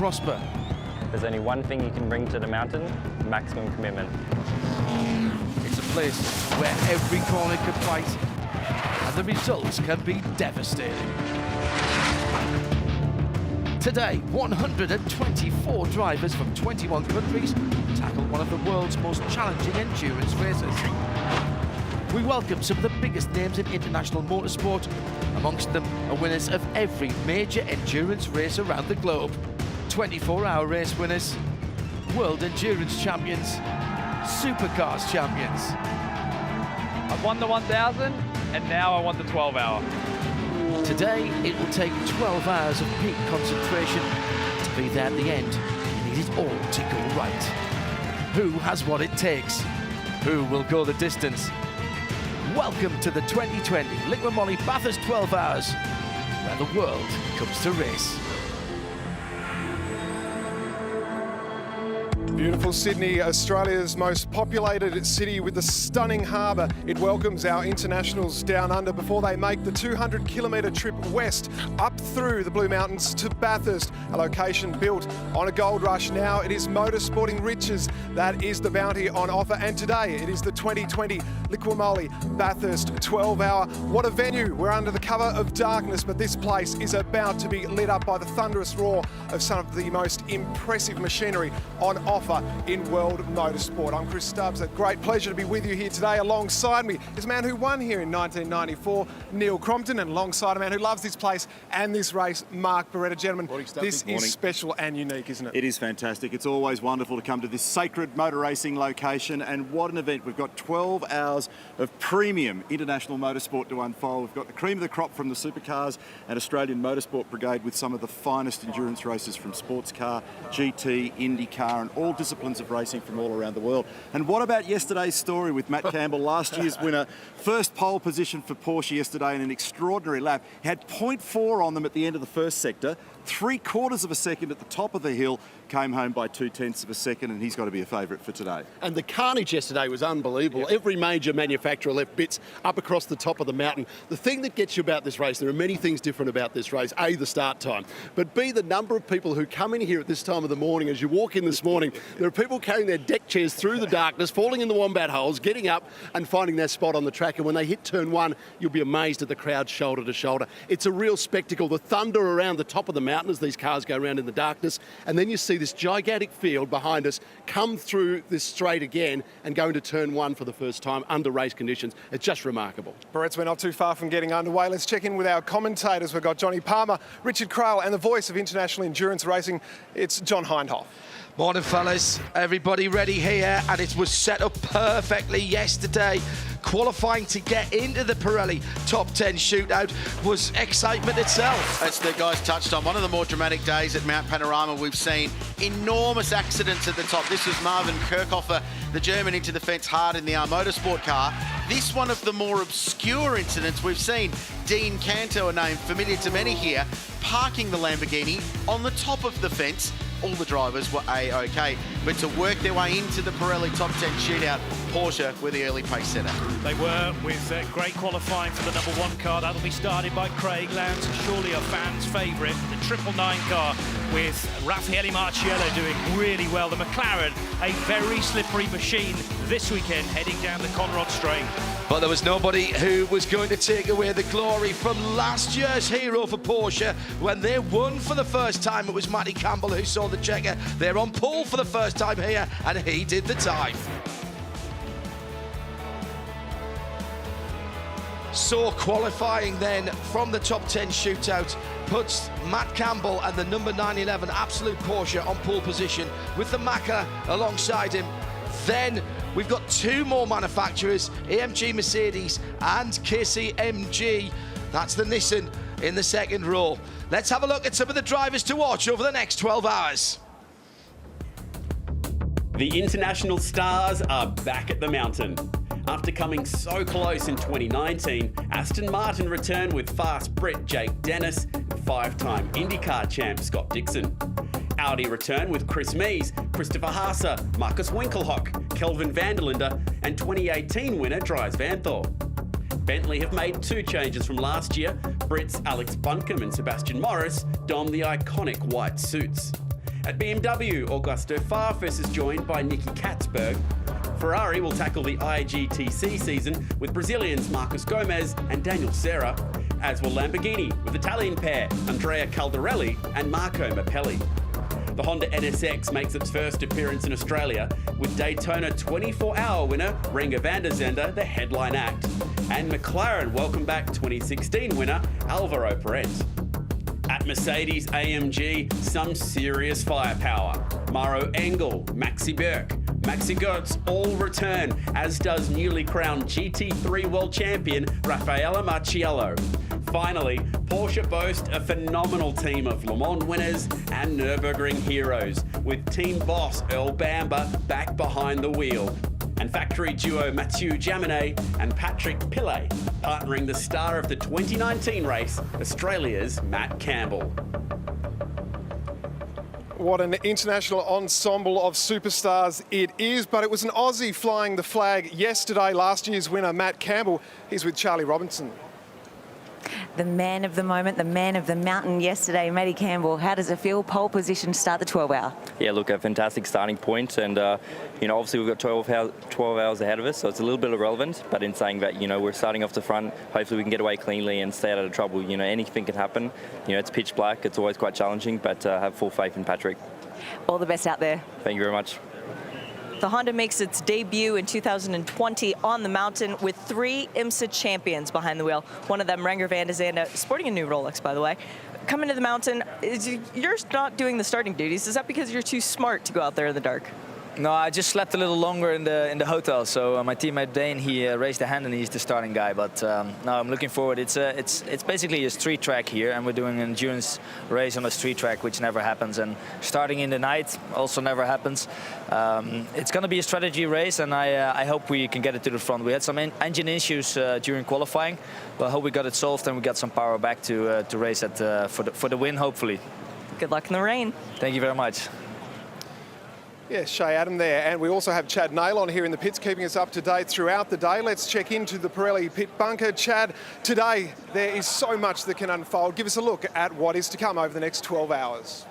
prosper. There's only one thing you can bring to the mountain: maximum commitment. It's a place where every corner can fight, and the results can be devastating. Today, 124 drivers from 21 countries tackle one of the world's most challenging endurance races. We welcome some of the biggest names in international motorsport. Amongst them are winners of every major endurance race around the globe. 24-hour race winners, world endurance champions, supercars champions. I've won the 1000 and now I want the 12-hour. Today, it will take 12 hours of peak concentration. To be there at the end, you need it all to go right. Who has what it takes? Who will go the distance? Welcome to the 2020 Liqui-Moly Bathurst 12 Hours, where the world comes to race. Beautiful Sydney, Australia's most populated city with a stunning harbour. It welcomes our internationals down under before they make the 200-kilometre trip west up through the Blue Mountains to Bathurst, a location built on a gold rush. Now it is motorsporting riches. That is the bounty on offer. And today it is the 2020 Liqui-Moly Bathurst 12-hour. What a venue. We're under the cover of darkness, but this place is about to be lit up by the thunderous roar of some of the most impressive machinery on offer in world motorsport. I'm Chris Stubbs. A great pleasure to be with you here today. Alongside me is a man who won here in 1994, Neil Crompton, and alongside a man who loves this place and this race, Mark Beretta. Gentlemen, this is special and unique, isn't it? It is fantastic. It's always wonderful to come to this sacred motor racing location, and what an event. We've got 12 hours of premium international motorsport to unfold. We've got the cream of the crop from the supercars and Australian Motorsport Brigade with some of the finest endurance races from sports car, GT, IndyCar, and all disciplines of racing from all around the world. And what about yesterday's story with Matt Campbell, last year's winner, first pole position for Porsche yesterday in an extraordinary lap. He had 0.4 on them at the end of the first sector, 3/4 of a second at the top of the hill, came home by 0.2 of a second, and he's got to be a favourite for today. And the carnage yesterday was unbelievable. Yep. Every major manufacturer left bits up across the top of the mountain. The thing that gets you about this race, there are many things different about this race. A, the start time, but B, the number of people who come in here at this time of the morning. As you walk in this morning, there are people carrying their deck chairs through the darkness, falling in the wombat holes, getting up and finding their spot on the track. And when they hit turn one, you'll be amazed at the crowd shoulder to shoulder. It's a real spectacle. The thunder around the top of the mountain as these cars go around in the darkness. And then you see this gigantic field behind us come through this straight again and go into turn one for the first time under race conditions. It's just remarkable. Barretts, we're not too far from getting underway. Let's check in with our commentators. We've got Johnny Palmer, Richard Craill, and the voice of international endurance racing. It's John Hindhoff. Morning, fellas. Everybody ready here, and it was set up perfectly yesterday. Qualifying to get into the Pirelli top 10 shootout was excitement itself. As the guys touched on, one of the more dramatic days at Mount Panorama. We've seen enormous accidents at the top. This was Marvin Kirchhofer, the German, into the fence hard in the R Motorsport car. This one of the more obscure incidents we've seen. Dean Canto, a name familiar to many here, parking the Lamborghini on the top of the fence. All the drivers were A-OK. But to work their way into the Pirelli top 10 shootout, Porsche were the early pace setter. They were, with great qualifying for the #1 car. That'll be started by Craig Lowndes, surely a fan's favourite. The 999 car with Raffaele Marciello doing really well. The McLaren, a very slippery machine this weekend, heading down the Conrod Straight. But there was nobody who was going to take away the glory from last year's hero for Porsche when they won for the first time. It was Matty Campbell who saw the checker. They're on pole for the first time here, and he did the time. So qualifying then from the top 10 shootout puts Matt Campbell and the number 911 Absolute Porsche on pole position with the Macca alongside him. Then we've got two more manufacturers, AMG Mercedes and KCMG. That's the Nissan in the second row. Let's have a look at some of the drivers to watch over the next 12 hours. The international stars are back at the mountain. After coming so close in 2019, Aston Martin returned with fast Brit Jake Dennis and 5-time IndyCar champ Scott Dixon. Audi returned with Chris Mees, Christopher Haase, Marcus Winkelhock, Kelvin van der Linde, and 2018 winner Dries Vanthoor. Bentley have made two changes from last year. Brits Alex Buncombe and Sebastian Morris don the iconic white suits. At BMW, Augusto Farfus is joined by Nicky Katzberg. Ferrari will tackle the IGTC season with Brazilians Marcos Gomez and Daniel Serra, as will Lamborghini with Italian pair Andrea Caldarelli and Marco Mappelli. The Honda NSX makes its first appearance in Australia with Daytona 24-hour winner Renger van der Zande the headline act, and McLaren welcome back 2016 winner Alvaro Perez. At Mercedes AMG, some serious firepower. Maro Engel, Maxi Berg, Maxi Götz all return, as does newly crowned GT3 world champion Raffaele Marciello. Finally, Porsche boast a phenomenal team of Le Mans winners and Nürburgring heroes, with team boss Earl Bamber back behind the wheel, and factory duo Mathieu Jaminet and Patrick Pillay partnering the star of the 2019 race, Australia's Matt Campbell. What an international ensemble of superstars it is, but it was an Aussie flying the flag yesterday, last year's winner Matt Campbell. He's with Charlie Robinson. The man of the moment, the man of the mountain yesterday, Matty Campbell. How does it feel? Pole position to start the 12-hour. Yeah, look, a fantastic starting point, and obviously we've got 12 hours ahead of us, so it's a little bit irrelevant. But in saying that, we're starting off the front. Hopefully we can get away cleanly and stay out of trouble. Anything can happen. It's pitch black. It's always quite challenging, but have full faith in Patrick. All the best out there. Thank you very much. The Honda makes its debut in 2020 on the mountain with 3 IMSA champions behind the wheel. One of them, Renger van der Zande, sporting a new Rolex, by the way. Coming to the mountain, you're not doing the starting duties. Is that because you're too smart to go out there in the dark? No, I just slept a little longer in the hotel. So my teammate Dane, he raised a hand and he's the starting guy. But no, I'm looking forward. It's basically a street track here, and we're doing an endurance race on a street track, which never happens. And starting in the night also never happens. It's going to be a strategy race, and I hope we can get it to the front. We had some engine issues during qualifying, but I hope we got it solved and we got some power back to race at for the win, hopefully. Good luck in the rain. Thank you very much. Yeah, Shay Adam there. And we also have Chad Nail on here in the pits, keeping us up to date throughout the day. Let's check into the Pirelli pit bunker. Chad, today there is so much that can unfold. Give us a look at what is to come over the next 12 hours.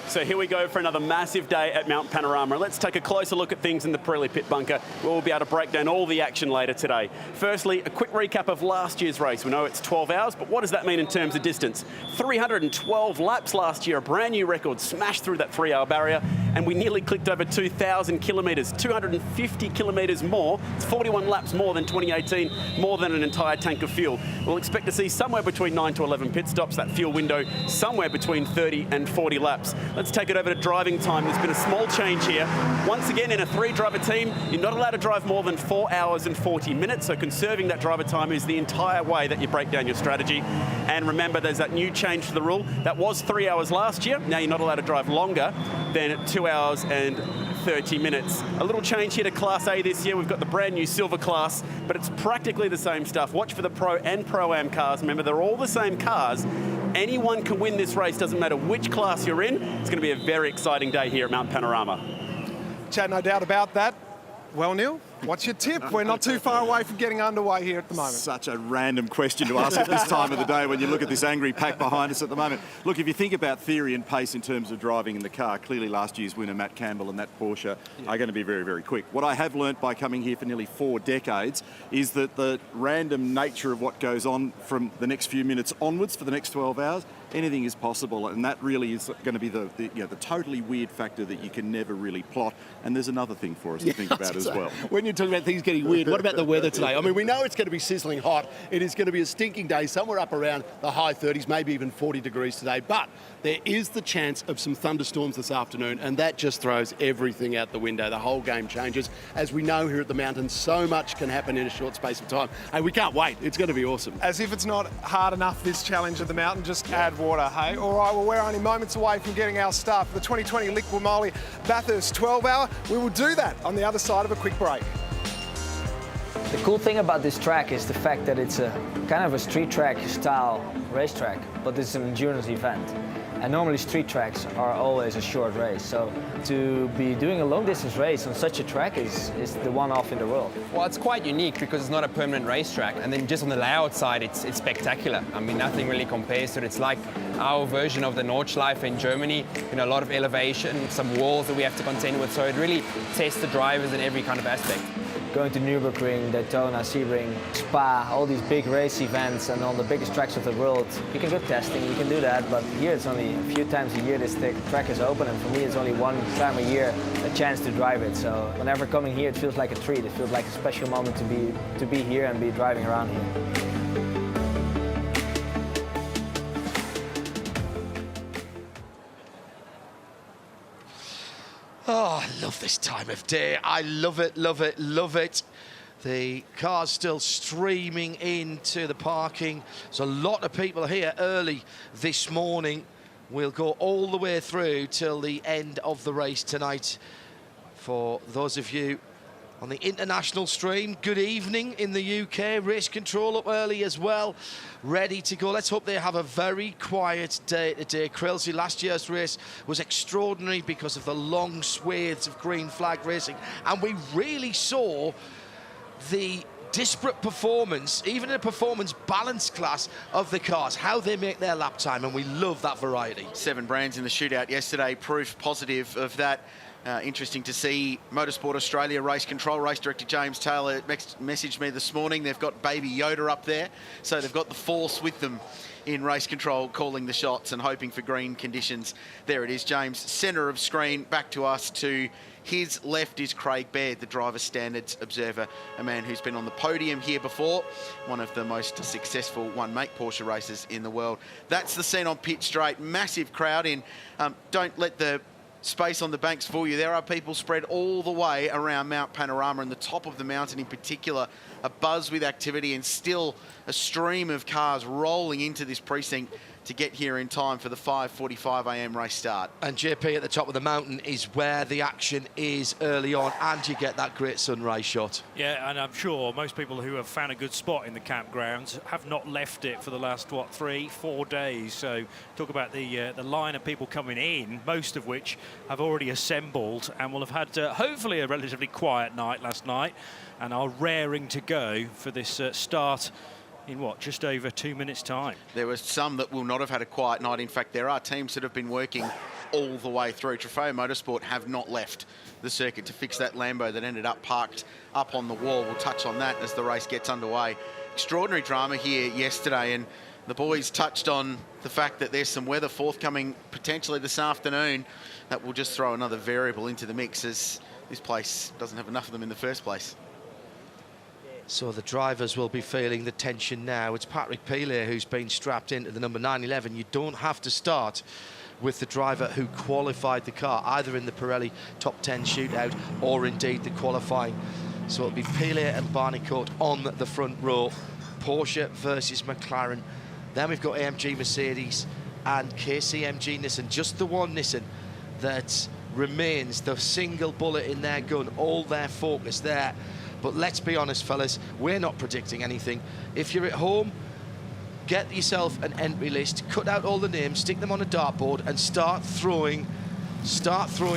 So here we go for another massive day at Mount Panorama. Let's take a closer look at things in the Pirelli pit bunker, where we'll be able to break down all the action later today. Firstly, a quick recap of last year's race. We know it's 12 hours, but what does that mean in terms of distance? 312 laps last year, a brand new record, smashed through that 3-hour barrier, and we nearly clicked over 2,000 kilometres, 250 kilometres more. It's 41 laps more than 2018, more than an entire tank of fuel. We'll expect to see somewhere between 9 to 11 pit stops, that fuel window somewhere between 30 and 40 laps. Let's take it over to driving time. There's been a small change here. Once again, in a 3-driver team, you're not allowed to drive more than 4 hours and 40 minutes, so conserving that driver time is the entire way that you break down your strategy. And remember, there's that new change to the rule. That was 3 hours last year. Now you're not allowed to drive longer than 2 hours and 30 minutes. A little change here to Class A this year. We've got the brand new silver class, but it's practically the same stuff. Watch for the Pro and Pro-Am cars. Remember, they're all the same cars. Anyone can win this race, doesn't matter which class you're in. It's going to be a very exciting day here at Mount Panorama. Chad, no doubt about that. Well, Neil, what's your tip? We're not too far away from getting underway here at the moment. Such a random question to ask at this time of the day when you look at this angry pack behind us at the moment. Look, if you think about theory and pace in terms of driving in the car, clearly last year's winner, Matt Campbell, and that Porsche are going to be very, very quick. What I have learnt by coming here for nearly 4 decades is that the random nature of what goes on from the next few minutes onwards for the next 12 hours, anything is possible, and that really is going to be the totally weird factor that you can never really plot. And there's another thing for us to think about as well. When you're talking about things getting weird, what about the weather today? I mean, we know it's going to be sizzling hot. It is going to be a stinking day, somewhere up around the high 30s, maybe even 40 degrees today. But there is the chance of some thunderstorms this afternoon, and that just throws everything out the window. The whole game changes. As we know here at the mountain, so much can happen in a short space of time, and we can't wait. It's going to be awesome. As if it's not hard enough, this challenge of the mountain, just add water, hey? All right, well, we're only moments away from getting our start for the 2020 Liqui-Moly Bathurst 12-hour. We will do that on the other side of a quick break. The cool thing about this track is the fact that it's a kind of a street track style racetrack, but it's an endurance event. And normally street tracks are always a short race. So to be doing a long distance race on such a track is the one-off in the world. Well, it's quite unique because it's not a permanent racetrack. And then just on the layout side, it's spectacular. I mean, nothing really compares to it. It's like our version of the Nordschleife in Germany. You know, a lot of elevation, some walls that we have to contend with. So it really tests the drivers in every kind of aspect. Going to Nürburgring, Daytona, Sebring, Spa, all these big race events and on the biggest tracks of the world, you can go testing, you can do that, but here it's only a few times a year this track is open, and for me it's only one time a year a chance to drive it. So whenever coming here, it feels like a treat. It feels like a special moment to be here and be driving around here. Oh, I love this time of day. I love it, love it, love it. The cars still streaming into the parking. There's a lot of people here early this morning. We'll go all the way through till the end of the race tonight. For those of you on the international stream, good evening in the UK. Race control up early as well, ready to go. Let's hope they have a very quiet day today. Krelsi, last year's race was extraordinary because of the long swathes of green flag racing, and we really saw the disparate performance, even in a performance balance class of the cars, how they make their lap time, and we love that variety. 7 brands in the shootout yesterday, proof positive of that. Interesting to see Motorsport Australia Race Control Race Director James Taylor messaged me this morning. They've got Baby Yoda up there, so they've got the force with them in race control, calling the shots and hoping for green conditions. There it is, James, centre of screen. Back to us. To his left is Craig Baird, the driver standards observer, a man who's been on the podium here before, one of the most successful one-make Porsche races in the world. That's the scene on pit straight. Massive crowd in. Don't let the space on the banks fool you. There are people spread all the way around Mount Panorama, and the top of the mountain in particular, a buzz with activity, and still a stream of cars rolling into this precinct to get here in time for the 5:45 a.m. race start. And JP, at the top of the mountain is where the action is early on, and you get that great sunrise shot. Yeah, and I'm sure most people who have found a good spot in the campgrounds have not left it for the last, what, 3-4 days. So talk about the line of people coming in, most of which have already assembled and will have had hopefully a relatively quiet night last night, and are raring to go for this start in what, just over 2 minutes' time. There were some that will not have had a quiet night. In fact, there are teams that have been working all the way through. Trofeo Motorsport have not left the circuit to fix that Lambo that ended up parked up on the wall. We'll touch on that as the race gets underway. Extraordinary drama here yesterday, and the boys touched on the fact that there's some weather forthcoming potentially this afternoon that will just throw another variable into the mix, as this place doesn't have enough of them in the first place. So the drivers will be feeling the tension now. It's Patrick Pilet who's been strapped into the number 911. You don't have to start with the driver who qualified the car, either in the Pirelli top 10 shootout or indeed the qualifying. So it'll be Pilet and Barnicoat on the front row. Porsche versus McLaren. Then we've got AMG Mercedes and KCMG Nissan. Just the one Nissan that remains the single bullet in their gun, all their focus there. But let's be honest, fellas, we're not predicting anything. If you're at home, get yourself an entry list, cut out all the names, stick them on a dartboard, and start throwing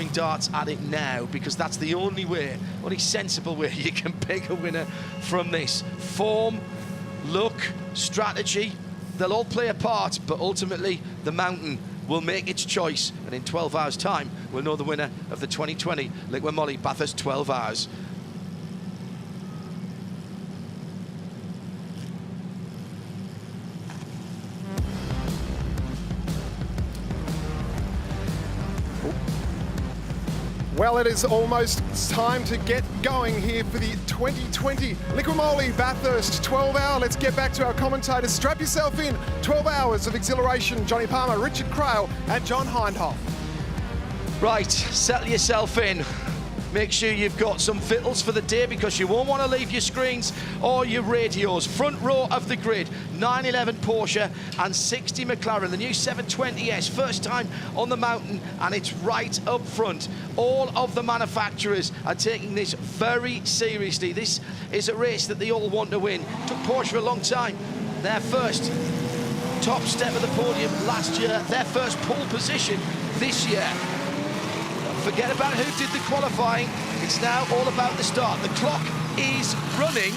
darts at it now, because that's the only sensible way you can pick a winner from this. Form, look, strategy, they'll all play a part, but ultimately the mountain will make its choice, and in 12 hours' time, we'll know the winner of the 2020 Liqui-Moly Bathurst 12 hours. Well, it is almost time to get going here for the 2020 Liqui-Moly Bathurst 12 hour. Let's get back to our commentators. Strap yourself in. 12 hours of exhilaration. Johnny Palmer, Richard Crail and John Hindhoff. Right, settle yourself in. Make sure you've got some fiddles for the day, because you won't want to leave your screens or your radios. Front row of the grid, 911 Porsche and 60 McLaren, the new 720S, first time on the mountain, and it's right up front. All of the manufacturers are taking this very seriously. This is a race that they all want to win. Took Porsche a long time. Their first top step of the podium last year, their first pole position this year. Forget about who did the qualifying. It's now all about the start. The clock is running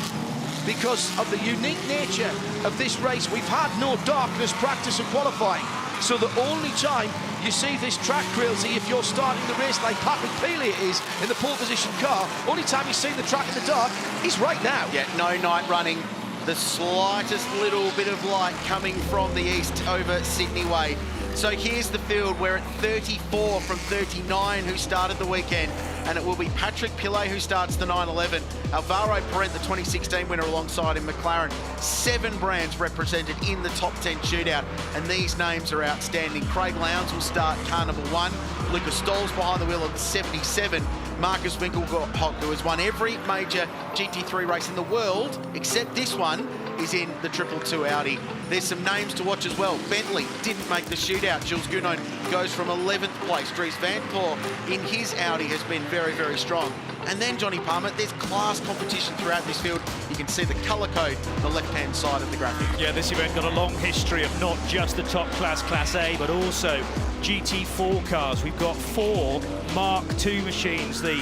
because of the unique nature of this race. We've had no darkness practice of qualifying. So the only time you see this track, Crailsy, if you're starting the race like Patrick Peely is in the pole position car, only time you see the track in the dark is right now. Yeah, no night running. The slightest little bit of light coming from the east over Sydney way. So here's the field. We're at 34 from 39 who started the weekend, and it will be Patrick Pillay who starts the 911. Alvaro Parent, the 2016 winner, alongside him. McLaren. 7 brands represented in the top 10 shootout, and these names are outstanding. Craig Lowndes will start car number 1. Lucas Stoll's behind the wheel at 77. Marcus Winkelhock, who has won every major GT3 race in the world, except this one, is in the 222 Audi. There's some names to watch as well. Bentley didn't make the shootout. Jules Gounod goes from 11th place. Dries Van Claw in his Audi has been very, very strong. And then Johnny Palmer, there's class competition throughout this field. You can see the colour code on the left-hand side of the graphic. Yeah, this event got a long history of not just the top class, Class A, but also GT4 cars. We've got 4 Mark II machines, the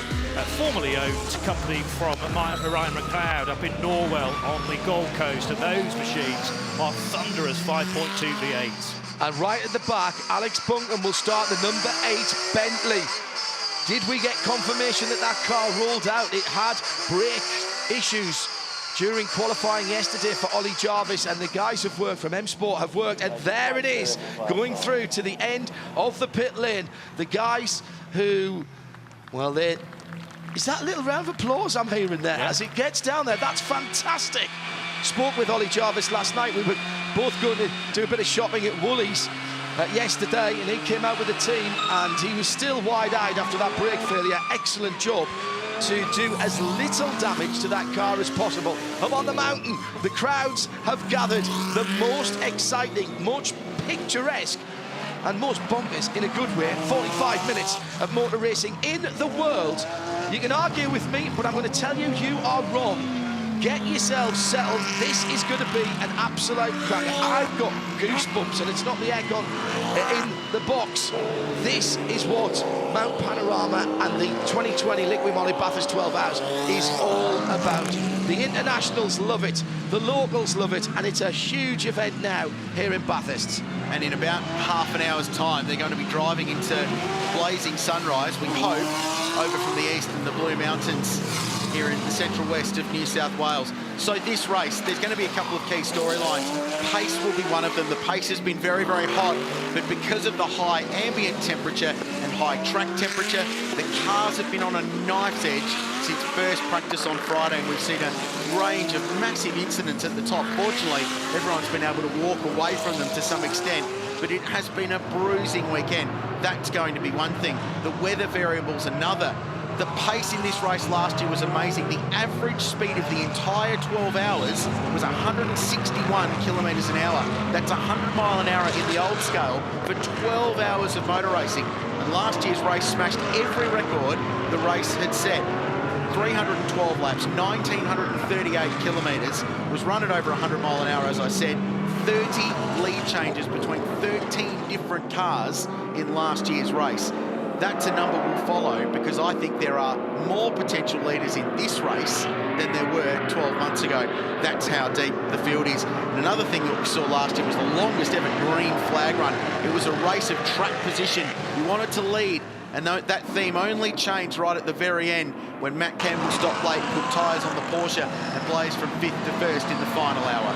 formerly owned company from Ryan McLeod up in Norwell on the Gold Coast, and those machines are thunderous 5.2 V8s. And right at the back, Alex Bunkum will start the number 8 Bentley. Did we get confirmation that that car rolled out? It had brake issues during qualifying yesterday for Ollie Jarvis, and the guys who've worked from M Sport have worked, and there it is, going through to the end of the pit lane. The guys who, well, is that a little round of applause I'm hearing there as it gets down there? That's fantastic. Spoke with Ollie Jarvis last night. We were both going to do a bit of shopping at Woolies yesterday, and he came out with the team, and he was still wide-eyed after that brake failure. Excellent job to do as little damage to that car as possible. Up on the mountain, the crowds have gathered. The most exciting, most picturesque and most bonkers, in a good way, 45 minutes of motor racing in the world. You can argue with me, but I'm going to tell you, you are wrong. Get yourselves settled. This is going to be an absolute cracker. I've got goosebumps, and it's not the aircon in the box. This is what Mount Panorama and the 2020 Liqui-Moly Bathurst 12 Hours is all about. The internationals love it, the locals love it, and it's a huge event now here in Bathurst. And in about half an hour's time, they're going to be driving into blazing sunrise, we hope, over from the east in the Blue Mountains here in the central west of New South Wales. So this race, there's going to be a couple of key storylines. Pace will be one of them. The pace has been very, very hot, but because of the high ambient temperature and high track temperature, the cars have been on a knife's edge since first practice on Friday, and we've seen a range of massive incidents at the top. Fortunately, everyone's been able to walk away from them to some extent, but it has been a bruising weekend. That's going to be one thing. The weather variable's another. The pace in this race last year was amazing. The average speed of the entire 12 hours was 161 kilometres an hour. That's 100 mile an hour in the old scale for 12 hours of motor racing. And last year's race smashed every record the race had set. 312 laps, 1,938 kilometres, was run at over 100 mile an hour, as I said. 30 lead changes between 13 different cars in last year's race. That's a number we'll follow, because I think there are more potential leaders in this race than there were 12 months ago. That's how deep the field is. And another thing that we saw last year was the longest ever green flag run. It was a race of track position. You wanted to lead, and that theme only changed right at the very end when Matt Campbell stopped late, put tyres on the Porsche, and blazed from 5th to 1st in the final hour.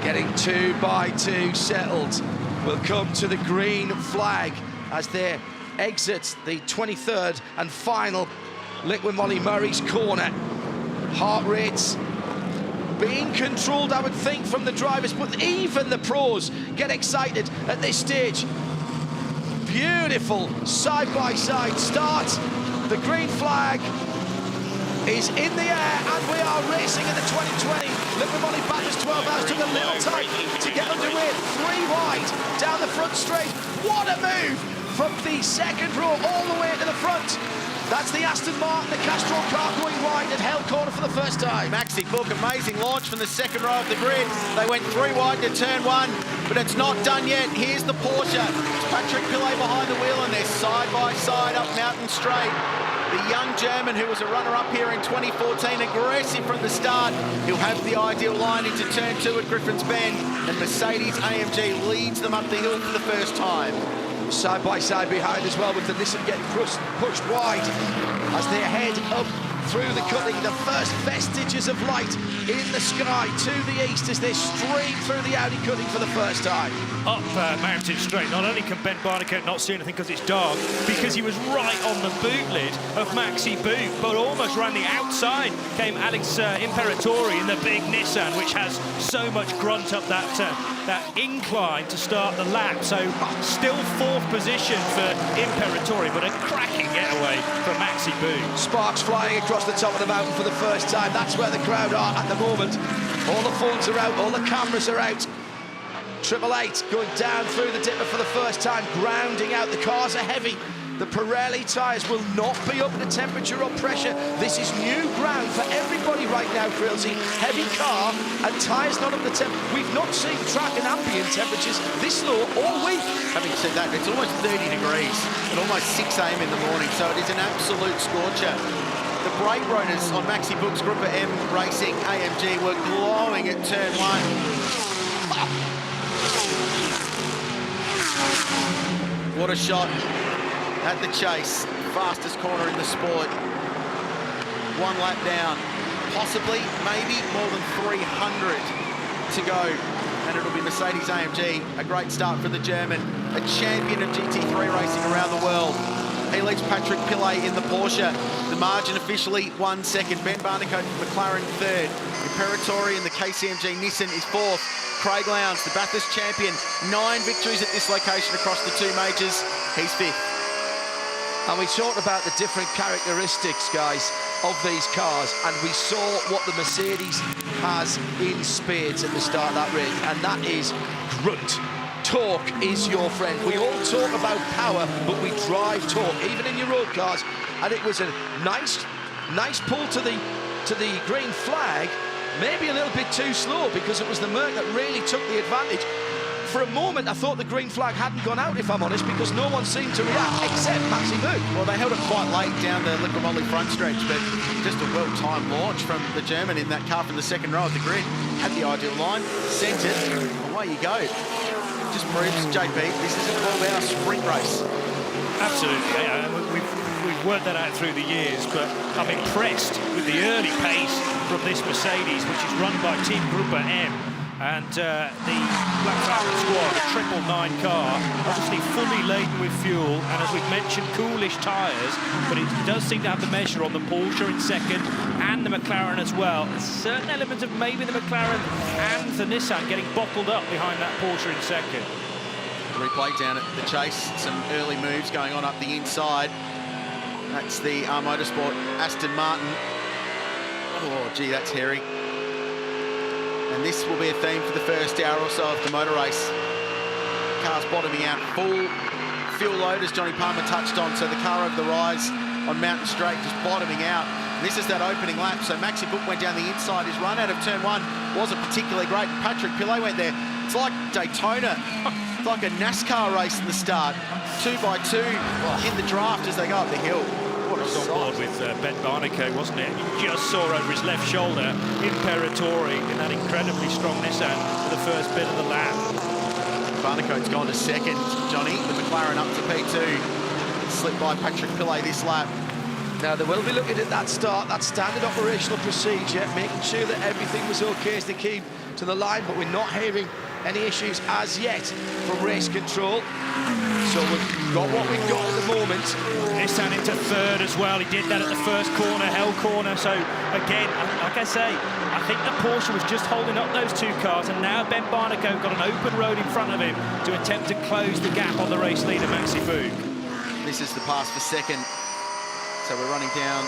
Getting 2 by 2 settled. Will come to the green flag as they exit the 23rd and final Liqui-Moly Murray's corner. Heart rates being controlled, I would think, from the drivers, but even the pros get excited at this stage. Beautiful side-by-side start. The green flag is in the air, and we are racing in the 2020 Liqui-Moly Bathurst 12 Hours. Took a little time to get underway. 3 wide down the front straight. What a move from the second row all the way to the front. That's the Aston Martin, the Castrol car going wide at Hell Corner for the first time. Maxi Book, amazing launch from the second row of the grid. They went 3 wide to turn 1, but it's not done yet. Here's the Porsche. It's Patrick Pilet behind the wheel, and they're side by side up Mountain Straight. The young German who was a runner-up here in 2014, aggressive from the start. He'll have the ideal line into turn 2 at Griffin's Bend, and Mercedes-AMG leads them up the hill for the first time. Side by side behind as well, with the Nissan getting pushed wide as they head up through the cutting. The first vestiges of light in the sky to the east as they stream through the Audi cutting for the first time. Up Mountain Straight, not only can Ben Barnicoat not see anything because it's dark, because he was right on the boot lid of Maxi Boot, but almost ran the outside came Alex Imperatori in the big Nissan, which has so much grunt up that incline to start the lap. So still 4th position for Imperatori, but a cracking getaway from Maxi Boot. Sparks flying across the top of the mountain for the first time. That's where the crowd are at the moment. All the phones are out, all the cameras are out. 888 going down through the dipper for the first time, grounding out. The cars are heavy. The Pirelli tyres will not be up to temperature or pressure. This is new ground for everybody right now, Krilsey. Heavy car and tyres not up to temp. We've not seen track and ambient temperatures this low all week. Having said that, it's almost 30 degrees at almost 6 a.m. in the morning, so it is an absolute scorcher. The brake rotors on Maxi Book's Grouper M Racing AMG were glowing at turn 1. What a shot at the chase. Fastest corner in the sport. 1 lap down. Possibly, maybe more than 300 to go. And it'll be Mercedes-AMG. A great start for the German. A champion of GT3 racing around the world. He leads Patrick Pilet in the Porsche. The margin officially 1 second. Ben Barnicoat from McLaren 3rd. Imperatori in the KCMG Nissan is 4th. Craig Lowndes, the Bathurst champion, 9 victories at this location across the 2 majors. He's 5th. And we talked about the different characteristics, guys, of these cars, and we saw what the Mercedes has in spades at the start of that race, and that is grunt. Torque is your friend. We all talk about power, but we drive torque, even in your road cars. And it was a nice pull to the green flag. Maybe a little bit too slow, because it was the Merc that really took the advantage. For a moment, I thought the green flag hadn't gone out, if I'm honest, because no one seemed to react except Maxi Book. Well, they held it quite late down the Liqui-Moly front stretch, but just a well-timed launch from the German in that car from the second row of the grid. Had the ideal line, sent it, away you go. Just proves, JP, this is a 12-hour sprint race. Absolutely, yeah. We've worked that out through the years, but I'm impressed with the early pace from this Mercedes, which is run by Team Grouper M. And the Black Falcon squad, the 999 car, obviously fully laden with fuel, and as we've mentioned, coolish tyres, but it does seem to have the measure on the Porsche in second and the McLaren as well. A certain element of maybe the McLaren and the Nissan getting bottled up behind that Porsche in second. Replay down at the chase, some early moves going on up the inside. That's the Motorsport Aston Martin. Oh, gee, that's hairy. And this will be a theme for the first hour or so of the motor race. Car's bottoming out, full fuel load, as Johnny Palmer touched on, so the car over the rise on Mountain Straight just bottoming out. And this is that opening lap, so Maxi Book went down the inside. His run out of turn 1 wasn't particularly great, and Patrick Pilet went there. It's like Daytona. It's like a NASCAR race in the start. 2 by 2 in the draft as they go up the hill. What a on board with Ben Barnicoat, wasn't it? You just saw over his left shoulder Imperatori in that incredibly strong Nissan for the first bit of the lap. Barnicoat's gone to second, Johnny. The McLaren up to P2. Slipped by Patrick Pilet this lap. Now, they will be looking at that start, that standard operational procedure, making sure that everything was okay as they came to the line, but we're not hearing any issues as yet from race control. So we've got what we've got at the moment. Nissan into third as well. He did that at the first corner, Hell Corner. So again, like I say, I think the Porsche was just holding up those 2 cars, and now Ben Barnicoat got an open road in front of him to attempt to close the gap on the race leader, Maxi Book. This is the pass for second. So we're running down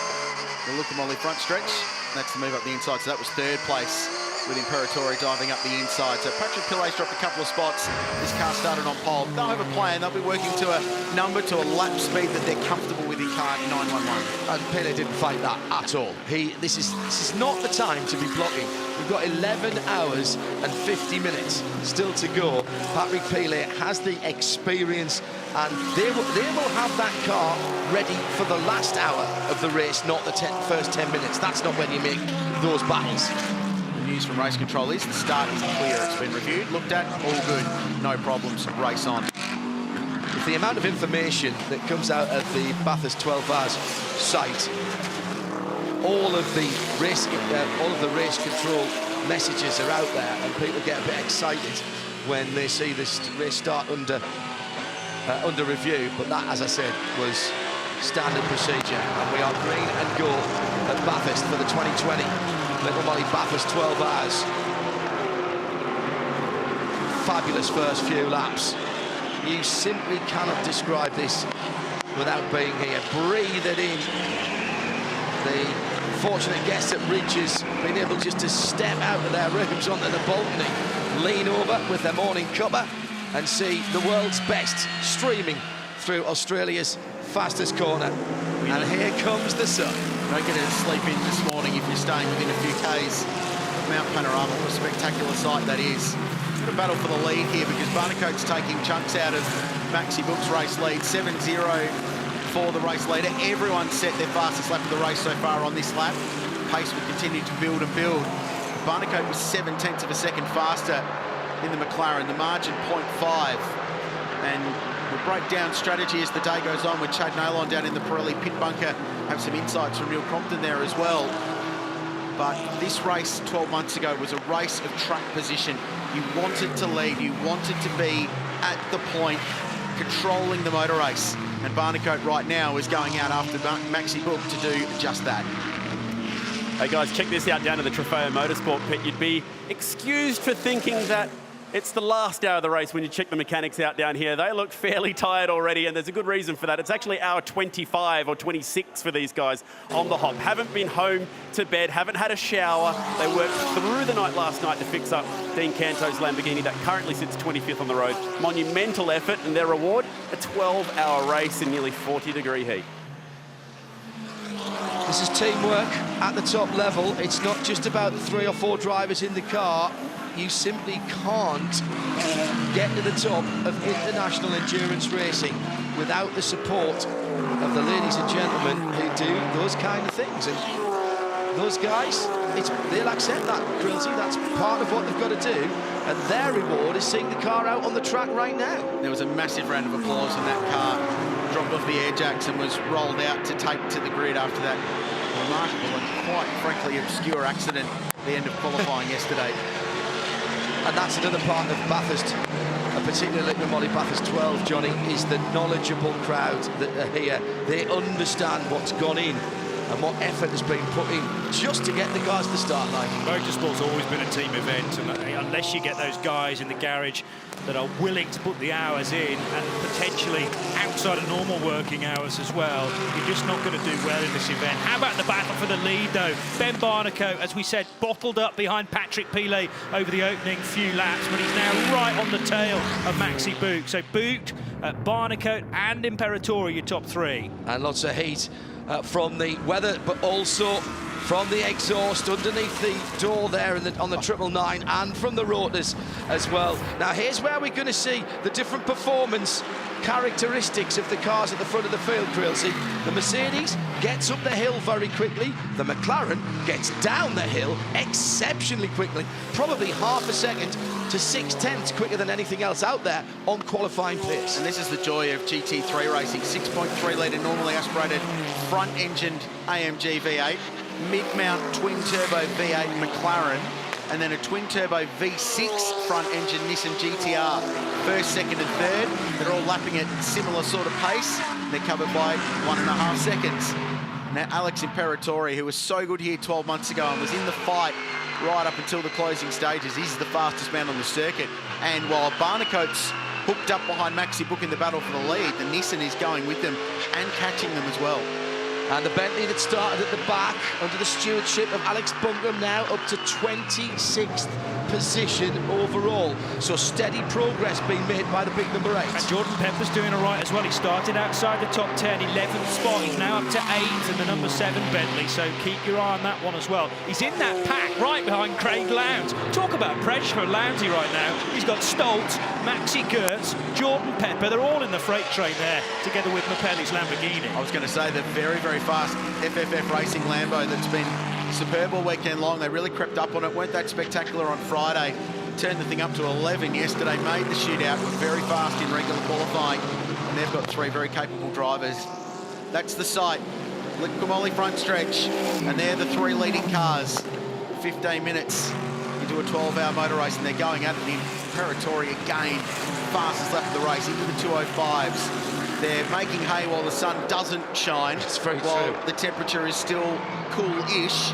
the Liqui-Moly front stretch. That's the move up the inside, so that was 3rd place with Imperatori diving up the inside. So Patrick Pille's dropped a couple of spots. This car started on pole. They'll have a plan. They'll be working to a number, to a lap speed that they're comfortable with in car 911. And Pille didn't fight that at all. This is not the time to be blocking. We've got 11 hours and 50 minutes still to go. Patrick Pille has the experience, and they will have that car ready for the last hour of the race, not the first 10 minutes. That's not when you make those battles. The news from race control is the start is clear. It's been reviewed, looked at, all good, no problems, race on. With the amount of information that comes out of the Bathurst 12 Hours site, all of the race control messages are out there, and people get a bit excited when they see this race start under review. But that, as I said, was standard procedure, and we are green and go at Bathurst for the 2020 Liqui-Moly Bathurst 12 Hours. Fabulous first few laps. You simply cannot describe this without being here. Breathe it in. The fortunate guests at Ridges being able just to step out of their rooms onto the balcony, lean over with their morning cuppa and see the world's best streaming through Australia's fastest corner. And here comes the sun. Don't get to sleep in this morning if you're staying within a few Ks. Mount Panorama, what a spectacular sight that is. Got a battle for the lead here because Barnacote's taking chunks out of Maxi Book's race lead. 7-0 for the race leader. Everyone set their fastest lap of the race so far on this lap. Pace will continue to build and build. Barnacote was 0.7 of a second faster in the McLaren, the margin 0.5. And we'll break down strategy as the day goes on with Chad Nailon down in the Pirelli pit bunker. Have some insights from Neil Crompton there as well. But this race 12 months ago was a race of track position. You wanted to lead, you wanted to be at the point, controlling the motor race. And Barnacote right now is going out after Maxi Book to do just that. Hey guys, check this out down at the Trofeo Motorsport pit. You'd be excused for thinking that it's the last hour of the race when you check the mechanics out down here. They look fairly tired already, and there's a good reason for that. It's actually hour 25 or 26 for these guys on the hop. Haven't been home to bed, haven't had a shower. They worked through the night last night to fix up Dean Canto's Lamborghini that currently sits 25th on the road. Monumental effort, and their reward, a 12-hour race in nearly 40-degree heat. This is teamwork at the top level. It's not just about the 3 or 4 drivers in the car. You simply can't get to the top of international endurance racing without the support of the ladies and gentlemen who do those kind of things. And those guys, they'll accept that, Grillsy. That's part of what they've got to do. And their reward is seeing the car out on the track right now. There was a massive round of applause when that car dropped off the air jacks and was rolled out to take to the grid after that remarkable and quite frankly obscure accident at the end of qualifying yesterday. And that's another part of Bathurst, particularly Liqui-Moly Bathurst 12, Johnny, is the knowledgeable crowd that are here. They understand what's gone in and what effort has been put in just to get the cars to the start line. Motorsport's always been a team event, and unless you get those guys in the garage that are willing to put the hours in, and potentially outside of normal working hours as well, you're just not going to do well in this event. How about the battle for the lead, though? Ben Barnacote, as we said, bottled up behind Patrick Pille over the opening few laps, but he's now right on the tail of Maxi Book. So Book, Barnacote and Imperatori, your top 3. And lots of heat from the weather, but also from the exhaust underneath the door there on the 999 and from the rotors as well. Now here's where we're going to see the different performance characteristics of the cars at the front of the field, Grillsy. The Mercedes gets up the hill very quickly. The McLaren gets down the hill exceptionally quickly, probably half a second to 6/10 quicker than anything else out there on qualifying pace. And this is the joy of GT3 racing. 6.3 litre normally aspirated front-engined AMG V8, mid-mount twin-turbo V8 McLaren, and then a twin-turbo V6 front-engine Nissan GTR. First, second and third, they're all lapping at similar sort of pace. They're covered by 1.5 seconds. Now, Alex Imperatori, who was so good here 12 months ago and was in the fight right up until the closing stages, he's the fastest man on the circuit. And while Barnacote's hooked up behind Maxi Book in the battle for the lead, the Nissan is going with them and catching them as well. And the Bentley that started at the back under the stewardship of Alex Buncombe now up to 26th position overall. So steady progress being made by the big number 8. And Jordan Pepper's doing all right as well. He started outside the top 10, 11th spot. He's now up to 8th in the number 7 Bentley, so keep your eye on that one as well. He's in that pack right behind Craig Lowndes. Talk about pressure for Lowndesy right now. He's got Stoltz, Maxi Kurtz, Jordan Pepper. They're all in the freight train there together with Mapelli's Lamborghini. I was going to say the very, very fast FFF Racing Lambo that's been superb all weekend long. They really crept up on it, weren't that spectacular on Friday. Turned the thing up to 11 yesterday, made the shootout, were very fast in regular qualifying, and they've got 3 very capable drivers. That's the sight. Liqui-Moly front stretch, and they're the 3 leading cars. 15 minutes into a 12-hour motor race, and they're going at it in preparatory again. Fastest lap of the race into the 205s. They're making hay while the sun doesn't shine. It's very while true. The temperature is still cool-ish,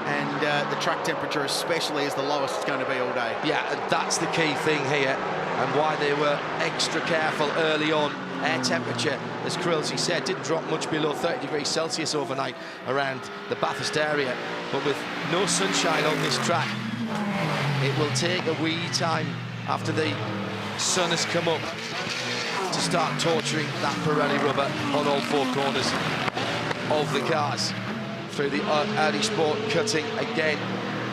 and the track temperature especially is the lowest it's going to be all day. Yeah, and that's the key thing here, and why they were extra careful early on. Air temperature, as Krillsy said, didn't drop much below 30 degrees Celsius overnight around the Bathurst area, but with no sunshine on this track, it will take a wee time after the sun has come up to start torturing that Pirelli rubber on all 4 corners of the cars. Through the early sport cutting again,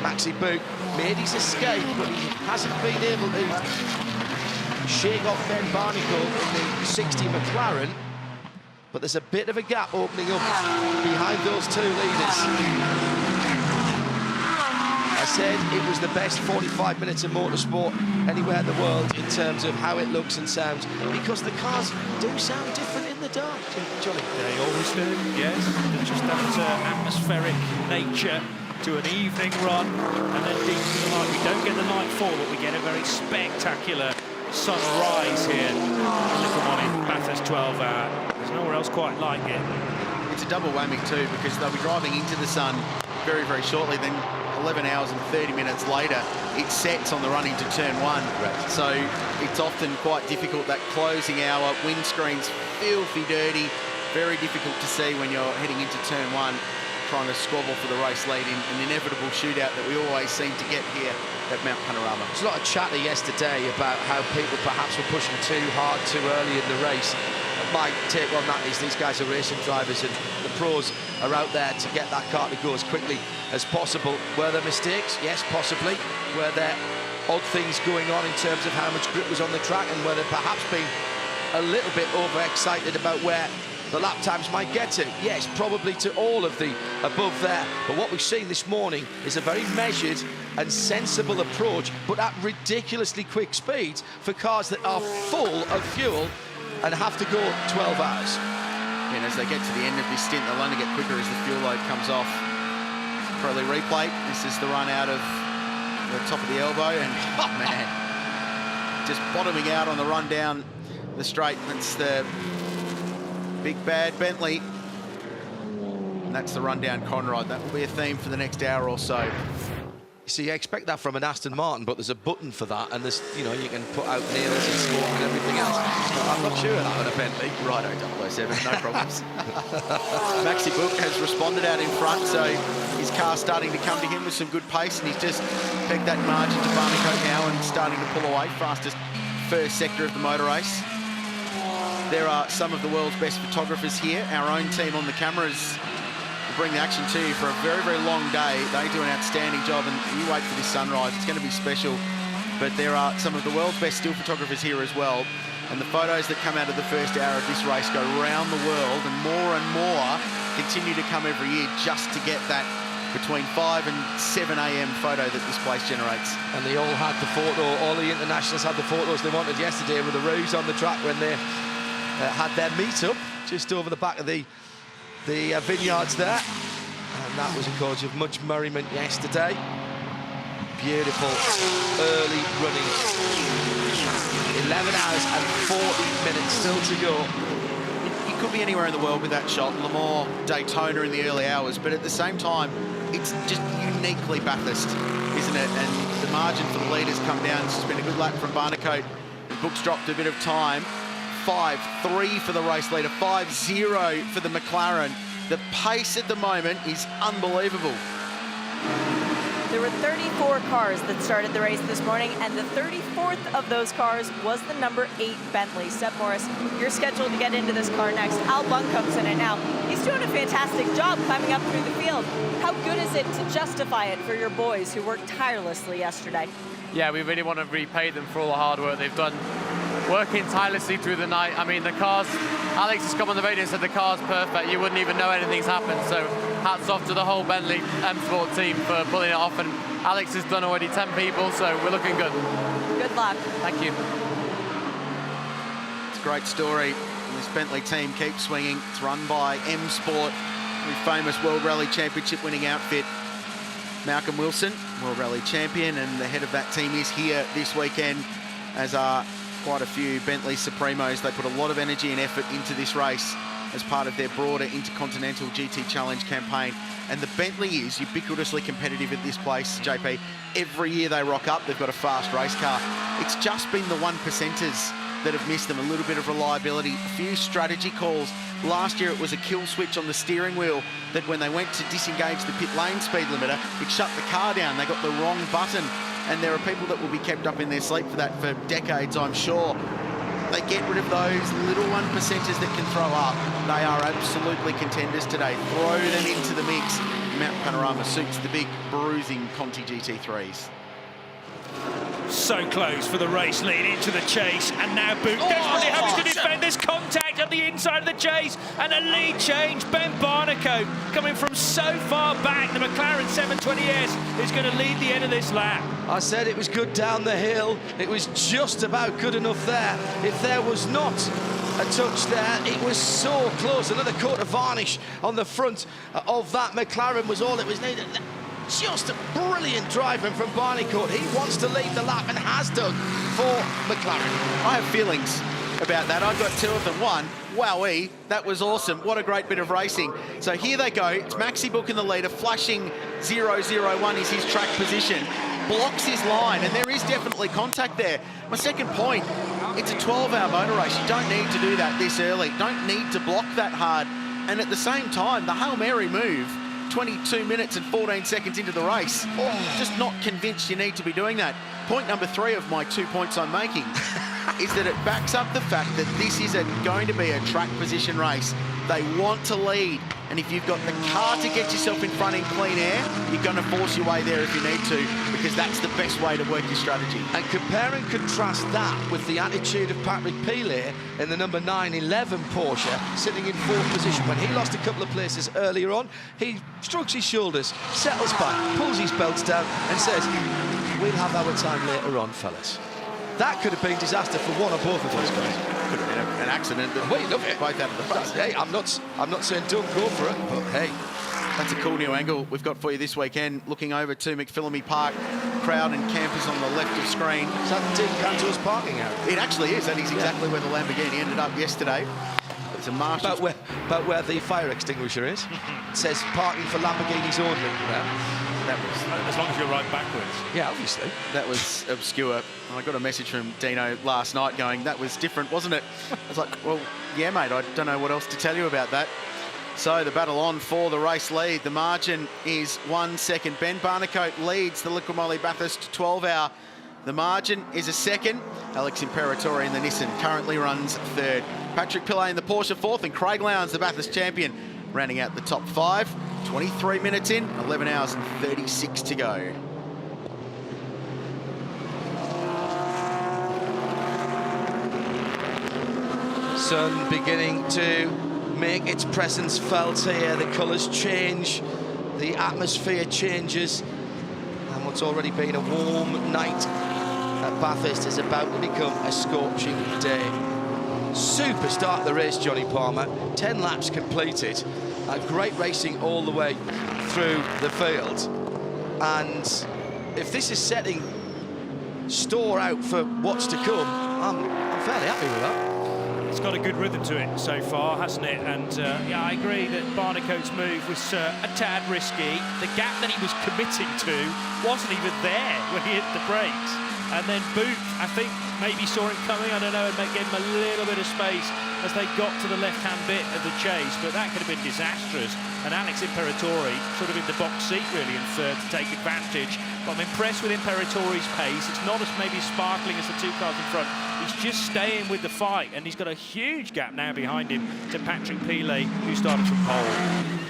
Maxi Boot made his escape, but he hasn't been able to shake off Ben Barnacle in the 60 McLaren, but there's a bit of a gap opening up behind those 2 leaders. I said it was the best 45 minutes of motorsport anywhere in the world in terms of how it looks and sounds, because the cars do sound different in the dark, Johnny. They always do, yes. It's just that atmospheric nature to an evening run, and then deep into the night. We don't get the nightfall, but we get a very spectacular sunrise here. Liqui-Moly Bathurst 12-hour. There's nowhere else quite like it. It's a double whammy too, because they'll be driving into the sun very, very shortly. Then 11 hours and 30 minutes later, it sets on the run into turn 1. Right. So it's often quite difficult, that closing hour. Windscreen's filthy dirty, very difficult to see when you're heading into turn 1, trying to squabble for the race lead in an inevitable shootout that we always seem to get here at Mount Panorama. There's a lot of chatter yesterday about how people perhaps were pushing too hard too early in the race. My take on that is these guys are racing drivers, and the pros are out there to get that car to go as quickly as possible. Were there mistakes? Yes, possibly. Were there odd things going on in terms of how much grip was on the track, and were there perhaps being a little bit overexcited about where the lap times might get to? Yes, probably to all of the above there. But what we've seen this morning is a very measured and sensible approach, but at ridiculously quick speeds for cars that are full of fuel and have to go 12 hours. And as they get to the end of this stint, they'll only get quicker as the fuel load comes off. Pirelli replay. This is the run out of the top of the elbow, and oh man, just bottoming out on the run down the straight. That's the big bad Bentley, and that's the run down Conrod. That will be a theme for the next hour or so. You see, I expect that from an Aston Martin, but there's a button for that, and there's, you know, you can put out nails and smoke and everything else. I'm not sure of that on a Bentley. Righto, 007, no problems. Maxi Book has responded out in front, so his car's starting to come to him with some good pace, and he's just pegged that margin to Barnacle now and starting to pull away. Fastest first sector of the motor race. There are some of the world's best photographers here. Our own team on the cameras bring the action to you for a very, very long day. They do an outstanding job, and you wait for this sunrise. It's going to be special. But there are some of the world's best still photographers here as well. And the photos that come out of the first hour of this race go around the world, and more continue to come every year just to get that between 5 and 7 a.m. photo that this place generates. And they all had the photo, all the internationals had the photos they wanted yesterday with the roos on the track when they had their meet-up just over the back of the vineyards there, and that was a cause of much merriment yesterday. Beautiful early running. 11 hours and 40 minutes still to go. It could be anywhere in the world with that shot. Le Mans, Daytona in the early hours, but at the same time, it's just uniquely Bathurst, isn't it? And the margin for the leaders come down. This has been a good lap from Barnacle. Book's dropped a bit of time. 5-3 for the race leader, 5-0 for the McLaren. The pace at the moment is unbelievable. There were 34 cars that started the race this morning, and the 34th of those cars was the number 8 Bentley. Seb Morris, you're scheduled to get into this car next. Al Bunn comes in it now. He's doing a fantastic job climbing up through the field. How good is it to justify it for your boys who worked tirelessly yesterday? Yeah, we really want to repay them for all the hard work they've done, working tirelessly through the night. I mean, the cars, Alex has come on the radio and said the car's perfect. You wouldn't even know anything's happened. So hats off to the whole Bentley M Sport team for pulling it off. And Alex has done already 10 people, so we're looking good. Good luck. Thank you. It's a great story. This Bentley team keeps swinging. It's run by M Sport, the famous World Rally Championship winning outfit. Malcolm Wilson, World Rally Champion, and the head of that team is here this weekend, as are quite a few Bentley Supremos. They put a lot of energy and effort into this race as part of their broader Intercontinental GT Challenge campaign. And the Bentley is ubiquitously competitive at this place, JP. Every year they rock up, they've got a fast race car. It's just been the 1%ers that have missed them. A little bit of reliability, a few strategy calls. Last year it was a kill switch on the steering wheel that when they went to disengage the pit lane speed limiter, it shut the car down. They got the wrong button. And there are people that will be kept up in their sleep for that for decades, I'm sure. They get rid of those little 1%ers that can throw up. They are absolutely contenders today. Throw them into the mix. Mount Panorama suits the big, bruising Conti GT3s. So close for the race lead into the chase, and now Boot desperately having to defend this contact at the inside of the chase, and a lead change. Ben Barnicoat coming from so far back. The McLaren 720S is going to lead the end of this lap. I said it was good down the hill. It was just about good enough there. If there was not a touch there, it was so close. Another coat of varnish on the front of that McLaren was all it was needed. Just a brilliant driving from Barnicoat. He wants to lead the lap and has done for McLaren. I have feelings about that. I've got 2 of them. One, wowee, that was awesome. What a great bit of racing. So here they go. It's Maxi Book in the leader. Flashing 001 is his track position. Blocks his line, and there is definitely contact there. My second point, it's a 12-hour motor race. You don't need to do that this early. Don't need to block that hard. And at the same time, the Hail Mary move, 22 minutes and 14 seconds into the race. Just not convinced you need to be doing that. Point number 3 of my 2 points I'm making is that it backs up the fact that this is going to be a track position race. They want to lead, and if you've got the car to get yourself in front in clean air, you're going to force your way there if you need to, because that's the best way to work your strategy. And compare and contrast that with the attitude of Patrick Pilet in the number 911 Porsche, sitting in 4th position. When he lost a couple of places earlier on, he shrugs his shoulders, settles back, pulls his belts down and says, we'll have our time later on, fellas. That could have been disaster for one or both of those guys. Could have been an accident. Well, you love it. Both out of the front. Hey, I'm not saying don't go for it, but hey. That's a cool new angle we've got for you this weekend. Looking over to McPhillamy Park, crowd and campers on the left of screen. Is that Dean Cantor's parking area? It actually is. That is exactly where the Lamborghini ended up yesterday. It's a Marshall. About where the fire extinguisher is. It says parking for Lamborghinis only. Yeah. That was, as long as you're right backwards. Yeah, obviously. That was obscure. I got a message from Dino last night going, that was different, wasn't it? I was like, well, yeah, mate, I don't know what else to tell you about that. So the battle on for the race lead. The margin is 1 second. Ben Barnicoat leads the Liqui-Moly Bathurst 12-hour. The margin is a second. Alex Imperatori in the Nissan currently runs 3rd. Patrick Pilet in the Porsche 4th, and Craig Lowndes, the Bathurst champion, rounding out the top 5. 23 minutes in, 11 hours and 36 to go. Sun beginning to make its presence felt here. The colours change, the atmosphere changes, and what's already been a warm night at Bathurst is about to become a scorching day. Super start the race, Johnny Palmer. 10 laps completed. Great racing all the way through the field. And if this is setting store out for what's to come, I'm fairly happy with that. It's got a good rhythm to it so far, hasn't it? And yeah, I agree that Barnicoat's move was a tad risky. The gap that he was committing to wasn't even there when he hit the brakes. And then Booth, I think, maybe saw him coming, I don't know, and gave him a little bit of space as they got to the left-hand bit of the chase, but that could have been disastrous. And Alex Imperatori sort of in the box seat, really, in third to take advantage. But I'm impressed with Imperatori's pace. It's not as maybe sparkling as the two cars in front. He's just staying with the fight, and he's got a huge gap now behind him to Patrick Pilet, who started from pole.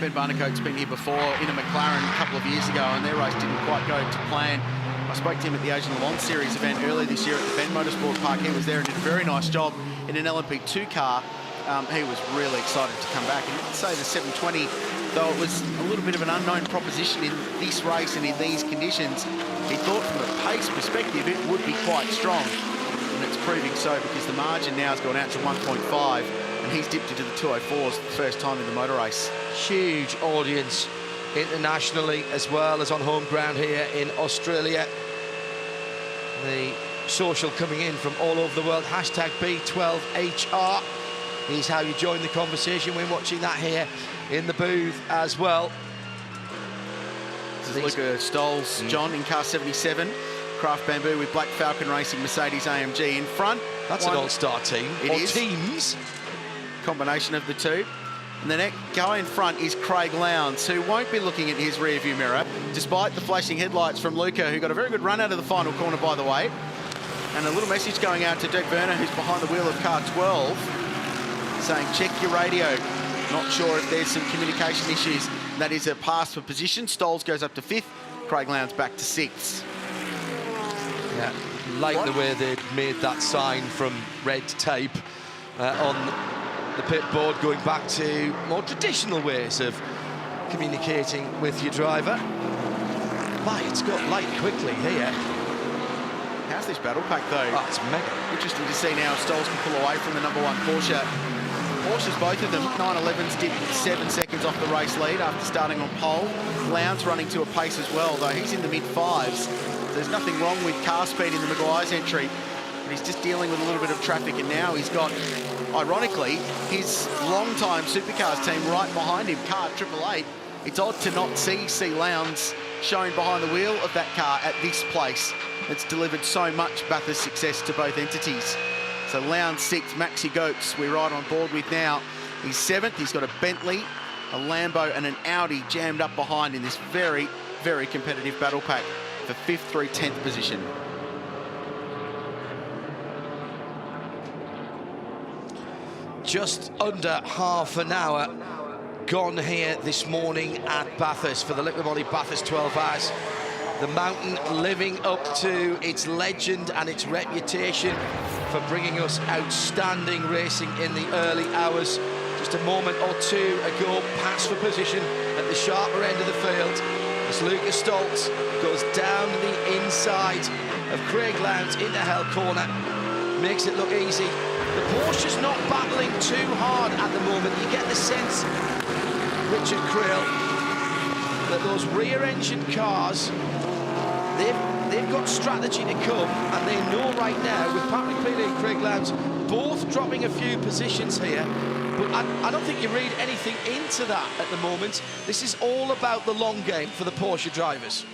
Ben Barnicoat's been here before in a McLaren a couple of years ago, and their race didn't quite go to plan. I spoke to him at the Asian Le Mans Series event earlier this year at the Ben Motorsport Park. He was there and did a very nice job in an LMP2 car. He was really excited to come back. And you can say the 720, though it was a little bit of an unknown proposition in this race and in these conditions, he thought from a pace perspective it would be quite strong. And it's proving so, because the margin now has gone out to 1.5 and he's dipped into the 204s for the first time in the motor race. Huge audience internationally as well as on home ground here in Australia. The social coming in from all over the world. Hashtag B12HR is how you join the conversation. We're watching that here in the booth as well. This is Luca Stoles, John, in car 77. Craft Bamboo with Black Falcon Racing Mercedes AMG in front. That's an all-star team. It is. Teams. Combination of the two. And the next guy in front is Craig Lowndes, who won't be looking at his rear-view mirror, despite the flashing headlights from Luca, who got a very good run out of the final corner, by the way. And a little message going out to Dirk Werner, who's behind the wheel of car 12, saying, check your radio. Not sure if there's some communication issues. That is a pass for position. Stoles goes up to 5th. Craig Lowndes back to 6th. Yeah, like the way they made that sign from red tape on the pit board, going back to more traditional ways of communicating with your driver. But it's got light quickly here. How's this battle pack, though? Oh, it's mega. Interesting to see now if Stoles can pull away from the #1 Porsche. Porsches, both of them, 911s, dipped 7 seconds off the race lead after starting on pole. Lowndes running to a pace as well, though he's in the mid-5s. There's nothing wrong with car speed in the Maguire's entry, but he's just dealing with a little bit of traffic, and now he's got, ironically, his long-time supercars team right behind him, car 888. It's odd to not see Lowndes showing behind the wheel of that car at this place. It's delivered so much Bathurst success to both entities. So Lowndes 6th, Maxi Goetz, we're right on board with now. He's 7th, he's got a Bentley, a Lambo and an Audi jammed up behind in this very, very competitive battle pack for 5th through 10th position. Just under half an hour gone here this morning at Bathurst for the Liqui-Moly Bathurst 12 Hours. The mountain living up to its legend and its reputation for bringing us outstanding racing in the early hours. Just a moment or two ago, pass for position at the sharper end of the field as Lucas Stoltz goes down the inside of Craig Lowndes into Hell Corner. Makes it look easy. The Porsche's not battling too hard at the moment. You get the sense, Richard Creel, that those rear-engine cars, they've got strategy to come, and they know right now, with Patrick Pilet and Craig Lowndes both dropping a few positions here, but I don't think you read anything into that at the moment. This is all about the long game for the Porsche drivers.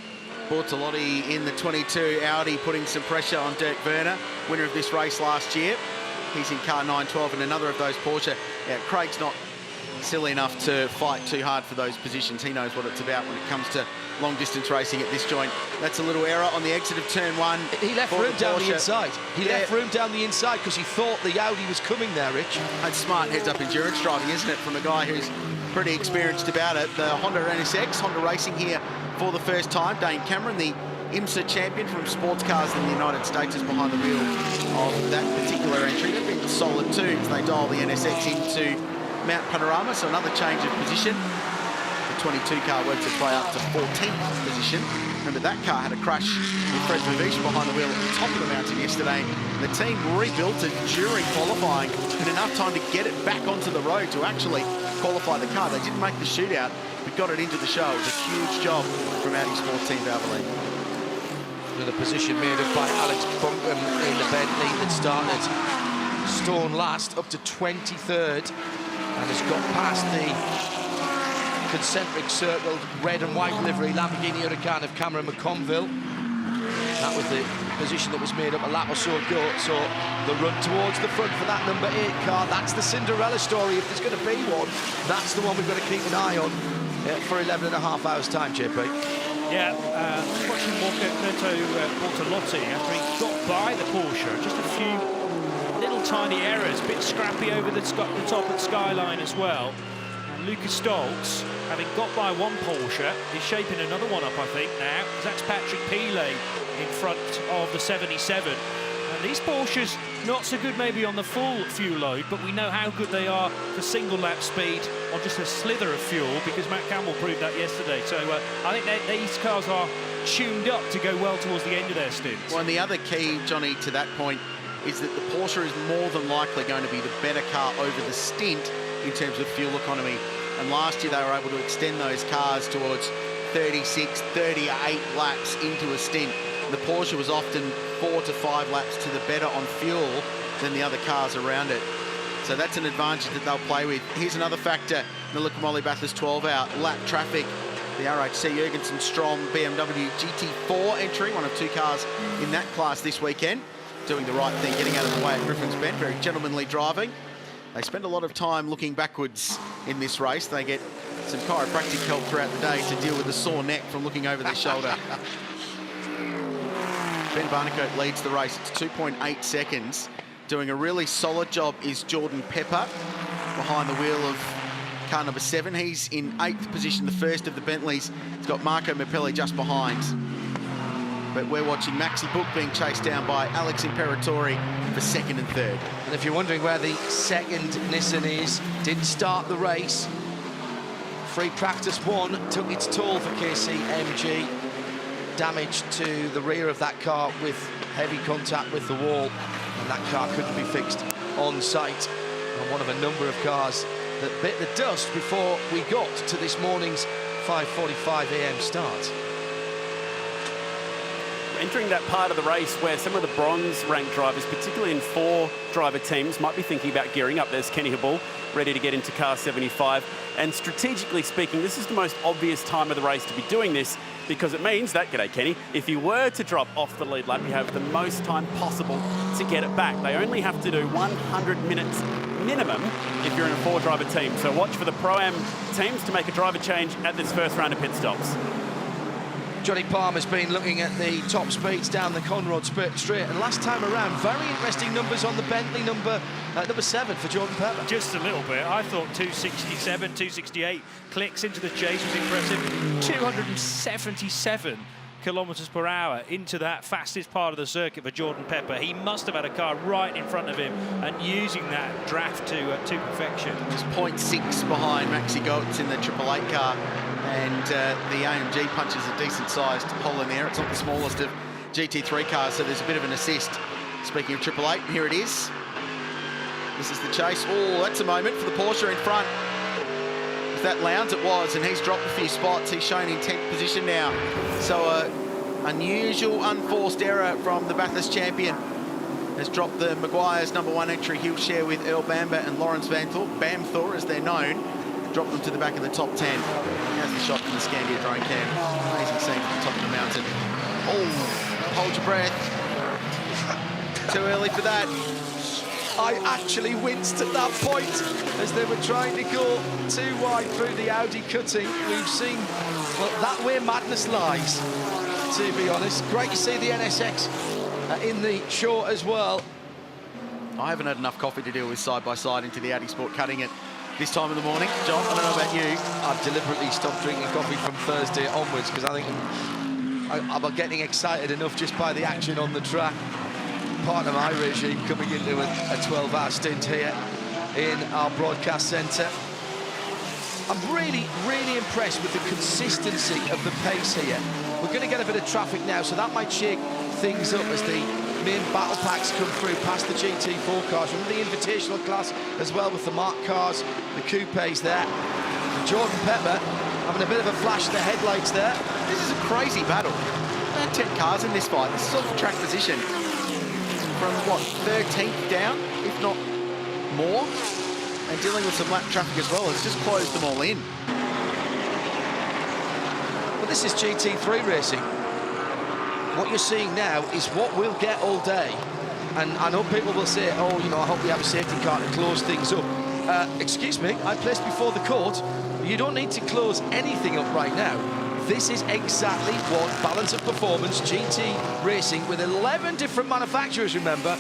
Bortolotti in the 22 Audi putting some pressure on Dirk Werner, winner of this race last year. He's in car 912 and another of those Porsche. Yeah, Craig's not silly enough to fight too hard for those positions. He knows what it's about when it comes to long distance racing at this joint. That's a little error on the exit of turn 1. He left room down the inside. He left room down the inside because he thought the Audi was coming there, Rich. That's smart heads-up endurance driving, isn't it, from a guy who's pretty experienced about it. The Honda NSX, Honda Racing here for the first time. Dane Cameron, the IMSA champion from sports cars in the United States, is behind the wheel of that particular entry. They've been solid too as they dial the NSX into Mount Panorama, so another change of position. The 22 car works its way up to 14th position. Remember, that car had a crash with Fred Mavish behind the wheel at the top of the mountain yesterday. The team rebuilt it during qualifying in enough time to get it back onto the road to actually qualify the car. They didn't make the shootout, but got it into the show. It was a huge job from Audi Sports Team Valvoline. Another position made up by Alex Bunkum in the Bentley that started stone last up to 23rd and has got past the concentric circled red and white livery Lamborghini Huracan of Cameron McConville. That was the position that was made up a lap or so ago. So the run towards the front for that number 8 car, that's the Cinderella story. If there's going to be one, that's the one we've got to keep an eye on for 11 and a half hours time, JP. Yeah, watching Roberto Bortolotti after he got by the Porsche, just a few little tiny errors, a bit scrappy over the top of the skyline as well. And Lucas Stoltz, having got by one Porsche, is shaping another one up, I think, now. That's Patrick Pilet in front of the 77. And these Porsches, not so good maybe on the full fuel load, but we know how good they are for single lap speed on just a slither of fuel, because Matt Campbell proved that yesterday. So I think these cars are tuned up to go well towards the end of their stints. Well, and the other key, Johnny, to that point is that the Porsche is more than likely going to be the better car over the stint in terms of fuel economy. And last year they were able to extend those cars towards 36, 38 laps into a stint. The Porsche was often 4 to 5 laps to the better on fuel than the other cars around it. So that's an advantage that they'll play with. Here's another factor in the Liqui-Moly Bathurst 12-hour lap traffic. The RHC Jurgensen Strom BMW GT4 entry, one of 2 cars in that class this weekend. Doing the right thing, getting out of the way at Griffin's Bend, very gentlemanly driving. They spend a lot of time looking backwards in this race. They get some chiropractic help throughout the day to deal with the sore neck from looking over their shoulder. Ben Barnicoat leads the race. It's 2.8 seconds. Doing a really solid job is Jordan Pepper behind the wheel of car number 7. He's in 8th position, the first of the Bentleys. He's got Marco Mappelli just behind. But we're watching Maxi Book being chased down by Alex Imperatori for 2nd and 3rd. And if you're wondering where the second Nissan is, didn't start the race. Free practice 1 took its toll for KCMG. Damage to the rear of that car with heavy contact with the wall, and that car couldn't be fixed on site. And one of a number of cars that bit the dust before we got to this morning's 5:45 a.m. start. Entering that part of the race where some of the bronze-ranked drivers, particularly in 4-driver teams, might be thinking about gearing up. There's Kenny Habul, ready to get into car 75. And strategically speaking, this is the most obvious time of the race to be doing this, because it means that, g'day Kenny, if you were to drop off the lead lap, you have the most time possible to get it back. They only have to do 100 minutes minimum if you're in a 4-driver team. So watch for the Pro-Am teams to make a driver change at this first round of pit stops. Johnny Palmer's been looking at the top speeds down the Conrod Straight, and last time around, very interesting numbers on the Bentley number 7 for Jordan Pepper. Just a little bit. I thought 267, 268 clicks into the chase was impressive. 277 kilometres per hour into that fastest part of the circuit for Jordan Pepper. He must have had a car right in front of him and using that draft to perfection. He's 0.6 behind Maxi Goetz in the 888 car. And the AMG punches a decent-sized hole in there. It's not the smallest of GT3 cars, so there's a bit of an assist. Speaking of 888, here it is. This is the chase. Oh, that's a moment for the Porsche in front. Was that Lowndes? It was, and he's dropped a few spots. He's shown in 10th position now. So unusual, unforced error from the Bathurst champion has dropped the Maguire's number 1 entry. He'll share with Earl Bamber and Lawrence Bamthor, as they're known. Drop them to the back of the top 10. Here's the shot from the Scandia drone cam. Amazing scene from the top of the mountain. Oh, hold your breath. Too early for that. I actually winced at that point as they were trying to go too wide through the Audi cutting. We've seen, well, that where madness lies, to be honest. Great to see the NSX in the show as well. I haven't had enough coffee to deal with side-by-side into the Audi Sport cutting it this time of the morning. John, I don't know about you. I've deliberately stopped drinking coffee from Thursday onwards because I think I'm getting excited enough just by the action on the track. Part of my regime coming into a 12-hour stint here in our broadcast centre. I'm really, really impressed with the consistency of the pace here. We're going to get a bit of traffic now, so that might shake things up as the main battle packs come through past the GT4 cars. Remember the invitational class as well with the Mark cars, the coupes there. And Jordan Pepper having a bit of a flash of the headlights there. This is a crazy battle. About 10 cars in this fight. This is off the track position. From what, 13th down, if not more, and dealing with some lap traffic as well. It's just closed them all in. Well, this is GT3 racing. what you're seeing now is what we'll get all day. And I know people will say, oh, you know, I hope we have a safety car to close things up. Excuse me, I placed before the court. You don't need to close anything up right now. This is exactly what balance of performance, GT racing, with 11 different manufacturers, remember,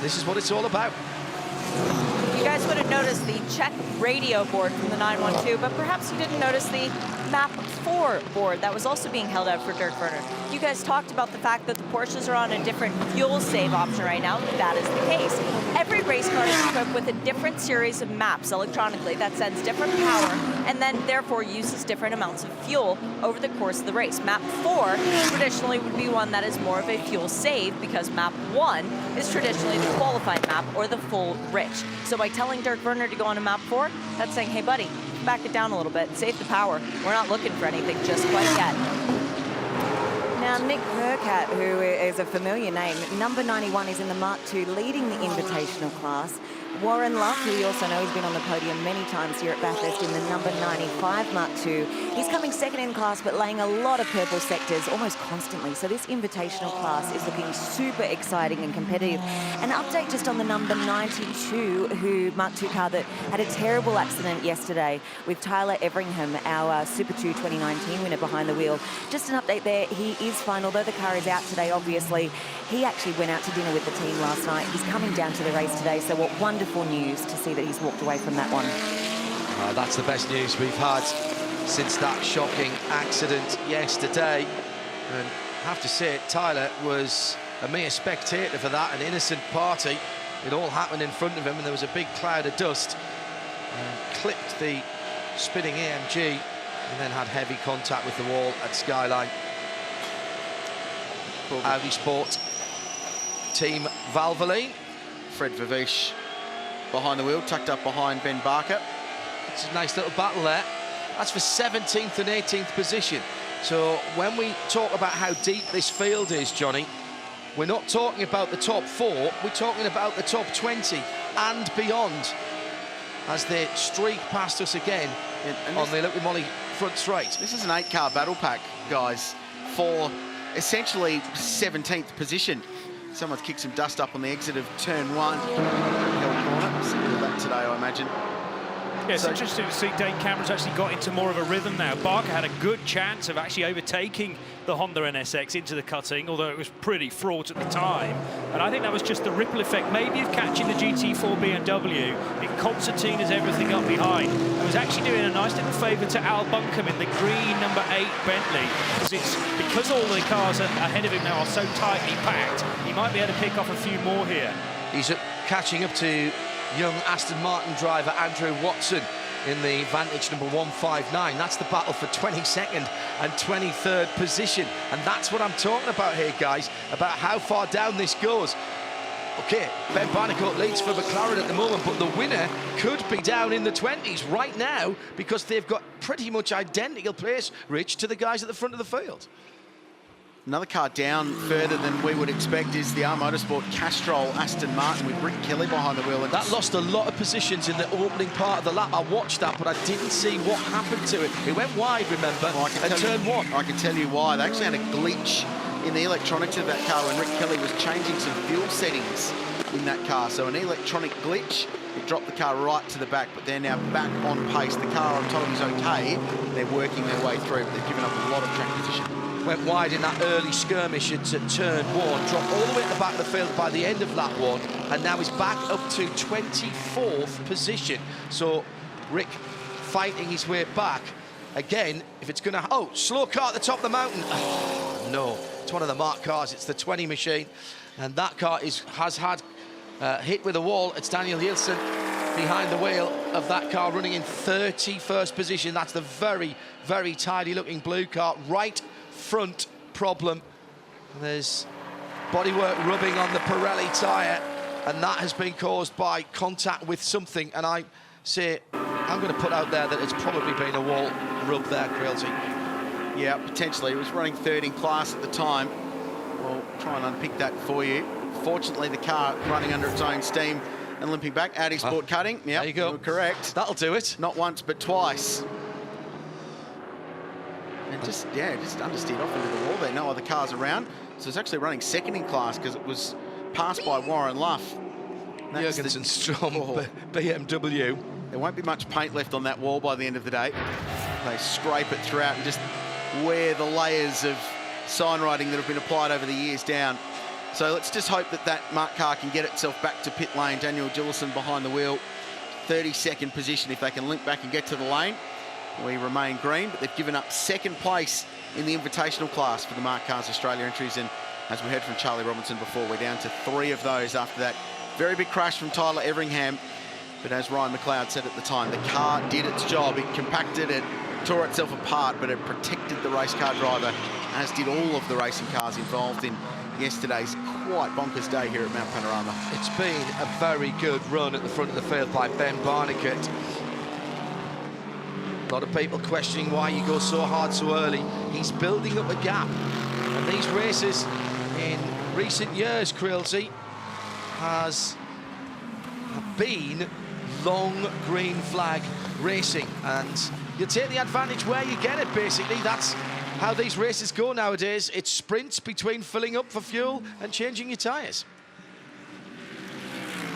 this is what it's all about. You guys would have noticed the check radio board from the 912, but perhaps you didn't notice the Map 4 board that was also being held out for Dirk Werner. You guys talked about the fact that the Porsches are on a different fuel save option right now. That is the case. Every race car is equipped with a different series of maps electronically that sends different power and then therefore uses different amounts of fuel over the course of the race. Map 4 traditionally would be one that is more of a fuel save because Map 1 is traditionally the qualified map or the full rich. So by telling Dirk Werner to go on to Map 4, that's saying, hey buddy, back it down a little bit, save the power. We're not looking for anything just quite yet. Now, Nick Percat, who is a familiar name, number 91 is in the Mark II, leading the Invitational class. Warren Luck, who we also know has been on the podium many times here at Bathurst in the number 95 Mark II. He's coming second in class, but laying a lot of purple sectors almost constantly. So this Invitational class is looking super exciting and competitive. An update just on the number 92, who Mark II car that had a terrible accident yesterday with Tyler Everingham, our Super 2 2019 winner behind the wheel. Just an update there. He is fine, although the car is out today, obviously. He actually went out to dinner with the team last night. He's coming down to the race today, so what wonderful news to see that he's walked away from that one. That's the best news we've had since that shocking accident yesterday. And I have to say, Tyler was a mere spectator for that, an innocent party. It all happened in front of him, and there was a big cloud of dust. Clipped the spinning AMG, and then had heavy contact with the wall at Skyline. Audi Sport Team Valvoline. Fred Vervish behind the wheel, tucked up behind Ben Barker. It's a nice little battle there. That's for 17th and 18th position. So when we talk about how deep this field is, Johnny, we're not talking about the top 4, we're talking about the top 20 and beyond as they streak past us again on the Liqui-Moly front straight. This is an 8-car battle pack, guys, for essentially 17th position. Someone's kicked some dust up on the exit of turn 1. Hill corner. Similar to that today, I imagine. Yeah, it's interesting to see Dane Cameron's actually got into more of a rhythm now. Barker had a good chance of actually overtaking the Honda NSX into the cutting, although it was pretty fraught at the time. And I think that was just the ripple effect, maybe of catching the GT4 BMW. It concertinas everything up behind. It was actually doing a nice little favour to Al Buncombe in the green number 8 Bentley. Because all the cars ahead of him now are so tightly packed, he might be able to pick off a few more here. He's catching up to young Aston Martin driver Andrew Watson in the Vantage number 159. That's the battle for 22nd and 23rd position. And that's what I'm talking about here, guys, about how far down this goes. OK, Ben Barnicoat leads for McLaren at the moment, but the winner could be down in the 20s right now because they've got pretty much identical pace, Rich, to the guys at the front of the field. Another car down further than we would expect is the R Motorsport Castrol Aston Martin with Rick Kelly behind the wheel. And that lost a lot of positions in the opening part of the lap. I watched that, but I didn't see what happened to it. It went wide, remember, at turn 1. I can tell you why. They actually had a glitch in the electronics of that car when Rick Kelly was changing some fuel settings in that car. So an electronic glitch, it dropped the car right to the back, but they're now back on pace. The car, I'm told, is okay. They're working their way through, but they've given up a lot of track position. Went wide in that early skirmish at turn 1, dropped all the way at the back of the field by the end of lap 1, and now is back up to 24th position. So Rick fighting his way back. Again, if it's going to... Oh, slow car at the top of the mountain. Oh, no. It's one of the Mark cars. It's the 20 machine. And that car has had hit with a wall. It's Daniel Yilson behind the wheel of that car, running in 31st position. That's the very, very tidy-looking blue car. Right front problem. There's bodywork rubbing on the Pirelli tyre, and that has been caused by contact with something. And I say, I'm going to put out there that it's probably been a wall rub there, Crealty. Yeah, potentially. It was running third in class at the time. We'll try and unpick that for you. Fortunately, the car running under its own steam and limping back. Audi Sport cutting. Yeah, there you go. Correct. That'll do it. Not once, but twice. And just understeered off into the wall there. No other cars around. So it's actually running second in class because it was passed by Warren Luff. Jurgensen Strom BMW. There won't be much paint left on that wall by the end of the day. They scrape it throughout and just wear the layers of sign writing that have been applied over the years down. So let's just hope that that marked car can get itself back to pit lane. Daniel Gillison behind the wheel, 32nd position. If they can link back and get to the lane, we remain green, but they've given up second place in the invitational class for the Mark Cars Australia entries. And as we heard from Charlie Robinson before, we're down to 3 of those after that very big crash from Tyler Everingham. But as Ryan McLeod said at the time, the car did its job. It compacted, it tore itself apart, but it protected the race car driver, as did all of the racing cars involved in yesterday's quite bonkers day here at Mount Panorama. It's been a very good run at the front of the field by Ben Barnicat. A lot of people questioning why you go so hard so early. He's building up a gap. And these races in recent years, Creelsey, have been long green flag racing. And you take the advantage where you get it, basically. That's how these races go nowadays. It's sprints between filling up for fuel and changing your tyres.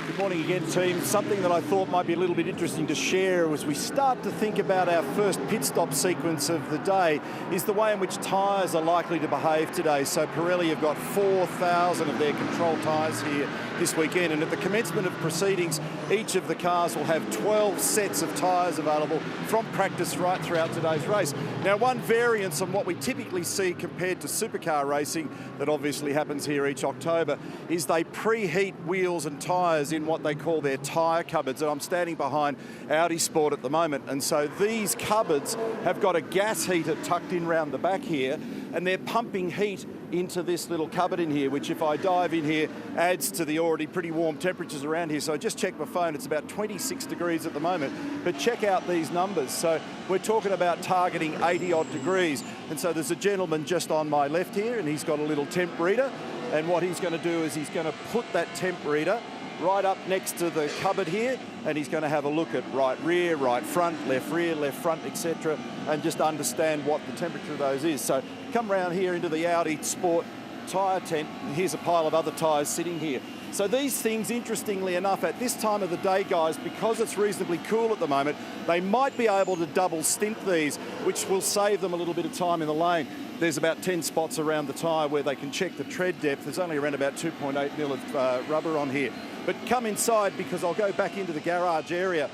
Good morning again, team. Something that I thought might be a little bit interesting to share as we start to think about our first pit stop sequence of the day is the way in which tyres are likely to behave today. So Pirelli have got 4,000 of their control tyres here this weekend, and at the commencement of proceedings, each of the cars will have 12 sets of tyres available from practice right throughout today's race. Now, one variance on what we typically see compared to supercar racing that obviously happens here each October is they preheat wheels and tyres in what they call their tyre cupboards. And I'm standing behind Audi Sport at the moment, and so these cupboards have got a gas heater tucked in round the back here, and they're pumping heat into this little cupboard in here, which if I dive in here adds to the already pretty warm temperatures around here. So I just checked my phone, it's about 26 degrees at the moment, but check out these numbers. So we're talking about targeting 80 odd degrees. And so there's a gentleman just on my left here, and he's got a little temp reader, and what he's going to do is he's going to put that temp reader right up next to the cupboard here, and he's going to have a look at right rear, right front, rear, left front, etc., and just understand what the temperature of those is. So come round here into the Audi Sport tyre tent, and here's a pile of other tyres sitting here. So these things, interestingly enough, at this time of the day, guys, because it's reasonably cool at the moment, they might be able to double stint these, which will save them a little bit of time in the lane. There's about 10 spots around the tyre where they can check the tread depth. There's only around about 2.8 mil of rubber on here. But come inside, because I'll go back into the garage area.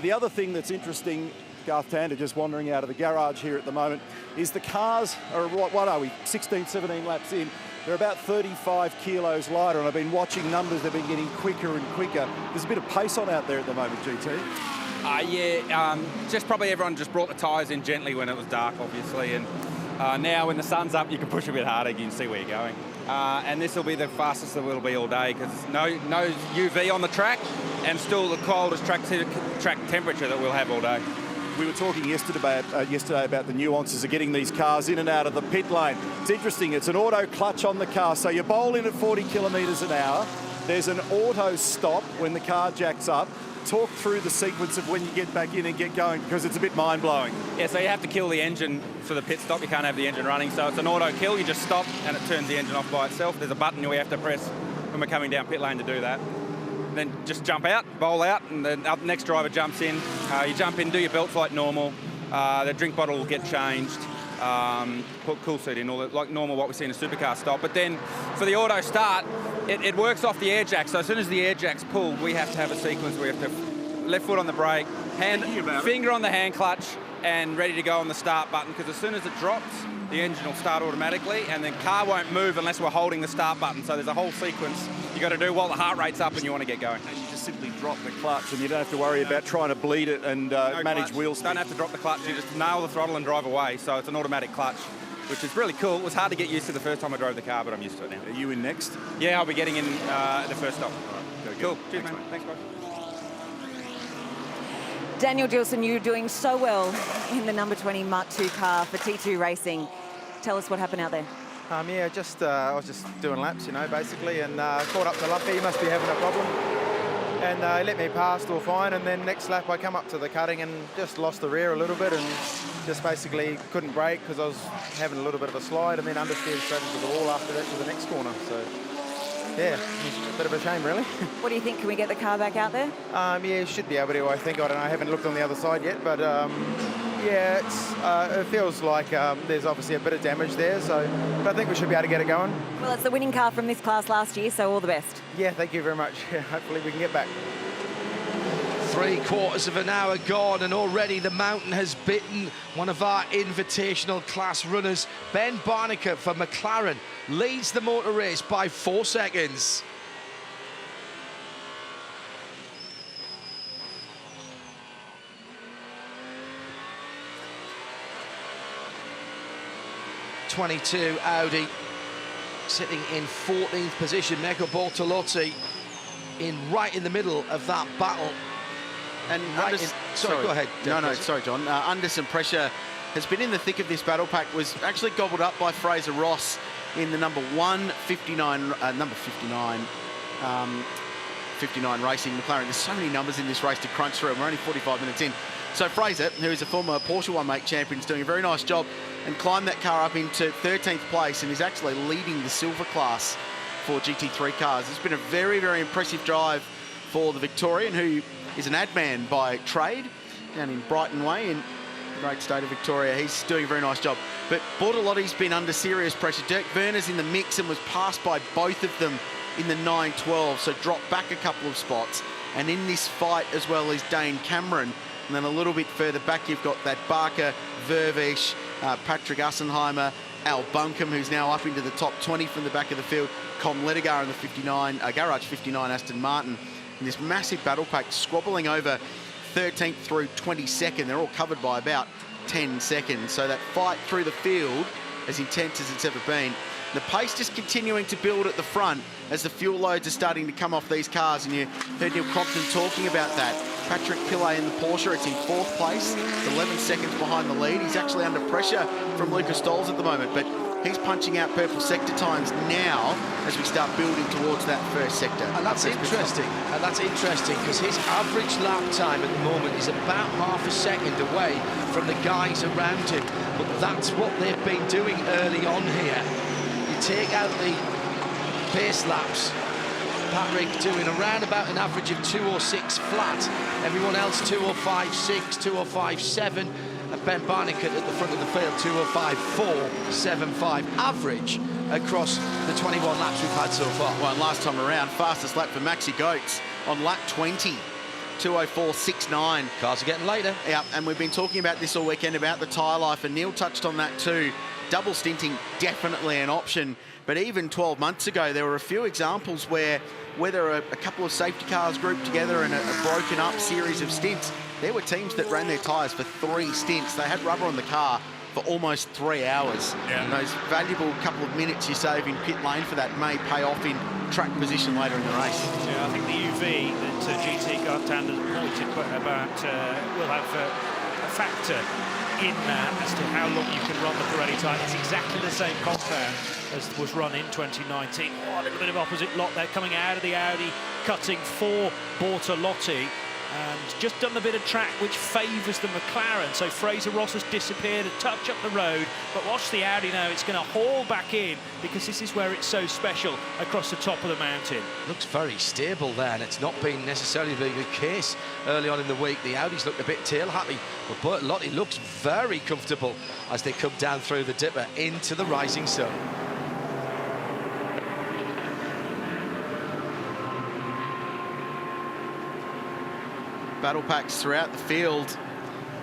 The other thing that's interesting, Garth Tander just wandering out of the garage here at the moment, is the cars are, what are we, 16, 17 laps in. They're about 35 kilos lighter, and I've been watching numbers, they've been getting quicker and quicker. There's a bit of pace on out there at the moment, GT. Just probably everyone just brought the tyres in gently when it was dark, obviously, and now when the sun's up, you can push a bit harder, you can see where you're going. And this will be the fastest there will be all day, because no UV on the track, and still the coldest track temperature that we'll have all day. We were talking yesterday about the nuances of getting these cars in and out of the pit lane. It's interesting, it's an auto clutch on the car, so you bowl in at 40 kilometres an hour. There's an auto stop when the car jacks up. Talk through the sequence of when you get back in and get going, because it's a bit mind-blowing. Yeah, so you have to kill the engine for the pit stop. You can't have the engine running, so it's an auto kill. You just stop and it turns the engine off by itself. There's a button we have to press when we're coming down pit lane to do that. Then just jump out, bowl out, and then the next driver jumps in. You jump in, do your belts like normal. The drink bottle will get changed. Put cool suit in, like normal what we see in a supercar stop. But then for the auto start, it works off the air jack. So as soon as the air jack's pulled, we have to have a sequence where we have to left foot on the brake, finger on the hand clutch, and ready to go on the start button, because as soon as it drops, the engine will start automatically, and the car won't move unless we're holding the start button. So there's a whole sequence you got to do while the heart rate's up and you want to get going. And you just simply drop the clutch, and you don't have to worry about trying to bleed it and manage wheel speed. Don't have to drop the clutch, you just nail the throttle and drive away. So it's an automatic clutch, which is really cool. It was hard to get used to the first time I drove the car, but I'm used to it now. Are you in next? Yeah, I'll be getting in the first stop. Right, cool. Cheers, man. Thanks, guys. Daniel Gillison, you're doing so well in the number 20 Mark II car for T2 Racing. Tell us what happened out there. I was just doing laps, basically, and caught up to Luffy. He must be having a problem. and he let me pass all fine, and then next lap I come up to the cutting and just lost the rear a little bit and just basically couldn't brake because I was having a little bit of a slide, and then understeered straight into the wall after that to the next corner. So yeah, a bit of a shame really. What do you think? Can we get the car back out there? Yeah, should be able to, I think. I don't know, I haven't looked on the other side yet, but yeah, it feels like there's obviously a bit of damage there, but I think we should be able to get it going. Well, it's the winning car from this class last year, so all the best. Yeah, thank you very much. Hopefully we can get back. 3/4 of an hour gone, and already the mountain has bitten one of our invitational class runners. Ben Barnicle for McLaren leads the motor race by 4 seconds. '22 Audi sitting in 14th position. Meko Bortolotti right in the middle of that battle. And sorry, go ahead. Sorry, John. Under some pressure, has been in the thick of this battle pack, was actually gobbled up by Fraser Ross in the number 59 Racing McLaren. There's so many numbers in this race to crunch through, and we're only 45 minutes in. So Fraser, who is a former Porsche 1-Make champion, is doing a very nice job and climbed that car up into 13th place and is actually leading the silver class for GT3 cars. It's been a very, very impressive drive for the Victorian, who is an ad man by trade down in Brighton Way in the great state of Victoria. He's doing a very nice job. But Bortolotti's been under serious pressure. Dirk Werner's in the mix and was passed by both of them in the 9-12, so dropped back a couple of spots. And in this fight as well is Dane Cameron. And then a little bit further back, you've got that Barker, Vervesh, Patrick Assenheimer, Al Buncombe, who's now up into the top 20 from the back of the field, Com Ledigar in the Garage 59 Aston Martin. And this massive battle pack squabbling over 13th through 22nd. They're all covered by about 10 seconds. So that fight through the field, as intense as it's ever been. The pace just continuing to build at the front as the fuel loads are starting to come off these cars. And you heard Neil Crompton talking about that. Patrick Pillay in the Porsche, it's in 4th place, 11 seconds behind the lead. He's actually under pressure from Lucas Stolz at the moment, but he's punching out purple sector times now as we start building towards that first sector. And that's interesting. And that's interesting because his average lap time at the moment is about half a second away from the guys around him. But that's what they've been doing early on here. You take out the pace laps. Patrick doing around about an average of 2:06 flat. Everyone else 2:05.6, 2:05.7. And Ben Barnicle at the front of the field, 2:05.475 average across the 21 laps we've had so far. Well, and last time around, fastest lap for Maxi Goetz on lap 20, 2:04.69. Cars are getting later. Yeah, and we've been talking about this all weekend, about the tyre life, and Neil touched on that too. Double stinting, definitely an option. But even 12 months ago, there were a few examples where whether a couple of safety cars grouped together in a broken up series of stints, there were teams that ran their tyres for 3 stints. They had rubber on the car for almost 3 hours. Yeah. And those valuable couple of minutes you save in pit lane for that may pay off in track position later in the race. Yeah, I think the UV that GT car standard pointed about will have a factor in that as to how long you can run the Pirelli tyre. It's exactly the same compound as was run in 2019. Oh, a little bit of opposite lot there coming out of the Audi, cutting for Bortolotti. And just done a bit of track which favours the McLaren. So Fraser Ross has disappeared a touch up the road, but watch the Audi now. It's going to haul back in because this is where it's so special across the top of the mountain. Looks very stable there, and it's not been necessarily the case early on in the week. The Audis looked a bit tail happy, but Bortolotti looks very comfortable as they come down through the dipper into the rising sun. Battle packs throughout the field,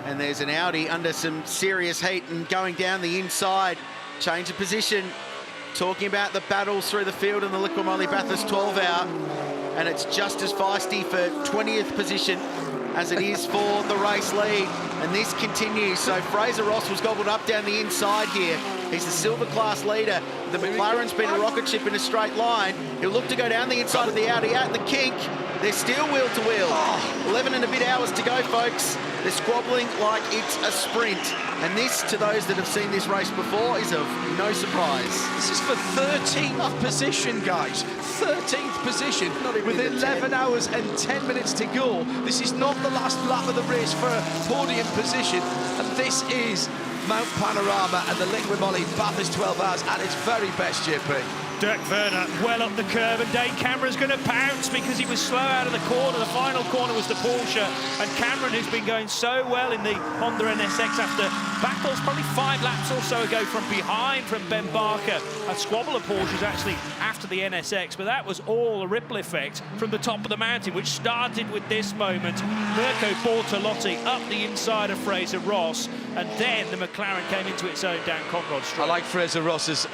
and there's an Audi under some serious heat and going down the inside. Change of position, talking about the battles through the field in the Liqui-Moly Bathurst 12-hour, and it's just as feisty for 20th position as it is for the race lead, and this continues. So Fraser Ross was gobbled up down the inside here. He's the silver class leader. The McLaren's been a rocket ship in a straight line. He'll look to go down the inside of the Audi out in the kink. They're still wheel to wheel. 11 and a bit hours to go, folks. They're squabbling like it's a sprint. And this, to those that have seen this race before, is of no surprise. This is for 13th position, guys. 13th position with 11 hours and 10 minutes to go. This is not the last lap of the race for a podium position. And this is Mount Panorama and the Liqui-Moly Bathurst 12 hours at its very best, JP. Dirk Werner well up the curve, and Dane Cameron's going to pounce because he was slow out of the corner. The final corner was the Porsche, and Cameron, who's been going so well in the Honda NSX after battles probably 5 laps or so ago from behind from Ben Barker. A squabble of Porsches actually after the NSX, but that was all a ripple effect from the top of the mountain, which started with this moment. Mirko Bortolotti up the inside of Fraser Ross, and then the McLaren came into its own down Conrod Straight. I like Fraser Ross's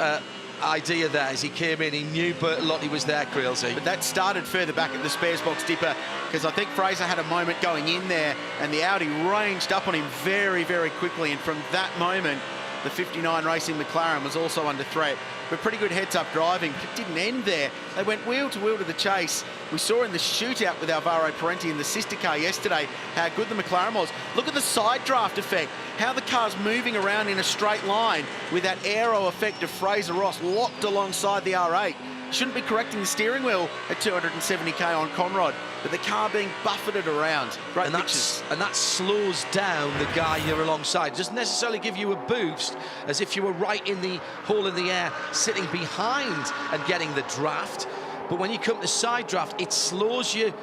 idea there as he came in. He knew Bertolotti was there, Creelsy. But that started further back at the spares box, Dipper, because I think Fraser had a moment going in there and the Audi ranged up on him very, very quickly. And from that moment, the 59 Racing McLaren was also under threat. But pretty good heads-up driving. It didn't end there. They went wheel to the chase. We saw in the shootout with Alvaro Parenti in the sister car yesterday how good the McLaren was. Look at the side draft effect, how the car's moving around in a straight line with that aero effect of Fraser Ross locked alongside the R8. Shouldn't be correcting the steering wheel at 270k on Conrod, but the car being buffeted around. Great pictures. And that slows down the guy you're alongside. It doesn't necessarily give you a boost as if you were right in the hole in the air, sitting behind and getting the draft. But when you come to side draft, it slows your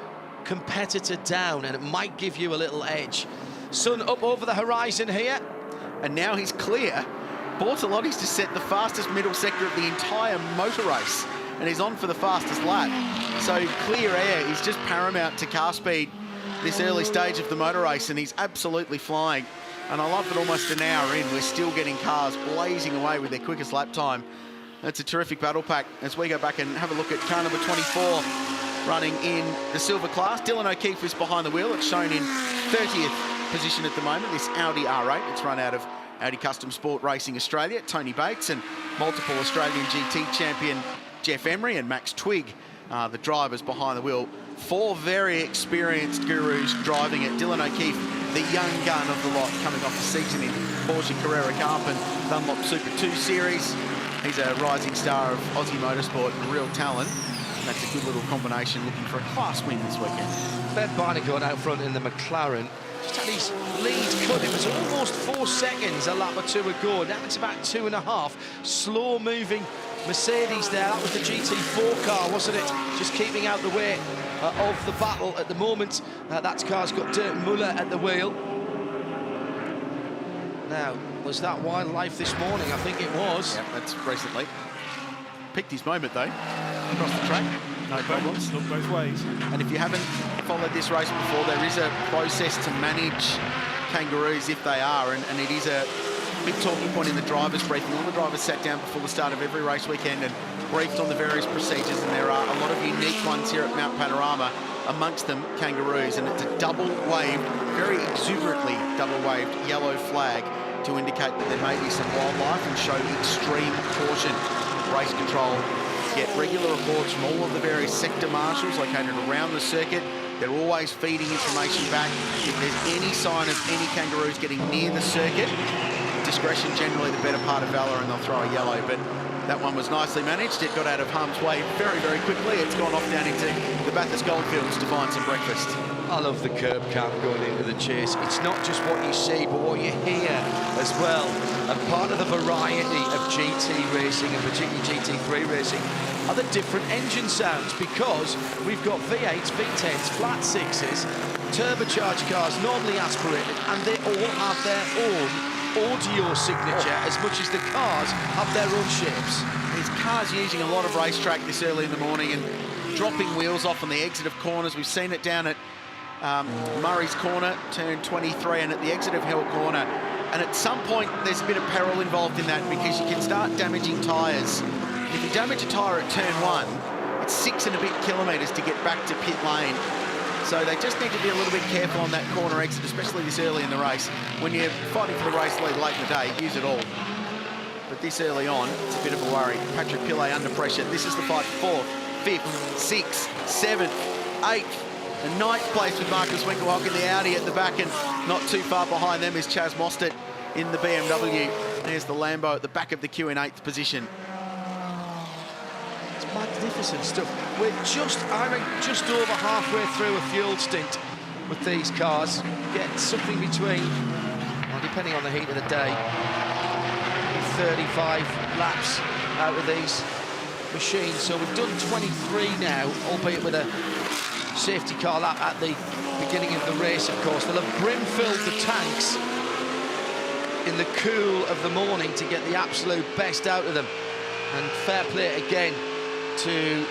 competitor down and it might give you a little edge. Sun up over the horizon here. And now he's clear. Bortolotti's just set the fastest middle sector of the entire motor race, and he's on for the fastest lap. So clear air is just paramount to car speed this early stage of the motor race, and he's absolutely flying. And I love that almost an hour in, we're still getting cars blazing away with their quickest lap time. That's a terrific battle pack as we go back and have a look at car number 24 running in the silver class. Dylan O'Keefe is behind the wheel. It's shown in 30th position at the moment, this Audi R8. It's run out of Audi Custom Sport Racing Australia. Tony Bates and multiple Australian GT champion Jeff Emery and Max Twigg, the drivers behind the wheel. 4 very experienced gurus driving it. Dylan O'Keefe, the young gun of the lot, coming off the season in Porsche Carrera Cup and Dunlop Super 2 Series. He's a rising star of Aussie motorsport and real talent. And that's a good little combination, looking for a class win this weekend. Ben Barnicourt out front in the McLaren. Just had his lead cut. It was almost 4 seconds a lap or 2 ago. Now it's about 2.5. Slow moving Mercedes there. That was the GT4 car, wasn't it? Just keeping out the way of the battle at the moment. That car's got Dirk Muller at the wheel. Now, was that wildlife this morning? I think it was. Yeah, that's recently. Picked his moment though, across the track. No problems. Look both ways. And if you haven't followed this race before, there is a process to manage kangaroos if they are, and it is a big talking point in the drivers' briefing. All the drivers sat down before the start of every race weekend and briefed on the various procedures, and there are a lot of unique ones here at Mount Panorama, amongst them kangaroos, and it's a double-waved, very exuberantly double-waved yellow flag to indicate that there may be some wildlife and show extreme caution. Race control get regular reports from all of the various sector marshals located around the circuit. They're always feeding information back. If there's any sign of any kangaroos getting near the circuit, discretion generally the better part of valor, and they'll throw a yellow. But that one was nicely managed. It got out of harm's way very, very quickly. It's gone off down into the Bathurst Goldfields to find some breakfast. I love the curb cam going into the chase. It's not just what you see, but what you hear as well. And part of the variety of GT racing, and particularly GT3 racing, are the different engine sounds, because we've got V8s, V10s, flat 6s, turbocharged cars, normally aspirated, and they all have their own audio signature as much as the cars have their own shapes. These cars using a lot of racetrack this early in the morning and dropping wheels off on the exit of corners. We've seen it down at Murray's Corner, turn 23, and at the exit of Hell Corner. And at some point, there's a bit of peril involved in that, because you can start damaging tyres. If you damage a tyre at turn 1, it's 6 and a bit kilometres to get back to pit lane. So they just need to be a little bit careful on that corner exit, especially this early in the race. When you're fighting for the race lead late in the day, use it all. But this early on, it's a bit of a worry. Patrick Pillay under pressure. This is the fight for 4th, 5th, 6th, 7th, 8th. And ninth place with Marcus Winkelhock in the Audi at the back, and not too far behind them is Chaz Mostert in the BMW. There's the Lambo at the back of the queue in 8th position. It's magnificent stuff. We're just, I think, just over halfway through a fuel stint with these cars. Get something between, well, depending on the heat of the day, 35 laps out of these machines. So we've done 23 now, albeit with a safety car lap at the beginning of the race, of course. They'll have brim-filled the tanks in the cool of the morning to get the absolute best out of them. And fair play again to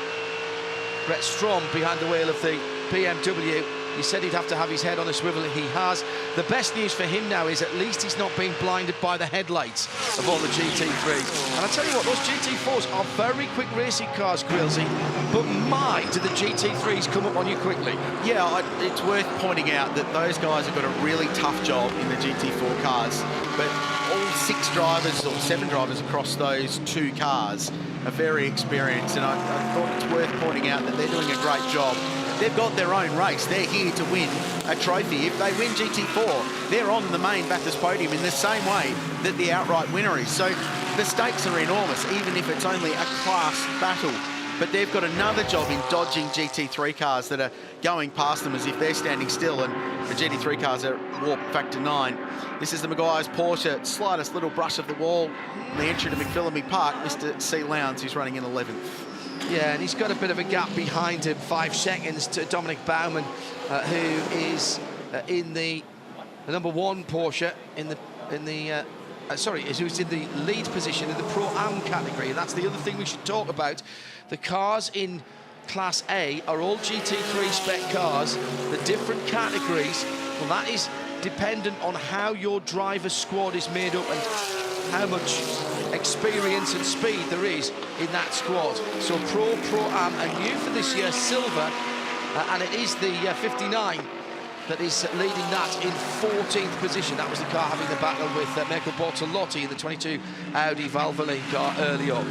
Brett Strom behind the wheel of the BMW. He said he'd have to have his head on a swivel, and he has. The best news for him now is at least he's not being blinded by the headlights of all the GT3s. And I tell you what, those GT4s are very quick racing cars, Quilsey, but my, do the GT3s come up on you quickly. Yeah, it's worth pointing out that those guys have got a really tough job in the GT4 cars, but all 6 drivers or 7 drivers across those 2 cars are very experienced, and I thought it's worth pointing out that they're doing a great job. They've got their own race. They're here to win a trophy. If they win GT4, they're on the main Bathurst podium in the same way that the outright winner is. So the stakes are enormous, even if it's only a class battle. But they've got another job in dodging GT3 cars that are going past them as if they're standing still, and the GT3 cars are warp factor 9. This is the Maguire's Porsche, slightest little brush of the wall on the entry to McPhillamy Park. Mr. C. Lowndes, who's running in 11th. Yeah, and he's got a bit of a gap behind him, 5 seconds to Dominic Baumann, who is in the number 1 Porsche who's in the lead position in the Pro-Am category. And that's the other thing we should talk about. The cars in Class A are all GT3 spec cars. The different categories, well, that is dependent on how your driver squad is made up and how much experience and speed there is in that squad. So Pro-Am, and new for this year, silver, and it is the 59 that is leading that in 14th position. That was the car having the battle with Mirko Bortolotti in the 22 Audi Valvoline car early on.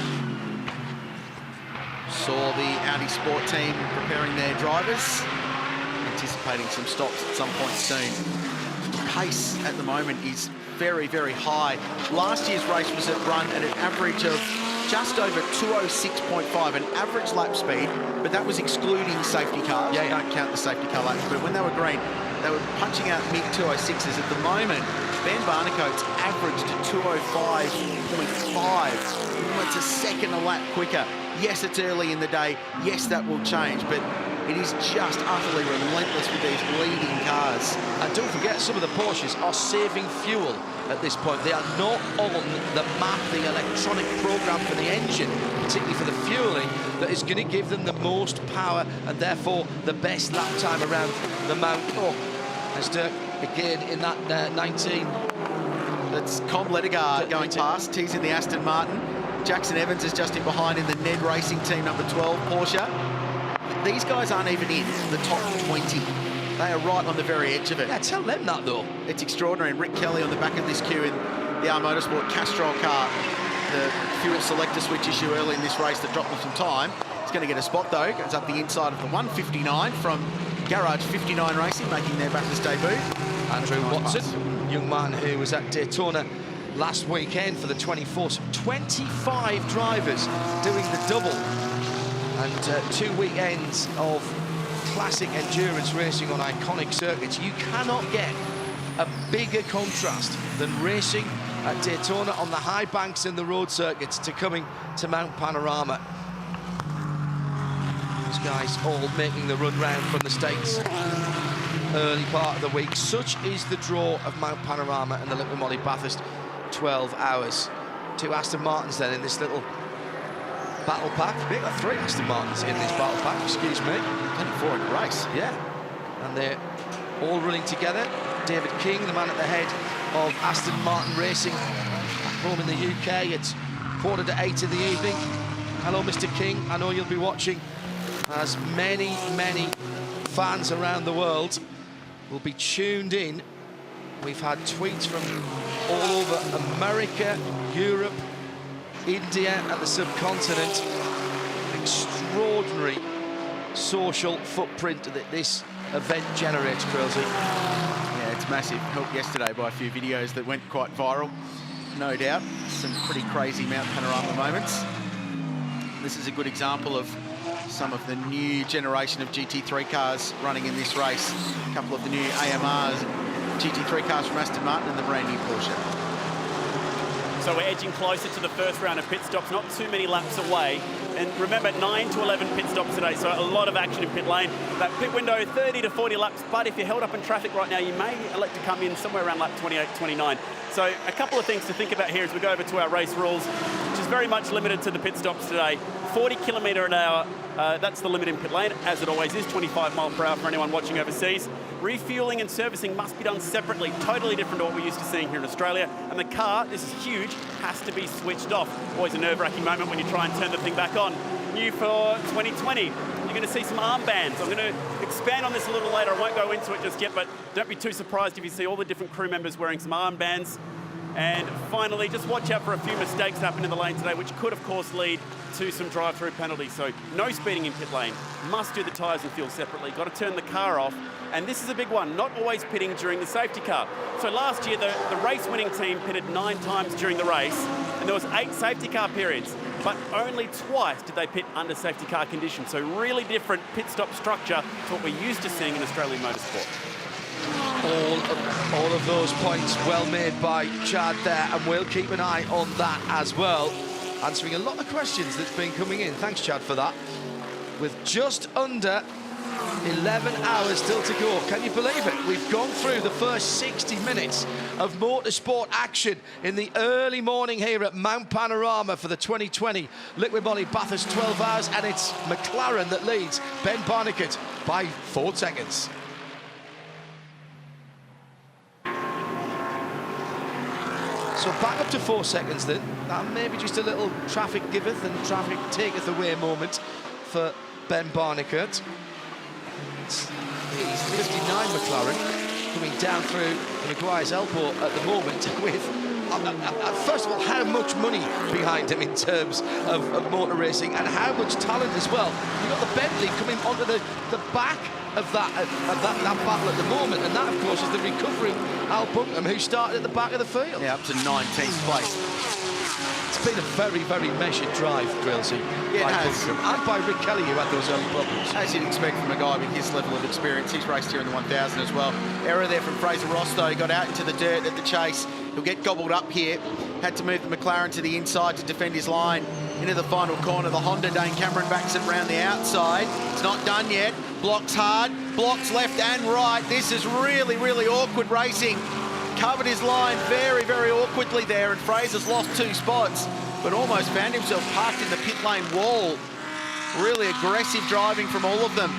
Saw the Audi Sport team preparing their drivers, anticipating some stops at some point soon. The pace at the moment is very, very high. Last year's race was run at an average of just over 206.5, an average lap speed, but that was excluding safety cars. Yeah, you don't count the safety car laps, but when they were green, they were punching out mid-206s. At the moment, Ben Barnicoat's averaged 205.5. It's a second a lap quicker. Yes, it's early in the day. Yes, that will change, but it is just utterly relentless with these leading cars. And don't forget, some of the Porsches are saving fuel at this point. They are not on the map, the electronic program for the engine, particularly for the fueling, that is going to give them the most power and therefore the best lap time around the Mount. Oh, there's Dirk again in that 19. That's Com Ledegaard going past. He's in the Aston Martin. Jackson Evans is just in behind in the Ned Racing Team number 12 Porsche. These guys aren't even in the top 20. They are right on the very edge of it. Yeah, tell them that, though. It's extraordinary. And Rick Kelly on the back of this queue in the R Motorsport Castrol car. The fuel selector switch issue early in this race that dropped them some time. He's going to get a spot, though. Goes up the inside of the 159 from Garage 59 Racing, making their Bathurst debut. Andrew Watson, young man who was at Daytona last weekend for the 24. So 25 drivers doing the double. And 2 weekends of classic endurance racing on iconic circuits. You cannot get a bigger contrast than racing at Daytona on the high banks and the road circuits to coming to Mount Panorama. These guys all making the run round from the States early part of the week. Such is the draw of Mount Panorama and the Liqui-Moly Bathurst 12 hours. 2 Aston Martins then in this little battle pack. We've got 3 Aston Martins in this battle pack, excuse me. Only 4 in the race. Yeah. And they're all running together. David King, the man at the head of Aston Martin Racing, back home in the UK. It's 7:45 in the evening. Hello, Mr. King. I know you'll be watching, as many, many fans around the world will be tuned in. We've had tweets from all over America, Europe, India and the subcontinent. Extraordinary social footprint that this event generates, Quilty. Yeah, it's massive. Helped yesterday by a few videos that went quite viral, no doubt. Some pretty crazy Mount Panorama moments. This is a good example of some of the new generation of GT3 cars running in this race. A couple of the new AMRs, GT3 cars from Aston Martin and the brand new Porsche. So we're edging closer to the first round of pit stops, not too many laps away. And remember, 9 to 11 pit stops today, so a lot of action in pit lane. That pit window, 30 to 40 laps, but if you're held up in traffic right now, you may elect to come in somewhere around lap 28, 29. So a couple of things to think about here as we go over to our race rules, which is very much limited to the pit stops today. 40 kilometre an hour, that's the limit in pit lane, as it always is, 25 mile per hour for anyone watching overseas. Refueling and servicing must be done separately, totally different to what we're used to seeing here in Australia. And the car, this is huge, has to be switched off. Always a nerve-wracking moment when you try and turn the thing back on. New for 2020, you're going to see some armbands. I'm going to expand on this a little later. I won't go into it just yet, but don't be too surprised if you see all the different crew members wearing some armbands. And finally, just watch out for a few mistakes happen in the lane today, which could, of course, lead to some drive-through penalties. So no speeding in pit lane. Must do the tyres and fuel separately. Got to turn the car off. And this is a big one, not always pitting during the safety car. So last year, the race-winning team pitted 9 times during the race, and there was 8 safety car periods, but only twice did they pit under safety car conditions. So really different pit stop structure to what we're used to seeing in Australian motorsport. All of those points well made by Chad there, and we'll keep an eye on that as well. Answering a lot of questions that's been coming in. Thanks, Chad, for that. With just under 11 hours still to go. Can you believe it? We've gone through the first 60 minutes of motorsport action in the early morning here at Mount Panorama for the 2020 Liqui-Moly Bathurst 12 hours, and it's McLaren that leads Ben Barnicoat by 4 seconds. So back up to 4 seconds then. That maybe just a little traffic giveth and traffic taketh away moment for Ben Barnicoat. It's 59 McLaren coming down through the Maguire's elbow at the moment with, first of all, how much money behind him in terms of motor racing, and how much talent as well. You've got the Bentley coming onto the back of that battle at the moment, and that, of course, is the recovering Al Bunkum, who started at the back of the field. Yeah, up to 19th place. It's been a very, very measured drive, Grillsy, by Bunkum, and by Rick Kelly, who had those early problems. As you'd expect from a guy with his level of experience. He's raced here in the 1000 as well. Error there from Fraser Ross, though. He got out into the dirt at the chase. He'll get gobbled up here. Had to move the McLaren to the inside to defend his line. Into the final corner, the Honda, Dane Cameron backs it round the outside. It's not done yet. Blocks hard, blocks left and right. This is really, really awkward racing. Covered his line very, very awkwardly there, and Fraser's lost 2 spots, but almost found himself parked in the pit lane wall. Really aggressive driving from all of them.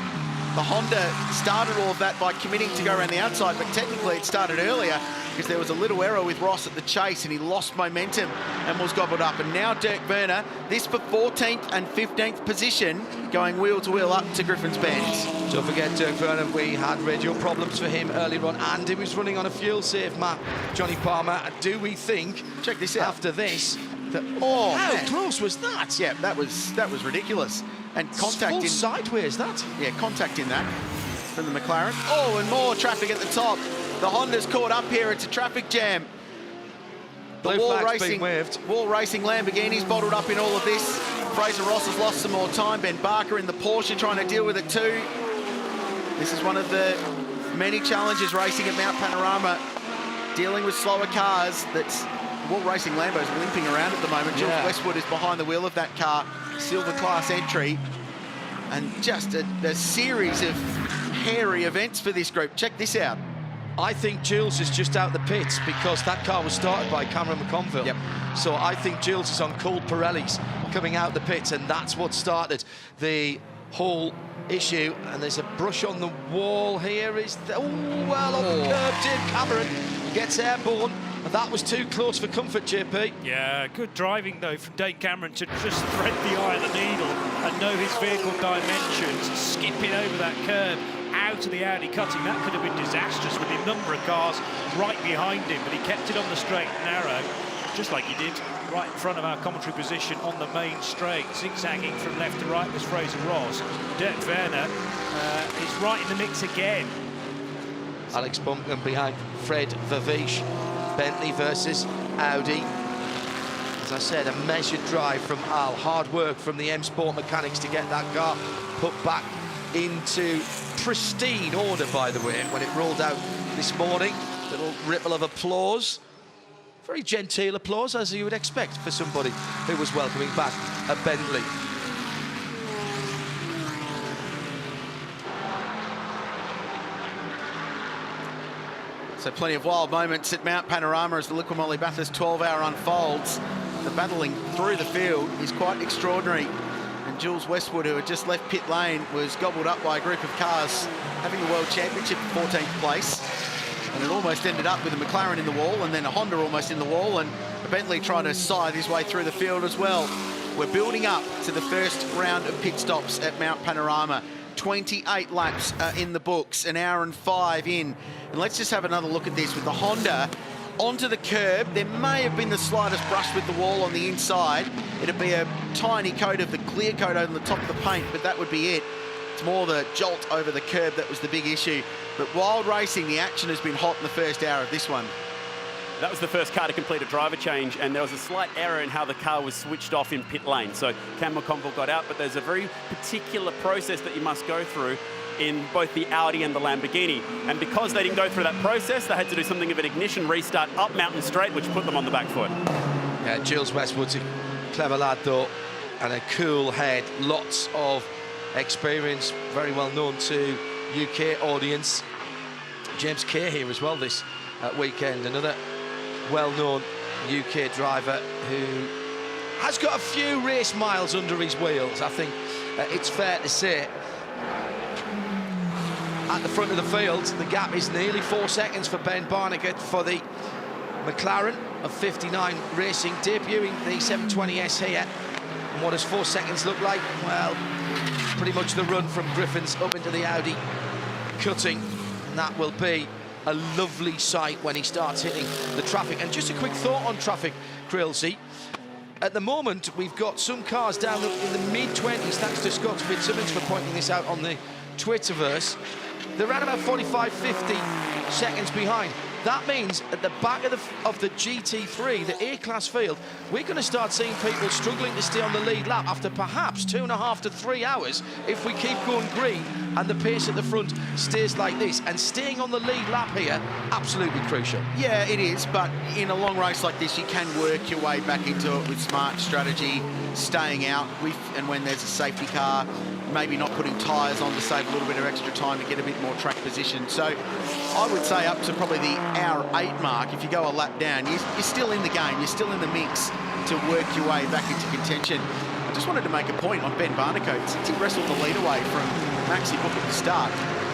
The Honda started all of that by committing to go around the outside, but technically it started earlier because there was a little error with Ross at the chase and he lost momentum and was gobbled up. And now Dirk Werner, this for 14th and 15th position, going wheel to wheel up to Griffin's Bend. Don't forget Dirk Werner, we had radio problems for him earlier on, and he was running on a fuel-safe map, Johnny Palmer. Do we think, check this out, after this, that, how close was that? Yeah, that was ridiculous. And contact in sideways, that? Yeah, contact in that from the McLaren. Oh, and more traffic at the top. The Honda's caught up here. It's a traffic jam. The Wall Racing Lamborghini's bottled up in all of this. Fraser Ross has lost some more time. Ben Barker in the Porsche trying to deal with it too. This is one of the many challenges racing at Mount Panorama, dealing with slower cars. That's Wall Racing Lambo's limping around at the moment. Jules Westwood is behind the wheel of that car, silver class entry, and just a series of hairy events for this group. Check this out. I think Jules is just out the pits because that car was started by Cameron McConville. Yep. So I think Jules is on cold Pirellis coming out the pits, and that's what started the whole issue. And there's a brush on the wall here. On the curb, Jim Cameron gets airborne. And that was too close for comfort, JP. Yeah, good driving, though, from Dane Cameron to just thread the eye of the needle and know his vehicle dimensions, skipping over that curb out of the Audi cutting. That could have been disastrous with the number of cars right behind him, but he kept it on the straight and narrow. just like he did right in front of our commentary position on the main straight. Zigzagging from left to right was Fraser Ross. Dirk Werner is right in the mix again. Alex Bumpkin behind Fred Vervish. Bentley versus Audi. As I said, a measured drive from Al. Hard work from the M Sport mechanics to get that car put back into pristine order, by the way, when it rolled out this morning. Little ripple of applause. Very genteel applause, as you would expect for somebody who was welcoming back a Bentley. So plenty of wild moments at Mount Panorama as the Liqui-Moly Bathurst 12-hour unfolds. The battling through the field is quite extraordinary. And Jules Westwood, who had just left pit lane, was gobbled up by a group of cars having the World Championship at 14th place. And it almost ended up with a McLaren in the wall, and then a Honda almost in the wall, and a Bentley trying to scythe his way through the field as well. We're building up to the first round of pit stops at Mount Panorama. 28 laps in the books, an hour and 5 in. And let's just have another look at this with the Honda onto the curb. There may have been the slightest brush with the wall on the inside. It'd be a tiny coat of the clear coat over the top of the paint, but that would be it. It's more the jolt over the curb that was the big issue. But wild racing, the action has been hot in the first hour of this one. That was the first car to complete a driver change, and there was a slight error in how the car was switched off in pit lane. So Cam McConville got out, but there's a very particular process that you must go through in both the Audi and the Lamborghini. And because they didn't go through that process, they had to do something of an ignition restart up Mountain Straight, which put them on the back foot. Yeah, Jules Westwood's a clever lad, though, and a cool head. Lots of experience, very well known to UK audience. James Kay here as well this weekend, another well-known UK driver who has got a few race miles under his wheels, I think it's fair to say. At the front of the field, the gap is nearly 4 seconds for Ben Barnegat for the McLaren of 59 Racing, debuting the 720S here. And what does 4 seconds look like? Well, pretty much the run from Griffin's up into the Audi, cutting, and that will be a lovely sight when he starts hitting the traffic. And just a quick thought on traffic, Krillsy. At the moment, we've got some cars down in the mid-20s, thanks to Scott Fitzsimmons for pointing this out on the Twitterverse. They're around about 45, 50 seconds behind. That means at the back of the GT3, the A-class field, we're going to start seeing people struggling to stay on the lead lap after perhaps 2.5 to 3 hours if we keep going green and the pace at the front stays like this. And staying on the lead lap here, absolutely crucial. Yeah, it is, but in a long race like this, you can work your way back into it with smart strategy, staying out with, and when there's a safety car, maybe not putting tyres on to save a little bit of extra time to get a bit more track position. So I would say up to probably the hour 8 mark, if you go a lap down, you're still in the game, you're still in the mix to work your way back into contention. I just wanted to make a point on Ben Barnegat. Since he wrestled the lead away from Maxi Book at the start,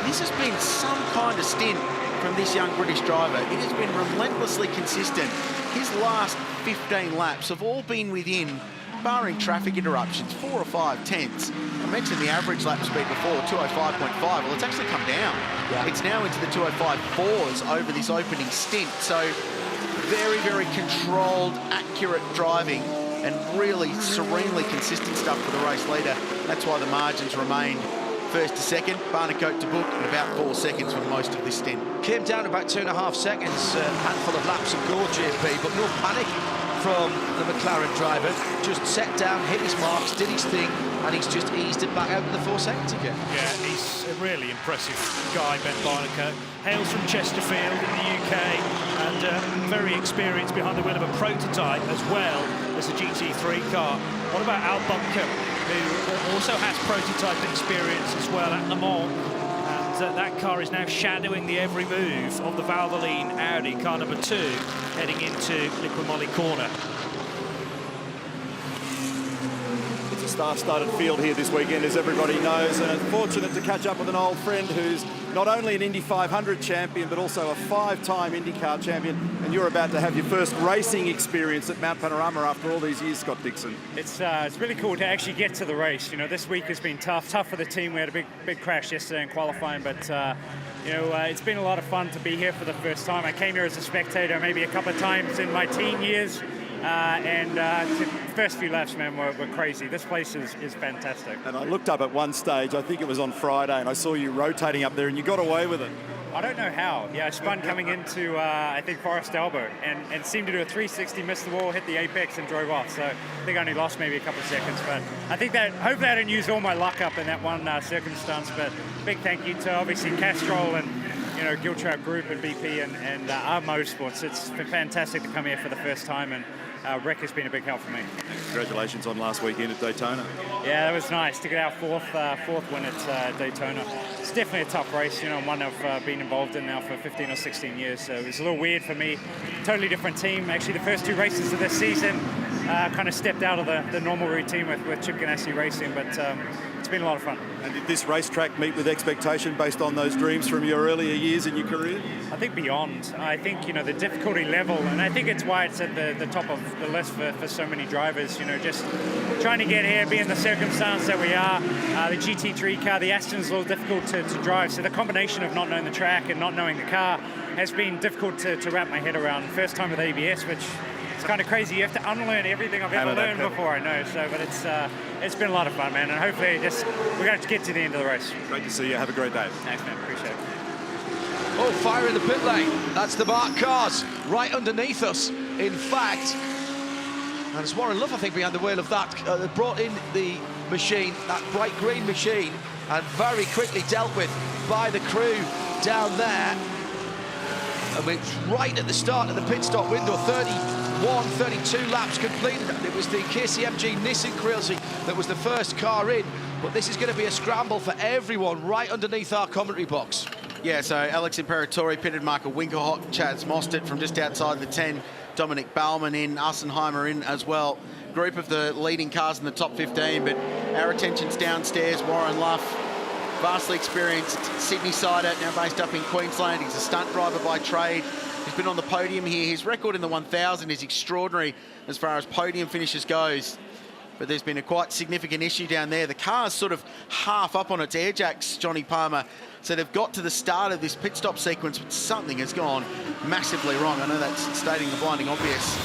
this has been some kind of stint from this young British driver. It has been relentlessly consistent. His last 15 laps have all been within, barring traffic interruptions, 4 or 5 tenths. I mentioned the average lap speed before, 205.5. Well, it's actually come down. Yeah. It's now into the 205.4s over this opening stint. So very, very controlled, accurate driving and really serenely consistent stuff for the race leader. That's why the margins remain first to second, Barnegat to Book in about 4 seconds for most of this stint. Came down about 2.5 seconds, a handful of laps of go, JP, but no panic from the McLaren driver. Just sat down, hit his marks, did his thing, and he's just eased it back out to the 4 seconds again. Yeah, he's a really impressive guy, Ben Barnegat. Hails from Chesterfield in the UK and very experienced behind the wheel of a prototype as well as a GT3 car. What about Al Bunker, who also has prototype experience as well at Le Mans? And that car is now shadowing the every move of the Valvoline Audi, car number 2, heading into Liqui-Moly Corner. It's a star-studded field here this weekend, as everybody knows, and I'm fortunate to catch up with an old friend who's not only an Indy 500 champion, but also a 5-time IndyCar champion, and you're about to have your first racing experience at Mount Panorama after all these years, Scott Dixon. It's really cool to actually get to the race. You know, this week has been tough for the team. We had a big crash yesterday in qualifying, but it's been a lot of fun to be here for the first time. I came here as a spectator maybe a couple of times in my teen years, And the first few laps, man, were crazy. This place is fantastic. And I looked up at one stage, I think it was on Friday, and I saw you rotating up there and you got away with it. I don't know how. Yeah, I spun coming into, I think, Forest Elbow and seemed to do a 360, missed the wall, hit the apex and drove off. So I think I only lost maybe a couple of seconds. But I think that, hopefully I didn't use all my luck up in that one circumstance. But big thank you to obviously Castrol and, you know, Giltrap Group and BP and our Motorsports. It's been fantastic to come here for the first time, and Rick has been a big help for me. Congratulations on last weekend at Daytona. Yeah, that was nice to get our fourth win at Daytona. It's definitely a tough race, you know, one I've been involved in now for 15 or 16 years, so it was a little weird for me. Totally different team. Actually, the first two races of this season kind of stepped out of the normal routine with Chip Ganassi racing, but it's been a lot of fun. And did this racetrack meet with expectation based on those dreams from your earlier years in your career? I think beyond. I think, you know, the difficulty level, and I think it's why it's at the top of the list for so many drivers, you know, just trying to get here, be in the circumstance that we are. The GT3 car, the Aston's a little difficult to drive, so the combination of not knowing the track and not knowing the car has been difficult to wrap my head around. First time with ABS, which is kind of crazy. You have to unlearn everything I've ever learned before, I know. So, but it's been a lot of fun, man, and hopefully we're going to get to the end of the race. Great to see you. Have a great day. Thanks, man. Appreciate it. Oh, fire in the pit lane. That's the marked cars right underneath us, in fact. And it's Warren Love, I think, behind the wheel of that. Brought in the machine, that bright green machine, and very quickly dealt with by the crew down there. And it's right at the start of the pit stop window, 31, 32 laps completed. It was the KCMG Nissan Creelsey that was the first car in. But this is going to be a scramble for everyone right underneath our commentary box. Yeah, so Alex Imperatori pitted, Marco Winkelhock, Chaz Mostert from just outside the 10, Dominic Baumann in, Arsenheimer in as well. Group of the leading cars in the top 15, but our attention's downstairs. Warren Luff, vastly experienced Sydney sider, now based up in Queensland. He's a stunt driver by trade. He's been on the podium here. His record in the 1000 is extraordinary as far as podium finishes goes. But there's been a quite significant issue down there. The car's sort of half up on its air jacks, Johnny Palmer. So they've got to the start of this pit stop sequence, but something has gone massively wrong. I know that's stating the blinding obvious.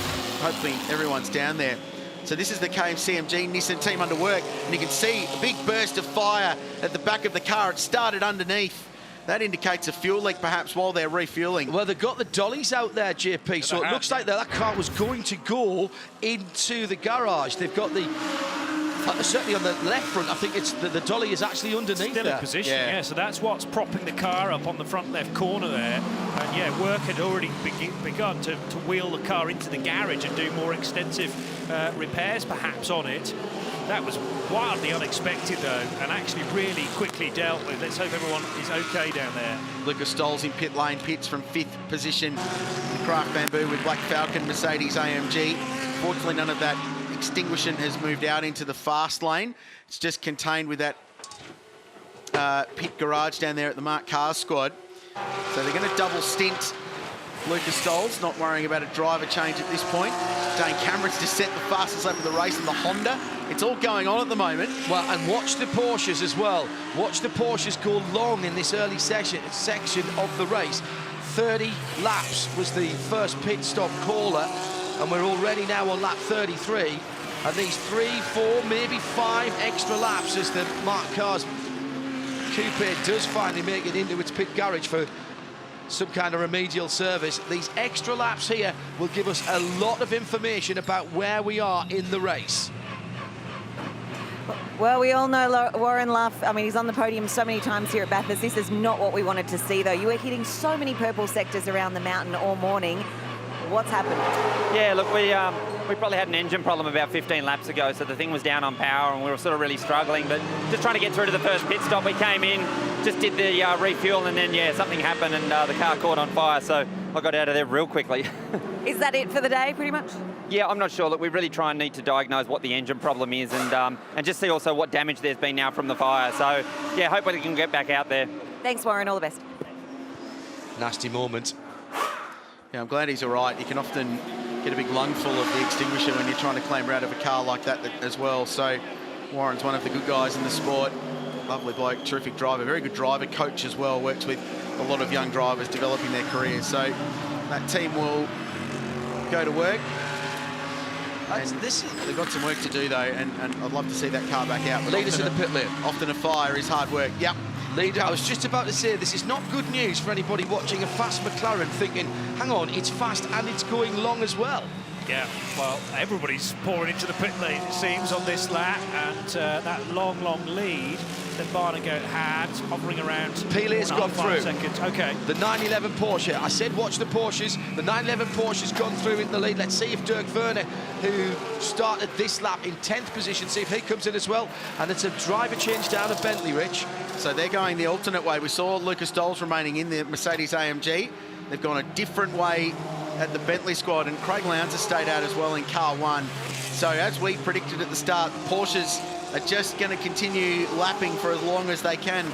Hopefully everyone's down there. So this is the KCMG Nissan team under work, and you can see a big burst of fire at the back of the car. It started underneath. That indicates a fuel leak, perhaps, while they're refueling. Well, they've got the dollies out there, JP, so it looks like that car was going to go into the garage. They've got the... certainly on the left front, I think it's the dolly is actually underneath Still there. in position, yeah. So that's what's propping the car up on the front left corner there. And yeah, work had already begun to wheel the car into the garage and do more extensive repairs, perhaps, on it. That was wildly unexpected, though, and actually really quickly dealt with. Let's hope everyone is okay down there. Lucas Stoll's in pit lane, pits from 5th position. The Craft Bamboo with Black Falcon, Mercedes AMG. Fortunately, none of that extinguishing has moved out into the fast lane. It's just contained with that pit garage down there at the Mark Cars squad. So they're going to double stint Lucas Stoll's, not worrying about a driver change at this point. Dane Cameron's just set the fastest lap of the race in the Honda. It's all going on at the moment. Well, and watch the Porsches as well. Watch the Porsches go long in this early section of the race. 30 laps was the first pit stop caller, and we're already now on lap 33. And these 3, 4, maybe 5 extra laps as the Mark Cars Coupe does finally make it into its pit garage for some kind of remedial service. These extra laps here will give us a lot of information about where we are in the race. Well, we all know Warren Luff. I mean, he's on the podium so many times here at Bathurst. This is not what we wanted to see, though. You were hitting so many purple sectors around the mountain all morning. What's happened? Yeah, look, we probably had an engine problem about 15 laps ago, so the thing was down on power and we were sort of really struggling, but just trying to get through to the first pit stop. We came in, just did the refuel, and then, yeah, something happened and the car caught on fire, so I got out of there real quickly. Is that it for the day, pretty much? Yeah, I'm not sure. Look, we really try and need to diagnose what the engine problem is and just see also what damage there's been now from the fire. So, yeah, hopefully we can get back out there. Thanks, Warren. All the best. Nasty moment. Yeah, I'm glad he's all right. You can often get a big lungful of the extinguisher when you're trying to clamber out of a car like that as well. So Warren's one of the good guys in the sport. Lovely bloke, terrific driver, very good driver, coach as well, works with a lot of young drivers developing their careers. So that team will go to work. They've got some work to do, though, and I'd love to see that car back out. Lead us in the pit lane. Often a fire is hard work. Yep. Leader, I was just about to say, this is not good news for anybody watching a fast McLaren thinking, hang on, it's fast and it's going long as well. Yeah, well, everybody's pouring into the pit lane, it seems, on this lap, and that long lead that Barnegat had, hovering around. Pilet's gone through. Seconds. Okay. The 911 Porsche. I said watch the Porsches. The 911 Porsche's gone through in the lead. Let's see if Dirk Werner, who started this lap in 10th position, see if he comes in as well. And it's a driver change down at Bentley, Rich. So they're going the alternate way. We saw Lucas Doles remaining in the Mercedes AMG. They've gone a different way at the Bentley squad, and Craig Lowndes has stayed out as well in car 1. So as we predicted at the start, the Porsches are just going to continue lapping for as long as they can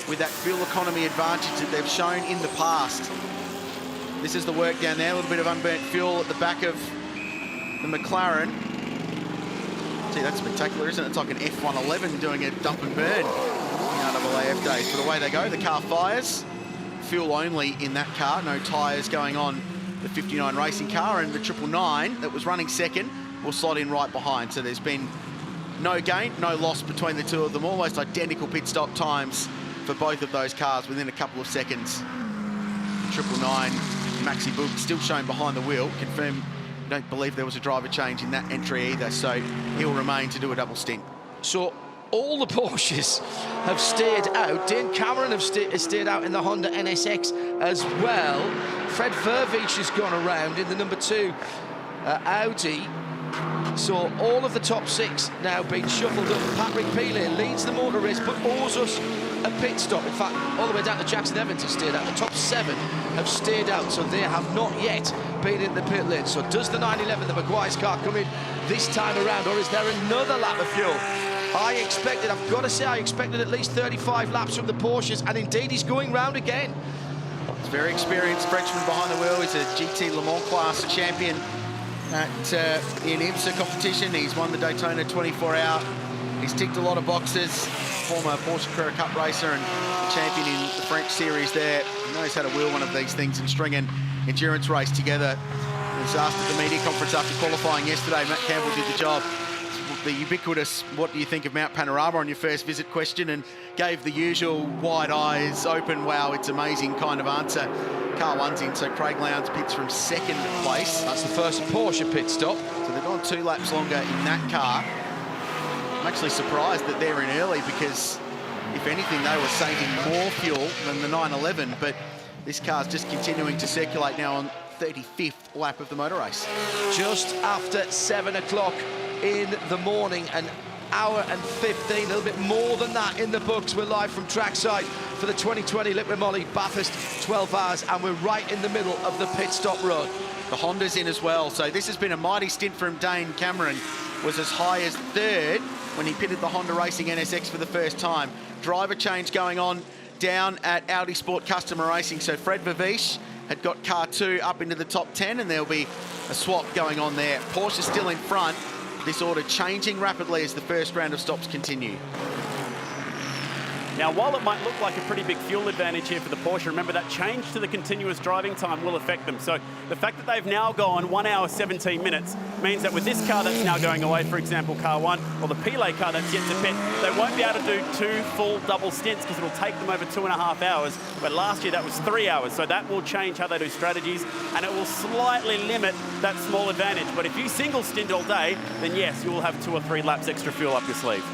with that fuel economy advantage that they've shown in the past. This is the work down there, a little bit of unburnt fuel at the back of the McLaren. Gee, that's spectacular, isn't it? It's like an F111 doing a dump and burn in RAAF days. But away they go, the car fires. Fuel only in that car, no tyres going on the 59 racing car, and the 999 that was running second will slot in right behind. So there's been no gain, no loss between the two of them. Almost identical pit stop times for both of those cars within a couple of seconds. 999 Maxi Book still shown behind the wheel. Confirm, don't believe there was a driver change in that entry either, so he'll remain to do a double stint. So all the Porsches have stayed out. Dane Cameron has stayed out in the Honda NSX as well. Fred Verveech has gone around in the number 2 Audi. So all of the top 6 now being shuffled up. Patrick Pilet leads the motor race, but owes us a pit stop. In fact, all the way down to Jackson Evans has stayed out. The top 7 have stayed out, so they have not yet been in the pit lane. So does the 911, the Maguire's car, come in this time around, or is there another lap of fuel? I've got to say, I expected at least 35 laps from the Porsches, and indeed he's going round again. He's a very experienced Frenchman behind the wheel. He's a GT Le Mans class champion in IMSA competition. He's won the Daytona 24-hour. He's ticked a lot of boxes. Former Porsche Carrera Cup racer and champion in the French series there. He knows how to wheel one of these things and string an endurance race together. He was asked at the media conference after qualifying yesterday. Matt Campbell did the job. The ubiquitous "what do you think of Mount Panorama" on your first visit question, and gave the usual wide eyes open, wow, it's amazing kind of answer. Car 1's in, so Craig Lowndes pits from 2nd place. That's the first Porsche pit stop. So they've gone 2 laps longer in that car. I'm actually surprised that they're in early, because if anything they were saving more fuel than the 911, but this car's just continuing to circulate now on 35th lap of the motor race. Just after 7 o'clock in the morning, an hour and 15, a little bit more than that in the books. We're live from trackside for the 2020 Liqui-Moly Bathurst 12 hours, and we're right in the middle of the pit stop run. The Honda's in as well, so this has been a mighty stint from Dane Cameron. Was as high as 3rd when he pitted the Honda Racing NSX for the first time. Driver change going on down at Audi Sport Customer Racing, so Fred Verveech had got car 2 up into the top 10, and there'll be a swap going on there. Porsche still in front. This order changing rapidly as the first round of stops continue. Now, while it might look like a pretty big fuel advantage here for the Porsche, remember that change to the continuous driving time will affect them. So the fact that they've now gone 1 hour, 17 minutes means that with this car that's now going away, for example, car 1, or the Pilet car that's yet to pit, they won't be able to do 2 full double stints because it'll take them over 2.5 hours. But last year that was 3 hours. So that will change how they do strategies, and it will slightly limit that small advantage. But if you single stint all day, then yes, you will have 2 or 3 laps extra fuel up your sleeve.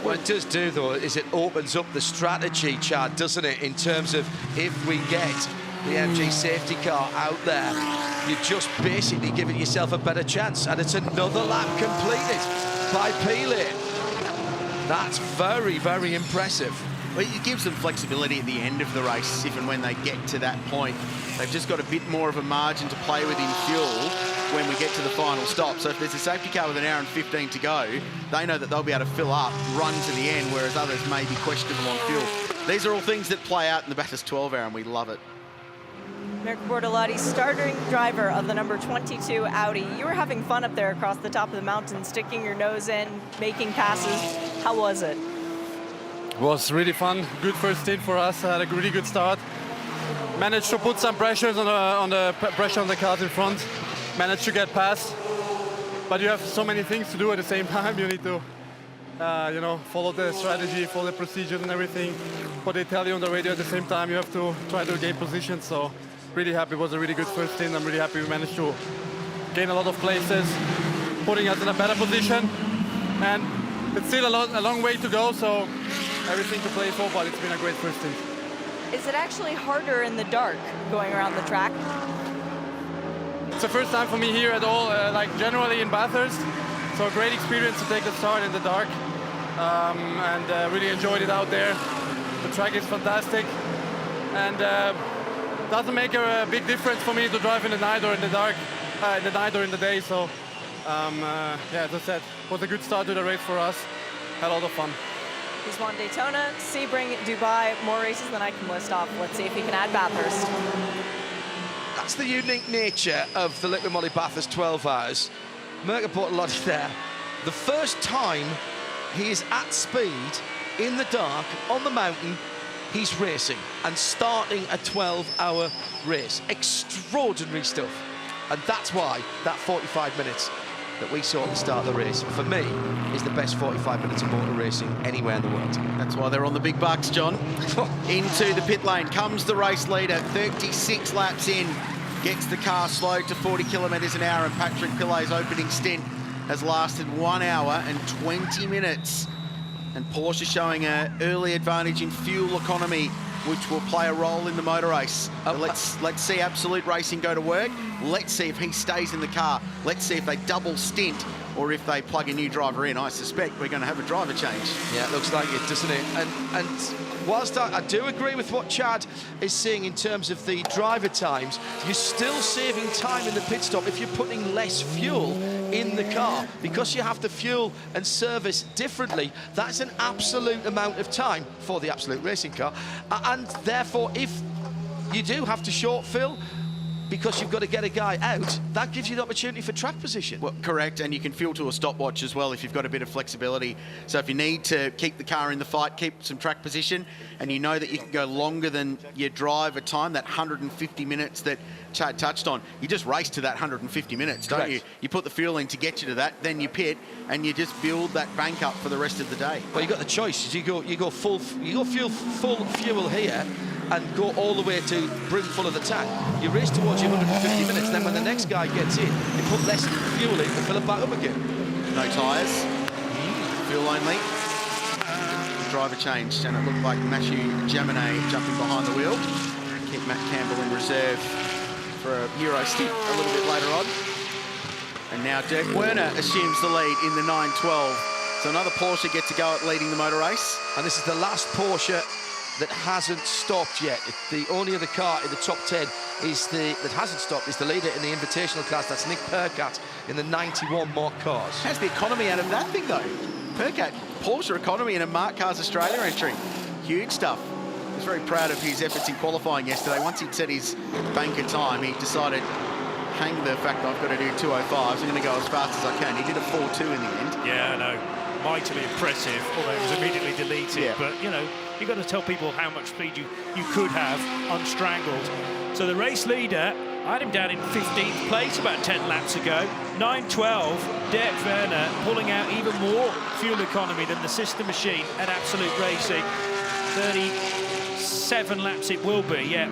What it does do, though, is it opens up the strategy, Chad, doesn't it, in terms of if we get the MG safety car out there, you're just basically giving yourself a better chance. And it's another lap completed by Pilet. That's very, very impressive. Well, it gives them flexibility at the end of the race, if and when they get to that point. They've just got a bit more of a margin to play with in fuel when we get to the final stop. So if there's a safety car with 1 hour and 15 to go, they know that they'll be able to fill up, run to the end, whereas others may be questionable on fuel. These are all things that play out in the Bathurst 12 hour, and we love it. Mirko Bortolotti, starting driver of the number 22 Audi. You were having fun up there across the top of the mountain, sticking your nose in, making passes. How was it? It was really fun. Good first stint for us. Had a really good start. Managed to put some pressures on the pressure on the cars in front. Managed to get past. but you have so many things to do at the same time. You need to, you know, follow the strategy, follow the procedures and everything. What they tell you on the radio at the same time, you have to try to gain position. So really happy. It was a really good first stint. I'm really happy we managed to gain a lot of places, putting us in a better position. And it's still a long way to go, so everything to play for, but it's been a great first stint. Is it actually harder in the dark going around the track? It's the first time for me here at all, like generally in Bathurst. So a great experience to take the start in the dark, and really enjoyed it out there. The track is fantastic, and doesn't make a big difference for me to drive in the night or in the dark, in the night or in the day. So yeah, as I said, it was a good start to the race for us. Had a lot of fun. He's won Daytona, Sebring, Dubai, more races than I can list off. Let's see if he can add Bathurst. That's the unique nature of the Liqui-Moly Bathurst 12 hours. Mirka Bortolotti there. The first time he is at speed in the dark on the mountain, he's racing and starting a 12-hour race. Extraordinary stuff. And that's why that 45 minutes that we saw at the start of the race, for me, is the best 45 minutes of motor racing anywhere in the world. That's why they're on the big bucks, John. Into the pit lane comes the race leader, 36 laps in, gets the car slowed to 40 kilometres an hour, and Patrick Pillet's opening stint has lasted 1 hour and 20 minutes. And Porsche showing an early advantage in fuel economy, which will play a role in the motor race. Let's see Absolute Racing go to work. Let's see if he stays in the car. Let's see if they double stint or if they plug a new driver in. I suspect we're going to have a driver change. Yeah, it looks like it, doesn't it? And whilst I do agree with what Chad is saying in terms of the driver times, you're still saving time in the pit stop if you're putting less fuel in the car. Because you have to fuel and service differently, that's an absolute amount of time for the Absolute Racing car. And therefore, if you do have to short fill, because you've got to get a guy out, that gives you the opportunity for track position. Well, correct, and you can fuel to a stopwatch as well if you've got a bit of flexibility. So if you need to keep the car in the fight, keep some track position, and you know that you can go longer than your driver time, that 150 minutes that Chad touched on, you just race to that 150 minutes, don't Correct. you? You put the fuel in to get you to that, then you pit, and you just build that bank up for the rest of the day. Well, you got the choice. You go full fuel here, and go all the way to brim full of the tank. You race towards your 150 minutes, then when the next guy gets in, you put less fuel in to fill it back up again. No tyres, fuel only. Driver changed, and it looked like Matthew Jaminet jumping behind the wheel. Keep Matt Campbell in reserve for a Euro stint a little bit later on. And now Dirk Werner assumes the lead in the 912. So another Porsche gets to go at leading the motor race. And this is the last Porsche that hasn't stopped yet. The only other car in the top 10 that hasn't stopped is the leader in the Invitational class. That's Nick Percat in the 91 Mark Cars. How's the economy out of that thing, though? Percat, Porsche economy in a Mark Cars Australia entry. Huge stuff. He was very proud of his efforts in qualifying yesterday. Once he'd set his banker time, he decided, hang the fact I've got to do 205s, I'm going to go as fast as I can. He did a 4.2 in the end. Yeah, I know. Mightily impressive, although it was immediately deleted. Yeah. But, you know, you've got to tell people how much speed you could have unstrangled. So the race leader, I had him down in 15th place about 10 laps ago. 9.12, Dirk Werner pulling out even more fuel economy than the sister machine at Absolute Racing. 37 laps it will be, yeah,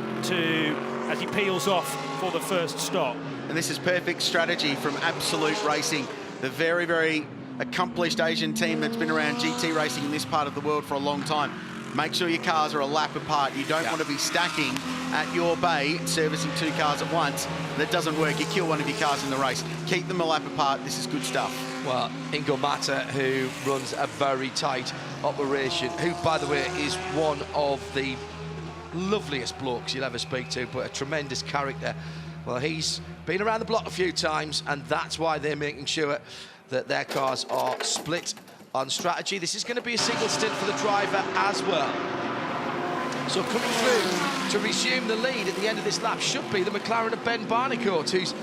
as he peels off for the first stop. And this is perfect strategy from Absolute Racing, the very, very accomplished Asian team that's been around GT racing in this part of the world for a long time. Make sure your cars are a lap apart. You don't want to be stacking at your bay, servicing two cars at once. That doesn't work. You kill one of your cars in the race. Keep them a lap apart. This is good stuff. Well, Ingo Mata, who runs a very tight operation, who, by the way, is one of the loveliest blokes you'll ever speak to, but a tremendous character. Well, he's been around the block a few times, and that's why they're making sure that their cars are split on strategy. This is going to be a single stint for the driver as well. So coming through to resume the lead at the end of this lap should be the McLaren of Ben Barnicourt, who's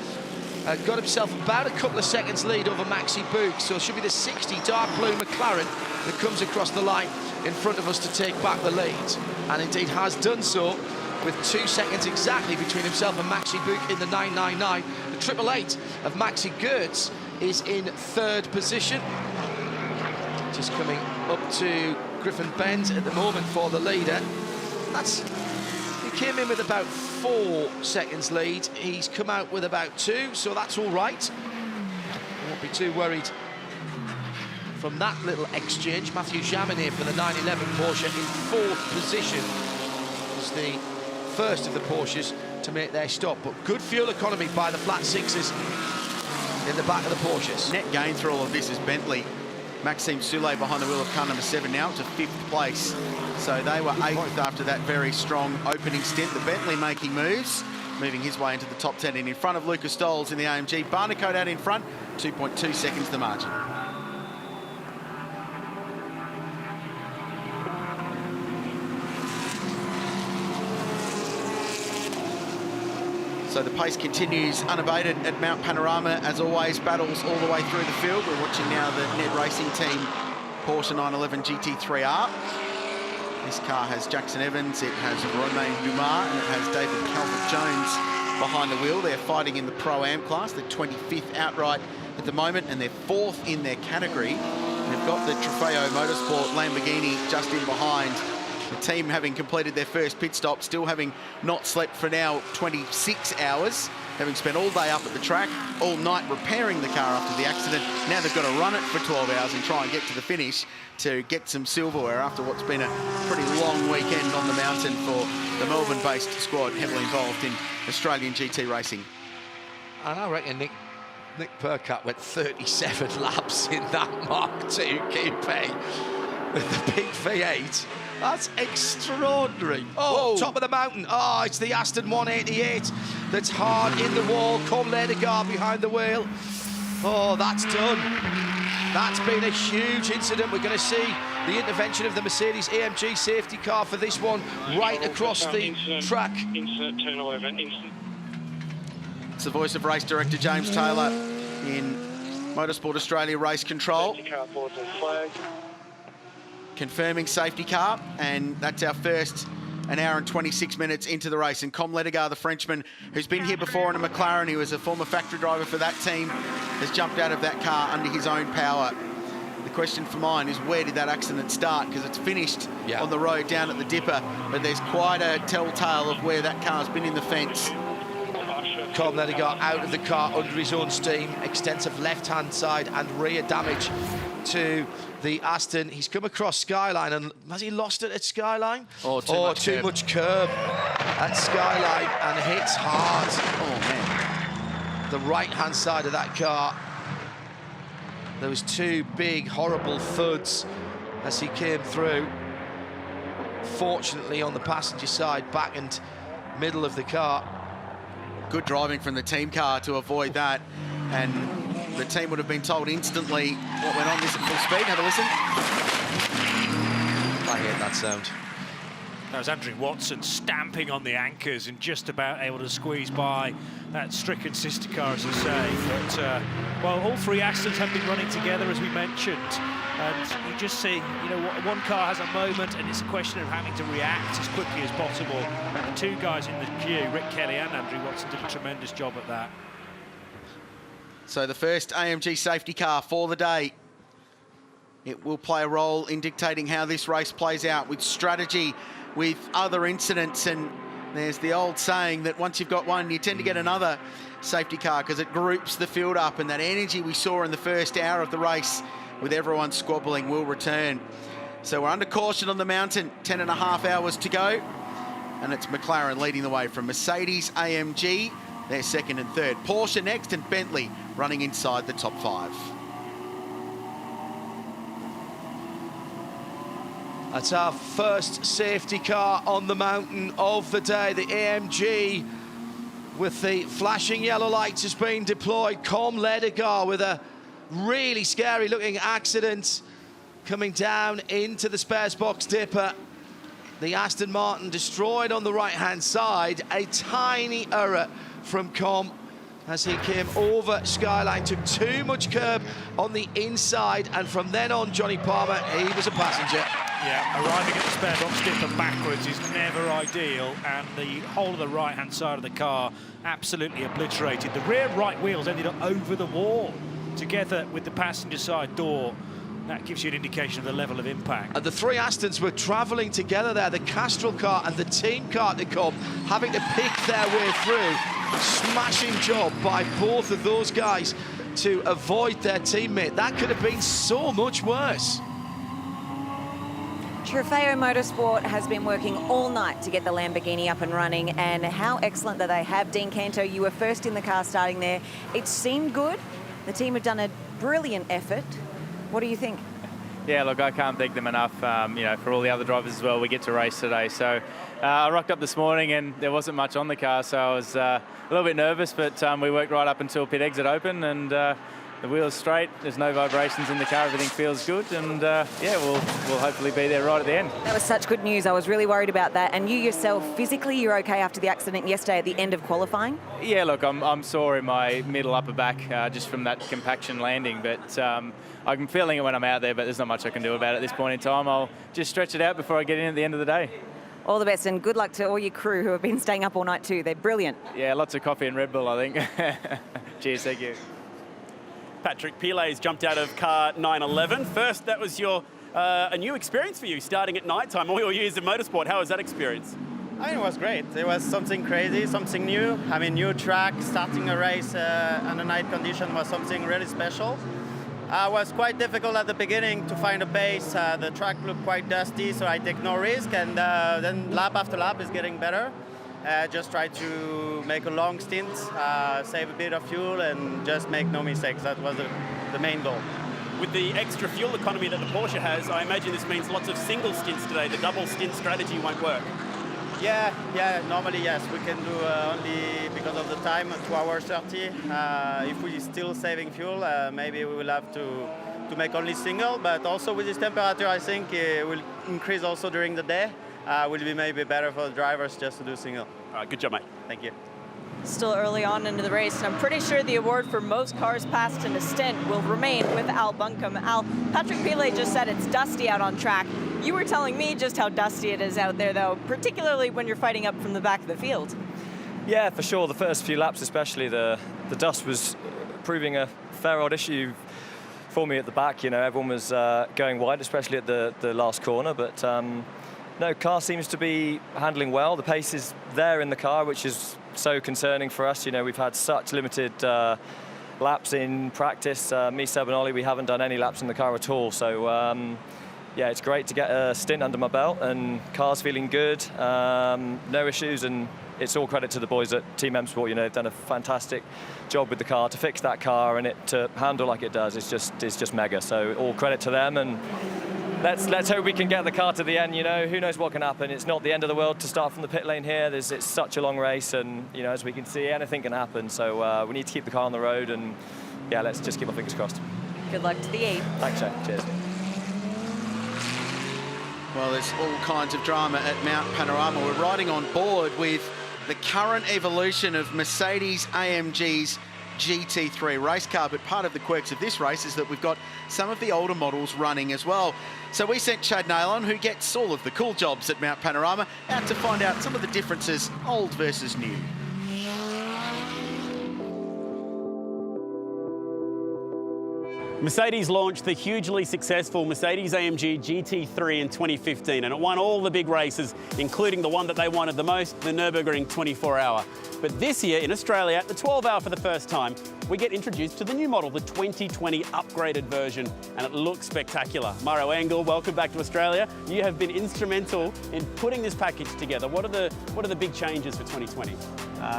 got himself about a couple of seconds lead over Maxi Book. So it should be the 60 dark blue McLaren that comes across the line in front of us to take back the lead, and indeed has done so with 2 seconds exactly between himself and Maxi Book in the 999. The 888 of Maxi Goertz is in 3rd position. Just coming up to Griffin Bend at the moment for the leader. He came in with about 4 seconds lead. He's come out with about 2, so that's all right. Won't be too worried from that little exchange. Matthew Jaminet for the 911 Porsche in 4th position. Was the first of the Porsches to make their stop, but good fuel economy by the flat 6s in the back of the Porsches. Net gain through all of this is Bentley. Maxime Soulé behind the wheel of car number 7 now to 5th place. So they were 8th after that very strong opening stint. The Bentley making moves, moving his way into the top 10 and in front of Lucas Stoles in the AMG. Barnicoat out in front, 2.2 seconds the margin. So the pace continues unabated at Mount Panorama. As always, battles all the way through the field. We're watching now the Ned Racing Team Porsche 911 GT3R. This car has Jackson Evans, it has Romain Dumas, and it has David Calvert-Jones behind the wheel. They're fighting in the Pro-Am class. They're 25th outright at the moment, and they're 4th in their category. They've got the Trofeo Motorsport Lamborghini just in behind. The team having completed their first pit stop, still having not slept for now 26 hours, having spent all day up at the track, all night repairing the car after the accident. Now they've got to run it for 12 hours and try and get to the finish to get some silverware after what's been a pretty long weekend on the mountain for the Melbourne-based squad heavily involved in Australian GT racing. And I reckon Nick Percat went 37 laps in that Mark II Coupe with the big V8. That's extraordinary. Oh, whoa. Top of the mountain. Oh, it's the Aston 188 that's hard in the wall. Come Ledegar behind the wheel. Oh, that's done. That's been a huge incident. We're going to see the intervention of the Mercedes AMG safety car for this one right across the track. Incident, turn 11, incident. It's the voice of race director James Taylor in Motorsport Australia Race Control. Safety car boards and flag. Confirming safety car, and that's our first an hour and 26 minutes into the race. And Com Ledegar, the Frenchman, who's been here before in a McLaren, he was a former factory driver for that team, has jumped out of that car under his own power. The question for mine is, where did that accident start? Because it's finished on the road down at the Dipper, but there's quite a telltale of where that car's been in the fence. Com Ledegar out of the car under his own steam, extensive left-hand side and rear damage to the Aston. He's come across Skyline, and has he lost it at Skyline? Oh, too much curb at Skyline, and hits hard. Oh, man. The right-hand side of that car. There was 2 big, horrible thuds as he came through. Fortunately, on the passenger side, back and middle of the car. Good driving from the team car to avoid that, and the team would have been told instantly what went on this at full speed. Have a listen. I hear that sound. That was Andrew Watson stamping on the anchors and just about able to squeeze by that stricken sister car, as I say. But, well, all 3 Astons have been running together, as we mentioned. And you just see, you know, one car has a moment, and it's a question of having to react as quickly as possible. And the 2 guys in the queue, Rick Kelly and Andrew Watson, did a tremendous job at that. So the first AMG safety car for the day. It will play a role in dictating how this race plays out, with strategy, with other incidents, and there's the old saying that once you've got one, you tend to get another safety car because it groups the field up, and that energy we saw in the first hour of the race with everyone squabbling will return. So we're under caution on the mountain, 10.5 hours to go, and it's McLaren leading the way from Mercedes AMG. They're 2nd and 3rd. Porsche next, and Bentley running inside the top 5. That's our first safety car on the mountain of the day. The AMG with the flashing yellow lights has been deployed. Com Ledegar with a really scary looking accident coming down into the spares box Dipper. The Aston Martin destroyed on the right-hand side. A tiny error from Com as he came over Skyline, took too much curb on the inside, and from then on, Johnny Palmer, he was a passenger. Yeah, arriving at the spare box Dipper backwards is never ideal, and the whole of the right-hand side of the car absolutely obliterated. The rear right wheels ended up over the wall together with the passenger side door, that gives you an indication of the level of impact. And the three Astons were travelling together there, the Castrol car and the team car to come, having to pick their way through. Smashing job by both of those guys to avoid their teammate. That could have been so much worse. Trofeo Motorsport has been working all night to get the Lamborghini up and running, and how excellent that they have. Dean Canto, you were first in the car starting there. It seemed good. The team have done a brilliant effort. What do you think? Yeah, look, I can't thank them enough, you know, for all the other drivers as well. We get to race today. So I rocked up this morning and there wasn't much on the car, so I was a little bit nervous, but we worked right up until pit exit open, and the wheel's straight, there's no vibrations in the car, everything feels good, and yeah, we'll hopefully be there right at the end. That was such good news. I was really worried about that. And you yourself, physically, you're okay after the accident yesterday at the end of qualifying? Yeah, look, I'm sore in my middle upper back just from that compaction landing, but I'm feeling it when I'm out there, but there's not much I can do about it at this point in time. I'll just stretch it out before I get in at the end of the day. All the best, and good luck to all your crew who have been staying up all night too. They're brilliant. Yeah, lots of coffee and Red Bull, I think. Cheers, thank you. Patrick Pilet's jumped out of car 911. First, that was your a new experience for you, starting at night time. All your years of motorsport, how was that experience? I mean, it was great. It was something crazy, something new. I mean, new track, starting a race on a night condition was something really special. It was quite difficult at the beginning to find a base. The track looked quite dusty, so I take no risk, and then lap after lap is getting better. Just try to make a long stint, save a bit of fuel, and just make no mistakes. That was the main goal. With the extra fuel economy that the Porsche has, I imagine this means lots of single stints today. The double stint strategy won't work. Yeah, normally yes. We can do only, because of the time, 2 hours 30. If we're still saving fuel, maybe we will have to make only single, but also with this temperature, I think it will increase also during the day. Will be maybe better for the drivers just to do single. All right, good job, mate. Thank you. Still early on into the race, and I'm pretty sure the award for most cars passed in a stint will remain with Al Buncombe. Al, Patrick Pilet just said it's dusty out on track. You were telling me just how dusty it is out there, though, particularly when you're fighting up from the back of the field. Yeah, for sure. The first few laps especially, the dust was proving a fair old issue for me at the back. You know, everyone was going wide, especially at the last corner, but no, car seems to be handling well. The pace is there in the car, which is so concerning for us. You know, we've had such limited laps in practice. Me, Seb and Ollie, we haven't done any laps in the car at all. So yeah, it's great to get a stint under my belt, and car's feeling good, no issues, and it's all credit to the boys at Team M Sport. You know, they've done a fantastic job with the car to fix that car, and it to handle like it does. It's just mega. So all credit to them, and let's hope we can get the car to the end. You know, who knows what can happen. It's not the end of the world to start from the pit lane here. It's such a long race, and you know, as we can see, anything can happen. So we need to keep the car on the road, and yeah, let's just keep our fingers crossed. Good luck to the 8. Thanks, Jay. Cheers. Well, there's all kinds of drama at Mount Panorama. We're riding on board with the current evolution of Mercedes-AMG's GT3 race car, but part of the quirks of this race is that we've got some of the older models running as well. So we sent Chad Nailon, who gets all of the cool jobs at Mount Panorama, out to find out some of the differences, old versus new. Mercedes launched the hugely successful Mercedes-AMG GT3 in 2015, and it won all the big races, including the one that they wanted the most, the Nürburgring 24-hour. But this year in Australia, at the 12-hour for the first time, we get introduced to the new model, the 2020 upgraded version, and it looks spectacular. Mauro Engel, welcome back to Australia. You have been instrumental in putting this package together. What are the big changes for 2020?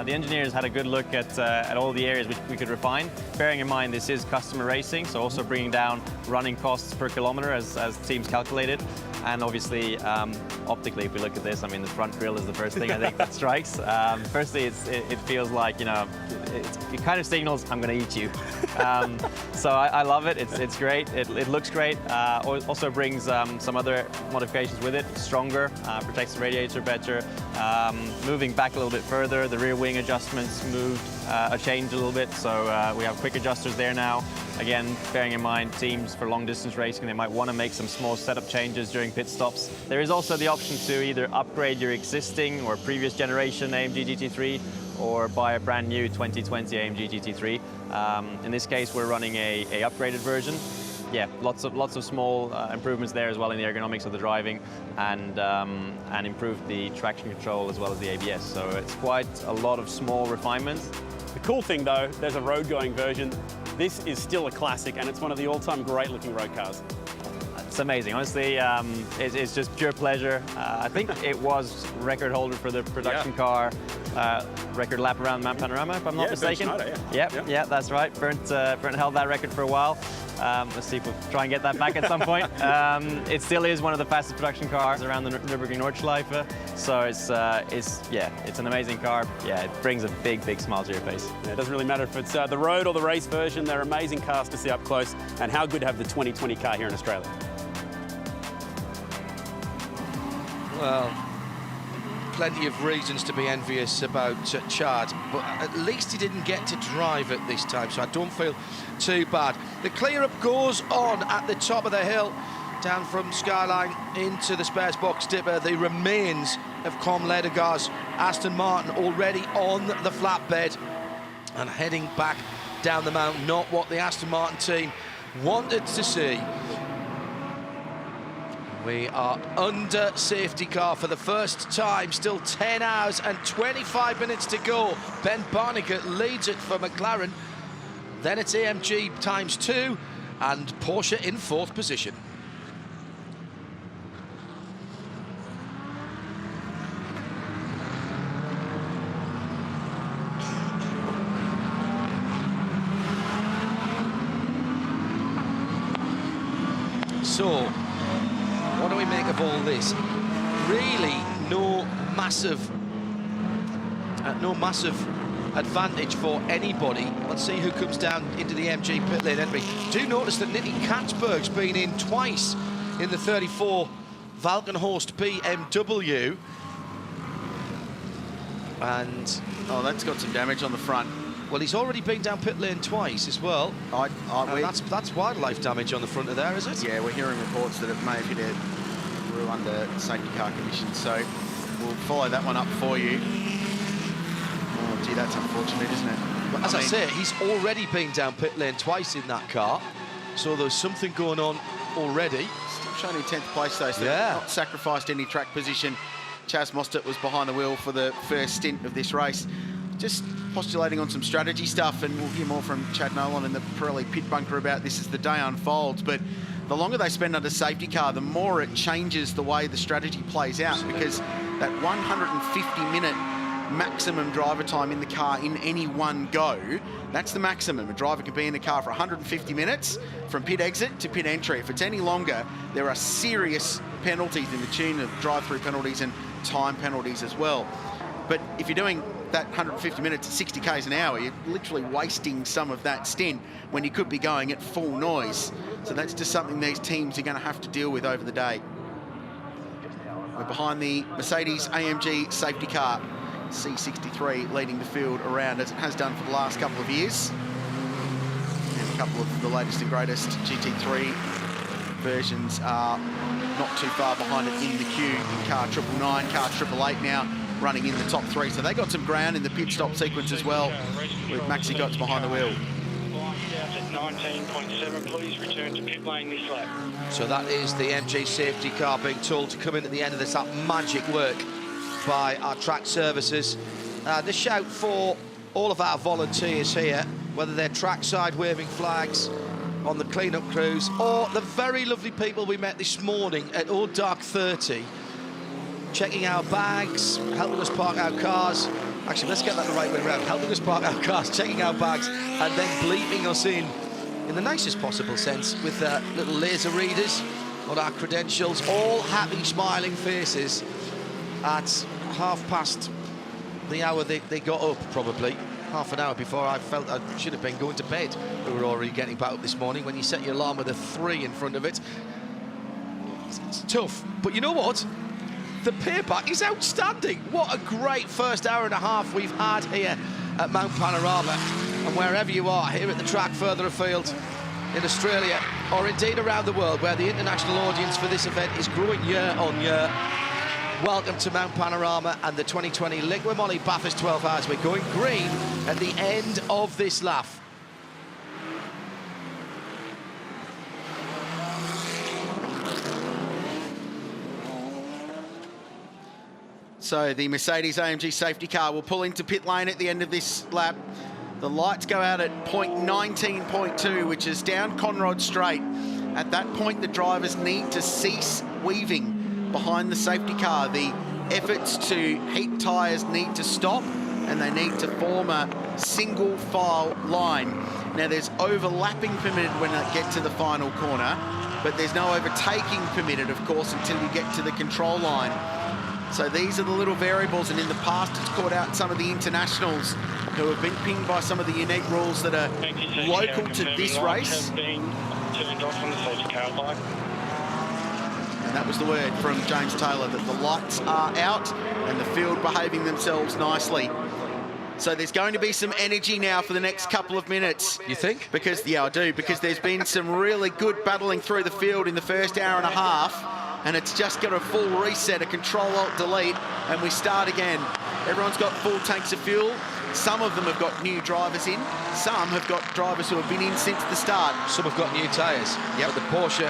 The engineers had a good look at all the areas which we could refine. Bearing in mind this is customer racing, so also bringing down running costs per kilometre as teams calculated. And obviously, optically, if we look at this, I mean, the front grille is the first thing I think that strikes. Firstly, it feels like, you know, it kind of signals, I'm going to eat you. So I love it. It's great. It looks great. Also brings some other modifications with it. Stronger, protects the radiator better. Moving back a little bit further, the rear wing adjustments moved, changed a little bit. So we have quick adjusters there now. Again, bearing in mind teams for long distance racing, they might want to make some small setup changes during pit stops. There is also the option to either upgrade your existing or previous generation AMG GT3 or buy a brand new 2020 AMG GT3. In this case, we're running a upgraded version. Yeah, lots of small improvements there as well in the ergonomics of the driving, and improved the traction control as well as the ABS. So it's quite a lot of small refinements. The cool thing though, there's a road-going version. This is still a classic, and it's one of the all-time great-looking road cars. It's amazing, honestly. It's just pure pleasure. I think it was record holder for the production car, record lap around Mount Panorama, if I'm not mistaken. Yeah, that's right. Bernd held that record for a while. Let's see if we'll try and get that back at some point. It still is one of the fastest production cars around the Nürburgring Nordschleife. So it's an amazing car. Yeah, it brings a big smile to your face. Yeah, it doesn't really matter if it's the road or the race version. They're amazing cars to see up close, and how good to have the 2020 car here in Australia. Well, plenty of reasons to be envious about Chad, but at least he didn't get to drive it this time, so I don't feel too bad. The clear-up goes on at the top of the hill, down from Skyline into the spares box dipper. The remains of Com Ledegaard's Aston Martin already on the flatbed and heading back down the mountain. Not what the Aston Martin team wanted to see. We are under safety car for the first time, still 10 hours and 25 minutes to go. Ben Barniger leads it for McLaren. Then it's AMG ×2 and Porsche in 4th position. So, what do we make of all this? Really, no massive advantage for anybody. Let's see who comes down into the MG pit lane entry. Do notice that Nicky Katzberg's been in twice in the 34 Valkenhorst BMW. And oh, that's got some damage on the front. Well, he's already been down pit lane twice as well. That's wildlife damage on the front of there, is it? Yeah, we're hearing reports that it may have hit it through under safety car conditions, so we'll follow that one up for you. Oh, gee, that's unfortunate, isn't it? But as I say, he's already been down pit lane twice in that car, so there's something going on already. Still showing in 10th place, though, so not sacrificed any track position. Chaz Mostert was behind the wheel for the first stint of this race. Just postulating on some strategy stuff, and we'll hear more from Chad Nolan in the Pirelli pit bunker about this as the day unfolds. But the longer they spend under safety car, the more it changes the way the strategy plays out, because that 150-minute maximum driver time in the car in any one go, that's the maximum. A driver can be in the car for 150 minutes from pit exit to pit entry. If it's any longer, there are serious penalties in the tune of drive-through penalties and time penalties as well. But if you're doing that 150 minutes at 60 k's an hour, you're literally wasting some of that stint when you could be going at full noise. So that's just something these teams are going to have to deal with over the day. We're behind the Mercedes AMG safety car, C63 leading the field around as it has done for the last couple of years. And a couple of the latest and greatest GT3 versions are not too far behind it in the queue. In car 999, car 888 now running in the top 3. So they got some ground in the pit stop sequence as well, with Maxi Götz behind the wheel. 19.7, please return to pit lane this lap. So that is the MG safety car being told to come in at the end of this. That magic work by our track services. The shout for all of our volunteers here, whether they're trackside waving flags on the clean-up crews, or the very lovely people we met this morning at Old Dark 30, checking our bags, helping us park our cars. Actually, let's get that the right way around. Helping us park our cars, checking our bags, and then bleeping us in the nicest possible sense, with little laser readers on our credentials. All happy, smiling faces at past the hour they got up, probably. Half an hour before I felt I should have been going to bed. We were already getting back up this morning. When you set your alarm with a 3 in front of it, it's tough. But you know what? The payback is outstanding. What a great first hour and a half we've had here at Mount Panorama. And wherever you are, here at the track further afield in Australia, or indeed around the world, where the international audience for this event is growing year on year, Welcome to Mount Panorama and the 2020 Liqui-Moly Bathurst 12 Hours. We're going green at the end of this lap. So the Mercedes-AMG safety car will pull into pit lane at the end of this lap. The lights go out at point 19.2, which is down Conrod Straight. At that point, the drivers need to cease weaving behind the safety car. The efforts to heat tyres need to stop, and they need to form a single file line. Now, there's overlapping permitted when they get to the final corner, but there's no overtaking permitted, of course, until you get to the control line. So these are the little variables, and in the past it's caught out some of the internationals who have been pinged by some of the unique rules that are local to this race. Turned off on the safety car light. And that was the word from James Taylor, that the lights are out and the field behaving themselves nicely. So there's going to be some energy now for the next couple of minutes. You think? Because, yeah, I do, because there's been some really good battling through the field in the first hour and a half, and it's just got a full reset, a Control-Alt-Delete, and we start again. Everyone's got full tanks of fuel. Some of them have got new drivers in. Some have got drivers who have been in since the start. Some have got new tyres. Yep. But the Porsche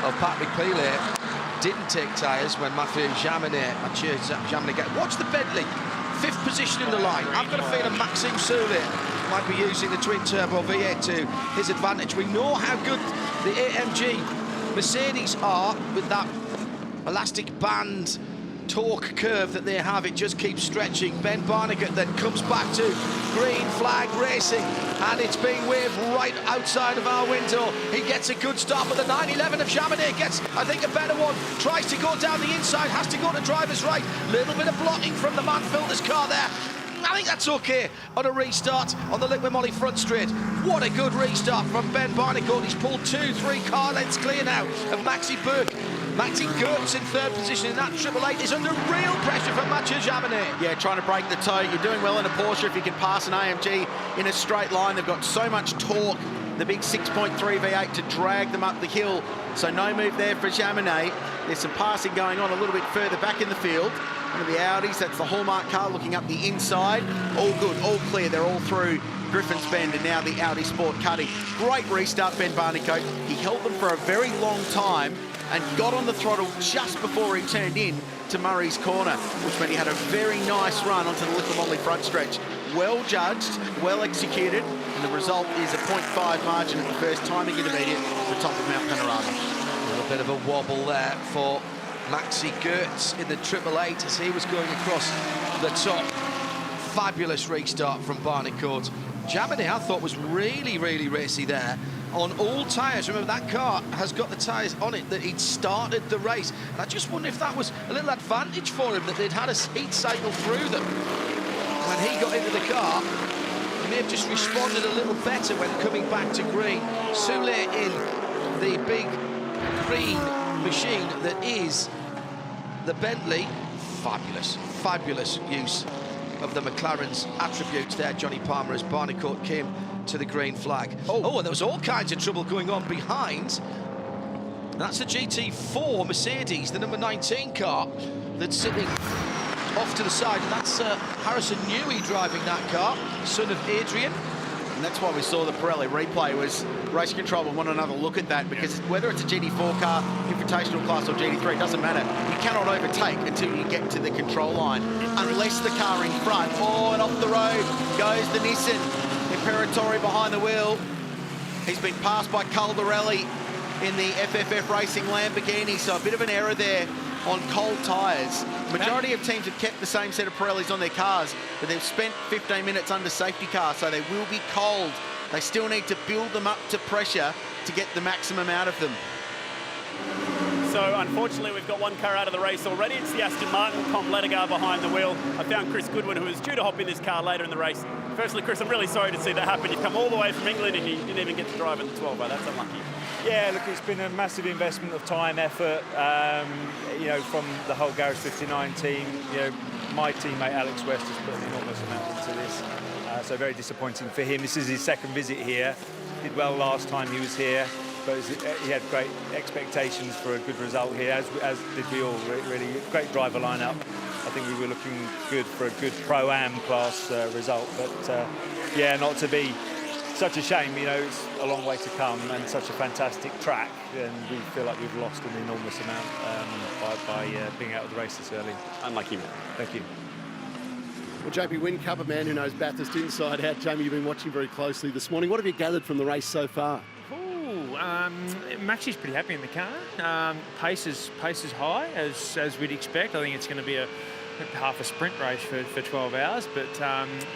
of Patrick Pilet didn't take tyres when Mathieu Jaminet watch the Bentley, 5th position in the line. I've got a feeling Maxime Soulet might be using the twin-turbo V8 to his advantage. We know how good the AMG Mercedes are with that elastic band torque curve that they have. It just keeps stretching. Ben Barnicat then comes back to green flag racing, and it's being waved right outside of our window. He gets a good start, but the 911 of Jaminet gets, I think, a better one. Tries to go down the inside, has to go to driver's right. Little bit of blocking from the man Filder's car there. I think that's okay on a restart on the Liqui-Moly front straight. What a good restart from Ben Barnicat. He's pulled 2-3 car lengths clear now of Maxi Burke. Maxi Gertz in 3rd position, and that Triple Eight is under real pressure from Mathieu Jaminet. Yeah, trying to break the toe. You're doing well in a Porsche if you can pass an AMG in a straight line. They've got so much torque, the big 6.3 V8, to drag them up the hill. So no move there for Jaminet. There's some passing going on a little bit further back in the field. One of the Audis, that's the Hallmark car looking up the inside. All good, all clear. They're all through Griffin's Bend, and now the Audi Sport cutting. Great restart, Ben Barnicat. He held them for a very long time and got on the throttle just before he turned in to Murray's corner, which meant he had a very nice run onto the Liqui-Moly front stretch. Well judged, well executed, and the result is a 0.5 margin at the first timing intermediate at the top of Mount Panorama. A little bit of a wobble there for Maxi Gertz in the Triple Eight as he was going across the top. Fabulous restart from Barnicat. Jaminet, I thought, was really, really racy there on all tyres. Remember, that car has got the tyres on it that he'd started the race. And I just wonder if that was a little advantage for him, that they'd had a heat cycle through them. When he got into the car, he may have just responded a little better when coming back to green. Soulet in the big green machine that is the Bentley. Fabulous, fabulous use of the McLaren's attributes there, Johnny Palmer, as Barnicat came to the green flag. Oh, and there was all kinds of trouble going on behind. That's a GT4 Mercedes, the number 19 car, that's sitting off to the side, and that's Harrison Newey driving that car, son of Adrian. And that's why we saw the Pirelli replay, was race control will want another look at that, because whether it's a GT4 car, Invitational class or GT3, it doesn't matter. You cannot overtake until you get to the control line, unless the car in front. Oh, and off the road goes the Nissan Imperatori behind the wheel. He's been passed by Caldarelli in the FFF Racing Lamborghini, so a bit of an error there on cold tyres. Majority of teams have kept the same set of Pirellis on their cars, but they've spent 15 minutes under safety car, so they will be cold. They still need to build them up to pressure to get the maximum out of them. So unfortunately, we've got one car out of the race already. It's the Aston Martin, Tom Ledegar behind the wheel. I found Chris Goodwin, who was due to hop in this car later in the race. Firstly, Chris, I'm really sorry to see that happen. You've come all the way from England and you didn't even get to drive in the 12, but that's unlucky. Yeah, look, it's been a massive investment of time, effort, you know, from the whole Garage 59 team. You know, my teammate Alex West has put an enormous amount into this, so very disappointing for him. This is his second visit here. Did well last time he was here. suppose he had great expectations for a good result here, as did we all. Really great driver lineup. I think we were looking good for a good Pro-Am class result, but yeah, not to be. Such a shame, you know, it's a long way to come and such a fantastic track, and we feel like we've lost an enormous amount by being out of the race this early. Unlucky, man. Thank you. Well, JP Whincup, a man who knows Bathurst inside out. Jamie, you've been watching very closely this morning. What have you gathered from the race so far? Maxi's pretty happy in the car. Pace is high, as we'd expect. I think it's going to be half a sprint race for 12 hours, but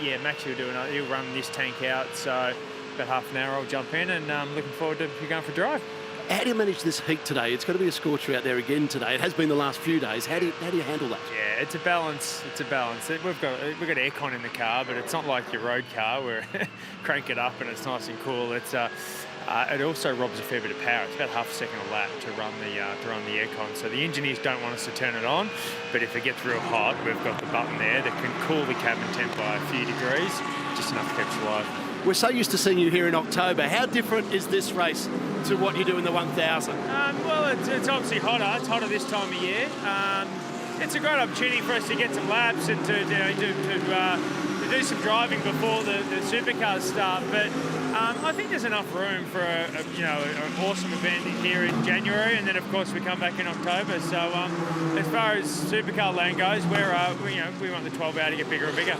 yeah, Maxi he'll run this tank out, so about half an hour I'll jump in, and looking forward to going for a drive. How do you manage this heat today? It's going to be a scorcher out there again today. It has been the last few days. How do you handle that? Yeah, it's a balance. It's a balance. We've got aircon in the car, but it's not like your road car where crank it up and it's nice and cool. It's it also robs a fair bit of power. It's about half a second a lap to run the aircon. So the engineers don't want us to turn it on, but if it gets real hot, we've got the button there that can cool the cabin temp by a few degrees, just enough to keep us alive. We're so used to seeing you here in October. How different is this race to what you do in the 1000? Well, it's obviously hotter. It's hotter this time of year. It's a great opportunity for us to get some laps and to do some driving before the supercars start. But I think there's enough room for an awesome event here in January, and then of course we come back in October. So as far as supercar land goes, we want the 12 hour to get bigger and bigger.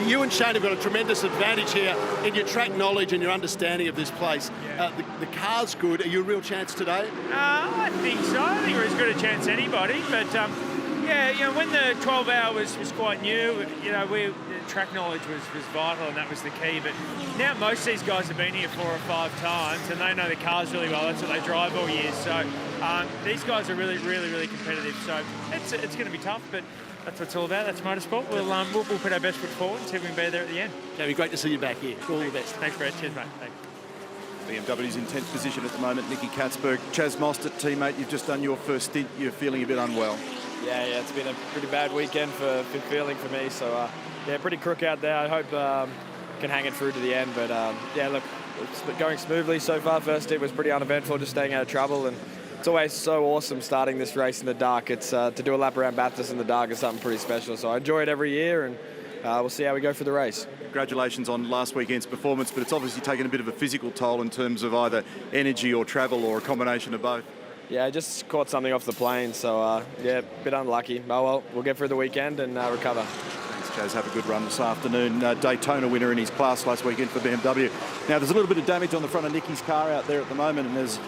You and Shane have got a tremendous advantage here in your track knowledge and your understanding of this place. Yeah. The car's good. Are you a real chance today? I think so. I think we're as good a chance as anybody. But yeah, when the 12 hour was quite new, the track knowledge was vital, and that was the key. But now most of these guys have been here 4 or 5 times, and they know the cars really well. That's what they drive all year. So these guys are really, really, really competitive. So it's going to be tough, but that's what it's all about. That's motorsport. We'll put our best foot forward and see if we can be there at the end. Jamie, great to see you back here. All the best. Thanks, Brett. Cheers, mate. Thanks. BMW's in 10th position at the moment. Nicky Katzberg. Chaz Mostert, teammate, you've just done your first stint. You're feeling a bit unwell. Yeah, it's been a pretty bad weekend for me. So yeah, pretty crook out there. I hope can hang it through to the end. But yeah, look, it's been going smoothly so far. First stint was pretty uneventful, just staying out of trouble, and it's always so awesome starting this race in the dark. It's to do a lap around Bathurst in the dark is something pretty special. So I enjoy it every year, and we'll see how we go for the race. Congratulations on last weekend's performance, but it's obviously taken a bit of a physical toll in terms of either energy or travel or a combination of both. Yeah, I just caught something off the plane, so yeah, a bit unlucky. Oh well, we'll get through the weekend and recover. Thanks, Chaz. Have a good run this afternoon. Daytona winner in his class last weekend for BMW. Now, there's a little bit of damage on the front of Nicky's car out there at the moment, and there's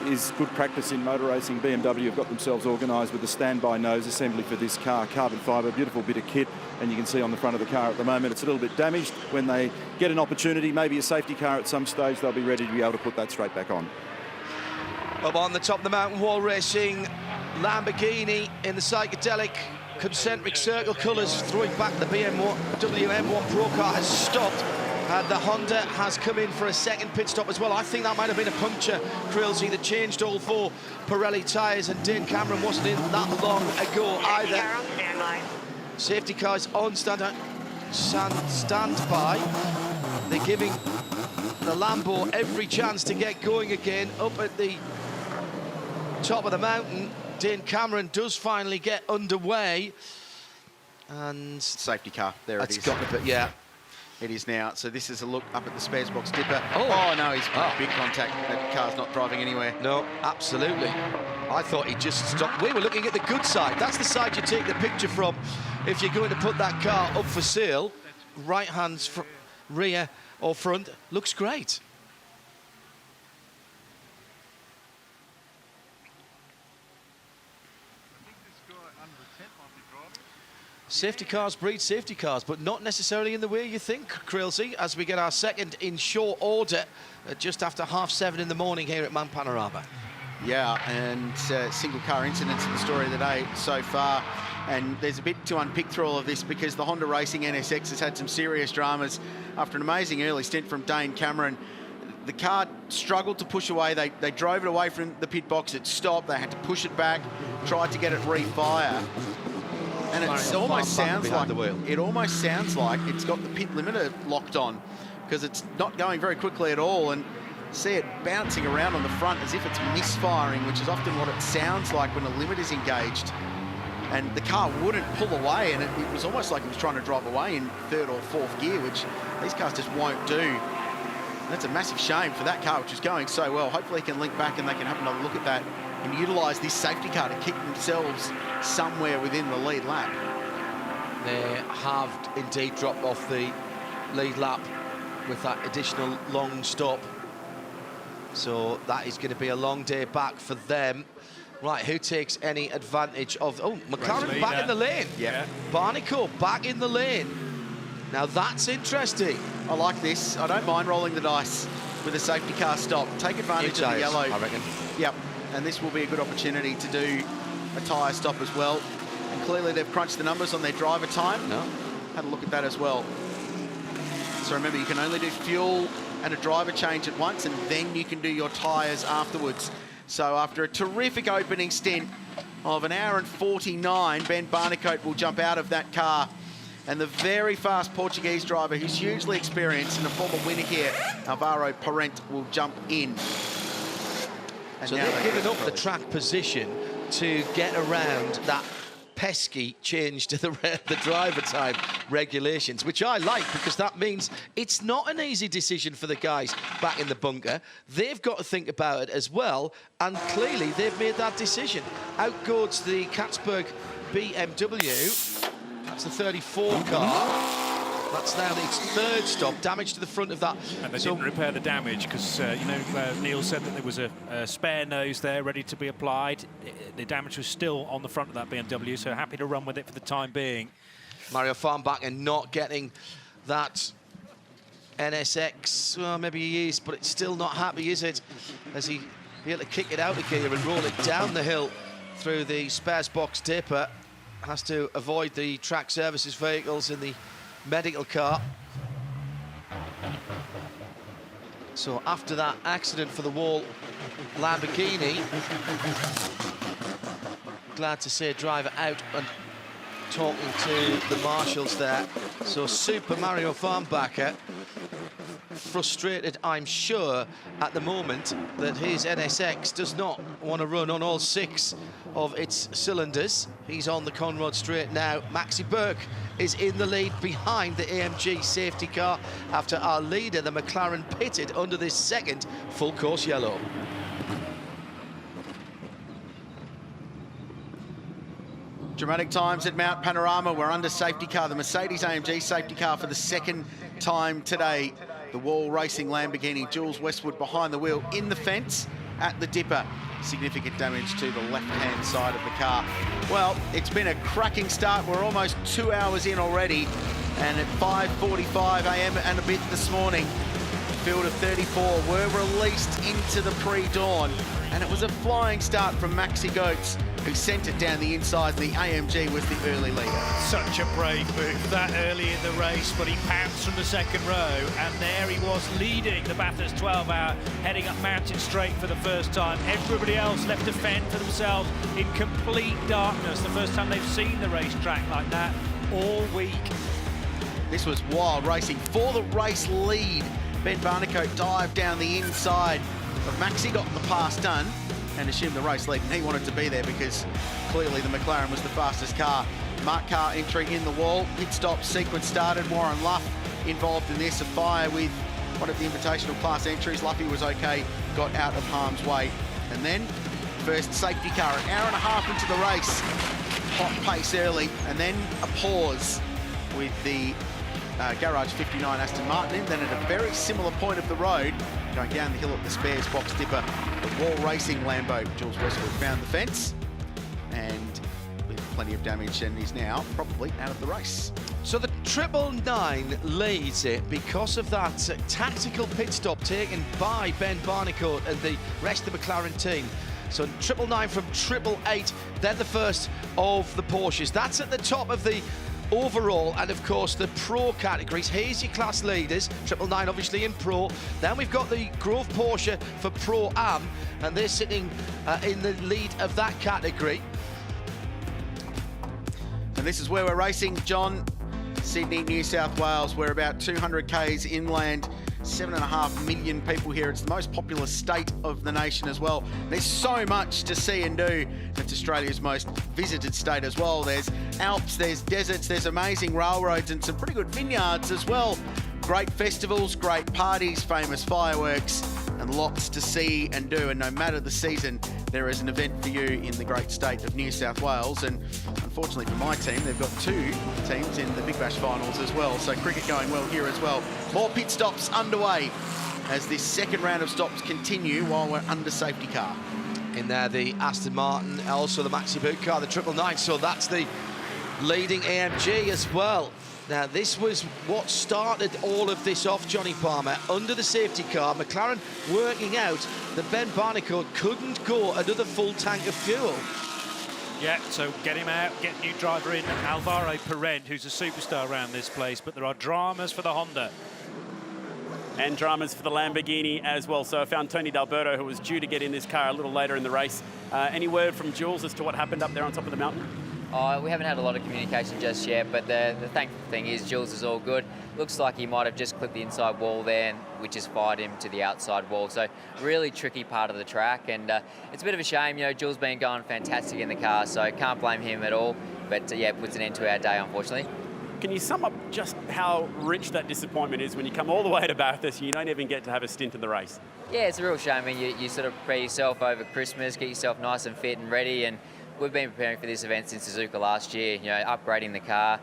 is good practice in motor racing. BMW have got themselves organised with a standby nose assembly for this car. Carbon fibre, beautiful bit of kit, and you can see on the front of the car at the moment it's a little bit damaged. When they get an opportunity, maybe a safety car at some stage, they'll be ready to be able to put that straight back on. Up on the top of the mountain wall racing, Lamborghini in the psychedelic concentric circle colours, throwing back the BMW M1 Pro car has stopped. The Honda has come in for a second pit stop as well. I think that might have been a puncture, Krilsey, that changed all 4 Pirelli tyres, and Dane Cameron wasn't in that long ago either. Safety cars on standby. They're giving the Lambo every chance to get going again. Up at the top of the mountain, Dane Cameron does finally get underway. And safety car, there it is. Got to be, yeah. It is now. So this is a look up at the spares box dipper. Oh no, he's got big contact. That car's not driving anywhere. No, absolutely. I thought he just stopped. We were looking at the good side. That's the side you take the picture from if you're going to put that car up for sale. Right hands rear or front. Looks great. Safety cars breed safety cars, but not necessarily in the way you think, Krilsey, as we get our second in short order just after 7:30 in the morning here at Mount Panorama. Yeah, and single car incidents in the story of the day so far. And there's a bit to unpick through all of this because the Honda Racing NSX has had some serious dramas after an amazing early stint from Dane Cameron. The car struggled to push away. They drove it away from the pit box. It stopped. They had to push it back, tried to get it refire. And it almost sounds like it's got the pit limiter locked on because it's not going very quickly at all. And See it bouncing around on the front as if it's misfiring, which is often what it sounds like when a limit is engaged. And the car wouldn't pull away, and it was almost like it was trying to drive away in third or fourth gear, which these cars just won't do. And that's a massive shame for that car, which is going so well. Hopefully they can link back and they can have another look at that and utilise this safety car to kick themselves somewhere within the lead lap. They have indeed dropped off the lead lap with that additional long stop. So that is going to be a long day back for them. Right, who takes any advantage of... Oh, McLaren back in the lane. Yeah. Barnicoat back in the lane. Now that's interesting. I like this. I don't mind rolling the dice with a safety car stop. Take advantage of the yellow. I reckon. Yep, and this will be a good opportunity to do a tyre stop as well. And clearly they've crunched the numbers on their driver time. No. Had a look at that as well. So remember, you can only do fuel and a driver change at once, and then you can do your tyres afterwards. So after a terrific opening stint of 1 hour and 49, Ben Barnicoat will jump out of that car. And the very fast Portuguese driver, who's hugely experienced and a former winner here, Alvaro Parent, will jump in. And so they've given up the track position to get around that pesky change to the driver time regulations, which I like, because that means it's not an easy decision for the guys back in the bunker. They've got to think about it as well, and clearly they've made that decision. Out goes the Katzberg BMW. That's the 34 car. That's now its third stop. Damage to the front of that. And they didn't repair the damage because, Neil said that there was a spare nose there ready to be applied. The damage was still on the front of that BMW, so happy to run with it for the time being. Mario Farnbacher not getting that NSX. Well, maybe he is, but it's still not happy, is it? As he be able to kick it out of gear and roll it down the hill through the spares box dipper. Has to avoid the track services vehicles in the medical car. So after that accident for the wall Lamborghini, glad to see a driver out and talking to the marshals there. So Super Mario Farnbacher, frustrated, I'm sure, at the moment that his NSX does not want to run on all 6 of its cylinders. He's on the Conrod straight now. Maxi Burke is in the lead behind the AMG safety car after our leader, the McLaren, pitted under this second full course yellow. Dramatic times at Mount Panorama. We're under safety car, the Mercedes AMG safety car for the second time today. The Wall Racing Lamborghini, Jules Westwood behind the wheel in the fence at the dipper. Significant damage to the left-hand side of the car. Well, it's been a cracking start. We're almost 2 hours in already. And at 5:45 a.m. and a bit this morning, field of 34 were released into the pre-dawn. And it was a flying start from Maxi Goetz, who sent it down the inside. The AMG was the early leader. Such a brave move that early in the race, but he pounced from the second row, and there he was leading the Bathurst 12-hour, heading up Mountain Straight for the first time. Everybody else left to fend for themselves in complete darkness. The first time they've seen the racetrack like that all week. This was wild racing for the race lead. Ben Barnicoat dived down the inside of Maxi, got the pass done, and assumed the race lead, and he wanted to be there because clearly the McLaren was the fastest car. Mark Carr entry in the wall, pit stop sequence started. Warren Luff involved in this, a fire with one of the invitational class entries. Luffy was okay, got out of harm's way. And then first safety car, 1.5 hours into the race. Hot pace early, and then a pause with the Garage 59 Aston Martin in. Then at a very similar point of the road, going down the hill at the spares box dipper, the Wall Racing Lambo, Jules Westwood found the fence and with plenty of damage, and is now probably out of the race. So the 999 leads it because of that tactical pit stop taken by Ben Barnicoat and the rest of the McLaren team. So 999 from 888, then the first of the Porsches. That's at the top of the overall, and of course the pro categories. Here's your class leaders, 999 obviously in pro. Then we've got the Grove Porsche for Pro Am, and they're sitting in the lead of that category. And this is where we're racing, John. Sydney, New South Wales. We're about 200 k's inland, 7.5 million people here. It's the most populous state of the nation as well. There's so much to see and do. It's Australia's most visited state as well. There's Alps, there's deserts, there's amazing railroads and some pretty good vineyards as well. Great festivals, great parties, famous fireworks, and lots to see and do. And no matter the season, there is an event for you in the great state of New South Wales. And unfortunately for my team, they've got 2 teams in the Big Bash finals as well. So cricket going well here as well. More pit stops underway as this second round of stops continue while we're under safety car. In there, the Aston Martin, also the Maxi Boot car, the 999. So that's the leading AMG as well. Now, this was what started all of this off, Johnny Palmer. Under the safety car, McLaren working out that Ben Barnicoat couldn't go another full tank of fuel. Yeah, so get him out, get new driver in, Alvaro Parent, who's a superstar around this place, but there are dramas for the Honda. And dramas for the Lamborghini as well. So I found Tony D'Alberto, who was due to get in this car a little later in the race. Any word from Jules as to what happened up there on top of the mountain? We haven't had a lot of communication just yet, but the thankful thing is Jules is all good. Looks like he might have just clipped the inside wall there, which has fired him to the outside wall. So really tricky part of the track, and it's a bit of a shame. You know, Jules been going fantastic in the car, so can't blame him at all. But yeah, it puts an end to our day, unfortunately. Can you sum up just how rich that disappointment is when you come all the way to Bathurst and you don't even get to have a stint in the race? Yeah, it's a real shame. I mean, you sort of prepare yourself over Christmas, get yourself nice and fit and ready, and we've been preparing for this event since Suzuka last year, you know, upgrading the car.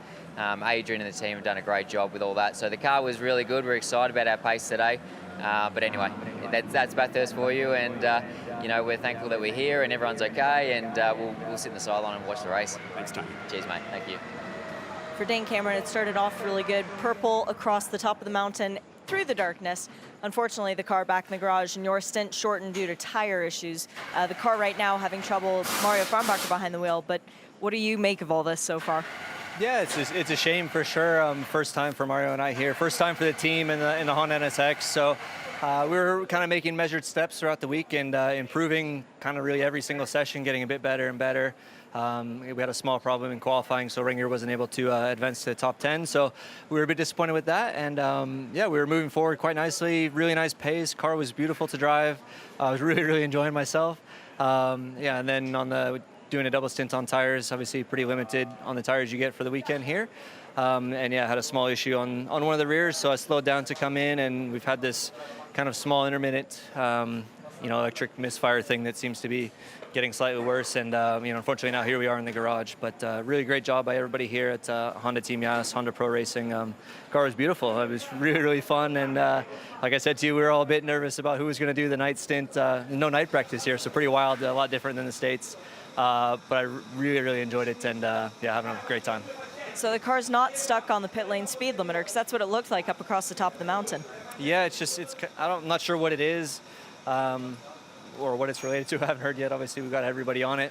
Adrian and the team have done a great job with all that. So the car was really good. We're excited about our pace today. But anyway, that's Bathurst for you. And, you know, we're thankful that we're here and everyone's okay. And we'll sit in the sideline and watch the race. Thanks, Tony. Cheers, mate. Thank you. For Dane Cameron, it started off really good. Purple across the top of the mountain through the darkness. Unfortunately, the car back in the garage, and your stint shortened due to tire issues. The car right now having trouble, Mario Farnbacher behind the wheel, but what do you make of all this so far? Yeah, it's a shame for sure. First time for Mario and I here. First time for the team in the Honda NSX. So we were kind of making measured steps throughout the week and improving kind of really every single session, getting a bit better and better. We had a small problem in qualifying, so Ringer wasn't able to advance to the top 10. So we were a bit disappointed with that. And yeah, we were moving forward quite nicely. Really nice pace. Car was beautiful to drive. I was really enjoying myself. Yeah, and then doing a double stint on tires, obviously pretty limited on the tires you get for the weekend here. And yeah, I had a small issue on one of the rears, so I slowed down to come in, and we've had this kind of small intermittent electric misfire thing that seems to be getting slightly worse. And unfortunately now here we are in the garage. But really great job by everybody here at Honda Team Yas, Honda Pro Racing. Car was beautiful. It was really fun. And like I said to you, we were all a bit nervous about who was going to do the night stint. No night practice here, so pretty wild, a lot different than the States. But I really enjoyed it, and yeah, having a great time. So the car's not stuck on the pit lane speed limiter, because that's what it looked like up across the top of the mountain. Yeah, I'm not sure what it is. Or what it's related to. I haven't heard yet. Obviously, we've got everybody on it.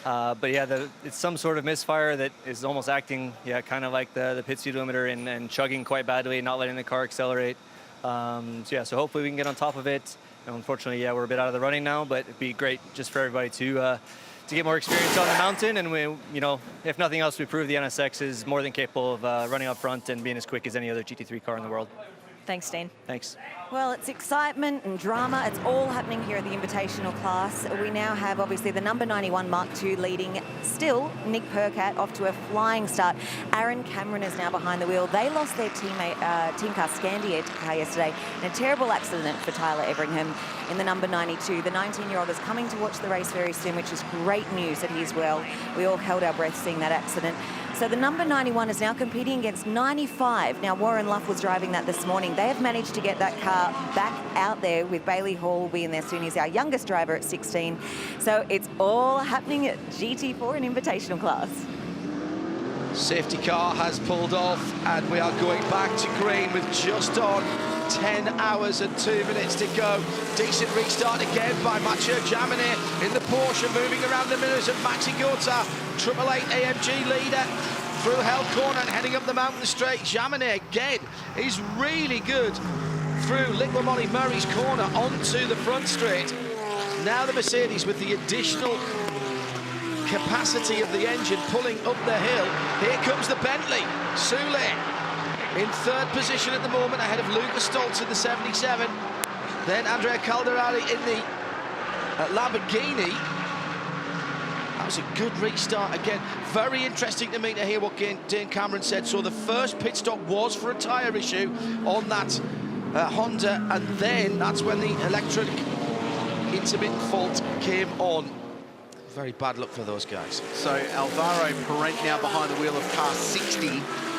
But yeah, it's some sort of misfire that is almost acting, kind of like the pit speed limiter and chugging quite badly, not letting the car accelerate. So hopefully we can get on top of it. Unfortunately, yeah, we're a bit out of the running now, but it'd be great just for everybody to get more experience on the mountain. And we, if nothing else, we prove the NSX is more than capable of running up front and being as quick as any other GT3 car in the world. Thanks, Dane. Thanks. Well, it's excitement and drama. It's all happening here at the Invitational class. We now have, obviously, the number 91 Mark II leading. Still, Nick Percat off to a flying start. Aaron Cameron is now behind the wheel. They lost their teammate, team car Scandia car yesterday in a terrible accident for Tyler Everingham in the number 92. The 19-year-old is coming to watch the race very soon, which is great news that he's well. We all held our breath seeing that accident. So the number 91 is now competing against 95. Now, Warren Luff was driving that this morning. They have managed to get that car back out there with Bailey Hall will be in there soon. He's our youngest driver at 16. So it's all happening at GT4 and Invitational class. Safety car has pulled off, and we are going back to green with just on 10 hours and 2 minutes to go. Decent restart again by Mathieu Jaminet in the Porsche, moving around the mirrors of Maxi Gota. 888 AMG leader through Hell Corner and heading up the mountain straight. Jaminet again is really good through Liqui-Moly Murray's corner onto the front straight. Now the Mercedes with the additional capacity of the engine pulling up the hill. Here comes the Bentley. Soule in third position at the moment, ahead of Lucas Stoltz in the 77. Then Andrea Calderari in the Lamborghini. That was a good restart again. Very interesting to me to hear what Dane Cameron said. So the first pit stop was for a tyre issue on that Honda, and then that's when the electric intermittent fault came on. Very bad luck for those guys. So Alvaro Parent now behind the wheel of car 60.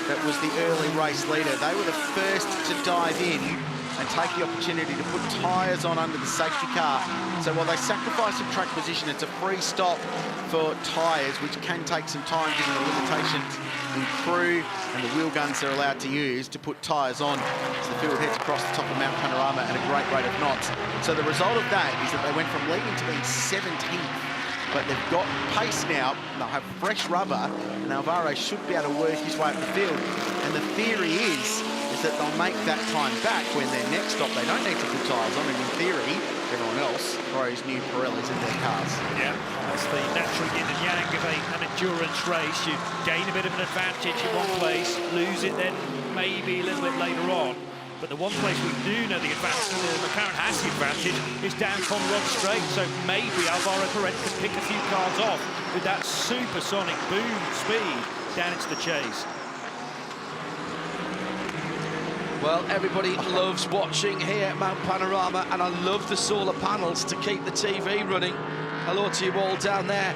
That was the early race leader. They were the first to dive in and take the opportunity to put tyres on under the safety car. So while they sacrifice some track position, it's a free stop for tyres, which can take some time given the limitations in crew and the wheel guns they're allowed to use to put tyres on. So the field heads across the top of Mount Panorama at a great rate of knots. So the result of that is that they went from leading to being 17th, but they've got pace now, they'll have fresh rubber, and Alvaro should be able to work his way up the field. And the theory is that they'll make that time back when their next stop. They don't need to put tyres on, and in theory, everyone else throws new Pirellis in their cars. Yeah, that's the natural yin and yang of an endurance race. You gain a bit of an advantage in one place, lose it then maybe a little bit later on. But the one place we do know the advantage, the McLaren has the advantage, is down Conrod Straight. So maybe Alvaro Parent can pick a few cars off with that supersonic boom speed down into the chase. Well, everybody loves watching here at Mount Panorama, and I love the solar panels to keep the TV running. Hello to you all down there,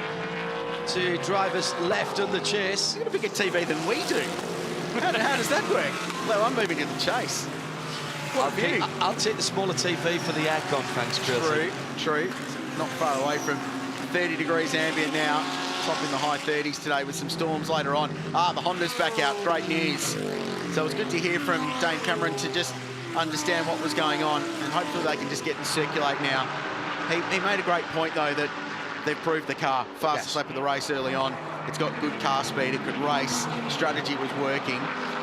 to drivers left on the chase. You've got a bigger TV than we do. How does that work? Well, I'm moving to the chase. I'll take the smaller TV for the aircon, thanks, Chris. True. Not far away from 30 degrees ambient now. Top in the high 30s today with some storms later on. The Honda's back out. Great news. So it was good to hear from Dane Cameron to just understand what was going on, and hopefully they can just get and circulate now. He made a great point, though, that they've proved the car. Fastest lap of the race early on. It's got good car speed. It could race. Strategy was working.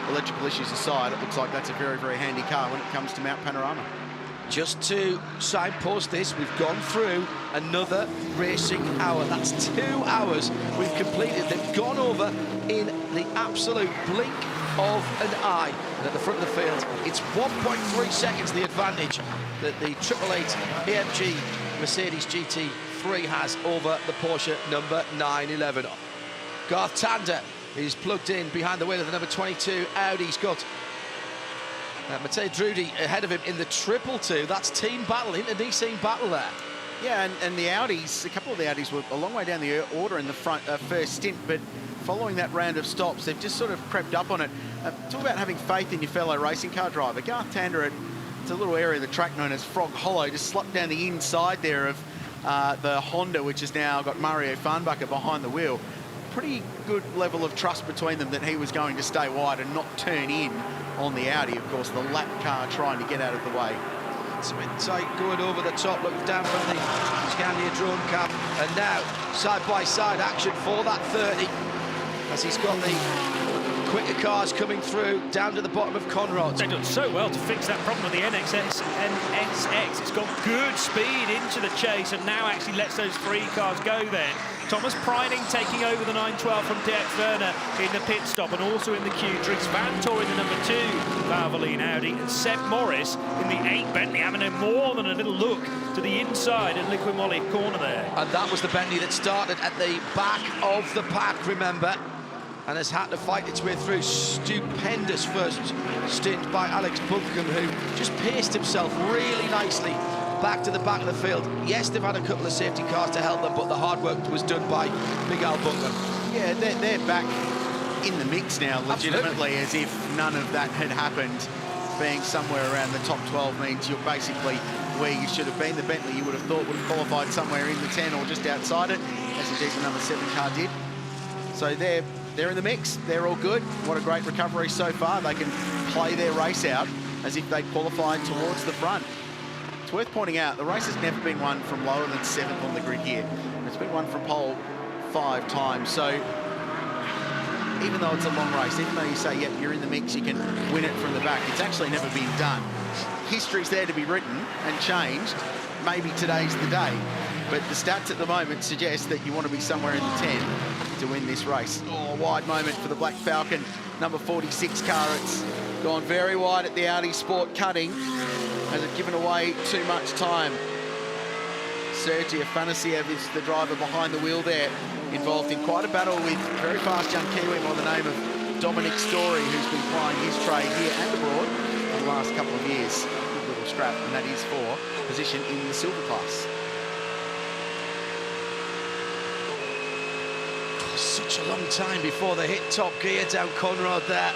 Electrical issues aside, it looks like that's a very, very handy car when it comes to Mount Panorama. Just to signpost this, we've gone through another racing hour. That's 2 hours we've completed. They've gone over in the absolute blink of an eye. And at the front of the field, it's 1.3 seconds the advantage that the 888 AMG Mercedes GT3 has over the Porsche number 911. Garth Tander is plugged in behind the wheel of the number 22 Audi. He's got Matteo Drudi ahead of him in the 222. That's team battle, internecine battle there. Yeah, and the Audis, a couple of the Audis were a long way down the order in the front first stint, but following that round of stops, they've just sort of crept up on it. Talk about having faith in your fellow racing car driver. Garth Tander, it's a little area of the track known as Frog Hollow, just slumped down the inside there of the Honda, which has now got Mario Farnbacher behind the wheel. Pretty good level of trust between them that he was going to stay wide and not turn in on the Audi. Of course, the lap car trying to get out of the way. It's a bit tight going over the top, looking down from the Scania drone cam. And now, side-by-side action for that 30, as he's got the quicker cars coming through down to the bottom of Conrad. They've done so well to fix that problem with the NSX. It's got good speed into the chase and now actually lets those three cars go then. Thomas Preining taking over the 912 from Dirk Werner in the pit stop, and also in the queue, Dries Vanthoor in the number 2 Valvoline Audi, and Seb Morris in the 8 Bentley, having more than a little look to the inside at Liqui-Moly corner there. And that was the Bentley that started at the back of the pack, remember, and has had to fight its way through. Stupendous first stint by Alex Buncombe, who just paced himself really nicely back to the back of the field. Yes, they've had a couple of safety cars to help them, but the hard work was done by Big Al Buncombe. Yeah, they're back in the mix now, legitimately, Absolutely. as if none of that had happened. Being somewhere around the top 12 means you're basically where you should have been. The Bentley, you would have thought, would have qualified somewhere in the 10 or just outside it, as indeed the number 7 car did. So they're in the mix. They're all good. What a great recovery so far. They can play their race out as if they qualified towards the front. It's worth pointing out, the race has never been won from lower than 7th on the grid here. It's been won from pole 5 times. So even though it's a long race, even though you say, yep, you're in the mix, you can win it from the back, it's actually never been done. History's there to be written and changed. Maybe today's the day. But the stats at the moment suggest that you want to be somewhere in the 10 to win this race. Oh, wide moment for the Black Falcon, number 46 car. It's Gone very wide at the Audi Sport cutting. Has it given away too much time? Sergei Afanasiev is the driver behind the wheel there, involved in quite a battle with very fast young Kiwi by the name of Dominic Story, who's been plying his trade here and abroad for the last couple of years. Good little scrap, and that is for position in the silver class. Such a long time before they hit top gear down Conrad there.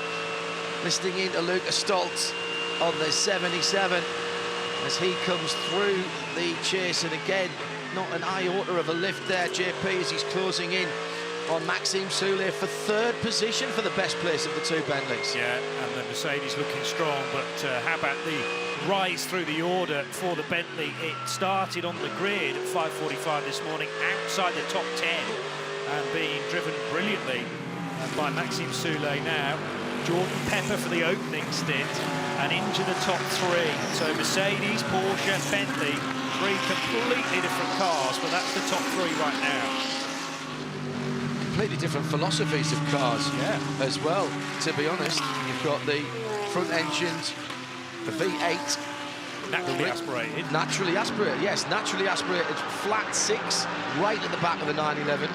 Listening in to Lucas Stoltz on the 77 as he comes through the chase, and again, not an iota of a lift there, JP, as he's closing in on Maxime Soulé for third position for the best place of the two Bentleys. Yeah, and the Mercedes looking strong, but how about the rise through the order for the Bentley? It started on the grid at 5:45 this morning, outside the top 10, and being driven brilliantly by Maxime Soulé now. Jordan Pepper for the opening stint, and into the top three. So Mercedes, Porsche, Bentley, three completely different cars, but that's the top three right now. Completely different philosophies of cars, as well, to be honest. You've got the front engines, the V8. Naturally aspirated. Naturally aspirated, yes, naturally aspirated flat six right at the back of the 911,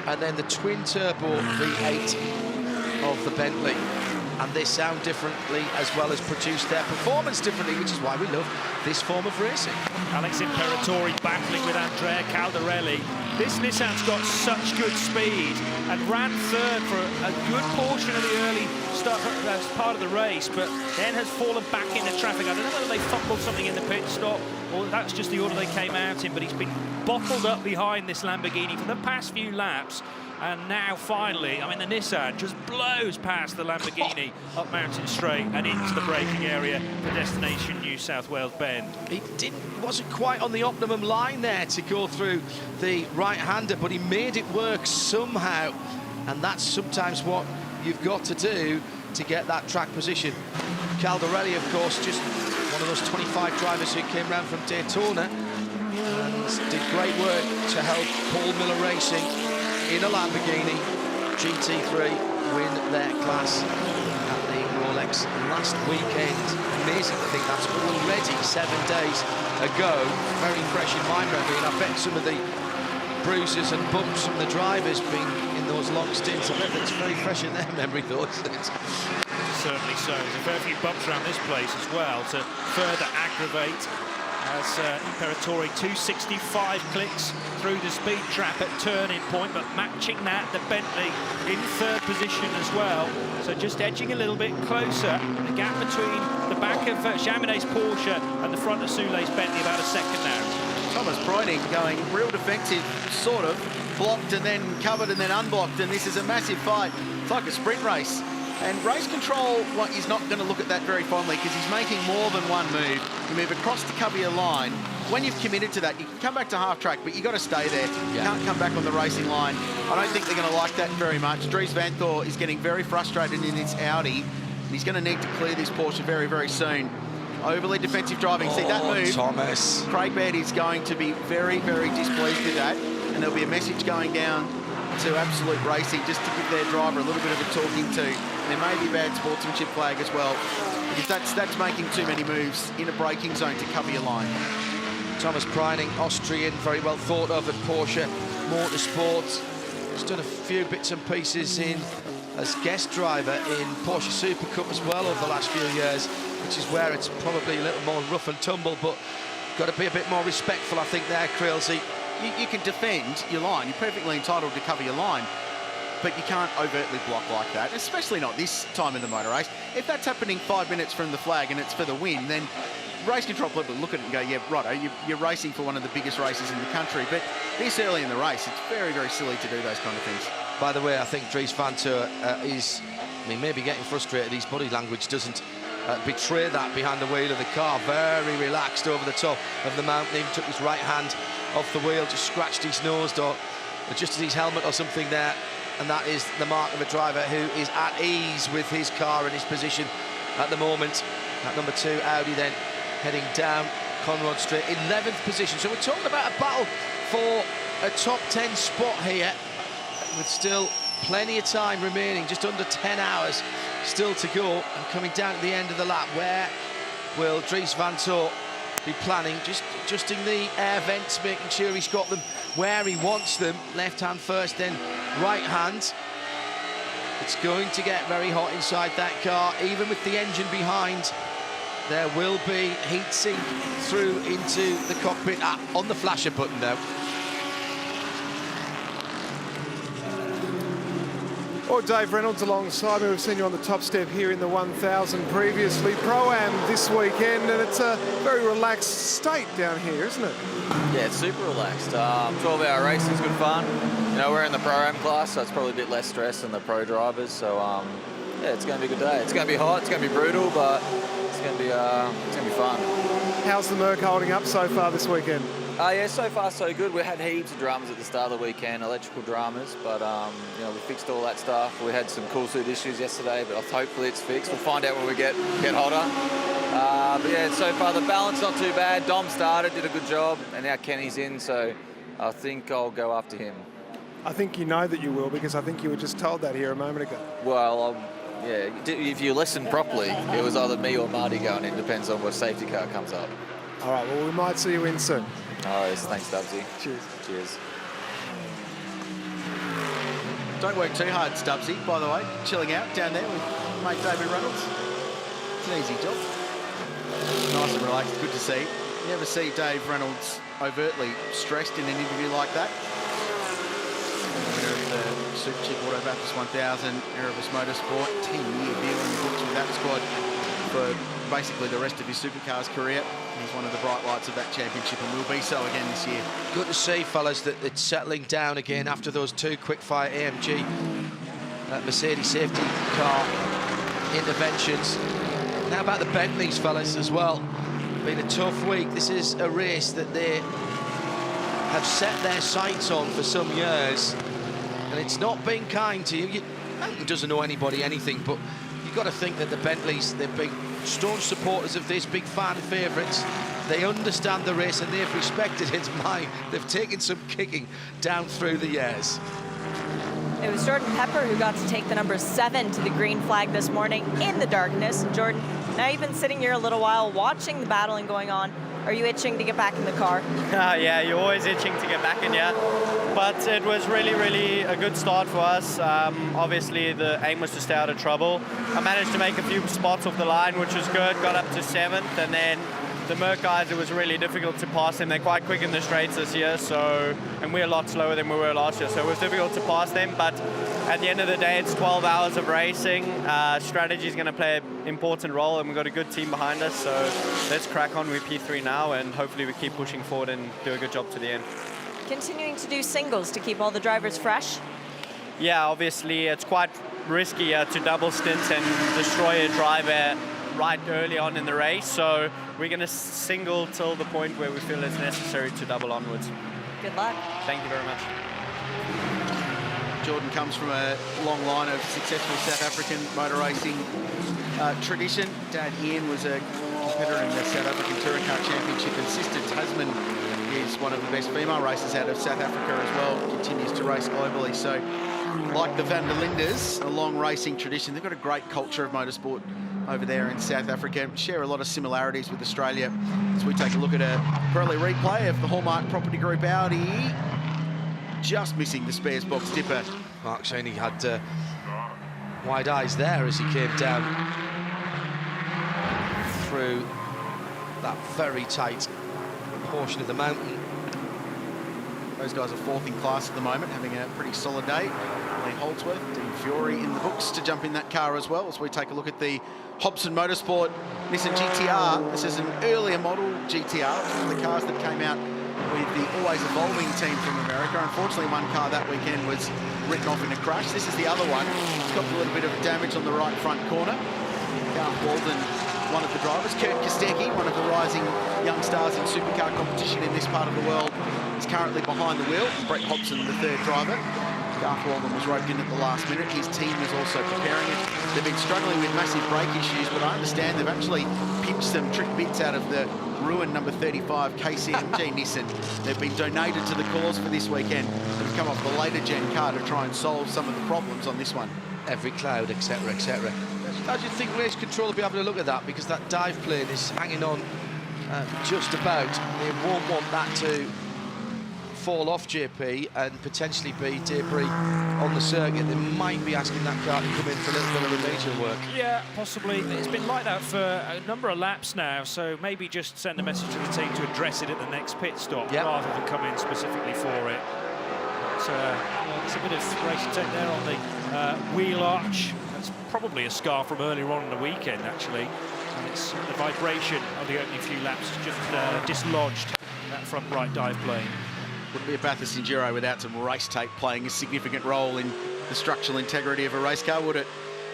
and then the twin turbo V8 of the Bentley. And they sound differently, as well as produce their performance differently, which is why we love this form of racing. Alex Imperatori battling with Andrea Caldarelli. This Nissan's got such good speed and ran third for a good portion of the early start as part of the race, but then has fallen back into traffic. I don't know whether they fumbled something in the pit stop or that's just the order they came out in, but he's been bottled up behind this Lamborghini for the past few laps. And now finally, I mean, the Nissan just blows past the Lamborghini up Mountain Straight and into the braking area for destination New South Wales Bend. He wasn't quite on the optimum line there to go through the right-hander, but he made it work somehow. And that's sometimes what you've got to do to get that track position. Caldarelli, of course, just one of those 25 drivers who came round from Daytona and did great work to help Paul Miller Racing in a Lamborghini GT3 win their class at the Rolex last weekend. Amazing to think that's already 7 days ago. Very fresh in my memory, and I bet some of the bruises and bumps from the drivers being in those long stints, I bet that's very fresh in their memory, though, isn't it? Certainly so. There's a fair few bumps around this place as well to further aggravate, as Imperatori 265 clicks through the speed trap at turning point, but matching that, the Bentley in third position as well. So just edging a little bit closer. The gap between the back of Chaminet's Porsche and the front of Soulé's Bentley about a second now. Thomas Breining going real defensive, sort of blocked and then covered and then unblocked, and this is a massive fight. It's like a sprint race. And race control, well, he's not going to look at that very fondly because he's making more than one move. You move across to cover your line. When you've committed to that, you can come back to half track, but you've got to stay there. You can't come back on the racing line. I don't think they're going to like that very much. Dries Van Thor is getting very frustrated in his Audi, and he's going to need to clear this Porsche very, very soon. Overly defensive driving. See that move? Thomas. Craig Baird is going to be very, very displeased with that, and there'll be a message going down to Absolute Racing just to give their driver a little bit of a talking to. And there may be a bad sportsmanship flag as well, because that's making too many moves in a braking zone to cover your line. Thomas Breining, Austrian, very well thought of at Porsche Motorsport. He's done a few bits and pieces in as guest driver in Porsche Super Cup as well over the last few years, which is where it's probably a little more rough and tumble, but got to be a bit more respectful, I think, there, Creelsy. You can defend your line. You're perfectly entitled to cover your line, but you can't overtly block like that, especially not this time in the motor race. If that's happening 5 minutes from the flag and it's for the win, then race control people look at it and go, yeah, righto, you're racing for one of the biggest races in the country. But this early in the race, it's very, very silly to do those kind of things. By the way, I think Dries Van Thor is, I mean, maybe getting frustrated. His body language doesn't betray that behind the wheel of the car. Very relaxed over the top of the mountain. Even took his right hand off the wheel, just scratched his nose or adjusted his helmet or something there. And that is the mark of a driver who is at ease with his car and his position at the moment. At number 2, Audi then heading down Conrad Straight, 11th position. So we're talking about a battle for a top 10 spot here, with still plenty of time remaining, just under 10 hours still to go, and coming down at the end of the lap. Where will Dries van Toor be planning? Just adjusting the air vents, making sure he's got them where he wants them. Left hand first, then right hand. It's going to get very hot inside that car, even with the engine behind. There will be heat sink through into the cockpit on the flasher button though. Or Dave Reynolds alongside me. We've seen you on the top step here in the 1000 previously. Pro-Am this weekend, and it's a very relaxed state down here, isn't it? Yeah, it's super relaxed. 12-hour racing's good fun. You know, we're in the Pro-Am class, so it's probably a bit less stress than the pro drivers. So yeah, it's going to be a good day. It's going to be hot, it's going to be brutal, but it's going to be fun. How's the Merc holding up so far this weekend? Yeah, so far so good. We had heaps of dramas at the start of the weekend, electrical dramas, but you know, we fixed all that stuff. We had some cool suit issues yesterday, but hopefully it's fixed. We'll find out when we get hotter. But yeah, so far the balance not too bad. Dom started, did a good job, and now Kenny's in, so I think I'll go after him. I think you know that you will, because I think you were just told that here a moment ago. Well, yeah, if you listen properly, it was either me or Marty going in, depends on what safety car comes up. All right, well, we might see you in soon. All right, thanks, Stubbsy. Cheers. Cheers. Don't work too hard, Stubbsy, by the way. Chilling out down there with mate David Reynolds. It's an easy job. Nice and relaxed, good to see. You never see Dave Reynolds overtly stressed in an interview like that. Winner of the Super Chip Auto Bathurst 1000, Erebus Motorsport, 10-year deal in the books with that squad for basically the rest of his supercars career. He's one of the bright lights of that championship and will be so again this year. Good to see, fellas, that it's settling down again after those two quickfire AMG Mercedes safety car interventions. Now about the Bentleys, fellas, as well. Been a tough week. This is a race that they have set their sights on for some years, and it's not been kind to you. Mountain doesn't know anybody anything, but you've got to think that the Bentleys, they've been staunch supporters of this, big fan favourites. They understand the race and they've respected it. They've taken some kicking down through the years. It was Jordan Pepper who got to take the number 7 to the green flag this morning in the darkness. Jordan, now you've been sitting here a little while watching the battling going on. Are you itching to get back in the car? Yeah, you're always itching to get back in, yeah. But it was really, really a good start for us. Obviously, the aim was to stay out of trouble. I managed to make a few spots off the line, which was good. Got up to 7th, and then the Merc guys, it was really difficult to pass them. They're quite quick in the straights this year, and we're a lot slower than we were last year, so it was difficult to pass them. But at the end of the day, it's 12 hours of racing. Strategy is going to play an important role, and we've got a good team behind us, so let's crack on with P3 now, and hopefully we keep pushing forward and do a good job to the end. Continuing to do singles to keep all the drivers fresh? Yeah, obviously it's quite risky to double stint and destroy a driver right early on in the race, so we're going to single till the point where we feel it's necessary to double onwards. Good luck. Thank you very much. Jordan comes from a long line of successful South African motor racing tradition. Dad Ian was a competitor in the South African Touring Car Championship, and sister Tasman is one of the best female racers out of South Africa as well, continues to race globally. So like the Van der Lindes, a long racing tradition. They've got a great culture of motorsport over there in South Africa, share a lot of similarities with Australia. As we take a look at a Pirelli replay of the Hallmark Property Group Audi, just missing the spares box dipper. Mark Shaney had wide eyes there as he came down through that very tight portion of the mountain. Those guys are 4th in class at the moment, having a pretty solid day. Lee Holdsworth, Dean Fury in the books to jump in that car as well, as we take a look at the Hobson Motorsport Nissan GTR. This is an earlier model GTR, one of the cars that came out with the always evolving team from America. Unfortunately, one car that weekend was written off in a crash. This is the other one. It's got a little bit of damage on the right front corner. Garth Walden, one of the drivers. Kurt Kostecki, one of the rising young stars in supercar competition in this part of the world, is currently behind the wheel. Brett Hobson, the 3rd driver. Garth Walden was roped in at the last minute. His team is also preparing it. They've been struggling with massive brake issues, but I understand they've actually pinched some trick bits out of the ruined number 35 KCMG Nissan. They've been donated to the cause for this weekend. They've come off the later gen car to try and solve some of the problems on this one. every cloud, etc., etc. I just think race control will be having a look at that, because that dive plane is hanging on just about. They won't want that to fall off, JP, and potentially be debris on the circuit. They might be asking that car to come in for a little bit of remedial work. Yeah, possibly. It's been like that for a number of laps now, so maybe just send a message to the team to address it at the next pit stop rather than come in specifically for it. So there's a bit of racing tech there on the wheel arch. That's probably a scar from earlier on in the weekend, actually. And it's the vibration of the opening few laps just dislodged that front right dive plane. Wouldn't be a Bathurst Enduro without some race tape playing a significant role in the structural integrity of a race car, would it?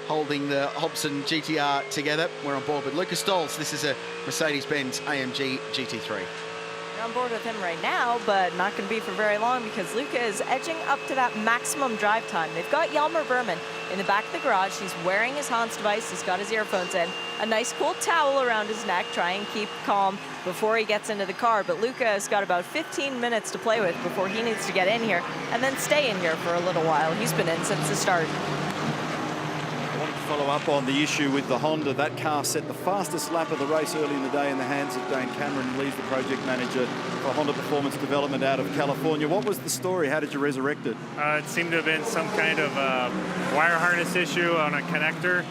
Holding the Hobson GTR together. We're on board with Lucas Stolz. This is a Mercedes-Benz AMG GT3. You're on board with him right now, but not going to be for very long, because Luca is edging up to that maximum drive time. They've got Yelmer Berman in the back of the garage. He's wearing his Hans device. He's got his earphones in, a nice cool towel around his neck, try and keep calm before he gets into the car. But Luca has got about 15 minutes to play with before he needs to get in here and then stay in here for a little while. He's been in since the start. I wanted to follow up on the issue with the Honda. That car set the fastest lap of the race early in the day in the hands of Dane Cameron. Lee's the project manager for Honda Performance Development out of California. What was the story? How did you resurrect it? It seemed to have been some kind of wire harness issue on a connector.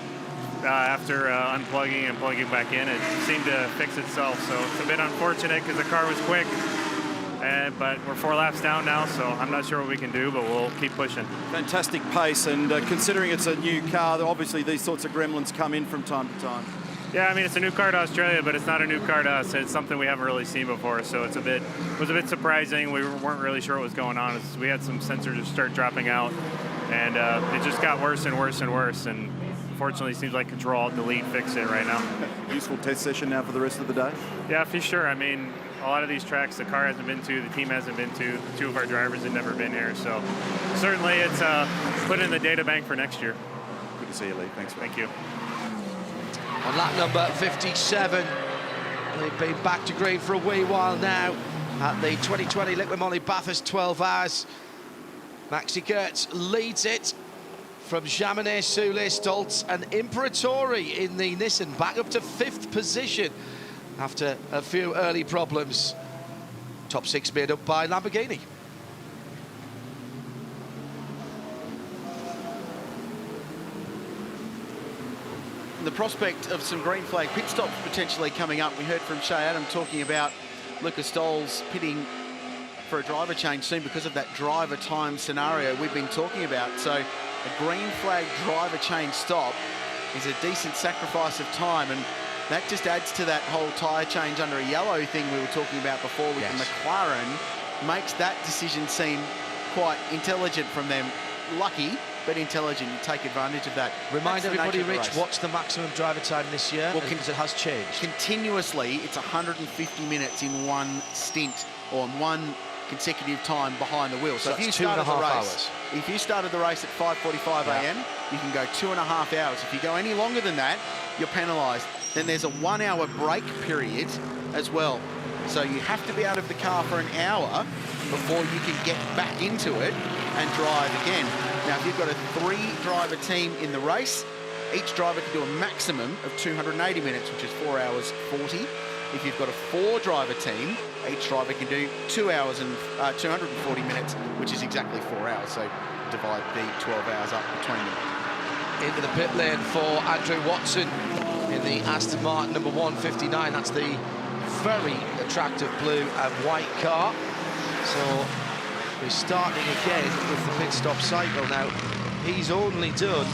After unplugging and plugging back in, it seemed to fix itself. So it's a bit unfortunate because the car was quick. But we're 4 laps down now, so I'm not sure what we can do, but we'll keep pushing. Fantastic pace, and considering it's a new car, obviously these sorts of gremlins come in from time to time. Yeah, I mean, it's a new car to Australia, but it's not a new car to us. It's something we haven't really seen before, so it was a bit surprising. We weren't really sure what was going on. We had some sensors start dropping out, and it just got worse and worse and worse. And unfortunately, it seems like Control-Alt-Delete fixed it right now. Useful test session now for the rest of the day? Yeah, for sure. I mean, a lot of these tracks the car hasn't been to, the team hasn't been to, 2 of our drivers have never been here. So certainly it's put in the data bank for next year. Good to see you, Lee. Thanks. Thank you. On lap number 57, they've been back to green for a wee while now at the 2020 Liqui-Moly Bathurst 12 hours. Maxi Kurtz leads it from Jaminet, Soule, Stolz and Imperatori in the Nissan, back up to 5th position after a few early problems. Top 6 made up by Lamborghini. The prospect of some green flag pit stops potentially coming up. We heard from Shay Adam talking about Lucas Stolz pitting for a driver change soon because of that driver time scenario we've been talking about. So a green flag driver change stop is a decent sacrifice of time, and that just adds to that whole tyre change under a yellow thing we were talking about before with the McLaren. Makes that decision seem quite intelligent from them. Lucky, but intelligent. You take advantage of that. Remind everybody, Rich, what's the maximum driver time this year? Well, because it has changed. Continuously, it's 150 minutes in one stint, or in one consecutive time behind the wheel. So if you started the race, if you started the race at 5:45 a.m., you can go 2.5 hours. If you go any longer than that, you're penalised. Then there's a 1 hour break period as well. So you have to be out of the car for an hour before you can get back into it and drive again. Now, if you've got a 3-driver team in the race, each driver can do a maximum of 280 minutes, which is 4 hours 40. If you've got a 4-driver team, each driver can do 2 hours and 240 minutes, which is exactly 4 hours. So divide the 12 hours up between them. Into the pit lane for Andrew Watson in the Aston Martin number 159. That's the very attractive blue and white car. So we're starting again with the pit stop cycle now. He's only done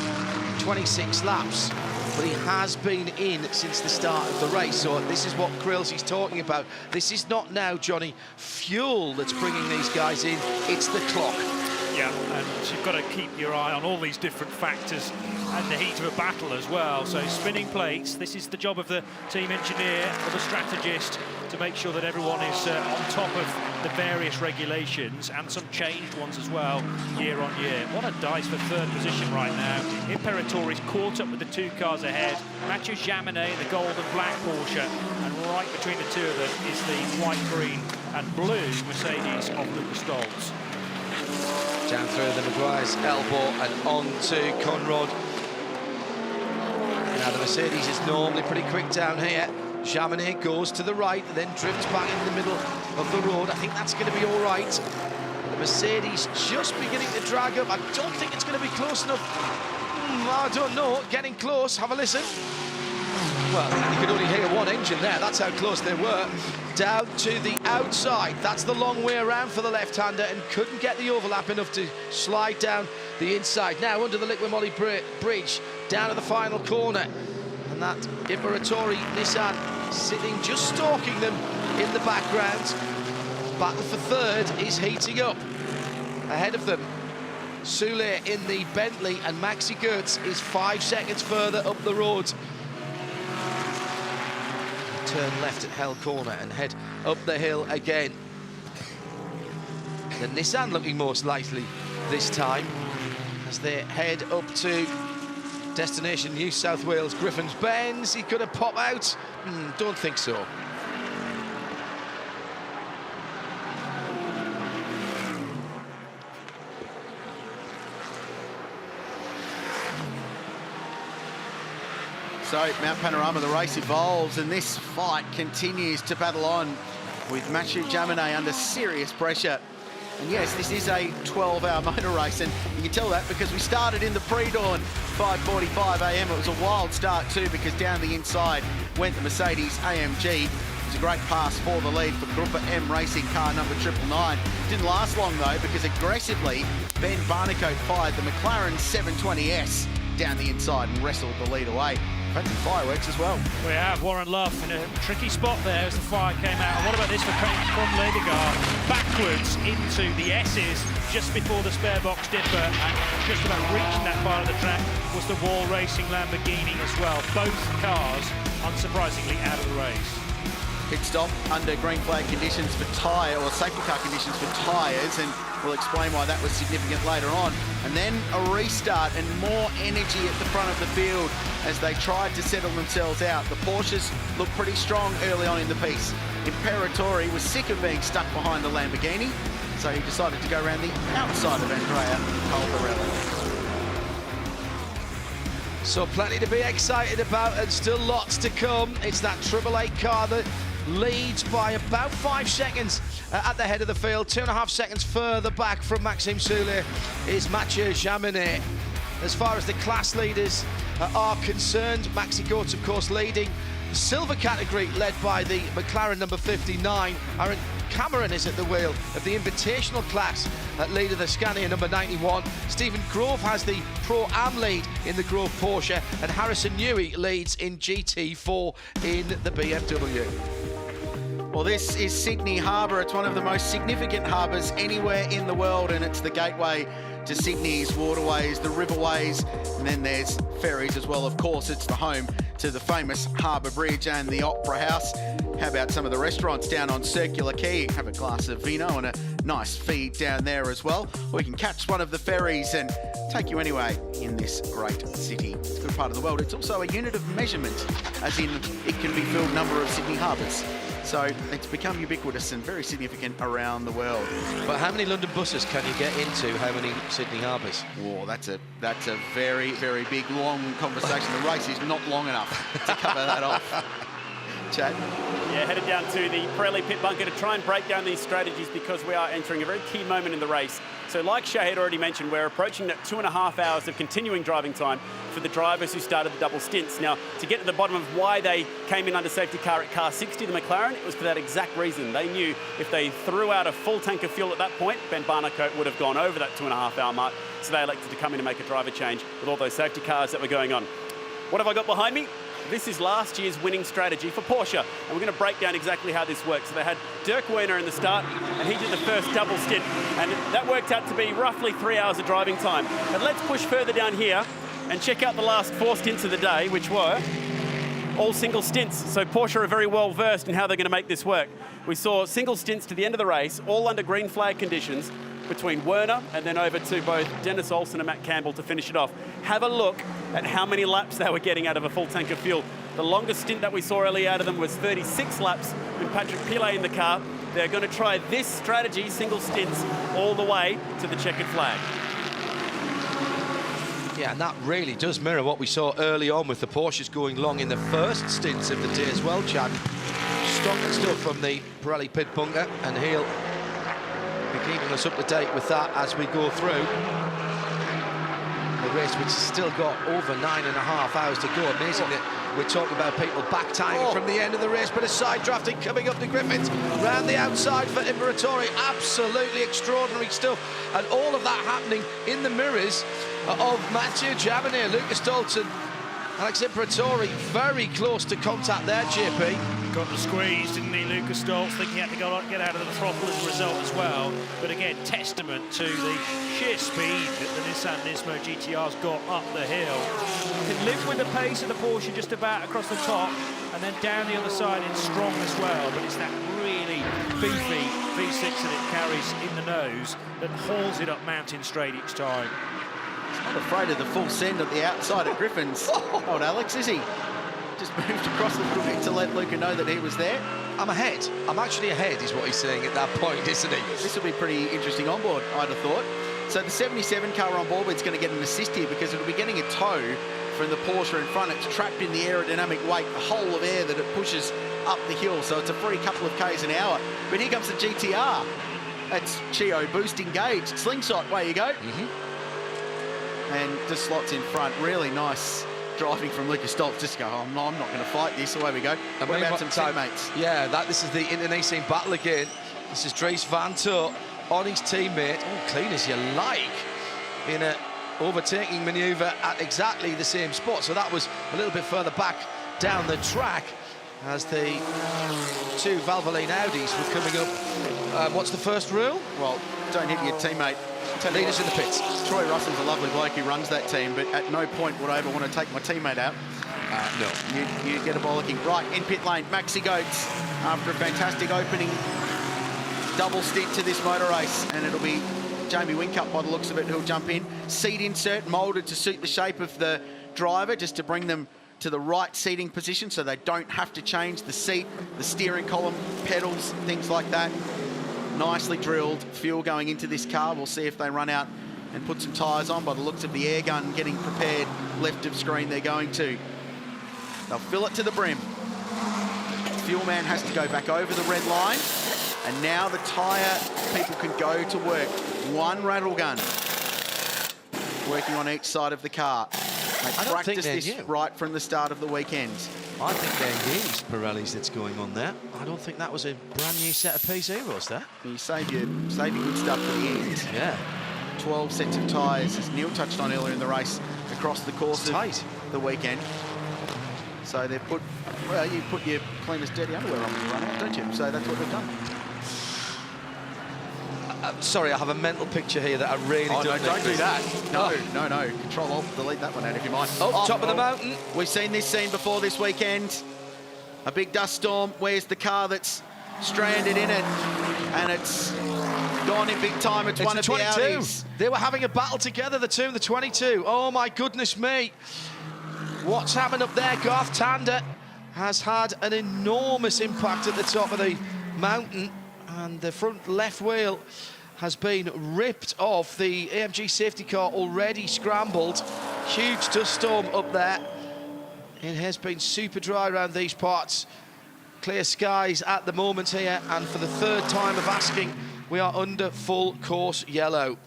26 laps, but he has been in since the start of the race. So this is what Grills is talking about. This is not now, Johnny, fuel that's bringing these guys in. It's the clock. Yeah, and you've got to keep your eye on all these different factors and the heat of a battle as well. So spinning plates, this is the job of the team engineer or the strategist to make sure that everyone is on top of the various regulations and some changed ones as well year on year. What a dice for 3rd position right now. Imperatori's caught up with the 2 cars ahead. Mathieu Jaminet, the gold and black Porsche, and right between the 2 of them is the white, green and blue Mercedes of Lucas Stolz. Down through the Maguire's elbow and on to Conrad. Now the Mercedes is normally pretty quick down here. Jaminet goes to the right, then drifts back in the middle of the road. I think that's going to be all right. The Mercedes just beginning to drag up. I don't think it's going to be close enough. I don't know. Getting close. Have a listen. Well, you could only hear one engine there. That's how close they were. Down to the outside. That's the long way around for the left-hander, and couldn't get the overlap enough to slide down the inside. Now under the Liqui-Moly bridge, down to the final corner. And that Imperatori Nissan sitting, just stalking them in the background. Battle for third is heating up. Ahead of them, Soule in the Bentley, and Maxi Goetz is 5 seconds further up the road. Turn left at Hell Corner and head up the hill again. The Nissan looking most likely this time as they head up to destination New South Wales Griffin's Bends. He could have popped out. Don't think so. So, Mount Panorama, the race evolves, and this fight continues to battle on with Mathieu Jaminet under serious pressure. And yes, this is a 12-hour motor race, and you can tell that because we started in the pre-dawn, 5:45 a.m. It was a wild start too, because down the inside went the Mercedes AMG. It was a great pass for the lead for Gruppe M Racing car number 999. Didn't last long though, because aggressively Ben Barnicoat fired the McLaren 720S down the inside and wrestled the lead away. Had some fireworks as well. We have Warren Love in a tricky spot there as the fire came out. And what about this for Craig from Ledegaard? Backwards into the S's just before the spare box dipper, and just about reaching that part of the track was the Wall Racing Lamborghini as well. Both cars, unsurprisingly, out of the race. Pit stop under green flag conditions for tyre, or safety car conditions for tyres, and we'll explain why that was significant later on. And then a restart and more energy at the front of the field as they tried to settle themselves out. The Porsches looked pretty strong early on in the piece. Imperatori was sick of being stuck behind the Lamborghini, so he decided to go around the outside of Andrea Albarelli. So plenty to be excited about, and still lots to come. It's that 888 car that leads by about 5 seconds at the head of the field. 2.5 seconds further back from Maxime Soule is Mathieu Jaminet. As far as the class leaders are concerned, Maxi Goetz, of course, leading the silver category, led by the McLaren number 59. Aaron Cameron is at the wheel of the invitational class, lead of the Scania number 91. Stephen Grove has the Pro-Am lead in the Grove Porsche, and Harrison Newey leads in GT4 in the BMW. Well, this is Sydney Harbour. It's one of the most significant harbours anywhere in the world, and it's the gateway to Sydney's waterways, the riverways, and then there's ferries as well. Of course, it's the home to the famous Harbour Bridge and the Opera House. How about some of the restaurants down on Circular Quay? Have a glass of vino and a nice feed down there as well. Or you can catch one of the ferries and take you anywhere in this great city. It's a good part of the world. It's also a unit of measurement, as in it can be filled number of Sydney harbours. So it's become ubiquitous and very significant around the world. But how many London buses can you get into? How many Sydney harbours? Whoa, that's a very, very big, long conversation. The race is not long enough to cover that off. Chad? Yeah, headed down to the Pirelli pit bunker to try and break down these strategies, because we are entering a very key moment in the race. So like Shahid already mentioned, we're approaching that 2.5 hours of continuing driving time for the drivers who started the double stints. Now, to get to the bottom of why they came in under safety car at car 60, the McLaren, it was for that exact reason. They knew if they threw out a full tank of fuel at that point, Ben Barnicoat would have gone over that 2.5 hour mark. So they elected to come in and make a driver change with all those safety cars that were going on. What have I got behind me? This is last year's winning strategy for Porsche, and we're going to break down exactly how this works. So they had Dirk Werner in the start, and he did the first double stint, and that worked out to be roughly 3 hours of driving time. But let's push further down here and check out the last 4 stints of the day, which were all single stints. So Porsche are very well versed in how they're going to make this work. We saw single stints to the end of the race, all under green flag conditions, between Werner and then over to both Dennis Olsen and Matt Campbell to finish it off. Have a look at how many laps they were getting out of a full tank of fuel. The longest stint that we saw earlier out of them was 36 laps with Patrick Pilet in the car. They're going to try this strategy, single stints, all the way to the checkered flag. Yeah, and that really does mirror what we saw early on with the Porsches going long in the first stints of the day as well, Chad. Strong stuff from the Pirelli pit bunker, and he'll be keeping us up to date with that as we go through the race, which has still got over 9.5 hours to go. Amazing that we're talking about people back timing from the end of the race, but a side drafting coming up to Griffins round the outside for Imperatori. Absolutely extraordinary stuff, and all of that happening in the mirrors of Mathieu Jabanier, Lucas Dalton, Alex Imperatori very close to contact there, JP. Got the squeeze, didn't he, Lucas Stoltz? Think he had to get out of the throttle as a result as well. But again, testament to the sheer speed that the Nissan Nismo GTR's got up the hill. Can live with the pace of the Porsche just about across the top, and then down the other side it's strong as well. But it's that really beefy V6 that it carries in the nose that hauls it up Mountain Straight each time. Not afraid of the full send at the outside of Griffins. Old Alex, is he? Just moved across a little bit to let Luca know that he was there. I'm ahead. I'm actually ahead, is what he's saying at that point, isn't he? This will be pretty interesting on board, I'd have thought. So the 77 car on board is going to get an assist here because it'll be getting a tow from the Porsche in front. It's trapped in the aerodynamic weight, the hole of air that it pushes up the hill. So it's a free couple of Ks an hour. But here comes the GTR. That's Chio boost engaged. Slingshot, away you go. And just slots in front. Really nice driving from Lucas Stoltz. Just go, oh, no, I'm not going to fight this. Away we go. And what about some teammates? Yeah, this is the internecine battle again. This is Dries Van Toe on his teammate. Oh, clean as you like. In an overtaking manoeuvre at exactly the same spot. So that was a little bit further back down the track as the two Valvoline Audis were coming up. What's the first rule? Well, don't hit your teammate. Lead us in the pits. Troy Russell's a lovely bloke who runs that team, but at no point would I ever want to take my teammate out. No. You get a bollocking. Right, in pit lane, Maxi Goetz, after a fantastic opening double stint to this motor race, and it'll be Jamie Whincup by the looks of it who'll jump in. Seat insert moulded to suit the shape of the driver, just to bring them to the right seating position so they don't have to change the seat, the steering column, pedals, things like that. Nicely drilled fuel going into this car. We'll see if they run out and put some tyres on. By the looks of the air gun getting prepared left of screen, they're going to. They'll fill it to the brim. Fuel man has to go back over the red line, and now the tyre people can go to work. One rattle gun working on each side of the car. They practiced this right from the start of the weekend. I think they're used Pirellis that's going on there. I don't think that was a brand new set of P0s there. You save your good stuff for the end. Yeah. 12 sets of tyres, as Neil touched on earlier in the race, across the course of the weekend. So they've put, well, you put your cleanest dirty underwear on when you run out, don't you? So that's what they've done. Sorry, I have a mental picture here that I really don't do that. No. Control Alt, delete that one out if you mind. Top of the mountain. We've seen this scene before this weekend. A big dust storm. Where's the car that's stranded in it? And it's gone in big time. It's one of the Audis. They were having a battle together, the two and the 22. Oh, my goodness me. What's happened up there? Garth Tander has had an enormous impact at the top of the mountain, and the front left wheel has been ripped off. The AMG safety car already scrambled. Huge dust storm up there. It has been super dry around these parts. Clear skies at the moment here, and for the third time of asking, we are under full course yellow.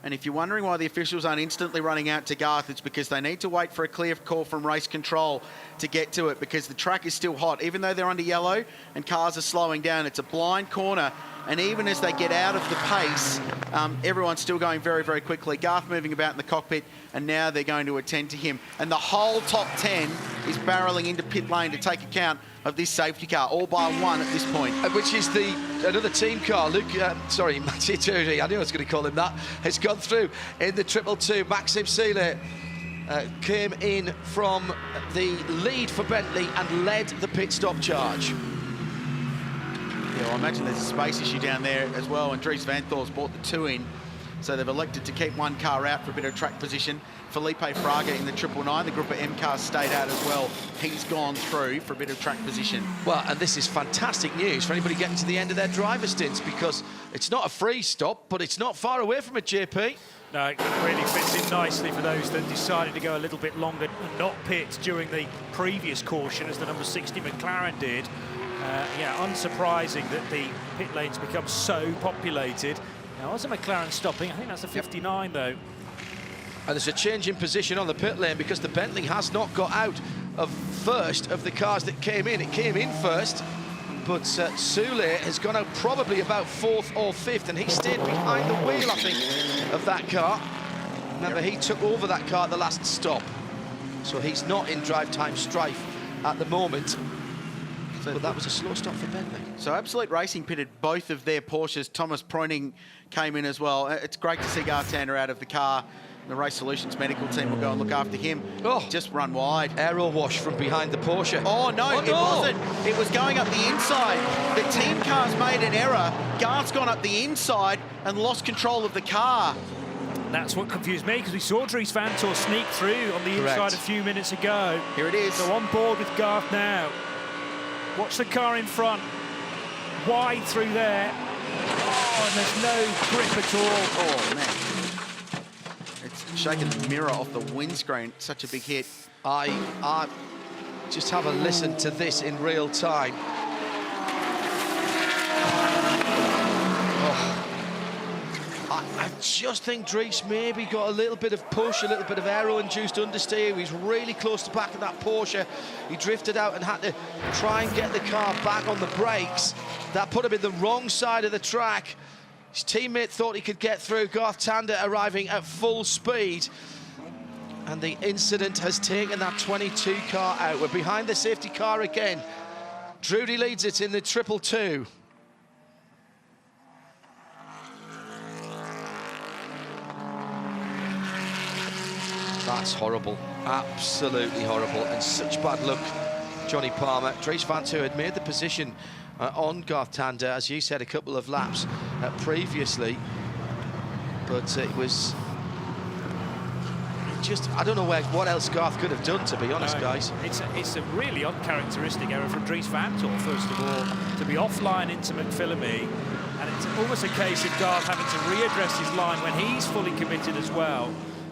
And if you're wondering why the officials aren't instantly running out to Garth, it's because they need to wait for a clear call from race control to get to it, because the track is still hot. Even though they're under yellow and cars are slowing down, it's a blind corner. And even as they get out of the pace, everyone's still going very, very quickly. Garth moving about in the cockpit, and now they're going to attend to him. And the whole top 10 is barreling into pit lane to take account of this safety car, all by one at this point. Which is another team car. Mathieu Turi, I knew I was going to call him that, has gone through in the 222. Maxime Seele came in from the lead for Bentley and led the pit stop charge. Yeah, well, I imagine there's a space issue down there as well, and Dries Van Thor's brought the two in So they've elected to keep one car out for a bit of track position. Felipe Fraga in the 999, the group of M cars stayed out as well. He's gone through for a bit of track position. Well, and this is fantastic news for anybody getting to the end of their driver stints, because it's not a free stop, but it's not far away from it, JP. No, it really fits in nicely for those that decided to go a little bit longer and not pit during the previous caution, as the number 60 McLaren did. Yeah, unsurprising that the pit lanes become so populated. Now, was a McLaren stopping? I think that's a 59, though. And there's a change in position on the pit lane because the Bentley has not got out of first of the cars that came in. It came in first, but Soule has gone out probably about 4th or 5th, and he stayed behind the wheel, I think, of that car. Remember, he took over that car at the last stop, so he's not in drive time strife at the moment. But that was a slow stop for Bentley. So Absolute Racing pitted both of their Porsches. Thomas Preuning came in as well. It's great to see Garth Tander out of the car. The Race Solutions medical team will go and look after him. Oh, just run wide. Aero wash from behind the Porsche. Oh, no, it wasn't. It was going up the inside. The team car's made an error. Garth's gone up the inside and lost control of the car. That's what confused me, because we saw Dries Vanthoor sneak through on the inside a few minutes ago. Here it is. So on board with Garth now. Watch the car in front. Wide through there. Oh, and there's no grip at all. Oh, man. It's shaking the mirror off the windscreen. Such a big hit. I just have a listen to this in real time. Oh. I just think Dries maybe got a little bit of push, a little bit of aero-induced understeer. He's really close to back of that Porsche. He drifted out and had to try and get the car back on the brakes. That put him in the wrong side of the track. His teammate thought he could get through. Garth Tander arriving at full speed. And the incident has taken that 22 car out. We're behind the safety car again. Drudy leads it in the 222. That's horrible, absolutely horrible, and such bad luck, Johnny Palmer. Dries Vanthoor had made the position on Garth Tander, as you said, a couple of laps previously, but it was just, I don't know what else Garth could have done, to be honest, guys. It's a really uncharacteristic error from Dries Vanthoor, first of all, to be offline into McPhillamy, and it's almost a case of Garth having to readdress his line when he's fully committed as well,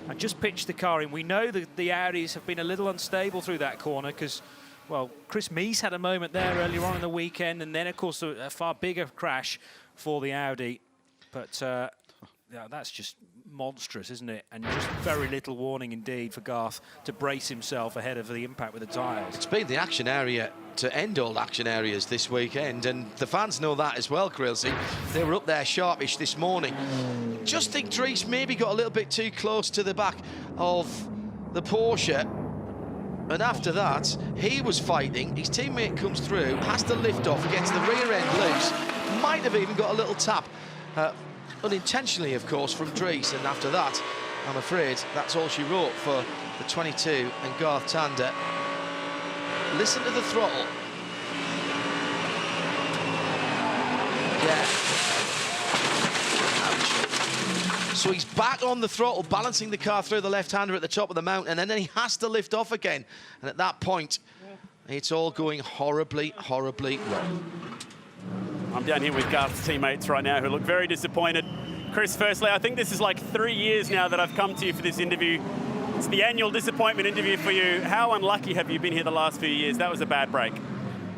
and just pitch the car in. We know that the Audis have been a little unstable through that corner because, well, Chris Mees had a moment there earlier on in the weekend, and then, of course, a far bigger crash for the Audi. But yeah, that's just monstrous, isn't it? And just very little warning indeed for Garth to brace himself ahead of the impact with the tyres. It's been the action area to end all action areas this weekend, and the fans know that as well, Grillsy. They were up there sharpish this morning. Just think Dries maybe got a little bit too close to the back of the Porsche, and after that, he was fighting. His teammate comes through, has to lift off, gets the rear end loose, might have even got a little tap, unintentionally, of course, from Dries, and after that, I'm afraid that's all she wrote for the 22 and Garth Tander. Listen to the throttle. Yeah. Ouch. So he's back on the throttle, balancing the car through the left-hander at the top of the mountain, and then he has to lift off again. And at that point, it's all going horribly, horribly wrong. I'm down here with Garth's teammates right now who look very disappointed. Chris, firstly, I think this is like 3 years now that I've come to you for this interview. It's the annual disappointment interview for you. How unlucky have you been here the last few years? That was a bad break.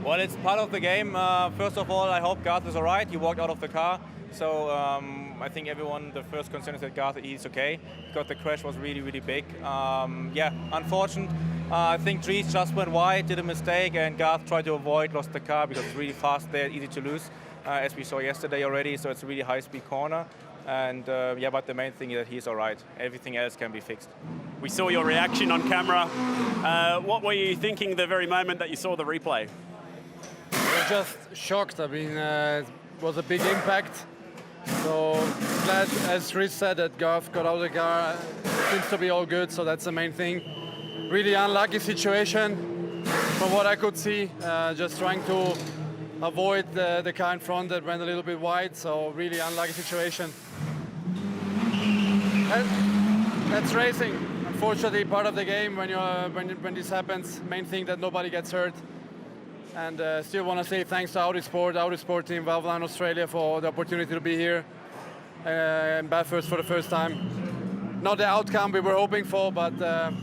Well, it's part of the game. First of all, I hope Garth is all right. He walked out of the car. So I think everyone, the first concern is that Garth is okay, because the crash was really, really big. Yeah, unfortunate. I think Dries just went wide, did a mistake, and Garth tried to avoid, lost the car because it's really fast there, easy to lose, as we saw yesterday already. So it's a really high-speed corner. And yeah, but the main thing is that he's all right. Everything else can be fixed. We saw your reaction on camera. What were you thinking the very moment that you saw the replay? I was just shocked. I mean, it was a big impact. So glad, as Dries said, that Garth got out of the car. Seems to be all good, so that's the main thing. Really unlucky situation from what I could see. Just trying to avoid the car in front that went a little bit wide, so really unlucky situation. That's racing. Unfortunately, part of the game when this happens. Main thing that nobody gets hurt. And still want to say thanks to Audi Sport team, Valveline Australia, for the opportunity to be here in Bathurst for the first time. Not the outcome we were hoping for, but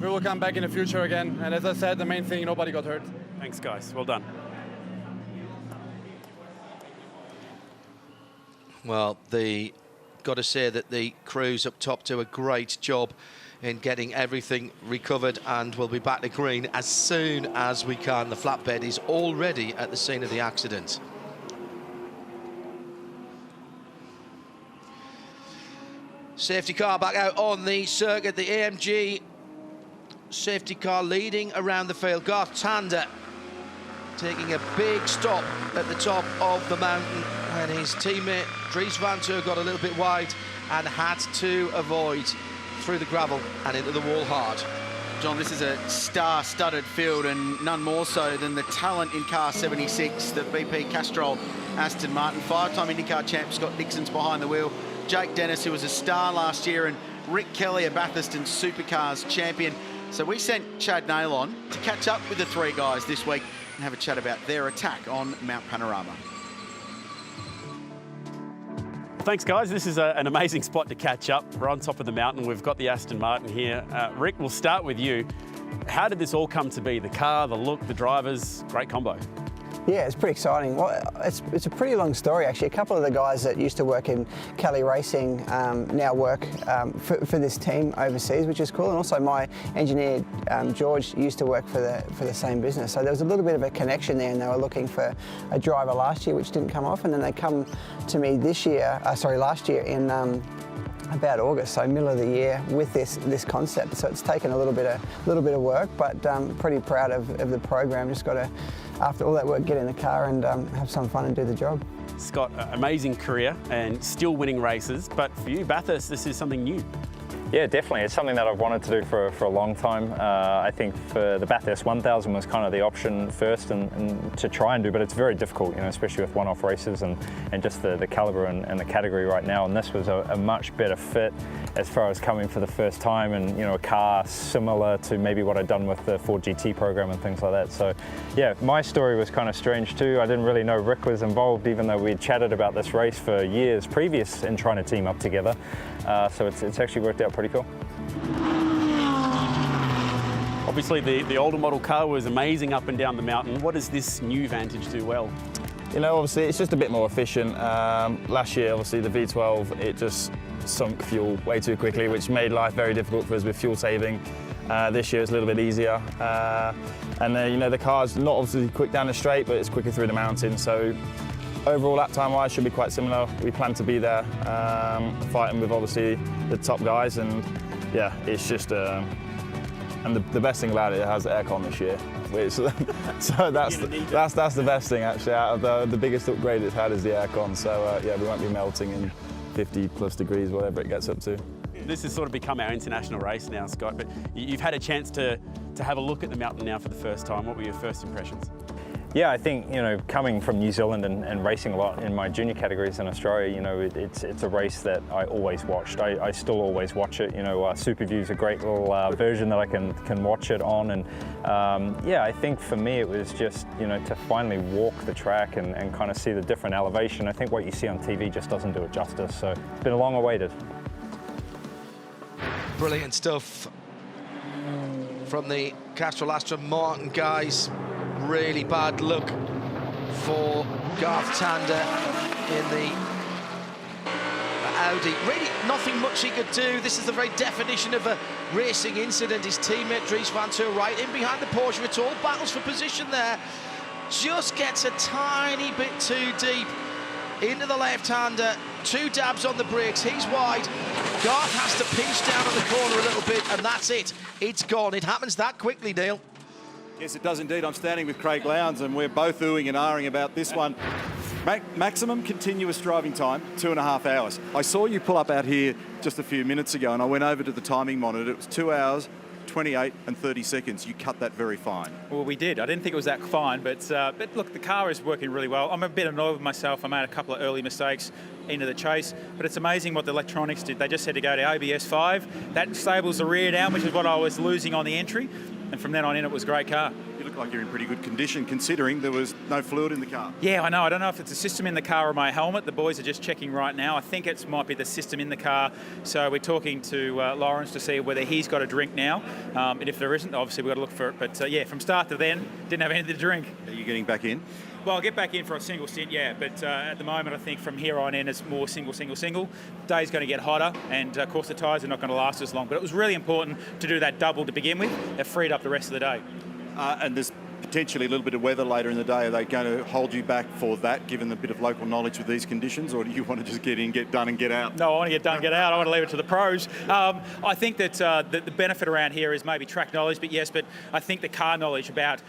we will come back in the future again. And as I said, the main thing, nobody got hurt. Thanks, guys. Well done. Well, got to say that the crews up top do a great job in getting everything recovered, and we'll be back to green as soon as we can. The flatbed is already at the scene of the accident. Safety car back out on the circuit. The AMG safety car leading around the field. Garth Tander taking a big stop at the top of the mountain, and his teammate Dries VanTeur got a little bit wide and had to avoid through the gravel and into the wall hard. John, this is a star-studded field, and none more so than the talent in car 76, the BP Castrol Aston Martin. Five-time IndyCar champ Scott Dixon's behind the wheel. Jake Dennis, who was a star last year, and Rick Kelly, a Bathurst and Supercars champion. So we sent Chad Nail on to catch up with the three guys this week and have a chat about their attack on Mount Panorama. Thanks, guys. This is an amazing spot to catch up. We're on top of the mountain. We've got the Aston Martin here. Rick, we'll start with you. How did this all come to be? The car, the look, the drivers, great combo. Yeah, it's pretty exciting. Well, it's a pretty long story, actually. A couple of the guys that used to work in Kelly Racing now work for this team overseas, which is cool. And also my engineer, George, used to work for the same business. So there was a little bit of a connection there, and they were looking for a driver last year, which didn't come off. And then they come to me last year in about August, so middle of the year, with this concept. So it's taken a little bit of work, but pretty proud of the program. Just got to, after all that work, get in the car and have some fun and do the job. Scott, amazing career and still winning races, but for you, Bathurst, this is something new. Yeah, definitely. It's something that I've wanted to do for a long time. I think for the Bathurst 1000 was kind of the option first and to try and do, but it's very difficult, especially with one-off races and just the calibre and the category right now. And this was a much better fit as far as coming for the first time, and a car similar to maybe what I'd done with the Ford GT program and things like that. So yeah, my story was kind of strange too. I didn't really know Rick was involved, even though we'd chatted about this race for years previous in trying to team up together. So it's actually worked out pretty cool. Obviously the older model car was amazing up and down the mountain. What does this new Vantage do well? Obviously it's just a bit more efficient. Last year, obviously the V12, it just sunk fuel way too quickly, which made life very difficult for us with fuel saving. This year it's a little bit easier. And the car's not obviously quick down the straight, but it's quicker through the mountain. So overall lap time wise should be quite similar. We plan to be there fighting with obviously the top guys, and yeah, it's just and the best thing about it has aircon this year. So that's the best thing actually. Out of the biggest upgrade it's had is the aircon. So yeah, we won't be melting in 50 plus degrees, whatever it gets up to. This has sort of become our international race now, Scott, but you've had a chance to have a look at the mountain now for the first time. What were your first impressions? Yeah, I think, coming from New Zealand and racing a lot in my junior categories in Australia, it's a race that I always watched. I still always watch it. Superview is a great little version that I can watch it on. And yeah, I think for me it was just, to finally walk the track and kind of see the different elevation. I think what you see on TV just doesn't do it justice. So it's been long awaited. Brilliant stuff from the Castrol Aston Martin guys. Really bad look for Garth Tander in the Audi. Really nothing much he could do. This is the very definition of a racing incident. His teammate Dries VanTeur right in behind the Porsche. It's all battles for position there. Just gets a tiny bit too deep into the left-hander. Two dabs on the brakes. He's wide. Garth has to pinch down on the corner a little bit, and that's it. It's gone. It happens that quickly, Neil. Yes, it does indeed. I'm standing with Craig Lowndes, and we're both oohing and ahhing about this one. Maximum continuous driving time, 2.5 hours. I saw you pull up out here just a few minutes ago, and I went over to the timing monitor. It was 2 hours, 28 and 30 seconds. You cut that very fine. Well, we did. I didn't think it was that fine, but look, the car is working really well. I'm a bit annoyed with myself. I made a couple of early mistakes into the chase, but it's amazing what the electronics did. They just had to go to ABS 5. That stables the rear down, which is what I was losing on the entry, and from then on in, it was a great car. You look like you're in pretty good condition, considering there was no fluid in the car. Yeah, I know. I don't know if it's a system in the car or my helmet. The boys are just checking right now. I think it might be the system in the car. So we're talking to Lawrence to see whether he's got a drink now. And if there isn't, obviously we've got to look for it. But yeah, from start to then, didn't have anything to drink. Are you getting back in? Well, I'll get back in for a single stint, yeah. But at the moment, I think from here on in, it's more single. Day's going to get hotter, and of course the tyres are not going to last as long. But it was really important to do that double to begin with. It freed up the rest of the day. And there's potentially a little bit of weather later in the day. Are they going to hold you back for that, given the bit of local knowledge with these conditions, or do you want to just get in, get done and get out? No, I want to get done and get out. I want to leave it to the pros. I think that the benefit around here is maybe track knowledge, but I think the car knowledge about,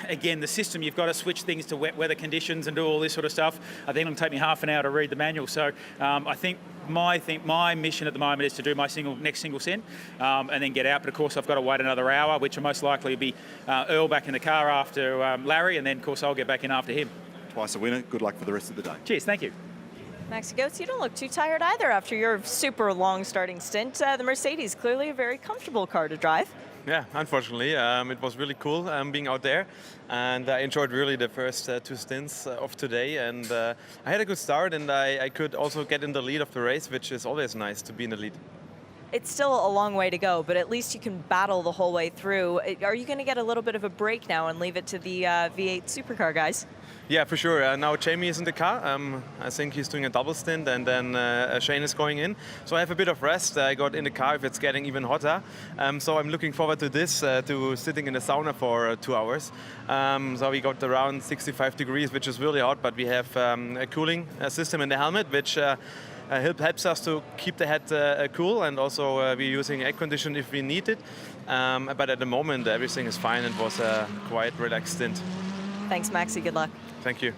again, the system, you've got to switch things to wet weather conditions and do all this sort of stuff. I think it'll take me half an hour to read the manual. So I think my mission at the moment is to do my next single stint and then get out. But of course, I've got to wait another hour, which will most likely be Earl back in the car after Larry, and then of course I'll get back in after him. Twice a winner. Good luck for the rest of the day. Cheers. Thank you. Maxi Goetz, you don't look too tired either after your super long starting stint. The Mercedes, clearly a very comfortable car to drive. Yeah, unfortunately, it was really cool being out there, and I enjoyed really the first 2 stints of today, and I had a good start, and I could also get in the lead of the race, which is always nice to be in the lead. It's still a long way to go, but at least you can battle the whole way through. Are you going to get a little bit of a break now and leave it to the V8 supercar guys? Yeah, for sure. Now Jamie is in the car. I think he's doing a double stint, and then Shane is going in. So I have a bit of rest. I got in the car if it's getting even hotter. So I'm looking forward to this, to sitting in the sauna for 2 hours. So we got around 65 degrees, which is really hot, but we have a cooling system in the helmet, which helps us to keep the head cool, and also we're using air condition if we need it. But at the moment, everything is fine. It was a quite relaxed stint. Thanks, Maxi. Good luck. Thank you.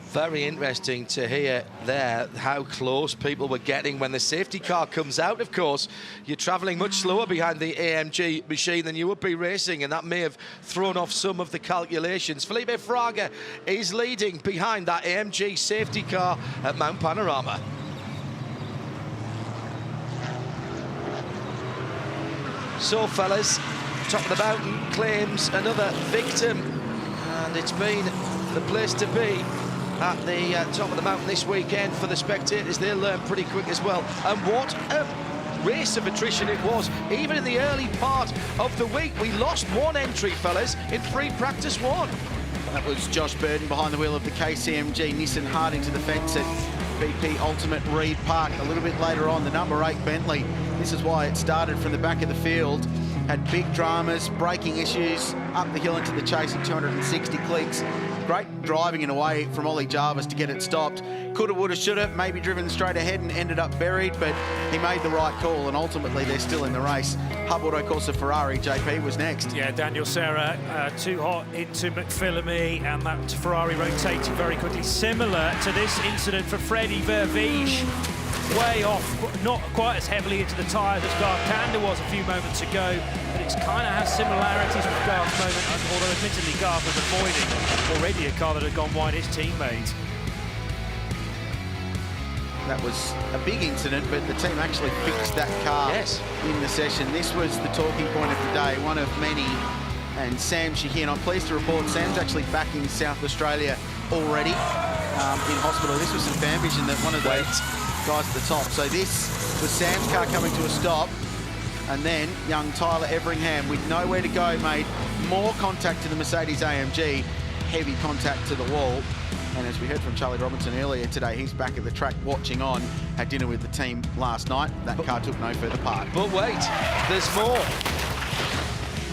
Very interesting to hear there how close people were getting when the safety car comes out. Of course, you're travelling much slower behind the AMG machine than you would be racing, and that may have thrown off some of the calculations. Felipe Fraga is leading behind that AMG safety car at Mount Panorama. So, fellas, top of the mountain claims another victim, and it's been the place to be at the top of the mountain this weekend for the spectators. They'll learn pretty quick as well. And what a race of attrition it was. Even in the early part of the week, we lost 1 entry, fellas, in free practice 1. That was Josh Burton behind the wheel of the KCMG Nissan hard into the fence at BP Ultimate Reed Park. A little bit later on, the number 8 Bentley. This is why it started from the back of the field. Had big dramas, braking issues, up the hill into the chase at 260 clicks. Great driving in a way from Ollie Jarvis to get it stopped. Coulda, woulda, shoulda, maybe driven straight ahead and ended up buried, but he made the right call, and ultimately they're still in the race. Hub Auto Corsa Ferrari, JP, was next. Yeah, Daniel Serra too hot into McPhillamy, and that Ferrari rotating very quickly. Similar to this incident for Freddie Verveege. Way off, not quite as heavily into the tyres as Garth Tander was a few moments ago, but it kind of has similarities with Garth's moment, although admittedly Garth was avoiding already a car that had gone wide his teammate. That was a big incident, but the team actually fixed that car in the session. This was the talking point of the day, one of many. And Sam Sheehan, I'm pleased to report Sam's actually back in South Australia already in hospital. This was some fan vision that one of the guys at the top. So this was Sam's car coming to a stop, and then young Tyler Everingham, with nowhere to go, made more contact to the Mercedes AMG, heavy contact to the wall. And as we heard from Charlie Robinson earlier today, he's back at the track watching on, had dinner with the team last night. That car took no further part. But wait, there's more.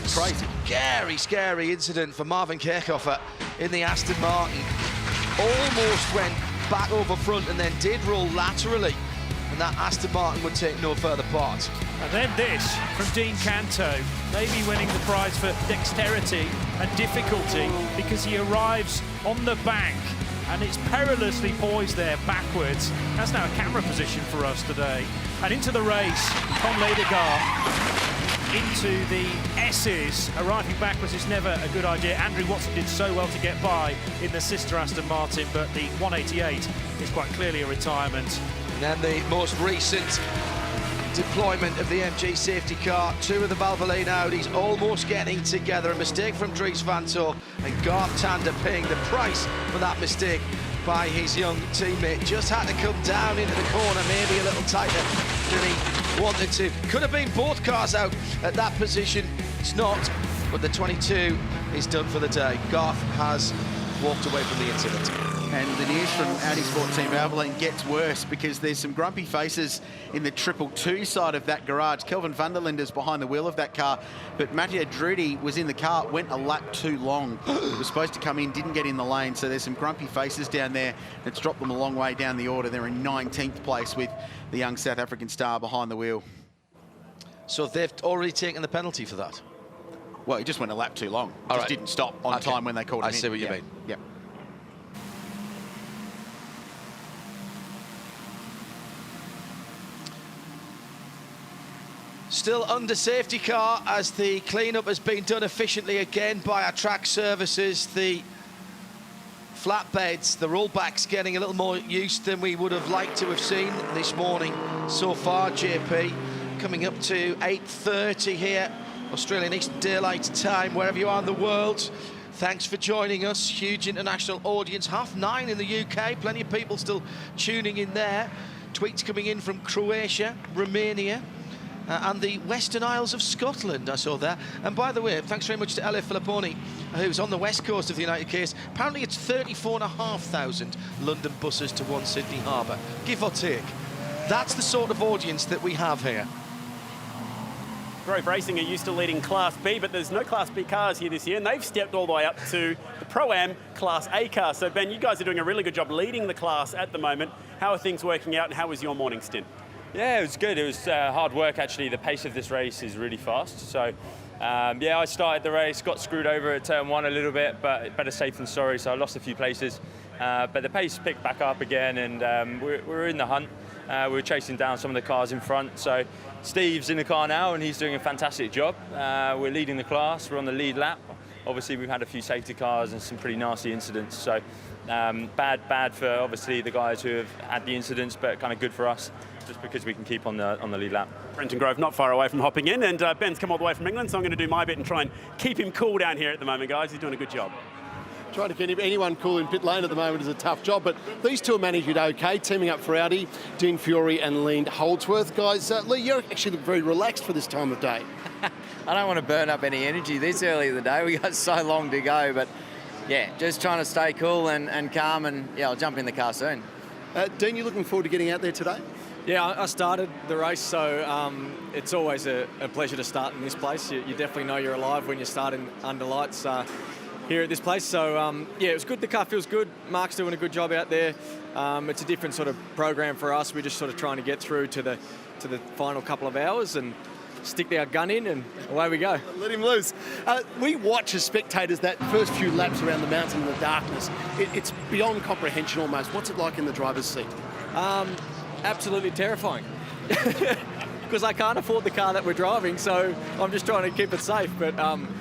Crazy. Scary, scary incident for Marvin Kirchhoffer in the Aston Martin. Almost went back over front and then did roll laterally, and that Aston Martin would take no further part. And then this from Dean Canto, maybe winning the prize for dexterity and difficulty, because he arrives on the bank and it's perilously poised there backwards. That's now a camera position for us today. And into the race, Tom Ledergaard. into the S's. Arriving backwards is never a good idea. Andrew Watson did so well to get by in the sister Aston Martin, but the 188 is quite clearly a retirement. And then the most recent deployment of the MG safety car, two of the Valvoline Audis almost getting together. A mistake from Dries Van Tor, and Garth Tander paying the price for that mistake by his young teammate. Just had to come down into the corner, maybe a little tighter than he wanted to. Could have been both cars out at that position. It's not, but the 22 is done for the day. Garth has walked away from the incident. And the news from Audi Sport Team Valvoline gets worse because there's some grumpy faces in the 222 side of that garage. Kelvin van der Linde's behind the wheel of that car, but Matteo Drudi was in the car, went a lap too long. It was supposed to come in, didn't get in the lane, so there's some grumpy faces down there. It's dropped them a long way down the order. They're in 19th place with the young South African star behind the wheel. So they've already taken the penalty for that? Well, he just went a lap too long. All just right. didn't stop on time when they called him in. I see what you mean. Yep. Still under safety car as the cleanup has been done efficiently again by our track services. The flatbeds, the rollbacks getting a little more use than we would have liked to have seen this morning so far, JP. Coming up to 8:30 here, Australian Eastern Daylight Time, wherever you are in the world. Thanks for joining us. Huge international audience, 9:30 in the UK. Plenty of people still tuning in there. Tweets coming in from Croatia, Romania, and the Western Isles of Scotland, I saw there. And by the way, thanks very much to Ele Filipponi, who's on the west coast of the United Kingdom. Apparently it's 34,500 London buses to one Sydney Harbour, give or take. That's the sort of audience that we have here. Grove Racing are used to leading Class B, but there's no Class B cars here this year, and they've stepped all the way up to the Pro-Am Class A car. So, Ben, you guys are doing a really good job leading the class at the moment. How are things working out, and how was your morning stint? Yeah, it was good. It was hard work, actually. The pace of this race is really fast. So, yeah, I started the race, got screwed over at turn one a little bit, but better safe than sorry, so I lost a few places. But the pace picked back up again, and we're in the hunt. We're chasing down some of the cars in front. So Steve's in the car now, and he's doing a fantastic job. We're leading the class. We're on the lead lap. Obviously, we've had a few safety cars and some pretty nasty incidents. So bad for, obviously, the guys who have had the incidents, but kind of good for us, just because we can keep on the lead lap. Brenton Grove not far away from hopping in, and Ben's come all the way from England, so I'm going to do my bit and try and keep him cool down here at the moment, guys. He's doing a good job. Trying to keep anyone cool in pit lane at the moment is a tough job, but these two are managing it okay, teaming up for Audi, Dean Fiore and Lean Holdsworth. Guys, Lee, you actually look very relaxed for this time of day. I don't want to burn up any energy this early in the day. We got so long to go, but yeah, just trying to stay cool and calm, and yeah, I'll jump in the car soon. Dean, you looking forward to getting out there today? Yeah, I started the race, so it's always a pleasure to start in this place. You definitely know you're alive when you're starting under lights here at this place. So yeah, it was good. The car feels good. Mark's doing a good job out there. It's a different sort of program for us. We're just sort of trying to get through to the final couple of hours and stick our gun in, and away we go. Let him loose. We watch as spectators that first few laps around the mountain in the darkness. It's beyond comprehension almost. What's it like in the driver's seat? Absolutely terrifying. Because I can't afford the car that we're driving, so I'm just trying to keep it safe. But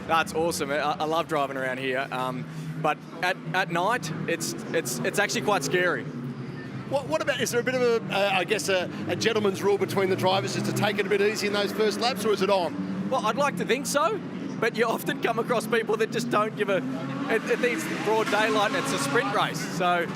that's awesome. I love driving around here. But at night, it's actually quite scary. What about, is there a bit of a gentleman's rule between the drivers, is to take it a bit easy in those first laps, or is it on? Well, I'd like to think so, but you often come across people that just don't give a... It's broad daylight and it's a sprint race. So,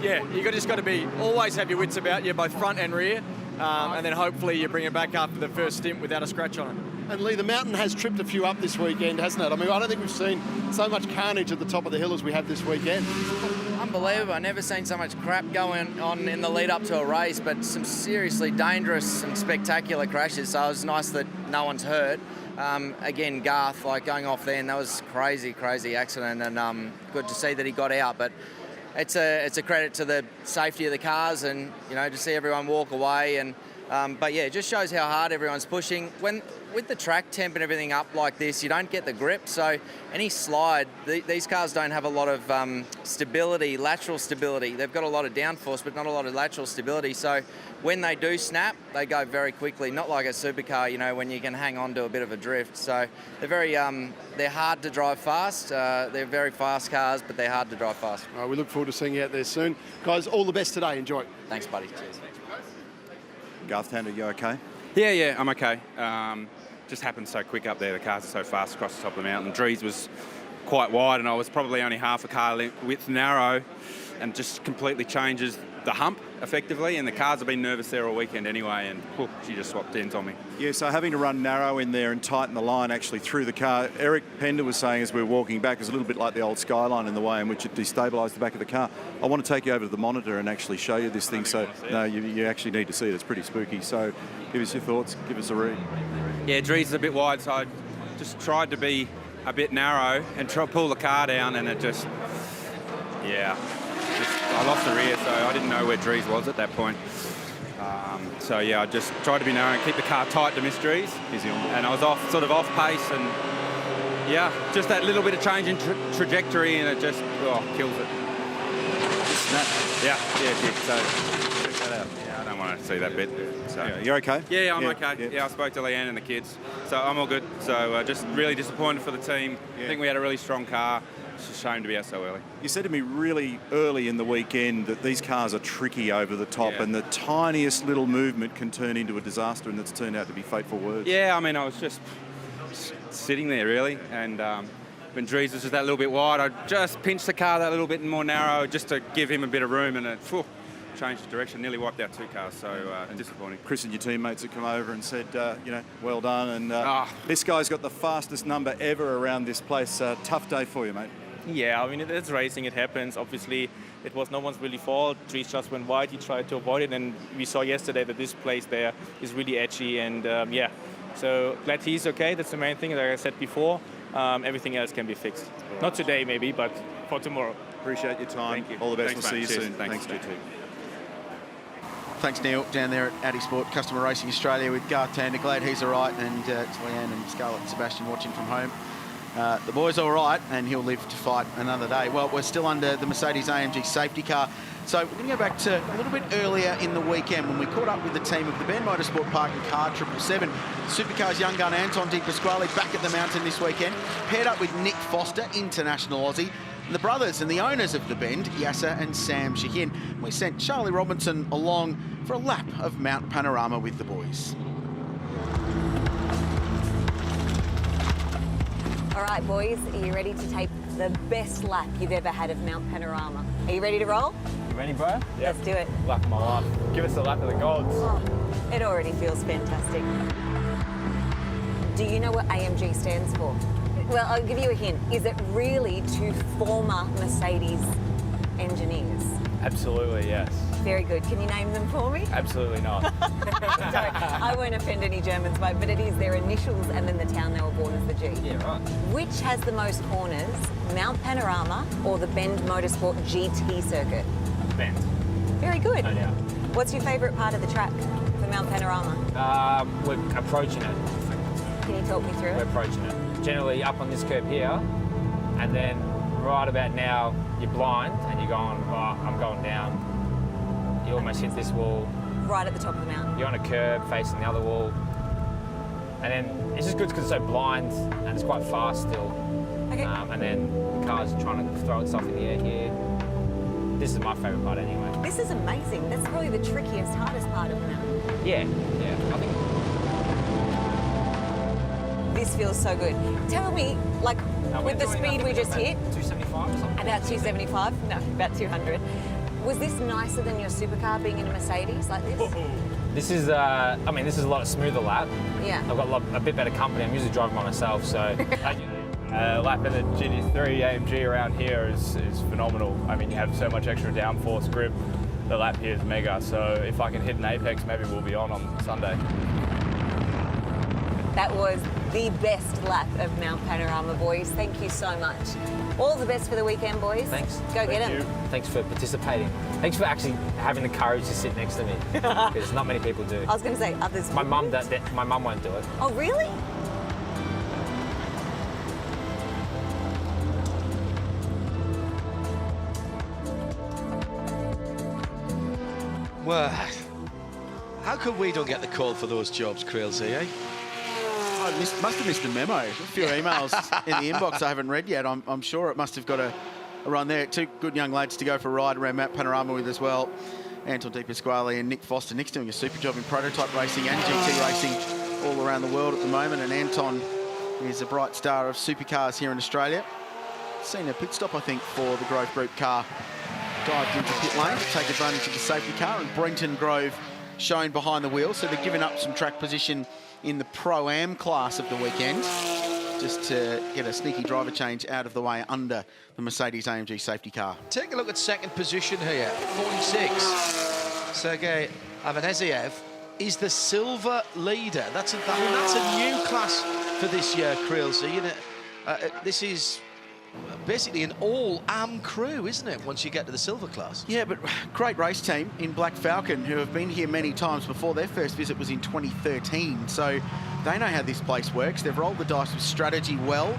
yeah, just got to be, always have your wits about you, both front and rear, and then hopefully you bring it back after the first stint without a scratch on it. And Lee, the mountain has tripped a few up this weekend, hasn't it? I mean, I don't think we've seen so much carnage at the top of the hill as we have this weekend. Unbelievable. I've never seen so much crap going on in the lead up to a race, but some seriously dangerous and spectacular crashes, so it was nice that no one's hurt. Again, Garth, going off then, that was crazy accident, and good to see that he got out, but it's a credit to the safety of the cars, and, to see everyone walk away, and But yeah, it just shows how hard everyone's pushing. With the track temp and everything up like this, you don't get the grip. So any slide, these cars don't have a lot of stability, lateral stability. They've got a lot of downforce, but not a lot of lateral stability. So when they do snap, they go very quickly. Not like a supercar, you know, when you can hang on to a bit of a drift. So they're very, they're hard to drive fast. They're very fast cars, but they're hard to drive fast. All right, we look forward to seeing you out there soon. Guys, all the best today. Enjoy. Thanks, buddy. Cheers. Garth Tander, you okay? Yeah, I'm okay. Just happened so quick up there. The cars are so fast across the top of the mountain. Dries was quite wide, and I was probably only half a car width narrow, and just completely changes the hump effectively. And the cars have been nervous there all weekend anyway, and she just swapped ends on me. Yeah, so having to run narrow in there and tighten the line actually through the car. Eric Pender was saying as we were walking back, it's a little bit like the old Skyline in the way in which it destabilised the back of the car. I want to take you over to the monitor and actually show you this thing. So no, you actually need to see it. It's pretty spooky. So give us your thoughts. Give us a read. Yeah, Dries is a bit wide, so I just tried to be a bit narrow and try to pull the car down, and it just, I lost the rear, so I didn't know where Dries was at that point. So yeah, I just tried to be narrow and keep the car tight to miss Dries. And I was off pace, and yeah, just that little bit of change in trajectory, and it just kills it. Yeah, it did. So check that out. Yeah, I don't want to see that bit. So Yeah, you're okay? Yeah, I'm okay. Yeah, I spoke to Leanne and the kids, so I'm all good. So just really disappointed for the team. I think we had a really strong car. It's a shame to be out so early. You said to me really early in the weekend that these cars are tricky over the top, and the tiniest little movement can turn into a disaster, and that's turned out to be fateful words. Yeah, I mean, I was just sitting there really, and when Dries was just that little bit wide, I just pinched the car that little bit more narrow just to give him a bit of room, and it changed the direction, nearly wiped out two cars, so disappointing. Chris and your teammates have come over and said, well done, and this guy's got the fastest number ever around this place. Tough day for you, mate. Yeah, I mean, it's racing, it happens. Obviously, it was no one's really fault. Dries just went wide, he tried to avoid it, and we saw yesterday that this place there is really edgy, and so glad he's okay. That's the main thing, like I said before. Everything else can be fixed. Not today, maybe, but for tomorrow. Appreciate your time. Thank you. All the best. Thanks, We'll see you mate. soon. Cheers. Thanks, GT. Thanks, Neil, down there at Addy Sport Customer Racing Australia with Garth Tander. Glad he's all right, and it's Leanne and Scarlett and Sebastian watching from home. The boy's all right, and he'll live to fight another day. Well, we're still under the Mercedes-AMG safety car, so we're going to go back to a little bit earlier in the weekend when we caught up with the team of the Ben Motorsport Park and Car 777. Supercars young gun Anton Di Pasquale back at the mountain this weekend, paired up with Nick Foster, international Aussie, and the brothers and the owners of the Bend, Yasser and Sam Shahin. We sent Charlie Robinson along for a lap of Mount Panorama with the boys. All right, boys, are you ready to take the best lap you've ever had of Mount Panorama? Are you ready to roll? You ready, bro? Let's do it. Lap of my life. Give us a lap of the gods. Oh, it already feels fantastic. Do you know what AMG stands for? Well, I'll give you a hint. Is it really two former Mercedes engineers? Absolutely, yes. Very good. Can you name them for me? Absolutely not. Sorry, I won't offend any Germans, mate, but it is their initials and then the town they were born as the G. Yeah, right. Which has the most corners, Mount Panorama or the Bend Motorsport GT circuit? Bend. Very good. No doubt. What's your favourite part of the track for Mount Panorama? We're approaching it. Can you talk me through We're it? approaching it. Generally up on this curb here, and then right about now, you're blind and you're going, I'm going down. You almost hit this wall. Right at the top of the mountain. You're on a curb facing the other wall. And then it's just good because it's so blind and it's quite fast still. Okay. And then the car's trying to throw itself in the air here. This is my favourite part anyway. This is amazing. That's probably the trickiest, hardest part of the mountain. Yeah, I think. This feels so good. Tell me, like, with the speed we just hit, 275 or something? about 275? No, about 200. Was this nicer than your supercar being in a Mercedes like this? This is, this is a lot smoother lap. Yeah. I've got a bit better company. I'm usually driving by myself, so. Lap in the GT3 AMG around here is phenomenal. I mean, you have so much extra downforce grip. The lap here is mega, so if I can hit an apex, maybe we'll be on Sunday. That was the best lap of Mount Panorama, boys. Thank you so much. All the best for the weekend, boys. Thanks. Go get them. Thanks for participating. Thanks for actually having the courage to sit next to me, because not many people do. I was going to say others. My mum won't do it. Oh, really? Well, how come we don't get the call for those jobs, Crailsy, eh? I must have missed a memo. A few emails in the inbox I haven't read yet. I'm sure it must have got a run there. Two good young lads to go for a ride around Mount Panorama with as well. Anton Di Pasquale and Nick Foster. Nick's doing a super job in prototype racing and GT racing all around the world at the moment. And Anton is a bright star of supercars here in Australia. Seen a pit stop, I think, for the Grove Group car. Dived into pit lane to take advantage of the safety car, and Brenton Grove shown behind the wheel. So they're giving up some track position in the Pro-Am class of the weekend, just to get a sneaky driver change out of the way under the Mercedes-AMG safety car. Take a look at second position here, 46. Sergei Avaneziev is the silver leader. That's a new class for this year, Crailsy. You know, this is basically an all-AM crew, isn't it, once you get to the silver class? Yeah, but great race team in Black Falcon, who have been here many times before. Their first visit was in 2013, so they know how this place works. They've rolled the dice with strategy well.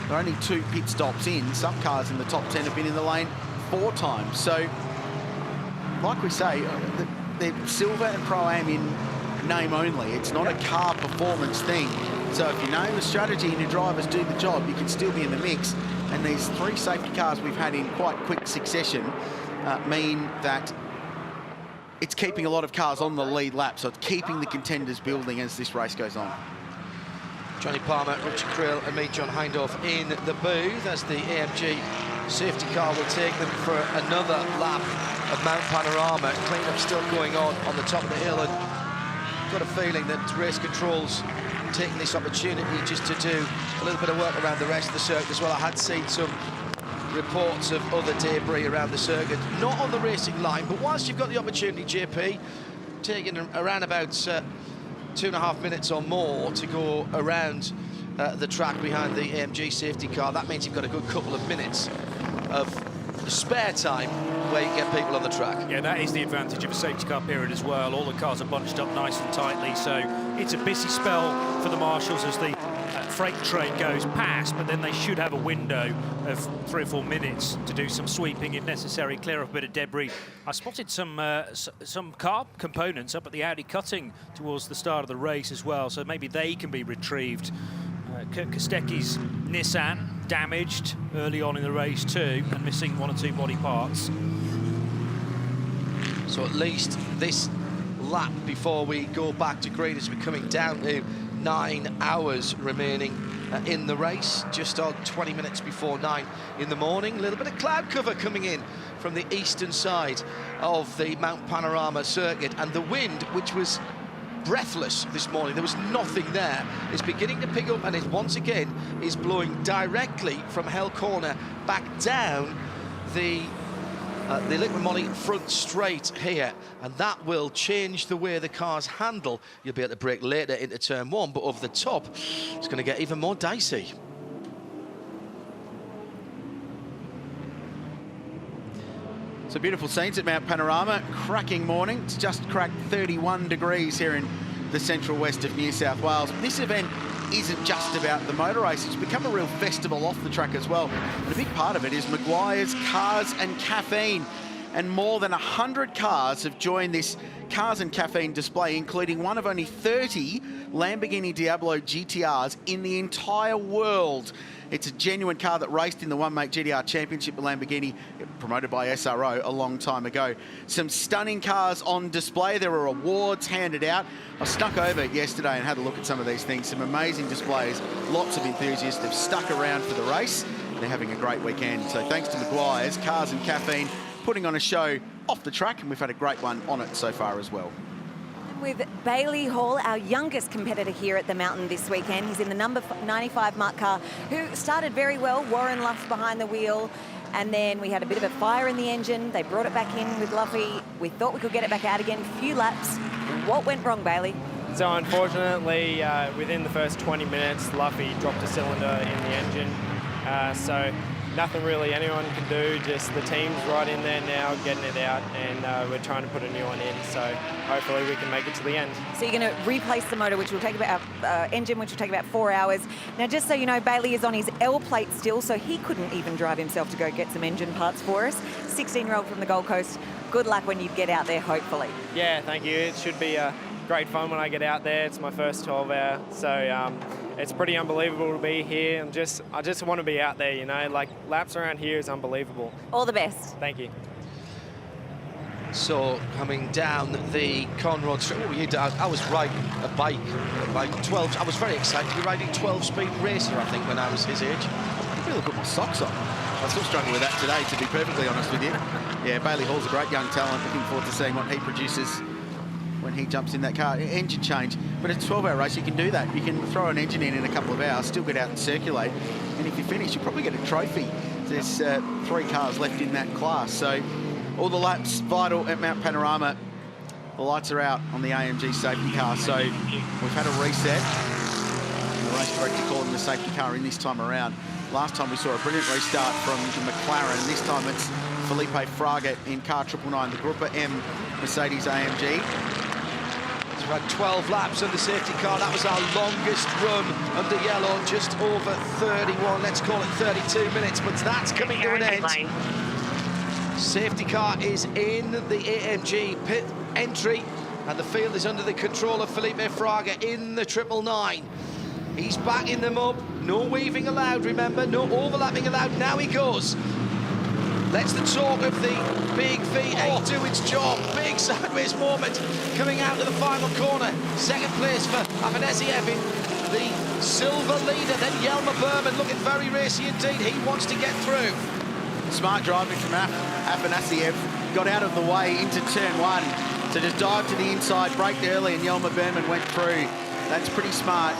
They're only 2 pit stops in. Some cars in the top 10 have been in the lane 4 times. So, like we say, they're silver and Pro-Am in name only. It's not a car performance thing. So if you know the strategy and your drivers do the job, you can still be in the mix. And these 3 safety cars we've had in quite quick succession mean that it's keeping a lot of cars on the lead lap. So it's keeping the contenders building as this race goes on. Johnny Palmer, Richard Krill and me, John Hindorf, in the booth as the AMG safety car will take them for another lap of Mount Panorama. Cleanup still going on the top of the hill, and got a feeling that race control's taking this opportunity just to do a little bit of work around the rest of the circuit as well. I had seen some reports of other debris around the circuit, not on the racing line, but whilst you've got the opportunity, JP, taking around about 2.5 minutes or more to go around the track behind the AMG safety car, that means you've got a good couple of minutes of spare time where you get people on the track. Yeah, that is the advantage of a safety car period as well. All the cars are bunched up nice and tightly, so it's a busy spell for the marshals as the freight train goes past, but then they should have a window of 3 or 4 minutes to do some sweeping if necessary, clear up a bit of debris. I spotted some car components up at the Audi cutting towards the start of the race as well, so maybe they can be retrieved. Kurt Kostecki's Nissan damaged early on in the race too, and missing 1 or 2 body parts. So at least this lap before we go back to green is coming down to 9 hours remaining in the race, just on 20 minutes before 9 in the morning. A little bit of cloud cover coming in from the eastern side of the Mount Panorama circuit, and the wind, which was breathless this morning, there was nothing there, is beginning to pick up, and it once again is blowing directly from Hell Corner back down the Liqui-Moly front straight here, and that will change the way the cars handle. You'll be able to brake later into turn 1, but over the top it's going to get even more dicey. So beautiful scenes at Mount Panorama. Cracking morning. It's just cracked 31 degrees here in the central west of New South Wales. This event isn't just about the motor race. It's become a real festival off the track as well. And a big part of it is Maguire's Cars and Caffeine. And more than 100 cars have joined this Cars and Caffeine display, including one of only 30 Lamborghini Diablo GTRs in the entire world. It's a genuine car that raced in the One Make GTR Championship with Lamborghini, promoted by SRO a long time ago. Some stunning cars on display. There were awards handed out. I snuck over yesterday and had a look at some of these things. Some amazing displays. Lots of enthusiasts have stuck around for the race. They're having a great weekend. So thanks to Maguire's Cars and Caffeine, putting on a show off the track, and we've had a great one on it so far as well. With Bailey Hall, our youngest competitor here at the mountain this weekend. He's in the number 95 Mark car, who started very well. Warren Luff behind the wheel, and then we had a bit of a fire in the engine. They brought it back in with Luffy. We thought we could get it back out again. A few laps. What went wrong, Bailey? So unfortunately, within the first 20 minutes, Luffy dropped a cylinder in the engine. So nothing really anyone can do, just the team's right in there now getting it out, and we're trying to put a new one in, so hopefully we can make it to the end. So you're going to replace the motor, which will take about engine, which will take about 4 hours. Now, just so you know, Bailey is on his L plate still, so he couldn't even drive himself to go get some engine parts for us. 16-year-old from the Gold Coast. Good luck when you get out there, hopefully. Yeah, thank you. It should be great fun when I get out there. It's my first 12 hour, so it's pretty unbelievable to be here. I just want to be out there, you know, like laps around here is unbelievable. All the best. Thank you. So coming down the Conrod Street, I was riding a bike at like 12. I was very excited to be riding 12-speed racer, I think, when I was his age. I feel I've got my socks on. I still struggle with that today, to be perfectly honest with you. Yeah, Bailey Hall's a great young talent. Looking forward to seeing what he produces when he jumps in that car. Engine change, but it's a 12-hour race. You can do that. You can throw an engine in a couple of hours, still get out and circulate, and if you finish, you probably get a trophy. There's 3 cars left in that class, so all the laps vital at Mount Panorama. The lights are out on the AMG safety car, so we've had a reset. The race director calling the safety car in this time around. Last time we saw a brilliant restart from the McLaren. This time it's Felipe Fraga in car 999, the Gruppa M Mercedes AMG. We've had 12 laps on the safety car. That was our longest run under yellow, just over 31, let's call it 32 minutes, but that's coming to an end. Safety car is in the AMG pit entry, and the field is under the control of Felipe Fraga in the 999. He's backing them up. No weaving allowed, remember, no overlapping allowed. Now he goes. Let's the talk of the big V8 do its job. Big sideways moment coming out of the final corner. Second place for Afanasiev in the silver leader. Then Yelmer Berman looking very racy indeed. He wants to get through. Smart driving from Afanasiev. Got out of the way into turn 1. So just dive to the inside, braked early, and Yelmer Berman went through. That's pretty smart.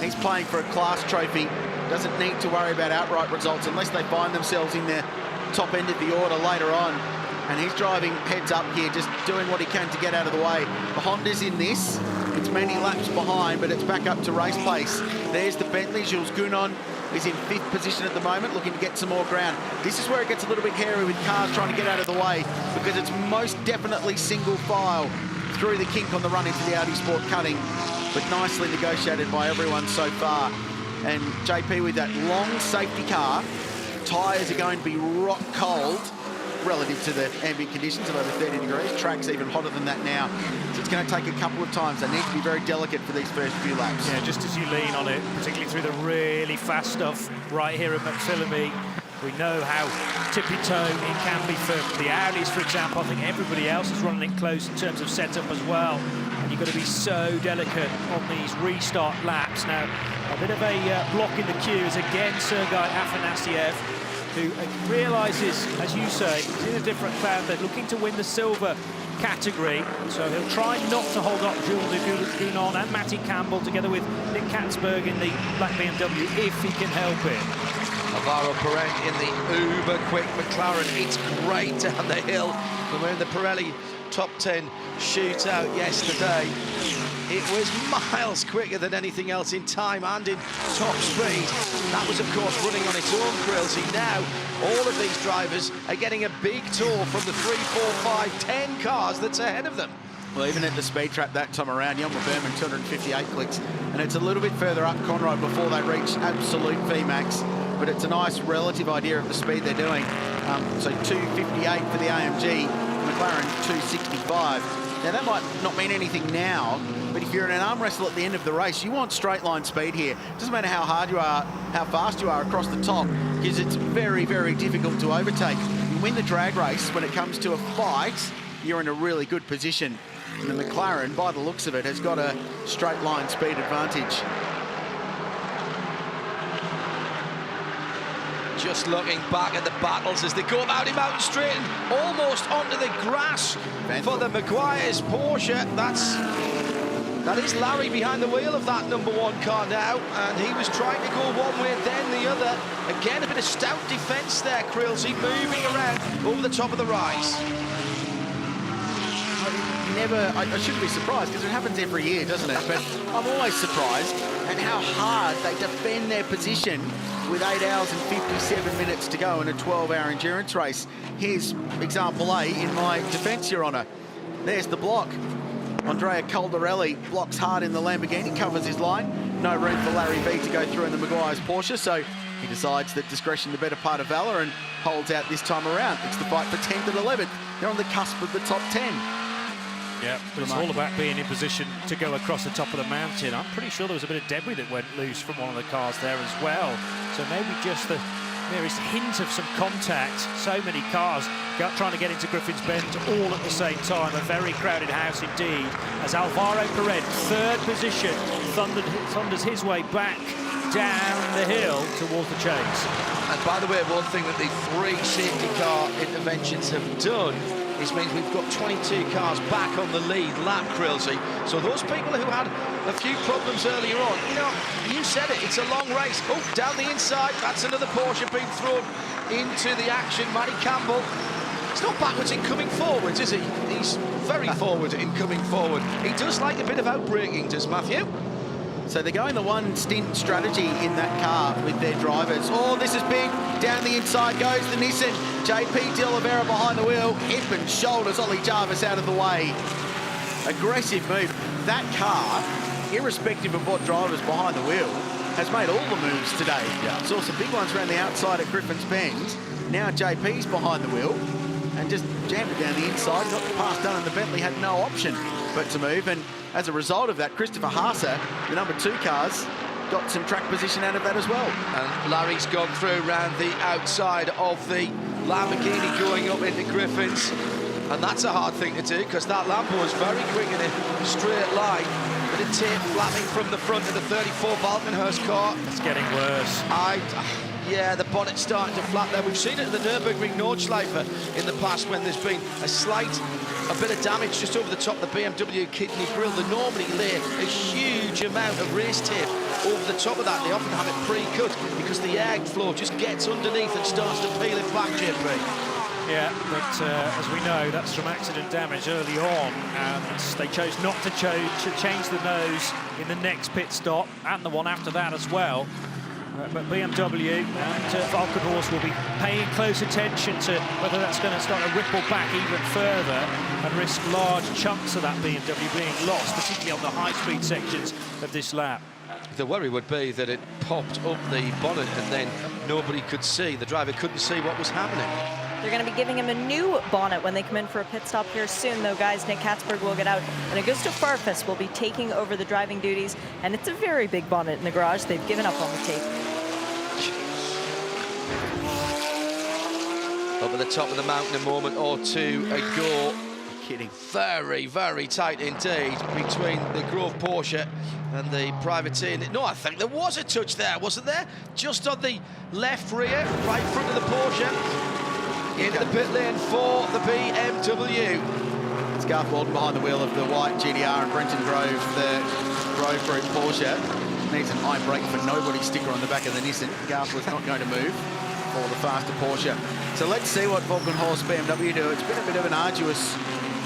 He's playing for a class trophy. Doesn't need to worry about outright results unless they find themselves in the top end of the order later on. And he's driving heads up here, just doing what he can to get out of the way. The Honda's in this. It's many laps behind, but it's back up to race pace. There's the Bentley. Jules Gounon is in 5th position at the moment, looking to get some more ground. This is where it gets a little bit hairy with cars trying to get out of the way, because it's most definitely single file through the kink on the run into the Audi Sport cutting, but nicely negotiated by everyone so far. And JP with that long safety car, tyres are going to be rock cold relative to the ambient conditions of over 30 degrees. Track's even hotter than that now. So it's going to take a couple of times. They need to be very delicate for these first few laps. Yeah, just as you lean on it, particularly through the really fast stuff right here at McPhillamy. We know how tippy-toe it can be for the Audis, for example. I think everybody else is running it close in terms of setup as well. And you've got to be so delicate on these restart laps. Now, a bit of a block in the queue is again Sergei Afanasiev, who realises, as you say, he's in a different cloud. They're looking to win the silver category, so he'll try not to hold up Jules Gounon and Matty Campbell together with Nick Katzberg in the black BMW if he can help it. Alvaro Perent in the uber-quick McLaren. It's great down the hill. When we're in the Pirelli top 10 shootout yesterday, it was miles quicker than anything else in time and in top speed. That was, of course, running on its own Quilty. Now, all of these drivers are getting a big tour from the 3, 4, 5, 10 cars that's ahead of them. Well, even at the speed trap that time around, Yelmer Berman 258 clicks, and it's a little bit further up Conrod before they reach absolute VMAX, but it's a nice relative idea of the speed they're doing. So 258 for the AMG, McLaren 265. Now, that might not mean anything now, but if you're in an arm wrestle at the end of the race, you want straight line speed here. Doesn't matter how hard you are, how fast you are across the top, because it's very, very difficult to overtake. You win the drag race when it comes to a fight, you're in a really good position. And the McLaren, by the looks of it, has got a straight line speed advantage. Just looking back at the battles as they go about him out straight and almost onto the grass for the Maguire's Porsche. That is Larry behind the wheel of that #1 car now, and he was trying to go one way, then the other. Again, a bit of stout defence there, Krilsey, moving around over the top of the rise. You I shouldn't be surprised because it happens every year, doesn't it? But I'm always surprised at how hard they defend their position with 8 hours and 57 minutes to go in a 12-hour endurance race. Here's example A in my defence, Your Honour. There's the block. Andrea Caldarelli blocks hard in the Lamborghini, covers his line. No room for Larry V to go through in the Maguire's Porsche, so he decides that discretion the better part of valour and holds out this time around. It's the fight for 10th and 11th. They're on the cusp of the top 10. Yeah, but it's all about being in position to go across the top of the mountain. I'm pretty sure there was a bit of debris that went loose from one of the cars there as well. So maybe just the merest hint of some contact. So many cars trying to get into Griffin's Bend all at the same time. A very crowded house indeed, as Alvaro Perez, third position, thunders his way back down the hill towards the chase. And by the way, one thing that the 3 safety car interventions have done is means we've got 22 cars back on the lead lap, Krillsy. So those people who had a few problems earlier on, you know, you said it, it's a long race. Oh, down the inside, that's another Porsche being thrown into the action. Matty Campbell, he's not backwards in coming forwards, is he? He's very forward in coming forward. He does like a bit of outbraking, does Matthew? So they're going the one stint strategy in that car with their drivers. Oh, this is big. Down the inside goes the Nissan. JP De Oliveira behind the wheel. Hip and shoulders Ollie Jarvis out of the way. Aggressive move. That car, irrespective of what driver's behind the wheel, has made all the moves today. Yeah. Saw some big ones around the outside at Griffin's Bend. Now JP's behind the wheel and just jammed it down the inside. Got the pass done and the Bentley had no option but to move. And as a result of that, Christopher Haase, the number 2 cars, got some track position out of that as well. And Larry's gone through round the outside of the Lamborghini going up into Griffin's. And that's a hard thing to do because that Lambo was very quick in a straight line. Bit of tape flapping from the front of the 34 Valkenhurst car. It's getting worse. Yeah, the bonnet's starting to flap there. We've seen it at the Nürburgring Nordschleife in the past when there's been a bit of damage just over the top of the BMW kidney grille. They normally lay a huge amount of race tape over the top of that. They often have it pre-cut because the airflow just gets underneath and starts to peel it back, JP. Yeah, but as we know, that's from accident damage early on, and they chose not to change the nose in the next pit stop and the one after that as well. But BMW and Valkenhorst will be paying close attention to whether that's going to start to ripple back even further and risk large chunks of that BMW being lost, particularly on the high-speed sections of this lap. The worry would be that it popped up the bonnet and then nobody could see. The driver couldn't see what was happening. They're going to be giving him a new bonnet when they come in for a pit stop here soon, though, guys. Nick Katzberg will get out, and Augusto Farfus will be taking over the driving duties, and it's a very big bonnet in the garage. They've given up on the tape. Up at the top of the mountain a moment or two ago. Kidding. Very, very tight indeed between the Grove Porsche and the privateer. No, I think there was a touch there, wasn't there? Just on the left rear, right front of the Porsche. Into the pit lane for the BMW. It's Garth Walton behind the wheel of the white GTR and Brenton Grove, the Grove Group Porsche. Needs an eye brake for nobody sticker on the back of the Nissan. Garth was not going to move for the faster Porsche. So let's see what Valkenhorst BMW do. It's been a bit of an arduous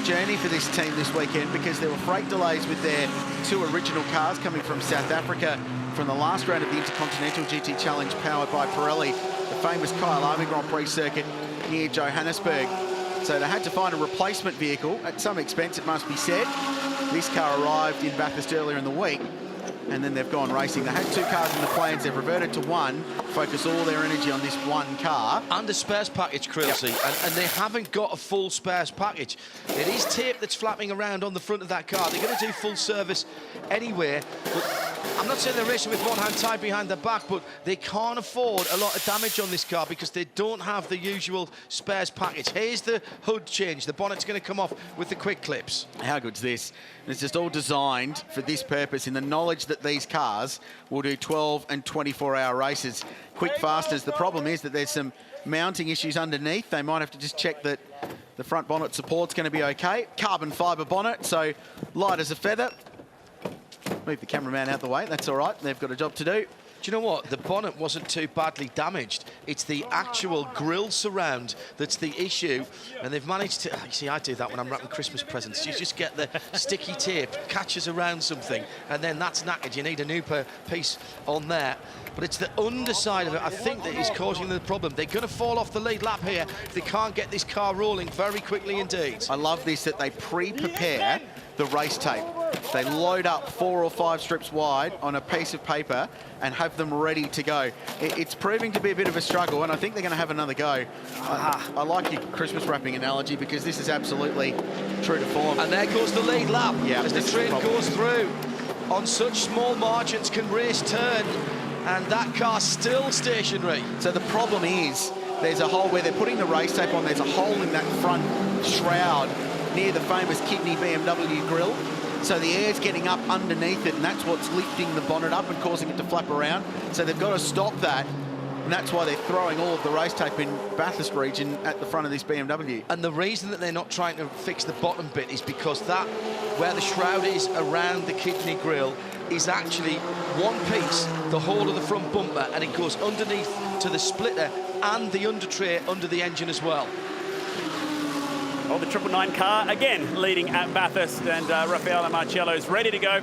journey for this team this weekend because there were freight delays with their 2 original cars coming from South Africa from the last round of the Intercontinental GT Challenge powered by Pirelli, the famous Kyle Army Grand Prix circuit near Johannesburg. So they had to find a replacement vehicle at some expense, it must be said. This car arrived in Bathurst earlier in the week, and then they've gone racing. They had 2 cars in the plans, they've reverted to 1, focus all their energy on this 1 car. And a spares package, Krillsy, yep. and they haven't got a full spares package. It is tape that's flapping around on the front of that car. They're going to do full service anyway, but I'm not saying they're racing with one hand tied behind their back, but they can't afford a lot of damage on this car because they don't have the usual spares package. Here's the hood change. The bonnet's going to come off with the quick clips. How good's this? It's just all designed for this purpose in the knowledge that these cars will do 12 and 24-hour races. Quick fasters. The problem is that there's some mounting issues underneath. They might have to just check that the front bonnet support's going to be okay. Carbon fibre bonnet, so light as a feather. Move the cameraman out the way, that's all right. They've got a job to do. Do you know what? The bonnet wasn't too badly damaged. It's the actual grille surround that's the issue. And they've managed to... You see, I do that when I'm wrapping Christmas presents. You just get the sticky tape, catches around something, and then that's knackered. You need a new piece on there. But it's the underside of it, I think, that is causing the problem. They're going to fall off the lead lap here if they can't get this car rolling very quickly indeed. I love this, that they pre-prepare the race tape. They load up 4 or 5 strips wide on a piece of paper and have them ready to go. It's proving to be a bit of a struggle, and I think they're going to have another go. I like your Christmas wrapping analogy, because this is absolutely true to form. And there goes the lead lap as the train goes through. On such small margins can race turn, and that car's still stationary. So the problem is there's a hole where they're putting the race tape on. There's a hole in that front shroud near the famous kidney BMW grille. So the air's getting up underneath it, and that's what's lifting the bonnet up and causing it to flap around. So they've got to stop that, and that's why they're throwing all of the race tape in Bathurst region at the front of this BMW. And the reason that they're not trying to fix the bottom bit is because that, where the shroud is around the kidney grille, is actually one piece, the whole of the front bumper, and it goes underneath to the splitter and the under tray under the engine as well. Well, the 999 car, again, leading at Bathurst, and Raffaele Marciello's ready to go.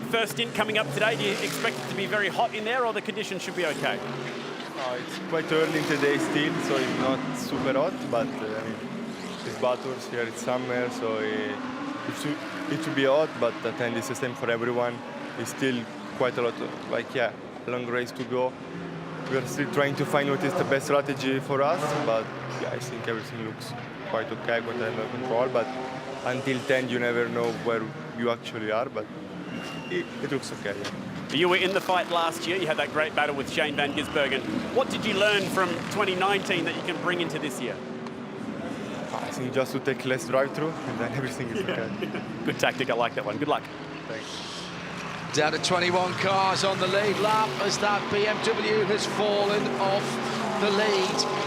First stint coming up today. Do you expect it to be very hot in there, or the conditions should be okay? It's quite early in the day still, so it's not super hot, but it's Bathurst, here it's summer, so it should be hot, but at the end it's the same for everyone. It's still quite a lot of, a long race to go. We are still trying to find what is the best strategy for us, but I think everything looks quite okay, quite under control, but until 10 you never know where you actually are, but it looks okay. Yeah. You were in the fight last year. You had that great battle with Shane van Gisbergen. What did you learn from 2019 that you can bring into this year? I think just to take less drive-through, and then everything is okay. Good tactic, I like that one. Good luck. Thanks. Down to 21 cars on the lead lap as that BMW has fallen off the lead.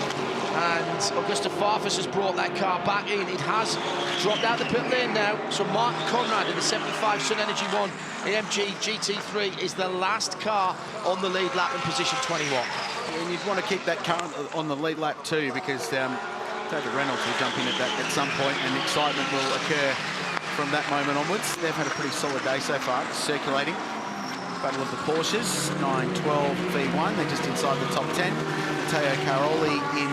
And Augusta Farfus has brought that car back in. It has dropped out the pit lane now. So Martin Conrad in the 75 Sun Energy 1 AMG GT3 is the last car on the lead lap in position 21. And you'd want to keep that car on the lead lap too, because David Reynolds will jump in at some point, and excitement will occur from that moment onwards. They've had a pretty solid day so far, circulating. Battle of the Porsches, 912 V1. They're just inside the top 10. Matteo Caroli in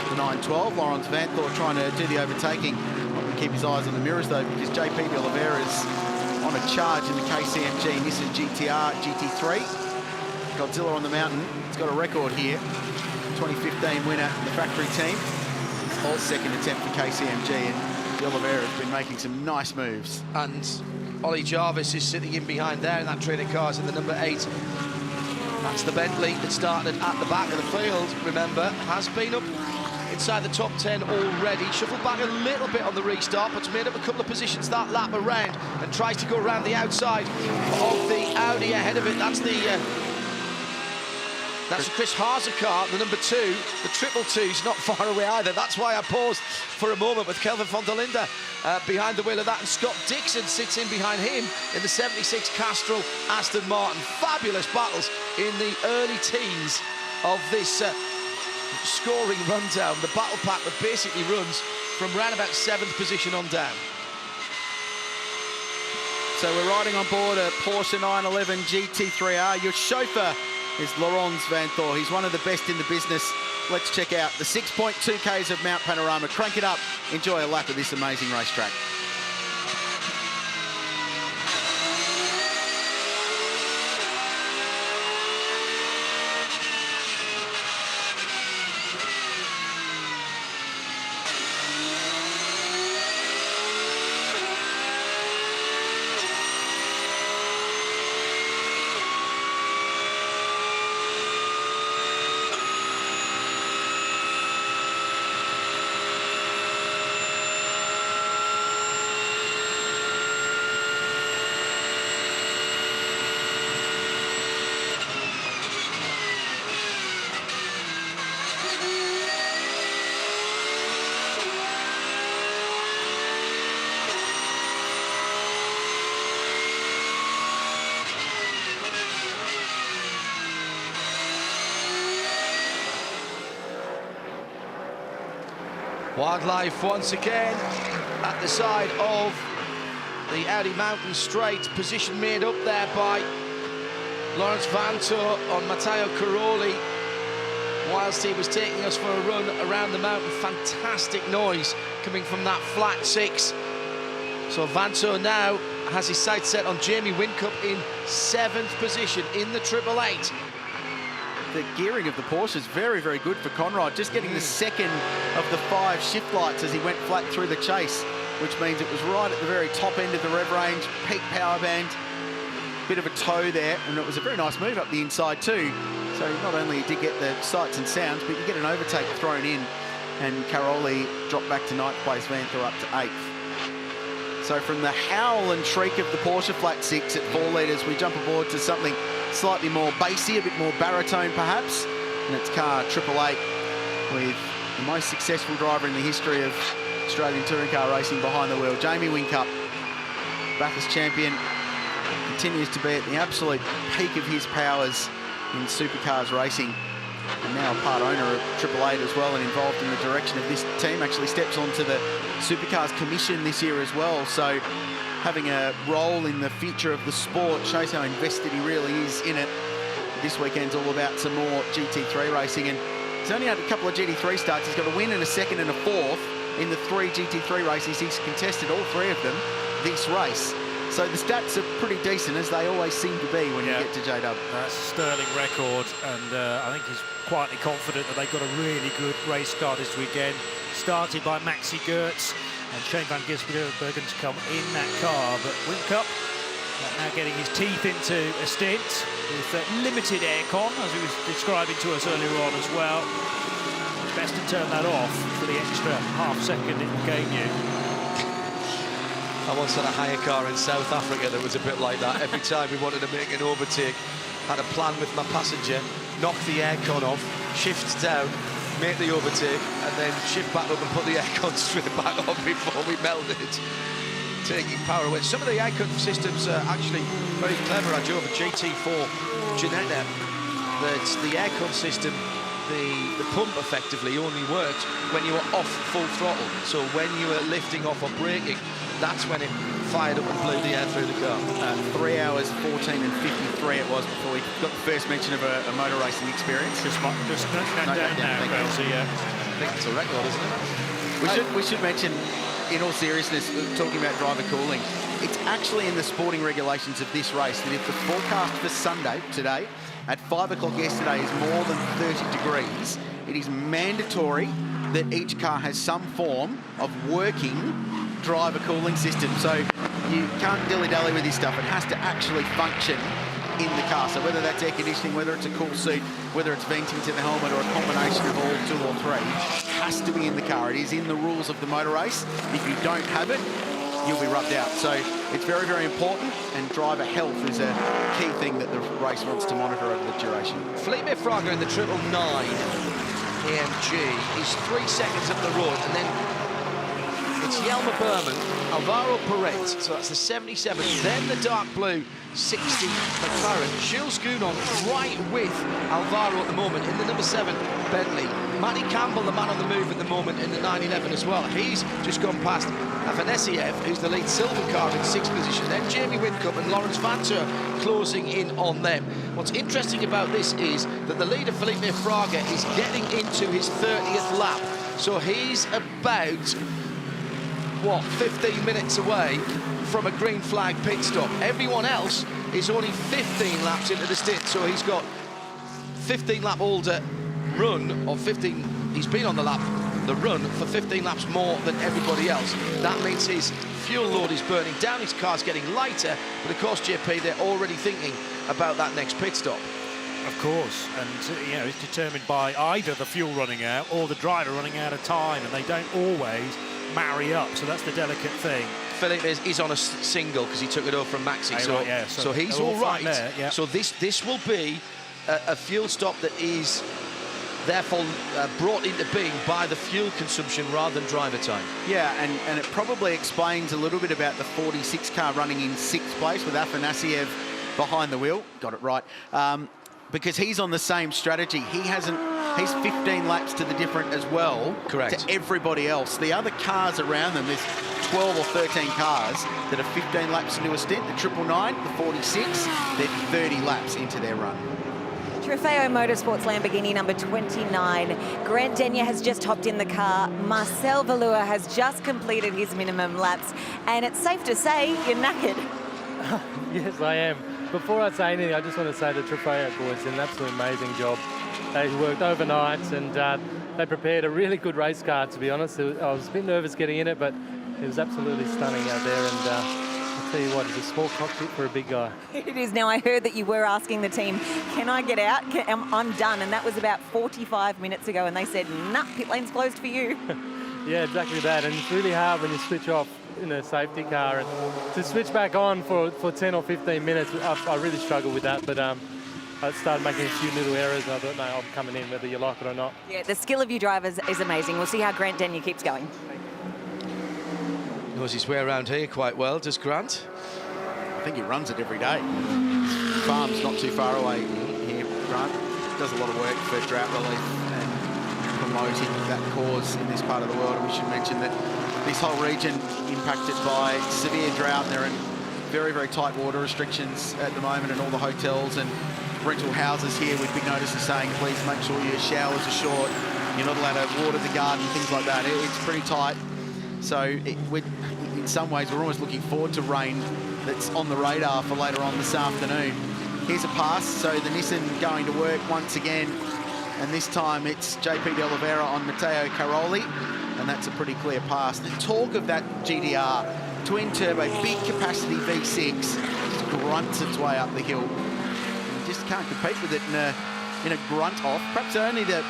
the 912. Laurens Vanthoor trying to do the overtaking. Keep his eyes on the mirrors though, because JP de Oliveira's on a charge in the KCMG Nissan GTR GT3. Godzilla on the mountain. He's got a record here. 2015 winner, the factory team. His whole second attempt for KCMG, and de Oliveira has been making some nice moves. And Ollie Jarvis is sitting in behind there in that train of cars in the number 8. That's the Bentley that started at the back of the field, remember, has been up inside the top 10 already. Shuffled back a little bit on the restart, but's made up a couple of positions that lap around and tries to go around the outside of the Audi ahead of it. That's the Chris Haase car, the number 2. The 222's not far away either. That's why I paused for a moment with Kelvin von der Linde behind the wheel of that. And Scott Dixon sits in behind him in the 76 Castrol Aston Martin. Fabulous battles in the early teens of this scoring rundown. The battle pack that basically runs from round about 7th position on down. So we're riding on board a Porsche 911 GT3R. Your chauffeur is Laurens Vanthoor. He's one of the best in the business. Let's check out the 6.2 Ks of Mount Panorama. Crank it up. Enjoy a lap of this amazing racetrack. Wildlife once again at the side of the Audi Mountain Straight. Position made up there by Lawrence Vanto on Matteo Caroli whilst he was taking us for a run around the mountain. Fantastic noise coming from that flat 6. So Vanto now has his sights set on Jamie Whincup in 7th position in the 888. The gearing of the Porsche is very, very good for Conrad. Just getting the second of the 5 shift lights as he went flat through the chase, which means it was right at the very top end of the rev range, peak power band. Bit of a toe there, and it was a very nice move up the inside too. So not only did get the sights and sounds, but you get an overtake thrown in, and Caroli dropped back to 9th place, Vanther up to 8th. So from the howl and shriek of the Porsche flat 6 at 4 litres, we jump aboard to something slightly more bassy, a bit more baritone perhaps, and it's car 888 with the most successful driver in the history of Australian touring car racing behind the wheel. Jamie Whincup, Bathurst champion, continues to be at the absolute peak of his powers in supercars racing, and now a part owner of 888 as well, and involved in the direction of this team. Actually steps onto the Supercars Commission this year as well, so having a role in the future of the sport shows how invested he really is in it. This weekend's all about some more GT3 racing, and he's only had a couple of GT3 starts. He's got a win and a 2nd and a 4th in the 3 GT3 races. He's contested all 3 of them this race. So the stats are pretty decent, as they always seem to be when you get to J-Dub. That's a sterling record, and I think he's quietly confident that they've got a really good race car this weekend. Started by Maxi Goertz and Shane van Gisbergen to come in that car, but Whincup now getting his teeth into a stint with limited aircon, as he was describing to us earlier on as well. It's best to turn that off for the extra half second it will gain you. I once had a hire car in South Africa that was a bit like that. Every time we wanted to make an overtake, had a plan with my passenger, knock the aircon off, shift down, make the overtake, and then shift back up and put the aircon straight back on before we melted it, taking power away. Some of the aircon systems are actually very clever. I drove a GT4 Ginetta. That's the aircon system. The pump effectively only worked when you were off full throttle. So when you were lifting off or braking, that's when it fired up and blew the air through the car. 3 hours, 14 and 53 it was before we got the first mention of a motor racing experience. Just note that down now, Kelsey, yeah. I think it's a record, isn't it? We should mention, in all seriousness, talking about driver cooling, it's actually in the sporting regulations of this race that if the forecast for Sunday, today, at 5 o'clock yesterday is more than 30 degrees, it is mandatory that each car has some form of working driver cooling system. So you can't dilly-dally with this stuff. It has to actually function in the car. So whether that's air conditioning, whether it's a cool seat, whether it's venting to the helmet, or a combination of all 2 or 3, it has to be in the car. It is in the rules of the motor race. If you don't have it, you'll be rubbed out. So it's very, very important, and driver health is a key thing that the race wants to monitor over the duration. Felipe Fraga in the 999 AMG is 3 seconds up the road, and then it's Yelmer Berman, Alvaro Perez, so that's the 77, then the dark blue 60 McLaren. Jules Gounon right with Alvaro at the moment in the number 7 Bentley. Matty Campbell, the man on the move at the moment in the 911 as well. He's just gone past Afanasiev, who's the lead silver car in 6th position. Then Jamie Whincup and Lawrence Vanter closing in on them. What's interesting about this is that the leader, Felipe Fraga, is getting into his 30th lap. So he's about, 15 minutes away from a green flag pit stop. Everyone else is only 15 laps into the stint, so he's got 15 lap older run, or 15, he's been on the run for 15 laps more than everybody else. That means his fuel load is burning down, his car's getting lighter, but of course, JP, they're already thinking about that next pit stop. Of course, and you know, it's determined by either the fuel running out or the driver running out of time, and they don't always marry up, so that's the delicate thing. Philip is on a single because he took it over from Maxi, so he's all right. There, yeah. So this will be a fuel stop that is therefore brought into being by the fuel consumption rather than driver time. Yeah, and it probably explains a little bit about the 46 car running in 6th place with Afanasiev behind the wheel. Got it right. Because he's on the same strategy. He hasn't He's 15 laps to the different as well. Correct. To everybody else. The other cars around them, there's 12 or 13 cars that are 15 laps into a stint. The 999, the 46, they're 30 laps into their run. Trofeo Motorsports Lamborghini number 29. Grant Denyer has just hopped in the car. Marcel Valua has just completed his minimum laps. And it's safe to say you're knackered. Yes, I am. Before I say anything, I just want to say the Trofeo boys did an absolutely amazing job. They worked overnight and they prepared a really good race car, to be honest. I was a bit nervous getting in it, but it was absolutely stunning out there. And I'll tell you what, it's a small cockpit for a big guy. It is. Now, I heard that you were asking the team, can I get out? I'm done. And that was about 45 minutes ago. And they said, nah, pit lane's closed for you. Yeah, exactly that. And it's really hard when you switch off in a safety car. And to switch back on for 10 or 15 minutes, I really struggled with that. But I started making a few little errors. And I thought, no, I'm coming in whether you like it or not. Yeah, the skill of you drivers is amazing. We'll see how Grant Denyer keeps going. Knows his way around here quite well, does Grant? I think he runs it every day. Farm's not too far away here, Grant. Does a lot of work for drought relief and promoting that cause in this part of the world. And we should mention that this whole region impacted by severe drought. There are very, very tight water restrictions at the moment, and all the hotels and rental houses here with big notices saying, please make sure your showers are short. You're not allowed to water the garden, things like that. It's pretty tight. So in some ways, we're almost looking forward to rain that's on the radar for later on this afternoon. Here's a pass, so the Nissan going to work once again, and this time it's JP De Oliveira on Matteo Caroli, and that's a pretty clear pass. The talk of that GDR, twin turbo, big capacity V6, just grunts its way up the hill. You just can't compete with it in a grunt off. Perhaps only the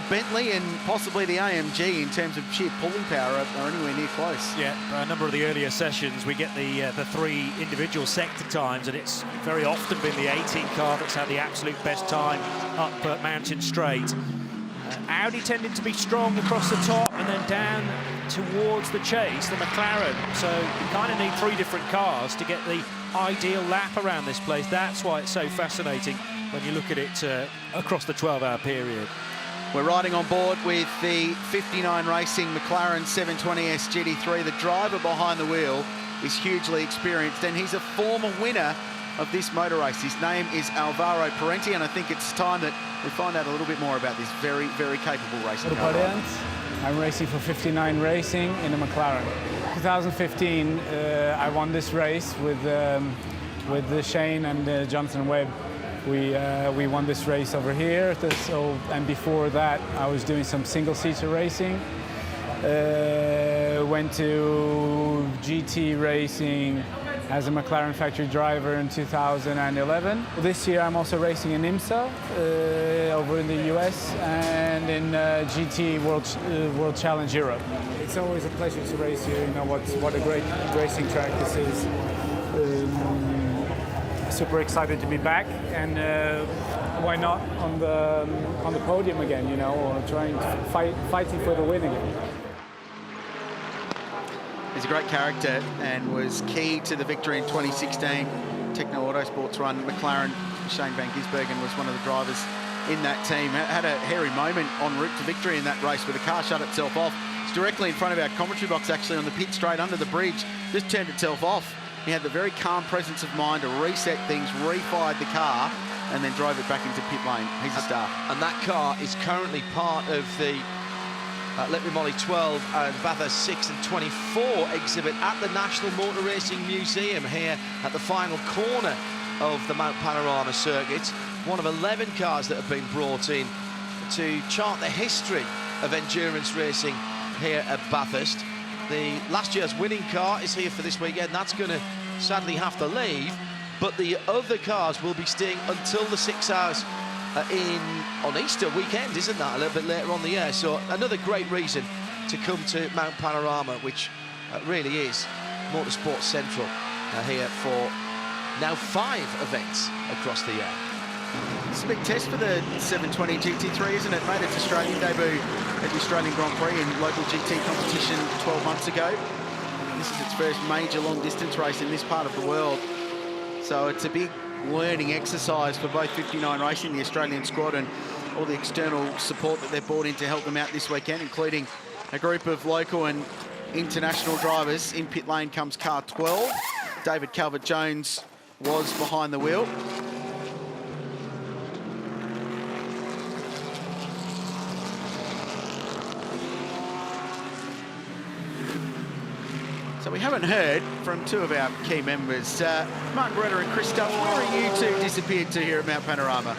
Bentley and possibly the AMG in terms of sheer pulling power are anywhere near close. Yeah, a number of the earlier sessions we get the three individual sector times, and it's very often been the 18 car that's had the absolute best time up Mountain Straight. Audi tended to be strong across the top and then down towards the chase, the McLaren. So you kind of need three different cars to get the ideal lap around this place. That's why it's so fascinating when you look at it across the 12-hour period. We're riding on board with the 59 Racing McLaren 720S GT3. The driver behind the wheel is hugely experienced, and he's a former winner of this motor race. His name is Alvaro Parenti, and I think it's time that we find out a little bit more about this very, very capable racing car. I'm racing for 59 Racing in a McLaren. 2015, I won this race with Shane and Jonathan Webb. We won this race over here. And before that, I was doing some single-seater racing. Went to GT racing as a McLaren factory driver in 2011. This year, I'm also racing in IMSA over in the US and in GT World Challenge Europe. It's always a pleasure to race here. You know what a great racing track this is. Super excited to be back, and why not on the podium again? You know, or fighting for the win again. He's a great character and was key to the victory in 2016 Techno Autosports run. McLaren, Shane Van Gisbergen was one of the drivers in that team. Had a hairy moment en route to victory in that race where the car shut itself off. It's directly in front of our commentary box, actually, on the pit straight under the bridge. Just turned itself off. He had the very calm presence of mind to reset things, refired the car, and then drove it back into pit lane. He's a star. And that car is currently part of the Liqui-Moly 12 and Bathurst 6 and 24 exhibit at the National Motor Racing Museum here at the final corner of the Mount Panorama circuit. One of 11 cars that have been brought in to chart the history of endurance racing here at Bathurst. The last year's winning car is here for this weekend. That's going to sadly have to leave, but the other cars will be staying until the 6 hours on Easter weekend, isn't that? A little bit later on the year. So another great reason to come to Mount Panorama, which really is Motorsport Central here for now 5 events across the year. It's a big test for the 720 GT3, isn't it? Made its Australian debut at the Australian Grand Prix in local GT competition 12 months ago. This is its first major long-distance race in this part of the world. So it's a big learning exercise for both 59 Racing, the Australian squad, and all the external support that they've brought in to help them out this weekend, including a group of local and international drivers. In pit lane comes car 12. David Calvert-Jones was behind the wheel. So we haven't heard from two of our key members. Mark Beretta and Chris Stubbs, where are you two disappeared to here at Mount Panorama?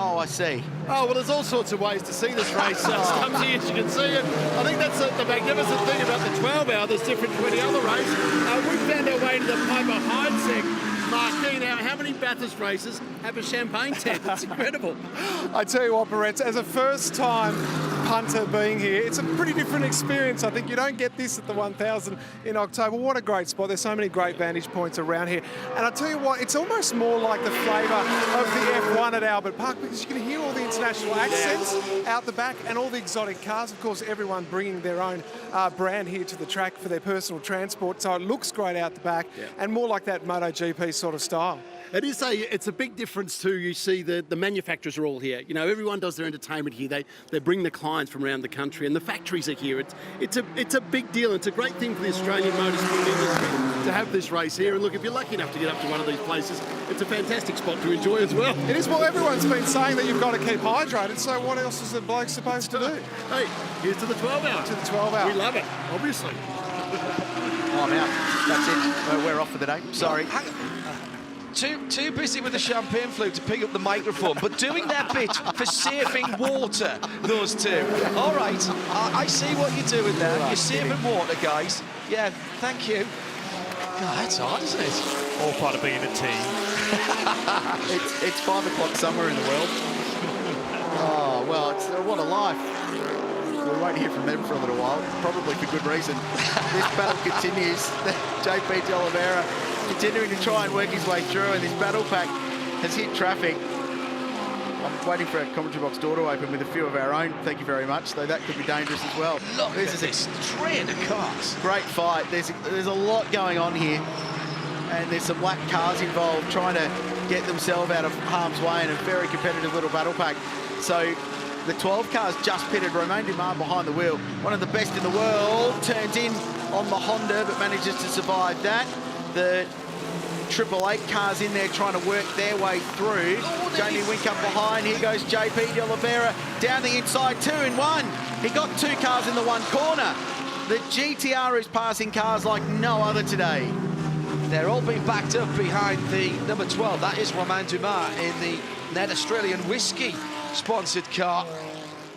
Oh, I see. Oh, well, there's all sorts of ways to see this race. Stubbs here, as you can see it. I think that's the magnificent thing about the 12-hour that's different to any other race. We found our way into the Piper Heidsieck marquee. Now, how many Bathurst races have a champagne tent? It's incredible. I tell you what, Barretts, as a first-time punter being here, it's a pretty different experience. I think you don't get this at the 1000 in October. What a great spot. There's so many great vantage points around here. And I tell you what, it's almost more like the flavour of the F1 at Albert Park, because you can hear all the international accents out the back and all the exotic cars. Of course, everyone bringing their own brand here to the track for their personal transport. So it looks great out the back and more like that MotoGP sort of style. It's a big difference too. You see the manufacturers are all here. You know, everyone does their entertainment here. They bring the clients from around the country, and the factories are here. It's a big deal. It's a great thing for the Australian motorsport industry to have this race here. And look, if you're lucky enough to get up to one of these places, it's a fantastic spot to enjoy as well. It is. Well, everyone's been saying that you've got to keep hydrated. So what else is the bloke supposed to do? Hey, here's to the 12-hour. To the 12-hour. We love it, obviously. I'm out. That's it. We're off for the day. Sorry. Too busy with the champagne flute to pick up the microphone, but doing their bit for saving water, those two. All right, I see what you're doing there. You're saving water, guys. Yeah, thank you. God, that's hard, isn't it? All part of being a team. It's 5 o'clock somewhere in the world. Oh, well, what a life. We won't hear from them for a little while, probably for good reason. This battle continues. JP De Oliveira continuing to try and work his way through, and this battle pack has hit traffic. I'm waiting for our commentary box door to open with a few of our own, thank you very much, though that could be dangerous as well. Look, this is a train of cars. Great fight. There's a lot going on here, and there's some lap cars involved trying to get themselves out of harm's way in a very competitive little battle pack. So the 12 cars just pitted. Romain Dumas behind the wheel, one of the best in the world, turns in on the Honda but manages to survive that. The 888 cars in there trying to work their way through. Jamie Whincup behind. Here goes JP De Oliveira down the inside, 2 in 1. He got 2 cars in the one corner. The GTR is passing cars like no other today. They're all being backed up behind the number 12. That is Romain Dumas in the Ned Australian Whiskey sponsored car.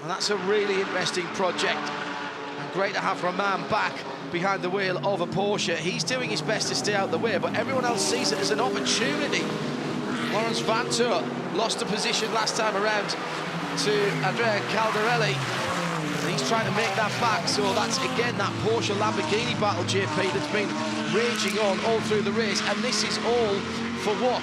And that's a really interesting project. And great to have Romain back behind the wheel of a Porsche. He's doing his best to stay out the way, but everyone else sees it as an opportunity. Lawrence Vantour lost a position last time around to Andrea Caldarelli. And he's trying to make that back, so that's again that Porsche Lamborghini battle, JP, that's been raging on all through the race, and this is all for what?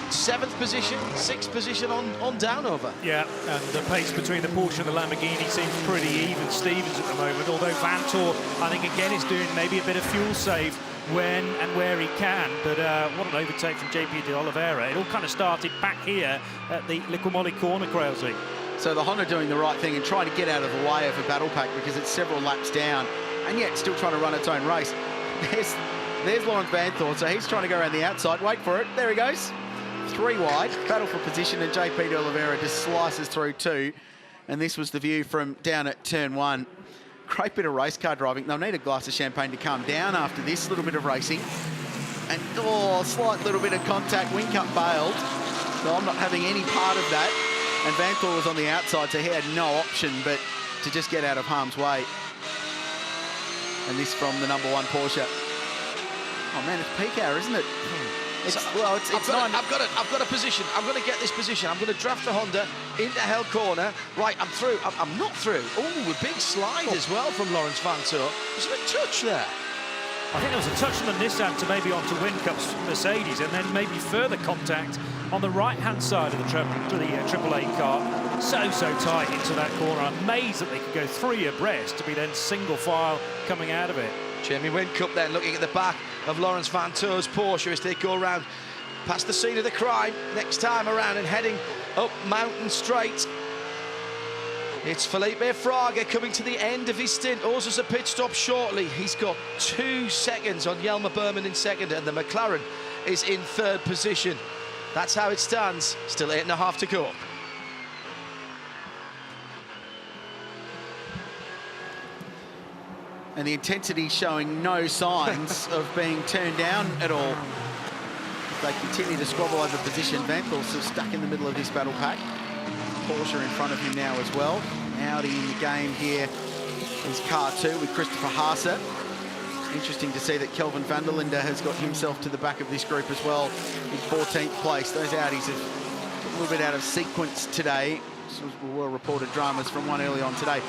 7th position, 6th position on Downover. Yeah, and the pace between the Porsche and the Lamborghini seems pretty even Stevens at the moment, although Vantour, I think, again, is doing maybe a bit of fuel save when and where he can. But what an overtake from JP De Oliveira. It all kind of started back here at the Liqui-Moly corner, Krause. So the Honda doing the right thing and trying to get out of the way of a battle pack because it's several laps down, and yet still trying to run its own race. There's Lawrence Vantour, so he's trying to go around the outside. Wait for it. There he goes. 3 wide, battle for position, and JP De Oliveira just slices through 2. And this was the view from down at turn 1. Great bit of race car driving. They'll need a glass of champagne to calm down after this little bit of racing. And, slight little bit of contact. Whincup bailed. So I'm not having any part of that. And Vantour was on the outside, so he had no option but to just get out of harm's way. And this from the number 1 Porsche. Oh, man, it's peak hour, isn't it? I've got a position. I'm going to get this position. I'm going to draft the Honda into Hell Corner. Right, I'm through. I'm not through. Oh, a big slide as well from Lawrence Vantour. Was there a touch there? I think there was a touch on the Nissan to maybe onto Whincup's Mercedes, and then maybe further contact on the right-hand side of the AAA car. So tight into that corner. I'm amazed that they could go 3 abreast to be then single file coming out of it. Jamie Whincup then looking at the back of Lawrence Vantour's Porsche as they go around past the scene of the crime next time around and heading up Mountain Straight. It's Felipe Fraga coming to the end of his stint. Also a pit stop shortly. He's got 2 seconds on Jelmer Berman in second, and the McLaren is in third position. That's how it stands. Still 8.5 to go. And the intensity showing no signs of being turned down at all. They continue to squabble over position. Vanthor's still stuck in the middle of this battle pack. Porsche in front of him now as well. Audi in the game here is car 2 with Christopher Haase. Interesting to see that Kelvin van der Linde has got himself to the back of this group as well in 14th place. Those Audis have a little bit out of sequence today. Well-reported dramas from one early on today.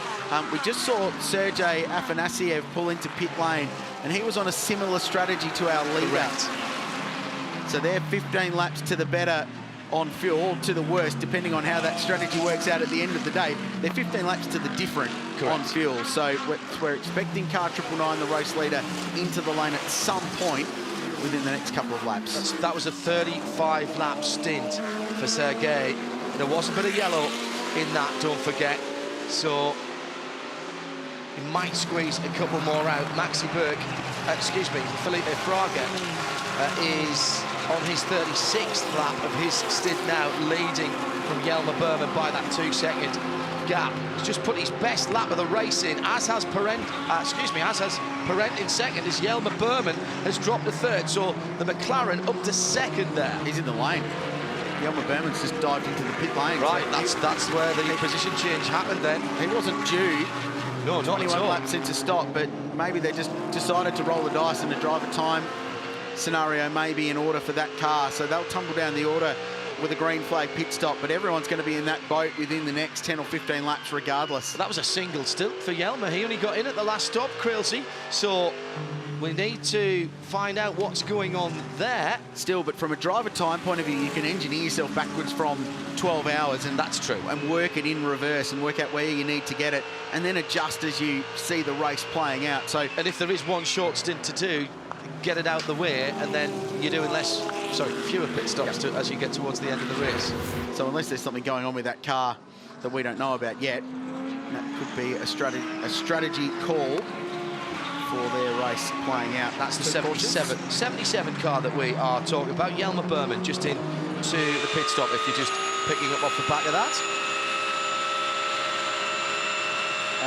We just saw Sergei Afanasiev pull into pit lane, and he was on a similar strategy to our leader. Correct. So they're 15 laps to the better on fuel, to the worst, depending on how that strategy works out at the end of the day. They're 15 laps to the different on fuel. So we're expecting car 999, the race leader, into the lane at some point within the next couple of laps. That was a 35-lap stint for Sergei. There was a bit of yellow in that, don't forget. So he might squeeze a couple more out. Maxi Burke, Felipe Fraga is on his 36th lap of his stint now, leading from Jelmer Berman by that 2-second gap. He's just put his best lap of the race in, as has Parent in second, as Jelmer Berman has dropped to third. So the McLaren up to second there. He's in the lane. Jelmer Berman's just dived into the pit lane. Right, that's where the position change happened then. He wasn't due. No, not 21 laps into stop, but maybe they just decided to roll the dice, and the driver time scenario may be in order for that car. So they'll tumble down the order with a green flag pit stop, but everyone's going to be in that boat within the next 10 or 15 laps regardless. That was a single stilt for Jelmer. He only got in at the last stop, Crailsey. So we need to find out what's going on there. Still, but from a driver time point of view, you can engineer yourself backwards from 12 hours, and that's true, and work it in reverse and work out where you need to get it, and then adjust as you see the race playing out. So, and if there is one short stint to do, get it out the way, and then you're doing fewer pit stops as you get towards the end of the race. So unless there's something going on with that car that we don't know about yet, that could be a strategy call for their race playing out. That's the 77 car that we are talking about. Jelmer Berman just into the pit stop, if you're just picking up off the back of that.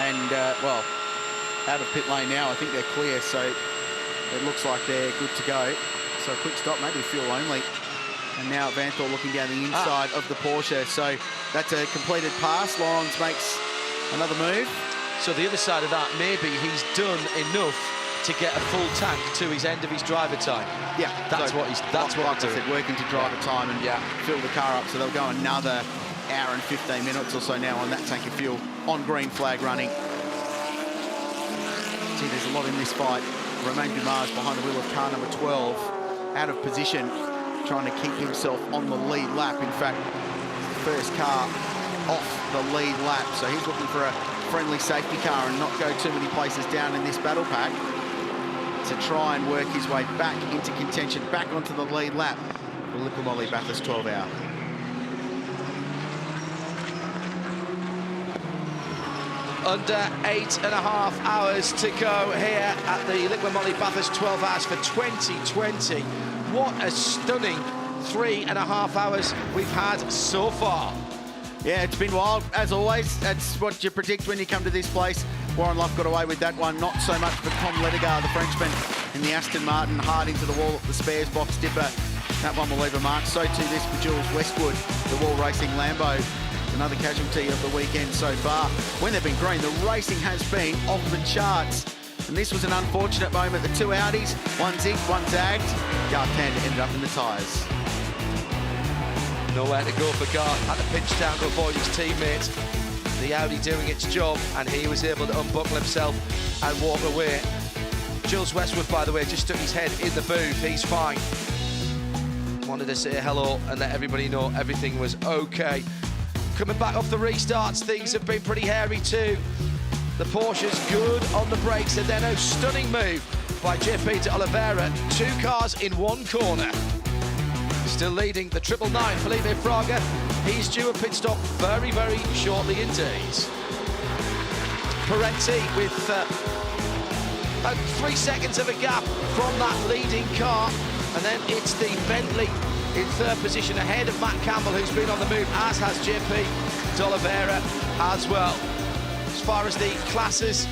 And, well, out of pit lane now, I think they're clear, so it looks like they're good to go. So a quick stop, maybe fuel only. And now Vanthor looking down the inside of the Porsche. So that's a completed pass. Lawrence makes another move. So the other side of that, maybe he's done enough to get a full tank to his end of his driver time. Yeah, that's what I said, working to driver time and fill the car up. So they'll go another hour and 15 minutes or so now on that tank of fuel on green flag running. See, there's a lot in this fight. Romain Dumas behind the wheel of car number 12, out of position, trying to keep himself on the lead lap. In fact, the first car off the lead lap, so he's looking for a friendly safety car and not go too many places down in this battle pack to try and work his way back into contention, back onto the lead lap for Liqui-Moly Bathurst 12 hour. Under 8.5 hours to go here at the Liqui-Moly Bathurst 12 hours for 2020. What a stunning 3.5 hours we've had so far. Yeah, it's been wild, as always. That's what you predict when you come to this place. Warren Luff got away with that one, not so much for Tom Ledegar, the Frenchman, in the Aston Martin, hard into the wall at the spares box dipper. That one will leave a mark. So too this for Jules Westwood, the Wall Racing Lambo. Another casualty of the weekend so far. When they've been green, the racing has been off the charts. And this was an unfortunate moment. The two Audis, one zigged, one zagged. Garth Tander ended up in the tyres. Nowhere to go for Garth. Had to pinch down to avoid his teammate. The Audi doing its job, and he was able to unbuckle himself and walk away. Jules Westwood, by the way, just stuck his head in the booth. He's fine. Wanted to say hello and let everybody know everything was okay. Coming back off the restarts, things have been pretty hairy too. The Porsche's good on the brakes, and then a stunning move by J. Peter Oliveira. Two cars in one corner. Still leading the 999, Felipe Fraga. He's due a pit stop very, very shortly indeed. Parenti with about 3 seconds of a gap from that leading car. And then it's the Bentley in third position ahead of Matt Campbell, who's been on the move, as has JP D'Oliveira as well. As far as the classes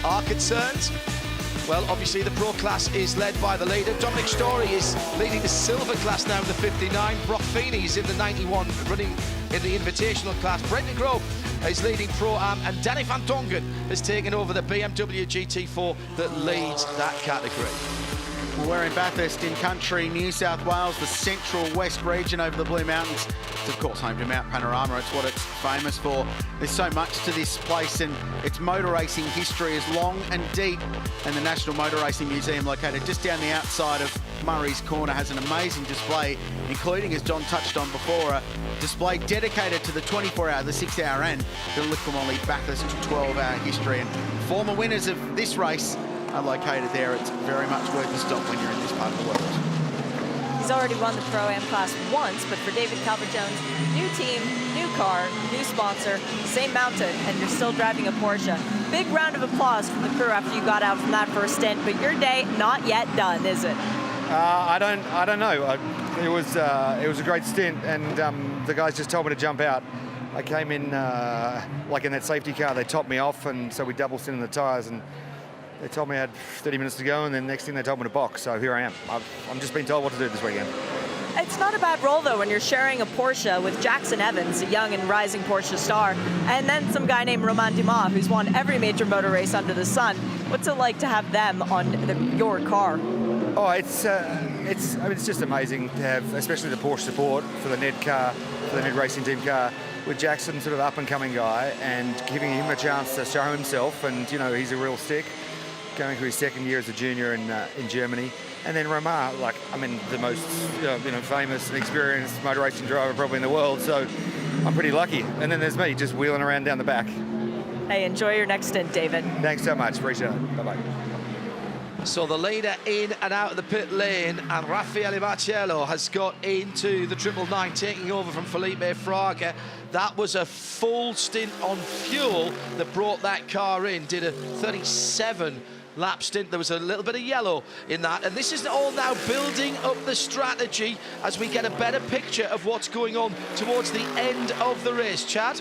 are concerned, well, obviously the pro class is led by the leader. Dominic Story is leading the silver class now in the 59. Brock Feeney's in the 91, running in the invitational class. Brendan Grove is leading Pro-Am, and Danny Van Dongen has taken over the BMW GT4 that leads that category. Well, we're in Bathurst in country, New South Wales, the central west region over the Blue Mountains. It's of course home to Mount Panorama, it's what it's famous for. There's so much to this place, and its motor racing history is long and deep, and the National Motor Racing Museum, located just down the outside of Murray's Corner, has an amazing display, including, as John touched on before, a display dedicated to the 24-hour, the 6-hour and the Liqui-Moly Bathurst 12-hour history. And former winners of this race are located there. It's very much worth a stop when you're in this part of the world. He's already won the Pro-Am class once, but for David Calvert-Jones, new team, new car, new sponsor, same mountain, and you're still driving a Porsche. Big round of applause from the crew after you got out from that first stint, but your day not yet done, is it? I don't know. It was a great stint, and the guys just told me to jump out. I came in like in that safety car. They topped me off, and so we double stinted the tyres, and they told me I had 30 minutes to go, and then next thing they told me to box. So here I am. I'm just being told what to do this weekend. It's not a bad role, though, when you're sharing a Porsche with Jackson Evans, a young and rising Porsche star, and then some guy named Romain Dumas, who's won every major motor race under the sun. What's it like to have them on your car? Oh, it's just amazing to have, especially the Porsche support for the Ned car, for the Ned Racing Team car, with Jackson, sort of up-and-coming guy, and giving him a chance to show himself. And you know, he's a real stick, going through his second year as a junior in Germany. And then Romain, like, I mean, the most famous and experienced motor racing driver probably in the world. So I'm pretty lucky. And then there's me just wheeling around down the back. Hey, enjoy your next stint, David. Thanks so much. Appreciate it. Bye-bye. So the leader in and out of the pit lane, and Raffaele Marciello has got into the 999, taking over from Felipe Fraga. That was a full stint on fuel that brought that car in, did a 37 lap stint. There was a little bit of yellow in that, and this is all now building up the strategy as we get a better picture of what's going on towards the end of the race. Chad?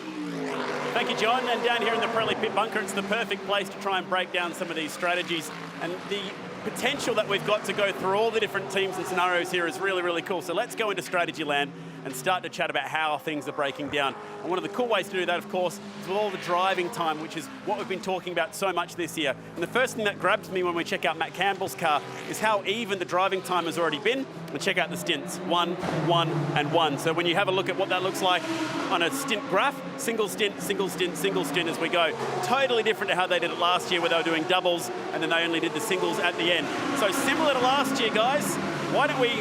Thank you, John. And down here in the Pirelli pit bunker, it's the perfect place to try and break down some of these strategies. And the potential that we've got to go through all the different teams and scenarios here is really, really cool. So let's go into strategy land and start to chat about how things are breaking down. And one of the cool ways to do that, of course, is with all the driving time, which is what we've been talking about so much this year. And the first thing that grabs me when we check out Matt Campbell's car is how even the driving time has already been. And check out the stints, 1, 1, and 1. So when you have a look at what that looks like on a stint graph, single stint, single stint, single stint as we go. Totally different to how they did it last year, where they were doing doubles and then they only did the singles at the end. So similar to last year, guys, why don't we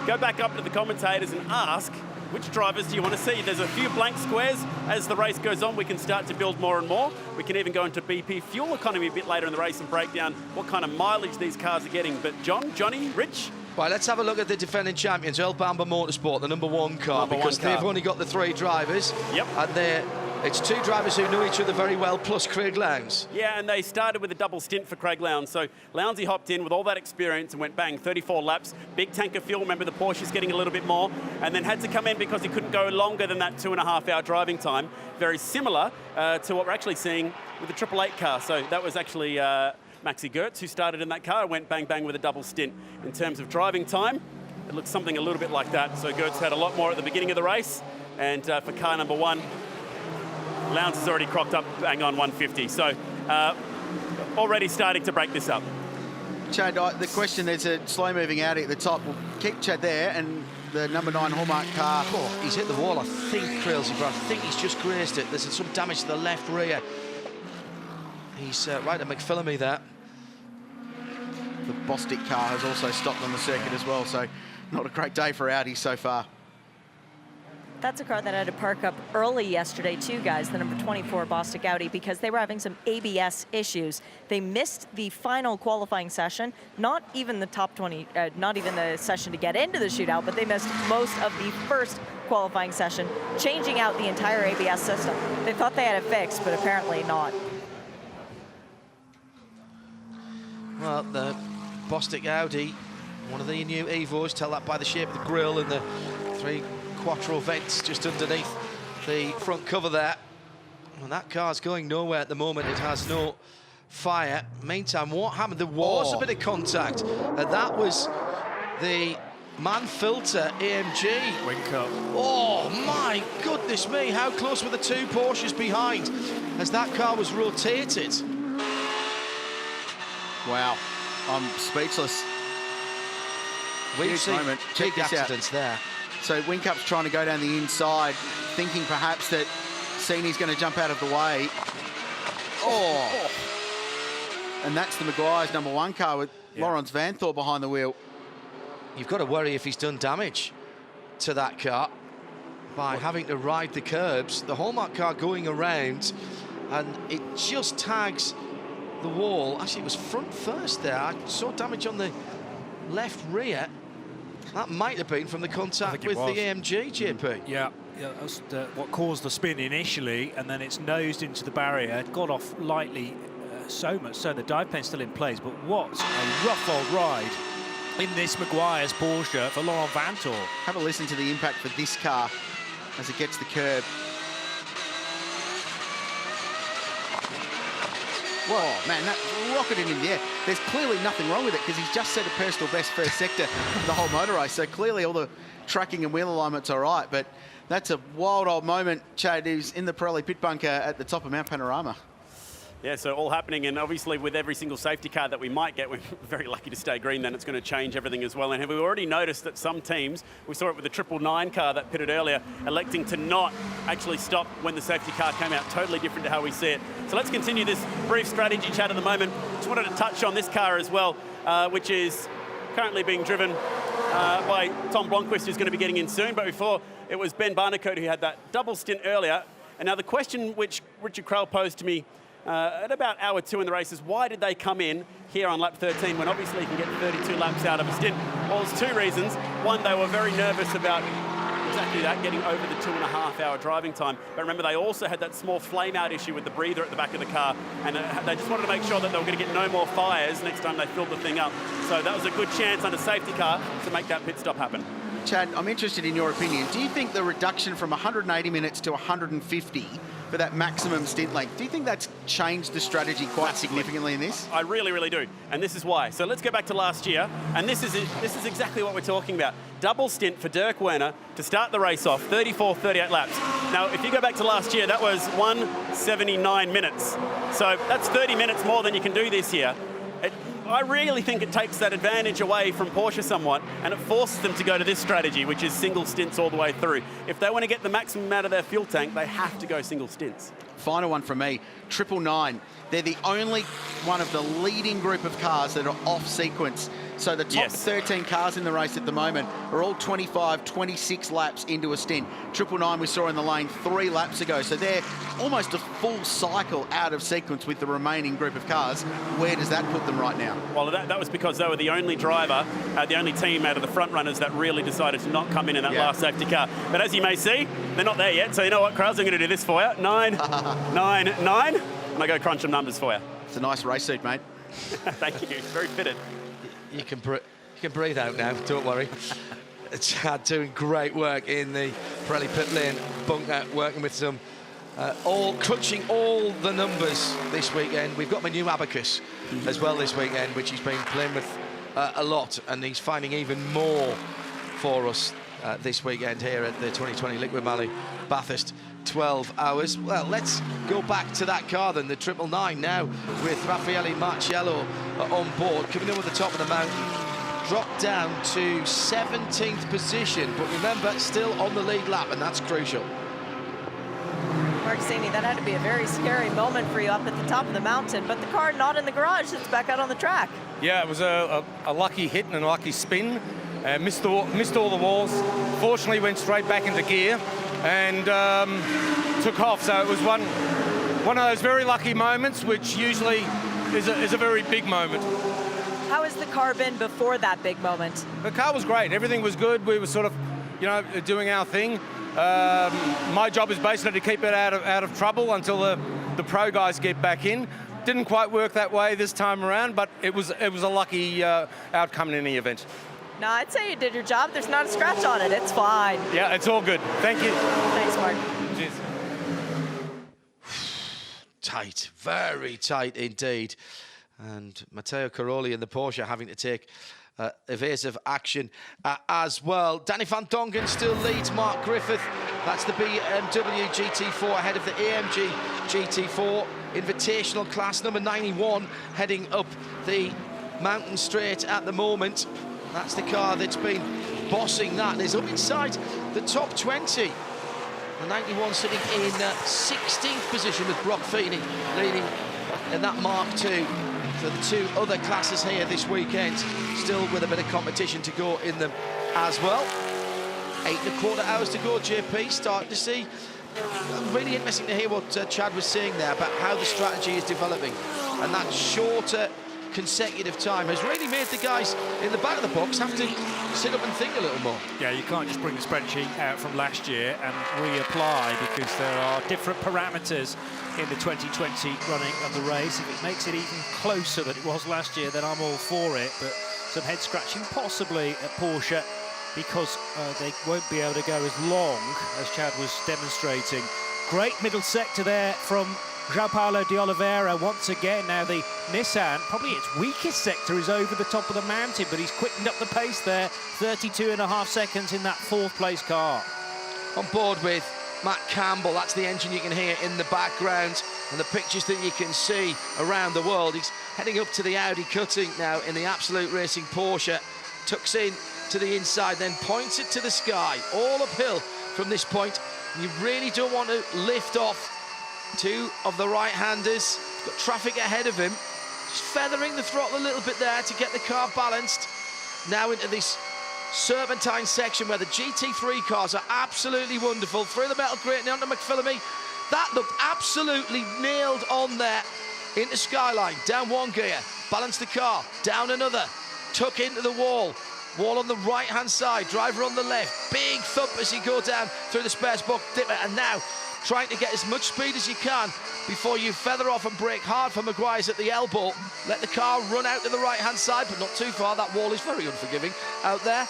go back up to the commentators and ask, which drivers do you want to see? There's a few blank squares. As the race goes on, we can start to build more and more. We can even go into BP fuel economy a bit later in the race and break down what kind of mileage these cars are getting. But John, Johnny, Rich? Right, let's have a look at the defending champions, Earl Bamber Motorsport, the #1 car, because they've only got the 3 drivers. Yep. And it's 2 drivers who know each other very well, plus Craig Lowndes. Yeah, and they started with a double stint for Craig Lowndes. So Lowndesy hopped in with all that experience and went bang, 34 laps, big tank of fuel. Remember, the Porsche's getting a little bit more, and then had to come in because he couldn't go longer than that 2.5-hour driving time. Very similar to what we're actually seeing with the 888 car. So that was actually Maxi Gertz, who started in that car, and went bang, bang with a double stint. In terms of driving time, it looks something a little bit like that. So Gertz had a lot more at the beginning of the race, and for car #1, Lowndes has already cropped up bang on 150. So already starting to break this up. Chad, the question, there's a slow moving Audi at the top. We'll keep Chad there, and the #9 Hallmark car. Oh, he's hit the wall, I think, Crailsy, but I think he's just grazed it. There's some damage to the left rear. He's right at McPhillamy there. The Bostic car has also stopped on the circuit as well, so not a great day for Audi so far. That's a car that had to park up early yesterday too, guys, the number 24 Bostik Audi, because they were having some ABS issues. They missed the final qualifying session, not even the top 20, not even the session to get into the shootout, but they missed most of the first qualifying session, changing out the entire ABS system. They thought they had it fixed, but apparently not. Well, the Bostik Audi, one of the new Evos, tell that by the shape of the grille and the 3 Quattro vents just underneath the front cover there. And that car's going nowhere at the moment. It has no fire. Meantime, what happened? There was a bit of contact. And that was the Man Filter AMG. Wink up. Oh, my goodness me. How close were the 2 Porsches behind as that car was rotated? Wow. I'm speechless. We've seen Check big this accidents there. So Winkup's trying to go down the inside, thinking perhaps that Sini's going to jump out of the way. Oh! And that's the Maguire's number 1 car with Lawrence Vanthor behind the wheel. You've got to worry if he's done damage to that car by having to ride the curbs. The Hallmark car going around, and it just tags the wall. Actually, it was front first there. I saw damage on the left rear. That might have been from the contact with the AMG, JP. Yeah, that was what caused the spin initially, and then it's nosed into the barrier. It got off lightly, so much so the dive plane's still in place. But what a rough old ride in this Maguire's Porsche for Laurent Vanthor. Have a listen to the impact for this car as it gets the curb. Whoa, man, that rocketed in the air. There's clearly nothing wrong with it because he's just set a personal best first sector the whole motor race. So clearly all the tracking and wheel alignment's all right. But that's a wild old moment, Chad, who's in the Pirelli pit bunker at the top of Mount Panorama. Yeah, so all happening, and obviously with every single safety car that we might get, we're very lucky to stay green, then it's going to change everything as well. And have we already noticed that some teams, we saw it with the 999 car that pitted earlier, electing to not actually stop when the safety car came out, totally different to how we see it. So let's continue this brief strategy chat at the moment. Just wanted to touch on this car as well, which is currently being driven by Tom Blomqvist, who's going to be getting in soon. But before, it was Ben Barnicoat who had that double stint earlier. And now the question which Richard Krell posed to me at about hour 2 in the race is, why did they come in here on lap 13 when obviously you can get 32 laps out of a stint? Well, there's 2 reasons. One, they were very nervous about exactly that, getting over the 2.5-hour driving time. But remember, they also had that small flame out issue with the breather at the back of the car, and they just wanted to make sure that they were going to get no more fires next time they filled the thing up. So that was a good chance under safety car to make that pit stop happen. Chad, I'm interested in your opinion. Do you think the reduction from 180 minutes to 150 for that maximum stint length, do you think that's changed the strategy quite significantly in this? I really, really do. And this is why. So let's go back to last year. And this is exactly what we're talking about. Double stint for Dirk Werner to start the race off, 34, 38 laps. Now, if you go back to last year, that was 179 minutes. So that's 30 minutes more than you can do this year. I really think it takes that advantage away from Porsche somewhat, and it forces them to go to this strategy, which is single stints all the way through. If they want to get the maximum out of their fuel tank, they have to go single stints. Final one from me, 999. They're the only one of the leading group of cars that are off sequence. So the top 13 cars in the race at the moment are all 25, 26 laps into a stint. 999 we saw in the lane 3 laps ago. So they're almost a full cycle out of sequence with the remaining group of cars. Where does that put them right now? Well, that was because they were the only driver, the only team out of the front runners that really decided to not come in that last safety car. But as you may see, they're not there yet. So you know what, Krause, I'm going to do this for you. 9, 9, 9. And I go crunch some numbers for you. It's a nice race suit, mate. Thank you. Very fitted. You can breathe out now, don't worry. Chad doing great work in the Pirelli pit lane bunker, working with some, crunching all the numbers this weekend. We've got my new abacus as well this weekend, which he's been playing with a lot, and he's finding even more for us this weekend here at the 2020 Liqui-Moly Bathurst 12 hours. Well, let's go back to that car then, the 999 now, with Raffaele Marciello on board, coming in at the top of the mountain, dropped down to 17th position, but remember, still on the lead lap, and that's crucial. Mark Saney, that had to be a very scary moment for you up at the top of the mountain, but the car not in the garage, it's back out on the track. Yeah, it was a lucky hit and a lucky spin. Missed all the walls. Fortunately, went straight back into gear. and took off. So it was one of those very lucky moments, which usually is a very big moment. How has the car been before that big moment? The car was great. Everything was good. We were sort of, doing our thing. My job is basically to keep it out of trouble until the pro guys get back in. Didn't quite work that way this time around, but it was a lucky outcome in any event. No, I'd say you did your job. There's not a scratch on it. It's fine. Yeah, it's all good. Thank you. Thanks, Mark. Cheers. Tight, very tight indeed. And Matteo Caroli and the Porsche having to take evasive action as well. Danny van Dongen still leads Mark Griffith. That's the BMW GT4 ahead of the AMG GT4. Invitational class number 91 heading up the mountain straight at the moment. That's the car that's been bossing that and is up inside the top 20. The 91 sitting in 16th position with Brock Feeney leading in that Mark II. So the two other classes here this weekend, still with a bit of competition to go in them as well. 8.25 hours to go, JP, starting to see. Really interesting to hear what Chad was saying there about how the strategy is developing. And that shorter consecutive time has really made the guys in the back of the box have to sit up and think a little more. Yeah, you can't just bring the spreadsheet out from last year and reapply, because there are different parameters in the 2020 running of the race. If it makes it even closer than it was last year, then I'm all for it. But some head scratching possibly at Porsche, because they won't be able to go as long as Chad was demonstrating. Great middle sector there from João Paulo de Oliveira once again. Now the Nissan, probably its weakest sector, is over the top of the mountain, but he's quickened up the pace there. 32.5 seconds in that fourth place car. On board with Matt Campbell, that's the engine you can hear in the background and the pictures that you can see around the world. He's heading up to the Audi cutting now in the Absolute Racing Porsche. Tucks in to the inside, then points it to the sky. All uphill from this point. You really don't want to lift off. Two of the right-handers, got traffic ahead of him, just feathering the throttle a little bit there to get the car balanced. Now into this serpentine section where the GT3 cars are absolutely wonderful. Through the metal grating onto McPhillamy. That looked absolutely nailed on there. Into Skyline, down one gear, balance the car, down another, tuck into the wall. Wall on the right-hand side, driver on the left. Big thump as you go down through the spares book dipper, and now trying to get as much speed as you can before you feather off and brake hard for Maguire's at the elbow. Let the car run out to the right-hand side, but not too far. That wall is very unforgiving out there.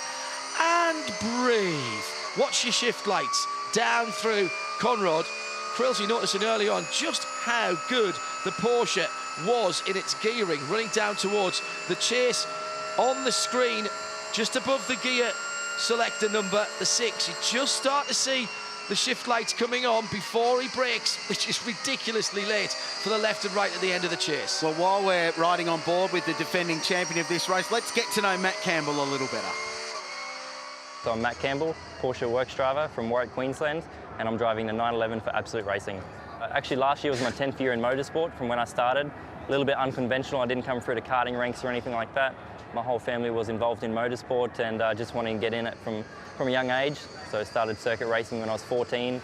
And breathe. Watch your shift lights down through Conrad. Krills, you noticing early on just how good the Porsche was in its gearing, running down towards the chase on the screen, just above the gear selector number, the 6. You just start to see the shift lights coming on before he brakes, which is ridiculously late for the left and right at the end of the chase. Well, while we're riding on board with the defending champion of this race, let's get to know Matt Campbell a little better. So I'm Matt Campbell, Porsche works driver from Warwick, Queensland, and I'm driving the 911 for Absolute Racing. Actually, last year was my 10th year in motorsport from when I started. A little bit unconventional. I didn't come through the karting ranks or anything like that. My whole family was involved in motorsport and just wanting to get in it from a young age. So I started circuit racing when I was 14,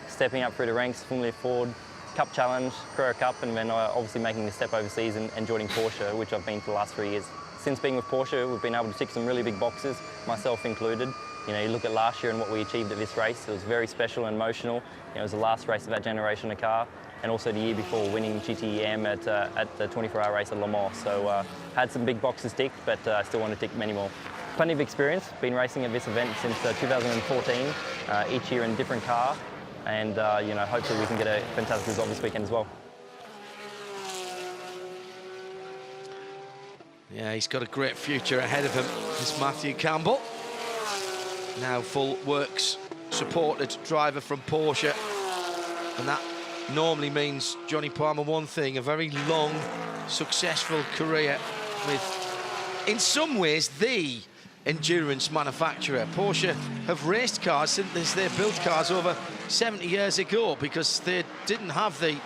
stepping up through the ranks, Formula Ford, Cup Challenge, Carrera Cup, and then obviously making the step overseas and joining Porsche, which I've been for the last 3 years. Since being with Porsche, we've been able to tick some really big boxes, myself included. You know, you look at last year and what we achieved at this race, it was very special and emotional. You know, it was the last race of that generation of car, and also the year before winning GTEM at the 24-hour race at Le Mans. So had some big boxes ticked, but I still want to tick many more. Plenty of experience, been racing at this event since 2014, each year in a different car, and you know, hopefully we can get a fantastic result this weekend as well. Yeah, he's got a great future ahead of him, this Matthew Campbell. Now full works supported driver from Porsche, and that normally means, Johnny Palmer, one thing: a very long, successful career with, in some ways, the endurance manufacturer. Porsche have raced cars since they built cars over 70 years ago because they didn't have the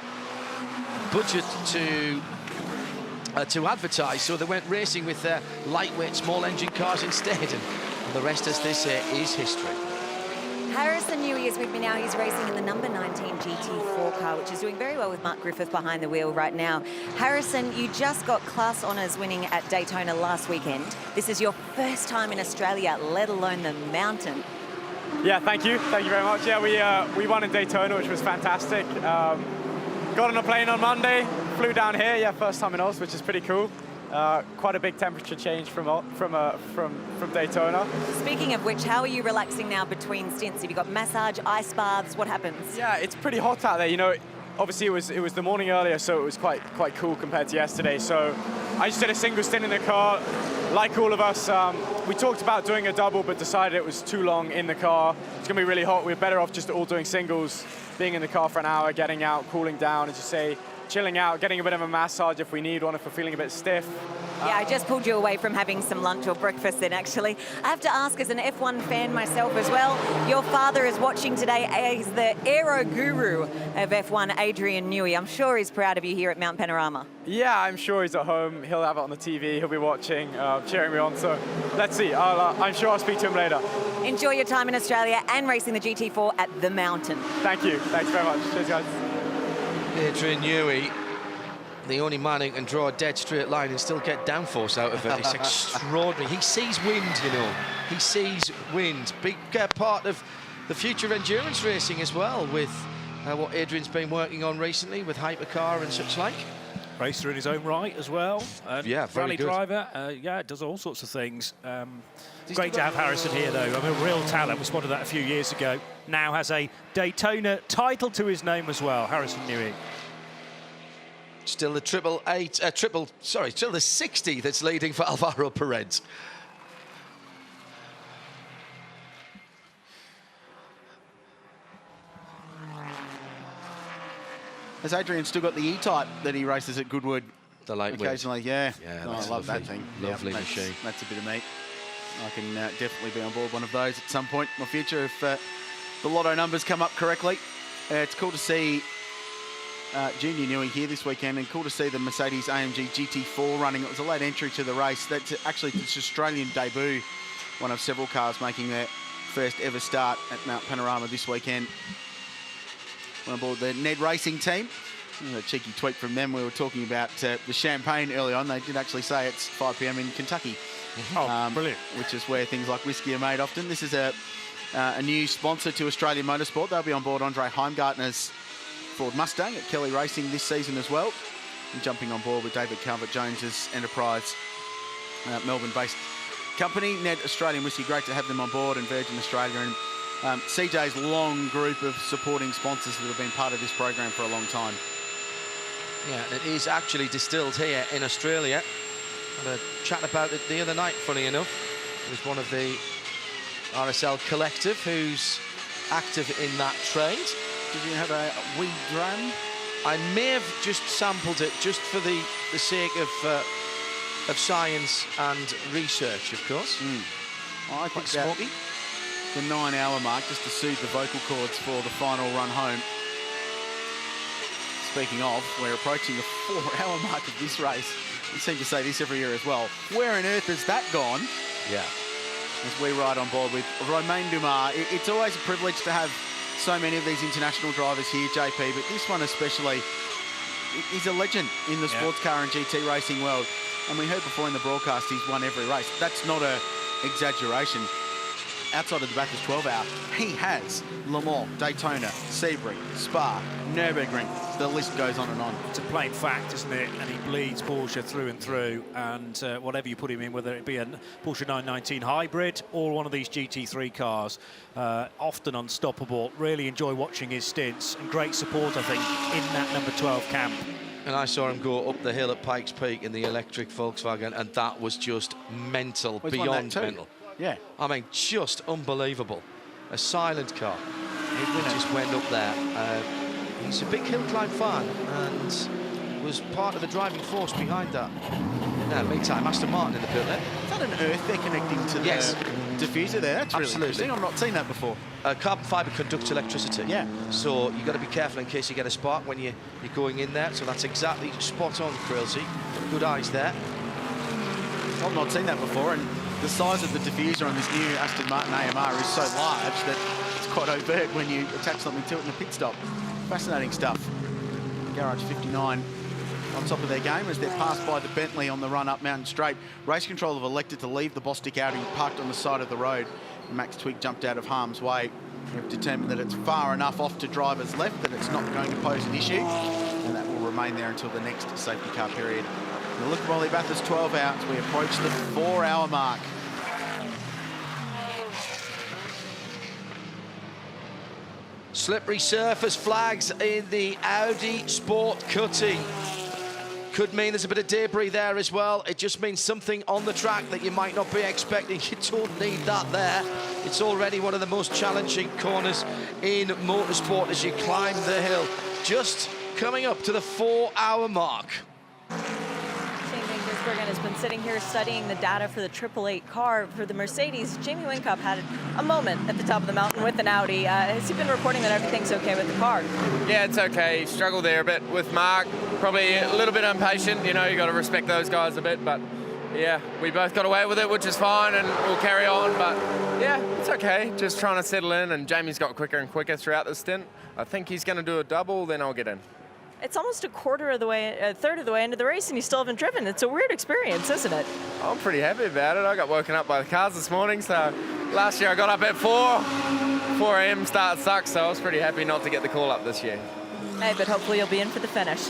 budget to advertise, so they went racing with their lightweight, small engine cars instead, and the rest, as they say, is history. Harrison Newey is with me now. He's racing in the number 19 GT4 car, which is doing very well with Mark Griffith behind the wheel right now. Harrison, you just got class honours winning at Daytona last weekend. This is your first time in Australia, let alone the mountain. Yeah, thank you. Thank you very much. Yeah, we won in Daytona, which was fantastic. Got on a plane on Monday, flew down here. Yeah, first time in Oz, which is pretty cool. Quite a big temperature change from Daytona. Speaking of which, how are you relaxing now between stints? Have you got massage, ice baths? What happens? Yeah, it's pretty hot out there. You know, obviously it was the morning earlier, so it was quite cool compared to yesterday. So I just did a single stint in the car. Like all of us, we talked about doing a double, but decided it was too long in the car. It's gonna be really hot. We're better off just all doing singles, being in the car for an hour, getting out, cooling down, as you say, chilling out, getting a bit of a massage if we need one, if we're feeling a bit stiff. Yeah, I just pulled you away from having some lunch or breakfast then, actually. I have to ask, as an F1 fan myself as well, your father is watching today. He's the aero guru of F1, Adrian Newey. I'm sure he's proud of you here at Mount Panorama. Yeah, I'm sure he's at home. He'll have it on the TV. He'll be watching, cheering me on. So let's see. I'm sure I'll speak to him later. Enjoy your time in Australia and racing the GT4 at the mountain. Thank you. Thanks very much. Cheers, guys. Adrian Newey, the only man who can draw a dead straight line and still get downforce out of it. It's extraordinary. He sees wind, you know. He sees wind. Big part of the future of endurance racing as well, with what Adrian's been working on recently with hypercar and such like. Racer in his own right as well. Yeah, very rally good. driver. Yeah, does all sorts of things. Great to have Harrison here, though. I mean, a real talent. We spotted that a few years ago. Now has a Daytona title to his name as well. Harrison Newey. Still the still the 60 that's leading for Alvaro Perez. Has Adrian still got the E-Type that he races at Goodwood? The lightweight. Occasionally, yeah. Yeah, oh, I that's love lovely. that thing. Lovely yeah, machine. That's a bit of meat. I can definitely be on board one of those at some point in the future if the lotto numbers come up correctly. It's cool to see Junior Newey here this weekend, and cool to see the Mercedes AMG GT4 running. It was a late entry to the race. That's actually its Australian debut, one of several cars making their first ever start at Mount Panorama this weekend. On board the Ned Racing team. A cheeky tweet from them. We were talking about the champagne early on. They did actually say it's 5 p.m. in Kentucky. Oh, brilliant. Which is where things like whiskey are made often. This is a new sponsor to Australian Motorsport. They'll be on board Andre Heimgartner's Ford Mustang at Kelly Racing this season as well. And jumping on board with David Calvert-Jones's Enterprise, Melbourne-based company. Ned Australian Whiskey, great to have them on board, and Virgin Australia, and CJ's long group of supporting sponsors that have been part of this program for a long time. Yeah, it is actually distilled here in Australia. Had a chat about it the other night, funny enough, with one of the RSL collective who's active in that trade. Did you have a wee dram? I may have just sampled it just for the sake of science and research, of course. I think Quite smoky. The 9-hour mark, just to soothe the vocal cords for the final run home. Speaking of, we're approaching the 4-hour mark of this race. We seem to say this every year as well. Where on earth has that gone? Yeah. As we ride on board with Romain Dumas. It's always a privilege to have so many of these international drivers here, JP, but this one especially, he's a legend in the sports car and GT racing world. And we heard before in the broadcast, he's won every race. That's not an exaggeration. Outside of the Bathurst 12-hour, he has Le Mans, Daytona, Sebring, Spa, Nürburgring. The list goes on and on. It's a plain fact, isn't it? And he bleeds Porsche through and through. And whatever you put him in, whether it be a Porsche 919 hybrid or one of these GT3 cars, often unstoppable. Really enjoy watching his stints, and great support, I think, in that number 12 camp. And I saw him go up the hill at Pikes Peak in the electric Volkswagen, and that was just mental, beyond mental. Yeah. I mean, just unbelievable. A silent car. It just went up there. He's a big hill climb fan and was part of the driving force behind that. Meantime, Aston Martin in the pit there. Is that an earth they're connecting to the diffuser there? That's really interesting. I've not seen that before. Carbon fibre conducts electricity. Yeah. So you've got to be careful in case you get a spark when you're going in there. So that's exactly spot on, Krilsey. Good eyes there. I've not seen that before, and the size of the diffuser on this new Aston Martin AMR is so large that it's quite overt when you attach something to it in a pit stop. Fascinating stuff. Garage 59 on top of their game as they're passed by the Bentley on the run up Mountain Straight. Race Control have elected to leave the Bostik Audi parked on the side of the road. Max Twig jumped out of harm's way. They've determined that it's far enough off to driver's left that it's not going to pose an issue, and that will remain there until the next safety car period. The Liqui-Moly Bathurst 12 outs, we approach the 4-hour mark. Slippery surface flags in the Audi Sport Cutting. Could mean there's a bit of debris there as well. It just means something on the track that you might not be expecting. You don't need that there. It's already one of the most challenging corners in motorsport as you climb the hill. Just coming up to the 4-hour mark. Has been sitting here studying the data for the 888 car for the Mercedes. Jamie Whincup had a moment at the top of the mountain with an Audi. Has he been reporting that everything's okay with the car? Yeah, it's okay. Struggled there a bit with Mark. Probably a little bit impatient. You know, you got to respect those guys a bit. But yeah, we both got away with it, which is fine, and we'll carry on. But yeah, it's okay. Just trying to settle in, and Jamie's got quicker and quicker throughout the stint. I think he's going to do a double, then I'll get in. It's almost a third of the way into the race, and you still haven't driven. It's a weird experience, isn't it? I'm pretty happy about it. I got woken up by the cars this morning, so last year I got up at 4 a.m. start sucks, so I was pretty happy not to get the call up this year. Hey, but hopefully you'll be in for the finish.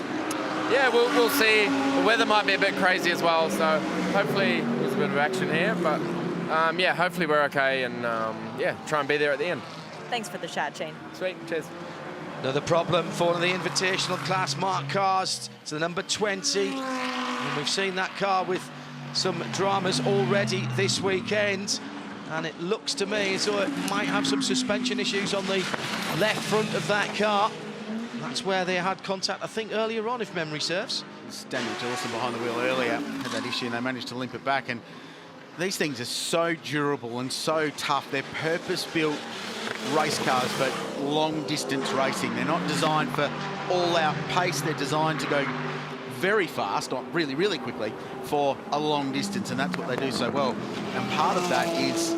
Yeah, we'll see. The weather might be a bit crazy as well, so hopefully there's a bit of action here, but yeah, hopefully we're okay, and yeah, try and be there at the end. Thanks for the chat, Shane. Sweet, cheers. Another problem for one of the invitational class marked cars to the number 20. And we've seen that car with some dramas already this weekend. And it looks to me as though it might have some suspension issues on the left front of that car. That's where they had contact, I think, earlier on, if memory serves. Daniel Dawson behind the wheel earlier had that issue and they managed to limp it back. And these things are so durable and so tough. They're purpose-built race cars, but long-distance racing. They're not designed for all-out pace. They're designed to go very fast, not really, really quickly, for a long distance, and that's what they do so well. And part of that is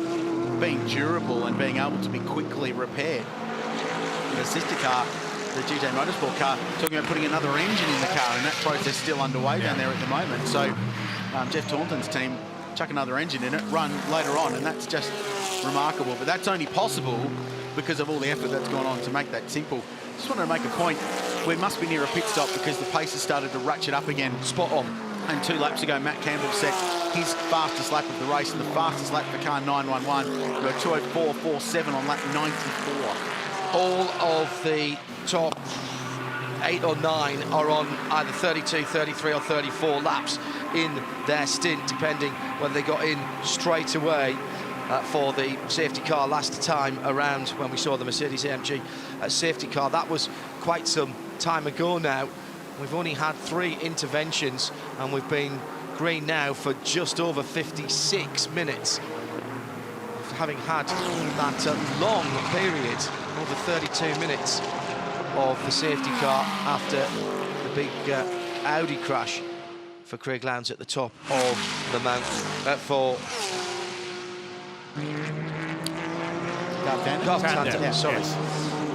being durable and being able to be quickly repaired. The sister car, the GT Motorsport car, talking about putting another engine in the car, and that process is still underway down there at the moment. So Jeff Taunton's team chuck another engine in it, run later on, and that's just remarkable. But that's only possible because of all the effort that's gone on to make that simple. Just wanted to make a point. We must be near a pit stop because the pace has started to ratchet up again. Spot on. And 2 laps ago, Matt Campbell set his fastest lap of the race, and the fastest lap for car 911. We got 2:04.47 on lap 94. All of the top 8 or 9 are on either 32, 33 or 34 laps in their stint, depending whether they got in straight away for the safety car last time around when we saw the Mercedes-AMG safety car. That was quite some time ago now. We've only had 3 interventions and we've been green now for just over 56 minutes. After having had that long period, over 32 minutes of the safety car after the big Audi crash for Craig Lowndes at the top of the mountain for Garth sorry. Yes.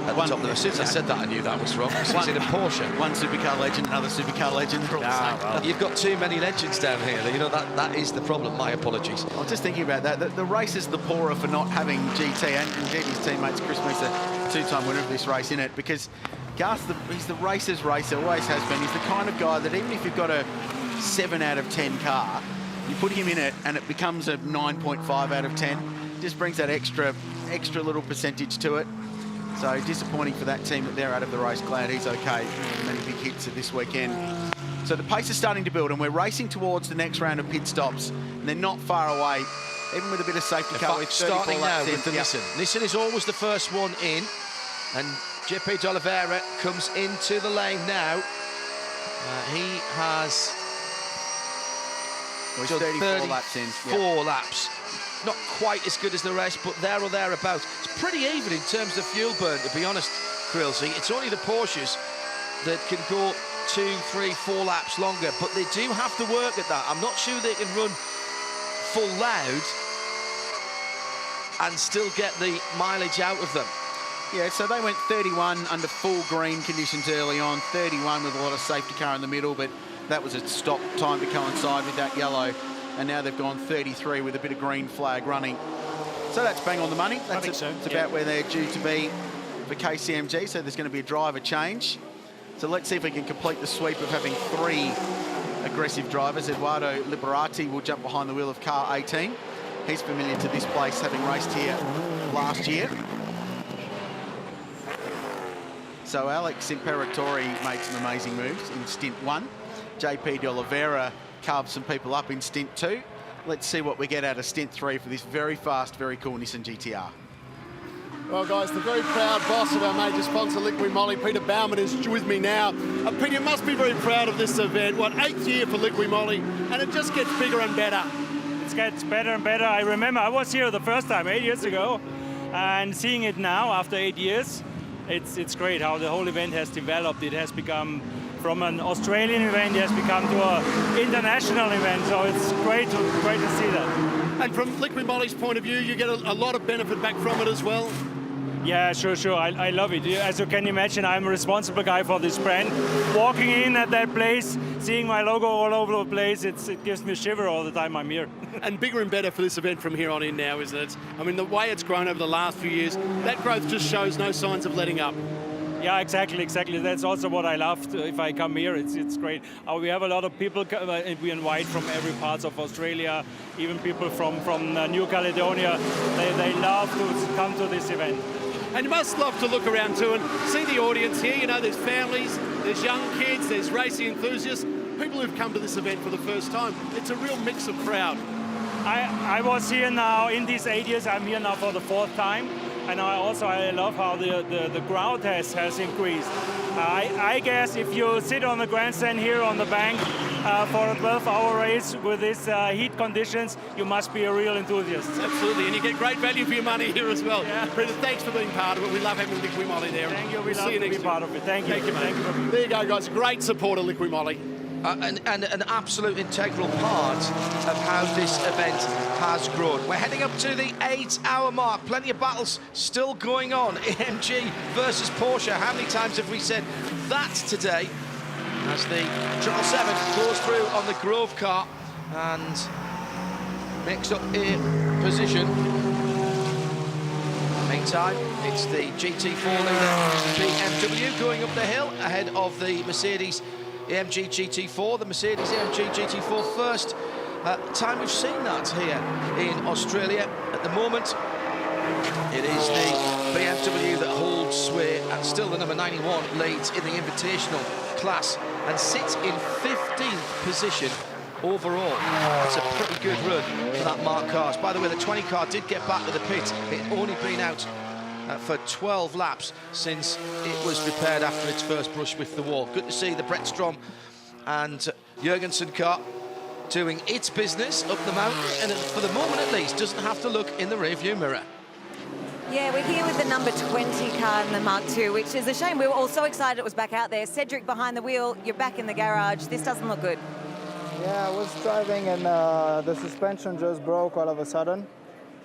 At the top of the, as soon as I said that, I knew that was wrong. He's in a Porsche. One supercar legend, another supercar legend. Well, you've got too many legends down here. You know, that is the problem. My apologies. I was just thinking about that. The race is the poorer for not having GT and GT's teammates. Chris Meesa, 2-time winner of this race, in it, because Garth, he's the racer's racer, always has been. He's the kind of guy that even if you've got a 7 out of 10 car, you put him in it and it becomes a 9.5 out of 10. Just brings that extra little percentage to it. So disappointing for that team that they're out of the race. Glad he's okay. Many big hits this weekend. So the pace is starting to build and we're racing towards the next round of pit stops. And they're not far away, even with a bit of safety car. With starting now with the Yep. Nissan. Nissan is always the first one in. And JP de Oliveira comes into the lane now. He has Well, done 34 laps in. 4 laps. Not quite as good as the rest, but there or thereabouts. It's pretty even in terms of fuel burn, to be honest, Krilsey. It's only the Porsches that can go 2, 3, 4 laps longer, but they do have to work at that. I'm not sure they can run full loud and still get the mileage out of them. Yeah, so they went 31 under full green conditions early on, 31 with a lot of safety car in the middle, but that was a stop time to coincide with that yellow. And now they've gone 33 with a bit of green flag running. So that's bang on the money. That's about where they're due to be for KCMG. So there's going to be a driver change. So let's see if we can complete the sweep of having 3 aggressive drivers. Eduardo Liberati will jump behind the wheel of car 18. He's familiar to this place, having raced here last year. So Alex Imperatori made some amazing moves in stint 1. JP de Oliveira carved some people up in stint 2. Let's see what we get out of stint 3 for this very fast, very cool Nissan GTR. Well, guys, the very proud boss of our major sponsor, Liqui-Moly, Peter Baumann, is with me now. Peter, you must be very proud of this event. What, 8th year for Liqui-Moly, and it just gets bigger and better. It gets better and better. I remember I was here the first time 8 years ago, and seeing it now after 8 years, it's great how the whole event has developed. It has become, from an Australian event, it has become to an international event, so it's great to see that. And from Liqui-Moly's point of view, you get a lot of benefit back from it as well? Yeah, sure. I love it. As you can imagine, I'm a responsible guy for this brand. Walking in at that place, seeing my logo all over the place, it gives me a shiver all the time I'm here. And bigger and better for this event from here on in now, isn't it? I mean, the way it's grown over the last few years, that growth just shows no signs of letting up. Yeah, exactly. That's also what I love if I come here. It's great. We have a lot of people we invite from every part of Australia, even people from New Caledonia. They love to come to this event. And you must love to look around too and see the audience here. You know, there's families, there's young kids, there's racing enthusiasts, people who've come to this event for the first time. It's a real mix of crowd. I was here now in these 8 years. I'm here now for the 4th time. And I love how the crowd has increased. I guess if you sit on the grandstand here on the bank for a 12-hour race with these heat conditions, you must be a real enthusiast. Absolutely, and you get great value for your money here as well. Yeah. Peter, thanks for being part of it. We love having Liqui-Moly there. Thank you. We love to be part of it. Thank you. Thank you. There you go, guys. Great support of Liqui-Moly. And an absolute integral part of how this event has grown. We're heading up to the 8-hour mark. Plenty of battles still going on. AMG versus Porsche. How many times have we said that today? As the 777 goes through on the Grove car and makes up a position. Meantime, it's the GT4 leader BMW going up the hill ahead of the Mercedes AMG GT4, the Mercedes AMG GT4 first time we've seen that here in Australia. At the moment, it is the BMW that holds sway, and still the number 91 leads in the Invitational class and sits in 15th position overall. That's a pretty good run for that Mark Cars. By the way, the 20 car did get back to the pit. It had only been out for 12 laps since it was repaired after its first brush with the wall. Good to see the Brett Strom and Jurgensen car doing its business up the mountain, and for the moment at least doesn't have to look in the rearview mirror. Yeah, we're here with the number 20 car in the Mark II, which is a shame. We were all so excited it was back out there. Cedric behind the wheel, you're back in the garage. This doesn't look good. Yeah, I was driving and the suspension just broke all of a sudden.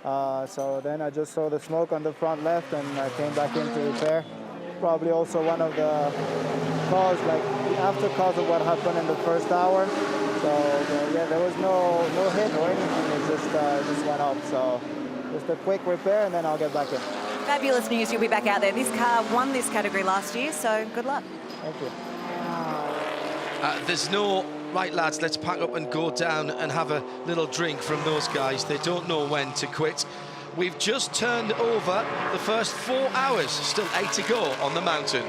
So then I just saw the smoke on the front left and I came back in to repair. Probably also one of the cause, like after cause of what happened in the first hour. So yeah, there was no hit or anything. It just went up. So just a quick repair and then I'll get back in. Fabulous news, you'll be back out there. This car won this category last year, so good luck. Thank you. There's no, right lads, let's pack up and go down and have a little drink from those guys. They don't know when to quit. We've just turned over the first 4 hours, still 8 to go on the mountain.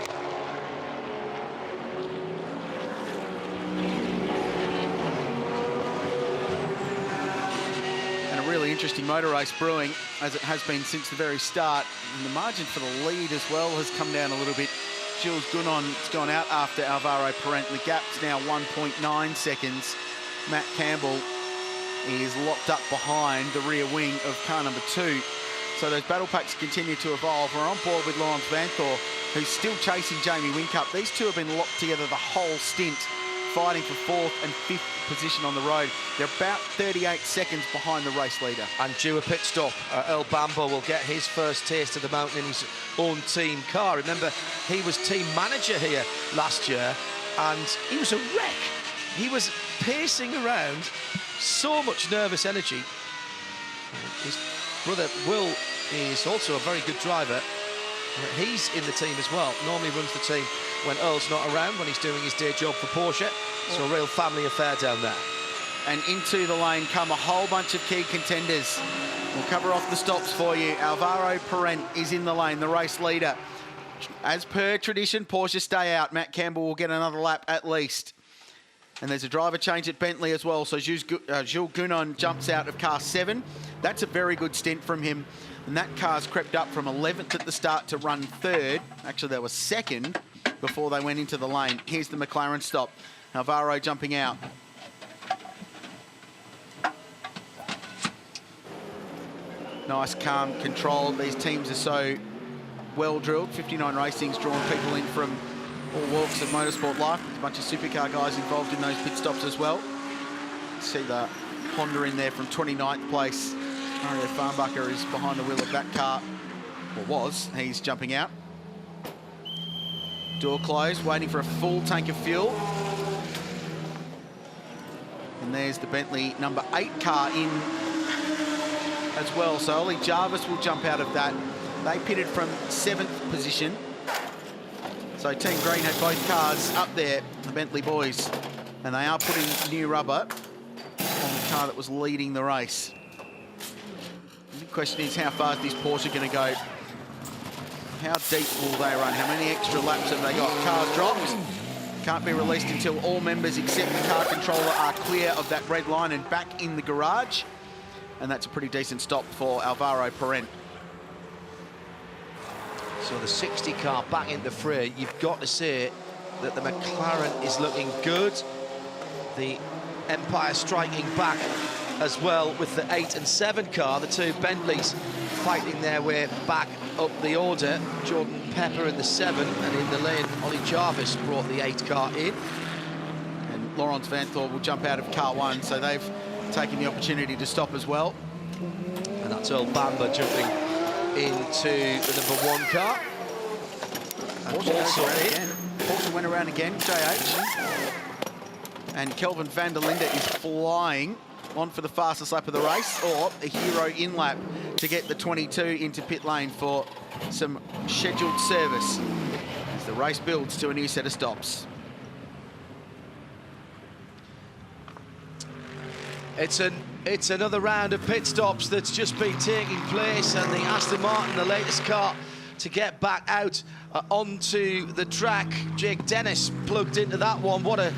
And a really interesting motor race brewing, as it has been since the very start. And the margin for the lead as well has come down a little bit. Jules Gunnon's gone out after Alvaro Parent. The gap's now 1.9 seconds. Matt Campbell is locked up behind the rear wing of car number 2. So those battle packs continue to evolve. We're on board with Lawrence Vanthor, who's still chasing Jamie Whincup. These two have been locked together the whole stint fighting for 4th and 5th position on the road. They're about 38 seconds behind the race leader. And due a pit stop, Earl Bamber will get his first taste of the mountain in his own team car. Remember, he was team manager here last year, and he was a wreck. He was pacing around, so much nervous energy. His brother Will is also a very good driver. He's in the team as well. Normally runs the team when Earl's not around, when he's doing his day job for Porsche. So a real family affair down there. And into the lane come a whole bunch of key contenders. We'll cover off the stops for you. Alvaro Parent is in the lane, the race leader. As per tradition, Porsche stay out. Matt Campbell will get another lap at least. And there's a driver change at Bentley as well. So Jules Gounon jumps out of car 7. That's a very good stint from him. And that car's crept up from 11th at the start to run 3rd. Actually, they were 2nd before they went into the lane. Here's the McLaren stop. Alvaro jumping out. Nice, calm control. These teams are so well drilled. 59 Racing's drawn people in from all walks of motorsport life. There's a bunch of supercar guys involved in those pit stops as well. See the Honda in there from 29th place. Mario Farnbacher is behind the wheel of that car, or was. He's jumping out. Door closed, waiting for a full tank of fuel. And there's the Bentley number 8 car in as well. So Ollie Jarvis will jump out of that. They pitted from 7th position. So Team Green had both cars up there, the Bentley boys. And they are putting new rubber on the car that was leading the race. The question is, how far is this Porsche going to go? How deep will they run? How many extra laps have they got? Cars dropped. Can't be released until all members except the car controller are clear of that red line and back in the garage. And that's a pretty decent stop for Alvaro Parent. So the 60 car back in the fray. You've got to say that the McLaren is looking good. The Empire striking back as well with the 8 and 7 car. The two Bentleys fighting their way back up the order. Jordan Pepper in the 7, and in the lane, Ollie Jarvis brought the 8 car in. And Laurence Vanthoor will jump out of car 1, so they've taken the opportunity to stop as well. And that's Earl Bamber jumping into the number 1 car. And also in. Porsche went around again, JH. And Kelvin van der Linde is flying on for the fastest lap of the race, or a hero in lap to get the 22 into pit lane for some scheduled service as the race builds to a new set of stops. It's another round of pit stops that's just been taking place, and the Aston Martin, the latest car to get back out onto the track. Jake Dennis plugged into that one. What a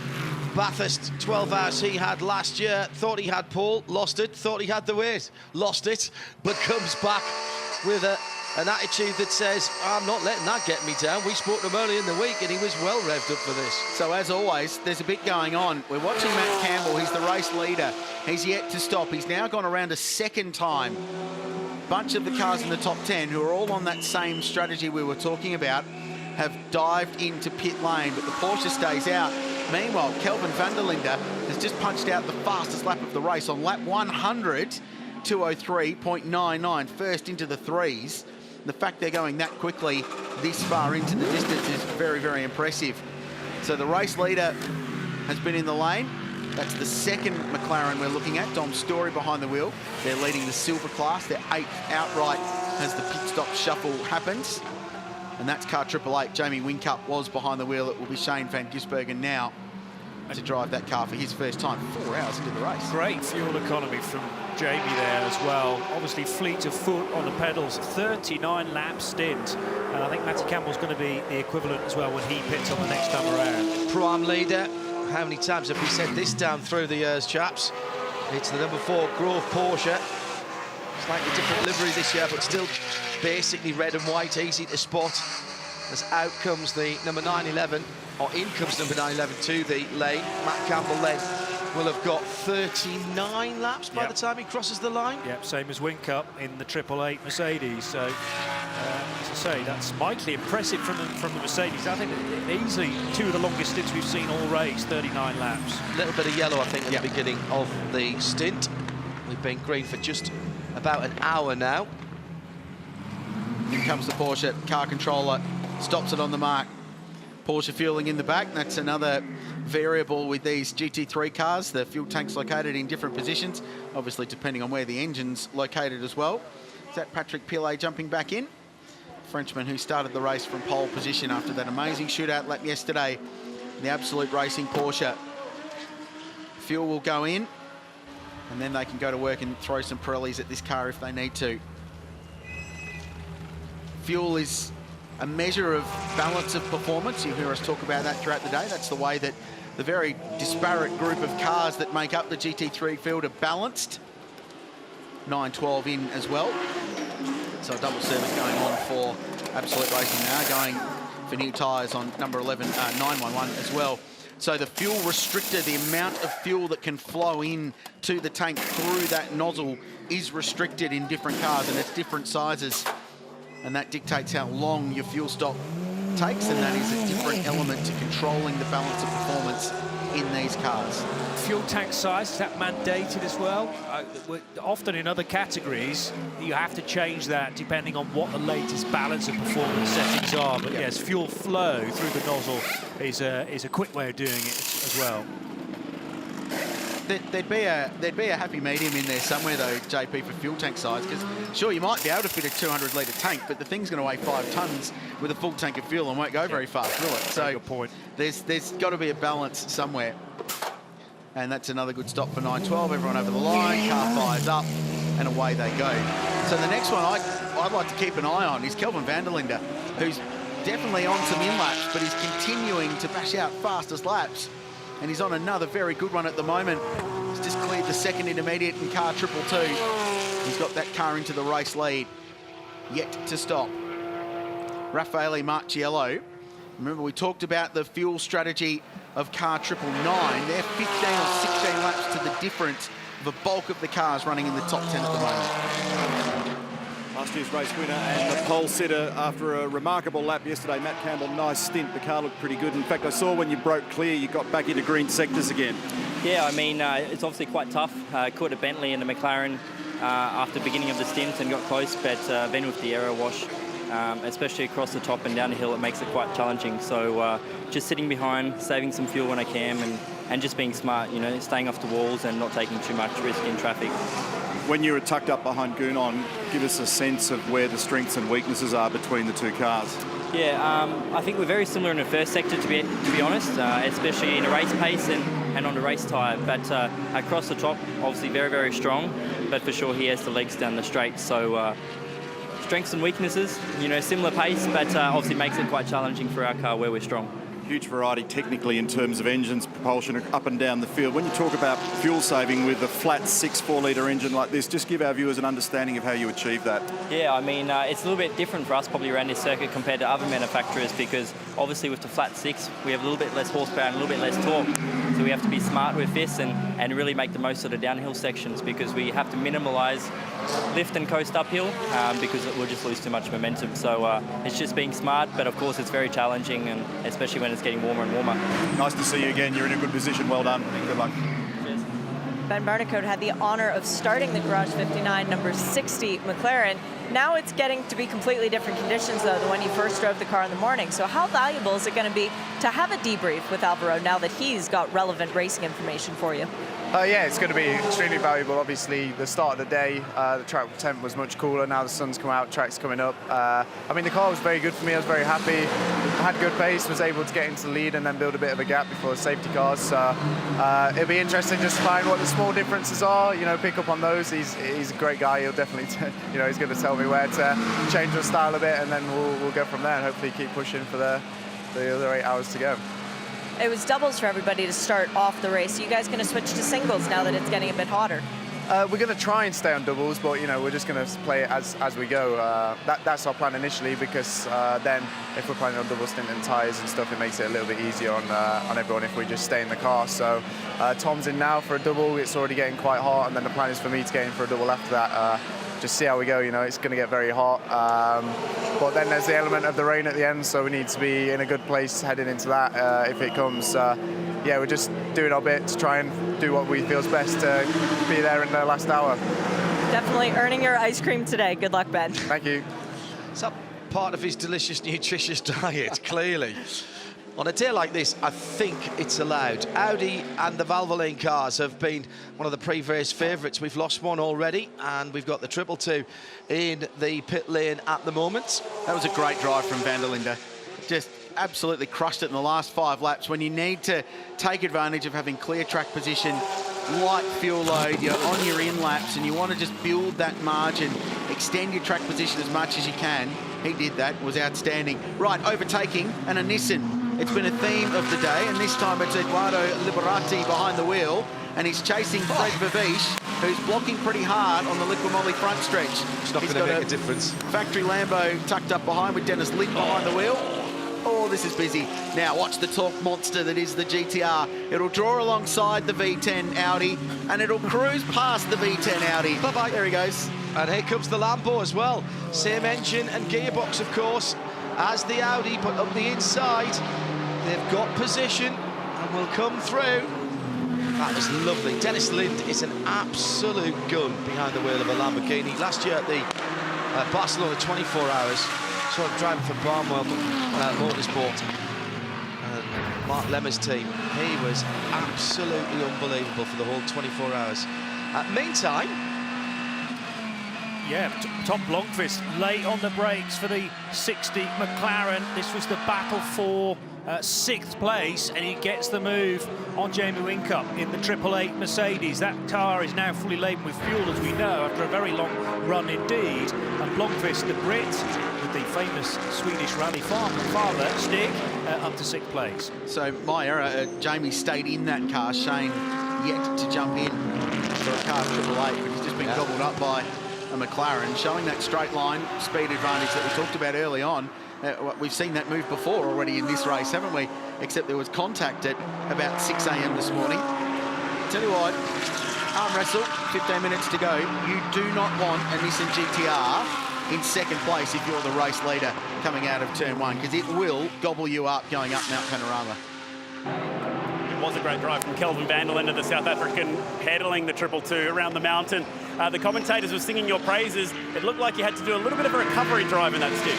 Bathurst 12 hours he had last year. Thought he had pole, lost it. Thought he had the weight, lost it, but comes back with an attitude that says, I'm not letting that get me down. We spoke to him early in the week and he was well revved up for this. So as always, there's a bit going on. We're watching Matt Campbell. He's the race leader. He's yet to stop. He's now gone around a 2nd time. Bunch of the cars in the top 10 who are all on that same strategy we were talking about have dived into pit lane, but the Porsche stays out. Meanwhile, Kelvin van der Linde has just punched out the fastest lap of the race on lap 100, 203.99, first into the 3s. The fact they're going that quickly this far into the distance is very, very impressive. So the race leader has been in the lane. That's the 2nd McLaren we're looking at. Dom Story behind the wheel. They're leading the silver class. They're 8th outright as the pit stop shuffle happens. And that's car 888. Jamie Whincup was behind the wheel. It will be Shane van Gisbergen now to drive that car for his first time, 4 hours into the race. Great fuel economy from Jamie there as well. Obviously fleet of foot on the pedals, 39 lap stint. And I think Matty Campbell's going to be the equivalent as well when he pits on the next time around. Prime leader. How many times have we said this down through the years, chaps? It's the number 4 Grove Porsche. Slightly different livery this year, but still basically red and white, easy to spot. As out comes the number 911, or in comes number 911 to the lane. Matt Campbell then will have got 39 laps by the time he crosses the line. Yep, same as Whincup in the 888 Mercedes. So he's to say, that's mightily impressive from the Mercedes. I think easily 2 of the longest stints we've seen all race, 39 laps. A little bit of yellow, I think, at the beginning of the stint. We've been green for just about an hour now. In comes the Porsche car controller, stops it on the mark. Porsche fueling in the back. That's another variable with these GT3 cars. The fuel tank's located in different positions, obviously depending on where the engine's located as well. Is that Patrick Pilet jumping back in? Frenchman who started the race from pole position after that amazing shootout lap yesterday. The Absolute Racing Porsche. Fuel will go in, and then they can go to work and throw some Pirellis at this car if they need to. Fuel is a measure of balance of performance. You hear us talk about that throughout the day. That's the way that the very disparate group of cars that make up the GT3 field are balanced. 912 in as well. So a double service going on for Absolute Racing now, going for new tyres on number 11, 911 as well. So the fuel restrictor, the amount of fuel that can flow in to the tank through that nozzle is restricted in different cars, and it's different sizes. And that dictates how long your fuel stop takes, and that is a different element to controlling the balance of performance in these cars. Fuel tank size, is that mandated as well? Often in other categories, you have to change that depending on what the latest balance of performance settings are. But yes, fuel flow through the nozzle is a quick way of doing it as well. There'd be a happy medium in there somewhere though, JP, for fuel tank size, because sure, you might be able to fit a 200-litre tank, but the thing's going to weigh 5 tonnes with a full tank of fuel and won't go very fast, will it? So good point. There's got to be a balance somewhere. And that's another good stop for 912. Everyone over the line, car fires up, and away they go. So the next one I'd like to keep an eye on is Kelvin van der Linde, who's definitely on some in-laps, but he's continuing to bash out fastest laps. And he's on another very good one at the moment. He's just cleared the second intermediate in car 222. He's got that car into the race lead. Yet to stop. Raffaele Marciello. Remember, we talked about the fuel strategy of car 999. They're 15 or 16 laps to the difference of the bulk of the cars running in the top 10 at the moment. Last year's race winner and the pole sitter after a remarkable lap yesterday. Matt Campbell, nice stint. The car looked pretty good. In fact, I saw when you broke clear, you got back into green sectors again. Yeah, I mean, it's obviously quite tough. Caught a Bentley and a McLaren after the beginning of the stint and got close, but then with the aero wash, especially across the top and down the hill, it makes it quite challenging. So just sitting behind, saving some fuel when I can, and just being smart, you know, staying off the walls and not taking too much risk in traffic. When you were tucked up behind Gounon, give us a sense of where the strengths and weaknesses are between the two cars. Yeah, I think we're very similar in the first sector, to be honest, especially in a race pace and on the race tyre. But across the top, obviously very, very strong. But for sure, he has the legs down the straight. So strengths and weaknesses, you know, similar pace, but obviously makes it quite challenging for our car where we're strong. Huge variety technically in terms of engines, propulsion up and down the field. When you talk about fuel saving with a flat 6 4-litre engine like this, just give our viewers an understanding of how you achieve that. Yeah, I mean, it's a little bit different for us probably around this circuit compared to other manufacturers, because obviously with the flat 6, we have a little bit less horsepower and a little bit less torque. So we have to be smart with this and really make the most of the downhill sections, because we have to minimalise lift and coast uphill because we'll just lose too much momentum. So it's just being smart, but of course it's very challenging, and especially when it's getting warmer and warmer. Nice to see you again. You're in a good position. Well done. Good luck. Cheers. Ben Barnicoat had the honour of starting the Garage 59 number 60 McLaren. Now it's getting to be completely different conditions, though, than when he first drove the car in the morning. So how valuable is it going to be to have a debrief with Alvaro now that he's got relevant racing information for you? Yeah, it's going to be extremely valuable. Obviously, the start of the day, the track temp was much cooler. Now the sun's come out, track's coming up. I mean, the car was very good for me. I was very happy. Had good pace, was able to get into the lead and then build a bit of a gap before the safety cars. So it'll be interesting just to find what the small differences are. You know, pick up on those. He's a great guy. He'll definitely, you know, he's going to tell me where to change the style a bit, and then we'll go from there and hopefully keep pushing for the other 8 hours to go. It was doubles for everybody to start off the race. You guys going to switch to singles now that it's getting a bit hotter? We're going to try and stay on doubles, but you know, we're just going to play it as we go. That's our plan initially, because then if we're playing on double stint and tyres and stuff, it makes it a little bit easier on everyone if we just stay in the car. So Tom's in now for a double. It's already getting quite hot, and then the plan is for me to get in for a double after that. just see how we go. You know, it's going to get very hot, but then there's the element of the rain at the end, so we need to be in a good place heading into that if it comes. Yeah, we're just doing our bit to try and do what we feel is best to be there in the last hour. Definitely earning your ice cream today. Good luck, Ben. Thank you. Is that part of his delicious, nutritious diet? Clearly. On a day like this, I think it's allowed. Audi and the Valvoline cars have been one of the previous favourites. We've lost one already, and we've got the 222 in the pit lane at the moment. That was a great drive from Van der Linde. Just absolutely crushed it in the last 5 laps. When you need to take advantage of having clear track position, light fuel load, you're on your in laps, and you want to just build that margin, extend your track position as much as you can. He did that, was outstanding. Right, overtaking, and a Nissan. It's been a theme of the day, and this time it's Eduardo Liberati behind the wheel, and he's chasing Fred Verviche, who's blocking pretty hard on the Liqui-Moly front stretch. It's not going to make a difference. Factory Lambo tucked up behind with Dennis Lind behind the wheel. Oh, this is busy. Now watch the torque monster that is the GTR. It'll draw alongside the V10 Audi, and it'll cruise past the V10 Audi. Bye-bye. There he goes. And here comes the Lambo as well. Same engine and gearbox, of course, as the Audi, but up the inside. They've got position and will come through. That was lovely. Dennis Lind is an absolute gun behind the wheel of a Lamborghini. Last year at the Barcelona 24 Hours, saw him driving for Barnwell Motorsport. Mark Lemmer's team. He was absolutely unbelievable for the whole 24 hours. Meantime, yeah, Tom Blomqvist late on the brakes for the 60 McLaren. This was the battle for 6th place, and he gets the move on Jamie Whincup in the 888 Mercedes. That car is now fully laden with fuel, as we know, after a very long run indeed. And Blomqvist, the Brit, with the famous Swedish rally father, Stig, up to 6th place. So my error, Jamie stayed in that car. Shane yet to jump in for a car 888, but he's just been gobbled up by a McLaren, showing that straight line speed advantage that we talked about early on. We've seen that move before already in this race, haven't we? Except there was contact at about 6 a.m. this morning. Tell you what, arm wrestle, 15 minutes to go. You do not want a Nissan GTR in 2nd place if you're the race leader coming out of turn 1, because it will gobble you up going up Mount Panorama. It was a great drive from Kelvin van der Linde, the South African, pedaling the 222 around the mountain. The commentators were singing your praises. It looked like you had to do a little bit of a recovery drive in that stick.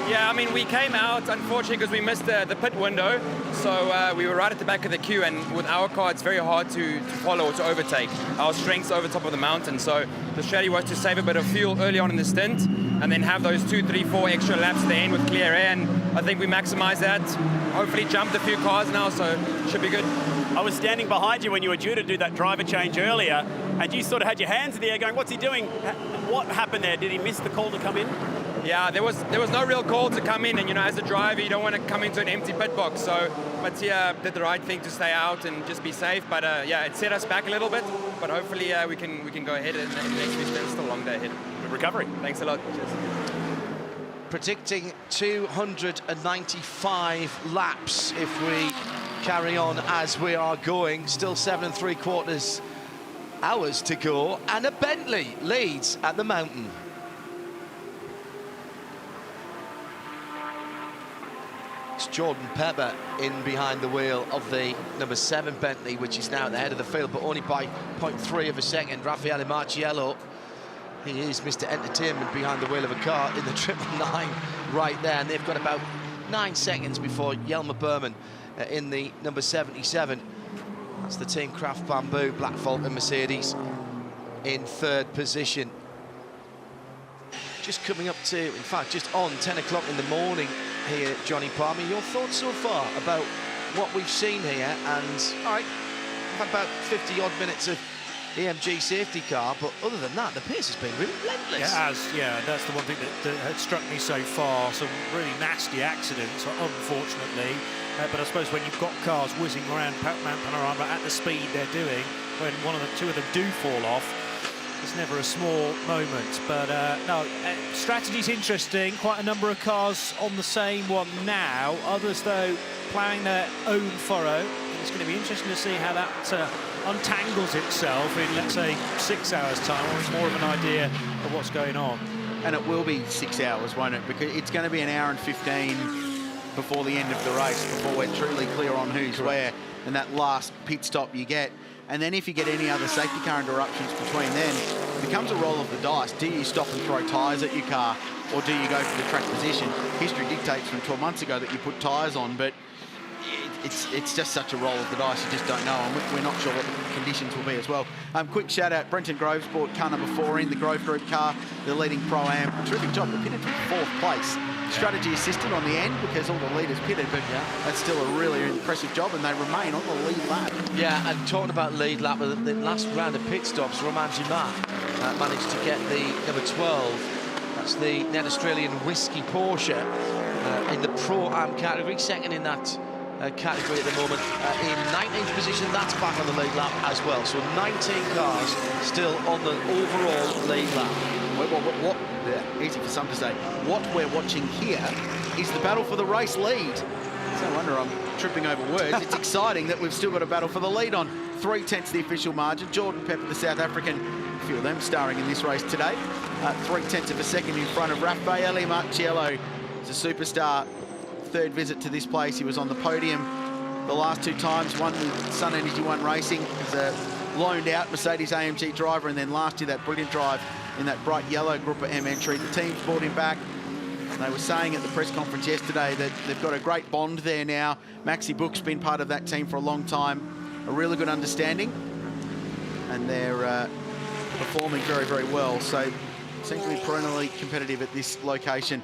Yeah, I mean, we came out, unfortunately, because we missed the pit window. So we were right at the back of the queue, and with our car, it's very hard to follow or to overtake. Our strength's over top of the mountain. So the strategy was to save a bit of fuel early on in the stint, and then have those 2, 3, 4 extra laps at the end with clear air. And I think we maximized that. Hopefully jumped a few cars now, so should be good. I was standing behind you when you were due to do that driver change earlier, and you sort of had your hands in the air going, what's he doing? What happened there? Did he miss the call to come in? Yeah, there was no real call to come in, and as a driver, you don't want to come into an empty pit box. So, but yeah, did the right thing to stay out and just be safe. But yeah, it set us back a little bit. But hopefully we can go ahead and next week's still a long day ahead. Good recovery. Thanks a lot. Cheers. predicting 295 laps if we carry on as we are going. Still 7 3/4 hours to go, and a Bentley leads at the mountain. It's Jordan Pepper in behind the wheel of the number 7 Bentley, which is now at the head of the field, but only by 0.3 of a second. Raffaele Marciello, he is Mr. Entertainment behind the wheel of a car in the 999 right there, and they've got about 9 seconds before Jelmer Berman in the number 77. That's the Team Craft Bamboo Black Falcon Mercedes in 3rd position. Just coming up to, in fact, just on 10 o'clock in the morning here, Johnny Palmer. Your thoughts so far about what we've seen here? And all right, we've had about 50-odd minutes of EMG safety car, but other than that, the pace has been relentless. It has, yeah, that's the one thing that had struck me so far. Some really nasty accidents, unfortunately. But I suppose when you've got cars whizzing around Mount Panorama at the speed they're doing, when two of them do fall off, it's never a small moment. But no, strategy's interesting. Quite a number of cars on the same one now. Others, though, ploughing their own furrow. It's going to be interesting to see how that untangles itself in, let's say, 6 hours' time, or it's more of an idea of what's going on. And it will be 6 hours, won't it? Because it's going to be an hour and 15 before the end of the race, before we're truly clear on who's where, and that last pit stop you get. And then if you get any other safety car interruptions between then, it becomes a roll of the dice. Do you stop and throw tyres at your car, or do you go for the track position? History dictates from 12 months ago that you put tyres on, but it's just such a roll of the dice, you just don't know, and we're not sure what the conditions will be as well. Quick shout out, Brenton Groves bought car number 4 in, the Grove Group car, the leading Pro-Am. Terrific job, they pitted to 4th place. Strategy assisted on the end because all the leaders pitted, but that's still a really impressive job, and they remain on the lead lap. Yeah, and talking about lead lap, the last round of pit stops, Romain Dumas managed to get the number 12. That's the Net Australian Whiskey Porsche in the Pro-Am category, second in that category at the moment, in 19th position. That's back on the lead lap as well. So 19 cars still on the overall lead lap. Easy for some to say. What we're watching here is the battle for the race lead. It's no wonder I'm tripping over words. It's exciting that we've still got a battle for the lead on 3/10 the official margin. Jordan Pepper, the South African, a few of them starring in this race today. 3/10 of a second in front of Raffaele Marciello. He's a superstar. 3rd visit to this place. He was on the podium the last 2 times, one with Sun Energy One Racing as a loaned out Mercedes AMG driver, and then last year that brilliant drive in that bright yellow Group M entry. The team's brought him back. They were saying at the press conference yesterday that they've got a great bond there now. Maxi Book's been part of that team for a long time, a really good understanding, and they're performing very, very well. So seems to be perennially competitive at this location.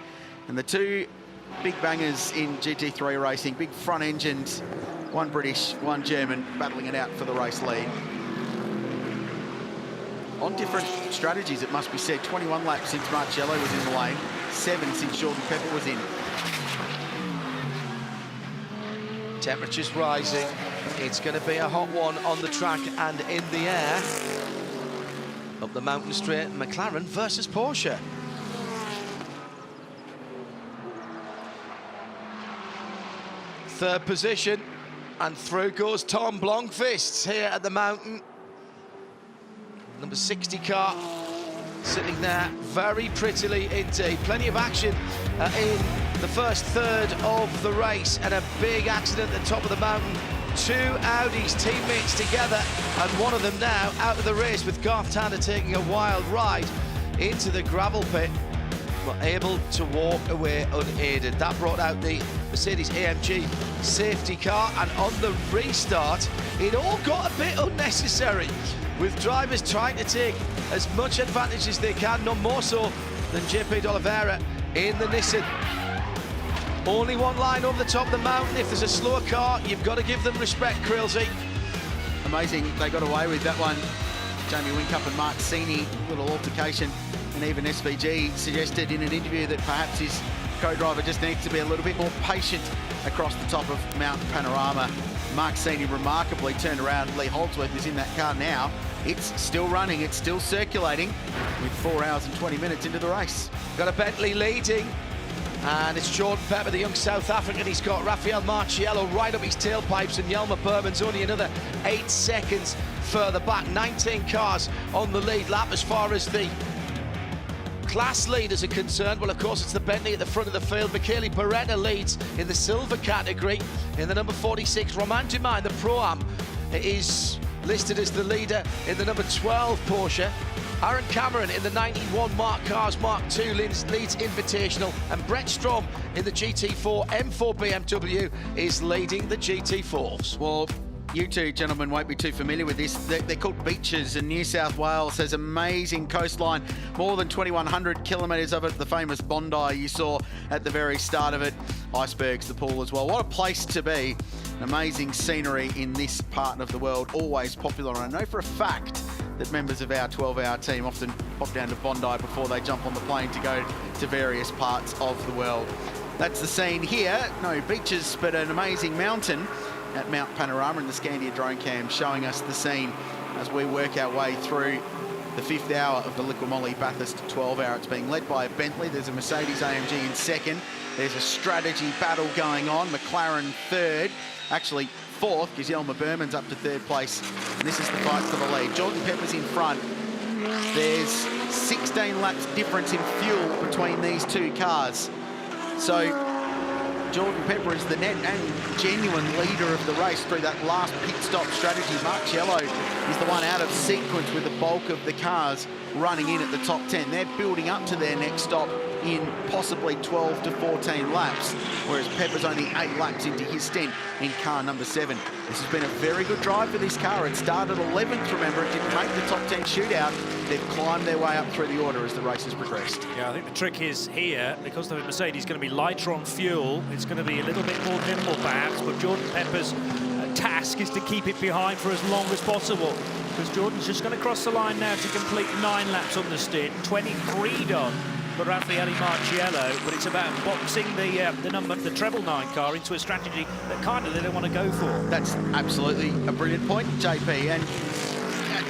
And the 2 big bangers in GT3 racing, big front engines, one British, one German, battling it out for the race lead. On different strategies, it must be said. 21 laps since Marciello was in the lane, 7 since Jordan Pepper was in. Temperatures rising. It's going to be a hot one on the track and in the air. Up the mountain straight, McLaren versus Porsche. Third position, and through goes Tom Blomqvist here at the mountain. Number 60 car sitting there very prettily indeed. Plenty of action in the first third of the race, and a big accident at the top of the mountain. 2 Audis teammates together, and one of them now out of the race, with Garth Tander taking a wild ride into the gravel pit, but able to walk away unaided. That brought out the Mercedes AMG safety car, and on the restart it all got a bit unnecessary, with drivers trying to take as much advantage as they can, no more so than JP D'Oliveira in the Nissan. Only one line over the top of the mountain. If there's a slower car, you've got to give them respect, Krilsey. Amazing, they got away with that one. Jamie Whincup and Mark Sini, little altercation, and even SVG suggested in an interview that perhaps his co-driver just needs to be a little bit more patient across the top of Mount Panorama. Mark Sini remarkably turned around. Lee Holdsworth is in that car now. It's still running, it's still circulating, with 4 hours and 20 minutes into the race. Got a Bentley leading, and it's Jordan Pepper, the young South African. He's got Raffaele Marciello right up his tailpipes, and Jelmer Berman's only another 8 seconds further back. 19 cars on the lead lap as far as the class leaders are concerned. Well, of course, it's the Bentley at the front of the field. Michele Beretta leads in the silver category. In the number 46, Romain Dumas in the Pro-Am is listed as the leader in the number 12 Porsche. Aaron Cameron in the 91 Mark Cars Mark II leads Invitational, and Brett Strom in the GT4 M4 BMW is leading the GT4s. Well, you two gentlemen won't be too familiar with this. They're called beaches, and New South Wales has amazing coastline, more than 2,100 kilometres of it. The famous Bondi you saw at the very start of it. Icebergs, the pool as well. What a place to be. Amazing scenery in this part of the world, always popular. And I know for a fact that members of our 12-hour team often pop down to Bondi before they jump on the plane to go to various parts of the world. That's the scene here. No beaches, but an amazing mountain at Mount Panorama, and the Scandia drone cam showing us the scene as we work our way through the 5th hour of the Liqui-Moly Bathurst 12 hour. It's being led by a Bentley. There's a Mercedes AMG in 2nd. There's a strategy battle going on. McLaren 3rd. Actually, 4th, because Yelmer Berman's up to 3rd place. And this is the fight for the lead. Jordan Pepper's in front. There's 16 laps difference in fuel between these two cars. So Jordan Pepper is the net and genuine leader of the race through that last pit stop strategy. Marciello is the one out of sequence with the bulk of the cars running in at the top 10. They're building up to their next stop in possibly 12 to 14 laps, whereas Pepper's only 8 laps into his stint in car number 7. This has been a very good drive for this car. It started 11th, remember, it didn't make the top 10 shootout. They've climbed their way up through the order as the race has progressed. Yeah, I think the trick is here, because the Mercedes is going to be lighter on fuel, it's going to be a little bit more nimble perhaps, but Jordan Pepper's task is to keep it behind for as long as possible, because Jordan's just going to cross the line now to complete 9 laps on the stint, 23 done for Raffaele Marciello, but it's about boxing the treble 9 car into a strategy that kind of they don't want to go for. That's absolutely a brilliant point, JP, and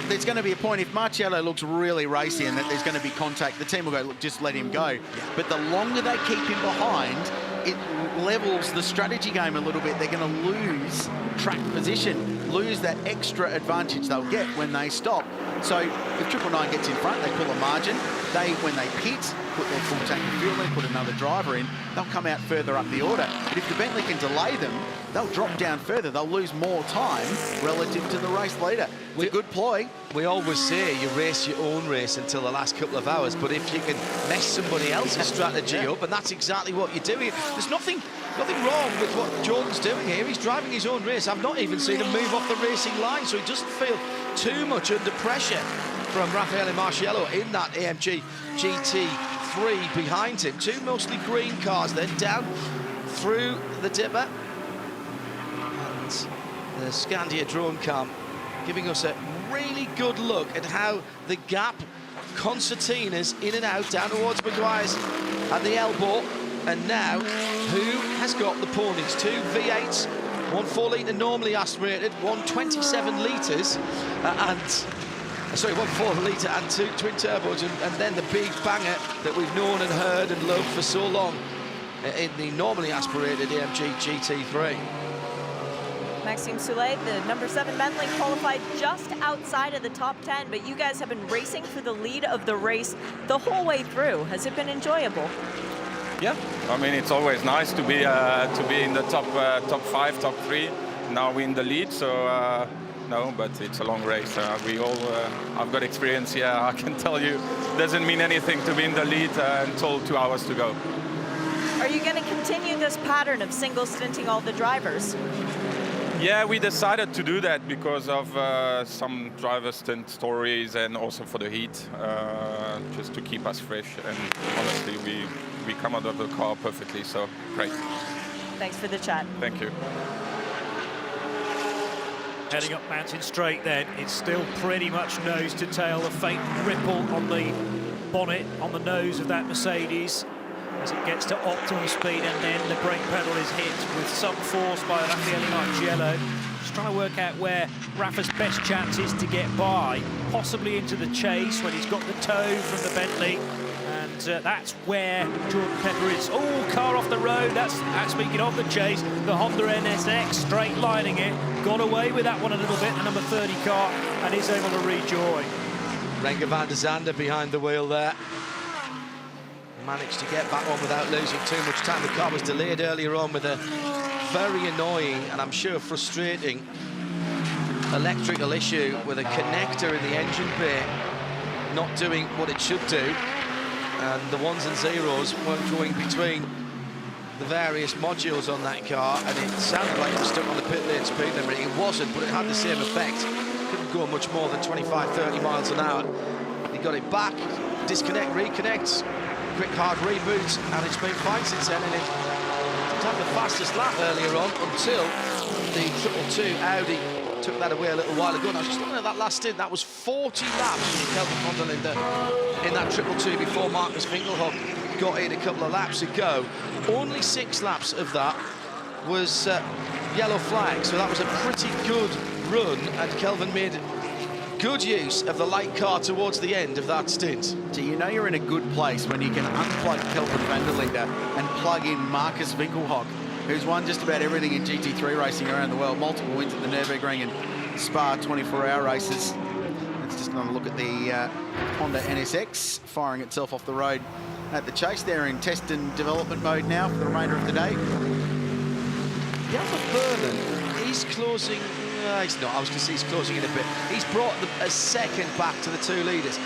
there's going to be a point if Marciello looks really racy and that there's going to be contact, the team will go, look, just let him go. But the longer they keep him behind, it levels the strategy game a little bit. They're going to lose track position, lose that extra advantage they'll get when they stop. So if 999 gets in front, they pull a margin. When they pit, put their full tank of fuel in, put another driver in, they'll come out further up the order. But if the Bentley can delay them, they'll drop down further. They'll lose more time relative to the race leader. It's a good ploy. We always say you race your own race until the last couple of hours, but if you can mess somebody else's strategy up, and that's exactly what you're doing. There's nothing wrong with what Jordan's doing here. He's driving his own race. I've not even seen him move off the racing line, so he doesn't feel too much under pressure from Raffaele Marciello in that AMG GT3 behind him. 2 mostly green cars then down through the dipper. And the Scandia drone cam giving us a really good look at how the gap, Concertina's in and out down towards Maguire's at the elbow. And now, who has got the ponies? 2 V8s, 1 4-litre normally aspirated, 1 27 litres, sorry, 1 4-litre and 2 twin turbos, and then the big banger that we've known and heard and loved for so long in the normally aspirated AMG GT3. Maxime Soulet, the number 7 Bentley, qualified just outside of the top 10, but you guys have been racing for the lead of the race the whole way through. Has it been enjoyable? Yeah, I mean, it's always nice to be in the top 5, top 3. Now we're in the lead, so no, but it's a long race. I've got experience here. I can tell you, doesn't mean anything to be in the lead until 2 hours to go. Are you going to continue this pattern of single stinting all the drivers? Yeah, we decided to do that because of some driver stint stories and also for the heat, just to keep us fresh. And honestly, we come out of the car perfectly, so great. Thanks for the chat. Thank you. Heading up Mountain Straight then, it's still pretty much nose to tail, a faint ripple on the bonnet, on the nose of that Mercedes as it gets to optimum speed, and then the brake pedal is hit with some force by Raffaele Marciello. Just trying to work out where Rafa's best chance is to get by, possibly into the chase when he's got the tow from the Bentley. And that's where Jordan Pepper is. Oh, car off the road. That's speaking of the chase, the Honda NSX straight lining it. Got away with that one a little bit, the number 30 car, and is able to rejoin. Renger van der Zande behind the wheel there. Managed to get back on without losing too much time. The car was delayed earlier on with a very annoying and I'm sure frustrating electrical issue with a connector in the engine bay not doing what it should do. And the 1s and 0s weren't going between the various modules on that car, and it sounded like it was stuck on the pit lane speed limit. It wasn't, but it had the same effect. Couldn't go much more than 25, 30 miles an hour. He got it back, disconnect, reconnect, quick hard reboot, and it's been fine since then. And it had the fastest lap earlier on until the 222 Audi took that away a little while ago. And I was just looking at that last stint. That was 40 laps from Kelvin van der Linde in that 222 before Marcus Winkelhock got in a couple of laps ago. Only 6 laps of that was yellow flag, so that was a pretty good run, and Kelvin made good use of the light car towards the end of that stint. Do you know you're in a good place when you can unplug Kelvin van der Linde and plug in Marcus Winkelhock, who's won just about everything in GT3 racing around the world, multiple wins at the Nürburgring and Spa 24-hour races. Let's just have a look at the Honda NSX firing itself off the road at the chase. They're in test and development mode now for the remainder of the day. Yeah, for Vernon, he's closing. He's not. I was going to say he's closing in a bit. He's brought a second back to the two leaders.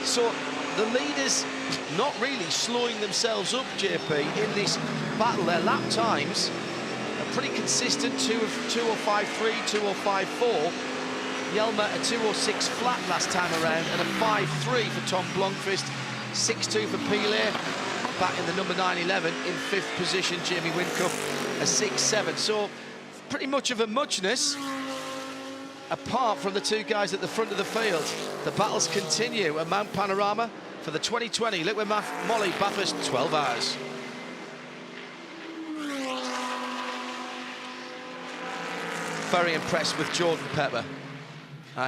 So the leaders not really slowing themselves up, JP, in this battle. Their lap times are pretty consistent, 2:05.3, 2:05.4. Yelmer a 2:06 flat last time around, and a 5:3 for Tom Blomqvist, 6:2 for Pilar, back in the number 911 in 5th position. Jamie Whincup a 6:7. So pretty much of a muchness, apart from the two guys at the front of the field. The battles continue at Mount Panorama for the 2020 Liqui-Moly Bathurst 12 hours. Very impressed with Jordan Pepper.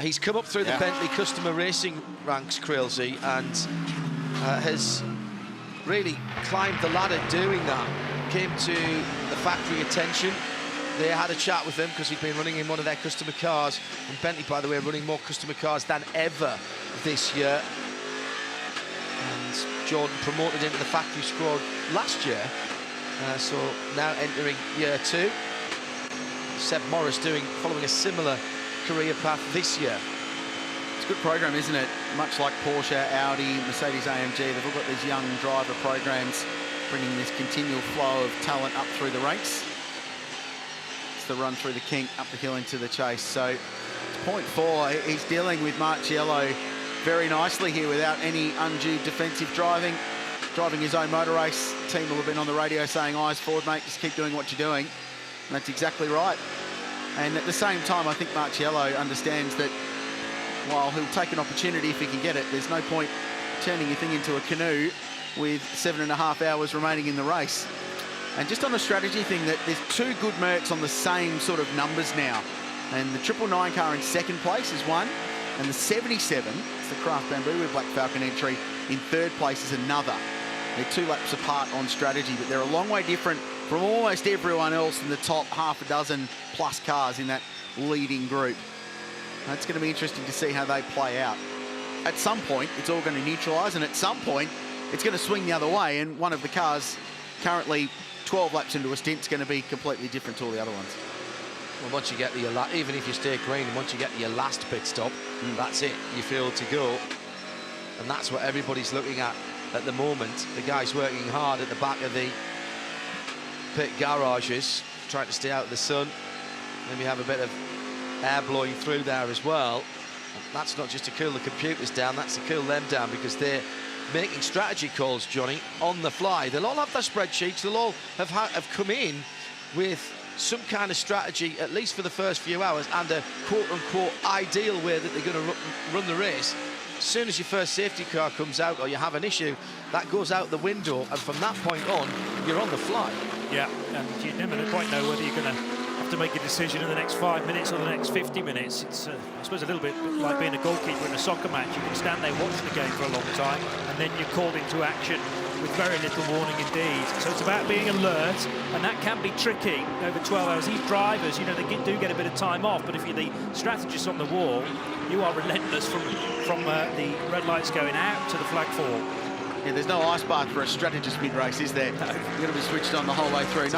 He's come up through the Bentley Customer Racing ranks, Krilsey, and has really climbed the ladder doing that. Came to the factory attention. They had a chat with him because he'd been running in one of their customer cars. And Bentley, by the way, running more customer cars than ever this year. And Jordan promoted into the factory squad last year. So now entering year 2. Seb Morris following a similar career path this year. It's a good program, isn't it? Much like Porsche, Audi, Mercedes-AMG, they've all got these young driver programs bringing this continual flow of talent up through the ranks. It's the run through the kink, up the hill into the chase. So it's point 4. He's dealing with Marciello very nicely here without any undue defensive driving his own motor race. Team will have been on the radio saying, eyes forward, mate, just keep doing what you're doing. And that's exactly right. And at the same time, I think Marciello understands that while he'll take an opportunity if he can get it, there's no point turning your thing into a canoe with 7.5 hours remaining in the race. And just on a strategy thing, that there's 2 good Mercs on the same sort of numbers now. And the 999 car in 2nd place is one, and the 77, it's the Craft Bamboo with Black Falcon entry, in 3rd place is another. They're 2 laps apart on strategy, but they're a long way different from almost everyone else in the top half a dozen plus cars in that leading group. That's going to be interesting to see how they play out. At some point, it's all going to neutralise, and at some point, it's going to swing the other way, and one of the cars currently 12 laps into a stint is going to be completely different to all the other ones. Well, once you get to your even if you stay green, once you get to your last pit stop, that's it. You're filled to go, and that's what everybody's looking at the moment. The guys working hard at the back of the pit garages, trying to stay out of the sun. Maybe have a bit of air blowing through there as well. That's not just to cool the computers down, that's to cool them down, because they're making strategy calls, Johnny, on the fly. They'll all have their spreadsheets, they'll all have come in with some kind of strategy, at least for the first few hours, and a quote-unquote ideal way that they're going to run the race. As soon as your first safety car comes out or you have an issue, that goes out the window, and from that point on, you're on the fly. Yeah, and you never quite know whether you're going to have to make a decision in the next 5 minutes or the next 50 minutes. It's, I suppose, a little bit like being a goalkeeper in a soccer match. You can stand there watching the game for a long time, and then you're called into action with very little warning indeed. So it's about being alert, and that can be tricky over 12 hours. These drivers, you know, they do get a bit of time off, but if you're the strategist on the wall, you are relentless from the red lights going out to the flag fall. Yeah, there's no ice bath for a strategist mid-race, is there? No. You've got to be switched on the whole way through.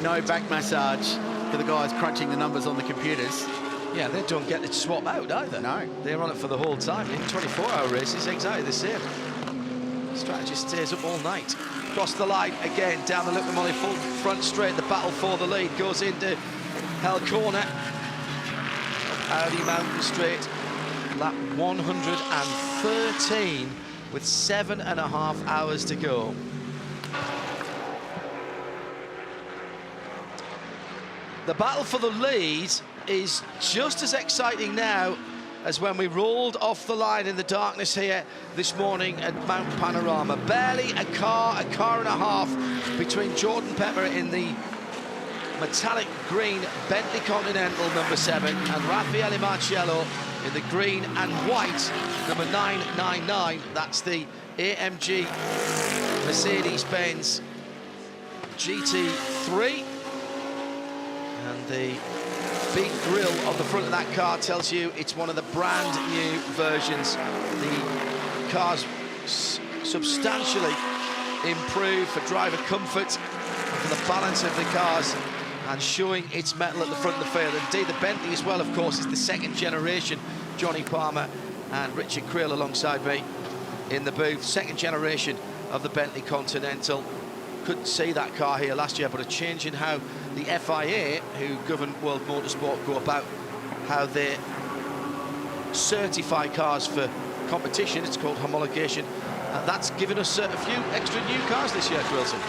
No back massage for the guys crunching the numbers on the computers. Yeah, they don't get to swap out either. No. They're on it for the whole time. In 24-hour races, exactly the same. Strategist stays up all night. Across the line again, down the Liqui-Moly full front straight. The battle for the lead goes into Hell Corner. Audi Mountain Straight, lap 113 with 7.5 hours to go. The battle for the lead is just as exciting now as when we rolled off the line in the darkness here this morning at Mount Panorama. Barely a car and a half between Jordan Pepper in the metallic green Bentley Continental number 7 and Raffaele Marciello in the green and white, number 999. That's the AMG Mercedes-Benz GT3. And the big grille on the front of that car tells you it's one of the brand new versions. The car's substantially improved for driver comfort and for the balance of the cars, and showing its mettle at the front of the field. Indeed, the Bentley as well, of course, is the second generation. Johnny Palmer and Richard Creel alongside me in the booth. Second generation of the Bentley Continental. Couldn't see that car here last year, but a change in how the FIA, who govern world motorsport, go about how they certify cars for competition. It's called homologation. That's given us a few extra new cars this year, Wilson.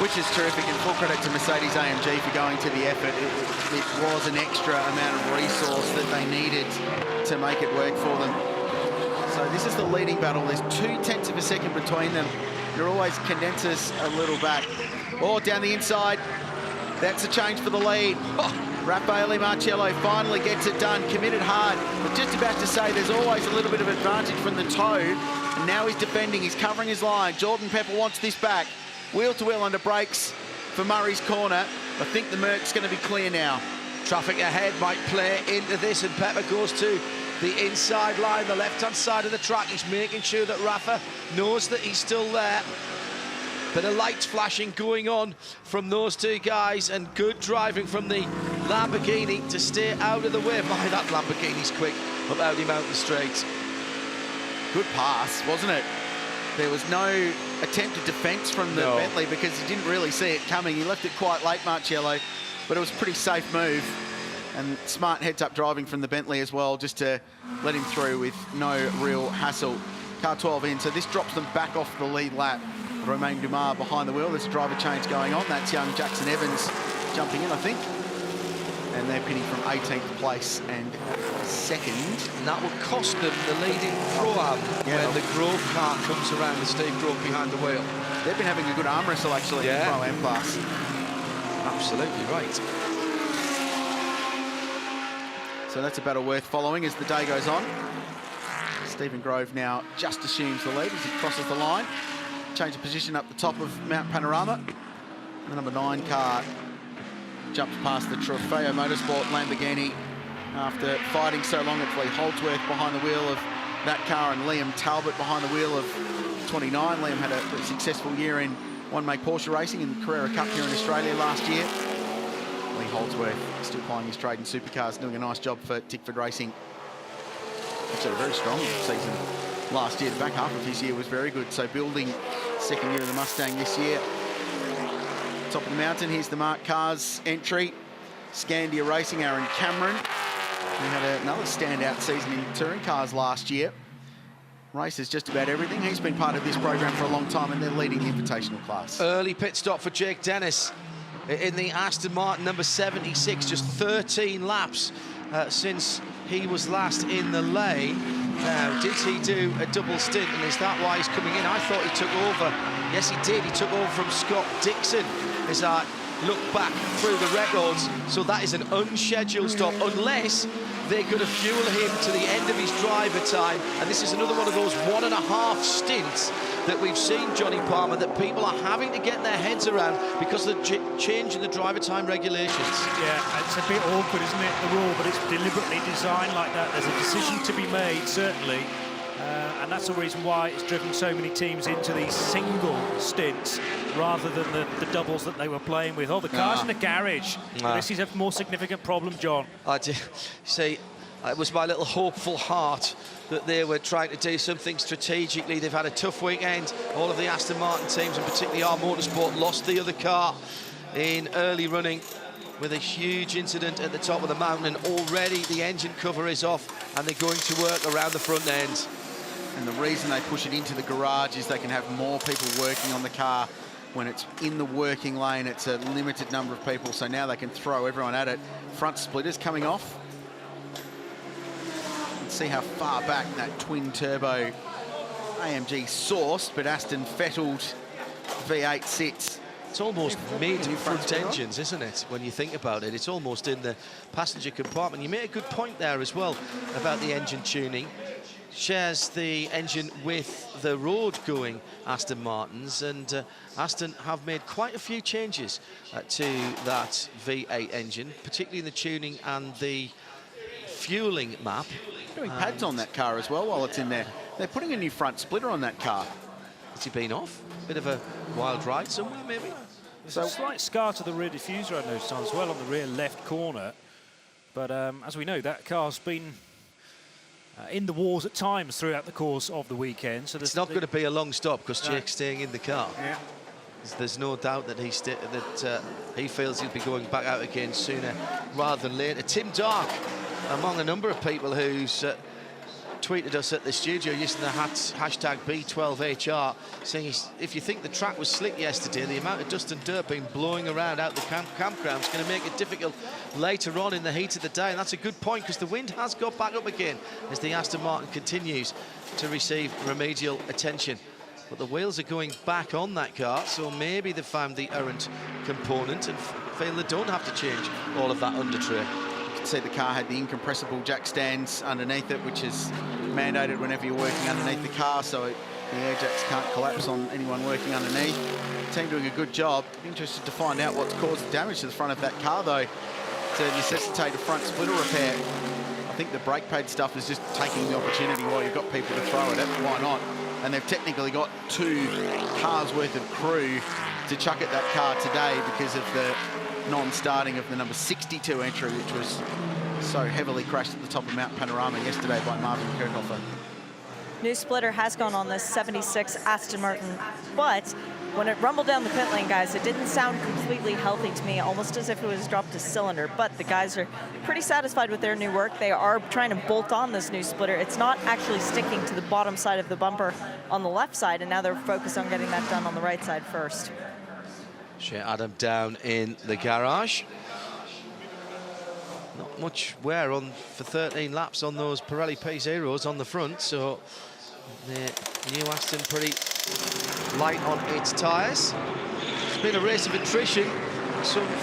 Which is terrific, and full credit to Mercedes-AMG for going to the effort. It was an extra amount of resource that they needed to make it work for them. So this is the leading battle. There's 0.2 of a second between them. You're always condenses a little back. Oh, down the inside. That's a change for the lead. Raffaele Marcello finally gets it done, committed hard. But just about to say there's always a little bit of advantage from the toe. And now he's defending, he's covering his line. Jordan Pepper wants this back. Wheel to wheel under brakes for Murray's corner. I think the Merc's going to be clear now. Traffic ahead might play into this, and Pepper goes to the inside line, the left-hand side of the track. He's making sure that Rafa knows that he's still there. Bit of lights flashing going on from those two guys, and good driving from the Lamborghini to stay out of the way. My, that Lamborghini's quick up Audi Mountain Straight. Good pass, wasn't it? There was no attempted defence from the Bentley because he didn't really see it coming. He left it quite late, Marcello, but it was a pretty safe move. And smart heads-up driving from the Bentley as well, just to let him through with no real hassle. Car 12 in, so this drops them back off the lead lap. Romain Dumas behind the wheel. There's a driver change going on. That's young Jackson Evans jumping in, I think. And they're pinning from 18th place and second. And that will cost them the leading Pro-Am when the Grove car comes around with Steve Grove behind the wheel. They've been having a good arm wrestle, actually, in the Pro-Am class. Absolutely right. So that's a battle worth following as the day goes on. Stephen Grove now just assumes the lead as he crosses the line. Change of position up the top of Mount Panorama. The number 9 car jumps past the Trofeo Motorsport Lamborghini after fighting so long. It's Lee Holdsworth behind the wheel of that car and Liam Talbot behind the wheel of 29. Liam had a pretty successful year in one-make Porsche racing in the Carrera Cup here in Australia last year. Lee Holdsworth still plying his trade in supercars, doing a nice job for Tickford Racing. Actually, a very strong season last year. The back half of his year was very good. So building second year of the Mustang this year. Top of the mountain, here's the Mark Cars entry. Scandia Racing, Aaron Cameron. He had another standout season in touring cars last year. Races just about everything. He's been part of this program for a long time, and they're leading the invitational class. Early pit stop for Jake Dennis in the Aston Martin number 76. Just 13 laps since he was last in the lane. Now, did he do a double stint, and is that why he's coming in? I thought he took over. Yes, he did. He took over from Scott Dixon as I look back through the records. So that is an unscheduled stop, unless they're going to fuel him to the end of his driver time. And this is another one of those 1.5 stints that we've seen, Johnny Palmer, that people are having to get their heads around because of the change in the driver time regulations. Yeah, it's a bit awkward, isn't it, the rule, but it's deliberately designed like that. There's a decision to be made, certainly, and that's the reason why it's driven so many teams into these single stints rather than the doubles that they were playing with. Oh, the car's in the garage. This is a more significant problem, John. I did see. It was my little hopeful heart that they were trying to do something strategically. They've had a tough weekend. All of the Aston Martin teams, and particularly our Motorsport, lost the other car in early running with a huge incident at the top of the mountain. And already the engine cover is off, and they're going to work around the front end. And the reason they push it into the garage is they can have more people working on the car. When it's in the working lane, it's a limited number of people, so now they can throw everyone at it. Front splitters coming off. Let's see how far back that twin-turbo AMG sourced, but Aston fettled V8 sits It's almost mid-front engines, isn't it, when you think about it? It's almost in the passenger compartment. You made a good point there as well about the engine tuning. Shares the engine with the road-going Aston Martins, and Aston have made quite a few changes to that V8 engine, particularly in the tuning and the fueling map. Doing pads on that car as well while it's in there. They're putting a new front splitter on that car. Has he been off? Bit of a wild ride somewhere, maybe? There's a slight scar to the rear diffuser I noticed as well on the rear left corner. But as we know, that car's been in the wars at times throughout the course of the weekend. So it's not going to be a long stop because Jake's staying in the car. Yeah. There's no doubt that he feels he'll be going back out again sooner rather than later. Tim Dark, among a number of people who's tweeted us at the studio using the hashtag B12HR, saying if you think the track was slick yesterday, the amount of dust and dirt being blowing around out the campground is going to make it difficult later on in the heat of the day. And that's a good point, because the wind has got back up again as the Aston Martin continues to receive remedial attention. But the wheels are going back on that car, so maybe they've found the errant component and feel they don't have to change all of that under tray. See, the car had the incompressible jack stands underneath it, which is mandated whenever you're working underneath the car, so the air jacks can't collapse on anyone working underneath. The team doing a good job. Interested to find out what's caused the damage to the front of that car, though, to necessitate a front splitter repair. I think the brake pad stuff is just taking the opportunity while you've got people to throw at it. Why not? And they've technically got 2 cars worth of crew to chuck at that car today because of the non-starting of the number 62 entry, which was so heavily crashed at the top of Mount Panorama yesterday by Marvin Kirchhofer. New splitter has gone on this 76 Aston Martin, but when it rumbled down the pit lane, guys, it didn't sound completely healthy to me, almost as if it was dropped a cylinder. But the guys are pretty satisfied with their new work. They are trying to bolt on this new splitter. It's not actually sticking to the bottom side of the bumper on the left side, and now they're focused on getting that done on the right side first. Shea Adam down in the garage. Not much wear on for 13 laps on those Pirelli P0s on the front, so the new Aston pretty light on its tyres. It's been a race of attrition,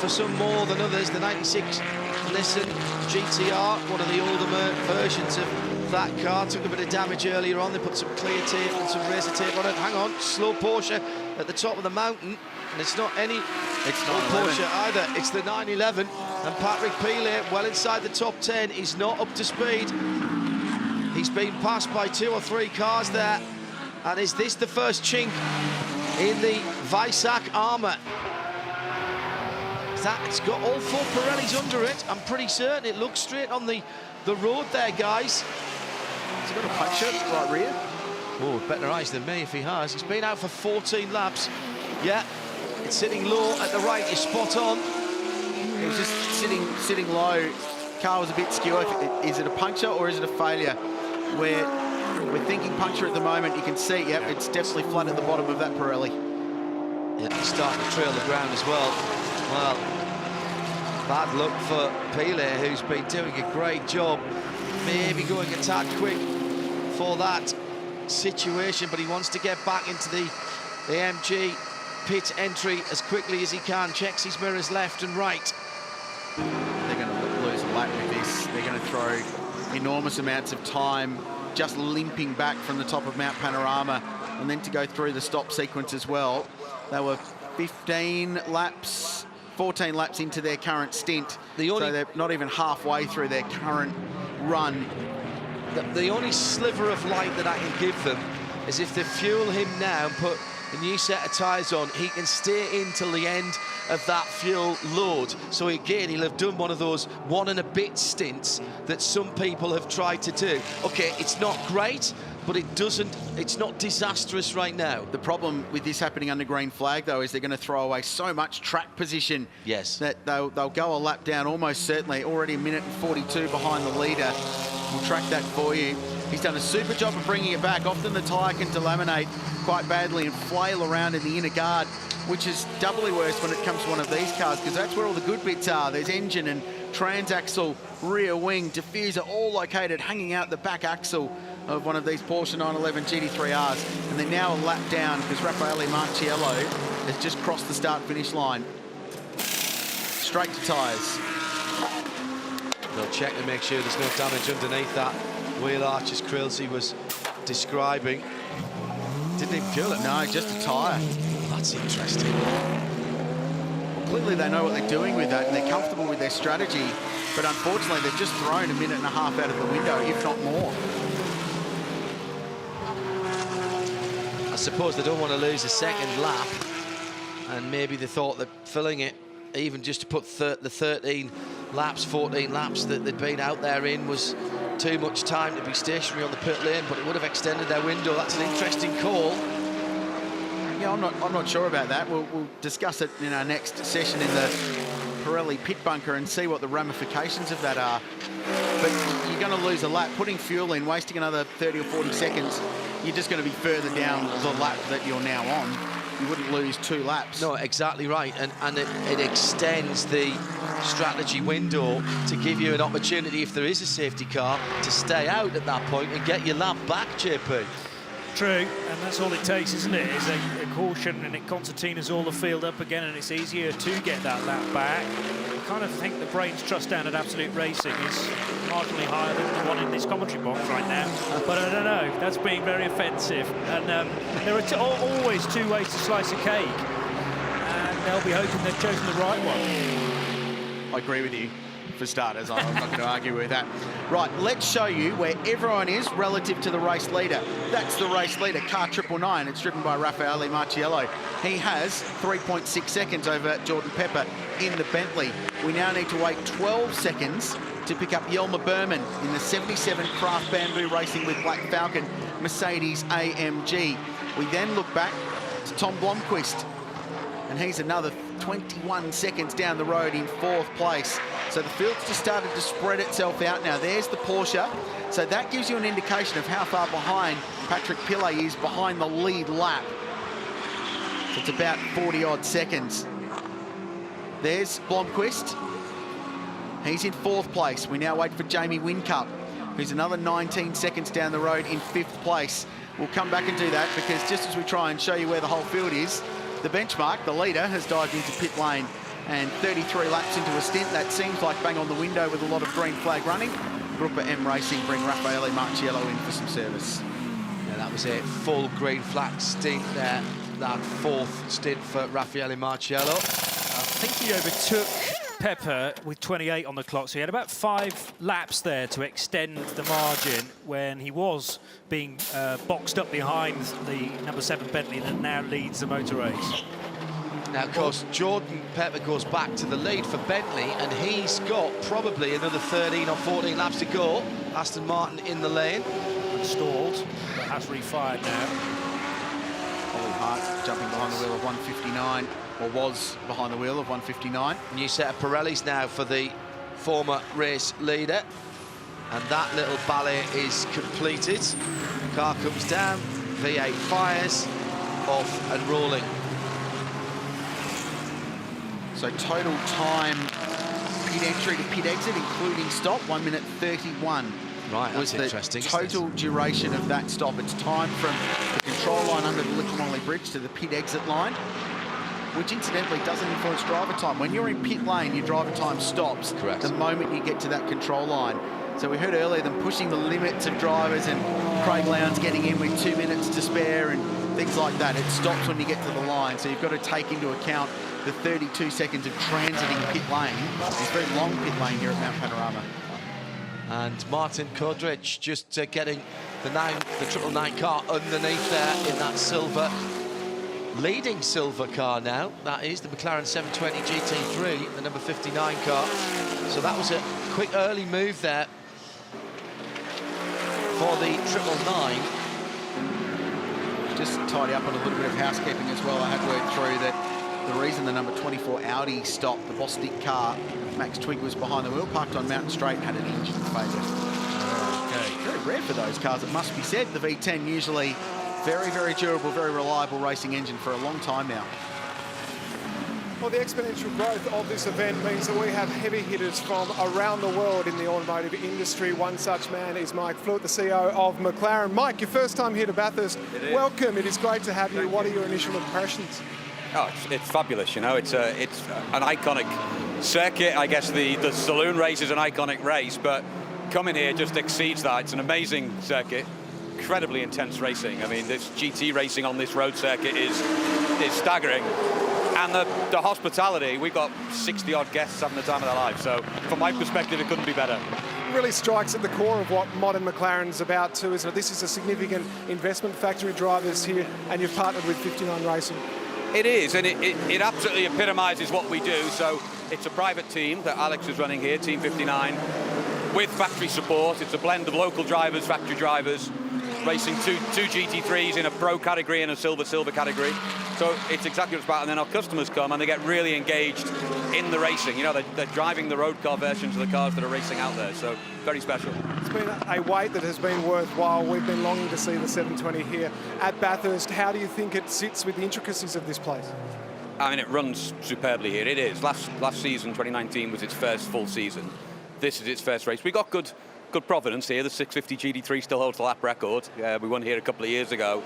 for some more than others. The 96 Nissan GTR, one of the older versions of that car, took a bit of damage earlier on. They put some clear tape and some razor tape on it. Hang on, slow Porsche at the top of the mountain. And it's not any Porsche either. It's the 911, and Patrick Pilet, well inside the top 10. He's not up to speed. He's been passed by 2 or 3 cars there. And is this the first chink in the Weissach armour? It's got all 4 Pirellis under it. I'm pretty certain it looks straight on the road there, guys. Has he got a puncture right rear? Oh, better eyes than me if he has. He's been out for 14 laps. Yeah. It's sitting low at the right, you're spot on. It was just sitting low. Car was a bit skew. Is it a puncture or is it a failure? We're thinking puncture at the moment. You can see, yep, it's definitely flat at the bottom of that Pirelli. Yeah, he's starting to trail the ground as well. Well, bad luck for Pilet, who's been doing a great job. Maybe going a tad quick for that situation, but he wants to get back into the AMG pit entry as quickly as he can. Checks his mirrors left and right. They're going to lose a lap with this. They're going to throw enormous amounts of time just limping back from the top of Mount Panorama, and then to go through the stop sequence as well. They were 14 laps into their current stint, so they're not even halfway through their current run. The only sliver of light that I can give them is if they fuel him now and put a new set of tyres on, he can stay in till the end of that fuel load. So again, he'll have done one of those 1 and a bit stints that some people have tried to do. Okay, it's not great, but it's not disastrous right now. The problem with this happening under green flag, though, is they're going to throw away so much track position. Yes. That they'll go a lap down almost certainly, already a minute and 42 behind the leader. We'll track that for you. He's done a super job of bringing it back. Often the tyre can delaminate quite badly and flail around in the inner guard, which is doubly worse when it comes to one of these cars, because that's where all the good bits are. There's engine and transaxle, rear wing, diffuser, all located hanging out the back axle of one of these Porsche 911 GT3Rs. And they're now a lap down because Raffaele Marciello has just crossed the start-finish line. Straight to tyres. They'll check to make sure there's no damage underneath that wheel arch, as Krilsey was describing. Didn't even feel it. No, just a tyre. That's interesting. Well, clearly they know what they're doing with that and they're comfortable with their strategy, but unfortunately they've just thrown a minute and a half out of the window, if not more. I suppose they don't want to lose a second lap, and maybe they thought that filling it, even just to put the 13 laps, 14 laps that they'd been out there in, was too much time to be stationary on the pit lane, but it would have extended their window. That's an interesting call. Yeah, I'm not sure about that. We'll discuss it in our next session in the Pirelli pit bunker and see what the ramifications of that are. But you're going to lose a lap. Putting fuel in, wasting another 30 or 40 seconds, you're just going to be further down the lap that you're now on. You wouldn't lose 2 laps. No, exactly right. And it extends the strategy window to give you an opportunity, if there is a safety car, to stay out at that point and get your lap back, JP. True, and that's all it takes, isn't it? Is a caution, and it concertinas all the field up again, and it's easier to get that lap back. I kind of think the Brains trust down at Absolute Racing is marginally higher than the one in this commentary box right now. But I don't know, that's being very offensive. And there are always 2 ways to slice a cake, and they'll be hoping they've chosen the right one. I agree with you. For starters, I'm not going to argue with that. Right, let's show you where everyone is relative to the race leader. That's the race leader, car 999. It's driven by Raffaele Marciello. He has 3.6 seconds over Jordan Pepper in the Bentley. We now need to wait 12 seconds to pick up Yelmer Berman in the 77 Craft Bamboo Racing with Black Falcon Mercedes AMG. We then look back to Tom Blomqvist, and he's another 21 seconds down the road in 4th place. So the field's just started to spread itself out now. There's the Porsche. So that gives you an indication of how far behind Patrick Pillay is behind the lead lap. So it's about 40-odd seconds. There's Blomqvist. He's in 4th place. We now wait for Jamie Whincup, who's another 19 seconds down the road in 5th place. We'll come back and do that, because just as we try and show you where the whole field is, the benchmark, the leader, has dived into pit lane, and 33 laps into a stint. That seems like bang on the window with a lot of green flag running. Gruppa M Racing bring Raffaele Marciello in for some service. Yeah, that was a full green flag stint there, that 4th stint for Raffaele Marciello. I think he overtook Pepper with 28 on the clock, so he had about 5 laps there to extend the margin when he was being boxed up behind the number 7 Bentley that now leads the motor race. Now, of course, Jordan Pepper goes back to the lead for Bentley, and he's got probably another 13 or 14 laps to go. Aston Martin in the lane. Stalled, but has refired now. Ollie Hart jumping behind the wheel of 159, or was behind the wheel of 159. New set of Pirellis now for the former race leader. And that little ballet is completed. Car comes down, V8 fires, off and rolling. So total time, pit entry to pit exit, including stop, 1 minute 31. Right, was that's the interesting. total duration of that stop. It's time from the control line under the Liqui-Moly Bridge to the pit exit line, which incidentally doesn't influence driver time. When you're in pit lane, your driver time stops. Correct. The moment you get to that control line. So we heard earlier them pushing the limits of drivers, and Craig Lowndes getting in with 2 minutes to spare and things like that. It stops when you get to the line. So you've got to take into account the 32 seconds of transiting pit lane. It's a very long pit lane here at Mount Panorama. And Martin Kodrich just getting the 999 car underneath there in that silver, leading silver car now. That is the McLaren 720 GT3, the number 59 car. So that was a quick early move there for the 999. Just tidy up on a little bit of housekeeping as well. I have worked through that the reason the number 24 Audi stopped, the Bostik car, Max Twigg was behind the wheel, parked on Mountain Straight and had an engine failure. Okay. Very rare for those cars, it must be said. The V10 usually very, very durable, very reliable racing engine for a long time now. Well, the exponential growth of this event means that we have heavy hitters from around the world in the automotive industry. One such man is Mike Fluett, the CEO of McLaren. Mike, your first time here to Bathurst. Welcome. It is great to have you. What are your initial impressions? Oh, it's fabulous, you know. It's an iconic circuit. I guess the saloon race is an iconic race, but coming here just exceeds that. It's an amazing circuit, incredibly intense racing. I mean, this GT racing on this road circuit is staggering. And the hospitality, we've got 60-odd guests having the time of their lives. So from my perspective, it couldn't be better. Really strikes at the core of what modern McLaren's about too, isn't it? This is a significant investment, factory drivers here, and you've partnered with 59 Racing. It is, and it absolutely epitomises what we do. So it's a private team that Alex is running here, Team 59, with factory support. It's a blend of local drivers, factory drivers, racing two GT3s in a pro category and a silver category. So it's exactly what it's about. And then our customers come and they get really engaged in the racing. You know, they're driving the road car versions of the cars that are racing out there. So very special. It's been a wait that has been worthwhile. We've been longing to see the 720 here at Bathurst. How do you think it sits with the intricacies of this place? I mean, it runs superbly here. It is. Last season, 2019, was its first full season. This is its first race. We got good provenance here. The 650 GT3 still holds the lap record. We won here a couple of years ago.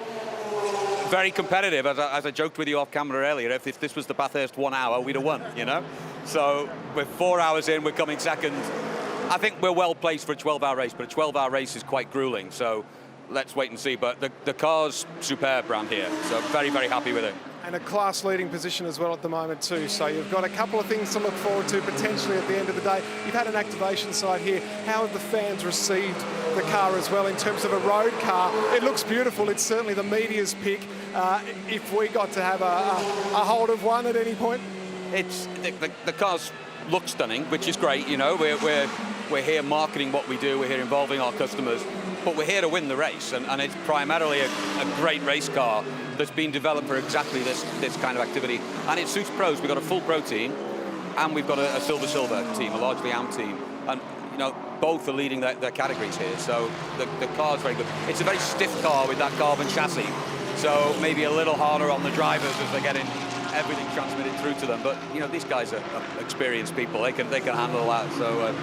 Very competitive, as I joked with you off camera earlier. If this was the Bathurst 1 hour, we'd have won, you know? So we're 4 hours in, we're coming second. I think we're well placed for a 12-hour race, but a 12-hour race is quite grueling. So let's wait and see. But the car's superb around here. So very, very happy with it. And a class-leading position as well at the moment too. So you've got a couple of things to look forward to potentially at the end of the day. You've had an activation side here. How have the fans received the car as well in terms of a road car? It looks beautiful. It's certainly the media's pick. If we got to have a hold of one at any point? It's the cars look stunning, which is great. You know, we're here marketing what we do. We're here involving our customers. But we're here to win the race, and it's primarily a great race car that's been developed for exactly this kind of activity. And it suits pros. We've got a full pro team, and we've got a silver team, a largely AM team. And, you know, both are leading their categories here. So the car's very good. It's a very stiff car with that carbon chassis. So maybe a little harder on the drivers as they're getting everything transmitted through to them. But, you know, these guys are experienced people. They can handle that. So,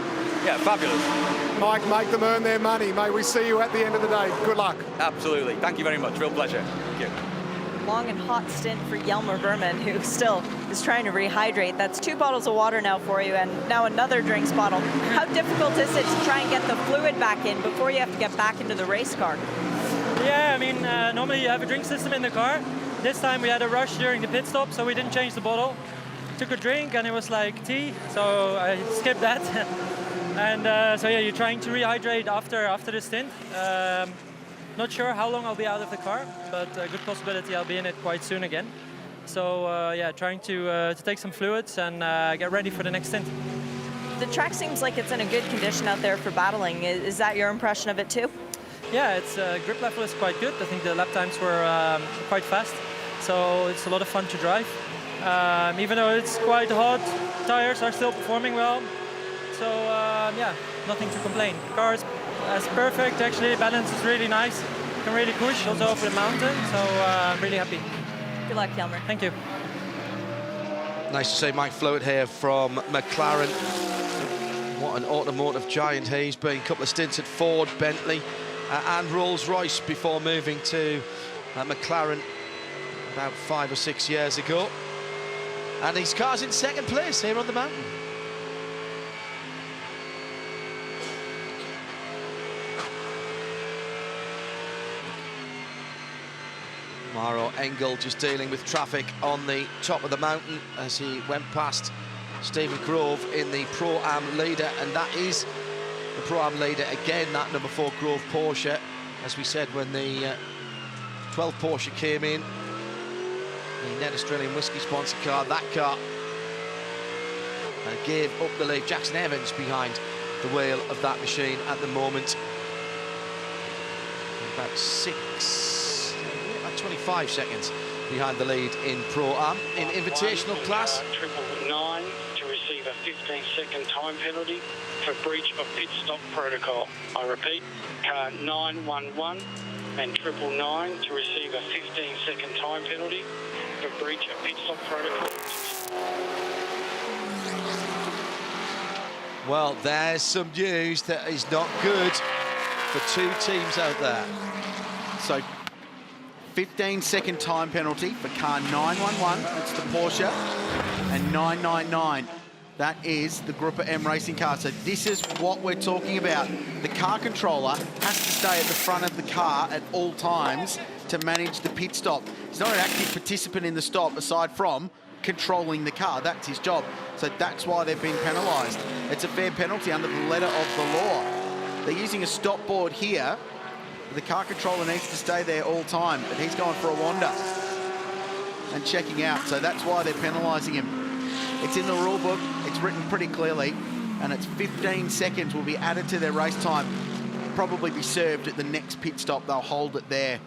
yeah, fabulous. Mike, make them earn their money. May we see you at the end of the day. Good luck. Absolutely. Thank you very much. Real pleasure. Thank you. Long and hot stint for Jelmer Berman, who still is trying to rehydrate. That's 2 bottles of water now for you, and now another drinks bottle. How difficult is it to try and get the fluid back in before you have to get back into the race car? Yeah, I mean, normally you have a drink system in the car. This time we had a rush during the pit stop, so we didn't change the bottle. Took a drink, and it was like tea, so I skipped that. And so yeah, you're trying to rehydrate after the stint. Not sure how long I'll be out of the car, but a good possibility I'll be in it quite soon again. So yeah, trying to take some fluids and get ready for the next stint. The track seems like it's in a good condition out there for battling. Is that your impression of it too? Yeah, its grip level is quite good. I think the lap times were quite fast, so it's a lot of fun to drive. Even though it's quite hot, tires are still performing well. So yeah, nothing to complain. The car is perfect, actually. Balance is really nice. Can really push also over the mountain, so I'm really happy. Good luck, Jelmer. Thank you. Nice to see Mike Float here from McLaren. What an automotive giant he's been. A couple of stints at Ford, Bentley, and Rolls-Royce before moving to McLaren about 5 or 6 years ago. And his car's in second place here on the mountain. Maro Engel just dealing with traffic on the top of the mountain as he went past Stephen Grove in the Pro-Am leader, and that is the Pro-Am leader again, that number 4 Grove Porsche. As we said when the 12 Porsche came in, the Ned Australian Whiskey sponsor car, that car gave up the lead. Jackson Evans behind the wheel of that machine at the moment. About 25 seconds behind the lead in Pro-Am. In Invitational class, 999 to receive a 15-second time penalty for breach of pit stop protocol. I repeat, car 911 and 999 to receive a 15-second time penalty for breach of pit stop protocol. well, there's some news that is not good for 2 teams out there. So 15-second time penalty for car 911. That's the Porsche. And 999. That is the Gruppa M racing car. So this is what we're talking about. The car controller has to stay at the front of the car at all times to manage the pit stop. He's not an active participant in the stop aside from controlling the car. That's his job. So that's why they've been penalised. It's a fair penalty under the letter of the law. They're using a stop board here. The car controller needs to stay there all time, but he's going for a wander and checking out. So that's why they're penalising him. It's in the rule book. It's written pretty clearly, and it's 15 seconds will be added to their race time. Probably be served at the next pit stop. They'll hold it there.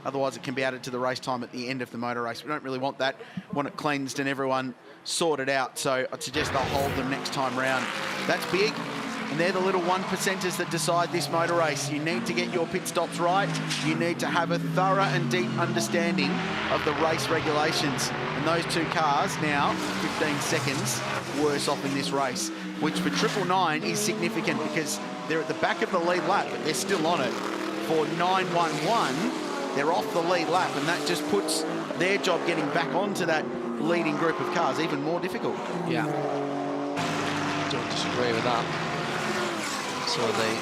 Otherwise, it can be added to the race time at the end of the motor race. We don't really want that. We want it cleansed and everyone sorted out. So I'd suggest they'll hold them next time round. That's big. And they're the little 1%ers that decide this motor race. You need to get your pit stops right. You need to have a thorough and deep understanding of the race regulations. And those two cars now, 15 seconds worse off in this race, which for 999 is significant because they're at the back of the lead lap, but they're still on it. For 911, they're off the lead lap, and that just puts their job getting back onto that leading group of cars even more difficult. Yeah. Don't disagree with that. So the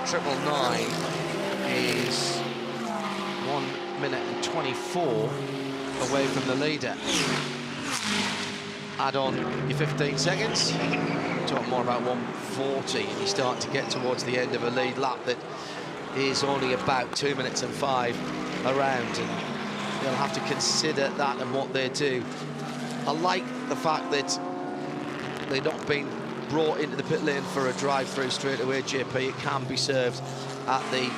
999 is 1 minute and 24 away from the leader. Add on your 15 seconds, talk more about 140, and you start to get towards the end of a lead lap that is only about 2 minutes and 5 around, and they'll have to consider that and what they do. I like the fact that they're not being brought into the pit lane for a drive-through straight away, JP. It can be served at the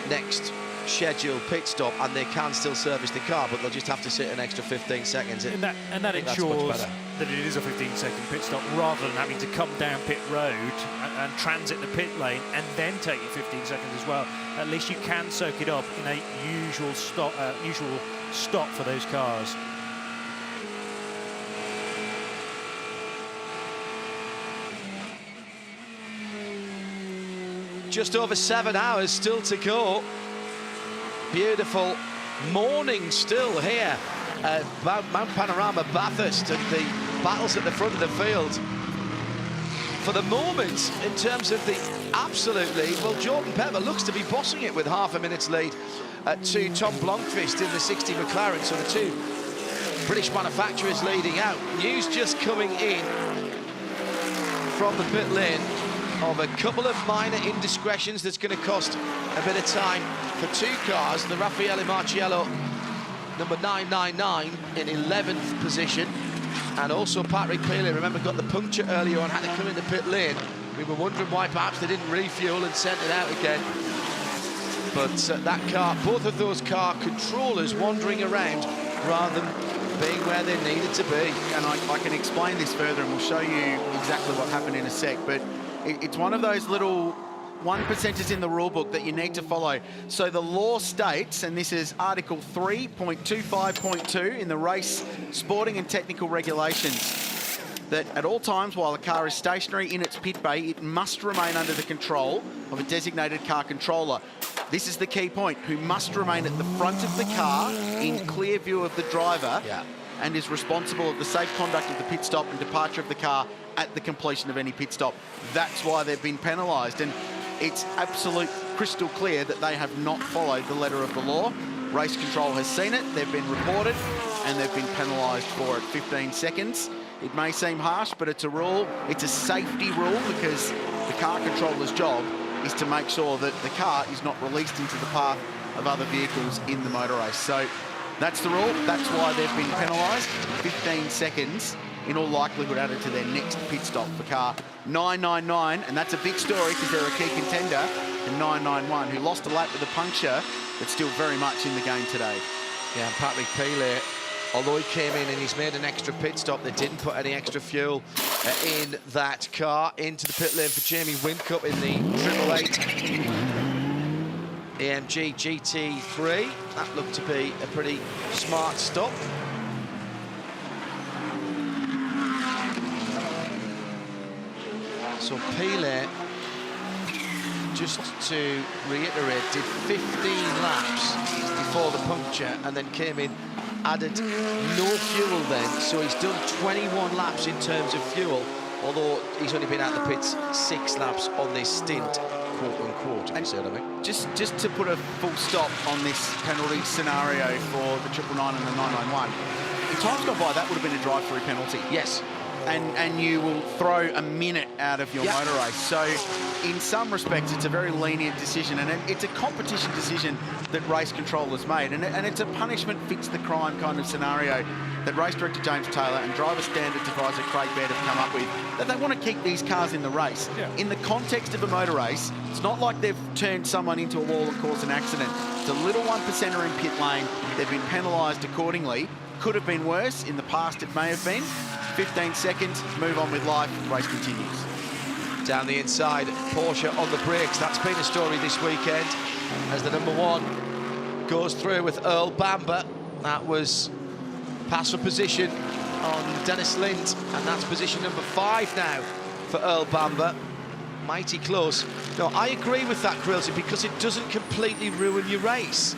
next scheduled pit stop, and they can still service the car, but they'll just have to sit an extra 15 seconds. And that ensures that it is a 15-second pit stop rather than having to come down pit road and transit the pit lane and then take your 15 seconds as well. At least you can soak it up in a usual stop for those cars. Just over 7 hours still to go. Beautiful morning still here at Mount Panorama Bathurst, and the battles at the front of the field. For the moment, in terms of the absolute lead, well, Jordan Pepper looks to be bossing it with half a minute's lead to Tom Blomqvist in the 60 McLaren. So the two British manufacturers leading out. News just coming in from the pit lane of a couple of minor indiscretions that's going to cost a bit of time for two cars. The Raffaele Marciello, number 999, in 11th position, and also Patrick Peely, remember, got the puncture earlier on, had to come in the pit lane. We were wondering why perhaps they didn't refuel and sent it out again. But that car, both of those car controllers wandering around rather than being where they needed to be. And I can explain this further, and we'll show you exactly what happened in a sec, but it's one of those little 1%ers in the rule book that you need to follow. So the law states, and this is Article 3.25.2 in the race sporting and technical regulations, that at all times while a car is stationary in its pit bay, it must remain under the control of a designated car controller. This is the key point, who must remain at the front of the car in clear view of the driver, and is responsible of the safe conduct of the pit stop and departure of the car at the completion of any pit stop. That's why they've been penalised, and it's absolute crystal clear that they have not followed the letter of the law. Race control has seen it, they've been reported, and they've been penalised for it. 15 seconds. It may seem harsh, but it's a rule. It's a safety rule, because the car controller's job is to make sure that the car is not released into the path of other vehicles in the motor race. So that's the rule. That's why they've been penalised. 15 seconds, in all likelihood, added to their next pit stop for car 999. And that's a big story because they're a key contender. And 991, who lost a lap with a puncture, but still very much in the game today. Yeah, and Patrick Peely, although he came in and he's made an extra pit stop, they didn't put any extra fuel in that car. Into the pit lane for Jamie Whincup in the 888 AMG GT3. That looked to be a pretty smart stop. So Peely just to reiterate, did 15 laps before the puncture and then came in, added no fuel then, so he's done 21 laps in terms of fuel, although he's only been out the pits 6 laps on this stint, quote unquote, and I mean. Just to put a full stop on this penalty scenario for the 999 and the 991, if time's gone by, that would have been a drive-through penalty. Yes. And you will throw a minute out of your motor race. So in some respects, it's a very lenient decision, and it's a competition decision that race controllers made, and it's a punishment fits the crime kind of scenario that race director James Taylor and driver standards advisor Craig Baird have come up with, that they want to keep these cars in the race. Yeah. In the context of a motor race, it's not like they've turned someone into a wall and caused an accident. It's a little 1%er in pit lane. They've been penalised accordingly. Could have been worse. In the past, it may have been. 15 seconds, move on with life, race continues. Down the inside, Porsche on the brakes. That's been a story this weekend as the number 1 goes through with Earl Bamber. That was pass for position on Dennis Lind, and that's position number 5 now for Earl Bamber. Mighty close. No, I agree with that, Grillsy, because it doesn't completely ruin your race.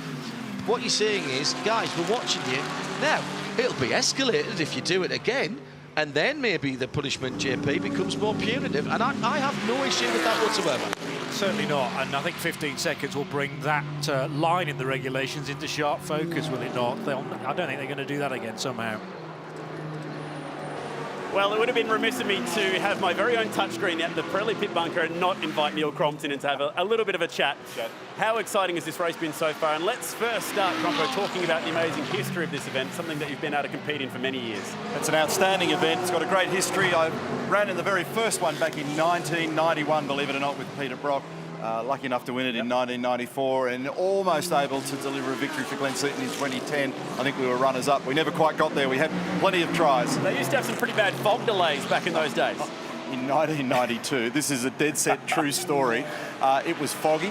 What you're saying is, guys, we're watching you. Now, it'll be escalated if you do it again, and then maybe the punishment, JP, becomes more punitive, and I have no issue with that whatsoever. Certainly not, and I think 15 seconds will bring that line in the regulations into sharp focus, will it not? I don't think they're going to do that again somehow. Well, it would have been remiss of me to have my very own touchscreen at the Pirelli pit bunker and not invite Neil Crompton in to have a little bit of a chat. How exciting has this race been so far? And let's first start, Crompo, talking about the amazing history of this event, something that you've been able to compete in for many years. It's an outstanding event. It's got a great history. I ran in the very first one back in 1991, believe it or not, with Peter Brock. Lucky enough to win it in 1994 and almost able to deliver a victory for Glenn Seaton in 2010. I think we were runners-up. We never quite got there. We had plenty of tries. They used to have some pretty bad fog delays back in those days. In 1992, this is a dead-set true story. It was foggy.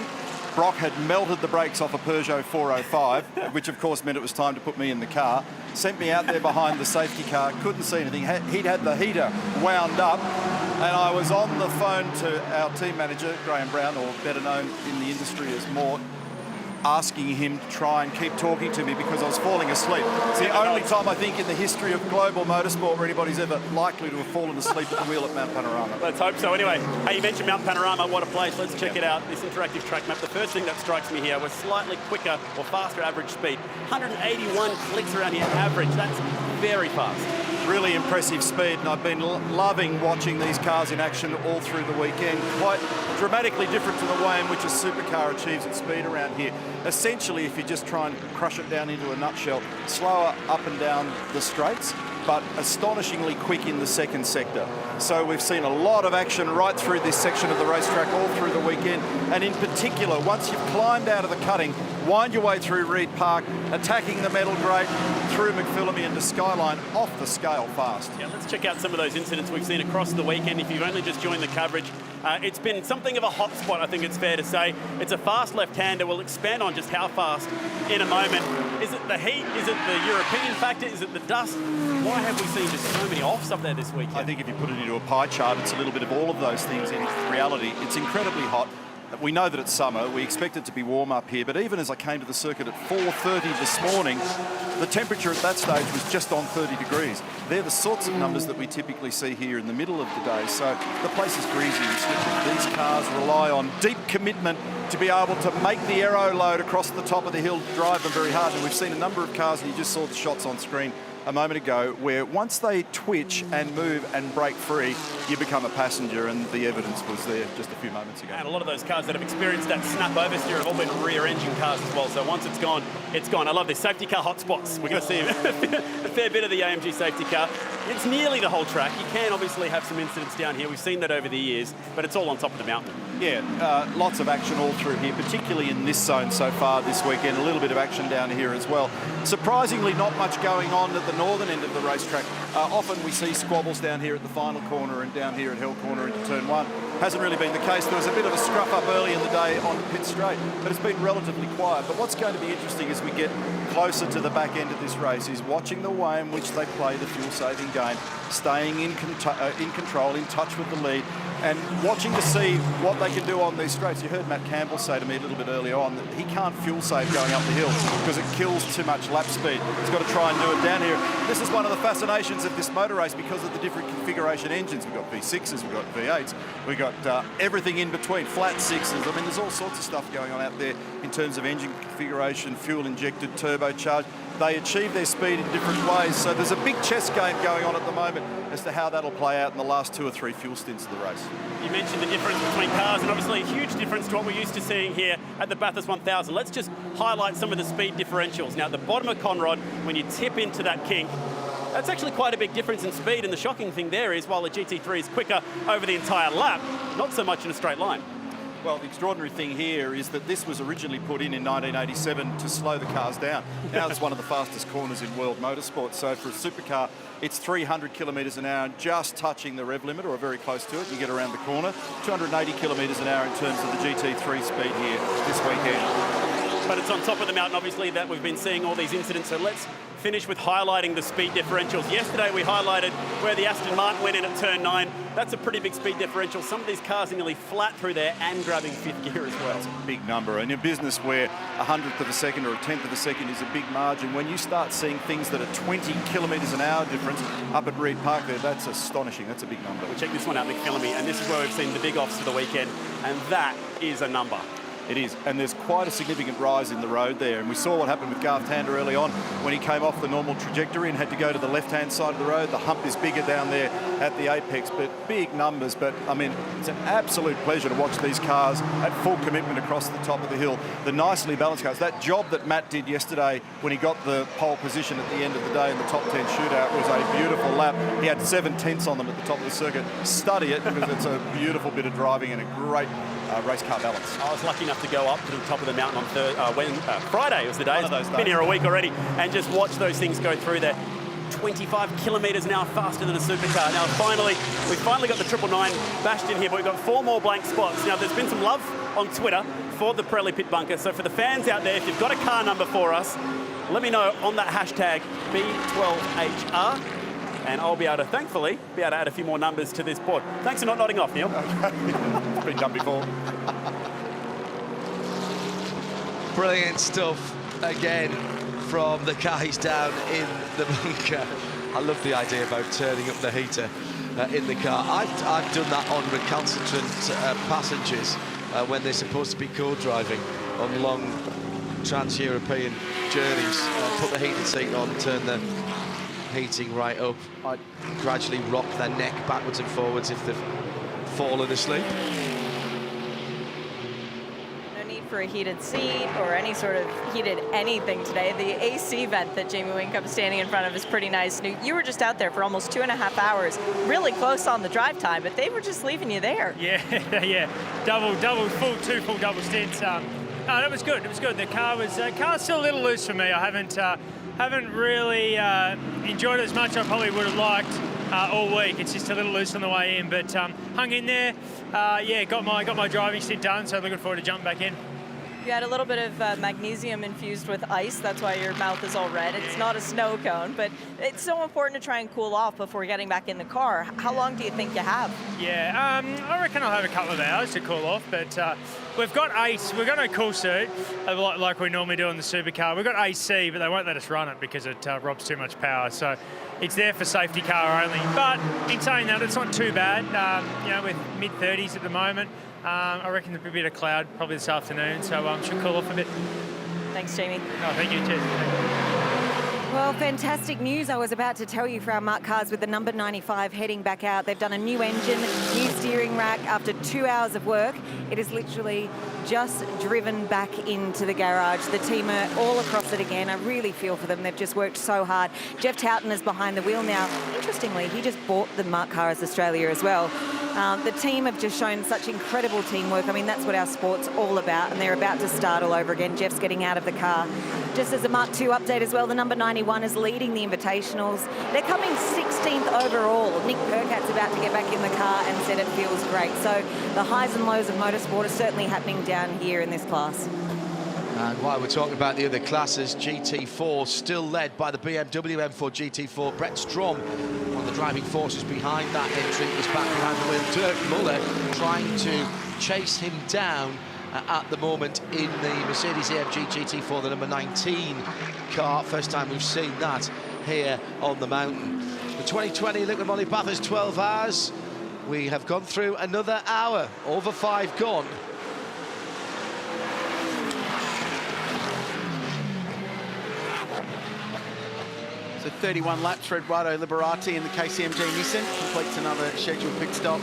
Brock had melted the brakes off a Peugeot 405, which of course meant it was time to put me in the car. Sent me out there behind the safety car, couldn't see anything. He'd had the heater wound up, and I was on the phone to our team manager, Graham Brown, or better known in the industry as Mort, asking him to try and keep talking to me because I was falling asleep. It's the only time, I think, in the history of global motorsport where anybody's ever likely to have fallen asleep at the wheel at Mount Panorama. Let's hope so. Anyway, hey, you mentioned Mount Panorama. What a place. Let's check it out. This interactive track map. The first thing that strikes me here was slightly quicker or faster average speed. 181 clicks around here average. That's very fast. Really impressive speed, and I've been loving watching these cars in action all through the weekend. Quite dramatically different to the way in which a supercar achieves its speed around here. Essentially, if you just try and crush it down into a nutshell, slower up and down the straights, but astonishingly quick in the second sector. So we've seen a lot of action right through this section of the racetrack all through the weekend, and in particular, once you've climbed out of the cutting, wind your way through Reed Park, attacking the metal grate, through McPhillamy into Skyline, off the scale fast. Yeah, let's check out some of those incidents we've seen across the weekend. If you've only just joined the coverage, it's been something of a hot spot, I think it's fair to say. It's a fast left-hander. We'll expand on just how fast in a moment. Is it the heat? Is it the European factor? Is it the dust? Why have we seen just so many offs up there this weekend? I think if you put it into a pie chart, it's a little bit of all of those things in reality. It's incredibly hot. We know that it's summer. We expect it to be warm up here, but even as I came to the circuit at 4:30 this morning, the temperature at that stage was just on 30 degrees. They're the sorts of numbers that we typically see here in the middle of the day. So the place is greasy and slippery. These cars rely on deep commitment to be able to make the aero load across the top of the hill, drive them very hard. And we've seen a number of cars, and you just saw the shots on screen a moment ago, where once they twitch and move and break free, you become a passenger, and the evidence was there just a few moments ago. And a lot of those cars that have experienced that snap oversteer have all been rear engine cars as well, so once it's gone, it's gone. I love this. Safety car hotspots. We're going to see a fair bit of the AMG safety car. It's nearly the whole track. You can obviously have some incidents down here. We've seen that over the years, but it's all on top of the mountain. Yeah, lots of action all through here, particularly in this zone so far this weekend. A little bit of action down here as well. Surprisingly, not much going on at the northern end of the racetrack. Often we see squabbles down here at the final corner and down here at Hell Corner into turn one. Hasn't really been the case. There was a bit of a scruff up early in the day on pit straight, but it's been relatively quiet. But what's going to be interesting as we get closer to the back end of this race is watching the way in which they play the fuel-saving game, staying in control, in touch with the lead, And watching to see what they can do on these straights. You heard Matt Campbell say to me a little bit earlier on that he can't fuel save going up the hill because it kills too much lap speed. He's got to try and do it down here. This is one of the fascinations of this motor race because of the different configuration engines. We've got V6s, we've got V8s, we've got everything in between, flat sixes. I mean, there's all sorts of stuff going on out there in terms of engine configuration, fuel injected, turbocharged. They achieve their speed in different ways. So there's a big chess game going on at the moment as to how that'll play out in the last 2 or 3 fuel stints of the race. You mentioned the difference between cars, and obviously a huge difference to what we're used to seeing here at the Bathurst 1000. Let's just highlight some of the speed differentials. Now, at the bottom of Conrod, when you tip into that kink, that's actually quite a big difference in speed, and the shocking thing there is while the GT3 is quicker over the entire lap, not so much in a straight line. Well, the extraordinary thing here is that this was originally put in 1987 to slow the cars down. Now it's one of the fastest corners in world motorsport. So for a supercar, it's 300 kilometres an hour, just touching the rev limit or very close to it. You get around the corner. 280 kilometres an hour in terms of the GT3 speed here this weekend. But it's on top of the mountain, obviously, that we've been seeing all these incidents. So let's finish with highlighting the speed differentials. Yesterday we highlighted where the Aston Martin went in at turn 9. That's a pretty big speed differential. Some of these cars are nearly flat through there and grabbing 5th gear as well. That's a big number. And in business where a 100th of a second or a 10th of a second is a big margin, when you start seeing things that are 20 kilometres an hour difference up at Reed Park there, that's astonishing. That's a big number. We'll check this one out, McPhillamy, and this is where we've seen the big offs for the weekend, and that is a number. It is, and there's quite a significant rise in the road there. And we saw what happened with Garth Tander early on when he came off the normal trajectory and had to go to the left-hand side of the road. The hump is bigger down there at the apex, but big numbers. But, I mean, it's an absolute pleasure to watch these cars at full commitment across the top of the hill. The nicely balanced cars. That job that Matt did yesterday when he got the pole position at the end of the day in the top 10 shootout was a beautiful lap. He had 7/10 on them at the top of the circuit. Study it because it's a beautiful bit of driving and a great race car balance. I was lucky enough to go up to the top of the mountain on Friday was the day. One of those days. Been here a week already, and just watch those things go through there. 25 kilometres an hour faster than a supercar. Now we finally got the 999 bashed in here, but we've got 4 more blank spots. Now there's been some love on Twitter for the Pirelli pit bunker, so for the fans out there, if you've got a car number for us, let me know on that hashtag B12HR. And I'll be able to, thankfully, add a few more numbers to this board. Thanks for not nodding off, Neil. It's been done before. Brilliant stuff again from the guys down in the bunker. I love the idea about turning up the heater in the car. I've done that on recalcitrant passengers when they're supposed to be co-driving on long trans-European journeys. Put the heated seat on, turn the heating right up. I gradually rock their neck backwards and forwards if they've fallen asleep. No need for a heated seat or any sort of heated anything today. The AC vent that Jamie Winkup's standing in front of is pretty nice. You were just out there for almost 2.5 hours, really close on the drive time, but they were just leaving you there. Yeah, yeah, two full double stints. No, that was good. It was good. The car's still a little loose for me. I haven't really enjoyed it as much as I probably would have liked all week. It's just a little loose on the way in, but hung in there. Yeah, got my driving stint done, so looking forward to jumping back in. You had a little bit of magnesium infused with ice. That's why your mouth is all red. It's not a snow cone, but it's so important to try and cool off before getting back in the car. How long do you think you have? Yeah, I reckon I'll have a couple of hours to cool off, but we've got ice. We've got no cool suit like we normally do in the supercar. We've got AC, but they won't let us run it because it robs too much power. So it's there for safety car only. But in saying that, it's not too bad. You know, with mid-30s at the moment. I reckon there'll be a bit of cloud probably this afternoon, so should cool off a bit. Thanks, Jamie. Oh, thank you. Cheers. Well, fantastic news I was about to tell you for our Mark cars with the number 95 heading back out. They've done a new engine, new steering rack after 2 hours of work. It is literally just driven back into the garage. The team are all across it again. I really feel for them. They've just worked so hard. Jeff Towton is behind the wheel now. Interestingly, he just bought the Mark Cars Australia as well. The team have just shown such incredible teamwork. I mean, that's what our sport's all about, and they're about to start all over again. Jeff's getting out of the car. Just as a Mark II update as well, the number 91 is leading the Invitationals. They're coming 16th overall. Nick Percat's about to get back in the car and said it feels great. So the highs and lows of motorsport are certainly happening down here in this class. And while we're talking about the other classes, GT4 still led by the BMW M4 GT4. Brett Strom, one of the driving forces behind that entry, is back behind the wheel. Dirk Muller trying to chase him down at the moment in the Mercedes-AMG GT4, the number 19 car. First time we've seen that here on the mountain. The 2020 Liqui-Moly Bathurst 12 hours. We have gone through another hour, over 5 gone. So 31 laps for Eduardo Liberati in the KCMG Nissan. Completes another scheduled pit stop.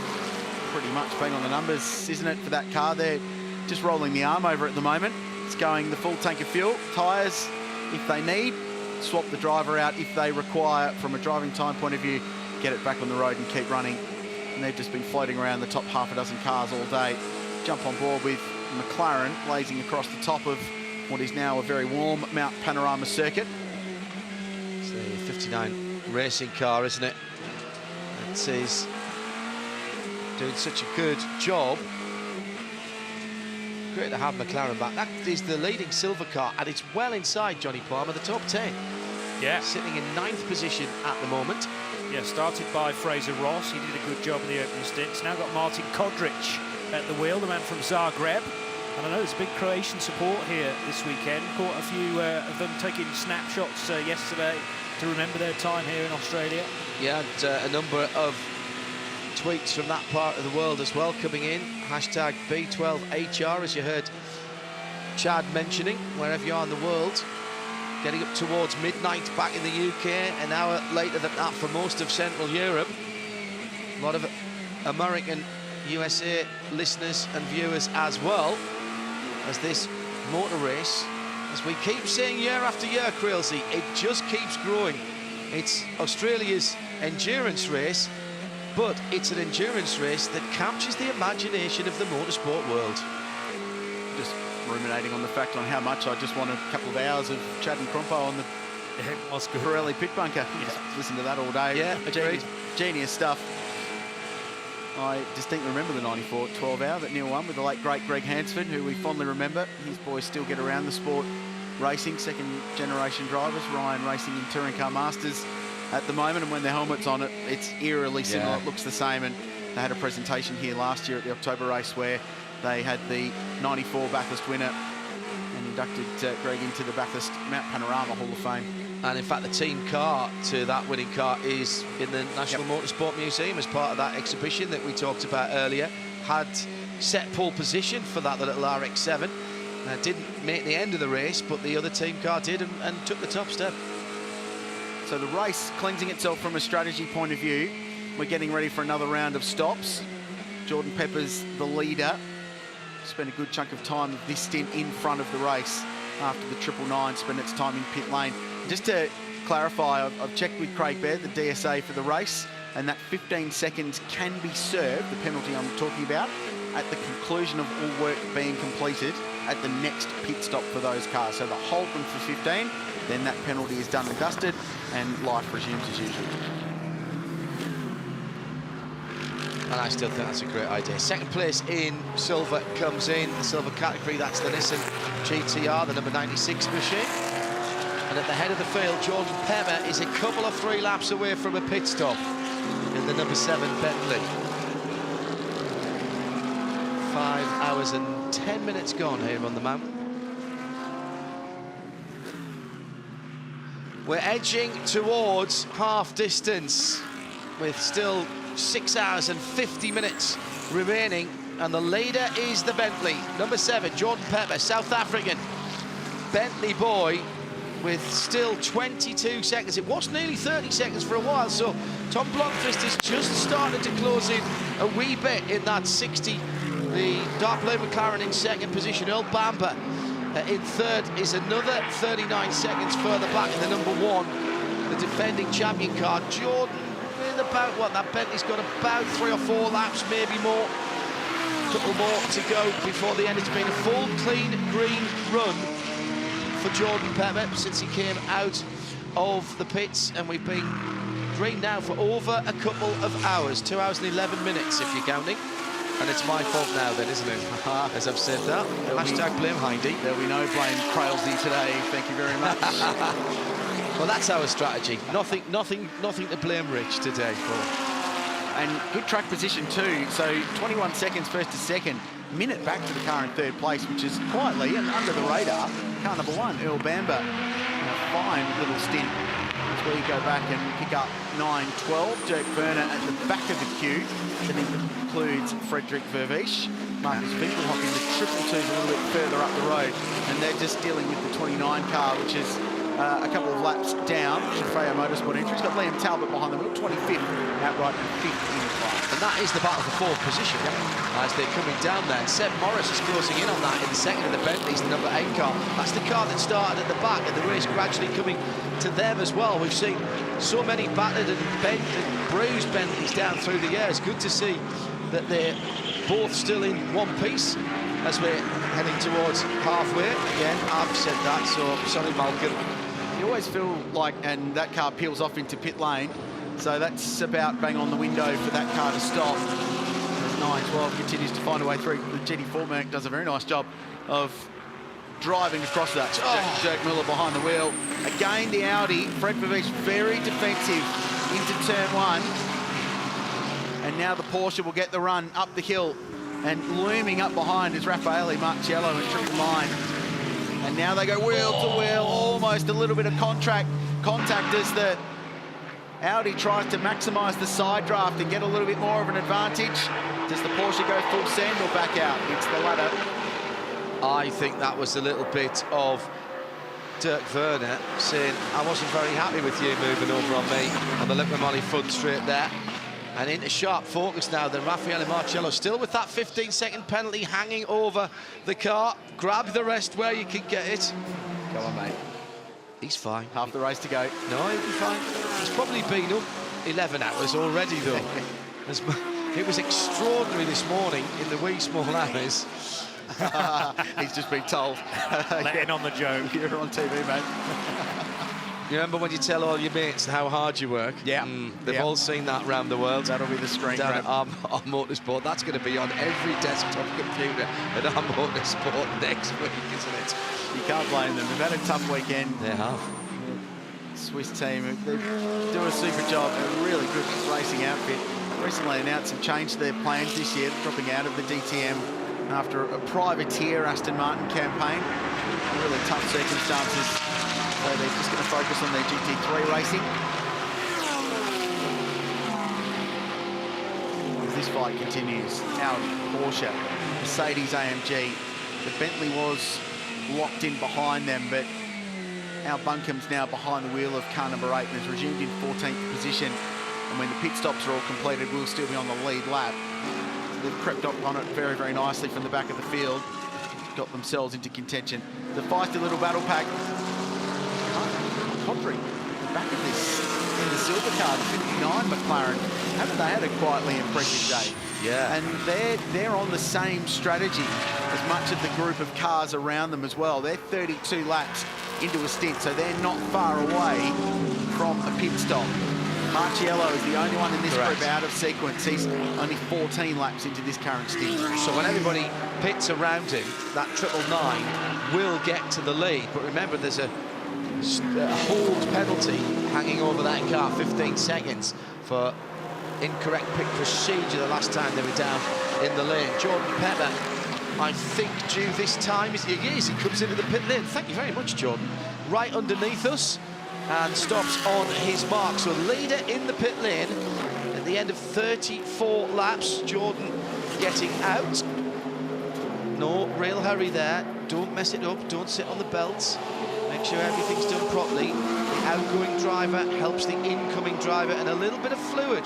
Pretty much bang on the numbers, isn't it, for that car there? Just rolling the arm over at the moment. It's going the full tank of fuel. Tyres, if they need. Swap the driver out if they require, from a driving time point of view, get it back on the road and keep running. And they've just been floating around the top half a dozen cars all day. Jump on board with McLaren blazing across the top of what is now a very warm Mount Panorama circuit. It's the 59 racing car, isn't it? It is doing such a good job. Great to have McLaren back. That is the leading silver car, and it's well inside Johnny Palmer, the top 10. Yeah. Sitting in 9th position at the moment. Yeah, started by Fraser Ross. He did a good job in the opening stints. Now got Martin Kodric at the wheel, the man from Zagreb. And I know there's big Croatian support here this weekend. Caught a few of them taking snapshots yesterday to remember their time here in Australia. Yeah, and a number of tweets from that part of the world as well coming in. Hashtag B12HR, as you heard Chad mentioning, wherever you are in the world. Getting up towards midnight back in the UK, an hour later than that for most of Central Europe. A lot of American, USA listeners and viewers as well, as this motor race, as we keep saying year after year, Creelsey, it just keeps growing. It's Australia's endurance race, but it's an endurance race that captures the imagination of the motorsport world. Just ruminating on the fact on how much I just want a couple of hours of Chad and Crumpo on the Pirelli pit bunker. Just listen to that all day. Yeah, agreed. Genius stuff. I distinctly remember the 94 12-hour that Neil won with the late great Greg Hansford, who we fondly remember. His boys still get around the sport racing, second-generation drivers. Ryan racing in Touring Car Masters at the moment, and when their helmet's on it, it's eerily similar. It looks the same, and they had a presentation here last year at the October race where they had the 94 Bathurst winner and inducted Greg into the Bathurst Mount Panorama Hall of Fame. And in fact, the team car to that winning car is in the National Motorsport Museum as part of that exhibition that we talked about earlier. Had set pole position for that little RX-7. Didn't make the end of the race, but the other team car did and took the top step. So the race cleansing itself from a strategy point of view. We're getting ready for another round of stops. Jordan Pepper's the leader. Spent a good chunk of time of this stint in front of the race after the 999 spent its time in pit lane. Just to clarify, I've checked with Craig Baird, the DSA for the race, and that 15 seconds can be served, the penalty I'm talking about, at the conclusion of all work being completed at the next pit stop for those cars. So they'll hold them for 15, then that penalty is done and dusted, and life resumes as usual. And I still think that's a great idea. Second place in silver comes in, the silver category, that's the Nissan GTR, the number 96 machine. And at the head of the field, Jordan Pepper is a couple of 3 laps away from a pit stop in the number 7 Bentley. 5 hours and 10 minutes gone here on the mountain. We're edging towards half distance with still 6 hours and 50 minutes remaining, and the leader is the Bentley, number 7, Jordan Pepper, South African Bentley boy, with still 22 seconds. It was nearly 30 seconds for a while, so Tom Blomqvist is just starting to close in a wee bit in that 60. The dark blue McLaren in second position. Earl Bamber in third is another 39 seconds further back in the number 1, the defending champion car. Jordan with about, what, that Bentley's got about 3 or 4 laps, maybe more. A couple more to go before the end. It's been a full, clean, green run for Jordan Pepper since he came out of the pits, and we've been green now for over a couple of hours, 2 hours and 11 minutes if you're counting. And it's my fault now then, isn't it? As I've said that. Hashtag blame Hindy. There'll be no blame Crailsy today. Thank you very much. Well, that's our strategy. Nothing to blame Rich today for. And good track position too. So 21 seconds first to second. Minute back to the car in third place, which is quietly and under the radar. Car number 1, Earl Bamber. A fine little stint. That's where you go back and pick up 9-12. Dirk Werner at the back of the queue. That includes Frederick Vervisch. Marcus Winkelhock in the triple twos a little bit further up the road. And they're just dealing with the 29 car, which is a couple of laps down. Trofeo Motorsport entry. He's got Liam Talbot behind the wheel, 25th outright and 5th in the class. And that is the battle for fourth position as they're coming down there. And Seb Morris is closing in on that in the second of the Bentleys, the number 8 car. That's the car that started at the back, and the race gradually coming to them as well. We've seen so many battered and bent and bruised Bentleys down through the years. Good to see that they're both still in one piece as we're heading towards halfway. Again, I've said that, so sorry, Malcolm. You always feel like, and that car peels off into pit lane, so that's about bang on the window for that car to stop. As 9-12 continues to find a way through. The GT4 Merc does a very nice job of driving across that. Dirk Miller behind the wheel. Again, the Audi. Fred Vervisch very defensive into turn 1. And now the Porsche will get the run up the hill. And looming up behind is Raffaele Marciello in triple 9. And now they go wheel to wheel, almost a little bit of contact as the Audi tries to maximise the side draft and get a little bit more of an advantage. Does the Porsche go full send or back out? It's the latter. I think that was a little bit of Dirk Werner saying, I wasn't very happy with you moving over on me on the Liqui-Moly front straight there. And into sharp focus now, then Raffaele Marciello still with that 15-second penalty hanging over the car. Grab the rest where you can get it. Go on, mate. He's fine. Half the race to go. No, he'll be fine. He's probably been up 11 hours already, though. It was extraordinary this morning in the wee small hours. He's just been told. Letting on the joke. You're on TV, mate. You remember when you tell all your mates how hard you work? Yeah. They've all seen that around the world. That'll be the screen down grab. at our Motorsport. That's going to be on every desktop computer at our Motorsport next week, isn't it? You can't blame them. They've had a tough weekend. They have. Swiss team, they do a super job. A really good racing outfit. Recently announced some change to their plans this year, dropping out of the DTM after a privateer Aston Martin campaign. Really tough circumstances. So they're just going to focus on their GT3 racing. As this fight continues, Audi, Porsche, Mercedes AMG. The Bentley was locked in behind them, but Al Bunkum's now behind the wheel of car number 8 and has resumed in 14th position. And when the pit stops are all completed, we'll still be on the lead lap. So they've crept up on it very, very nicely from the back of the field. Got themselves into contention. The feisty little battle pack. Contry, the back of this in the silver car, the 59 McLaren. Haven't they had a quietly impressive day? Yeah. And they're on the same strategy as much of the group of cars around them as well. They're 32 laps into a stint, so they're not far away from a pit stop. Marciello is the only one in this group out of sequence. He's only 14 laps into this current stint. So when everybody pits around him, that 999 will get to the lead. But remember, there's a hold penalty hanging over that car, 15 seconds for incorrect pit procedure the last time they were down in the lane. Jordan Pepper, I think, due this time. He comes into the pit lane. Thank you very much, Jordan. Right underneath us and stops on his mark. So leader in the pit lane at the end of 34 laps. Jordan getting out. No real hurry there. Don't mess it up. Don't sit on the belts. Make sure everything's done properly. The outgoing driver helps the incoming driver, and a little bit of fluid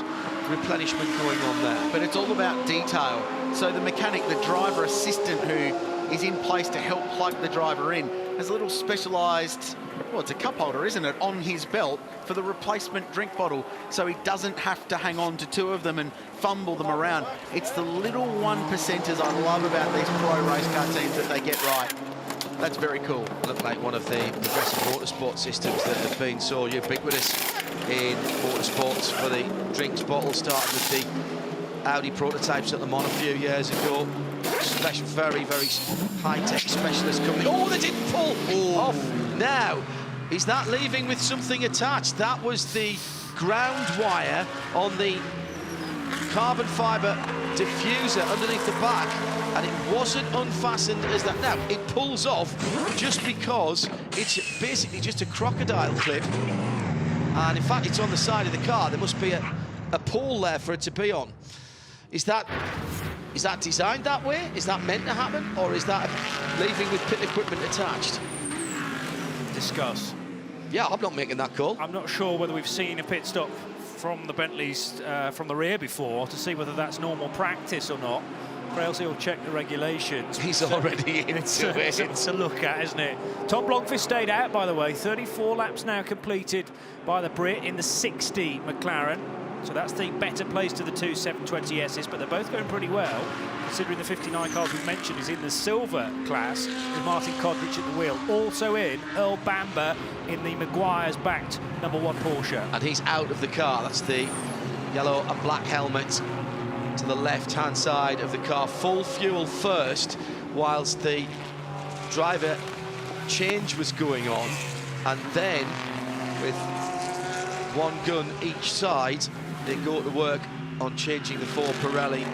replenishment going on there. But it's all about detail. So the mechanic, the driver assistant who is in place to help plug the driver in, has a little specialised, well, it's a cup holder, isn't it, on his belt for the replacement drink bottle, so he doesn't have to hang on to two of them and fumble them around. It's the little 1%ers I love about these pro race car teams that they get right. That's very cool. Look like one of the progressive motorsport systems that have been so ubiquitous in motorsports for the drinks bottle, starting with the Audi prototypes at Le Mans a few years ago. Special, very, very high-tech specialist company. Oh, they didn't pull off. Now, is that leaving with something attached? That was the ground wire on the carbon fibre diffuser underneath the back, and it wasn't unfastened as that. Now, it pulls off just because it's basically just a crocodile clip, and in fact, it's on the side of the car. There must be a pole there for it to be on. Is that designed that way? Is that meant to happen? Or is that leaving with pit equipment attached? Discuss. Yeah, I'm not making that call. I'm not sure whether we've seen a pit stop from the Bentleys from the rear before to see whether that's normal practice or not. Crailsey will check the regulations. He's already into it. It's a look at, isn't it? Tom Blomqvist stayed out, by the way. 34 laps now completed by the Brit in the 60 McLaren. So that's the better place to the two 720Ss, but they're both going pretty well, considering the 59 car we mentioned is in the silver class, with Martin Kodrich at the wheel. Also in, Earl Bamber in the Maguire's-backed #1 Porsche. And he's out of the car. That's the yellow and black helmet to the left-hand side of the car. Full fuel first, whilst the driver change was going on, and then with one gun each side, they go to work on changing the 4 Pirelli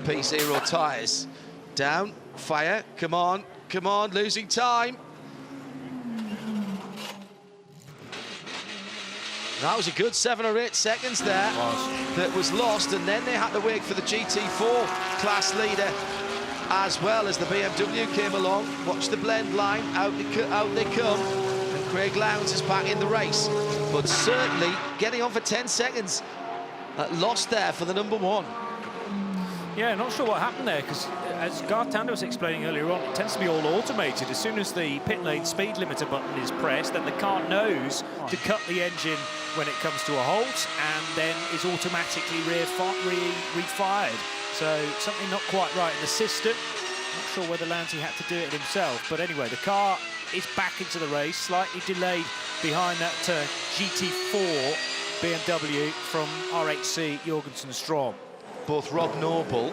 P0 tyres. Down, fire, come on, losing time. That was a good 7 or 8 seconds there that was lost, and then they had to wait for the GT4 class leader as well as the BMW came along. Watch the blend line, out they come, and Craig Lowndes is back in the race. But certainly getting on for 10 seconds. Lost there for the #1. Yeah, not sure what happened there, because as Garth Tander was explaining earlier on, it tends to be all automated. As soon as the pit lane speed limiter button is pressed, then the car knows to cut the engine when it comes to a halt, and then is automatically refired. So something not quite right in the system. Not sure whether Lanty had to do it himself, but anyway, the car is back into the race, slightly delayed behind that GT4 BMW from RHC Jorgensen Strom. Both Rob Noble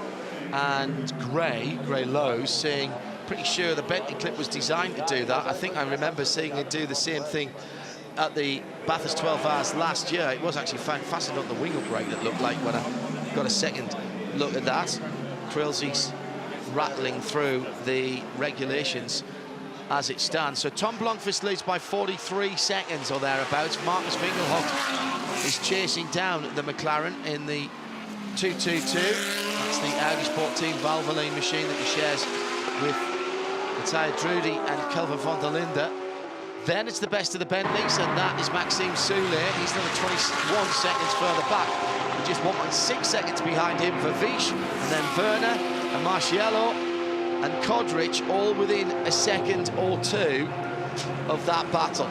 and Gray Lowe saying pretty sure the Bentley clip was designed to do that. I think I remember seeing it do the same thing at the Bathurst 12 Hours last year. It was actually fastened on the wing upright, it looked like, when I got a second look at that. Crailsey's rattling through the regulations as it stands. So Tom Blomqvist leads by 43 seconds or thereabouts. Marcus Winkelhock is chasing down the McLaren in the 222. That's the Audi Sport Team Valvoline machine that he shares with Matthias Drudy and Kelvin von der Linde. Then it's the best of the Bentleys, and that is Maxime Soulet. He's another 21 seconds further back, and just 1.6 seconds behind him for Visch, and then Werner and Marciello and Kodrich, all within a second or two of that battle.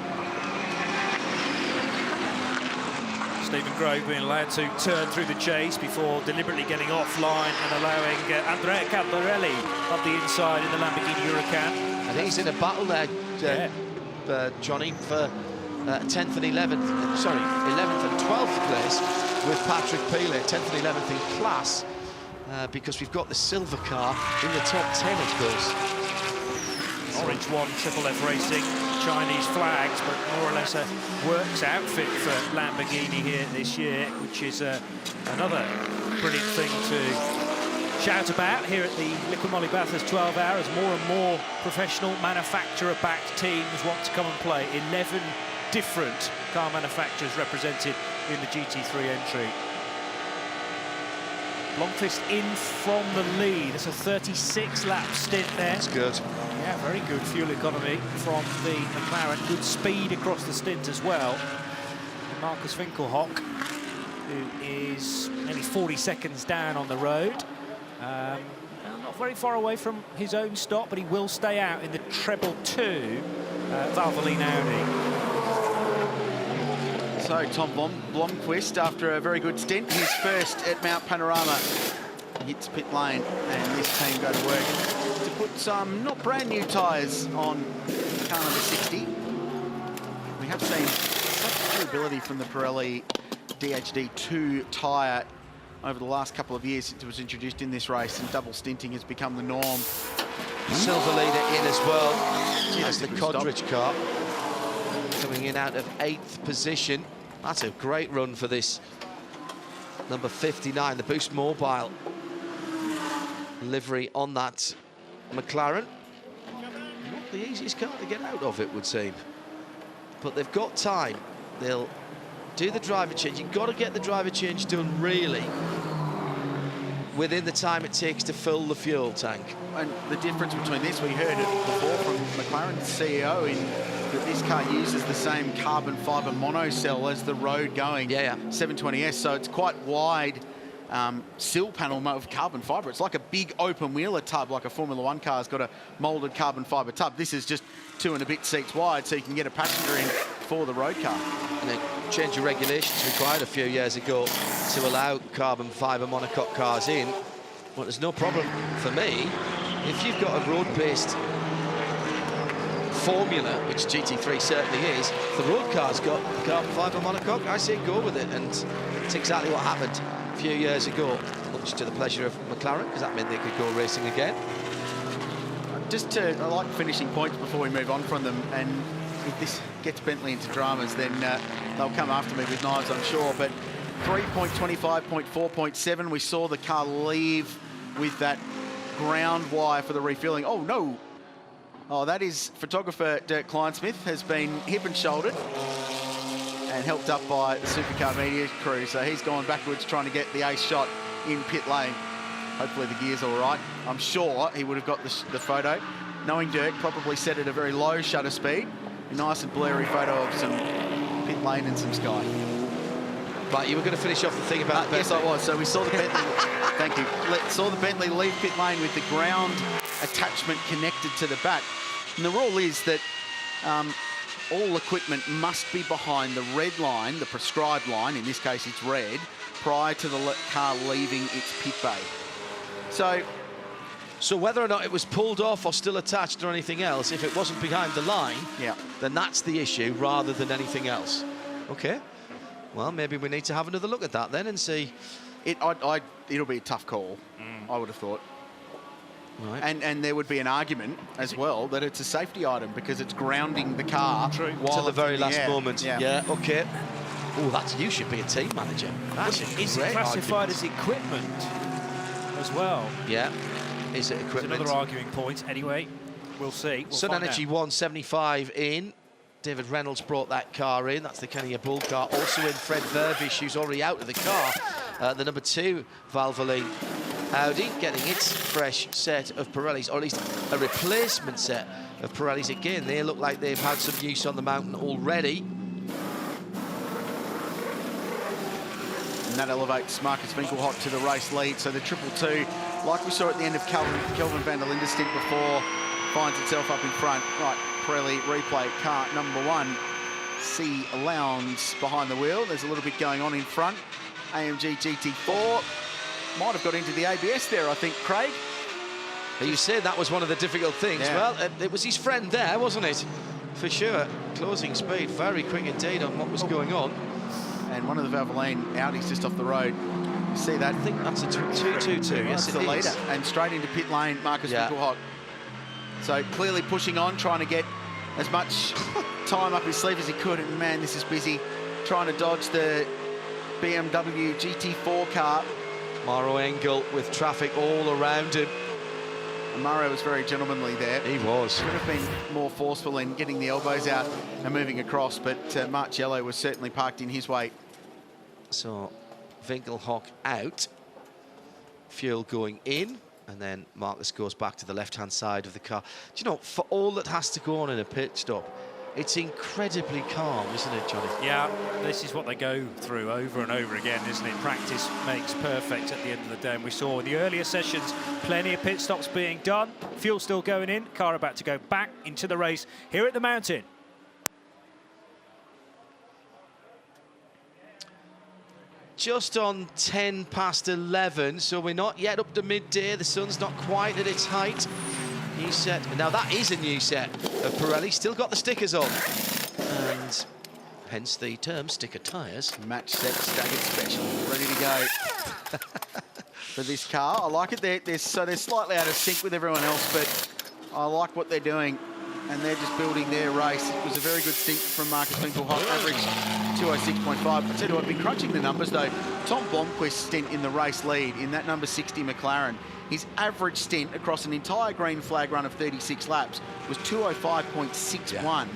Stephen Grove being allowed to turn through the chase before deliberately getting offline and allowing Andrea Camparelli up the inside in the Lamborghini Huracan. And he's in a battle there, Johnny, for 10th and 11th, sorry, 11th and 12th place with Patrick Peele, 10th and 11th in class, because we've got the silver car in the top 10, of course. Orange 1, Triple F Racing, Chinese flags, but more or less a works outfit for Lamborghini here this year, which is another brilliant thing to shout about here at the Liqui-Moly Bathurst 12 Hours. More and more professional manufacturer-backed teams want to come and play. 11 different car manufacturers represented in the GT3 entry. Blomqvist in from the lead. It's a 36-lap stint there. That's good. Yeah, very good fuel economy from the McLaren. Good speed across the stint as well. And Marcus Winkelhock, who is nearly 40 seconds down on the road. Not very far away from his own stop, but he will stay out in the treble 2 Valvoline Audi. So Tom Blomqvist, after a very good stint, his first at Mount Panorama, hits pit lane, and this team go to work to put some not brand new tyres on car number 60. We have seen such durability from the Pirelli DHD2 tyre over the last couple of years since it was introduced in this race, and double stinting has become the norm. Silver leader in as well. That's the Codridge car coming in out of 8th position. That's a great run for this number 59, the Boost Mobile livery on that McLaren. Not the easiest car to get out of, it would seem. But they've got time. They'll do the driver change. You've got to get the driver change done, really, within the time it takes to fill the fuel tank. And the difference between this, we heard it before from McLaren's CEO, in that this car uses the same carbon fibre monocell as the road-going 720S, so it's quite wide sill panel of carbon fibre. It's like a big open wheeler tub, like a Formula One car's got a moulded carbon fibre tub. This is just 2 and a bit seats wide, so you can get a passenger in for the road car. And a change of regulations required a few years ago to allow carbon fibre monocoque cars in. But there's no problem for me if you've got a road-based formula, which GT3 certainly is. If the road car's got carbon fibre monocoque, I say go with it, and it's exactly what happened a few years ago, much to the pleasure of McLaren, because that meant they could go racing again. I like finishing points before we move on from them, and if this gets Bentley into dramas, then they'll come after me with knives, I'm sure. But 3.25.4.7, we saw the car leave with that ground wire for the refueling. Oh, no. Oh, that is photographer Dirk Kleinsmith has been hip and shouldered and helped up by the Supercar media crew. So he's gone backwards trying to get the ace shot in pit lane. Hopefully the gear's all right. I'm sure he would have got the photo. Knowing Dirk, probably set at a very low shutter speed. A nice and blurry photo of some pit lane and some sky. But you were going to finish off the thing about yes, I was. So we saw the Bentley. Thank you. Saw the Bentley leave pit lane with the ground attachment connected to the back. And the rule is that all equipment must be behind the red line, the prescribed line. In this case, it's red, prior to the car leaving its pit bay. So whether or not it was pulled off or still attached or anything else, if it wasn't behind the line, then that's the issue rather than anything else. Okay. Well, maybe we need to have another look at that then and see. It'll be a tough call, I would have thought. Right. And there would be an argument as well that it's a safety item because it's grounding the car till the very last moment. Yeah, okay. Oh, you should be a team manager. Is it classified as equipment as well? Yeah. Is it equipment? There's another arguing point. Anyway, we'll see. Sun Energy 175 in. David Reynolds brought that car in. That's the Kenya Bull car. Also in Fred Verbish, who's already out of the car. The number 2 Valvoline Audi getting its fresh set of Pirellis, or at least a replacement set of Pirellis. Again, they look like they've had some use on the mountain already. And that elevates Marcus Winkelhock to the race lead. So the 222, like we saw at the end of Kelvin van der Linde's stint before, finds itself up in front. Right, Pirelli replay, car number 1. C. Lowndes behind the wheel. There's a little bit going on in front. AMG GT4 might have got into the ABS there, I think, Craig. You said that was one of the difficult things. Yeah. Well, it was his friend there, wasn't it? For sure. Closing speed, very quick indeed on what was going on. And one of the Valvoline Audis just off the road. You see that? I think that's a 222. Yes, it's the leader. And straight into pit lane, Marcus Winkelhock. So clearly pushing on, trying to get as much time up his sleeve as he could. And man, this is busy. Trying to dodge the BMW GT4 car. Mauro Engel with traffic all around him. And Mauro was very gentlemanly there. He was. Could have been more forceful in getting the elbows out and moving across, but Marcello was certainly parked in his way. So Winkelhock out. Fuel going in. And then Marcus goes back to the left-hand side of the car. Do you know, for all that has to go on in a pit stop, it's incredibly calm, isn't it, Johnny? Yeah, this is what they go through over and over again, isn't it? Practice makes perfect at the end of the day. And we saw in the earlier sessions plenty of pit stops being done. Fuel still going in. Car about to go back into the race here at the mountain. Just on 10 past 11, so we're not yet up to midday. The sun's not quite at its height. New set. Now that is a new set of Pirelli. Still got the stickers on. And hence the term sticker tyres. Match set staggered special. Ready to go. for this car. I like it. They're slightly out of sync with everyone else, but I like what they're doing, and they're just building their race. It was a very good stint from Marcus Winkelhock, average 206.5. I tell you what, I've been crunching the numbers though. Tom Blomqvist's stint in the race lead in that number 60 McLaren, his average stint across an entire green flag run of 36 laps was 205.61.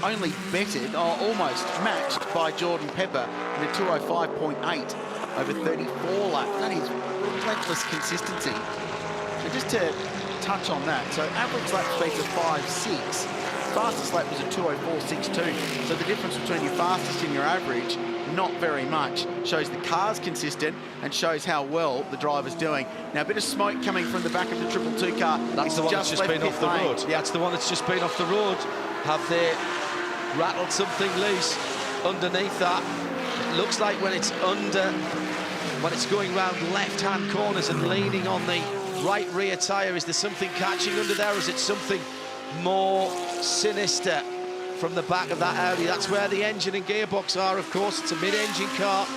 Only bettered, or almost matched, by Jordan Pepper in a 205.8 over 34 laps. That is relentless consistency. And just to touch on that, so average lap speeds of 5.6, fastest lap was a 204.62. So the difference between your fastest and your average, not very much. Shows the car's consistent and shows how well the driver's doing. Now, a bit of smoke coming from the back of the 222 car. That's the one that's just been off the road. Yeah, that's the one that's just been off the road. Have they rattled something loose underneath that? It looks like when it's going round left-hand corners and leaning on the right rear tyre, is there something catching under there, or is it something more sinister from the back of that Audi? That's where the engine and gearbox are, of course. It's a mid-engine car,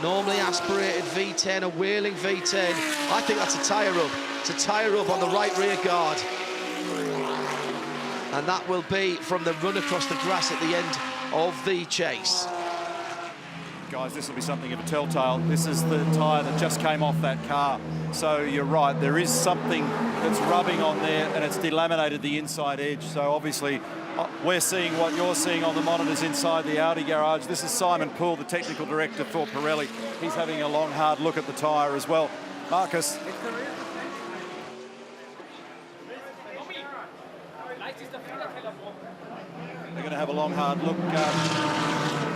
normally aspirated V10, a wheeling V10. I think that's a tyre rub. It's a tyre rub on the right rear guard. And that will be from the run across the grass at the end of the chase. Guys, this will be something of a telltale. This is the tyre that just came off that car. So you're right, there is something that's rubbing on there, and it's delaminated the inside edge. So obviously, we're seeing what you're seeing on the monitors inside the Audi garage. This is Simon Poole, the technical director for Pirelli. He's having a long, hard look at the tyre as well. Marcus. They're going to have a long, hard look.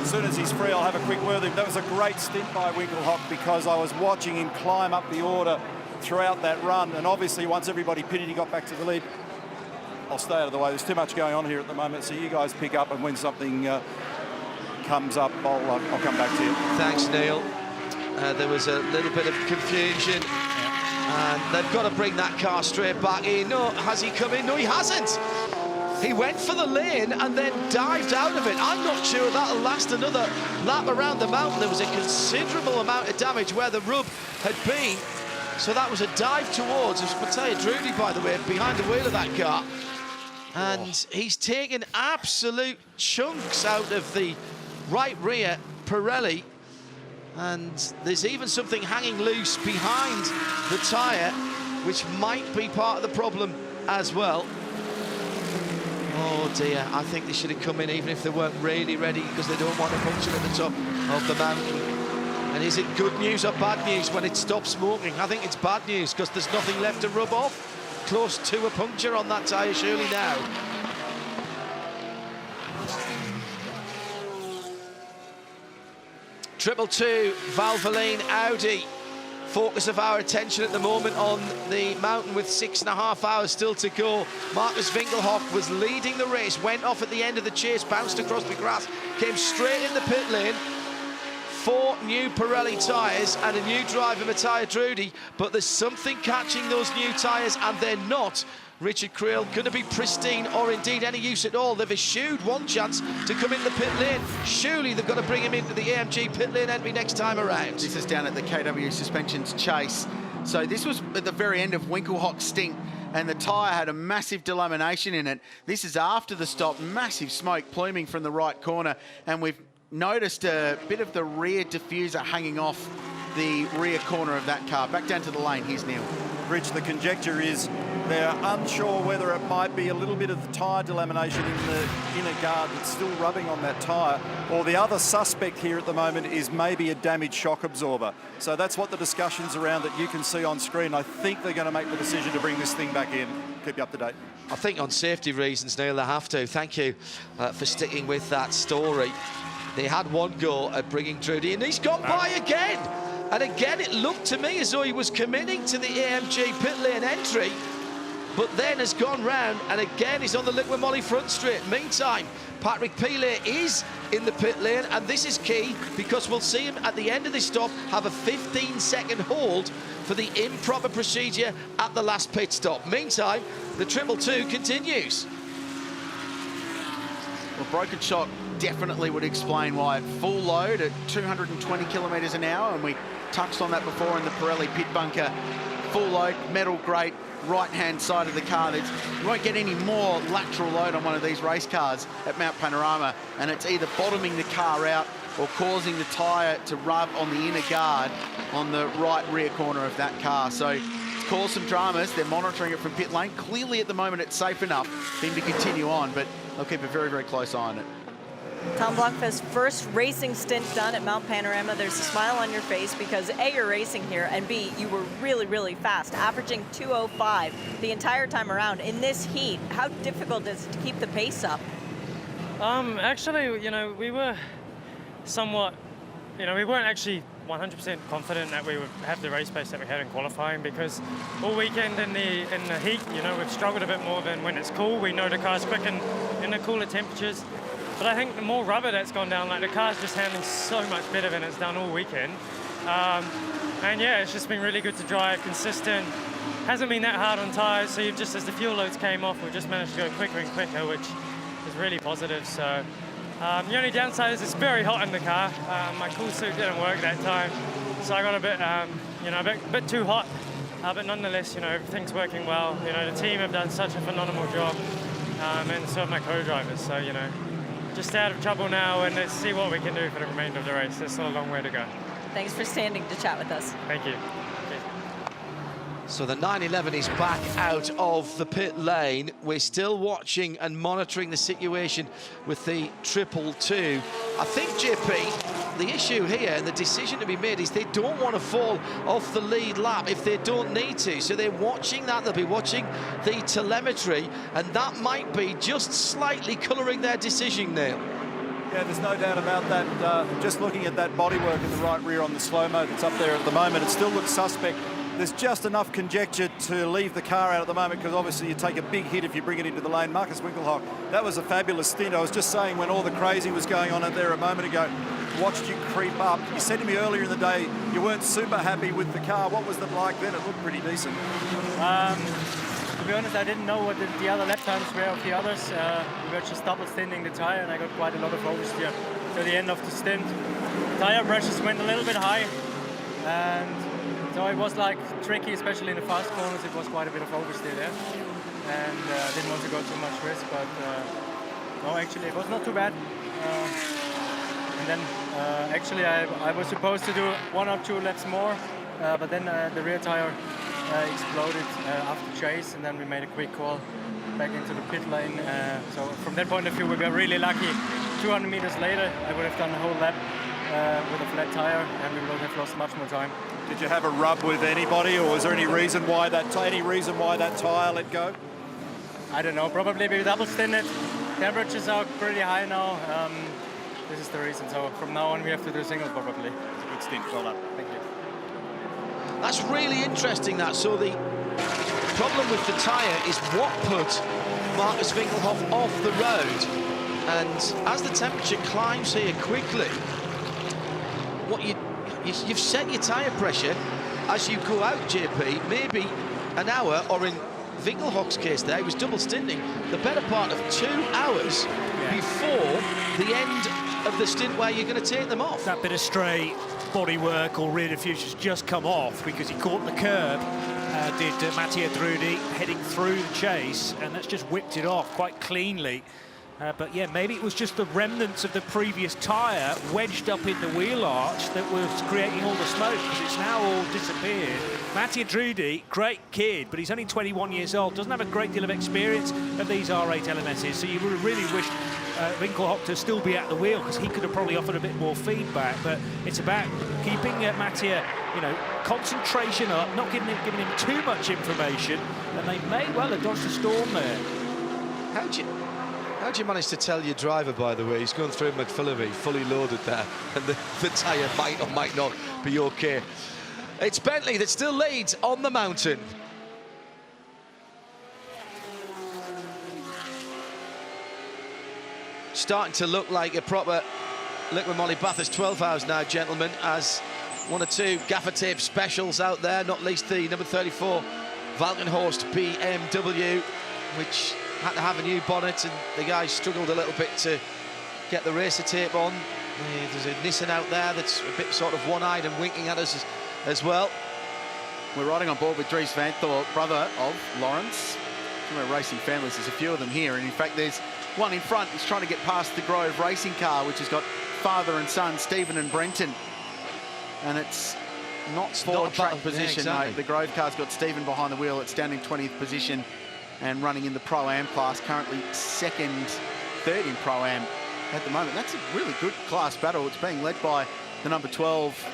As soon as he's free, I'll have a quick word with him. That was a great stint by Winkelhock, because I was watching him climb up the order throughout that run. And obviously, once everybody pitted, he got back to the lead. I'll stay out of the way. There's too much going on here at the moment, so you guys pick up, and when something comes up, I'll come back to you. Thanks, Neil. There was a little bit of confusion, and they've got to bring that car straight back in. No, has he come in? No, he hasn't. He went for the lane and then dived out of it. I'm not sure that'll last another lap around the mountain. There was a considerable amount of damage where the rub had been. So that was a dive towards, it was Matteo Drudi, by the way, behind the wheel of that car. And he's taken absolute chunks out of the right rear Pirelli. And there's even something hanging loose behind the tyre, which might be part of the problem as well. Oh dear, I think they should have come in even if they weren't really ready, because they don't want a puncture at the top of the mountain. And is it good news or bad news when it stops smoking? I think it's bad news, because there's nothing left to rub off. Close to a puncture on that tyre surely now. Triple two, Valvoline Audi. Focus of our attention at the moment on the mountain with 6.5 hours still to go. Marcus Winkelhock was leading the race, went off at the end of the chase, bounced across the grass, came straight in the pit lane. 4 new Pirelli tyres and a new driver, Matteo Drudi, but there's something catching those new tyres, and they're not, Richard Creel, going to be pristine or indeed any use at all. They've eschewed one chance to come in the pit lane. Surely they've got to bring him into the AMG pit lane entry next time around. This is down at the KW Suspensions chase. So this was at the very end of Winkelhock's stint, and the tyre had a massive delamination in it. This is after the stop, massive smoke pluming from the right corner, and we've noticed a bit of the rear diffuser hanging off the rear corner of that car. Back down to the lane, here's Neil. Rich, the conjecture is they're unsure whether it might be a little bit of the tyre delamination in the inner guard that's still rubbing on that tyre, or the other suspect here at the moment is maybe a damaged shock absorber. So that's what the discussion's around that you can see on screen. I think they're going to make the decision to bring this thing back in. Keep you up to date. I think on safety reasons, Neil, they have to. Thank you for sticking with that story. They had one go at bringing Drudi, and he's gone by again. And again, it looked to me as though he was committing to the AMG pit lane entry, but then has gone round, and again he's on the Liqui-Moly front straight. Meantime, Patrick Pilet is in the pit lane, and this is key, because we'll see him at the end of this stop have a 15-second hold for the improper procedure at the last pit stop. Meantime, the 222 continues. Well, broken shock definitely would explain why at full load at 220 kilometres an hour, and we touched on that before in the Pirelli pit bunker. Full load, metal grate, right-hand side of the car. You won't get any more lateral load on one of these race cars at Mount Panorama, and it's either bottoming the car out or causing the tyre to rub on the inner guard on the right rear corner of that car. So it's caused some dramas. They're monitoring it from pit lane. Clearly at the moment it's safe enough for him to continue on, but they'll keep a very, very close eye on it. Tom Blockfest's first racing stint done at Mount Panorama. There's a smile on your face because A, you're racing here, and B, you were really, really fast, averaging 2:05 the entire time around. In this heat, how difficult is it to keep the pace up? Actually, you know, we were somewhat, you know, we weren't actually 100% confident that we would have the race pace that we had in qualifying, because all weekend in the heat, you know, we've struggled a bit more than when it's cool. We know the car's quick in the cooler temperatures. But I think the more rubber that's gone down, like the car's just handling so much better than it's done all weekend. And yeah, it's just been really good to drive, consistent. Hasn't been that hard on tyres, so you've just, as the fuel loads came off, we've just managed to go quicker and quicker, which is really positive. So the only downside is it's very hot in the car. My cool suit didn't work that time, so I got a bit, you know, a bit too hot. But nonetheless, you know, everything's working well. You know, the team have done such a phenomenal job, and so have my co-drivers. So, you know, just out of trouble now, and let's see what we can do for the remainder of the race. There's still a long way to go. Thanks for standing to chat with us. Thank you. So the 911 is back out of the pit lane. We're still watching and monitoring the situation with the 222. I think, JP, the issue here and the decision to be made is they don't want to fall off the lead lap if they don't need to. So they're watching that. They'll be watching the telemetry, and that might be just slightly colouring their decision, Neil. Yeah, there's no doubt about that. Just looking at that bodywork in the right rear on the slow-mo that's up there at the moment, it still looks suspect. There's just enough conjecture to leave the car out at the moment, because obviously you take a big hit if you bring it into the lane. Marcus Winkelhock, that was a fabulous stint. I was just saying, when all the crazy was going on out there a moment ago, watched you creep up. You said to me earlier in the day you weren't super happy with the car. What was it like then? It looked pretty decent. To be honest, I didn't know what the other lap times were of the others. We were just double stinting the tyre, and I got quite a lot of oversteer to the end of the stint. Tyre pressures went a little bit high, and so it was like tricky, especially in the fast corners. It was quite a bit of oversteer there, and didn't want to go too much risk. But no, actually, it was not too bad. And then actually, I was supposed to do 1 or 2 laps more, but then the rear tire exploded after chase, and then we made a quick call back into the pit lane. So from that point of view, we were really lucky. 200 meters later, I would have done the whole lap with a flat tire, and we would have lost much more time. Did you have a rub with anybody, or was there any reason why that tyre let go? I don't know. Probably we double stinted. Temperatures are pretty high now. This is the reason. So from now on, we have to do single probably. It's a good stint. Well done. Thank you. That's really interesting, that. So the problem with the tyre is what put Marcus Winkelhoff off the road. And as the temperature climbs here quickly, you've set your tyre pressure as you go out, JP, maybe an hour, or in Winkelhoff's case there, he was double stinting the better part of 2 hours before the end of the stint where you're going to take them off. That bit of straight bodywork or rear diffuser's just come off because he caught the curb, did Mattia Drudi, heading through the chase, and that's just whipped it off quite cleanly. But yeah, maybe it was just the remnants of the previous tyre wedged up in the wheel arch that was creating all the smoke, because it's now all disappeared. Mattia Drudi, great kid, but he's only 21 years old, doesn't have a great deal of experience of these R8 LMSs, so you would have really wished Winkelhock to still be at the wheel, because he could have probably offered a bit more feedback. But it's about keeping Mattia, you know, concentration up, not giving him too much information, and they may well have dodged a storm there. How do you manage to tell your driver, by the way, he's going through McPhillivy, fully loaded there, and the tyre might or might not be okay? It's Bentley that still leads on the mountain. Starting to look like a proper Liqui-Moly Bathurst 12 hours now, gentlemen, as 1 or 2 gaffer tape specials out there, not least the number 34 Valkenhorst BMW, which had to have a new bonnet, and the guys struggled a little bit to get the racer tape on. There's a Nissan out there that's a bit sort of one-eyed and winking at us as well. We're riding on board with Dries Van Thorp, brother of Lawrence. From our racing families, there's a few of them here, and in fact there's one in front. He's trying to get past the Grove racing car, which has got father and son, Stephen and Brenton. And it's not for track position, exactly. mate. The Grove car's got Stephen behind the wheel. It's down in 20th position and running in the Pro-Am class, currently third in Pro-Am at the moment. That's a really good class battle. It's being led by the number 12,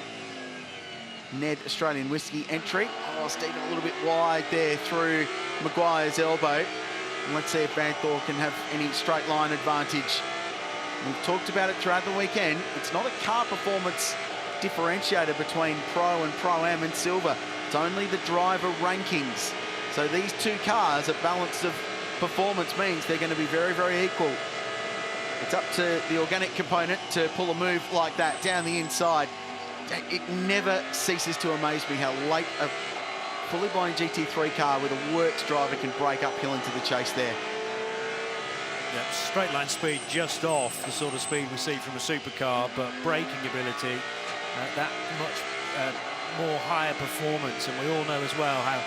Ned Australian Whiskey entry. Oh, Stephen a little bit wide there through Maguire's elbow. And let's see if Van Thorp can have any straight line advantage. We've talked about it throughout the weekend. It's not a car performance differentiator between Pro and Pro-Am and Silver. It's only the driver rankings. So these two cars, a balance of performance means they're going to be very, very equal. It's up to the organic component to pull a move like that down the inside. It never ceases to amaze me how late a fully blown GT3 car with a works driver can break uphill into the chase there. Yep, straight line speed just off the sort of speed we see from a supercar, but braking ability that much more higher performance, and we all know as well how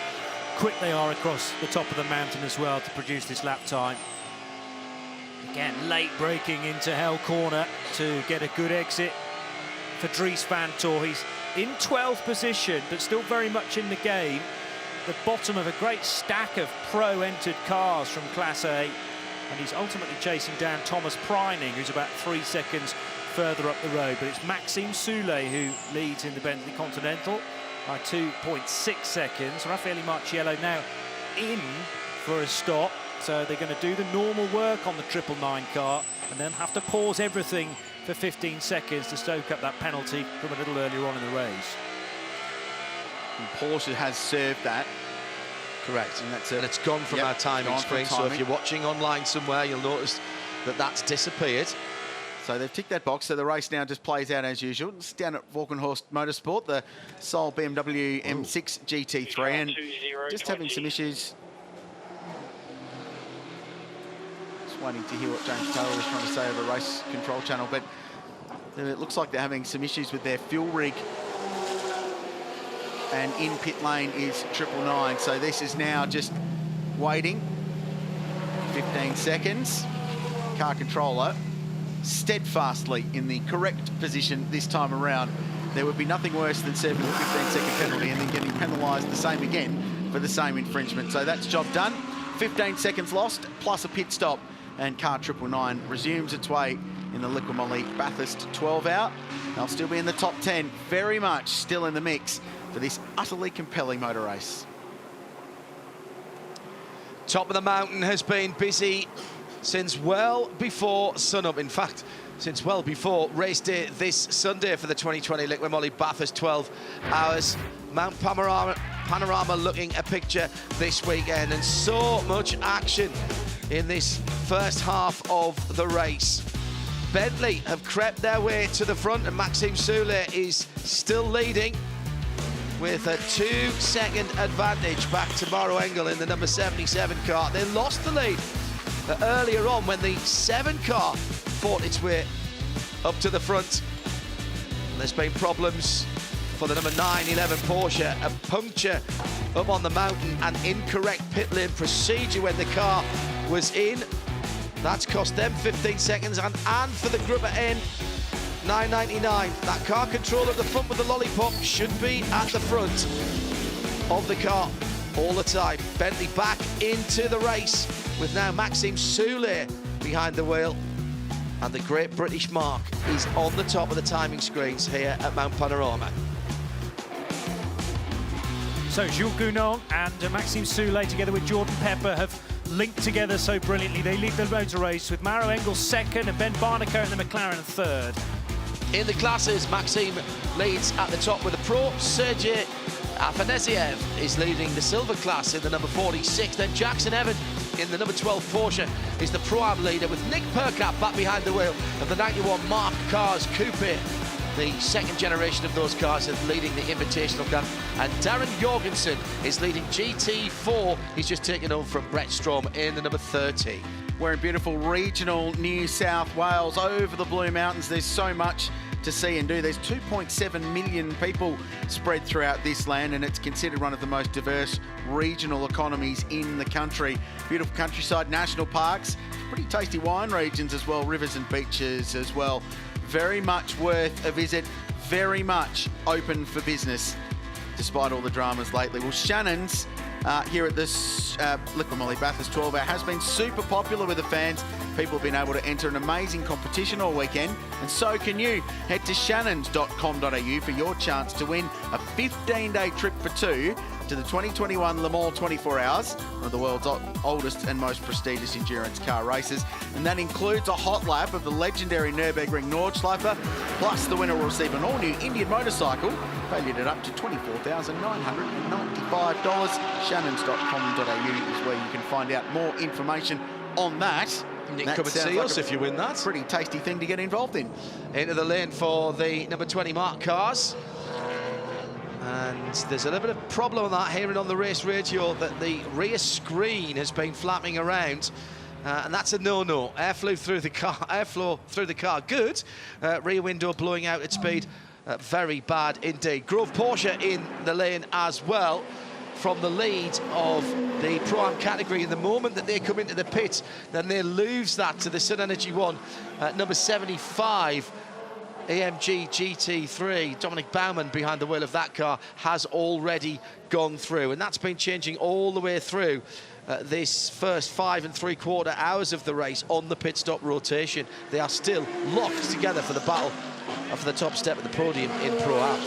quick they are across the top of the mountain as well to produce this lap time. Again, late braking into Hell Corner to get a good exit for Dries Van Thorp. He's in 12th position, but still very much in the game. The bottom of a great stack of pro-entered cars from Class A. And he's ultimately chasing down Thomas Preining, who's about 3 seconds further up the road. But it's Maxime Soulet who leads in the Bentley Continental by 2.6 seconds. Raffaele Marciello now in for a stop. So they're going to do the normal work on the 999 car and then have to pause everything for 15 seconds to stoke up that penalty from a little earlier on in the race. And Porsche has served that. Correct, and it's gone from our timing screen, so if you're watching online somewhere, you'll notice that that's disappeared. So they've ticked that box, so the race now just plays out as usual. It's down at Walkenhorst Motorsport, the sole BMW M6 GT3, and just having some issues. Just waiting to hear what James Taylor was trying to say over Race Control Channel, but it looks like they're having some issues with their fuel rig. And in pit lane is 999, so this is now just waiting. 15 seconds. Car controller steadfastly in the correct position this time around. There would be nothing worse than serving a 15-second penalty and then getting penalised the same again for the same infringement. So that's job done. 15 seconds lost, plus a pit stop, and car 999 resumes its way in the Liqui-Moly Bathurst 12 out. They'll still be in the top 10, very much still in the mix for this utterly compelling motor race. Top of the mountain has been busy since well before sunup. In fact, since well before race day this Sunday for the 2020 Liqui-Moly Bathurst 12 hours. Mount Panorama looking a picture this weekend, and so much action in this first half of the race. Bentley have crept their way to the front, and Maxime Soulet is still leading with a 2-second advantage back to Mauro Engel in the number 77 car. They lost the lead earlier on when the 7 car fought its way up to the front. And there's been problems for the number 911 Porsche, a puncture up on the mountain, and incorrect pit lane procedure when the car was in. That's cost them 15 seconds, and for the group at N, 999. That car control at the front with the lollipop should be at the front of the car all the time. Bentley back into the race with now Maxime Soulet behind the wheel. And the Great British Mark is on the top of the timing screens here at Mount Panorama. So Jules Gounon and Maxime Soulet together with Jordan Pepper have linked together so brilliantly. They lead the motor race with Mauro Engel second and Ben Barnico in the McLaren third. In the classes, Maxime leads at the top with a Pro. Sergei Afanasiev is leading the silver class in the number 46. Then Jackson Evan in the number 12 Porsche is the Pro-Am leader, with Nick Percat back behind the wheel of the 91 Mark Cars Coupe. The second generation of those cars is leading the Invitational Cup. And Darren Jorgensen is leading GT4. He's just taken over from Brett Strom in the number 30. We're in beautiful regional New South Wales over the Blue Mountains. There's so much to see and do. There's 2.7 million people spread throughout this land, and it's considered one of the most diverse regional economies in the country. Beautiful countryside, national parks, pretty tasty wine regions as well, rivers and beaches as well. Very much worth a visit, very much open for business, despite all the dramas lately. Well, Shannon's here at this Liqui-Moly Bathurst 12 Hour has been super popular with the fans. People have been able to enter an amazing competition all weekend, and so can you. Head to shannons.com.au for your chance to win a 15-day trip for two to the 2021 Le Mans 24 Hours, one of the world's oldest and most prestigious endurance car races. And that includes a hot lap of the legendary Nürburgring Nordschleife, plus the winner will receive an all-new Indian motorcycle, valued at up to $24,995. Shannons.com.au is where you can find out more information on that. Nick, come and see us if you win that. Pretty tasty thing to get involved in. Into the lane for the number 20 marked cars. And there's a little bit of problem on that, hearing on the race radio that the rear screen has been flapping around. And that's a no-no. Airflow through the car, good. Rear window blowing out at speed, very bad indeed. Grove Porsche in the lane as well, from the lead of the Pro-Am category. In the moment that they come into the pit, then they lose that to the Sun Energy One, number 75, AMG GT3. Dominic Baumann behind the wheel of that car has already gone through, and that's been changing all the way through this first 5 3/4 hours of the race on the pit stop rotation. They are still locked together for the battle for the top step of the podium in Pro-Am.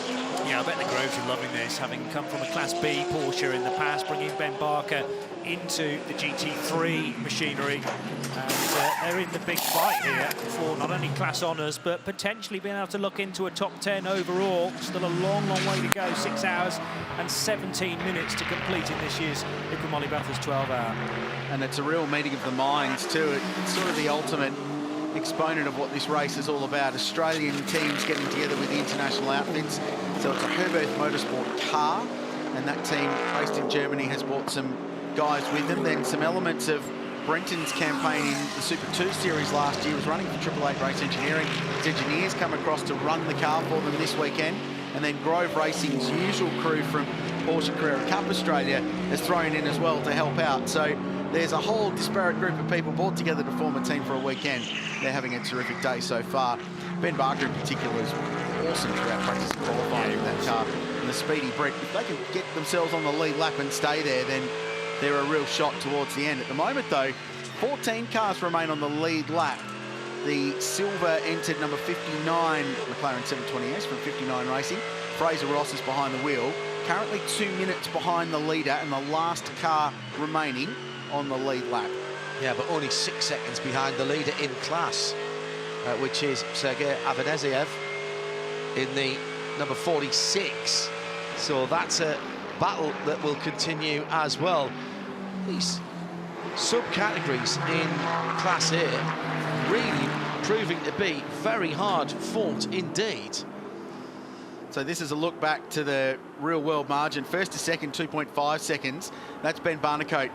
Yeah, I bet the Groves are loving this, having come from a Class B Porsche in the past, bringing Ben Barker into the GT3 machinery. And they're in the big fight here for not only class honours, but potentially being able to look into a top 10 overall. Still a long, long way to go, 6 hours and 17 minutes to complete in this year's Liqui-Moly Bathurst 12 Hour. And it's a real meeting of the minds too. It's sort of the ultimate exponent of what this race is all about. Australian teams getting together with the international outfits. So it's a Herberth Motorsport car, and that team based in Germany has brought some guys with them. Then some elements of Brenton's campaign in the Super 2 Series last year was running for Triple Eight Race Engineering. His engineers come across to run the car for them this weekend. And then Grove Racing's usual crew from Porsche Carrera Cup Australia is thrown in as well to help out. So there's a whole disparate group of people brought together to form a team for a weekend. They're having a terrific day so far. Ben Barker in particular is awesome throughout practice and qualifying with that car. And the speedy Brit, if they can get themselves on the lead lap and stay there, then they're a real shot towards the end. At the moment though, 14 cars remain on the lead lap. The silver entered number 59 McLaren 720S from 59 Racing. Fraser Ross is behind the wheel, currently 2 minutes behind the leader and the last car remaining on the lead lap. Yeah, but only 6 seconds behind the leader in class, which is Sergei Avaneziev in the number 46. So that's a battle that will continue as well. These subcategories in Class A really proving to be very hard fought indeed. So this is a look back to the real world margin. First to second, 2.5 seconds. That's Ben Barnacote.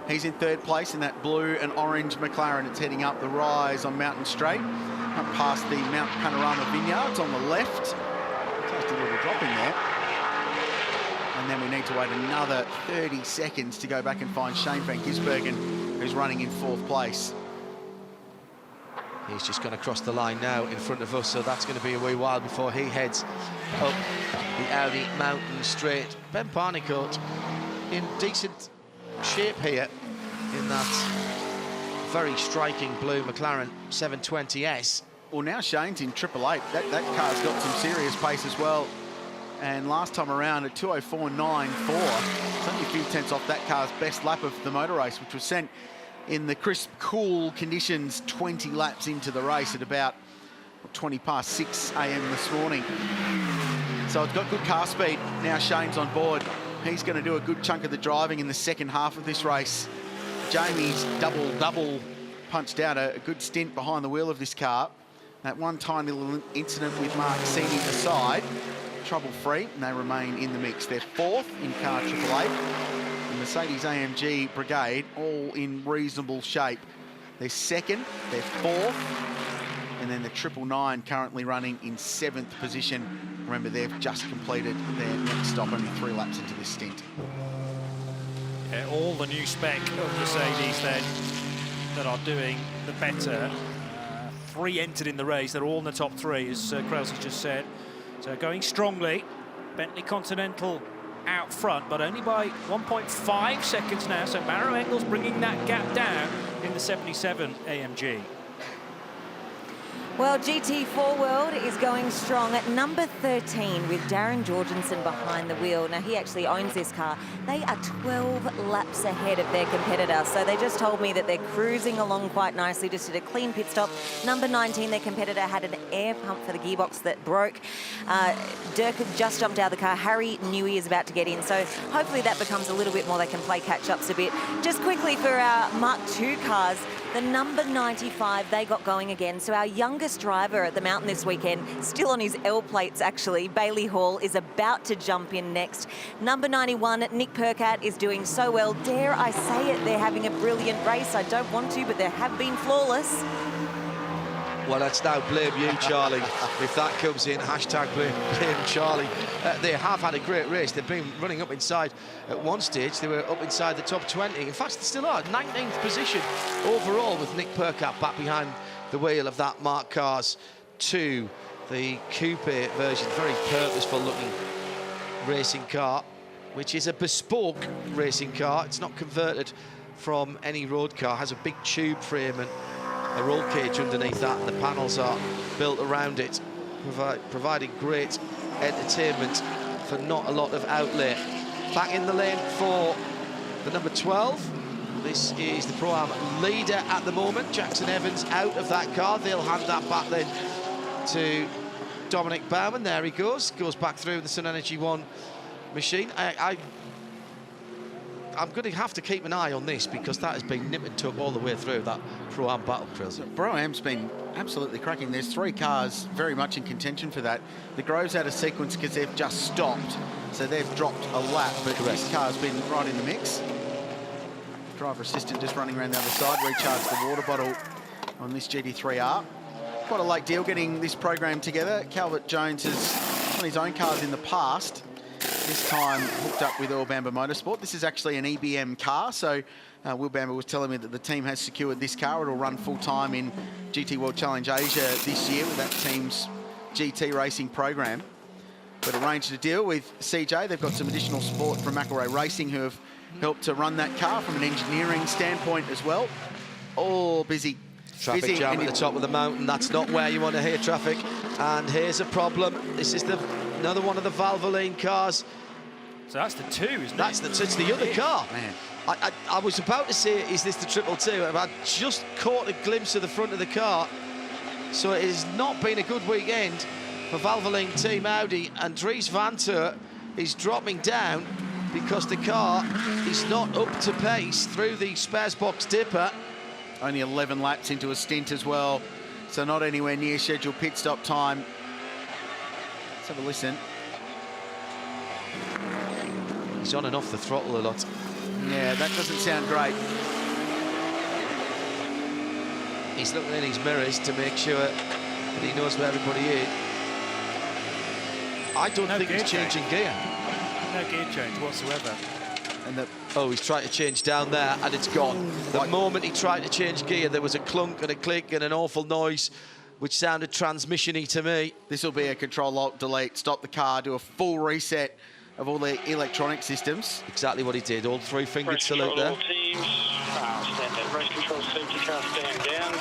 He's in third place in that blue and orange McLaren. It's heading up the rise on Mountain Straight, up past the Mount Panorama vineyards on the left. Just a little drop in there. And then we need to wait another 30 seconds to go back and find Shane van Gisbergen, who's running in fourth place. He's just gone across the line now in front of us, so that's going to be a wee while before he heads up the Audi Mountain Straight. Ben Barnacote in decent shape here in that very striking blue McLaren 720S. Well, now Shane's in Triple Eight. That car's got some serious pace as well. And last time around at 2:04.94, it's only a few tenths off that car's best lap of the motor race, which was sent in the crisp, cool conditions 20 laps into the race at about 20 past 6 a.m. this morning. So it's got good car speed. Now Shane's on board. He's going to do a good chunk of the driving in the second half of this race. Jamie's double punched out a good stint behind the wheel of this car. That one tiny little incident with Mark Sini aside, trouble-free, and they remain in the mix. They're fourth in car Triple Eight. The Mercedes AMG Brigade all in reasonable shape. They're second, they're fourth, and then the 999 currently running in 7th position. Remember, they've just completed their next stop, only 3 laps into this stint. All the new spec of Mercedes then that are doing the better. 3 entered in the race. They're all in the top 3, as Krause has just said. So going strongly. Bentley Continental out front, but only by 1.5 seconds now. So Barrow Engels bringing that gap down in the 77 AMG. Well, GT4 World is going strong at number 13 with Darren Jorgensen behind the wheel. Now, he actually owns this car. They are 12 laps ahead of their competitor. So they just told me that they're cruising along quite nicely, just did a clean pit stop. Number 19, their competitor, had an air pump for the gearbox that broke. Dirk had just jumped out of the car. Harry Newey is about to get in. So hopefully that becomes a little bit more. They can play catch-ups a bit. Just quickly for our Mark II cars, the number 95, they got going again. So our youngest driver at the mountain this weekend, still on his L plates actually, Bailey Hall, is about to jump in next. Number 91, Nick Percat, is doing so well. Dare I say it, they're having a brilliant race. I don't want to, but they have been flawless. Well, let's now blame you, Charlie. If that comes in, hashtag blame Charlie. They have had a great race. They've been running up inside at one stage. They were up inside the top 20. In fact, they still are. 19th position overall with Nick Percat back behind the wheel of that Mark Cars 2, the coupe version. Very purposeful looking racing car, which is a bespoke racing car. It's not converted from any road car. It has a big tube frame and a roll cage underneath that, and the panels are built around it, providing great entertainment for not a lot of outlay. Back in the lane for the number 12. This is the Pro-Am leader at the moment. Jackson Evans out of that car. They'll hand that back then to Dominic Bowman. There he goes back through the Sun Energy One machine. I'm going to have to keep an eye on this because that has been nip and tuck all the way through that Pro-Am battle, Chris. Pro-Am's been absolutely cracking. There's 3 cars very much in contention for that. The Grove's out of sequence because they've just stopped, so they've dropped a lap, but this car's been right in the mix. Driver assistant just running around the other side, recharge the water bottle on this GT3R. Quite a late deal getting this program together. Calvert Jones has on his own cars in the past. This time hooked up with Earl Bamber Motorsport. This is actually an EBM car, so Will Bamber was telling me that the team has secured this car. It'll run full-time in GT World Challenge Asia this year with that team's GT racing program. But arranged a deal with CJ. They've got some additional support from McElroy Racing, who have helped to run that car from an engineering standpoint as well. All busy. Traffic jam at the top of the mountain. That's not where you want to hear traffic. And here's a problem. This is another one of the Valvoline cars. So that's the 2, isn't it? It's the other car. Man. I was about to say, is this the 222? I just caught a glimpse of the front of the car. So it has not been a good weekend for Valvoline Team Audi, and Dries Van Teur is dropping down because the car is not up to pace through the spares box dipper. Only 11 laps into a stint as well, so not anywhere near scheduled pit stop time. Let's have a listen. He's on and off the throttle a lot. Yeah, that doesn't sound great. He's looking in his mirrors to make sure that he knows where everybody is. I don't think he's changing gear. No gear change whatsoever. And he's trying to change down there, and it's gone. The moment he tried to change gear, there was a clunk and a click and an awful noise, which sounded transmission-y to me. This will be a control-alt-delete, stop the car, do a full reset of all the electronic systems. Exactly what he did. All 3-fingered salute there. All teams, standard race control safety car stand down.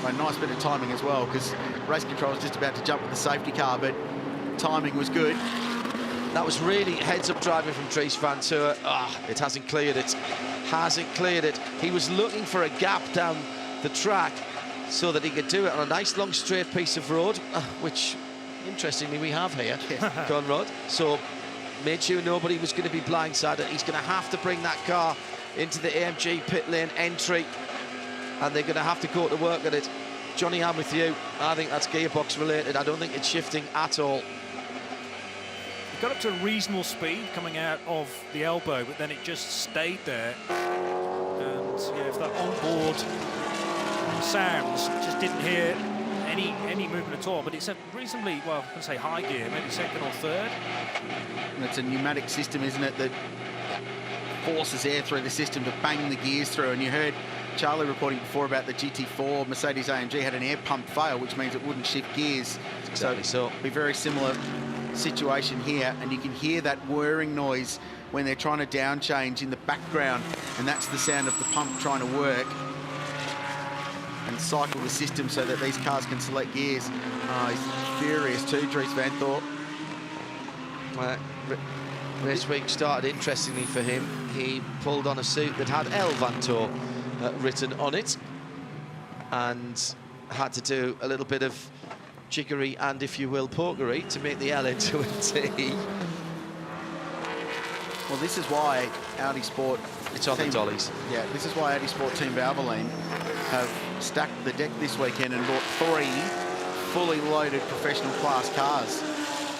A nice bit of timing as well, because race control was just about to jump with the safety car, but timing was good. That was really heads-up driving from Dries Van Teur. It hasn't cleared it. Hasn't cleared it. He was looking for a gap down the track so that he could do it on a nice long straight piece of road, which, interestingly, we have here, Conrad. So made sure nobody was going to be blindsided. He's going to have to bring that car into the AMG pit lane entry, and they're going to have to go to work at it. Johnny, I'm with you. I think that's gearbox related. I don't think it's shifting at all. It got up to a reasonable speed coming out of the elbow, but then it just stayed there. And if that onboard sounds, just didn't hear any movement at all. But it's a reasonably, well, I can say high gear, maybe second or third. And it's a pneumatic system, isn't it, that forces air through the system to bang the gears through. And you heard Charlie reporting before about the GT4 Mercedes-AMG had an air pump fail, which means it wouldn't shift gears. Exactly so. It'll be a very similar situation here, and you can hear that whirring noise when they're trying to down change in the background, and that's the sound of the pump trying to work and cycle the system so that these cars can select gears. Oh, he's furious too, Dries Van Thorp. Race week started interestingly for him. He pulled on a suit that had L Van Thorp written on it and had to do a little bit of jiggery and, if you will, pokery to make the L into a T. Well, this is why Audi Sport... It's on the dollies. Yeah, this is why Audi Sport Team Valvoline have stacked the deck this weekend and brought 3 fully loaded professional class cars,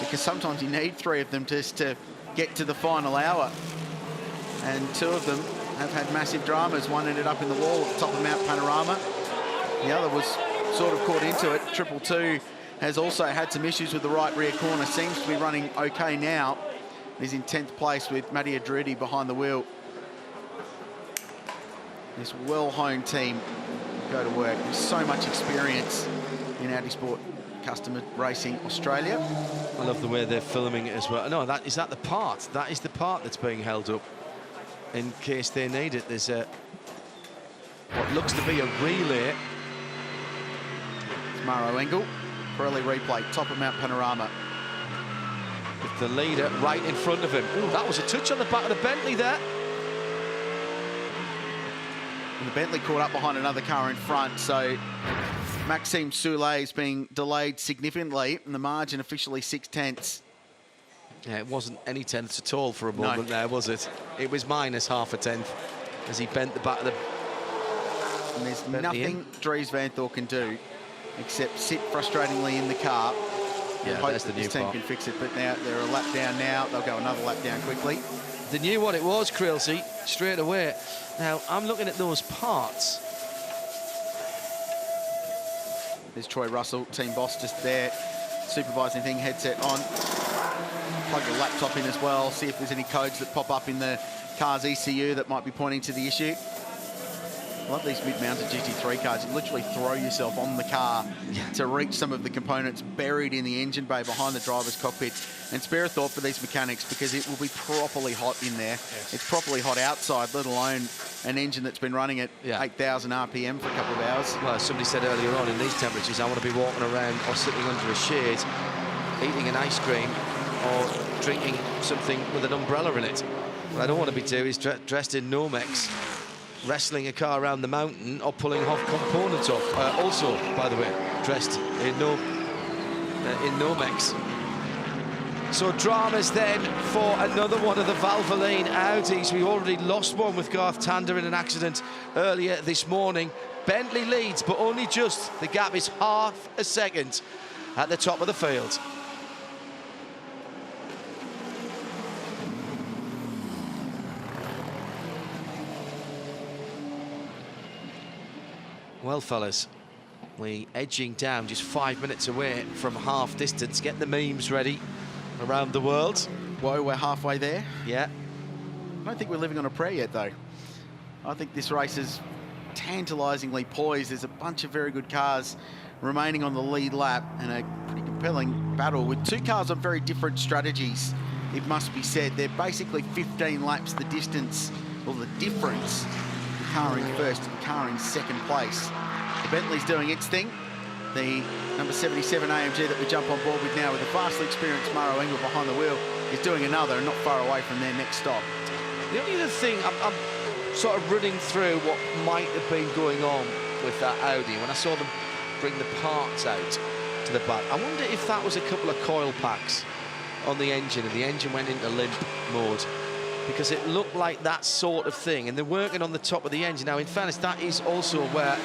because sometimes you need 3 of them just to get to the final hour. And 2 of them have had massive dramas. One ended up in the wall at the top of Mount Panorama. The other was sort of caught into it. 222 has also had some issues with the right rear corner. Seems to be running okay now. He's in 10th place with Mattia Drudy behind the wheel. This well-honed team go to work. There's so much experience in Audi Sport Customer Racing Australia. I love the way they're filming it as well. No, is that the part? That is the part that's being held up in case they need it. There's what looks to be a relay. It's Maro Engel, Pirelli replay, top of Mount Panorama. With the leader right in front of him. Ooh, that was a touch on the back of the Bentley there. And the Bentley caught up behind another car in front, so Maxime Soulet is being delayed significantly, and the margin officially 6/10. Yeah, it wasn't any tenths at all for a moment there, was it? It was minus half a tenth as he bent the back of the... And there's nothing Dries Van Thorp can do except sit frustratingly in the car and hope that this team can fix it. But now they're a lap down now. They'll go another lap down quickly. They knew what it was, Krilsey, straight away. Now, I'm looking at those parts. There's Troy Russell, team boss, just there, supervising thing, headset on. Plug the laptop in as well, see if there's any codes that pop up in the car's ECU that might be pointing to the issue. I love these mid-mounted GT3 cars. You literally throw yourself on the car to reach some of the components buried in the engine bay behind the driver's cockpit. And spare a thought for these mechanics, because it will be properly hot in there. Yes. It's properly hot outside, let alone an engine that's been running at 8,000 RPM for a couple of hours. Well, as somebody said earlier on, in these temperatures, I want to be walking around or sitting under a shade, eating an ice cream or drinking something with an umbrella in it. What I don't want to be doing is dressed in Nomex, wrestling a car around the mountain or pulling off components off. Also, by the way, dressed in Nomex. So dramas then for another one of the Valvoline Audis. We already lost one with Garth Tander in an accident earlier this morning. Bentley leads, but only just. The gap is half a second at the top of the field. Well, fellas, we edging down just 5 minutes away from half distance. Get the memes ready around the world. Whoa, we're halfway there. Yeah. I don't think we're living on a prayer yet, though. I think this race is tantalisingly poised. There's a bunch of very good cars remaining on the lead lap, and a pretty compelling battle with 2 cars on very different strategies, it must be said. They're basically 15 laps the distance, or the difference. The car in first and the car in second place. The Bentley's doing its thing. The number 77 AMG that we jump on board with now, with the vastly experienced Maro Engel behind the wheel, is doing another, and not far away from their next stop. The only other thing, I'm sort of running through what might have been going on with that Audi when I saw them bring the parts out to the back. I wonder if that was a couple of coil packs on the engine and the engine went into limp mode, because it looked like that sort of thing, and they're working on the top of the engine. Now, in fairness, that is also where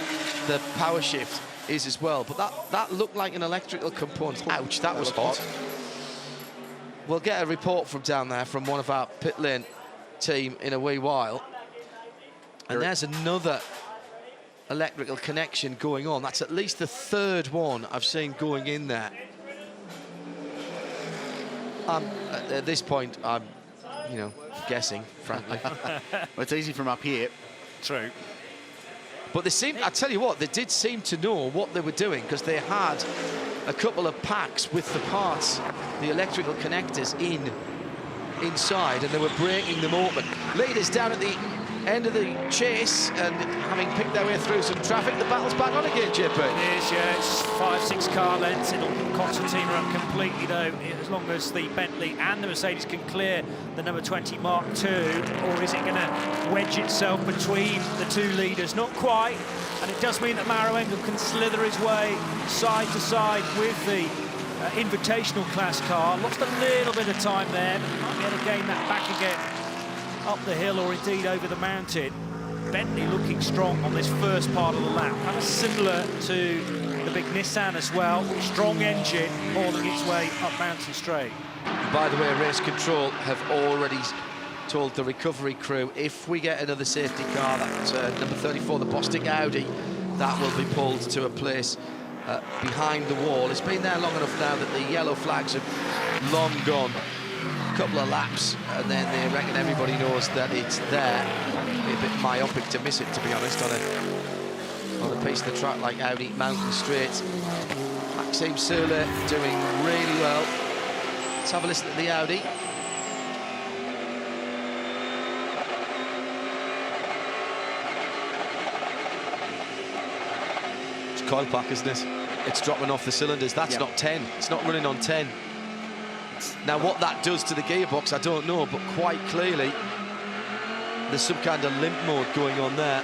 the power shift is as well, but that looked like an electrical component. Ouch, that was hot. We'll get a report from down there from one of our pit lane team in a wee while. And there's another electrical connection going on. That's at least the third one I've seen going in there. At this point, I'm, you know, guessing, frankly. Well, it's easy from up here. True. But they seem, I tell you what, they did seem to know what they were doing, because they had a couple of packs with the parts, the electrical connectors inside, and they were breaking them open. Leaders down at the end of the chase, and having picked their way through some traffic, the battle's back on again, JP. It is, yeah. It's 5-6 car lengths. It'll concertina up completely, though, as long as the Bentley and the Mercedes can clear the number 20 Mark II, or is it going to wedge itself between the two leaders? Not quite, and it does mean that Maro Engel can slither his way side to side with the Invitational class car. Lost a little bit of time there, but might be able to gain that back again up the hill, or indeed over the mountain. Bentley looking strong on this first part of the lap. Kind of similar to the big Nissan as well. Strong engine hauling its way up Mountain Straight. By the way, race control have already told the recovery crew, if we get another safety car, that's number 34, the Bostik Audi, that will be pulled to a place behind the wall. It's been there long enough now that the yellow flags have long gone. A couple of laps, and then they reckon everybody knows that it's there. It'd be a bit myopic to miss it, to be honest, on a piece of the track like Audi Mountain Straight. Maxime Soule doing really well. Let's have a listen to the Audi. It's coil pack, isn't it? It's dropping off the cylinders. That's not 10. It's not running on 10. Now, what that does to the gearbox, I don't know, but quite clearly, there's some kind of limp mode going on there.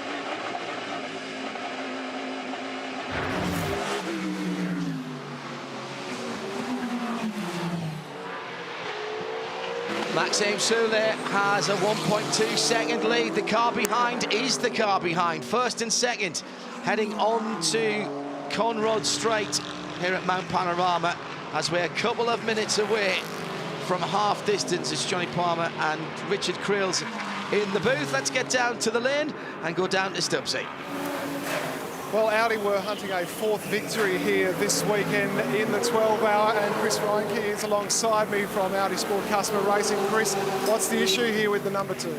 Maxime Soule has a 1.2-second lead. The car behind is the car behind. First and second, heading on to Conrod Straight here at Mount Panorama, as we're a couple of minutes away from half distance. It's Johnny Palmer and Richard Creels in the booth. Let's get down to the lane and go down to Stubbsy. Well, Audi were hunting a fourth victory here this weekend in the 12-hour, and Chris Reinke is alongside me from Audi Sport Customer Racing. Chris, what's the issue here with the number 2?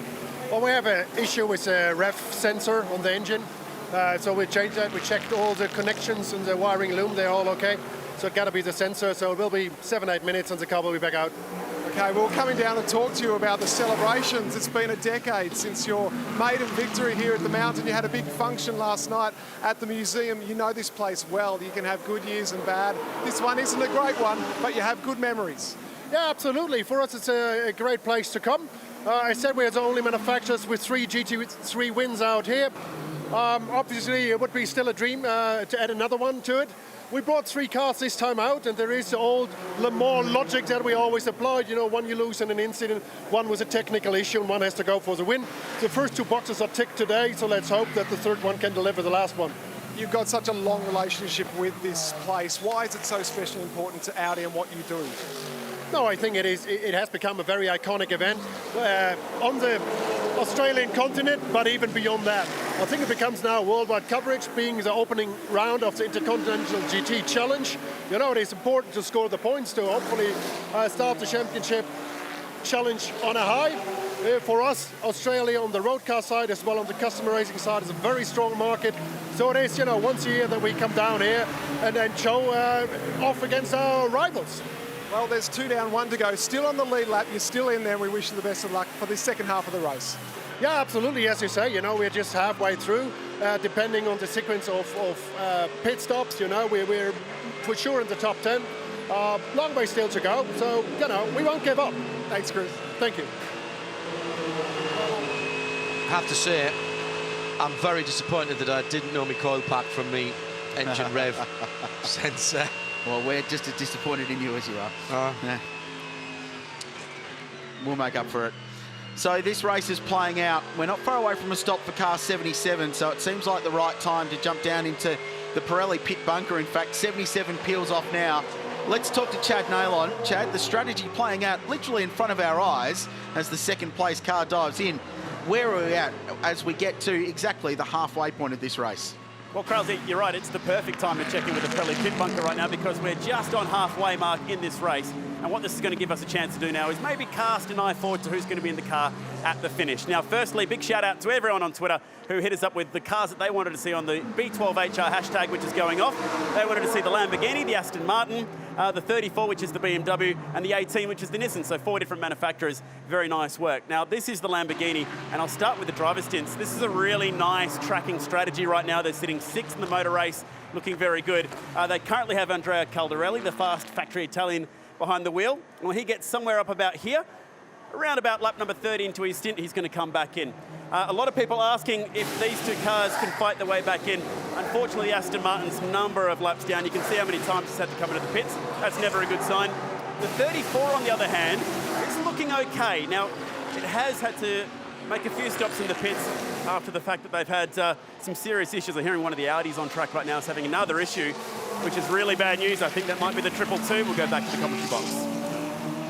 Well, we have an issue with the ref sensor on the engine. So we changed that. We checked all the connections and the wiring loom. They're all okay. So it's got to be the sensor. So it will be 7-8 minutes and the car will be back out. Okay, well, coming down to talk to you about the celebrations. It's been a decade since your maiden victory here at the mountain. You had a big function last night at the museum. You know this place well. You can have good years and bad. This one isn't a great one, but you have good memories. Yeah, absolutely. For us, it's a great place to come. I said we're the only manufacturers with 3 GT3 wins out here. Obviously, it would be still a dream to add another one to it. We brought 3 cars this time out, and there is the old Le Mans logic that we always applied. You know, one you lose in an incident, one was a technical issue, and one has to go for the win. The first 2 boxes are ticked today, so let's hope that the third one can deliver the last one. You've got such a long relationship with this place. Why is it so special and important to Audi and what you do? No, I think it is. It has become a very iconic event on the Australian continent, but even beyond that. I think it becomes now worldwide coverage, being the opening round of the Intercontinental GT Challenge. You know, it is important to score the points to hopefully start the championship challenge on a high. For us, Australia on the road car side as well on the customer racing side is a very strong market. So it is, you know, once a year that we come down here and then show off against our rivals. Well, there's 2 down, 1 to go. Still on the lead lap. You're still in there. We wish you the best of luck for the second half of the race. Yeah, absolutely. As you say, you know, we're just halfway through. Depending on the sequence of pit stops, you know, we're for sure in the top 10. Long way still to go. So, you know, we won't give up. Thanks, Chris. Thank you. I have to say, I'm very disappointed that I didn't know my coil pack from me engine rev sensor. Well, we're just as disappointed in you as you are. Yeah. We'll make up for it. So this race is playing out. We're not far away from a stop for car 77, so it seems like the right time to jump down into the Pirelli pit bunker. In fact, 77 peels off now. Let's talk to Chad Nailon. Chad, the strategy playing out literally in front of our eyes as the second place car dives in. where are we at as we get to exactly the halfway point of this race? Well, Krause, you're right. It's the perfect time to check in with the Pirelli pit bunker right now because we're just on halfway mark in this race. And what this is going to give us a chance to do now is maybe cast an eye forward to who's going to be in the car at the finish. Now, firstly, big shout out to everyone on Twitter who hit us up with the cars that they wanted to see on the B12HR hashtag, which is going off. They wanted to see the Lamborghini, the Aston Martin, the 34, which is the BMW, and the 18, which is the Nissan. So 4 different manufacturers. Very nice work. Now, this is the Lamborghini, and I'll start with the driver stints. This is a really nice tracking strategy right now. They're sitting 6th in the motor race, looking very good. They currently have Andrea Caldarelli, the fast factory Italian, behind the wheel. And when he gets somewhere up about here, around about lap number 30 into his stint, he's going to come back in. A lot of people asking if these two cars can fight their way back in. Unfortunately, Aston Martin's number of laps down. You can see how many times he's had to come into the pits. That's never a good sign. The 34, on the other hand, is looking okay. Now, it has had to make a few stops in the pits after the fact that they've had some serious issues. I'm hearing one of the Audis on track right now is having another issue, which is really bad news. I think that might be the 222. We'll go back to the commentary box.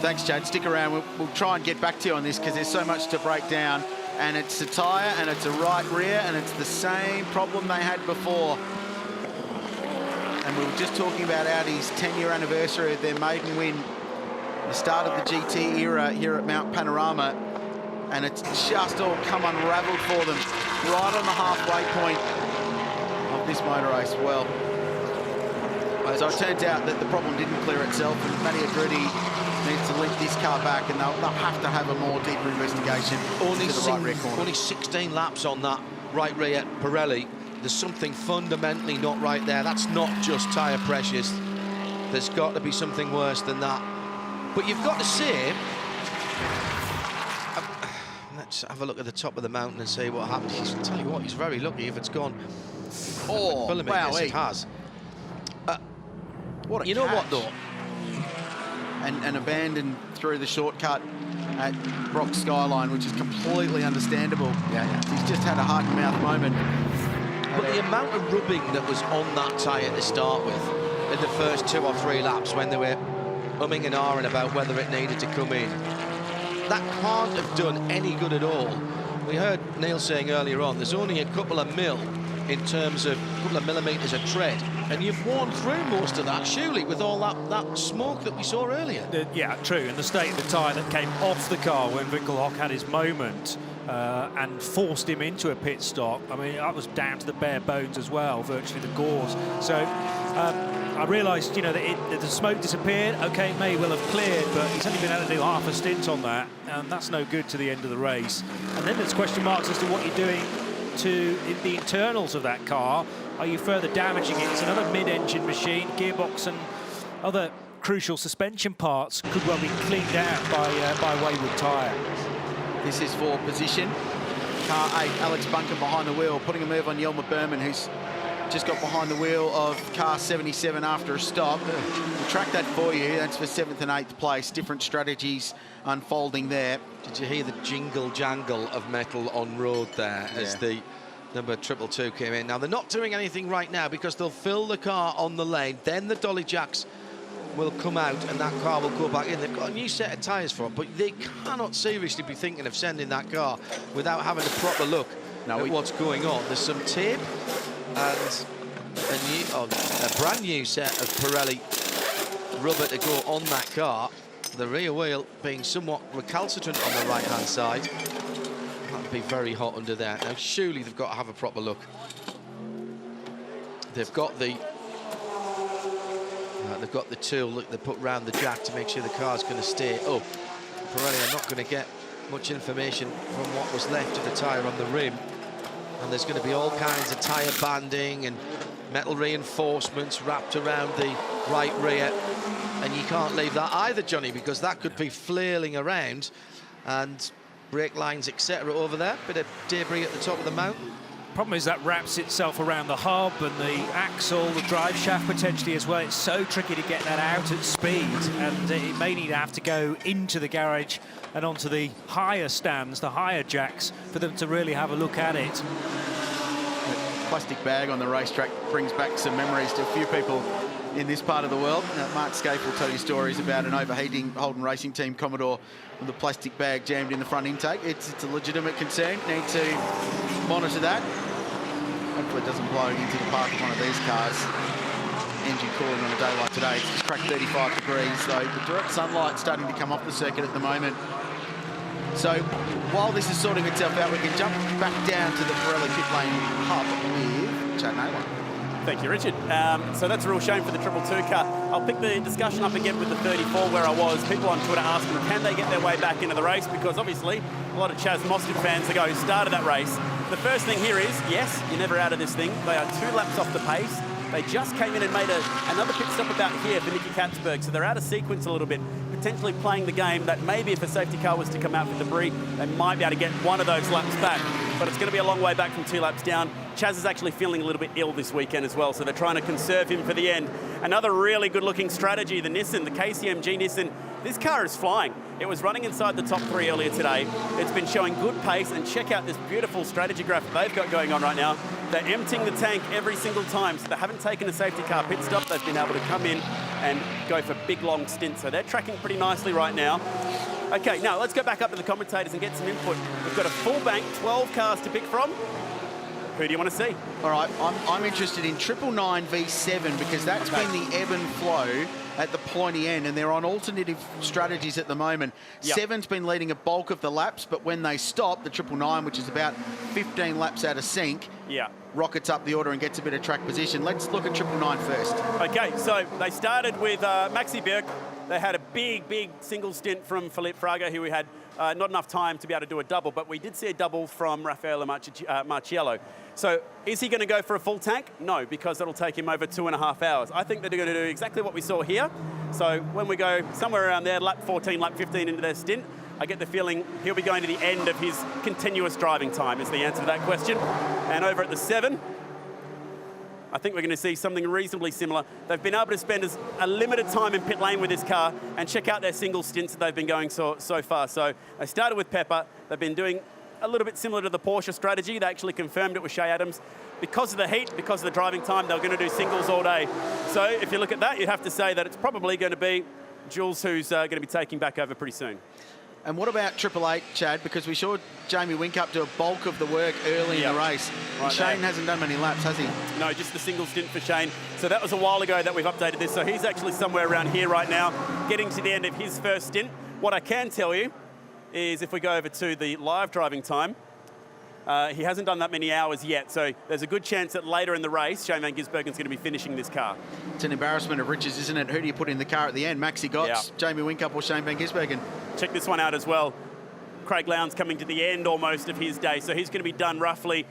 Thanks, Chad. Stick around. We'll try and get back to you on this because there's so much to break down. And it's a tyre and it's a right rear and it's the same problem they had before. And we were just talking about Audi's 10-year anniversary of their maiden win, the start of the GT era here at Mount Panorama. And it's just all come unravelled for them right on the halfway point of this motor race. Well, so it turns out that the problem didn't clear itself, and Mattia Drudy needs to lead this car back, and they'll have to have a more deeper investigation into the right rear corner. Only 16 laps on that right rear Pirelli. There's something fundamentally not right there. That's not just tyre pressures. There's got to be something worse than that. But you've got to say, let's have a look at the top of the mountain and see what happens. I'll tell you what, he's very lucky if it's gone. Oh, wow, yes, it has. What a you know what, though? And abandoned through the shortcut at Brock Skyline, which is completely understandable. Yeah. He's just had a heart-and-mouth moment. But the amount of rubbing that was on that tyre to start with in the first 2 or 3 laps when they were umming and ahhing about whether it needed to come in, that can't have done any good at all. We heard Neil saying earlier on, there's only a couple of mil in terms of a couple of millimetres of tread, and you've worn through most of that, surely, with all that smoke that we saw earlier. Yeah, true, and the state of the tyre that came off the car when Winkelhock had his moment and forced him into a pit stop. I mean, that was down to the bare bones as well, virtually the gauze. So I realised, you know, that the smoke disappeared. OK, it may well have cleared, but he's only been able to do half a stint on that, and that's no good to the end of the race. And then there's question marks as to what you're doing to the internals of that car. Are you further damaging it? It's another mid-engine machine. Gearbox and other crucial suspension parts could well be cleaned out by wayward tyre. This is for position. Car 8, Alex Bunker behind the wheel, putting a move on Yelmer Berman, who's just got behind the wheel of car 77 after a stop. We'll track that for you. That's for 7th and 8th place. Different strategies unfolding there. Did you hear the jingle jangle of metal on road there as the number 222 came in? Now, they're not doing anything right now because they'll fill the car on the lane. Then the dolly jacks will come out and that car will go back in. They've got a new set of tyres for it, but they cannot seriously be thinking of sending that car without having a proper look at what's going on. There's some tape and a brand new set of Pirelli rubber to go on that car. The rear wheel being somewhat recalcitrant on the right-hand side. That'd be very hot under there. Now, surely they've got to have a proper look. They've got the tool that they put round the jack to make sure the car's going to stay up. Pirelli are not going to get much information from what was left of the tyre on the rim. And there's going to be all kinds of tyre banding and metal reinforcements wrapped around the right rear. And you can't leave that either, Johnny, because that could be flailing around and brake lines, etc. over there. Bit of debris at the top of the mountain. Problem is that wraps itself around the hub and the axle, the drive shaft potentially as well. It's so tricky to get that out at speed, and it may need to have to go into the garage and onto the higher stands, the higher jacks, for them to really have a look at it. The plastic bag on the racetrack brings back some memories to a few people in this part of the world. Mark Scape will tell you stories about an overheating Holden Racing Team Commodore with a plastic bag jammed in the front intake. It's a legitimate concern. Need to monitor that. Hopefully it doesn't blow into the park of one of these cars. Engine cooling on a day like today. It's just cracked 35 degrees, though. The direct sunlight's starting to come off the circuit at the moment. So while this is sorting itself out, we can jump back down to the Pirelli pit lane hub with Chad Naylor. Thank you, Richard. So that's a real shame for the 222 car. I'll pick the discussion up again with the 34 where I was. People on Twitter asking, can they get their way back into the race? Because obviously a lot of Chaz Mostert fans ago who started that race. The first thing here is, yes, you're never out of this thing. They are 2 laps off the pace. They just came in and made another pit stop about here for Nicky Katzberg, so they're out of sequence a little bit, potentially playing the game that maybe if a safety car was to come out for debris, they might be able to get one of those laps back. But it's going to be a long way back from 2 laps down. Chaz is actually feeling a little bit ill this weekend as well, so they're trying to conserve him for the end. Another really good-looking strategy, the Nissan, the KCMG Nissan. This car is flying. It was running inside the top 3 earlier today. It's been showing good pace, and check out this beautiful strategy graph that they've got going on right now. They're emptying the tank every single time, so they haven't taken a safety car pit stop. They've been able to come in and go for big, long stints. So they're tracking pretty nicely right now. Okay, now let's go back up to the commentators and get some input. We've got a full bank, 12 cars to pick from. Who do you want to see? All right, I'm interested in 999 V7 because that's been the ebb and flow at the pointy end, and they're on alternative strategies at the moment. Yep. 7's been leading a bulk of the laps, but when they stop, the 999, which is about 15 laps out of sync, rockets up the order and gets a bit of track position. Let's look at 999 first. Okay, so they started with Maxi Birk. They had a big single stint from Philippe Fraga, who we had not enough time to be able to do a double, but we did see a double from Raffaele Marciello. So is he going to go for a full tank? No, because that'll take him over 2.5 hours. I think they're going to do exactly what we saw here. So when we go somewhere around there, lap 14, lap 15 into their stint, I get the feeling he'll be going to the end of his continuous driving time is the answer to that question. And over at the 7, I think we're going to see something reasonably similar. They've been able to spend a limited time in pit lane with this car, and check out their single stints that they've been going so far. So they started with Pepper. They've been doing a little bit similar to the Porsche strategy. They actually confirmed it with Shea Adams. Because of the heat, because of the driving time, they're going to do singles all day. So if you look at that, you'd have to say that it's probably going to be Jules who's going to be taking back over pretty soon. And what about 888, Chad? Because we saw Jamie Whincup do a bulk of the work early in the race. Right, Shane hasn't done many laps, has he? No, just the single stint for Shane. So that was a while ago that we've updated this. So he's actually somewhere around here right now, getting to the end of his first stint. What I can tell you is if we go over to the live driving time, he hasn't done that many hours yet. So there's a good chance that later in the race, Shane Van Gisbergen's going to be finishing this car. It's an embarrassment of riches, isn't it? Who do you put in the car at the end? Maxi Gotts, Jamie Whincup or Shane Van Gisbergen? Check this one out as well. Craig Lowndes coming to the end almost of his day. So he's going to be done roughly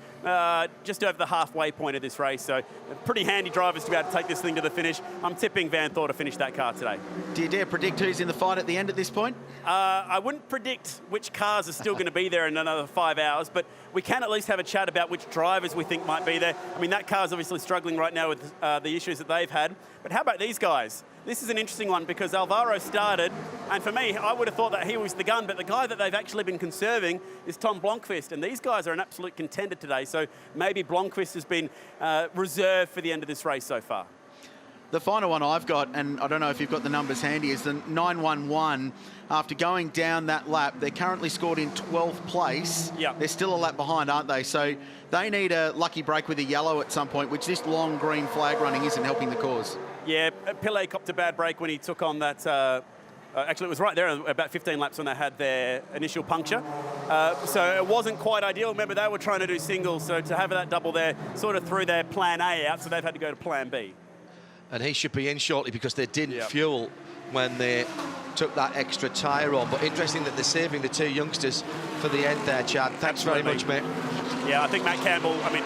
just over the halfway point of this race. So pretty handy drivers to be able to take this thing to the finish. I'm tipping Van Thor to finish that car today. Do you dare predict who's in the fight at the end at this point? I wouldn't predict which cars are still going to be there in another 5 hours, but we can at least have a chat about which drivers we think might be there. I mean, that car's obviously struggling right now with the issues that they've had. But how about these guys? This is an interesting one because Alvaro started, and for me, I would have thought that he was the gun, but the guy that they've actually been conserving is Tom Blomqvist, and these guys are an absolute contender today, so maybe Blomqvist has been reserved for the end of this race so far. The final one I've got, and I don't know if you've got the numbers handy, is the 911. After going down that lap, they're currently scored in 12th place. They're still a lap behind, aren't they? So they need a lucky break with a yellow at some point, which this long green flag running isn't helping the cause. Yeah, Pillay copped a bad break when he took on that. Actually, it was right there, about 15 laps when they had their initial puncture. So it wasn't quite ideal. Remember, they were trying to do singles, so to have that double there sort of threw their plan A out, so they've had to go to plan B. And he should be in shortly because they didn't fuel when they took that extra tyre on. But interesting that they're saving the 2 youngsters for the end there, Chad. Thanks very much, mate. Yeah, I think Matt Campbell, I mean,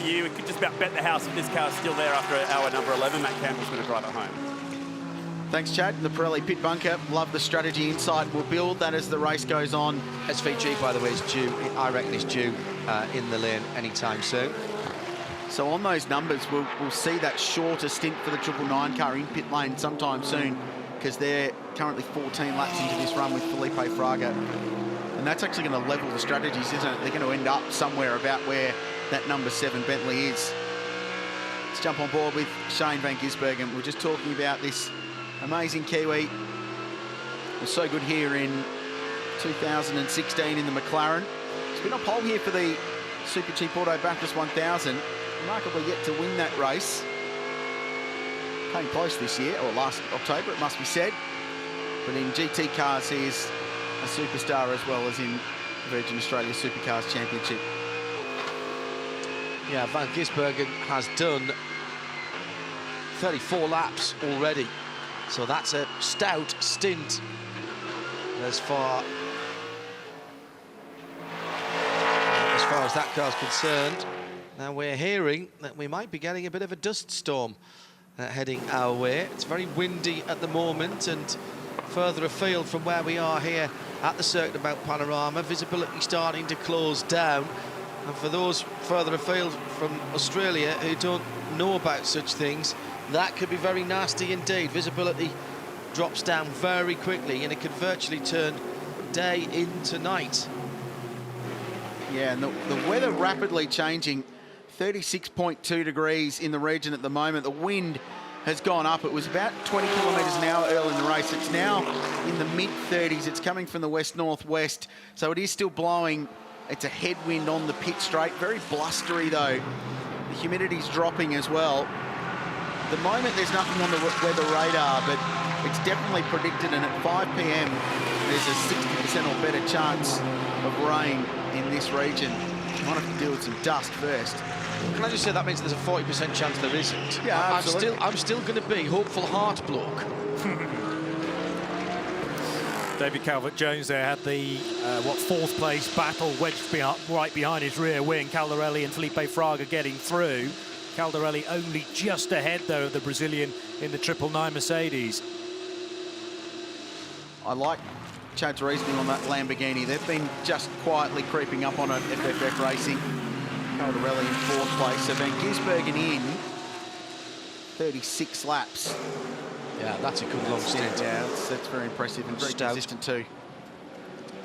you could just about bet the house if this car's still there after hour number 11, Matt Campbell's going to drive it home. Thanks, Chad. The Pirelli pit bunker. Love the strategy insight. We'll build that as the race goes on. SVG, by the way, is due. I reckon is due in the lane anytime soon. So on those numbers, we'll see that shorter stint for the 999 car in pit lane sometime soon because they're currently 14 laps into this run with Felipe Fraga. And that's actually going to level the strategies, isn't it? They're going to end up somewhere about where that number 7 Bentley is. Let's jump on board with Shane van Gisbergen. We're just talking about this amazing Kiwi. Was so good here in 2016 in the McLaren. He's been on pole here for the Super G Porto Bathurst 1000. Remarkably yet to win that race. Came close this year, or last October, it must be said. But in GT cars, he is a superstar as well as in Virgin Australia Supercars Championship. Yeah, Van Gisbergen has done 34 laps already. So that's a stout stint as far as that car's concerned. Now we're hearing that we might be getting a bit of a dust storm heading our way. It's very windy at the moment, and further afield from where we are here at the circuit of Mount Panorama, visibility starting to close down. And for those further afield from Australia who don't know about such things, that could be very nasty indeed. Visibility drops down very quickly, and it could virtually turn day into night. Yeah, and the weather rapidly changing. 36.2 degrees in the region at the moment. The wind has gone up. It was about 20 kilometres an hour early in the race. It's now in the mid-30s. It's coming from the west-northwest, so it is still blowing. It's a headwind on the pit straight. Very blustery, though. The humidity's dropping as well. At the moment, there's nothing on the weather radar, but it's definitely predicted, and at 5 p.m, there's a 60% or better chance of rain in this region. You might have to deal with some dust first. Can I just say that means there's a 40% chance there isn't? Yeah, absolutely. I'm still going to be hopeful heart bloke. David Calvert-Jones there had the fourth place battle wedged right behind his rear wing. Caldarelli and Felipe Fraga getting through. Caldarelli only just ahead though of the Brazilian in the 999 Mercedes. I like Chad's reasoning on that Lamborghini. They've been just quietly creeping up on it, FFF Racing. Caldarelli in fourth place, so Van Gisbergen in 36 laps. Yeah, that's a good long stint. Yeah, that's very impressive and very consistent too.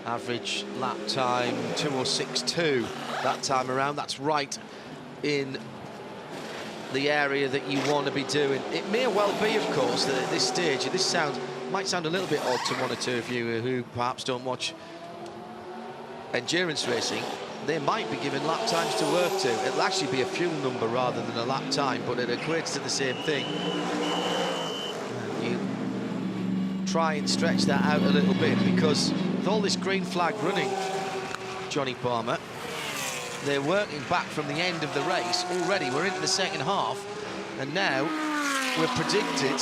Average lap time 2:06.2 that time around. That's right in the area that you want to be doing. It may well be, of course, that at this stage, this might sound a little bit odd to one or two of you who perhaps don't watch endurance racing. They might be given lap times to work to. It'll actually be a fuel number rather than a lap time, but it equates to the same thing. You try and stretch that out a little bit, because with all this green flag running, Johnny Palmer, they're working back from the end of the race already. We're into the second half, and now we're predicted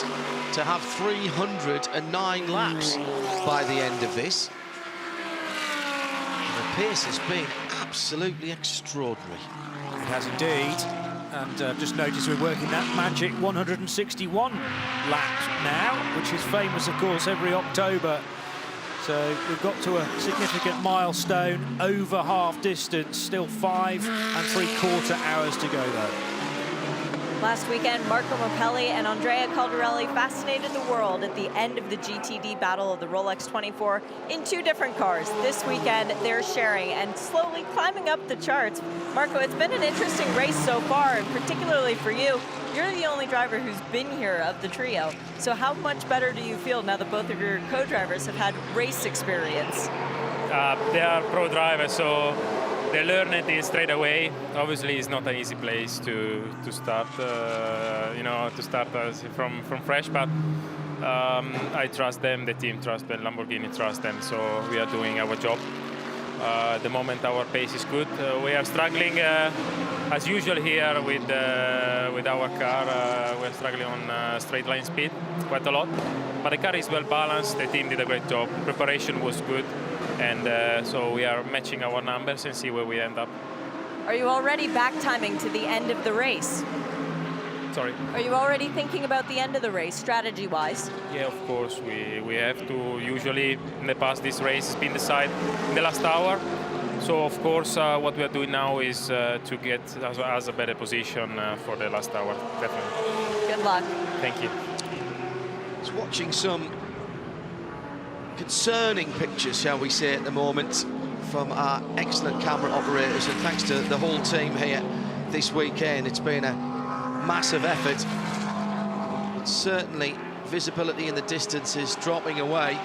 to have 309 laps by the end of this. And the pace has been absolutely extraordinary. It has indeed. And just noticed we're working that magic 161 laps now, which is famous, of course, every October. So we've got to a significant milestone, over half distance, still 5 3/4 hours to go, though. Last weekend, Marco Mapelli and Andrea Caldarelli fascinated the world at the end of the GTD battle of the Rolex 24 in 2 different cars. This weekend, they're sharing and slowly climbing up the charts. Marco, it's been an interesting race so far, and particularly for you. You're the only driver who's been here of the trio. So how much better do you feel now that both of your co-drivers have had race experience? They are pro drivers, so they learn it straight away. Obviously, it's not an easy place to start, to start from fresh. But I trust them, the team trusts them, Lamborghini trusts them. So we are doing our job. At the moment, our pace is good. We are struggling as usual here with our car. We're struggling on straight line speed quite a lot. But the car is well balanced. The team did a great job. Preparation was good. And so we are matching our numbers and see where we end up. Are you already back timing to the end of the race? Sorry? Are you already thinking about the end of the race, strategy-wise? Yeah, of course. We have to. Usually, in the past, this race has been decided in the last hour. So, of course, what we are doing now is to get as a better position for the last hour, definitely. Good luck. Thank you. Just watching some concerning pictures, shall we say, at the moment from our excellent camera operators, and thanks to the whole team here this weekend. It's been a massive effort. But certainly, visibility in the distance is dropping away.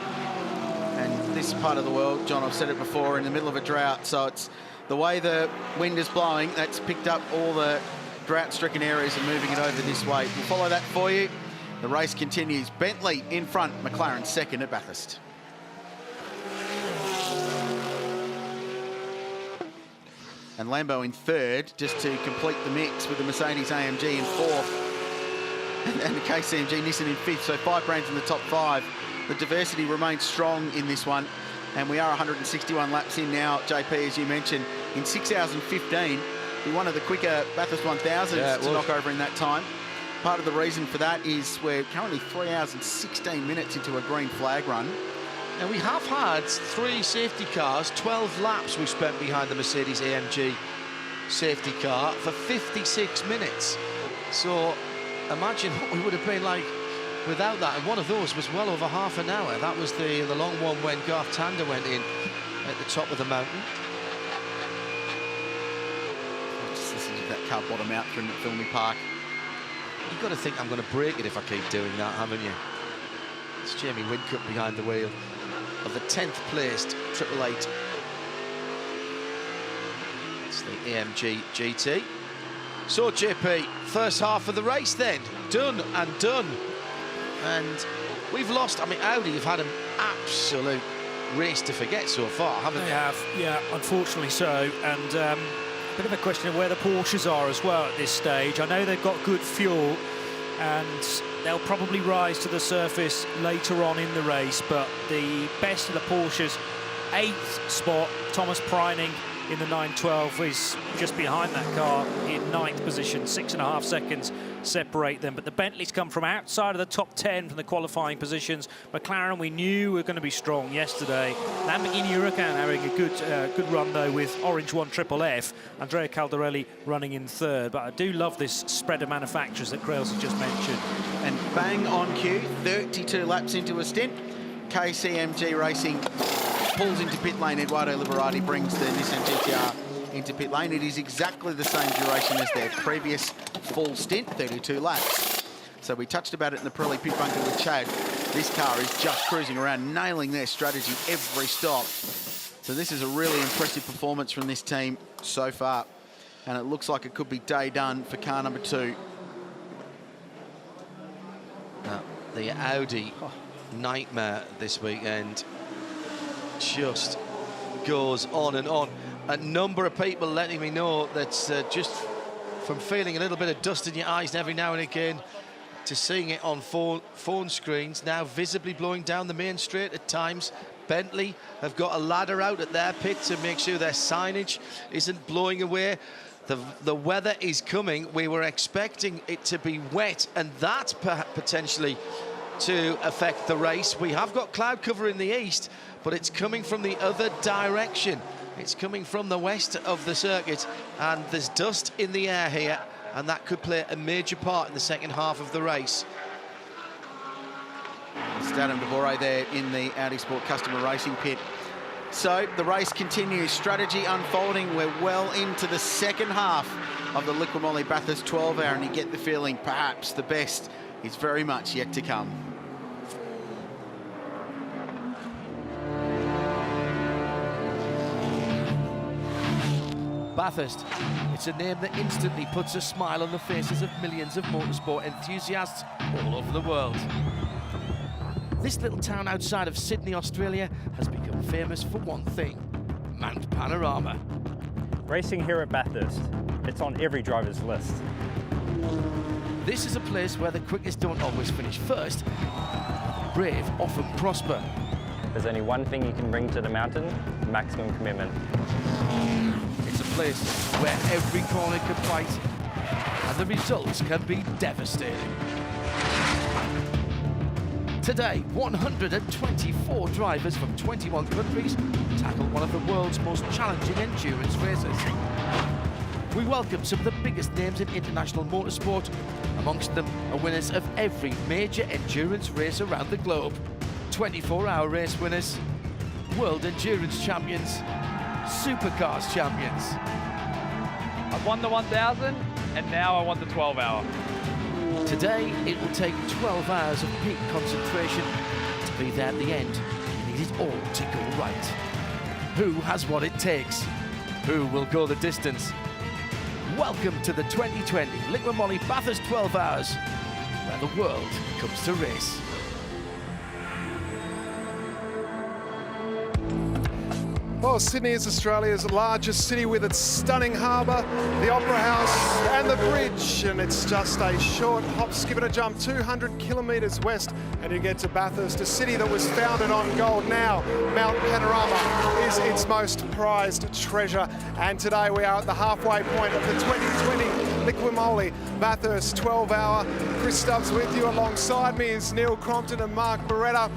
And this part of the world, John, I've said it before, in the middle of a drought, so it's the way the wind is blowing, that's picked up all the drought-stricken areas and moving it over this way. We'll follow that for you. The race continues. Bentley in front, McLaren second at Bathurst. And Lambo in third, just to complete the mix with the Mercedes AMG in fourth. And the KCMG Nissan in fifth, so 5 brands in the top 5. The diversity remains strong in this one. And we are 161 laps in now, JP, as you mentioned. In 6 hours and 15, be one of the quicker Bathurst 1000s to knock over in that time. Part of the reason for that is we're currently 3 hours and 16 minutes into a green flag run. Now, we have had 3 safety cars, 12 laps we've spent behind the Mercedes AMG safety car for 56 minutes. So imagine what we would have been like without that. And one of those was well over half an hour. That was the long one when Garth Tander went in at the top of the mountain. Just listen to that car bottom out from the Filmy Park. You've got to think I'm going to break it if I keep doing that, haven't you? It's Jamie Whincup behind the wheel of the 10th placed 888. It's the AMG GT. So, JP, first half of the race then, done and done. And we've lost, I mean, Audi have had an absolute race to forget so far, haven't they? They have, yeah, unfortunately so. And a bit of a question of where the Porsches are as well at this stage. I know they've got good fuel and they'll probably rise to the surface later on in the race, but the best of the Porsches, 8th spot, Thomas Preining in the 912 is just behind that car in 9th position. 6.5 seconds separate them, but the Bentleys come from outside of the top 10 from the qualifying positions. McLaren, we knew were going to be strong yesterday. Lamborghini Huracan having a good run though with Orange 1 Triple F. Andrea Caldarelli running in third, but I do love this spread of manufacturers that Krails has just mentioned. And bang on cue, 32 laps into a stint, KCMG Racing pulls into pit lane. Eduardo Liberati brings the Nissan GTR into pit lane. It is exactly the same duration as their previous full stint, 32 laps. So we touched about it in the Pirelli pit bunker with Chad. This car is just cruising around, nailing their strategy every stop. So this is a really impressive performance from this team so far. And it looks like it could be day done for car number 2. The Audi nightmare this weekend just goes on and on. A number of people letting me know that's just from feeling a little bit of dust in your eyes every now and again to seeing it on phone screens, now visibly blowing down the main straight at times. Bentley have got a ladder out at their pit to make sure their signage isn't blowing away. The weather is coming. We were expecting it to be wet, and that's potentially to affect the race. We have got cloud cover in the east, but it's coming from the other direction. It's coming from the west of the circuit, and there's dust in the air here, and that could play a major part in the second half of the race. Statham de Bore there in the Audi Sport Customer Racing pit. So the race continues, strategy unfolding. We're well into the second half of the Liqui-Moly Bathurst 12 hour, and you get the feeling perhaps the best is very much yet to come. Bathurst, it's a name that instantly puts a smile on the faces of millions of motorsport enthusiasts all over the world. This little town outside of Sydney, Australia, has become famous for one thing: Mount Panorama. Racing here at Bathurst, it's on every driver's list. This is a place where the quickest don't always finish first, brave often prosper. There's only one thing you can bring to the mountain: maximum commitment. It's a place where every corner can fight, and the results can be devastating. Today, 124 drivers from 21 countries tackle one of the world's most challenging endurance races. We welcome some of the biggest names in international motorsport. Amongst them are winners of every major endurance race around the globe. 24-hour race winners, world endurance champions, supercars champions. I've won the 1000 and now I want the 12-hour. Today, it will take 12 hours of peak concentration to be there at the end. You need it all to go right. Who has what it takes? Who will go the distance? Welcome to the 2020 Liqui-Moly Bathurst 12 Hours, where the world comes to race. Well, Sydney is Australia's largest city with its stunning harbour, the Opera House and the bridge, and it's just a short hop, skip and a jump, 200 kilometres west, and you get to Bathurst, a city that was founded on gold. Now, Mount Panorama is its most prized treasure, and today we are at the halfway point of the 2020 Liqui-Moly Bathurst 12-hour. Chris Stubbs with you. Alongside me is Neil Crompton and Mark Beretta.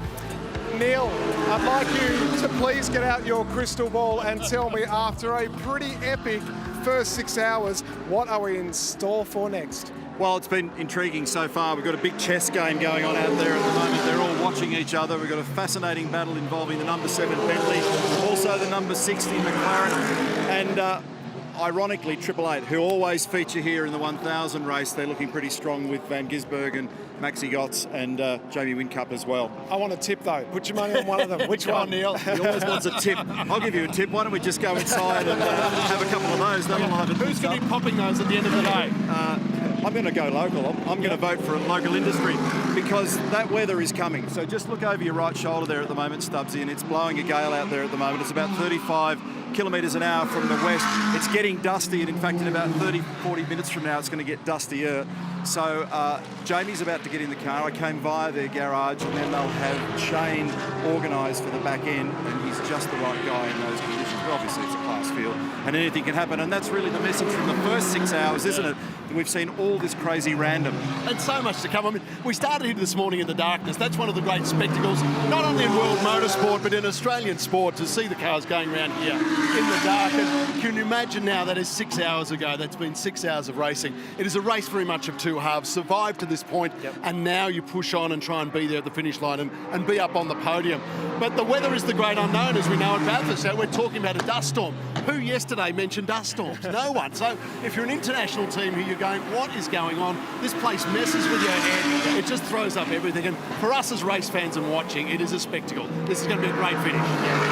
Neil, I'd like you to please get out your crystal ball and tell me, after a pretty epic first 6 hours, what are we in store for next? Well, it's been intriguing so far. We've got a big chess game going on out there at the moment. They're all watching each other. We've got a fascinating battle involving the number 7 Bentley, also the number 60 McLaren, and ironically, 888, who always feature here in the 1000 race. They're looking pretty strong with Van Gisbergen and Maxi Gotts and Jamie Whincup as well. I want a tip, though. Put your money on one of them. Which one, Neil? He always wants a tip. I'll give you a tip. Why don't we just go inside and have a couple of those? Who's going to be popping those at the end of the day? I'm going to go local. I'm going to vote for a local industry because that weather is coming. So just look over your right shoulder there at the moment, Stubbsy, and it's blowing a gale out there at the moment. It's about 35 kilometres an hour from the west. It's getting dusty, and in fact in about 30-40 minutes from now it's going to get dustier. So Jamie's about to get in the car. I came via their garage, and then they'll have Shane organised for the back end, and he's just the right guy in those conditions. But obviously it's a class field and anything can happen, and that's really the message from the first 6 hours, isn't it? We've seen all this crazy random. And so much to come. I mean, we started here this morning in the darkness. That's one of the great spectacles, not only in world motorsport, but in Australian sport, to see the cars going around here in the dark. And can you imagine now, that is 6 hours ago. That's been 6 hours of racing. It is a race very much of two halves. Survived to this point, and now you push on and try and be there at the finish line and be up on the podium. But the weather is the great unknown, as we know at Bathurst. So we're talking about a dust storm. Who yesterday mentioned dust storms? No one. So if you're an international team here, you're going, what is going on? This place messes with your head. It just throws up everything. And for us as race fans and watching, it is a spectacle. This is going to be a great finish.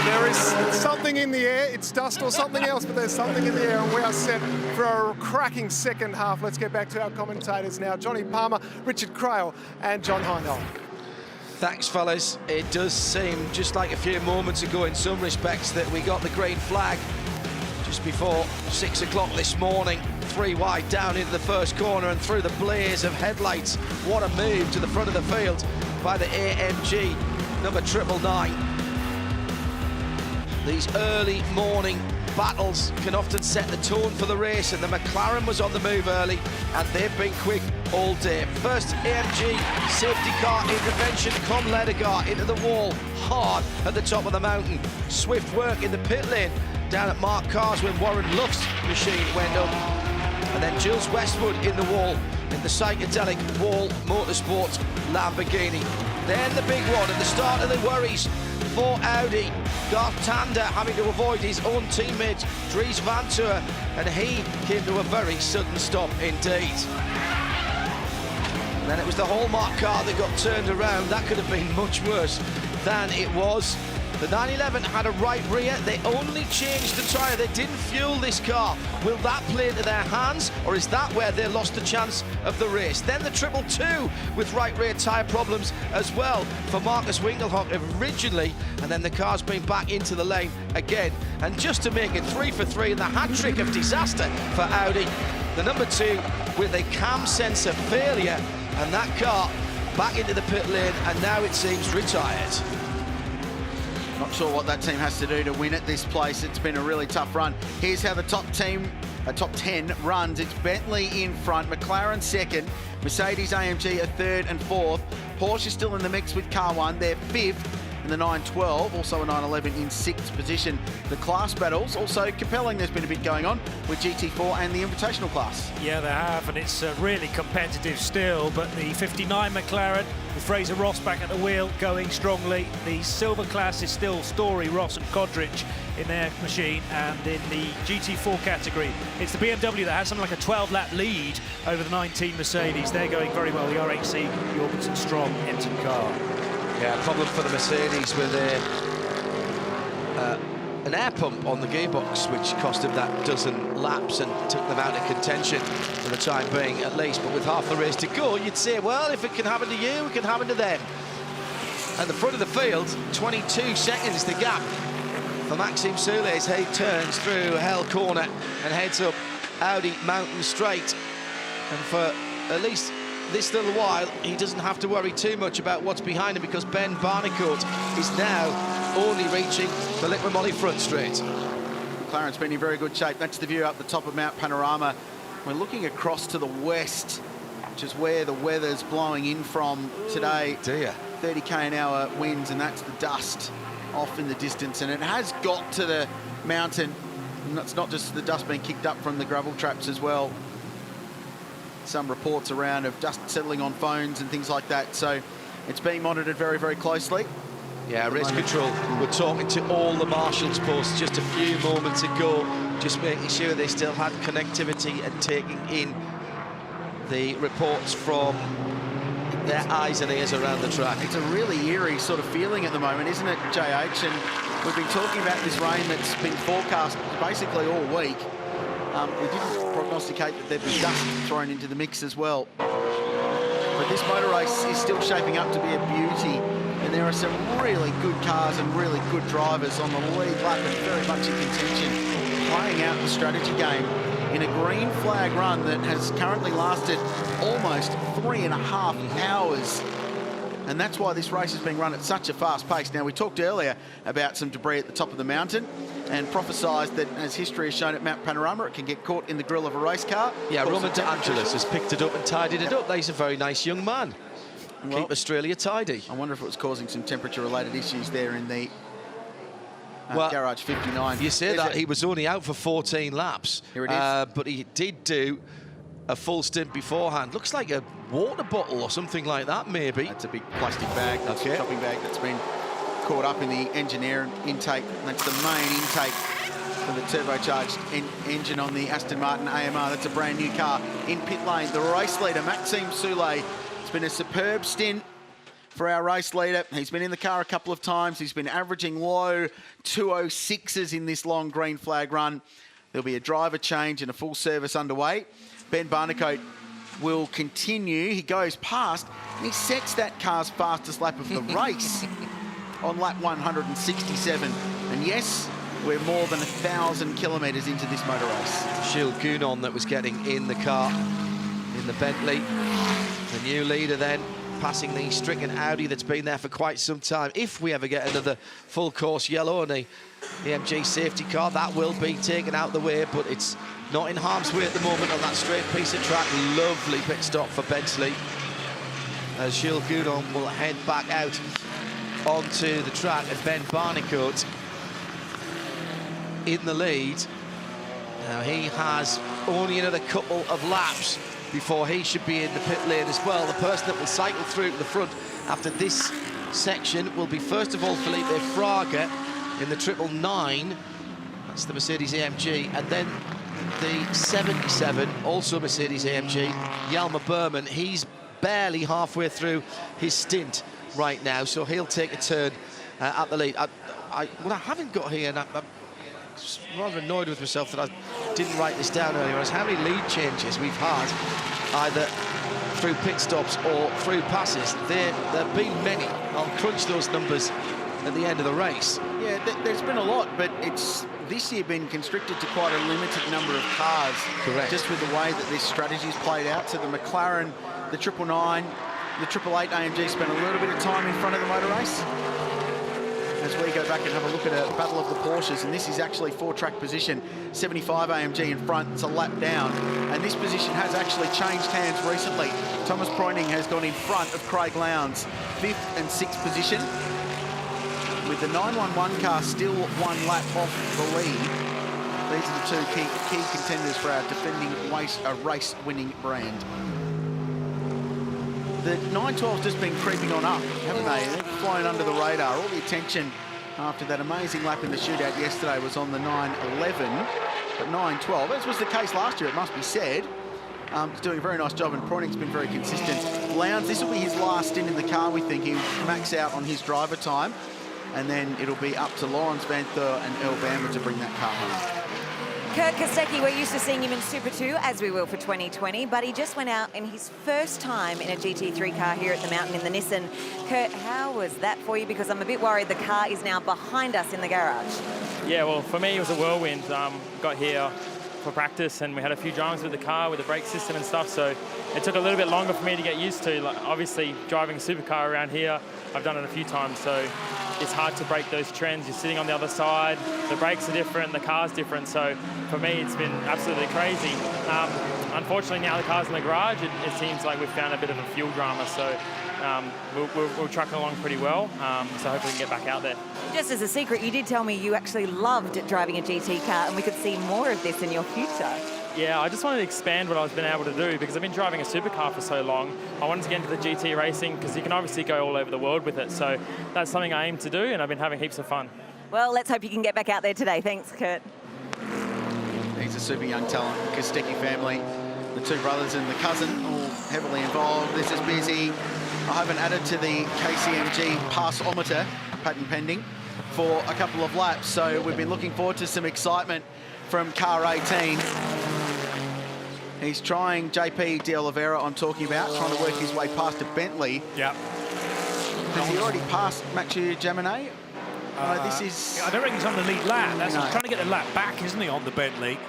There is something in the air. It's dust or something else, but there's something in the air, and we are set for a cracking second half. Let's get back to our commentators now. Johnny Palmer, Richard Crail and John Hindell. Thanks, fellas. It does seem just like a few moments ago in some respects that we got the green flag just before 6 o'clock this morning. 3 wide down into the first corner and through the blaze of headlights. What a move to the front of the field by the AMG number 999. These early morning battles can often set the tone for the race, and the McLaren was on the move early, and they've been quick all day. First AMG safety car intervention, come Ledegar into the wall, hard at the top of the mountain. Swift work in the pit lane down at Mark Carr's when Warren Luft's machine went up. And then Jules Westwood in the wall, in the psychedelic Wall Motorsports Lamborghini. Then the big one at the start of the worries for Audi. Garth Tander having to avoid his own teammate Dries Vanthoor, and he came to a very sudden stop indeed. And then it was the Hallmark car that got turned around. That could have been much worse than it was. The 911 had a right rear. They only changed the tyre. They didn't fuel this car. Will that play into their hands, or is that where they lost the chance of the race? Then the 222 with right rear tyre problems as well for Marcus Winkelhock originally, and then the car's been back into the lane again. And just to make it 3 for 3 in the hat-trick of disaster for Audi, the number 2 with a cam sensor failure, and that car back into the pit lane, and now it seems retired. Not sure what that team has to do to win at this place. It's been a really tough run. Here's how the top 10 runs. It's Bentley in front, McLaren second, Mercedes AMG a third and fourth. Porsche still in the mix with car 1. They're fifth. and the 912, also a 911 in 6th position. The class battles also compelling. There's been a bit going on with GT4 and the Invitational class. Yeah, they have, and it's really competitive still, but the 59 McLaren with Fraser Ross back at the wheel going strongly. The silver class is still Story, Ross and Kodrich in their machine, and in the GT4 category, it's the BMW that has something like a 12-lap lead over the 19 Mercedes. They're going very well, the RHC, the Orbison Strong engine car. Yeah, problem for the Mercedes with an air pump on the gearbox, which cost them that dozen laps and took them out of contention for the time being, at least. But with half the race to go, you'd say, well, if it can happen to you, it can happen to them. At the front of the field, 22 seconds the gap for Maxime Soule as he turns through Hell Corner and heads up Audi Mountain Straight. And for at least this little while, he doesn't have to worry too much about what's behind him, because Ben Barnicoat is now only reaching the Liqui-Moly front straight. McLaren's been in very good shape. That's the view up the top of Mount Panorama. We're looking across to the west, which is where the weather's blowing in from today. Dear. 30 k/h winds, and that's the dust off in the distance. And it has got to the mountain. And it's not just the dust being kicked up from the gravel traps as well. Some reports around of dust settling on phones and things like that. So it's being monitored very, very closely. Yeah, race control. We're talking to all the marshals posts just a few moments ago, just making sure they still had connectivity and taking in the reports from their eyes and ears around the track. It's a really eerie sort of feeling at the moment, isn't it, JH? And we've been talking about this rain that's been forecast basically all week. We didn't prognosticate that there'd be dust thrown into the mix as well. But this motor race is still shaping up to be a beauty. And there are some really good cars and really good drivers on the lead lap and very much in contention, playing out the strategy game in a green flag run that has currently lasted almost 3.5 hours. And that's why this race is being run at such a fast pace. Now, we talked earlier about some debris at the top of the mountain and prophesied that, as history has shown at Mount Panorama, it can get caught in the grill of a race car. Yeah, Roman De Angelis has picked it up and tidied it up. He's a very nice young man. Well, keep Australia tidy. I wonder if it was causing some temperature-related issues there in the Garage 59. You say that he was only out for 14 laps. Here it is. But he did do a full stint beforehand. Looks like a water bottle or something like that, maybe. That's a big plastic bag, that's a shopping bag that's been caught up in the engine air intake. That's the main intake for the turbocharged engine on the Aston Martin AMR. That's a brand new car in pit lane. The race leader, Maxime Soule. It's been a superb stint for our race leader. He's been in the car a couple of times. He's been averaging low 206s in this long green flag run. There'll be a driver change and a full service underway. Ben Barnicoat will continue. He goes past and he sets that car's fastest lap of the race on lap 167. And yes, we're more than 1,000 kilometres into this motor race. Gilles Gounon that was getting in the car in the Bentley. The new leader then passing the stricken Audi that's been there for quite some time. If we ever get another full course yellow on the AMG safety car, that will be taken out the way, but it's not in harm's way at the moment on that straight piece of track. Lovely pit stop for Bentley as Gilles Gounon will head back out onto the track, and Ben Barnicoat in the lead. Now he has only another couple of laps before he should be in the pit lane as well. The person that will cycle through to the front after this section will be, first of all, Felipe Fraga in the 999. That's the Mercedes AMG. And then the 77, also Mercedes AMG, Hjalmar Berman. He's barely halfway through his stint right now, so he'll take a turn at the lead. What I haven't got here, and I'm rather annoyed with myself that I didn't write this down earlier, is how many lead changes we've had, either through pit stops or through passes. There have been many. I'll crunch those numbers at the end of the race. Yeah, there's been a lot, but it's this year been constricted to quite a limited number of cars. Correct. Just with the way that this strategy's played out. So the McLaren, the 999, the 888 AMG spent a little bit of time in front of the motor race. As we go back and have a look at a battle of the Porsches, and this is actually four-track position. 75 AMG in front, it's a lap down, and this position has actually changed hands recently. Thomas Preuning has gone in front of Craig Lowndes, 5th and 6th position. with the 911 car still 1 lap off the lead. These are the two key contenders for our defending race-winning brand. The 912's just been creeping on up, haven't they? They've flown under the radar. All the attention after that amazing lap in the shootout yesterday was on the 911, but 912, as was the case last year, it must be said. He's doing a very nice job, and Proining's been very consistent. Lowndes, this will be his last stint in the car, we think. He'll max out on his driver time, and then it'll be up to Lawrence Van Thur and Earl Bamber to bring that car home. Kurt Kostecki, we're used to seeing him in Super 2, as we will for 2020, but he just went out in his first time in a GT3 car here at the mountain in the Nissan. Kurt, how was that for you? Because I'm a bit worried the car is now behind us in the garage. Yeah, well, for me, it was a whirlwind. Got here for practice, and we had a few dramas with the car, with the brake system and stuff, so it took a little bit longer for me to get used to. Like, obviously, driving a supercar around here, I've done it a few times, so it's hard to break those trends. You're sitting on the other side, the brakes are different, the car's different, so for me, it's been absolutely crazy. Unfortunately, now the car's in the garage, it seems like we've found a bit of a fuel drama, so we're trucking along pretty well, so hopefully we can get back out there. Just as a secret, you did tell me you actually loved driving a GT car, and we could see more of this in your future. Yeah, I just wanted to expand what I've been able to do because I've been driving a supercar for so long. I wanted to get into the GT racing because you can obviously go all over the world with it. So that's something I aim to do, and I've been having heaps of fun. Well, let's hope you can get back out there today. Thanks, Kurt. He's a super young talent, Kostecki family. The two brothers and the cousin all heavily involved. This is busy. I haven't added to the KCMG passometer, patent pending, for a couple of laps. So we've been looking forward to some excitement from car 18. He's trying, JP De Oliveira I'm talking about, trying to work his way past a Bentley. Yeah. Has he already passed Mathieu Jaminet? This is... I don't reckon he's on the lead lap. That's No. He's trying to get the lap back, isn't he, on the Bentley,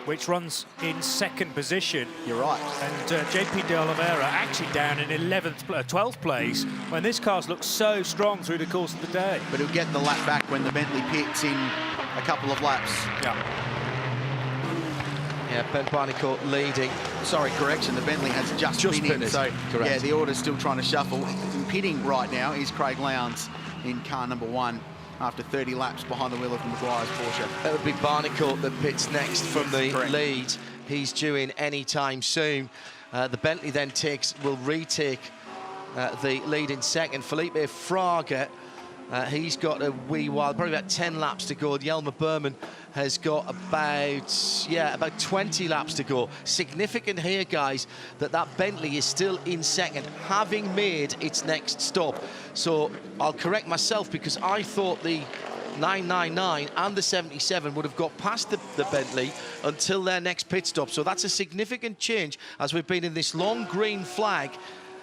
which runs in second position. You're right. And JP De Oliveira actually down in 12th place when this car's looked so strong through the course of the day. But he'll get the lap back when the Bentley pits in a couple of laps. Yeah. Yeah, Ben Barnicourt leading. Sorry, correction, the Bentley has just been in, so correct. yeah, the order's still trying to shuffle. Pitting right now is Craig Lowndes in car number 1 after 30 laps behind the wheel of Maguire's Porsche. That would be Barnicourt that pits next from the lead. He's due in any time soon. The Bentley then will retake the lead in second. Felipe Fraga, he's got a wee while, probably about 10 laps to go. Jelmer Berman has got about 20 laps to go. Significant here, guys, that Bentley is still in second, having made its next stop. So I'll correct myself because I thought the 999 and the 77 would have got past the Bentley until their next pit stop. So that's a significant change as we've been in this long green flag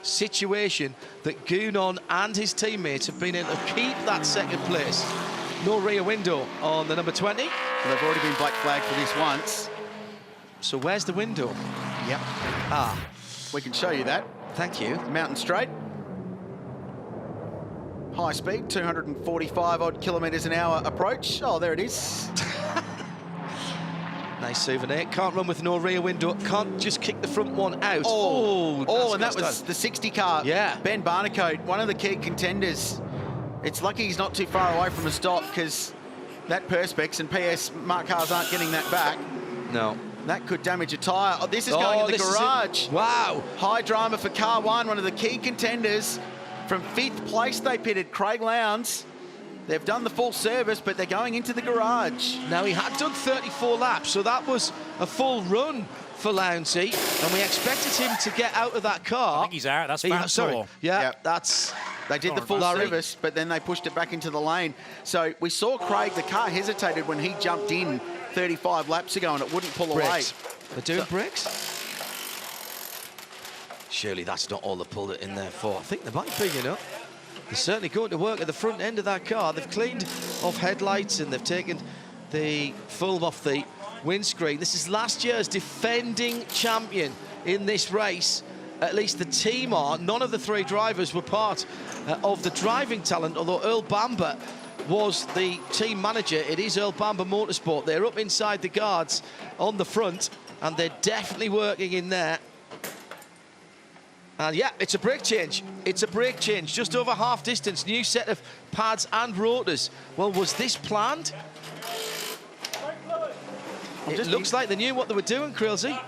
situation that Gounon and his teammates have been able to keep that second place. No rear window on the number 20. Well, they've already been black flagged for this once. So where's the window? Yep. We can show you that. Thank you. Mountain Straight. High speed, 245 odd kilometres an hour approach. Oh, there it is. Nice souvenir. Can't run with no rear window. Can't just kick the front one out. And that was the 60 car. Yeah. Ben Barnicourt, one of the key contenders. It's lucky he's not too far away from a stop because that Perspex and PS Mark cars aren't getting that back. No. That could damage a tyre. Oh, this is going in the garage. Wow. High drama for car 1, one of the key contenders. From 5th place they pitted, Craig Lowndes. They've done the full service, but they're going into the garage. Now, he had done 34 laps, so that was a full run for Lowndesy, and we expected him to get out of that car. I think he's out. That's Van that's... They did the full service, but then they pushed it back into the lane. So we saw Craig, the car hesitated when he jumped in 35 laps ago, and it wouldn't pull away. They're doing bricks? Surely that's not all they pulled it in there for. I think they might be, you know. They're certainly going to work at the front end of that car. They've cleaned off headlights and they've taken the film off the windscreen. This is last year's defending champion in this race. At least the team are. None of the 3 drivers were part of the driving talent, although Earl Bamber was the team manager. It is Earl Bamber Motorsport. They're up inside the guards, on the front, and they're definitely working in there. And yeah, it's a brake change. It's a brake change. Just over half distance. New set of pads and rotors. Well, was this planned? It looks like they knew what they were doing, Krilsey.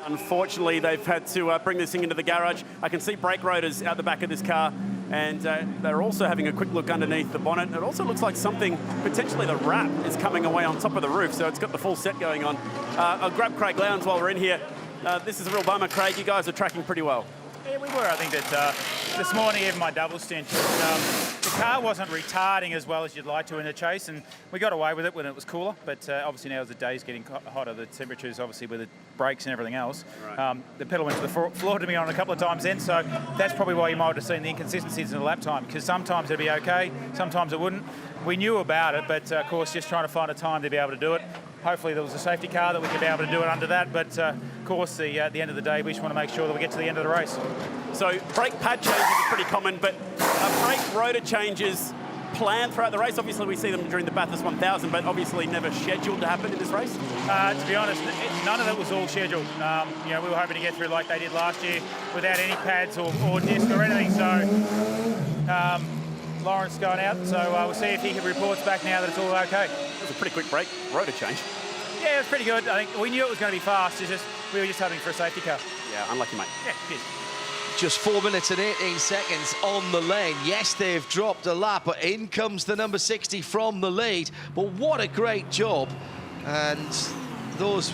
Unfortunately, they've had to bring this thing into the garage. I can see brake rotors out the back of this car, and they're also having a quick look underneath the bonnet. It also looks like something, potentially the wrap, is coming away on top of the roof, so it's got the full set going on. I'll grab Craig Lowndes while we're in here. This is a real bummer, Craig. You guys are tracking pretty well. Yeah, we were. I think that this morning, even my double stint, the car wasn't retarding as well as you'd like to in the chase, and we got away with it when it was cooler. But obviously now as the day's getting hotter, the temperatures, obviously with the brakes and everything else, the pedal went to the floor to me on a couple of times then. So that's probably why you might have seen the inconsistencies in the lap time, because sometimes it'd be okay, sometimes it wouldn't. We knew about it, but of course just trying to find a time to be able to do it. Hopefully there was a safety car that we could be able to do it under that, but of course at the end of the day we just want to make sure that we get to the end of the race. So brake pad changes are pretty common, but brake rotor changes planned throughout the race. Obviously we see them during the Bathurst 1000, but obviously never scheduled to happen in this race. To be honest, none of it was all scheduled. You know, we were hoping to get through like they did last year without any pads or disc or anything, so Lawrence going out, so we'll see if he reports back now that it's all okay. It was a pretty quick brake rotor change. Yeah, it was pretty good. I think we knew it was going to be fast. It's just we were just hoping for a safety car. Yeah, unlucky, mate. Yeah, cheers. Just 4 minutes and 18 seconds on the lane. Yes, they've dropped a lap, but in comes the number 60 from the lead. But what a great job. And those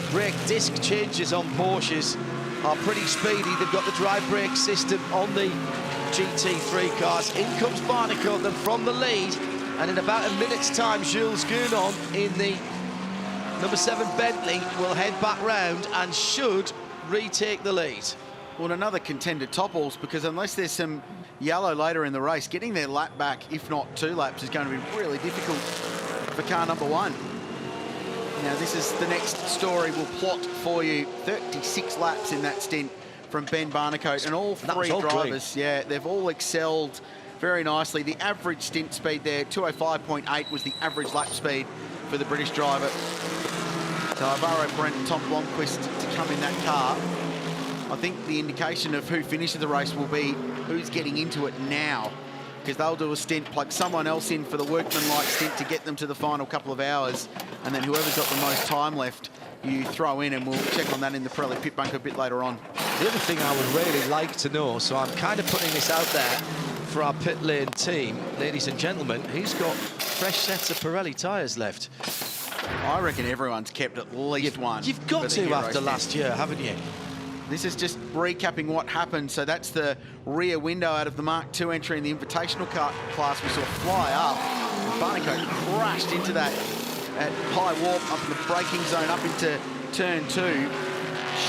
brake disc changes on Porsches are pretty speedy. They've got the drive brake system on the GT3 cars. In comes Barnicoat then from the lead, and in about a minute's time Jules Gounon in the number 7 Bentley will head back round and should retake the lead. Well, another contender topples, because unless there's some yellow later in the race, getting their lap back, if not 2 laps, is going to be really difficult for car number 1. Now this is the next story we'll plot for you. 36 laps in that stint from Ben Barnicoat, and all 3 drivers, yeah, they've all excelled very nicely. The average stint speed there, 205.8 was the average lap speed for the British driver. So Alvaro Brent and Tom Blomqvist to come in that car. I think the indication of who finishes the race will be who's getting into it now, because they'll do a stint, plug someone else in for the workman-like stint to get them to the final couple of hours, and then whoever's got the most time left, you throw in, and we'll check on that in the Pirelli pit bunker a bit later on. The other thing I would really like to know, so I'm kind of putting this out there for our pit lane team, ladies and gentlemen, who's got fresh sets of Pirelli tyres left? I reckon everyone's kept at least one. You've got to after last year, haven't you? This is just recapping what happened. So that's the rear window out of the Mark II entry in the Invitational class. We saw fly up. And Barnicoat crashed into that at high warp up in the braking zone, up into turn 2.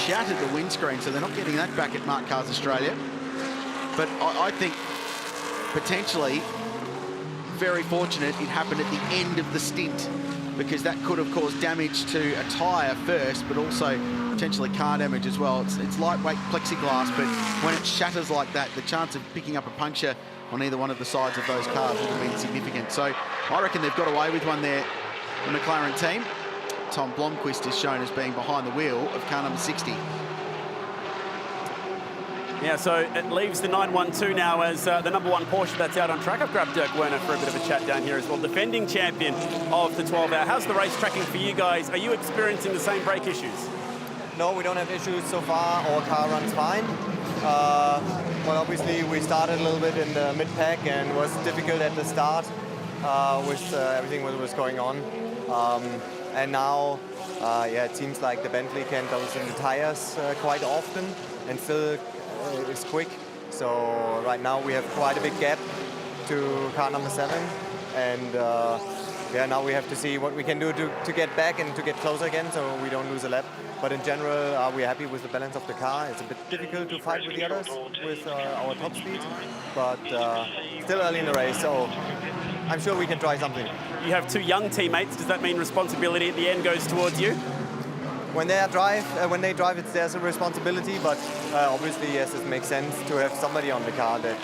Shattered the windscreen, so they're not getting that back at Mark Cars Australia. But I think potentially very fortunate it happened at the end of the stint, because that could have caused damage to a tyre first, but also potentially car damage as well. It's lightweight plexiglass, but when it shatters like that, the chance of picking up a puncture on either one of the sides of those cars would have been significant. So I reckon they've got away with one there, the McLaren team. Tom Blomqvist is shown as being behind the wheel of car number 60. Yeah, so it leaves the 912 now as the number 1 Porsche that's out on track. I've grabbed Dirk Werner for a bit of a chat down here as well, defending champion of the 12-hour. How's the race tracking for you guys? Are you experiencing the same brake issues? No, we don't have issues so far. Our car runs fine. Well, obviously we started a little bit in the mid-pack and was difficult at the start with everything that was going on. And now, yeah, it seems like the Bentley can double in the tires quite often and still is quick. So right now we have quite a big gap to car number 7, and yeah, now we have to see what we can do to get back and to get closer again, so we don't lose a lap. But in general, we're happy with the balance of the car. It's a bit difficult to fight with the others with our top speed, but still early in the race, so I'm sure we can try something. You have 2 young teammates. Does that mean responsibility at the end goes towards you? When they drive, it's their responsibility, but obviously, yes, it makes sense to have somebody on the car that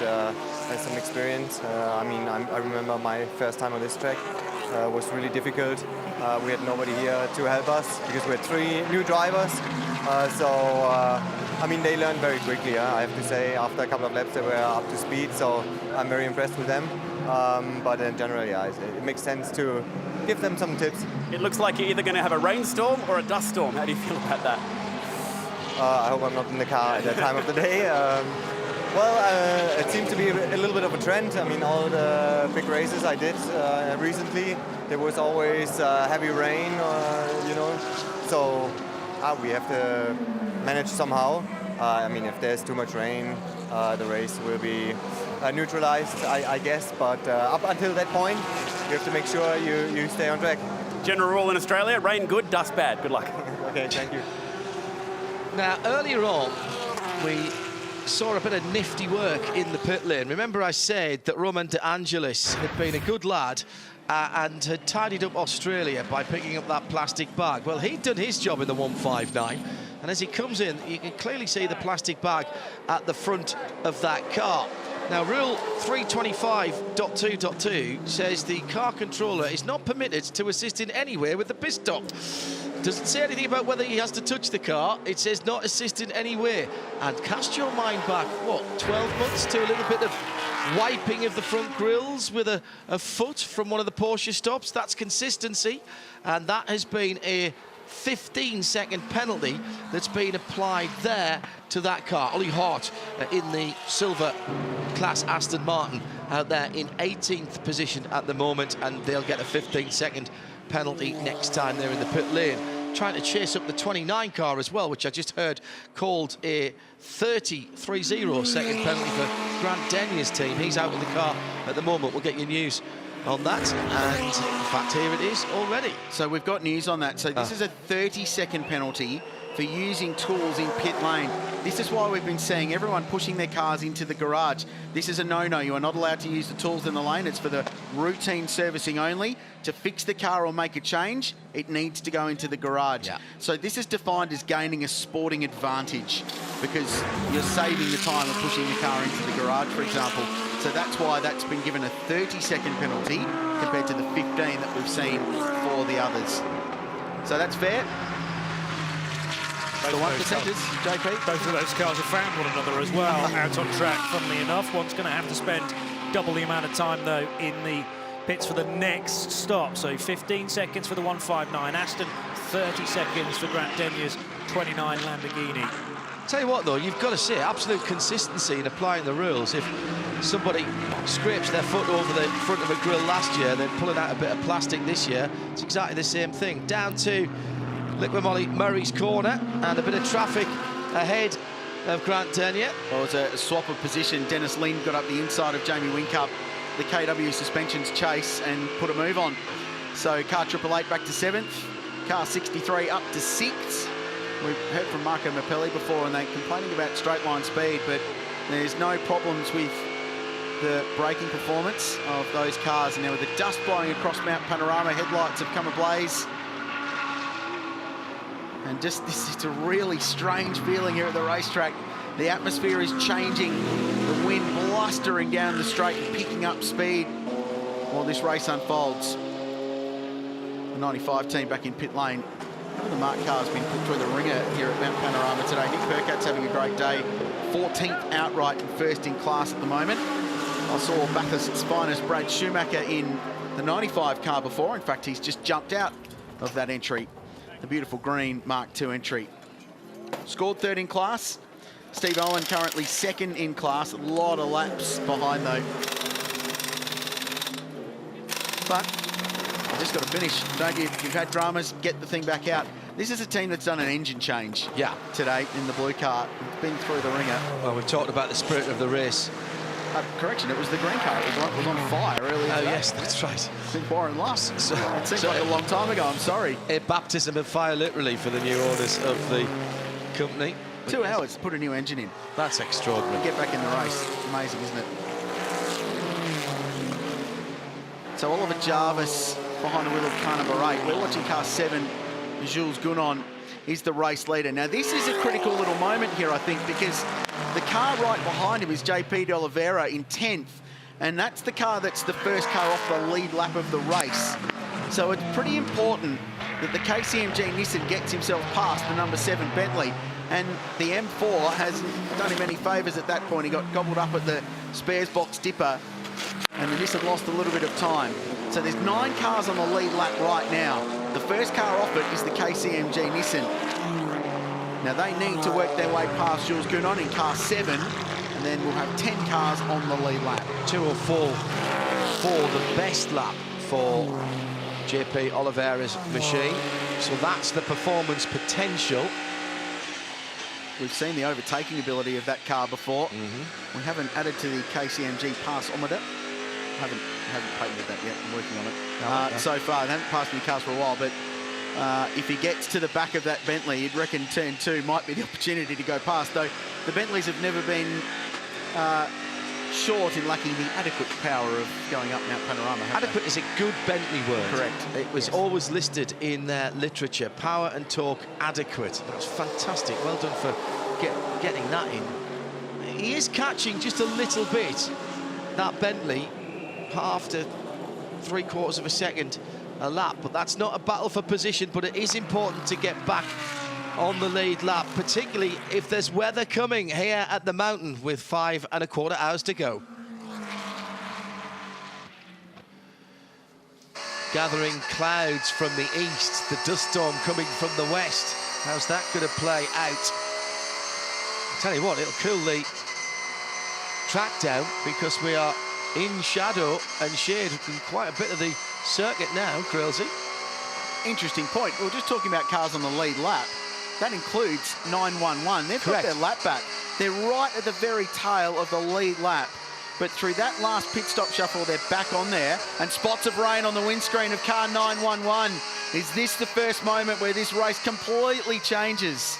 has some experience. I mean, I remember my first time on this track, was really difficult. We had nobody here to help us because we had 3 new drivers. I mean, they learned very quickly, I have to say. After a couple of laps, they were up to speed, so I'm very impressed with them. But in general, yeah, it makes sense to give them some tips. It looks like you're either going to have a rainstorm or a dust storm. How do you feel about that? I hope I'm not in the car at that time of the day. It seems to be a little bit of a trend. I mean, all the big races I did recently, there was always heavy rain, you know. So we have to manage somehow. I mean, if there's too much rain, the race will be neutralized, I guess. But up until that point, you have to make sure you stay on track. General rule in Australia, rain good, dust bad. Good luck. Okay, thank you. Now, earlier on, we saw a bit of nifty work in the pit lane. Remember I said that Roman De Angelis had been a good lad and had tidied up Australia by picking up that plastic bag. Well, he'd done his job in the 159, and as he comes in, you can clearly see the plastic bag at the front of that car. Now, Rule 325.2.2 says the car controller is not permitted to assist in any way with the pit stop. Doesn't say anything about whether he has to touch the car. It says not assist in any way. And cast your mind back, what, 12 months to a little bit of wiping of the front grills with a foot from one of the Porsche stops. That's consistency. And that has been a 15-second penalty that's been applied there to that car. Ollie Hart in the silver class Aston Martin out there in 18th position at the moment, and they'll get a 15-second penalty next time they're in the pit lane. Trying to chase up the 29 car as well, which I just heard called a 30-second penalty for Grant Denier's team. He's out of the car at the moment. We'll get you news on that, and in fact here it is already. So we've got news on that. So this is a 30-second penalty for using tools in pit lane. This is why we've been seeing everyone pushing their cars into the garage. This is a no-no. You are not allowed to use the tools in the lane. It's for the routine servicing only. To fix the car or make a change, it needs to go into the garage. Yeah. So this is defined as gaining a sporting advantage because you're saving the time of pushing the car into the garage, for example. So that's why that's been given a 30-second penalty compared to the 15 that we've seen for the others. So that's fair. The 1%ers, JP? Both of those cars have found one another as well, out on track, funnily enough. One's going to have to spend double the amount of time, though, in the pits for the next stop. So 15 seconds for the 159 Aston, 30 seconds for Grant Denier's 29 Lamborghini. Tell you what, though, you've got to see absolute consistency in applying the rules. If somebody scrapes their foot over the front of a grille last year, then pulling out a bit of plastic this year, it's exactly the same thing. Down to Liqui-Moly Murray's corner, and a bit of traffic ahead of Grant Denier. Well, it was a swap of position. Dennis Lind got up the inside of Jamie Whincup, the KW Suspensions chase, and put a move on. So car 888 back to 7th, car 63 up to 6th. We've heard from Marco Mappelli before, and they're complaining about straight line speed, but there's no problems with the braking performance of those cars. And now with the dust blowing across Mount Panorama, headlights have come ablaze. And just this is a really strange feeling here at the racetrack. The atmosphere is changing, the wind blustering down the straight and picking up speed while this race unfolds. The 95 team back in pit lane. The marked car's been put through the ringer here at Mount Panorama today. Nick Percat's having a great day. 14th outright and first in class at the moment. I saw Bathurst's finest Brad Schumacher in the 95 car before. In fact, he's just jumped out of that entry. The beautiful green Mark II entry. Scored third in class. Steve Owen currently second in class. A lot of laps behind though. But you just got to finish, don't you? You've had dramas, get the thing back out. This is a team that's done an engine change today in the blue car. It's been through the ringer. Well, we've talked about the spirit of the race. Correction, it was the green car. It was on fire earlier today. Yes, that's right. Since Warren lost. It seems like a long time ago, I'm sorry. A baptism of fire, literally, for the new owners of the company. 2 hours to put a new engine in. That's extraordinary. Get back in the race. It's amazing, isn't it? So Oliver Jarvis behind the wheel of car number 8. We're watching car 7. Jules Gounon is the race leader. Now, this is a critical little moment here, I think, because the car right behind him is JP de Oliveira in 10th, and that's the car that's the first car off the lead lap of the race. So it's pretty important that the KCMG Nissan gets himself past the number 7 Bentley. And the M4 hasn't done him any favours at that point. He got gobbled up at the spares box dipper, and the Nissan lost a little bit of time. So there's 9 cars on the lead lap right now. The first car off it is the KCMG Nissan. Now they need to work their way past Jules Counon in car 7, and then we'll have 10 cars on the lead lap. 2:04 for the best lap for JP Oliveira's machine. So that's the performance potential. We've seen the overtaking ability of that car before. We haven't added to the KCMG passometer. Haven't patented that yet. I'm working on it. So far, they haven't passed any cars for a while, but if he gets to the back of that Bentley, you'd reckon turn 2 might be the opportunity to go past, though the Bentleys have never been short in lacking the adequate power of going up Mount Panorama. Adequate is a good Bentley word. Correct. It was always listed in their literature. Power and torque adequate. That's fantastic. Well done for getting that in. He is catching just a little bit, that Bentley, half to 3/4 of a second a lap, but that's not a battle for position, but it is important to get back on the lead lap, particularly if there's weather coming here at the mountain with 5 1/4 hours to go. Gathering clouds from the east, the dust storm coming from the west. How's that going to play out? I'll tell you what, it'll cool the track down because we are in shadow and shade in quite a bit of the circuit now, Krilsey. Interesting point. We were just talking about cars on the lead lap. That includes 911. They've got their lap back. They're right at the very tail of the lead lap. But through that last pit stop shuffle, they're back on there. And spots of rain on the windscreen of car 911. Is this the first moment where this race completely changes?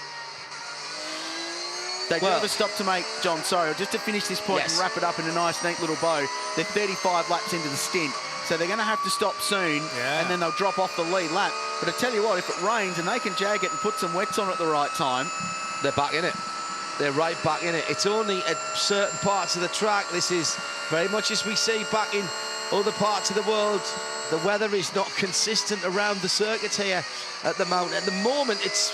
They do have a stop to make, John. Sorry, just to finish this point and wrap it up in a nice, neat little bow. They're 35 laps into the stint. So they're going to have to stop soon, and then they'll drop off the lead lap. But I tell you what, if it rains and they can jag it and put some wets on at the right time, they're back in it. They're right back in it. It's only at certain parts of the track. This is very much as we see back in other parts of the world. The weather is not consistent around the circuit here at the mountain. At the moment, it's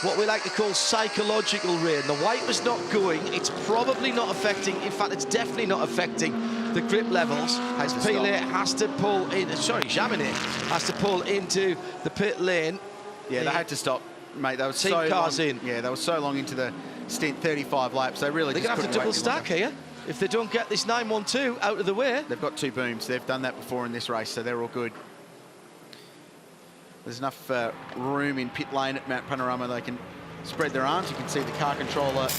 what we like to call psychological rain. The white was not going. It's probably not affecting, in fact, it's definitely not affecting the grip levels. As Pilet has to pull in, sorry, Jaminet has to pull into the pit lane. Yeah, they had to stop, mate. They were team so cars long, in. Yeah, they were so long into the stint, 35 laps. They really They're going to have to double stack here if they don't get this 912 out of the way. They've got 2 booms. They've done that before in this race, so they're all good. There's enough room in pit lane at Mount Panorama. They can spread their arms. You can see the car controller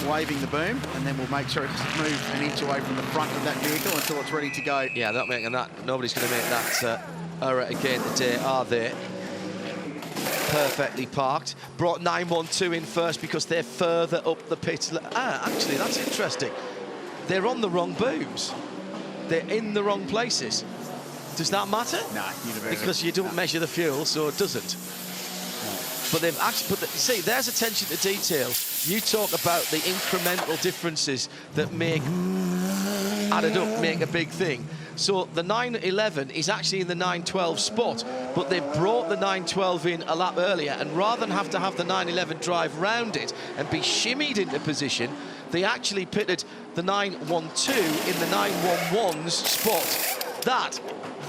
waving the boom, and then we'll make sure it doesn't move an inch away from the front of that vehicle until it's ready to go. Yeah, not making that. Nobody's going to make that error again today, are they? Perfectly parked. Brought 912 in first because they're further up the pit. Actually, that's interesting. They're on the wrong booms. They're in the wrong places. Does that matter? No, because you don't measure the fuel, so it doesn't. But they've actually see, there's attention to detail. You talk about the incremental differences that make added up make a big thing. So the 911 is actually in the 912 spot, but they've brought the 912 in a lap earlier, and rather than have to have the 911 drive round it and be shimmied into position, they actually pitted the 912 in the 911's spot.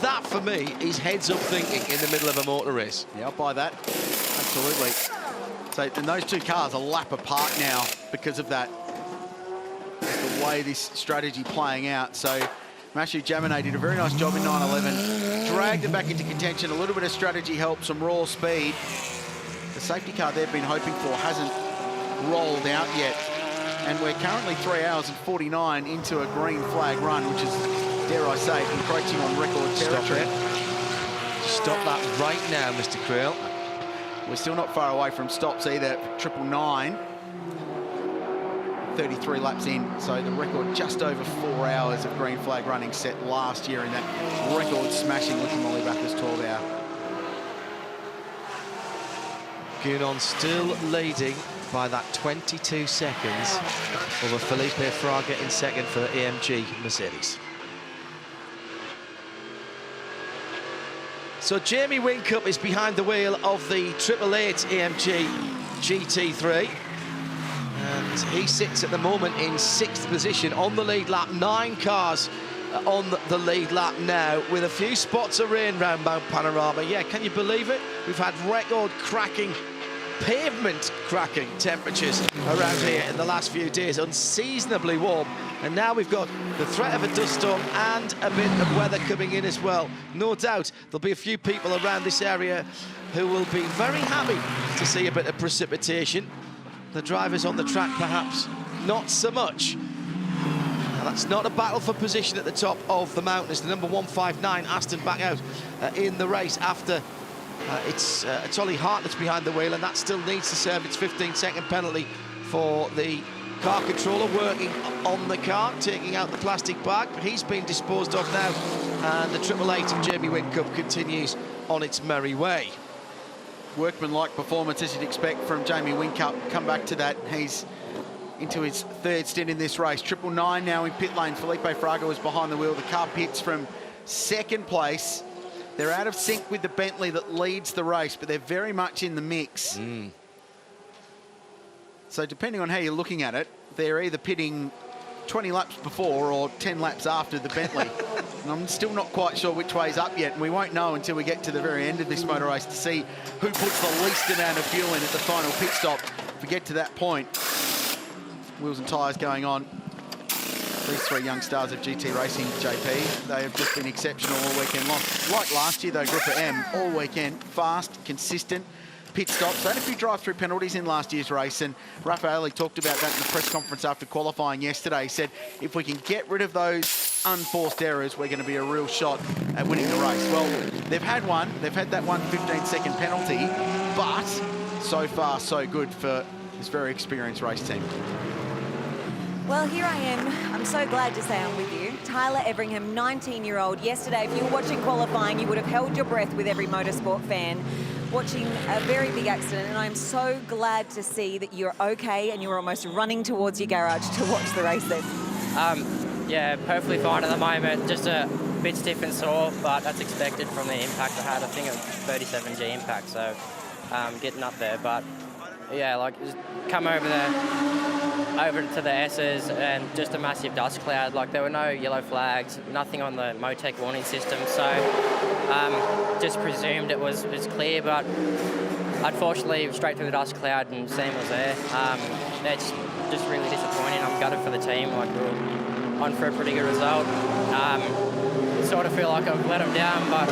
That for me is heads-up thinking in the middle of a motor race. Yeah, I'll buy that. Absolutely. So, and those 2 cars are a lap apart now because of that. Just the way this strategy playing out. So, Mathieu Jaminet did a very nice job in 911. Dragged it back into contention. A little bit of strategy help, some raw speed. The safety car they've been hoping for hasn't rolled out yet. And we're currently 3 hours and 49 into a green flag run, which is, dare I say, encroaching on record territory. Stop that right now, Mr. Creel. We're still not far away from stops either. 999, 33 laps in, so the record just over 4 hours of green flag running set last year in that record-smashing Liqui-Moly Bathurst 12-hour. Counon still leading by that 22 seconds over Felipe Fraga in second for AMG Mercedes. So Jamie Whincup is behind the wheel of the 888 AMG GT3. And he sits at the moment in 6th position on the lead lap. 9 cars on the lead lap now, with a few spots of rain round Mount Panorama. Yeah, can you believe it? We've had record-cracking, pavement-cracking temperatures around here in the last few days. Unseasonably warm. And now we've got the threat of a dust storm and a bit of weather coming in as well. No doubt there'll be a few people around this area who will be very happy to see a bit of precipitation. The drivers on the track, perhaps not so much. Now, that's not a battle for position at the top of the mountain as the number 159 Aston back out in the race after it's Ollie Hart that's behind the wheel, and that still needs to serve its 15-second penalty for the car controller working on the car, taking out the plastic bag, but he's been disposed of now, and the 888 of Jamie Whincup continues on its merry way. Workmanlike performance, as you'd expect from Jamie Whincup. Come back to that. He's into his 3rd stint in this race. 999 now in pit lane. Felipe Fraga was behind the wheel. The car pits from 2nd place. They're out of sync with the Bentley that leads the race, but they're very much in the mix. So depending on how you're looking at it, they're either pitting 20 laps before or 10 laps after the Bentley. And I'm still not quite sure which way's up yet, and we won't know until we get to the very end of this motor race to see who puts the least amount of fuel in at the final pit stop. If we get to that point, wheels and tyres going on. These 3 young stars of GT Racing, JP, they have just been exceptional all weekend long. Like last year, though, Group M, all weekend, fast, consistent, pit stops. They had a few drive-through penalties in last year's race, and Raffaele talked about that in the press conference after qualifying yesterday. He said, if we can get rid of those unforced errors, we're going to be a real shot at winning the race. Well, they've had one. They've had that 15-second penalty, but so far, so good for this very experienced race team. Well, here I am. I'm so glad to say I'm with you. Tyler Everingham, 19-year-old. Yesterday, if you were watching qualifying, you would have held your breath with every motorsport fan watching a very big accident, and I'm so glad to see that you're okay and you're almost running towards your garage to watch the race then. Yeah, perfectly fine at the moment. Just a bit stiff and sore, but that's expected from the impact I had. I think it was 37G impact, so getting up there. But yeah, like just come over to the S's and just a massive dust cloud. Like there were no yellow flags, nothing on the Motec warning system, so just presumed it was clear, but unfortunately straight through the dust cloud and Sam was there. It's just really disappointing. I'm gutted for the team. Like we were on for a pretty good result. Sort of feel like I've let him down, but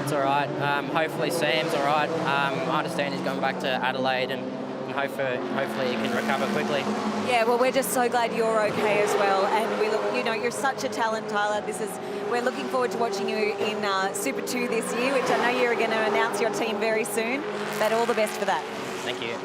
it's all right. Hopefully Sam's all right. I understand he's going back to Adelaide, and hopefully he can recover quickly. Yeah, well, we're just so glad you're okay as well. And we look, you're such a talent, Tyler. We're looking forward to watching you in Super 2 this year, which I know you're going to announce your team very soon. But all the best for that. Thank you.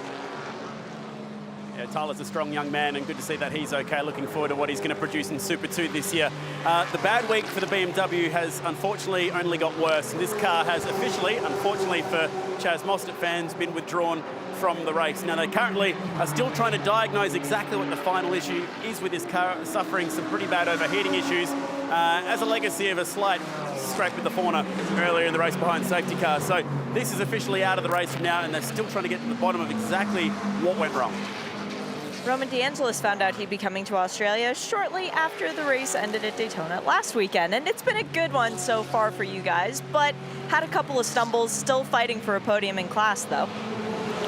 Yeah, Tyler's a strong young man, and good to see that he's okay. Looking forward to what he's going to produce in Super 2 this year. The bad week for the BMW has unfortunately only got worse. This car has officially, unfortunately for Chaz Mostert fans, been withdrawn from the race. Now, they currently are still trying to diagnose exactly what the final issue is with this car, suffering some pretty bad overheating issues as a legacy of a slight scrape with the fauna earlier in the race behind safety cars. So this is officially out of the race from now, and they're still trying to get to the bottom of exactly what went wrong. Roman DeAngelis found out he'd be coming to Australia shortly after the race ended at Daytona last weekend, and it's been a good one so far for you guys, but had a couple of stumbles, still fighting for a podium in class though.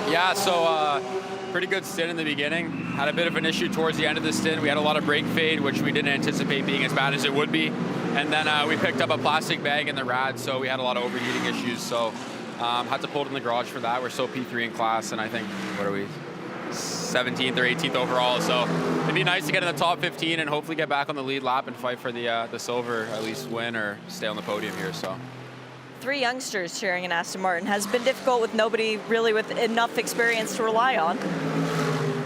Yeah, so pretty good stint in the beginning. Had a bit of an issue towards the end of the stint. We had a lot of brake fade, which we didn't anticipate being as bad as it would be. And then we picked up a plastic bag in the rad, so we had a lot of overheating issues. So had to pull it in the garage for that. We're still P3 in class, and I think, what are we, 17th or 18th overall. So it'd be nice to get in the top 15 and hopefully get back on the lead lap and fight for the silver, at least win or stay on the podium here. So. 3 youngsters sharing an Aston Martin has been difficult with nobody really with enough experience to rely on.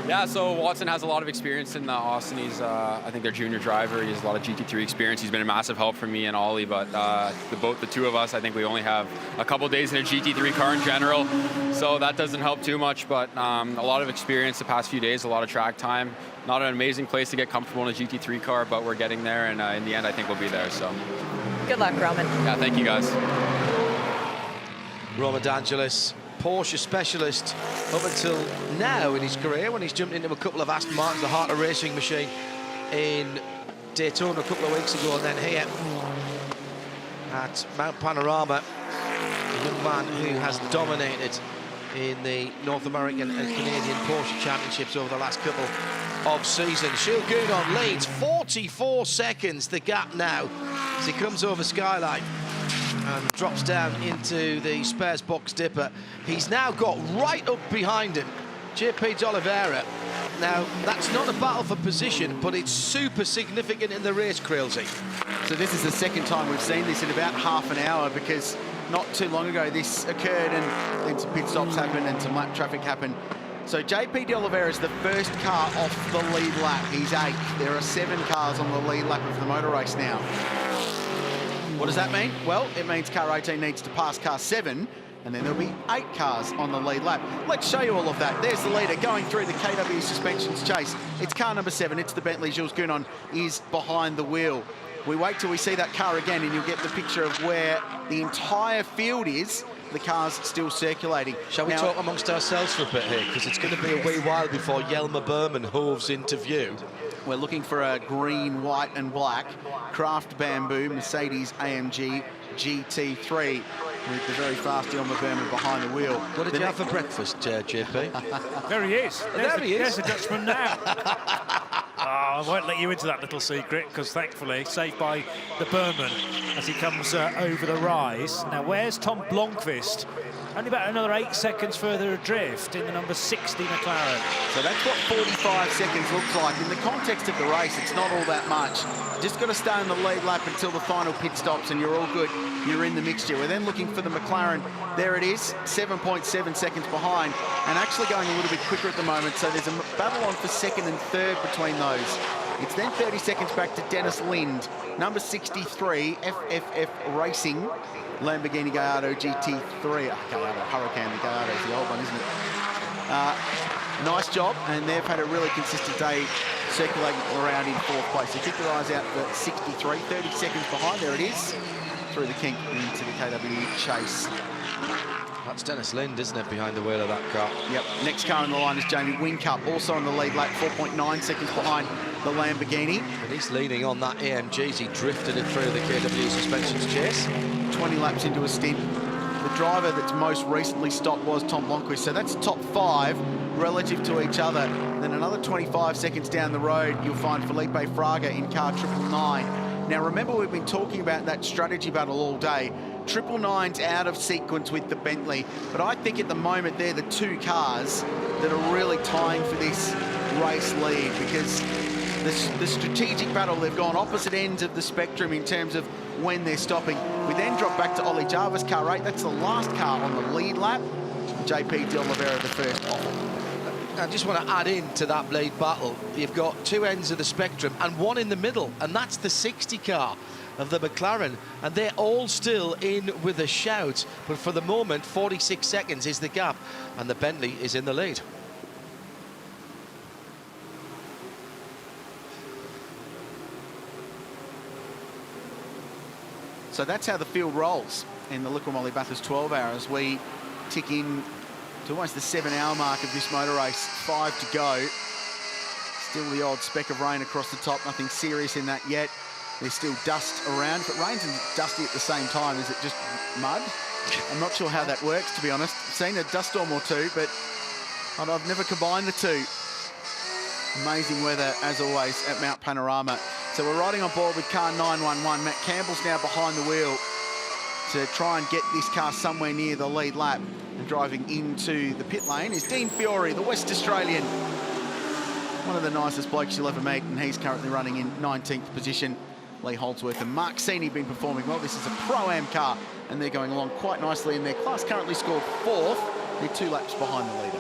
Yeah, so Watson has a lot of experience in Austin. He's, I think, their junior driver. He has a lot of GT3 experience. He's been a massive help for me and Ollie, but the two of us, I think we only have a couple days in a GT3 car in general, so that doesn't help too much, but a lot of experience the past few days, a lot of track time. Not an amazing place to get comfortable in a GT3 car, but we're getting there, and in the end, I think we'll be there, so. Good luck, Roman. Yeah, thank you, guys. Roman D'Angelis, Porsche specialist up until now in his career, when he's jumped into a couple of Aston Martins, the heart of racing machine in Daytona a couple of weeks ago, and then here at Mount Panorama, a young man who has dominated in the North American and Canadian Porsche Championships over the last couple of seasons. Jules Gounon leads 44 seconds, the gap now, as he comes over Skyline and drops down into the spares box dipper. He's now got right up behind him JP D'Oliveira. Now, that's not a battle for position, but it's super significant in the race, Crailsy. So this is the second time we've seen this in about half an hour, because not too long ago this occurred and then some pit stops happened and some lap traffic happened. So JP D'Oliveira is the first car off the lead lap. He's 8th. There are 7 cars on the lead lap of the motor race now. What does that mean? Well, it means car 18 needs to pass car 7, and then there'll be 8 cars on the lead lap. Let's show you all of that. There's the leader going through the KW Suspensions chase. It's car number 7. It's the Bentley. Jules Gounon is behind the wheel. We wait till we see that car again, and you'll get the picture of where the entire field is. The car's still circulating. Shall we talk amongst ourselves for a bit here? Because it's going to be a wee while before Jelmer Berman hoves into view. We're looking for a green, white and black Craft Bamboo Mercedes AMG GT3 with the very fast Jelmer Berman behind the wheel. What did you have for breakfast, JP? There he is. There he is. There's the Dutchman now. I won't let you into that little secret, because thankfully saved by the Berman as he comes over the rise. Now, where's Tom Blomqvist? Only about another 8 seconds further adrift in the number 60 McLaren. So that's what 45 seconds looks like. In the context of the race, it's not all that much. Just got to stay in the lead lap until the final pit stops and you're all good. You're in the mixture. We're then looking for the McLaren. There it is, 7.7 seconds behind, and actually going a little bit quicker at the moment. So there's a battle on for second and third between those. It's then 30 seconds back to Dennis Lind, number 63, FFF Racing, Lamborghini Gallardo GT3. Gallardo Hurricane, the Gallardo is the old one, isn't it? Nice job, and they've had a really consistent day circulating around in 4th place. So keep your eyes out for 63, 30 seconds behind. There it is, through the kink into the KW chase. That's Dennis Lind, isn't it, behind the wheel of that car? Yep. Next car on the line is Jamie Whincup, also on the lead lap, 4.9 seconds behind the Lamborghini. And he's leading on that AMG as he drifted it through the KW Suspensions chase. 20 laps into a stint. The driver that's most recently stopped was Tom Blomqvist, so that's top 5 relative to each other. Then another 25 seconds down the road, you'll find Felipe Fraga in car 999. Now remember, we've been talking about that strategy battle all day. 999's out of sequence with the Bentley, but I think at the moment they're the 2 cars that are really tying for this race lead, because the strategic battle, they've gone opposite ends of the spectrum in terms of when they're stopping. We then drop back to Ollie Jarvis, car 8. That's the last car on the lead lap. JP D'Oliveira the first off. I just want to add in to that lead battle, you've got 2 ends of the spectrum and one in the middle, and that's the 60 car of the McLaren, and they're all still in with a shout. But for the moment, 46 seconds is the gap, and the Bentley is in the lead. So that's how the field rolls in the Liqui-Moly Bathurst 12 hours. We tick in to almost the 7-hour mark of this motor race, 5 to go. Still the odd speck of rain across the top, nothing serious in that yet. There's still dust around. If it rains and dusty at the same time, is it just mud? I'm not sure how that works, to be honest. I've seen a dust storm or two, but I've never combined the two. Amazing weather, as always, at Mount Panorama. So we're riding on board with car 911. Matt Campbell's now behind the wheel to try and get this car somewhere near the lead lap. And driving into the pit lane is Dean Fiore, the West Australian. One of the nicest blokes you'll ever meet, and he's currently running in 19th position. Lee Holdsworth and Mark Seeney been performing well. This is a Pro-Am car, and they're going along quite nicely in their class. Currently scored 4th. They're 2 laps behind the leader.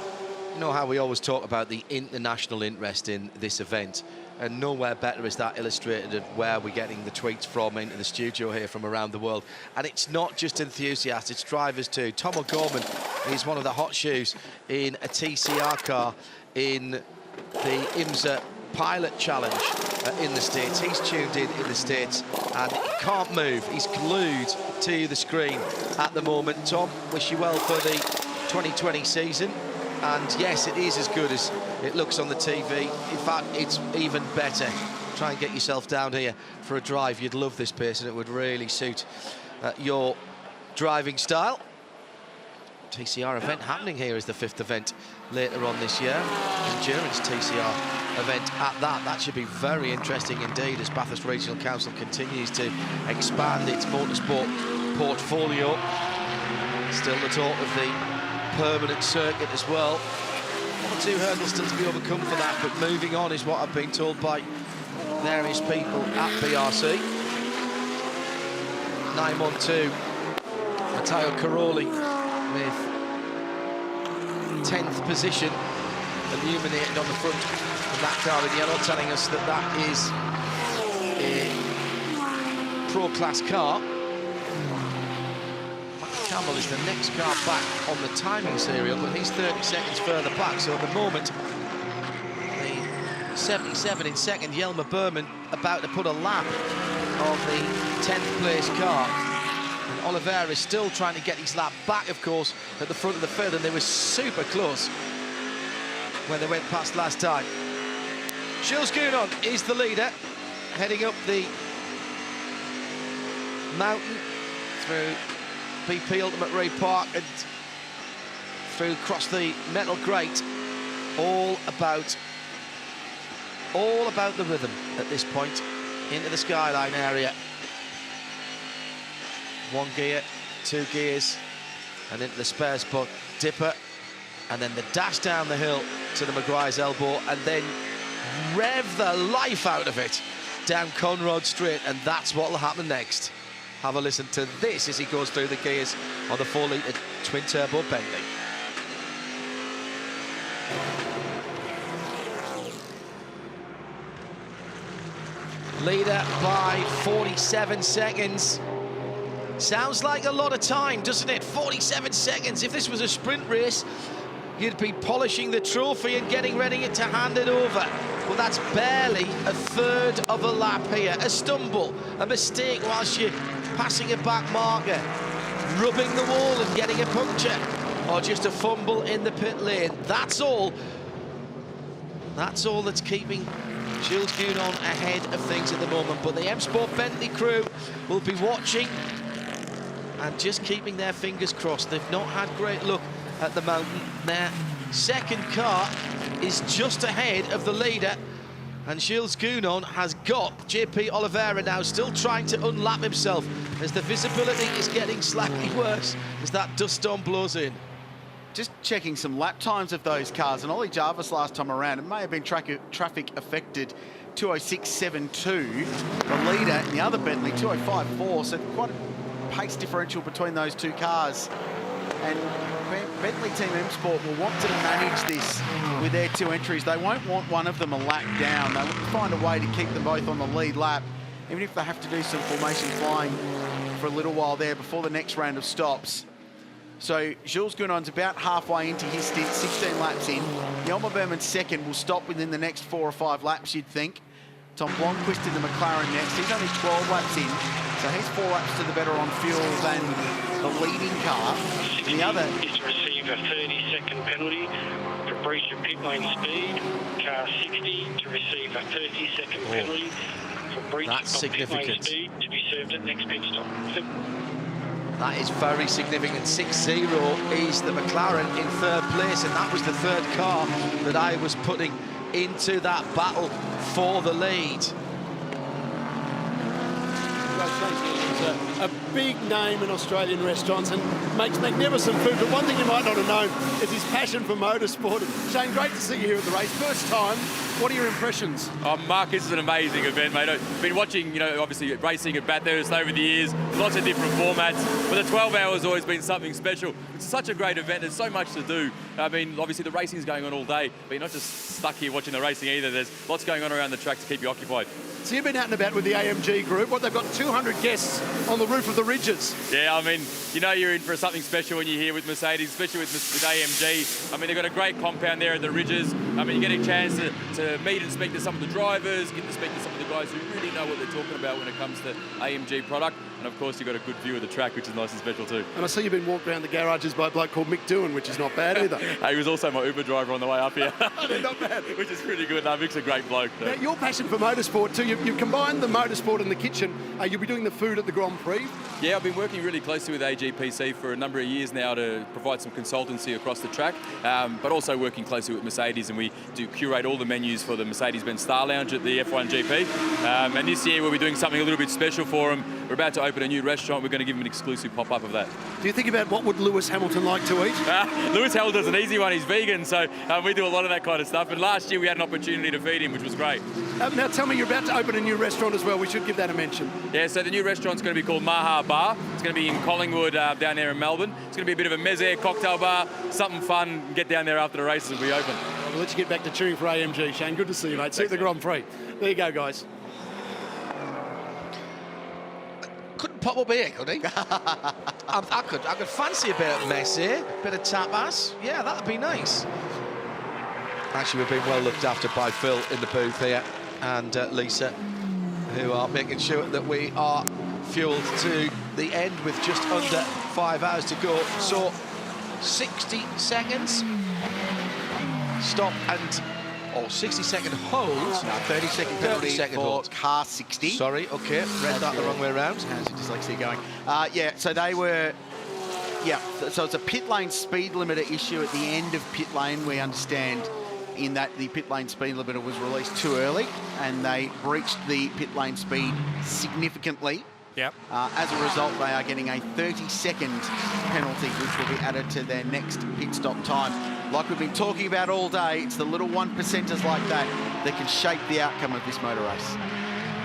You know how we always talk about the international interest in this event, and nowhere better is that illustrated of where we're getting the tweets from into the studio here from around the world. And it's not just enthusiasts, it's drivers too. Tom O'Gorman is one of the hot shoes in a TCR car in the IMSA pilot challenge in the States. He's tuned in the States and he can't move. He's glued to the screen at the moment. Tom, wish you well for the 2020 season. And yes, it is as good as it looks on the TV. In fact, it's even better. Try and get yourself down here for a drive. You'd love this pace and it would really suit your driving style. TCR event happening here is the 5th event later on this year. Endurance TCR event at that. That should be very interesting indeed as Bathurst Regional Council continues to expand its motorsport portfolio. Still the talk of the permanent circuit as well. 1 or 2 hurdles still to be overcome for that, but moving on is what I've been told by various people at BRC. 912, Matteo Caroli with 10th position illuminated on the front of that car in yellow, telling us that that is a pro class car. Campbell is the next car back on the timing serial, but he's 30 seconds further back. So at the moment, the 77 in second, Yelmer Berman, about to put a lap on the 10th place car. And Oliveira is still trying to get his lap back, of course, at the front of the field, and they were super close when they went past last time. Jules Gounon is the leader, heading up the mountain through BP Ultimate Ray Park and through across the metal grate. All about the rhythm at this point into the skyline area. 1 gear, 2 gears, and into the spare spot dipper, and then the dash down the hill to the Maguire's elbow, and then rev the life out of it down Conrod Straight, and that's what will happen next. Have a listen to this as he goes through the gears on the 4-litre twin-turbo Bentley. Leader by 47 seconds. Sounds like a lot of time, doesn't it? 47 seconds. If this was a sprint race, you'd be polishing the trophy and getting ready to hand it over. Well, that's barely a third of a lap here. A stumble, a mistake whilst you're passing a back marker, rubbing the wall and getting a puncture, or just a fumble in the pit lane. That's all. That's all that's keeping Jules Gounon ahead of things at the moment. But the M Sport Bentley crew will be watching and just keeping their fingers crossed. They've not had great luck at the mountain. Their second car is just ahead of the leader, and Jules Gounon has got JP Oliveira now still trying to unlap himself as the visibility is getting slightly worse as that dust storm blows in. Just checking some lap times of those cars, and Ollie Jarvis last time around, it may have been traffic affected, 206.72. The leader and the other Bentley, 205.4, so quite a pace differential between those two cars. And Bentley Team M Sport will want to manage this with their 2 entries. They won't want one of them a lap down. They will find a way to keep them both on the lead lap, even if they have to do some formation flying for a little while there before the next round of stops. So Jules Gounon's about halfway into his stint, 16 laps in. Yelmer Berman's second will stop within the next 4 or 5 laps, you'd think. Tom Blomqvist in the McLaren next. He's only 12 laps in, so he's 4 laps to the better on fuel than the leading car. And the other is to receive a 30-second penalty for breach of pit lane speed. Car 60 to receive a 30-second penalty for breach of pit lane speed to be served at next pit stop. That is very significant. 6-0 is the McLaren in 3rd place, and that was the 3rd car that I was putting into that battle for the lead. He's a big name in Australian restaurants and makes magnificent food, but one thing you might not have known is his passion for motorsport. Shane, great to see you here at the race. First time, what are your impressions? Oh, Mark, this is an amazing event, mate. I've been watching, you know, obviously racing at Bathurst over the years, lots of different formats, but the 12 hours has always been something special. It's such a great event, there's so much to do. I mean, obviously the racing is going on all day, but you're not just stuck here watching the racing either. There's lots going on around the track to keep you occupied. So you've been out and about with the AMG group. What, they've got 200 guests on the roof of the Ridges. Yeah, I mean, you know you're in for something special when you're here with Mercedes, especially with AMG. I mean, they've got a great compound there at the Ridges. I mean, you get a chance to to meet and speak to some of the drivers, get to speak to some of the guys who really know what they're talking about when it comes to AMG product. And of course, you've got a good view of the track, which is nice and special too. And I see you've been walked around the garages by a bloke called Mick Doohan, which is not bad either. He was also my Uber driver on the way up here. Not bad. Which is pretty good. No, Mick's a great bloke. Now, your passion for motorsport too, you've combined the motorsport and the kitchen. You'll be doing the food at the Grand Prix. Yeah, I've been working really closely with AGPC for a number of years now to provide some consultancy across the track, but also working closely with Mercedes, and we do curate all the menus for the Mercedes-Benz Star Lounge at the F1 GP. And this year we'll be doing something a little bit special for them. We're about to open a new restaurant. We're going to give them an exclusive pop-up of that. Do you think about what would Lewis Hamilton like to eat? Lewis Hamilton's an easy one. He's vegan, so we do a lot of that kind of stuff. And last year we had an opportunity to feed him, which was great. Now tell me, you're about to open a new restaurant as well. We should give that a mention. Yeah, so the new restaurant's going to be called Maha Bar. It's going to be in Collingwood, down there in Melbourne. It's going to be a bit of a mezze cocktail bar, something fun. Get down there after the races will be open. We'll let you get back to cheering for AMG, Shane. Good to see you, mate. See you at the Grand Prix. There you go, guys. Couldn't pop up here, could he? I could fancy a bit of mess here, a bit of tapas. Yeah, that'd be nice. Actually, we've been well looked after by Phil in the booth here and Lisa, who are making sure that we are fueled to the end with just under 5 hours to go. So 60 seconds stop and 60-second hold. No, 30-second penalty for hold. car 60. Sorry, okay, read that the wrong way around. How's your dyslexia going? Yeah, so they were... Yeah, so it's a pit lane speed limiter issue at the end of pit lane. We understand in that the pit lane speed limiter was released too early and they breached the pit lane speed significantly. Yep. As a result, they are getting a 30-second penalty, which will be added to their next pit stop time. Like we've been talking about all day, it's the little 1%ers like that can shape the outcome of this motor race.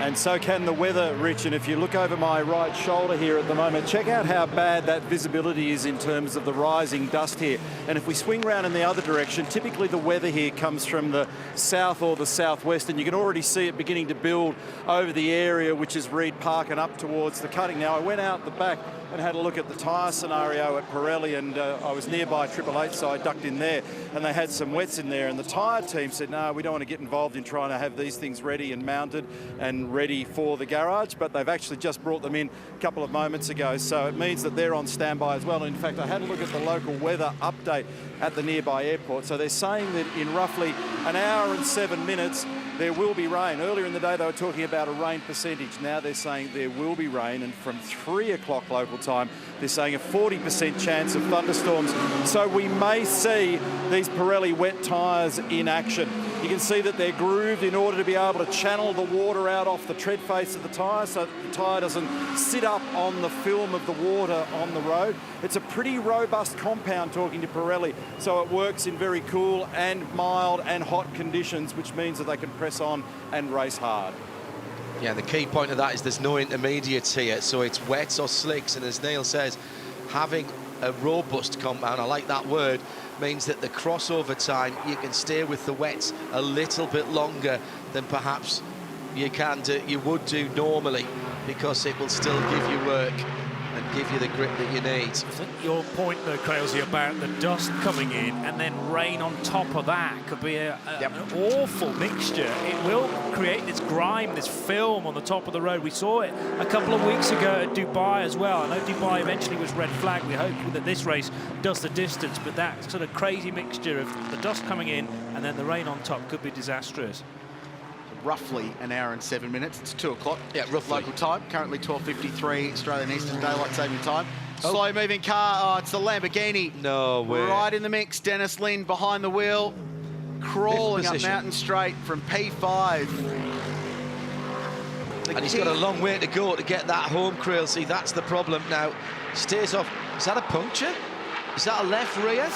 And so can the weather, Rich. And if you look over my right shoulder here at the moment, check out how bad that visibility is in terms of the rising dust here. And if we swing round in the other direction, typically the weather here comes from the south or the southwest, and you can already see it beginning to build over the area, which is Reed Park and up towards the cutting. Now, I went out the back and had a look at the tyre scenario at Pirelli, and I was nearby 888, so I ducked in there, and they had some wets in there, and the tyre team said, no, we don't want to get involved in trying to have these things ready and mounted and ready for the garage, but they've actually just brought them in a couple of moments ago, so it means that they're on standby as well. And in fact, I had a look at the local weather update at the nearby airport, so they're saying that in roughly an hour and 7 minutes, there will be rain. Earlier in the day, they were talking about a rain percentage. Now they're saying there will be rain, and from 3 o'clock local time, they're saying a 40% chance of thunderstorms. So we may see these Pirelli wet tyres in action. You can see that they're grooved in order to be able to channel the water out off the tread face of the tyre so that the tyre doesn't sit up on the film of the water on the road. It's a pretty robust compound, talking to Pirelli, so it works in very cool and mild and hot conditions, which means that they can press on and race hard. Yeah, the key point of that is there's no intermediates here, so it's wets or slicks, and as Neil says, having a robust compound, I like that word, means that the crossover time, you can stay with the wets a little bit longer than perhaps you would do normally, because it will still give you work and give you the grip that you need. I think your point though, Crailsy, about the dust coming in and then rain on top of that could be an awful mixture. It will create this grime, this film on the top of the road. We saw it a couple of weeks ago at Dubai as well. I know Dubai eventually was red flag. We hope that this race does the distance, but that sort of crazy mixture of the dust coming in and then the rain on top could be disastrous. Roughly an hour and 7 minutes. It's 2 o'clock. Yeah, roughly. Local time. Currently 12:53 Australian Eastern Daylight Saving Time. Slow moving car. Oh, it's the Lamborghini. No way. Right in the mix. Dennis Lynn behind the wheel. Crawling up Mountain Straight from P5. And he's got a long way to go to get that home, Crailsy. That's the problem now. Stays off. Is that a puncture? Is that a left rear?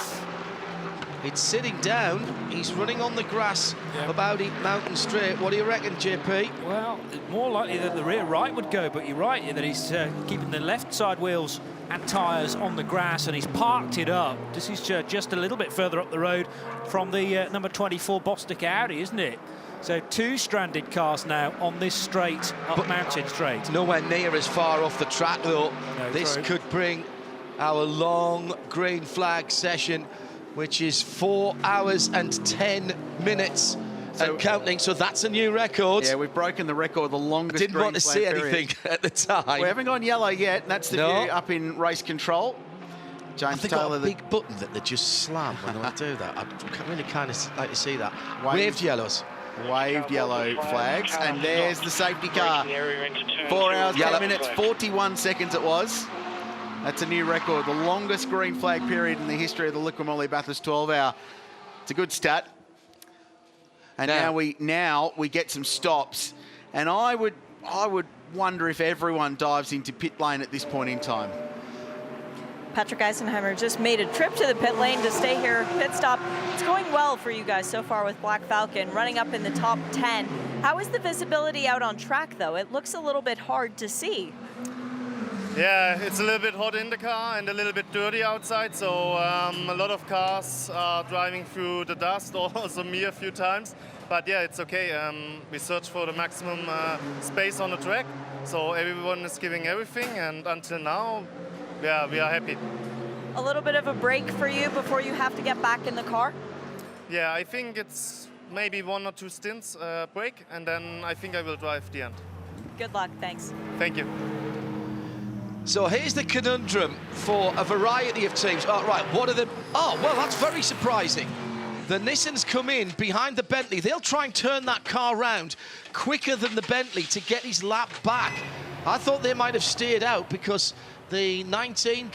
It's sitting down. He's running on the grass about Mountain Straight. What do you reckon, JP? Well, it's more likely that the rear right would go, but you're right that he's keeping the left side wheels and tyres on the grass, and he's parked it up. This is just a little bit further up the road from the number 24 Bostik Audi, isn't it? So 2 stranded cars now on this straight up Mountain Straight. Nowhere near as far off the track, though. No, this could bring our long green flag session, which is 4 hours and 10 minutes and counting, so that's a new record. Yeah, we've broken the record, the longest I didn't want to green see flag anything period. at the time. We haven't gone yellow yet, and that's the No. view up in race control. James Have they Taylor, got a big button that they just slam when they do that? I'd really kind of like to see that. Waved yellows. Waved yellow flags, and there's the safety car. 4 hours, 10 minutes, 41 seconds it was. That's a new record, the longest green flag period in the history of the Liqui-Moly Bathurst 12-hour. It's a good stat. And now we get some stops, and I would wonder if everyone dives into pit lane at this point in time. Patrick Eisenheimer just made a trip to the pit lane to stay here, pit stop. It's going well for you guys so far with Black Falcon, running up in the top 10. How is the visibility out on track, though? It looks a little bit hard to see. Yeah, it's a little bit hot in the car and a little bit dirty outside, so a lot of cars are driving through the dust, also me a few times. But yeah, it's okay. We search for the maximum space on the track, so everyone is giving everything, and until now, yeah, we are happy. A little bit of a break for you before you have to get back in the car? Yeah, I think it's maybe 1 or 2 stints break, and then I think I will drive the end. Good luck, thanks. Thank you. So here's the conundrum for a variety of teams. Oh, right, what are the... Oh, well, that's very surprising. The Nissan's come in behind the Bentley. They'll try and turn that car round quicker than the Bentley to get his lap back. I thought they might have steered out because the 18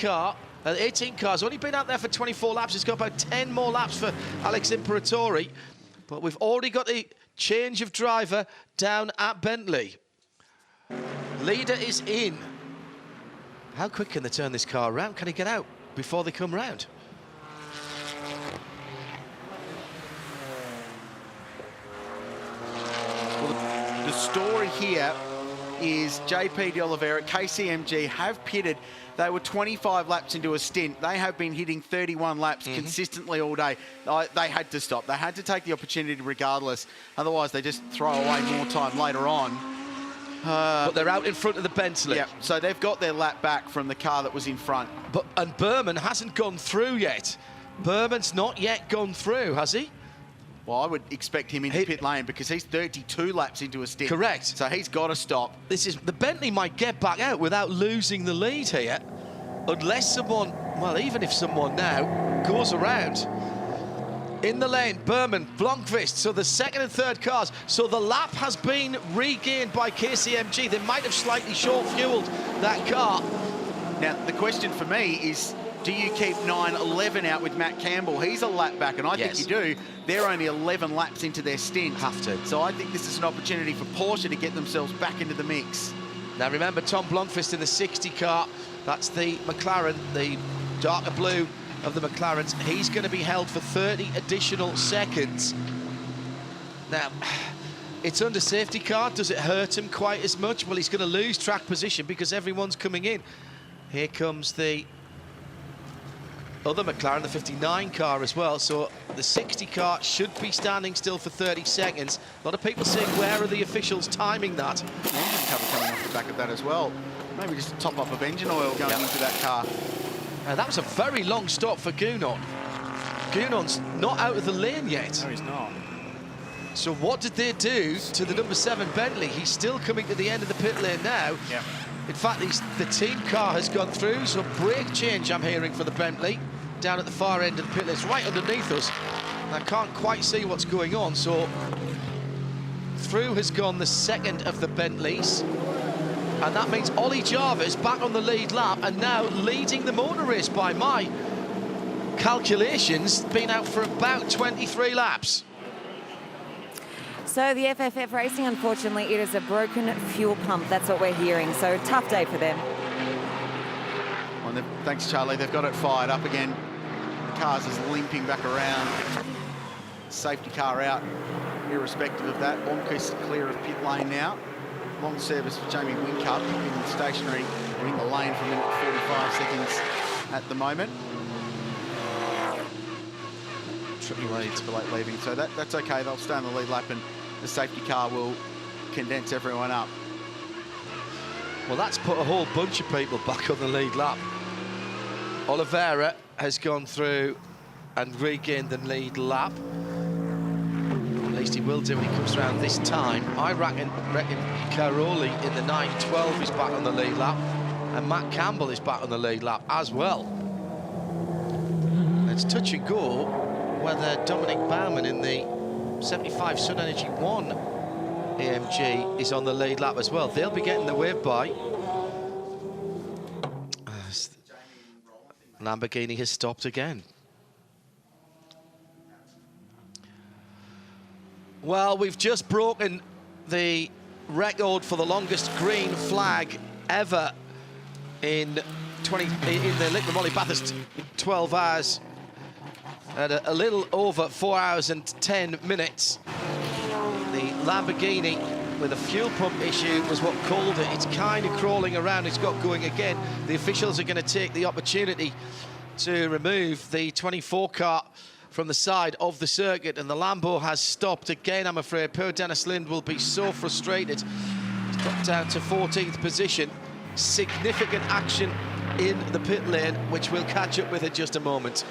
car's only been out there for 24 laps. It's got about 10 more laps for Alex Imperatori. But we've already got the change of driver down at Bentley. Leader is in. How quick can they turn this car around? Can he get out before they come round? Well, the story here is JP de Oliveira, KCMG have pitted. They were 25 laps into a stint. They have been hitting 31 laps consistently all day. They had to stop. They had to take the opportunity regardless. Otherwise, they just throw away more time later on. But they're out in front of the Bentley. Yeah, so they've got their lap back from the car that was in front. And Berman hasn't gone through yet. Berman's not yet gone through, has he? Well, I would expect him into pit lane because he's 32 laps into a stint. Correct. So he's got to stop. The Bentley might get back out without losing the lead here, unless someone, well, even if someone now goes around. In the lane, Berman, Blomqvist, so the second and third cars. So the lap has been regained by KCMG. They might have slightly short-fueled that car. Now, the question for me is, do you keep 9-11 out with Matt Campbell? He's a lap back, and I think you do. They're only 11 laps into their stint. Have to. So I think this is an opportunity for Porsche to get themselves back into the mix. Now, remember, Tom Blomqvist in the 60 car. That's the McLaren, the darker blue of the McLarens. He's going to be held for 30 additional seconds. Now, it's under safety car. Does it hurt him quite as much? Well, he's going to lose track position because everyone's coming in. Here comes the other McLaren, the 59 car as well. So the 60 car should be standing still for 30 seconds. A lot of people saying, where are the officials timing that? Engine cover coming off the back of that as well. Maybe just a top up of engine oil going into that car. That was a very long stop for Gounon. Gounon's not out of the lane yet. No, he's not. So what did they do to the number 7 Bentley? He's still coming to the end of the pit lane now. Yeah. In fact, the team car has gone through, so brake change I'm hearing for the Bentley down at the far end of the pit lane. It's right underneath us. I can't quite see what's going on, so through has gone the second of the Bentleys. And that means Ollie Jarvis back on the lead lap and now leading the motor race by my calculations, been out for about 23 laps. So the FFF Racing, unfortunately, it is a broken fuel pump. That's what we're hearing. So tough day for them. Well, thanks, Charlie. They've got it fired up again. The car's just limping back around. Safety car out, irrespective of that. Blomqvist clear of pit lane now. Long service for Jamie Whincup in stationary in the lane for a minute 45 seconds at the moment. Triple leads for late leaving, so that's okay. They'll stay on the lead lap and the safety car will condense everyone up. Well, that's put a whole bunch of people back on the lead lap. Oliveira has gone through and regained the lead lap. He's least he will do when he comes around this time. I reckon Caroli in the 9.12 is back on the lead lap, and Matt Campbell is back on the lead lap as well. It's touch and go whether Dominic Baumann in the 75 Sun Energy 1 AMG is on the lead lap as well. They'll be getting the wave by. Lamborghini has stopped again. Well, we've just broken the record for the longest green flag ever in the Liqui-Moly Bathurst 12 hours at a little over 4 hours and 10 minutes. The Lamborghini with a fuel pump issue was what called it. It's kind of crawling around. It's got going again. The officials are going to take the opportunity to remove the 24 car from the side of the circuit, and the Lambo has stopped again, I'm afraid. Poor Dennis Lind will be so frustrated. He's dropped down to 14th position. Significant action in the pit lane, which we'll catch up with in just a moment.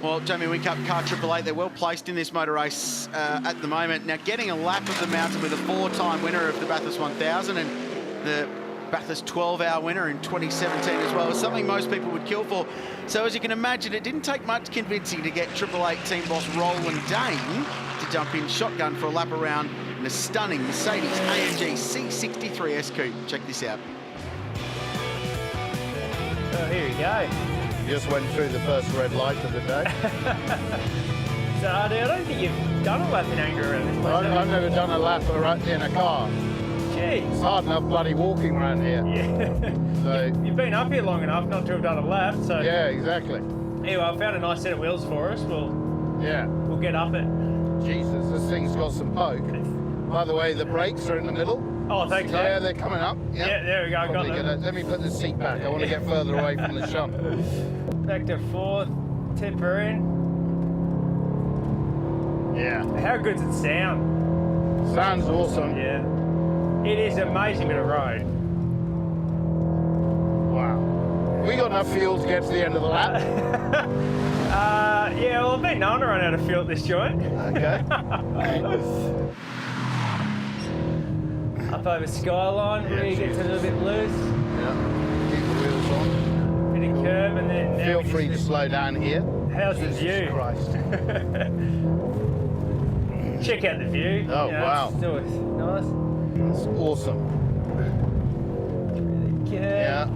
Well, Jamie Whincup, car 888, they're well placed in this motor race at the moment. Now, getting a lap of the mountain with a 4-time winner of the Bathurst 1000 and the Bathurst 12-hour winner in 2017 as well is something most people would kill for. So, as you can imagine, it didn't take much convincing to get 888 team boss Roland Dane to jump in shotgun for a lap around in a stunning Mercedes AMG C63 S Coupe. Check this out. Oh, here we go. Just went through the first red light of the day. So, I don't think you've done a lap in anger around this place. I've never done a lap in a car. Jeez. It's hard enough bloody walking around here. Yeah. So, You've been up here long enough not to have done a lap, so... Yeah, exactly. Anyway, I found a nice set of wheels for us. We'll get up it. Jesus, this thing's got some poke. By the way, the brakes are in the middle. Oh, thanks, mate. Yeah, they're coming up. Yep. Yeah, there we go. Got them. Let me put the seat back. I want to get further away from the shunt. Back to fourth, tipper in. Yeah. How good does it sound? Sounds awesome. Yeah. It is an amazing bit of road. Wow. We got enough fuel to get to the end of the lap. Yeah, well, I've been known to run out of fuel at this joint. Okay. Up over Skyline, where you get a little bit loose. Yeah. Keep the wheels on. Bit of curb, and then... Feel free to slow down here. How's the view? Christ. Check out the view. Oh, wow. It's nice. That's awesome. Really good. Yeah.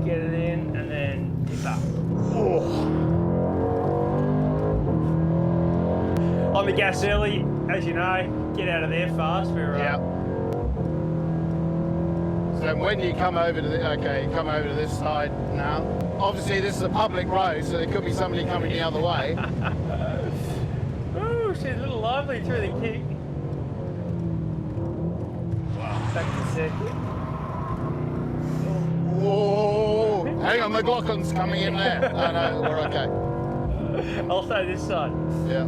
Get it in, and then dip up. Oh. On the gas early, as you know, get out of there fast. Yeah. So when you come over to come over to this side now. Obviously, this is a public road, so there could be somebody coming the other way. Ooh, she's a little lively through the kick. Wow. Back to second. Whoa! Hang on, McLaughlin's coming in there. No, we're okay. I'll stay this side. Yeah.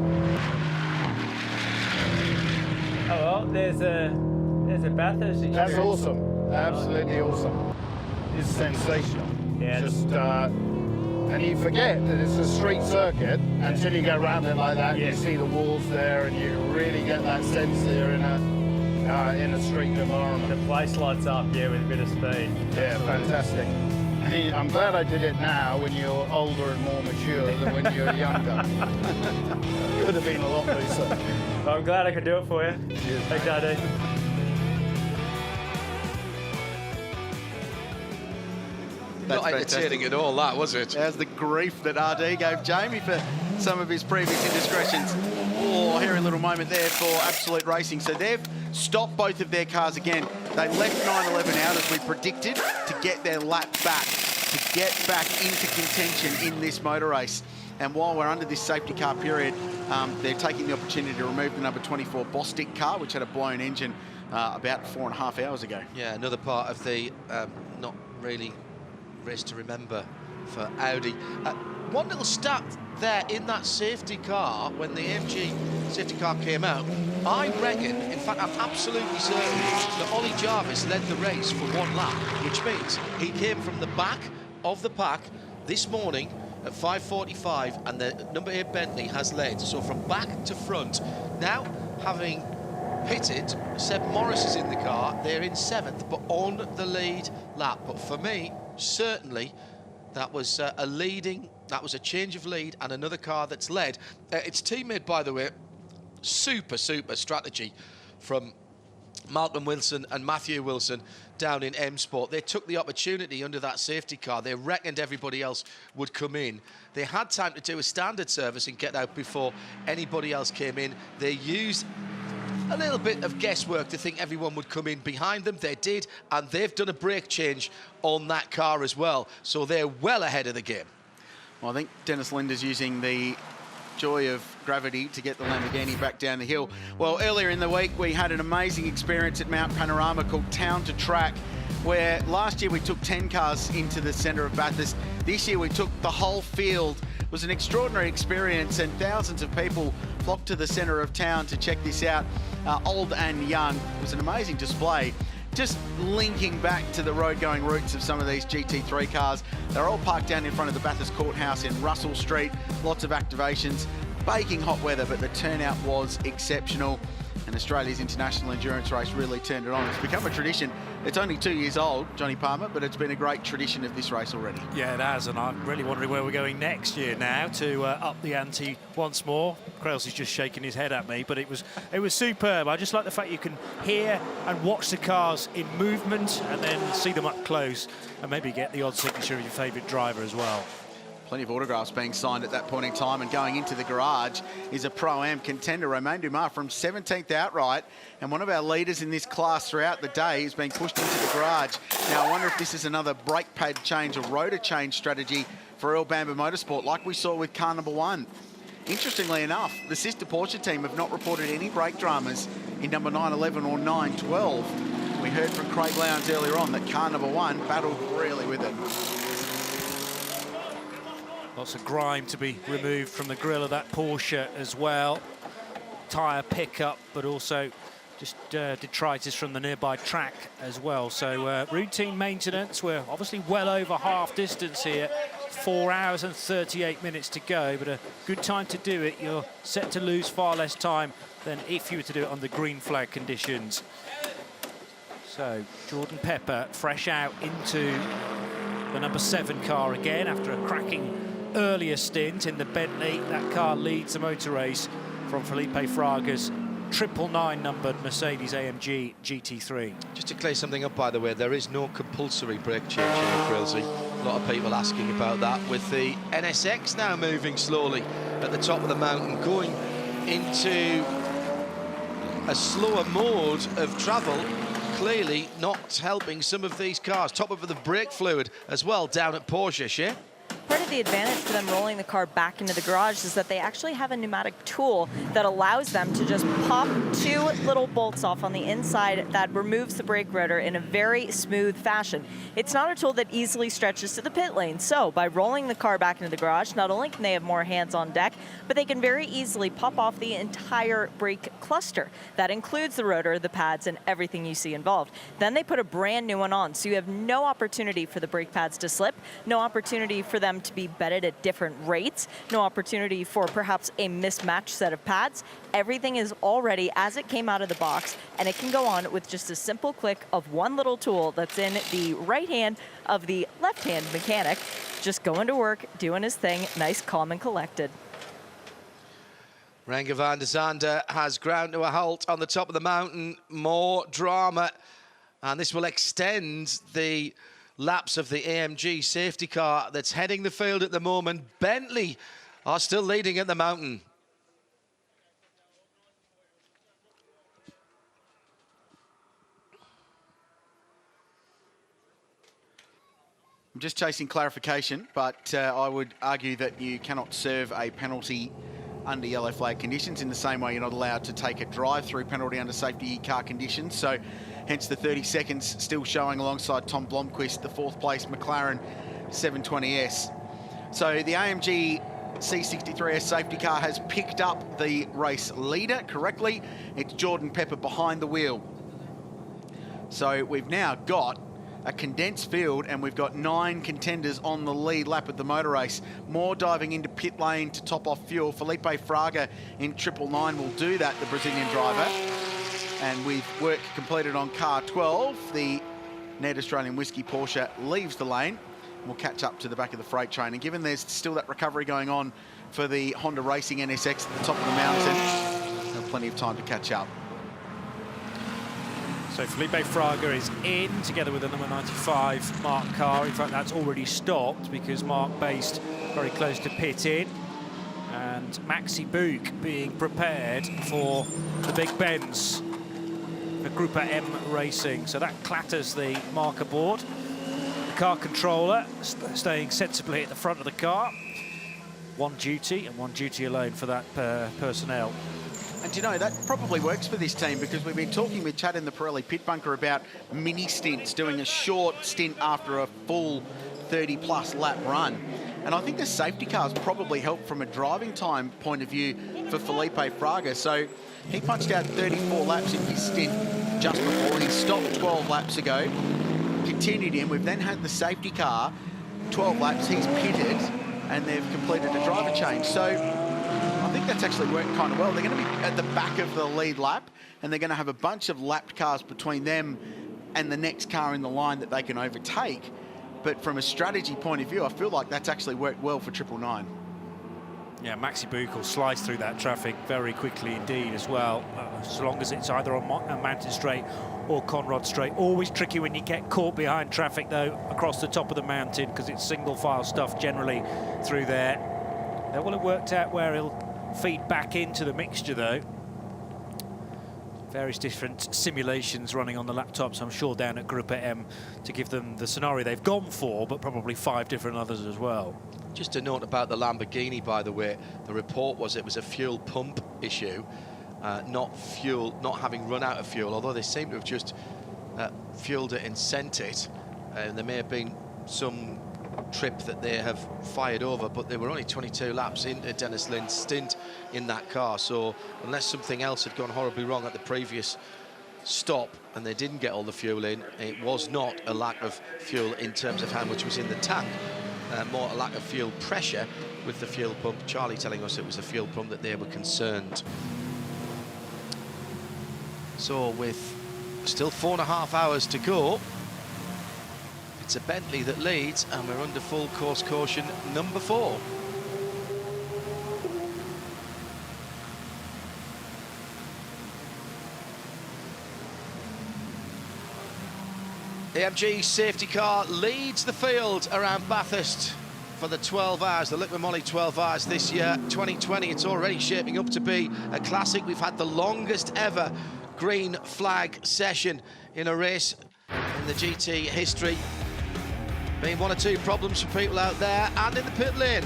Oh well, there's a Bathurst. That's awesome. Absolutely awesome. It's sensational. Yeah. Just and you forget that it's a street circuit until you go around it like that. Yeah. You see the walls there, and you really get that sense there in a street environment. The place lights up, yeah, with a bit of speed. Yeah, fantastic. I'm glad I did it now when you're older and more mature than when you're younger. Could have been a lot looser. Well, I'm glad I could do it for you. Cheers. Thanks, RD. Not entertaining at all, that, was it? There's the grief that RD gave Jamie for some of his previous indiscretions. Oh, here a little moment there for Absolute Racing. So they've stopped both of their cars again. They left 911 out as we predicted to get their lap back, to get back into contention in this motor race. And while we're under this safety car period, they're taking the opportunity to remove the number 24 Bostik car, which had a blown engine about 4.5 hours ago. Yeah, another part of the not really race to remember for Audi. One little stat there in that safety car, when the AMG safety car came out, I reckon, in fact I'm absolutely certain, that Ollie Jarvis led the race for one lap, which means he came from the back of the pack this morning at 5:45, and the number 8 Bentley has led. So from back to front. Now, having pitted. Seb Morris is in the car. They're in 7th, but on the lead lap. But for me, certainly, that was that was a change of lead and another car that's led. Its teammate, by the way, super strategy from Malcolm Wilson and Matthew Wilson down in M Sport. They took the opportunity under that safety car. They reckoned everybody else would come in. They had time to do a standard service and get out before anybody else came in. They used a little bit of guesswork to think everyone would come in behind them. They did, and they've done a brake change on that car as well. So they're well ahead of the game. Well, I think Dennis Linder's using the joy of gravity to get the Lamborghini back down the hill. Well, earlier in the week, we had an amazing experience at Mount Panorama called Town to Track, where last year we took 10 cars into the centre of Bathurst. This year we took the whole field. It was an extraordinary experience, and thousands of people flocked to the centre of town to check this out, old and young. It was an amazing display. Just linking back to the road-going routes of some of these GT3 cars. They're all parked down in front of the Bathurst Courthouse in Russell Street. Lots of activations, baking hot weather, but the turnout was exceptional. And Australia's international endurance race really turned it on. It's become a tradition. It's only 2 years old, Johnny Palmer, but it's been a great tradition of this race already. Yeah, it has, and I'm really wondering where we're going next year now to up the ante once more. Krause is just shaking his head at me, but it was superb. I just like the fact you can hear and watch the cars in movement and then see them up close and maybe get the odd signature of your favourite driver as well. Plenty of autographs being signed at that point in time, and going into the garage is a Pro-Am contender, Romain Dumas, from 17th outright, and one of our leaders in this class throughout the day is being pushed into the garage. Now, I wonder if this is another brake pad change or rotor change strategy for Earl Bamber Motorsport, like we saw with car number 1. Interestingly enough, the sister Porsche team have not reported any brake dramas in number 911 or 912. We heard from Craig Lowndes earlier on that car number 1 battled really with it. Lots of grime to be removed from the grille of that Porsche as well. Tyre pickup, but also just detritus from the nearby track as well. So routine maintenance. We're obviously well over half distance here. 4 hours and 38 minutes to go, but a good time to do it. You're set to lose far less time than if you were to do it under green flag conditions. So Jordan Pepper fresh out into the number 7 car again after a cracking earlier stint in the Bentley. That car leads the motor race from Felipe Fraga's 999 numbered Mercedes-AMG GT3. Just to clear something up, by the way, there is no compulsory brake change here, Krilsey. A lot of people asking about that, with the NSX now moving slowly at the top of the mountain, going into a slower mode of travel, clearly not helping some of these cars. Top of the brake fluid as well down at Porsche, Shea? Part of the advantage for them rolling the car back into the garage is that they actually have a pneumatic tool that allows them to just pop 2 little bolts off on the inside that removes the brake rotor in a very smooth fashion. It's not a tool that easily stretches to the pit lane, so by rolling the car back into the garage, not only can they have more hands on deck, but they can very easily pop off the entire brake cluster. That includes the rotor, the pads, and everything you see involved. Then they put a brand new one on, so you have no opportunity for the brake pads to slip, no opportunity for them to be bedded at different rates, no opportunity for perhaps a mismatched set of pads. Everything is already as it came out of the box, and it can go on with just a simple click of one little tool that's in the right hand of the left-hand mechanic, just going to work, doing his thing, nice, calm, and collected. Renger van der Zande has ground to a halt on the top of the mountain. More drama, and this will extend the laps of the AMG safety car that's heading the field at the moment. Bentley are still leading at the mountain. I'm just chasing clarification, but I would argue that you cannot serve a penalty under yellow flag conditions in the same way you're not allowed to take a drive-through penalty under safety car conditions. So hence the 30 seconds still showing alongside Tom Blomqvist, the 4th place McLaren 720S. So the AMG C63S safety car has picked up the race leader correctly. It's Jordan Pepper behind the wheel. So we've now got a condensed field, and we've got 9 contenders on the lead lap at the motor race. More diving into pit lane to top off fuel. Felipe Fraga in 999 will do that, the Brazilian driver. And with work completed on car 12, the Ned Australian Whiskey Porsche leaves the lane. We'll catch up to the back of the freight train. And given there's still that recovery going on for the Honda Racing NSX at the top of the mountain, we'll have plenty of time to catch up. So Felipe Fraga is in together with the number 95 Mark Carr. In fact, that's already stopped because Mark based very close to pit in. And Maxi Book being prepared for the Big Benz for Grupa M Racing. So that clatters the marker board. The car controller staying sensibly at the front of the car. One duty and one duty alone for that personnel. And you know, that probably works for this team because we've been talking with Chad in the Pirelli pit bunker about mini stints, doing a short stint after a full 30-plus lap run. And I think the safety cars probably helped from a driving time point of view for Felipe Fraga. So he punched out 34 laps in his stint just before. He stopped 12 laps ago, continued in. We've then had the safety car, 12 laps, he's pitted, and they've completed a driver change. So I think that's actually worked kind of well. They're going to be at the back of the lead lap, and they're going to have a bunch of lapped cars between them and the next car in the line that they can overtake. But from a strategy point of view, I feel like that's actually worked well for 999. Yeah, Maxi Book will slice through that traffic very quickly indeed as well, so long as it's either on Mountain Straight or Conrod Straight. Always tricky when you get caught behind traffic, though, across the top of the mountain, because it's single-file stuff generally through there. That will have worked out where he'll feed back into the mixture, though. Various different simulations running on the laptops, I'm sure, down at Grupa M to give them the scenario they've gone for, but probably 5 different others as well. Just a note about the Lamborghini, by the way. The report was it was a fuel pump issue, not having run out of fuel, although they seem to have just fueled it and sent it. There may have been some trip that they have fired over, but they were only 22 laps into Dennis Lynn's stint in that car, so unless something else had gone horribly wrong at the previous stop and they didn't get all the fuel in, it was not a lack of fuel in terms of how much was in the tank, more a lack of fuel pressure with the fuel pump. Charlie telling us it was the fuel pump that they were concerned. So with still 4.5 hours to go, it's a Bentley that leads, and we're under full course caution number 4. AMG safety car leads the field around Bathurst for the 12 hours, the Liqui-Moly 12 hours this year, 2020. It's already shaping up to be a classic. We've had the longest ever green flag session in a race in the GT history. Been 1 or 2 problems for people out there and in the pit lane.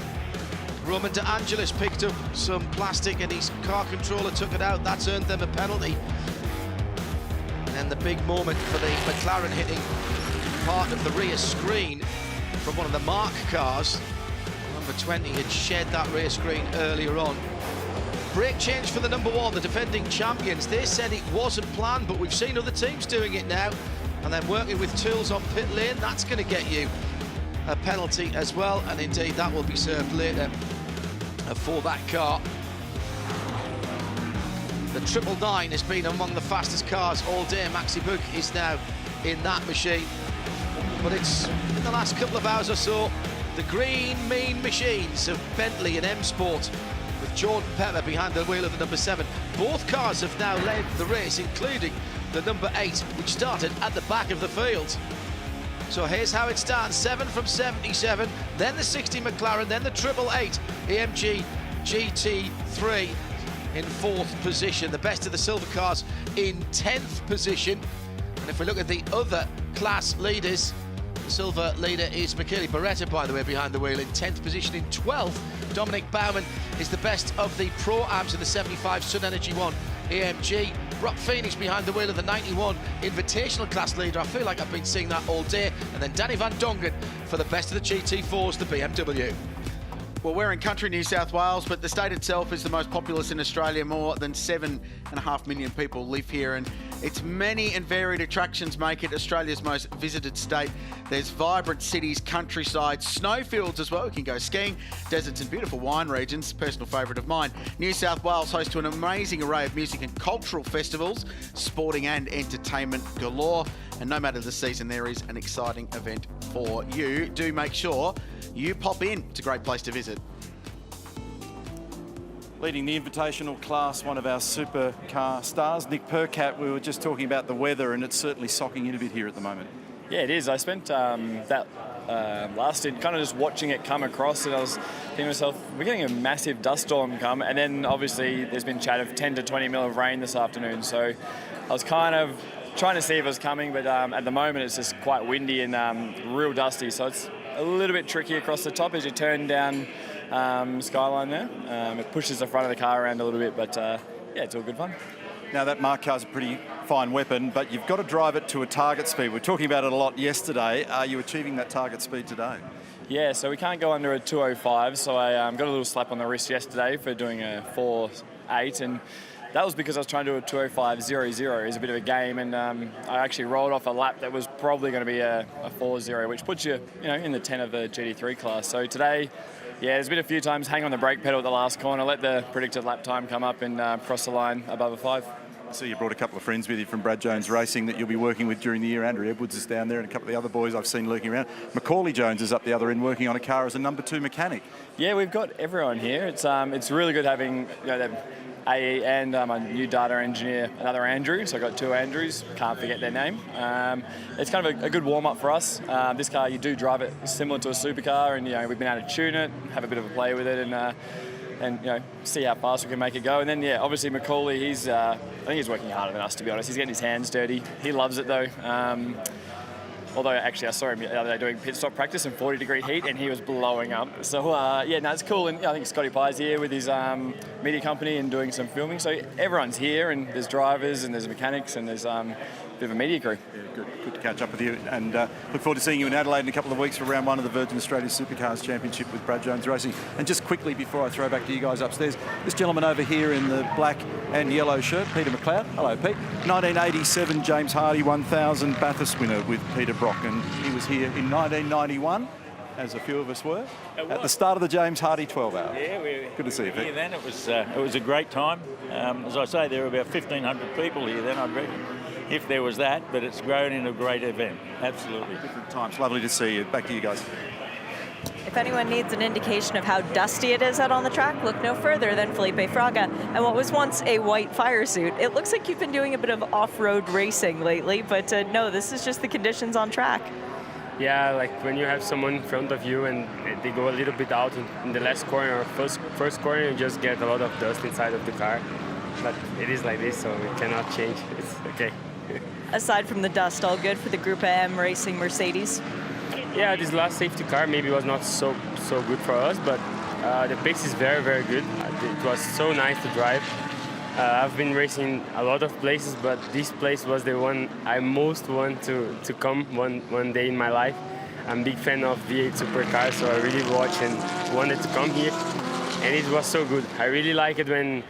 Roman De Angelis picked up some plastic and his car controller took it out. That's earned them a penalty. And then the big moment for the McLaren hitting part of the rear screen from one of the Mark cars. Number 20 had shed that rear screen earlier on. Brake change for the number 1, the defending champions. They said it wasn't planned, but we've seen other teams doing it now. And then working with tools on pit lane, that's going to get you a penalty as well. And indeed, that will be served later for that car. The 999 has been among the fastest cars all day. Maxi Book is now in that machine. But it's in the last couple of hours or so, the green mean machines of Bentley and M Sport, with Jordan Pepper behind the wheel of the number 7. Both cars have now led the race, including the number 8, which started at the back of the field. So here's how it stands: 7 from 77, then the 60 McLaren, then the 888 AMG GT3 in 4th position. The best of the silver cars in 10th position. And if we look at the other class leaders, the silver leader is Michele Beretta, by the way, behind the wheel in 10th position. In 12th, Dominic Baumann is the best of the Pro-Ams in the 75 Sun Energy 1 AMG. Rock Phoenix behind the wheel of the 91 Invitational class leader. I feel like I've been seeing that all day. And then Danny Van Dongen for the best of the GT4s, the BMW. Well, we're in country New South Wales, but the state itself is the most populous in Australia. More than 7.5 million people live here, and Its many and varied attractions make it Australia's most visited state. There's vibrant cities, countryside, snowfields as well. You can go skiing, deserts and beautiful wine regions, personal favourite of mine. New South Wales hosts to an amazing array of music and cultural festivals, sporting and entertainment galore. And no matter the season, there is an exciting event for you. Do make sure you pop in. It's a great place to visit. Leading the invitational class, one of our supercar stars, Nick Percat. We were just talking about the weather, and it's certainly socking in a bit here at the moment. Yeah, it is. I spent that last stint kind of just watching it come across, and I was thinking to myself, we're getting a massive dust storm come, and then obviously there's been chat of 10 to 20 mil of rain this afternoon. So I was kind of trying to see if it was coming, but at the moment it's just quite windy and real dusty. So it's a little bit tricky across the top as you turn down Skyline there. It pushes the front of the car around a little bit, but yeah, it's all good fun. Now that Mark car's a pretty fine weapon, but you've got to drive it to a target speed. We were talking about it a lot yesterday. Are you achieving that target speed today? Yeah, so we can't go under a 205, so I got a little slap on the wrist yesterday for doing a 4.8, and that was because I was trying to do a 205.00. It's a bit of a game, and I actually rolled off a lap that was probably going to be a 4.0, which puts you, in the 10 of the GT3 class. So today, yeah, there's been a few times hang on the brake pedal at the last corner, let the predicted lap time come up and cross the line above a 5. So you brought a couple of friends with you from Brad Jones Racing that you'll be working with during the year. Andrew Edwards is down there, and a couple of the other boys I've seen lurking around. Macaulay Jones is up the other end working on a car as a number 2 mechanic. Yeah, we've got everyone here. It's really good having AE and my new data engineer, another Andrew. So I've got 2 Andrews, can't forget their name. It's kind of a good warm-up for us. This car, you do drive it similar to a supercar, and we've been able to tune it, have a bit of a play with it, and see how fast we can make it go. And then, yeah, obviously Macaulay, I think he's working harder than us, to be honest. He's getting his hands dirty. He loves it, though. Although, actually, I saw him the other day doing pit stop practice in 40-degree heat, and he was blowing up. So, yeah, no, it's cool. And I think Scotty Pye's here with his media company and doing some filming. So everyone's here, and there's drivers, and there's mechanics, and there's a bit of a media crew. Yeah, good to catch up with you. And look forward to seeing you in Adelaide in a couple of weeks for round 1 of the Virgin Australia Supercars Championship with Brad Jones Racing. And just quickly, before I throw back to you guys upstairs, this gentleman over here in the black and yellow shirt, Peter McLeod. Hello, Pete. 1987 James Hardy 1000 Bathurst winner with Peter Brock, and he was here in 1991, as a few of us were, at the start of the James Hardy 12 hour. Yeah, good to see you, Pete. Here then. It was a great time. As I say, there were about 1,500 people here then, I'd reckon, if there was that, but it's grown into a great event. Absolutely. Different times. Lovely to see you. Back to you guys. If anyone needs an indication of how dusty it is out on the track, look no further than Felipe Fraga and what was once a white fire suit. It looks like you've been doing a bit of off-road racing lately, but no, this is just the conditions on track. Yeah, like when you have someone in front of you and they go a little bit out in the last corner or first corner, you just get a lot of dust inside of the car. But it is like this, so it cannot change. It's okay. Aside from the dust, all good for the Group AM Racing Mercedes? Yeah, this last safety car maybe was not so good for us, but the pace is very, very good. It was so nice to drive. I've been racing a lot of places, but this place was the one I most want to come one day in my life. I'm a big fan of V8 supercars, so I really watched and wanted to come here. And it was so good. I really like it when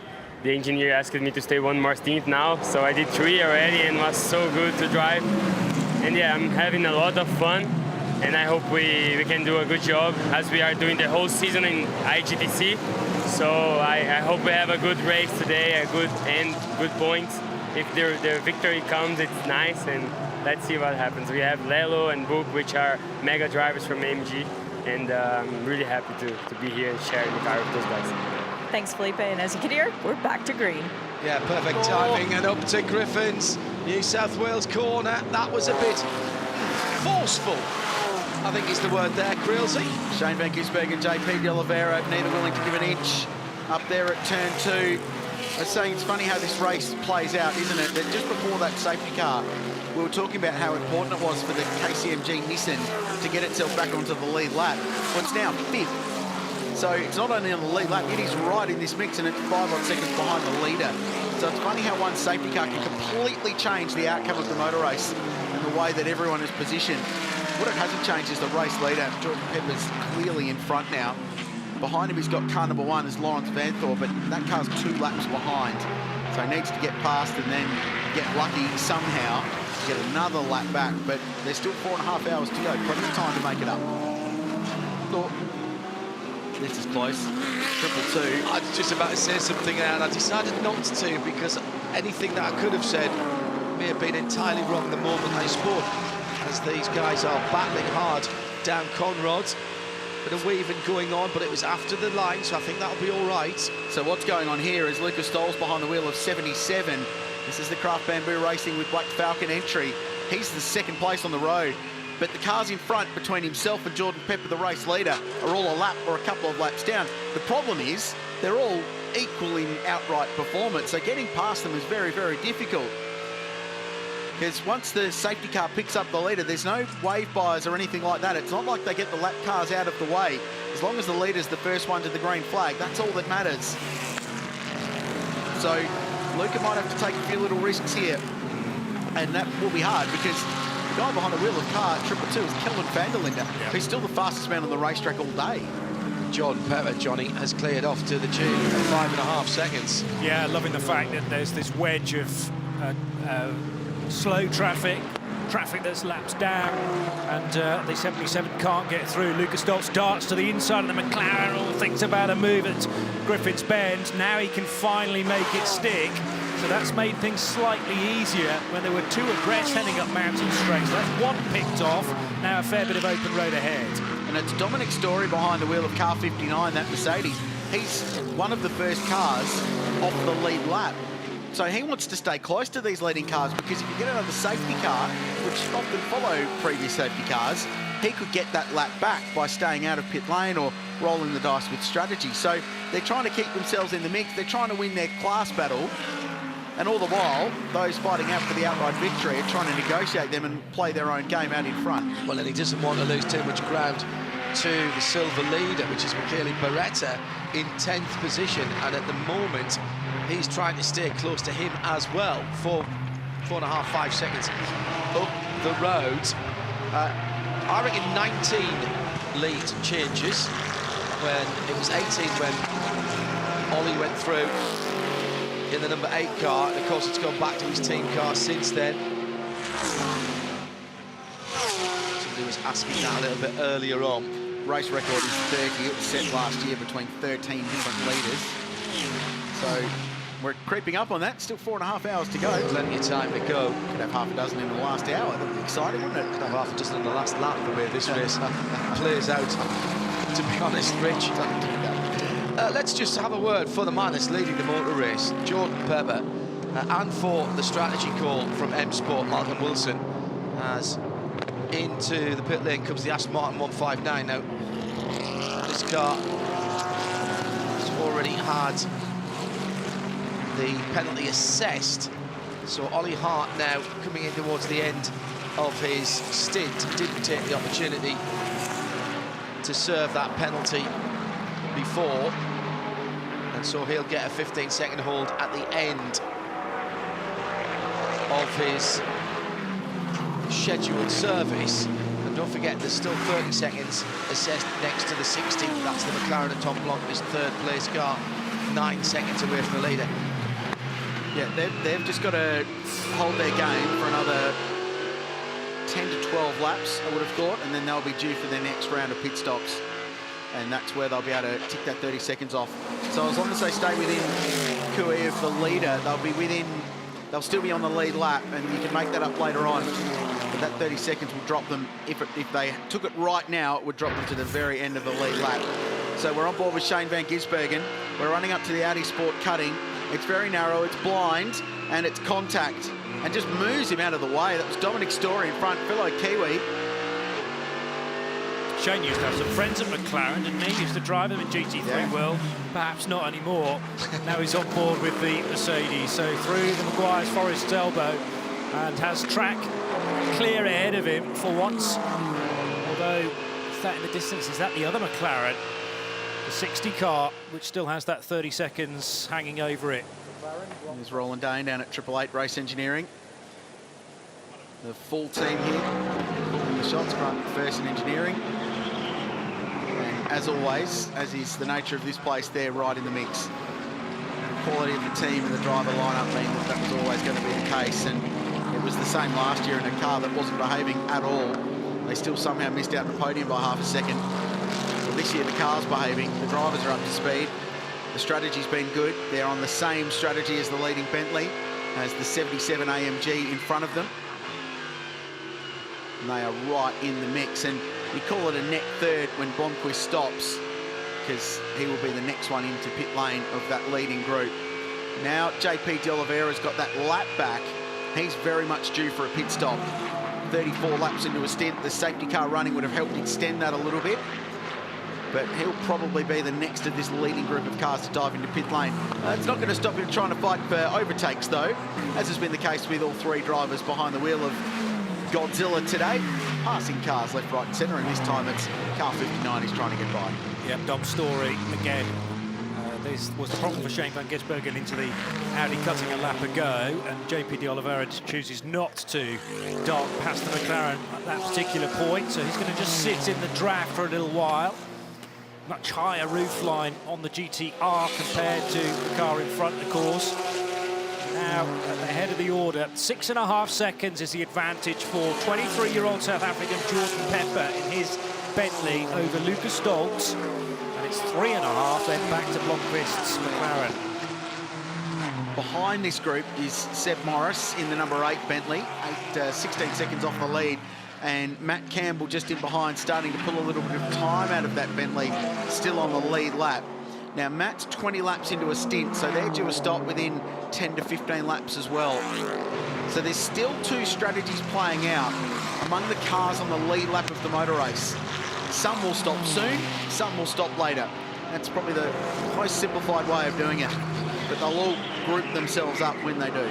the engineer asked me to stay one more stint now, so I did 3 already and was so good to drive. And yeah, I'm having a lot of fun, and I hope we can do a good job as we are doing the whole season in IGTC. So I hope we have a good race today, a good end, good points. If the victory comes, it's nice, and let's see what happens. We have Lelo and Book, which are mega drivers from AMG, and I'm really happy to be here and sharing the car with those guys. Thanks, Felipe, and as you can hear, we're back to green. Yeah, perfect timing, and up to Griffin's New South Wales corner. That was a bit forceful, I think is the word there, Creelsy. Shane Van Gisbergen and JP De Oliveira neither willing to give an inch up there at turn 2. I was saying it's funny how this race plays out, isn't it? That just before that safety car, we were talking about how important it was for the KCMG Nissan to get itself back onto the lead lap. Well, it's now 5th. So it's not only on the lead lap, it is right in this mix, and it's 5 odd seconds behind the leader. So it's funny how one safety car can completely change the outcome of the motor race and the way that everyone is positioned. What it hasn't changed is the race leader. Jordan Pepper's clearly in front now. Behind him, he's got car number 1 is Lawrence Vanthor, but that car's 2 laps behind. So he needs to get past and then get lucky somehow, get another lap back, but there's still 4.5 hours to go. Plenty of time to make it up. Oh, this is close. 222. I was just about to say something and I decided not to, because anything that I could have said may have been entirely wrong the moment I spoke, as these guys are battling hard down Conrod. Bit of weaving going on, but it was after the line, so I think that'll be all right. So what's going on here is Lucas Stoll's behind the wheel of 77. This is the Craft Bamboo Racing with Black Falcon entry. He's the second place on the road, but the cars in front between himself and Jordan Pepper, the race leader, are all a lap or a couple of laps down. The problem is they're all equal in outright performance, so getting past them is very, very difficult. Because once the safety car picks up the leader, there's no wave bars or anything like that. It's not like they get the lap cars out of the way. As long as the leader's the first one to the green flag, that's all that matters. So Luca might have to take a few little risks here. And that will be hard because the guy behind the wheel of car 222 is Kelvin van der Linde. He's still the fastest man on the racetrack all day. Jordan Pepper, Johnny, has cleared off to the tune of 5.5 seconds. Yeah, loving the fact that there's this wedge of slow traffic that's laps down, and the 77 can't get through. Lucas Stoll darts to the inside of the McLaren, all thinks about a move at Griffin's Bend. Now he can finally make it stick. So that's made things slightly easier when there were two aggressors heading up mountain straight. So that's one picked off, now a fair bit of open road ahead. And it's Dominic Story behind the wheel of car 59, that Mercedes. He's one of the first cars off the lead lap. So he wants to stay close to these leading cars, because if you get another safety car, which often follow previous safety cars, he could get that lap back by staying out of pit lane or rolling the dice with strategy. So they're trying to keep themselves in the mix. They're trying to win their class battle. And all the while, those fighting out for the outright victory are trying to negotiate them and play their own game out in front. Well, and he doesn't want to lose too much ground to the silver leader, which is Michele Beretta in 10th position. And at the moment, he's trying to stay close to him as well. 4.5, 5 seconds up the road. I reckon 19 lead changes, when it was 18 when Ollie went through in the number 8 car, and of course it's gone back to his team car since then. Somebody was asking that a little bit earlier on. Race record is 30. It was set last year between 13 different leaders. So we're creeping up on that. Still 4.5 hours to go. Plenty of time to go. Could have half a dozen in the last hour. That'd be exciting, wouldn't it? Could have half a dozen in the last lap, the way this race plays out, to be honest, Rich. Let's just have a word for the man that's leading the motor race, Jordan Pepper, and for the strategy call from M Sport, Malcolm Wilson, as into the pit lane comes the Aston Martin 159. Now, this car has already had the penalty assessed, so Ollie Hart now coming in towards the end of his stint didn't take the opportunity to serve that penalty before, and so he'll get a 15-second hold at the end of his scheduled service. And don't forget, there's still 30 seconds assessed next to the 60. That's the McLaren of Tom Blomqvist's third place car, 9 seconds away from the leader. Yeah, they've just got to hold their game for another 10 to 12 laps, I would have thought, and then they'll be due for their next round of pit stops. And that's where they'll be able to tick that 30 seconds off. So as long as they stay within QE of the leader, they'll still be on the lead lap, and you can make that up later on. But that 30 seconds will drop them, if they took it right now, it would drop them to the very end of the lead lap. So we're on board with Shane van Gisbergen. We're running up to the Audi Sport cutting. It's very narrow, it's blind, and it's contact, and just moves him out of the way. That was Dominic Story in front, fellow Kiwi. Shane used to have some friends at McLaren, didn't he? Used to drive them in GT3 World, perhaps not anymore. Now he's on board with the Mercedes. So through the Maguire's Forest elbow, and has track clear ahead of him for once. Although, that in the distance, is that the other McLaren? The 60 car, which still has that 30 seconds hanging over it. There's Roland Dane down at 888 Race Engineering. The full team here in the shots, Grant McPherson Engineering. And as always, as is the nature of this place, they're right in the mix. quality of the team and the driver lineup mean that was always going to be the case, and it was the same last year in a car that wasn't behaving at all. They still somehow missed out on the podium by half a second. Well, this year the car's behaving, the drivers are up to speed, the strategy's been good. They're on the same strategy as the leading Bentley, as the 77 AMG in front of them. And they are right in the mix, and we call it a net third when Blomqvist stops, because he will be the next one into pit lane of that leading group. Now JP De Oliveira's got that lap back. He's very much due for a pit stop. 34 laps into a stint. The safety car running would have helped extend that a little bit, but he'll probably be the next of this leading group of cars to dive into pit lane. It's not going to stop him trying to fight for overtakes, though, as has been the case with all three drivers behind the wheel of Godzilla today. Passing cars left, right and centre, and this time it's car 59 he's trying to get by. Yep, Dom Story again. This was the problem for Shane van Gisbergen into the Audi cutting a lap ago, and JP De Oliveira chooses not to dart past the McLaren at that particular point, so he's going to just sit in the draft for a little while. Much higher roofline on the GTR compared to the car in front, of course. Now at the head of the order, 6.5 seconds is the advantage for 23-year-old South African Jordan Pepper in his Bentley over Lucas Stoltz. And it's 3.5 then back to Blomqvist's McLaren. Behind this group is Seb Morris in the number 8 Bentley, 16 seconds off the lead. And Matt Campbell just in behind, starting to pull a little bit of time out of that Bentley, still on the lead lap. Now, Matt's 20 laps into a stint, so they're due a stop within 10 to 15 laps as well. So there's still two strategies playing out among the cars on the lead lap of the motor race. Some will stop soon, some will stop later. That's probably the most simplified way of doing it. But they'll all group themselves up when they do.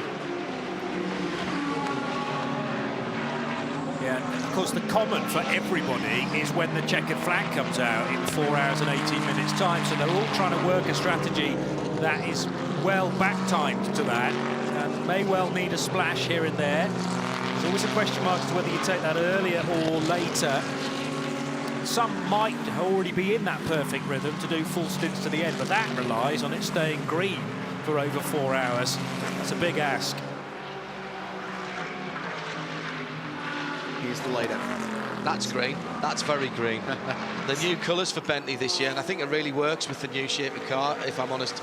Yeah, of course, the common for everybody is when the checkered flag comes out in 4 hours and 18 minutes time. So they're all trying to work a strategy that is well back-timed to that and may well need a splash here and there. There's always a question mark as to whether you take that earlier or later. Some might already be in that perfect rhythm to do full stints to the end, but that relies on it staying green for over 4 hours. That's a big ask. Here's the leader. That's green. That's very green. The new colours for Bentley this year, and I think it really works with the new shape of car, if I'm honest.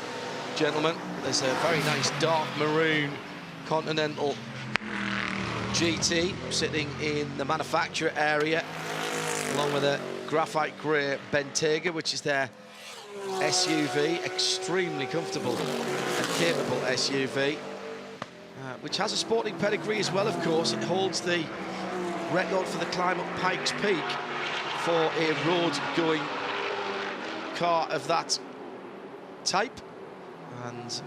Gentlemen, there's a very nice dark maroon Continental GT sitting in the manufacturer area, along with a graphite grey Bentayga, which is their SUV, extremely comfortable and capable SUV, which has a sporting pedigree as well, of course. It holds the record for the climb up Pikes Peak for a road-going car of that type. And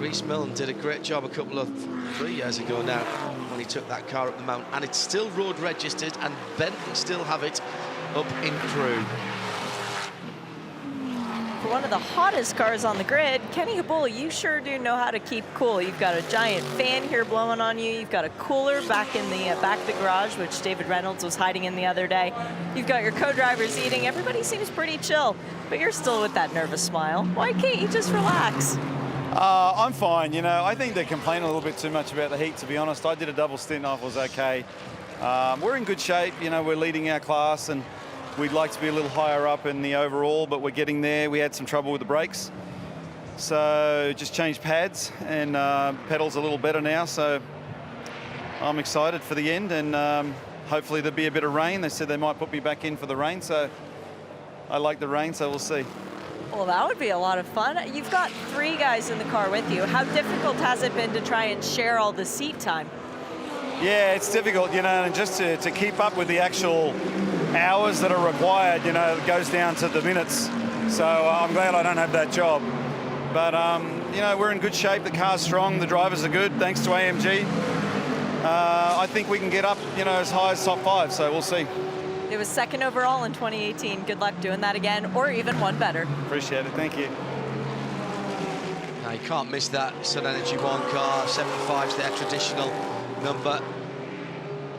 Rhys Milne did a great job a couple of 3 years ago now when he took that car up the mountain, and it's still road registered, and Bentley still have it up in Crewe. For one of the hottest cars on the grid, Kenny Habula, you sure do know how to keep cool. You've got a giant fan here blowing on you. You've got a cooler back in the back of the garage, which David Reynolds was hiding in the other day. You've got your co-drivers eating. Everybody seems pretty chill, but you're still with that nervous smile. Why can't you just relax? I'm fine, you know. I think they're complaining a little bit too much about the heat, to be honest. I did a double stint, I was okay. We're in good shape, you know, we're leading our class, and we'd like to be a little higher up in the overall, but we're getting there. We had some trouble with the brakes, so just changed pads, and pedals a little better now, so I'm excited for the end, and hopefully there'll be a bit of rain. They said they might put me back in for the rain, so I like the rain, so we'll see. Well, that would be a lot of fun. You've got 3 guys in the car with you. How difficult has it been to try and share all the seat time? Yeah, it's difficult, you know, and just to keep up with the actual hours that are required, you know, it goes down to the minutes. So I'm glad I don't have that job. But, you know, we're in good shape. The car's strong. The drivers are good, thanks to AMG. I think we can get up, you know, as high as top 5, so we'll see. It was 2nd overall in 2018. Good luck doing that again, or even one better. Appreciate it. Thank you. Now, you can't miss that Sun Energy 1 car. 75's their traditional number.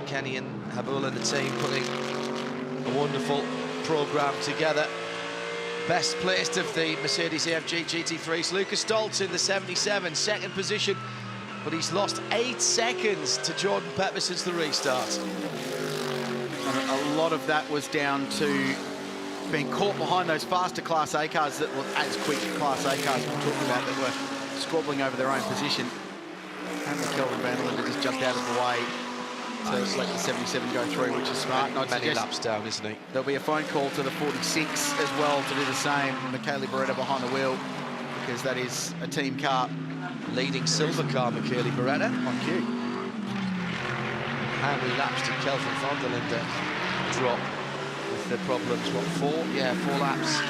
Kenny and Habula and the team putting a wonderful program together. Best placed of the Mercedes AMG GT3s. Lucas Stoltz in the 77, second position, but he's lost 8 seconds to Jordan Pepper since the restart. And a lot of that was down to being caught behind those faster Class A cars that were as quick Class A cars we're talking about that were squabbling over their own position. And Kelvin van der Linde just jumped out of the way to let the 77 go through, which is smart. And many laps down, isn't he? There'll be a phone call to the 46 as well to do the same. Michele Beretta behind the wheel, because that is a team car. Leading silver car, Michele Beretta. On cue. How many laps did Kelvin van der Linde drop with the problems? What, 4? Yeah, 4 laps.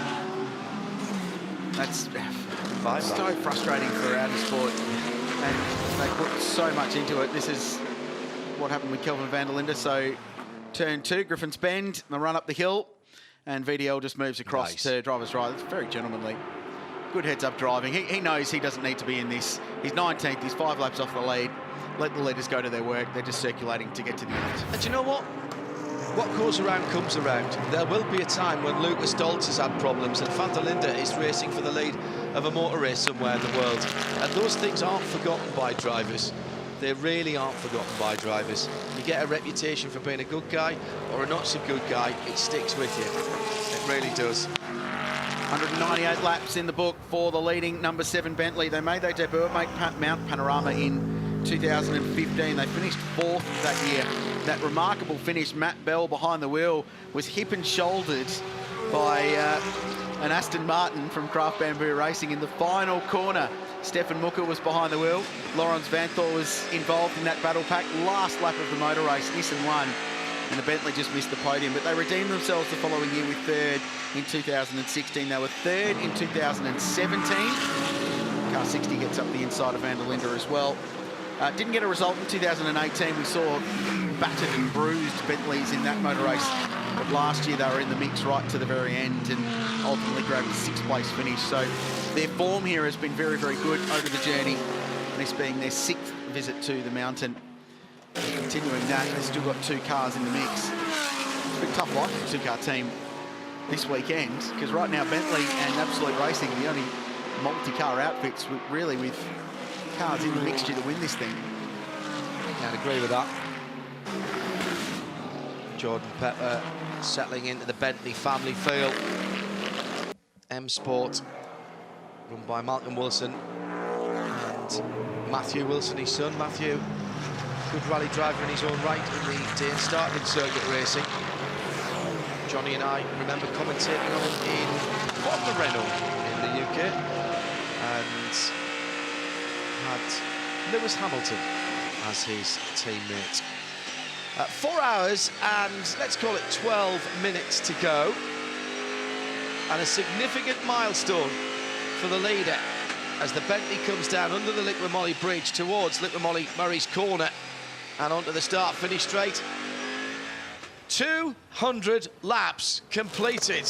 That's 5 so laps. frustrating for Autosport. And they put so much into it. This is what happened with Kelvin van der Linde. So turn 2, Griffin's Bend, the run up the hill, and VDL just moves across to driver's right. It's very gentlemanly. Good heads-up driving. He knows he doesn't need to be in this. He's 19th, he's 5 laps off the lead. Let the leaders go to their work. They're just circulating to get to the end. And do you know what? What goes around comes around. There will be a time when Lucas Stoltz has had problems and van der Linde is racing for the lead of a motor race somewhere in the world. And those things aren't forgotten by drivers. They really aren't forgotten by drivers. You get a reputation for being a good guy or a not so good guy, it sticks with you. It really does. 198 laps in the book for the leading number 7 Bentley. They made their debut at Mount Panorama in 2015. They finished 4th that year. That remarkable finish, Matt Bell behind the wheel, was hip and shouldered by an Aston Martin from Craft Bamboo Racing in the final corner. Stefan Mucker was behind the wheel. Laurens Vanthoor was involved in that battle pack. Last lap of the motor race, Nissan won, and the Bentley just missed the podium. But they redeemed themselves the following year with 3rd in 2016. They were 3rd in 2017. Car 60 gets up the inside of van der Linde as well. Didn't get a result in 2018. We saw battered and bruised Bentleys in that motor race. But last year they were in the mix right to the very end and ultimately grabbed a 6th place finish. So their form here has been very, very good over the journey. This being their 6th visit to the mountain. And continuing that, they've still got 2 cars in the mix. It's been tough life for the 2-car team this weekend, because right now Bentley and Absolute Racing are the only multi-car outfits really with cars in the mixture to win this thing. Can't agree with that. Jordan Pepper settling into the Bentley family field. M Sport, run by Malcolm Wilson and Matthew Wilson, his son. Matthew, good rally driver in his own right in the day, started in circuit racing. Johnny and I remember commentating on him in Formula Renault in the UK, and had Lewis Hamilton as his teammate. 4 hours and let's call it 12 minutes to go, and a significant milestone for the leader as the Bentley comes down under the Liqui-Moly bridge towards Liqui-Moly Murray's Corner and onto the start-finish straight. 200 laps completed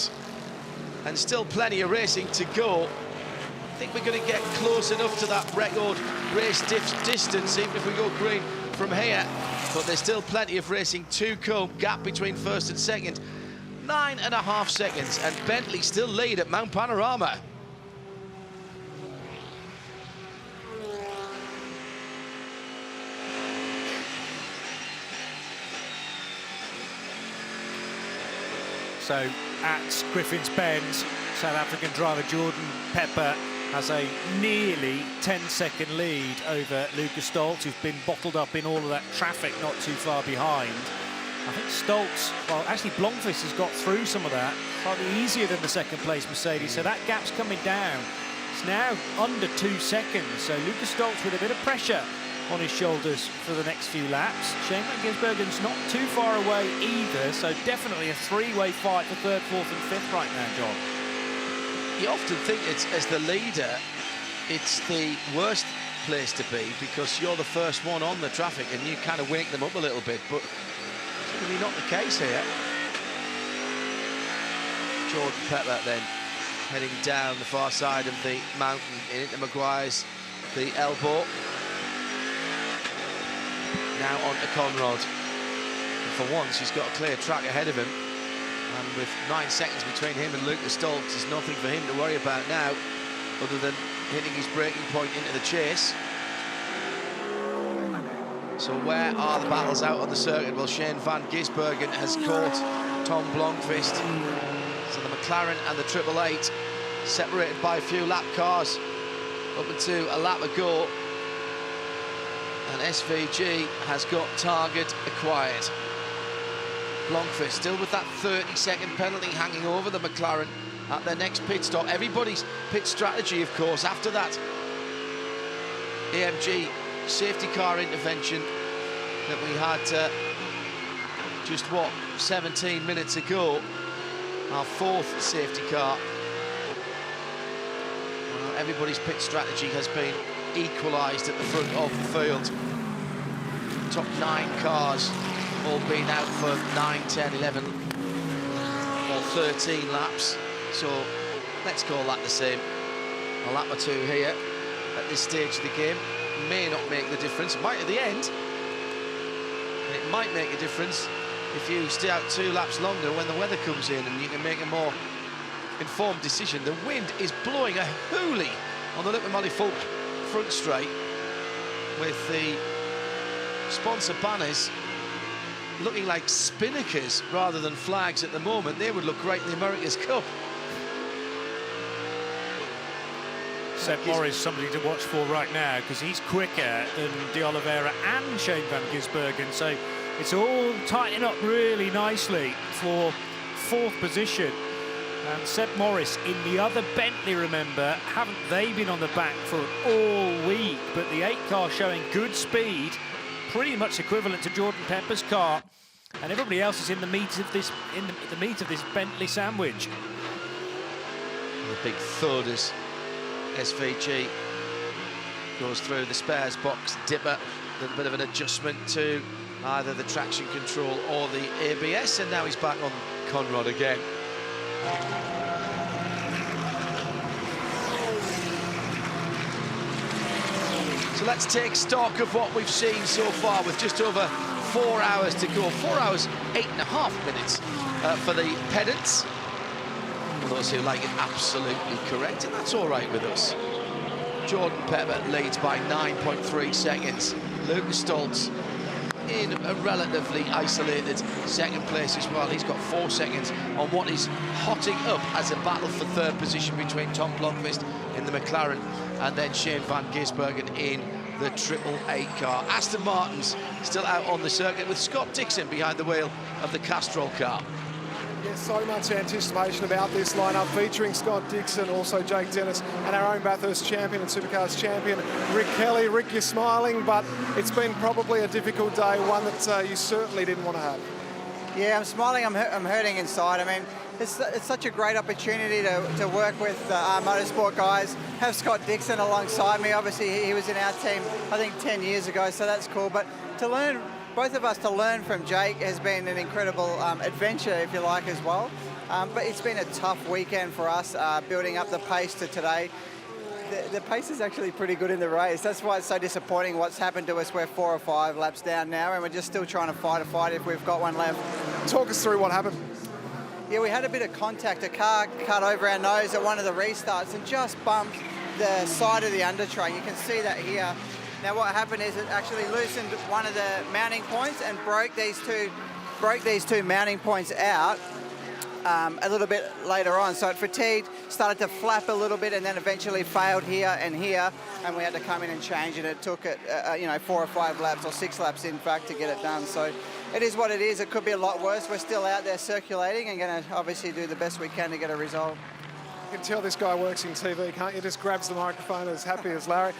and still plenty of racing to go. I think we're going to get close enough to that record race distance, even if we go green from here. But there's still plenty of racing to come. Gap between 1st and 2nd, 9.5 seconds. And Bentley still lead at Mount Panorama. So at Griffin's Bend, South African driver Jordan Pepper has a nearly 10-second lead over Lucas Stoltz, who's been bottled up in all of that traffic not too far behind. I think Stoltz, well, actually Blomqvist has got through some of that, slightly easier than the 2nd place Mercedes, so that gap's coming down. It's now under 2 seconds, so Lucas Stoltz with a bit of pressure on his shoulders for the next few laps. Shane van Gisbergen's not too far away either, so definitely a 3-way fight for 3rd, 4th and 5th right now, John. You often think it's, as the leader, it's the worst place to be because you're the first one on the traffic and you kind of wake them up a little bit, but it's really not the case here. Jordan Pepper then heading down the far side of the mountain into Maguire's, the elbow. Now on to Conrad. And for once, he's got a clear track ahead of him. And with 9 seconds between him and Lucas Stoltz, there's nothing for him to worry about now, other than hitting his braking point into the chase. So where are the battles out on the circuit? Well, Shane van Gisbergen has caught Tom Blomqvist. So the McLaren and the 888 separated by a few lap cars up into a lap ago. And SVG has got target acquired. Blomqvist still with that 30-second penalty hanging over the McLaren at their next pit stop. Everybody's pit strategy, of course, after that AMG safety car intervention that we had just, 17 minutes ago, our 4th safety car. Well, everybody's pit strategy has been equalised at the front of the field. Top 9 cars all been out for 9, 10, 11 or 13 laps. So let's call that the same. A lap or two here at this stage of the game may not make the difference. It might at the end. And it might make a difference if you stay out 2 laps longer when the weather comes in and you can make a more informed decision. The wind is blowing a hoolie on the Liqui-Moly front straight, with the sponsor banners looking like spinnakers rather than flags at the moment. They would look great in the America's Cup. Seb Morris, somebody to watch for right now, because he's quicker than De Oliveira and Shane van Gisbergen. So it's all tightening up really nicely for 4th position. And Seb Morris in the other Bentley, remember, haven't they been on the back foot all week? But the 8 car showing good speed, pretty much equivalent to Jordan Pepper's car, and everybody else is in the meat of this Bentley sandwich. The big thud as SVG goes through the spares box dipper. A little bit of an adjustment to either the traction control or the ABS, and now he's back on Conrad again. So let's take stock of what we've seen so far, with just over 4 hours to go. 4 hours, 8.5 minutes for the pedants. For those who like it absolutely correct, and that's all right with us. Jordan Pepper leads by 9.3 seconds. Lucas Stoltz in a relatively isolated 2nd place as well. He's got 4 seconds on what is hotting up as a battle for 3rd position between Tom Blomqvist in the McLaren and then Shane van Gisbergen in the 888 car. Aston Martin's still out on the circuit with Scott Dixon behind the wheel of the Castrol car. There's so much anticipation about this lineup, featuring Scott Dixon, also Jake Dennis, and our own Bathurst champion and Supercars champion, Rick Kelly. Rick, you're smiling, but it's been probably a difficult day, one that you certainly didn't want to have. Yeah, I'm smiling. I'm hurting inside. I mean, it's such a great opportunity to work with our motorsport guys, have Scott Dixon alongside me. Obviously, he was in our team, I think, 10 years ago, so that's cool. But to learn, both of us to learn from Jake has been an incredible adventure, if you like, as well. But it's been a tough weekend for us, building up the pace to today. The pace is actually pretty good in the race. That's why it's so disappointing what's happened to us. We're 4 or 5 laps down now, and we're just still trying to fight a fight if we've got one left. Talk us through what happened. Yeah, we had a bit of contact. A car cut over our nose at one of the restarts and just bumped the side of the undertrain. You can see that here. Now what happened is it actually loosened one of the mounting points and broke these two mounting points out a little bit later on. So it fatigued, started to flap a little bit, and then eventually failed here and here, and we had to come in and change it. It took it, 4 or 5 laps, or 6 laps in fact, to get it done. So it is what it is. It could be a lot worse. We're still out there circulating and going to obviously do the best we can to get a result. You can tell this guy works in TV, can't you? Just grabs the microphone as happy as Larry.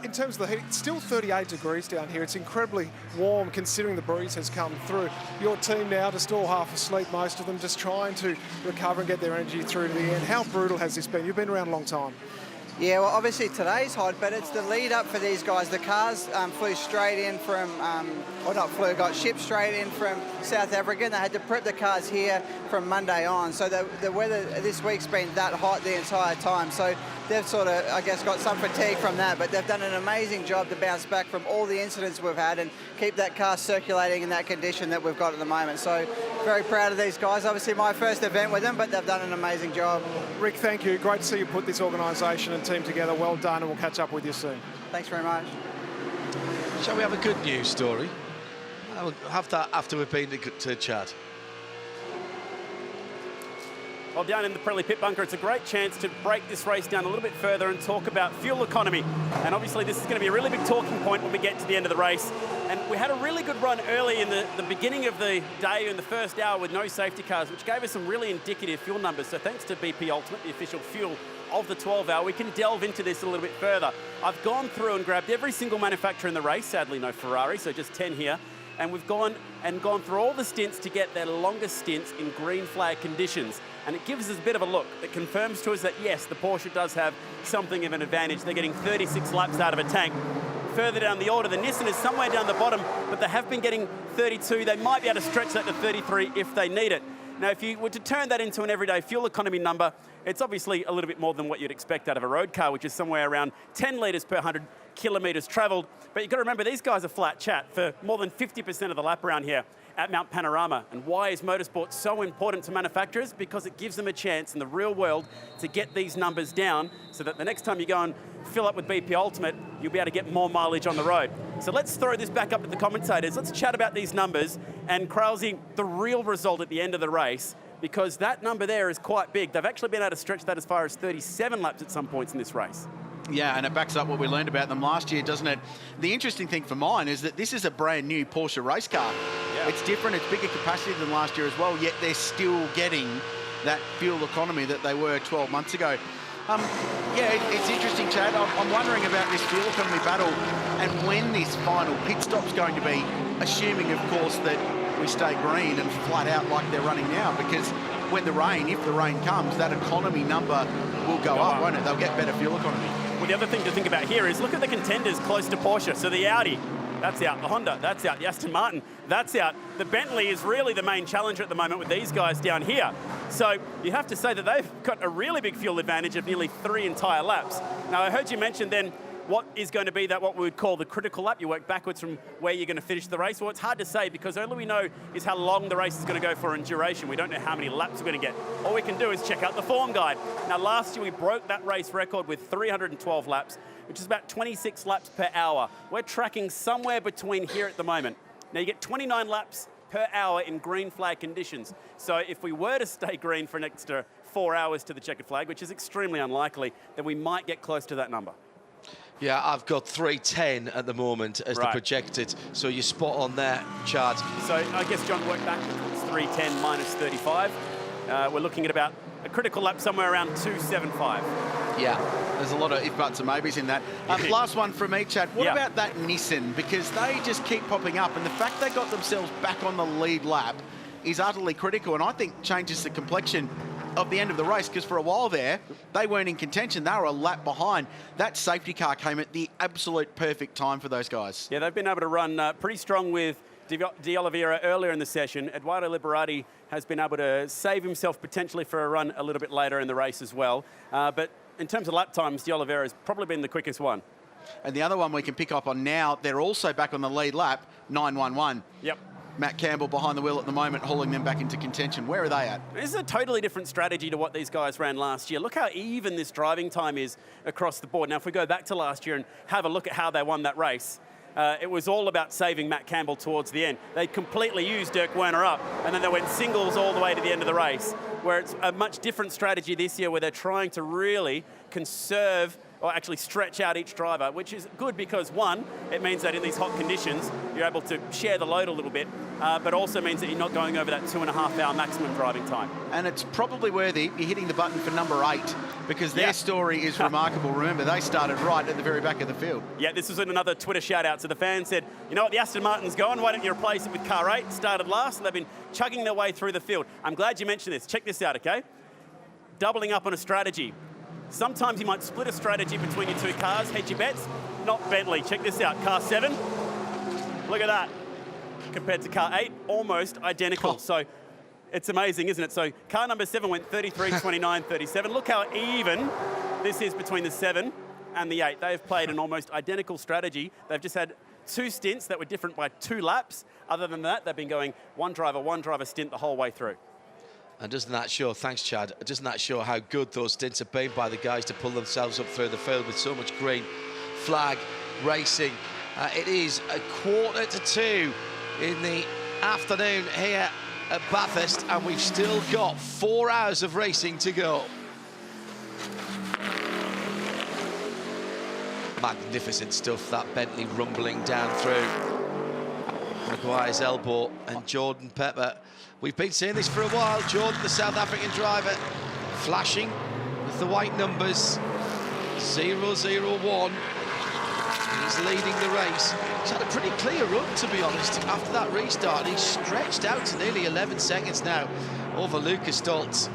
In terms of the heat, it's still 38 degrees down here. It's incredibly warm considering the breeze has come through. Your team now just all half asleep, most of them, just trying to recover and get their energy through to the end. How brutal has this been? You've been around a long time. Yeah, well, obviously today's hot, but it's the lead up for these guys. The cars flew straight in from, got shipped straight in from South Africa, and they had to prep the cars here from Monday on. So the weather this week's been that hot the entire time. So they've sort of, I guess, got some fatigue from that, but they've done an amazing job to bounce back from all the incidents we've had and keep that car circulating in that condition that we've got at the moment. So very proud of these guys. Obviously my first event with them, but they've done an amazing job. Rick, thank you. Great to see you put this organisation and team together. Well done, and we'll catch up with you soon. Thanks very much. Shall we have a good news story? I'll have that after we've been to Chad. Well, down in the Pirelli pit bunker, it's a great chance to break this race down a little bit further and talk about fuel economy. And obviously this is going to be a really big talking point when we get to the end of the race. And we had a really good run early in the beginning of the day in the first hour with no safety cars, which gave us some really indicative fuel numbers. So thanks to BP Ultimate, the official fuel of the 12-hour, we can delve into this a little bit further. I've gone through and grabbed every single manufacturer in the race, sadly no Ferrari, so just 10 here. And we've gone through all the stints to get their longest stints in green flag conditions. And it gives us a bit of a look. It confirms to us that, yes, the Porsche does have something of an advantage. They're getting 36 laps out of a tank. Further down the order, the Nissan is somewhere down the bottom, but they have been getting 32. They might be able to stretch that to 33 if they need it. Now, if you were to turn that into an everyday fuel economy number, it's obviously a little bit more than what you'd expect out of a road car, which is somewhere around 10 litres per 100 kilometres travelled. But you've got to remember, these guys are flat chat for more than 50% of the lap around here at Mount Panorama. And why is motorsport so important to manufacturers? Because it gives them a chance in the real world to get these numbers down so that the next time you go and fill up with BP Ultimate, you'll be able to get more mileage on the road. So let's throw this back up to the commentators. Let's chat about these numbers and, Krause, the real result at the end of the race, because that number there is quite big. They've actually been able to stretch that as far as 37 laps at some points in this race. Yeah, and it backs up what we learned about them last year, doesn't it? The interesting thing for mine is that this is a brand new Porsche race car. Yeah. It's different, it's bigger capacity than last year as well, yet they're still getting that fuel economy that they were 12 months ago. Yeah, it's interesting, Chad. I'm wondering about this fuel economy battle and when this final pit stop's going to be, assuming, of course, that we stay green and flat out like they're running now, because when the rain, if the rain comes, that economy number will go up, won't it? They'll get better fuel economy. Well, the other thing to think about here is look at the contenders close to Porsche. So the Audi, that's out. The Honda, that's out. The Aston Martin, that's out. The Bentley is really the main challenger at the moment with these guys down here. So you have to say that they've got a really big fuel advantage of nearly 3 entire laps. Now, I heard you mention then what is going to be that what we would call the critical lap. You work backwards from where you're going to finish the race. Well, it's hard to say because all we know is how long the race is going to go for in duration. We don't know how many laps we're going to get. All we can do is check out the form guide. Now, last year we broke that race record with 312 laps, which is about 26 laps per hour. We're tracking somewhere between here at the moment. Now, you get 29 laps per hour in green flag conditions. So if we were to stay green for an extra 4 hours to the checkered flag, which is extremely unlikely, then we might get close to that number. Yeah, I've got 310 at the moment as the projected, so you're spot on there, Chad. So I guess John worked back, it's 310 minus 35. We're looking at about a critical lap somewhere around 275. Yeah, there's a lot of if, buts and maybes in that. Last one from me, Chad. What about that Nissan? Because they just keep popping up, and the fact they got themselves back on the lead lap is utterly critical, and I think changes the complexion of the end of the race, because for a while there, they weren't in contention. They were a lap behind. That safety car came at the absolute perfect time for those guys. Yeah, they've been able to run pretty strong with De Oliveira earlier in the session. Eduardo Liberati has been able to save himself potentially for a run a little bit later in the race as well. But in terms of lap times, De Oliveira has probably been the quickest one. And the other one we can pick up on now, they're also back on the lead lap, 911. Yep. Matt Campbell behind the wheel at the moment, hauling them back into contention. Where are they at? This is a totally different strategy to what these guys ran last year. Look how even this driving time is across the board. Now, if we go back to last year and have a look at how they won that race, it was all about saving Matt Campbell towards the end. They completely used Dirk Werner up, and then they went singles all the way to the end of the race, where it's a much different strategy this year where they're trying to really conserve or actually stretch out each driver, which is good because, one, it means that in these hot conditions, you're able to share the load a little bit, but also means that you're not going over that 2.5 hour maximum driving time. And it's probably worthy you're hitting the button for number 8, because their story is remarkable. Remember, they started right at the very back of the field. Yeah, this was another Twitter shout out. So the fans said, you know what, the Aston Martin's gone, why don't you replace it with car 8? Started last, and they've been chugging their way through the field. I'm glad you mentioned this. Check this out, okay? Doubling up on a strategy. Sometimes you might split a strategy between your two cars, hedge your bets. Not Bentley. Check this out. Car 7, look at that. Compared to car 8, almost identical. So it's amazing, isn't it? So car number 7 went 33, 29, 37. Look how even this is between the 7 and the 8. They've played an almost identical strategy. They've just had 2 stints that were different by 2 laps. Other than that, they've been going one driver stint the whole way through. And doesn't that show, thanks Chad, doesn't that show how good those stints have been by the guys to pull themselves up through the field with so much green flag racing. It is 1:45 in the afternoon here at Bathurst, and we've still got 4 hours of racing to go. Magnificent stuff, that Bentley rumbling down through Maguire's elbow, and Jordan Pepper. We've been saying this for a while. Jordan, the South African driver, flashing with the white numbers. 0-0-1. He's leading the race. He's had a pretty clear run, to be honest, after that restart. He's stretched out to nearly 11 seconds now over Lucas Stoltz.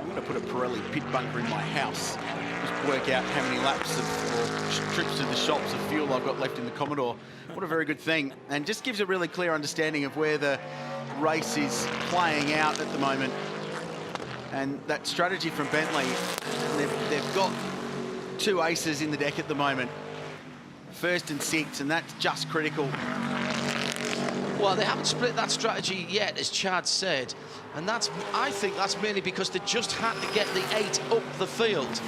I'm going to put a Pirelli pit bunker in my house. Just work out how many laps or trips to the shops of fuel I've got left in the Commodore. What a very good thing. And just gives a really clear understanding of where the race is playing out at the moment. And that strategy from Bentley, they've got 2 aces in the deck at the moment. 1st and 6th, and that's just critical. Well, they haven't split that strategy yet, as Chad said, and I think that's mainly because they just had to get the 8 up the field.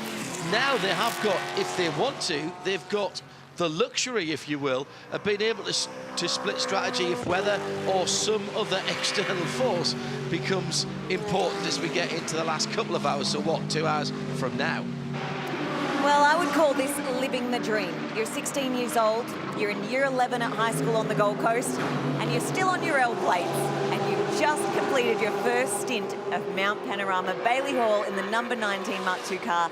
Now they have got, if they want to, they've got the luxury, if you will, of being able to split strategy if weather or some other external force becomes important as we get into the last couple of hours. So what, 2 hours from now? Well, I would call this living the dream. You're 16 years old, you're in year 11 at high school on the Gold Coast, and you're still on your L plates, and you've just completed your first stint of Mount Panorama, Bailey Hall in the number 19 Mark II car.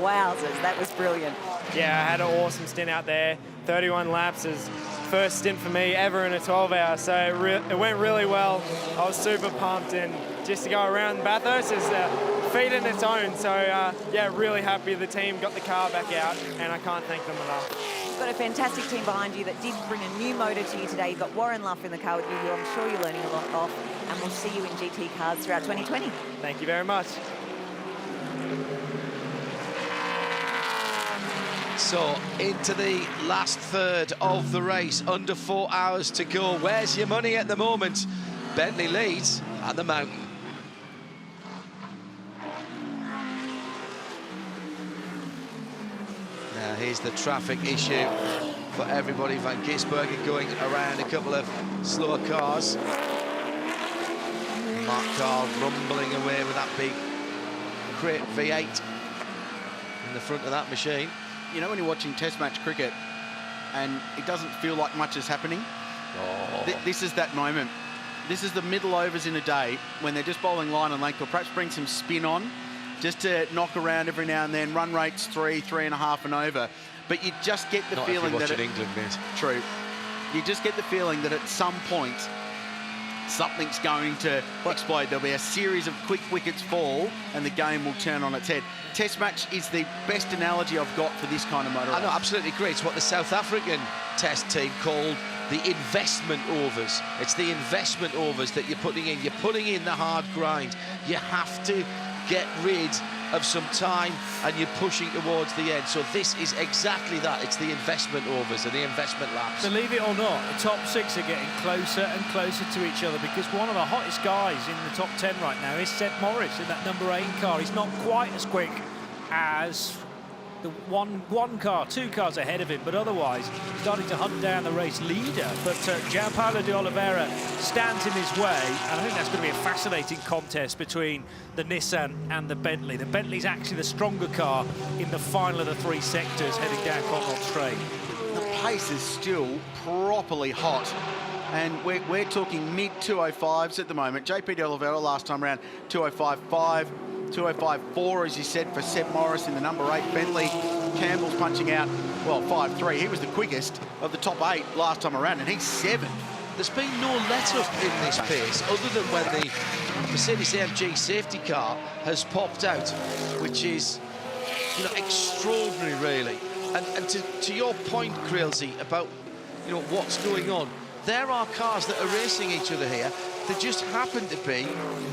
Wowzers, that was brilliant. Yeah, I had an awesome stint out there. 31 laps is first stint for me ever in a 12-hour, so it went really well. I was super pumped, and just to go around Bathurst is a feat in its own. So yeah, really happy the team got the car back out, and I can't thank them enough. You've got a fantastic team behind you that did bring a new motor to you today. You've got Warren Luff in the car with you, who I'm sure you're learning a lot off, and we'll see you in GT cars throughout 2020. Thank you very much. So into the last third of the race, under 4 hours to go. Where's your money at the moment? Bentley leads at the mountain. Now here's the traffic issue for everybody. Van Gisbergen going around a couple of slower cars. Mark Carl rumbling away with that big crate V8 in the front of that machine. You know, when you're watching Test match cricket and it doesn't feel like much is happening, this is that moment. This is the middle overs in a day when they're just bowling line and length, or perhaps bring some spin on just to knock around every now and then. Run rates 3, 3.5 and over. But you just get the feeling that England, mate. True. You just get the feeling that at some point something's going to explode. There'll be a series of quick wickets fall and the game will turn on its head. Test match is the best analogy I've got for this kind of motor. I know, absolutely great. It's what the South African test team called the investment overs. It's the investment overs that you're putting in. You're putting in the hard grind. You have to get rid of some time and you're pushing towards the end. So this is exactly that. It's the investment overs and the investment laps. Believe it or not, the top 6 are getting closer and closer to each other, because one of the hottest guys in the top 10 right now is Seth Morris in that number 8 car. He's not quite as quick as the one car, 2 cars ahead of him, but otherwise starting to hunt down the race leader. But Gianpaolo de Oliveira stands in his way, and I think that's going to be a fascinating contest between the Nissan and the Bentley. The Bentley's actually the stronger car in the final of the 3 sectors heading down Cotton Straight. The pace is still properly hot, and we're talking mid-205s at the moment. JP de Oliveira last time around 205.5. 205.4, as you said, for Seb Morris in the number 8 Bentley. Campbell's punching out, well, 5.3. He was the quickest of the top 8 last time around, and he's 7th. There's been no let-up in this pace, other than when the Mercedes-AMG safety car has popped out, which is, you know, extraordinary, really. And to your point, Creelsy, about, you know, what's going on, there are cars that are racing each other here They just happen to be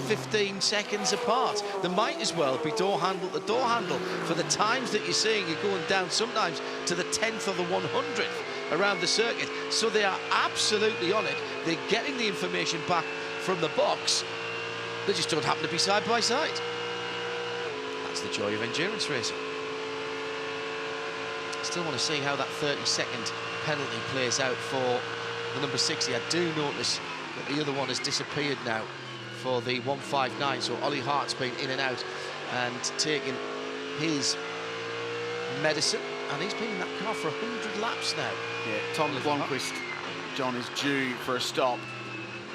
15 seconds apart. They might as well be door handle to door handle for the times that you're seeing. You're going down sometimes to the 10th or the 100th around the circuit. So they are absolutely on it. They're getting the information back from the box. They just don't happen to be side by side. That's the joy of endurance racing. Still want to see how that 30-second penalty plays out for the number 60. I do notice that the other one has disappeared now for the 159. So Ollie Hart's been in and out and taking his medicine, and he's been in that car for 100 laps now. Yeah, Tom Blomqvist, John, is due for a stop.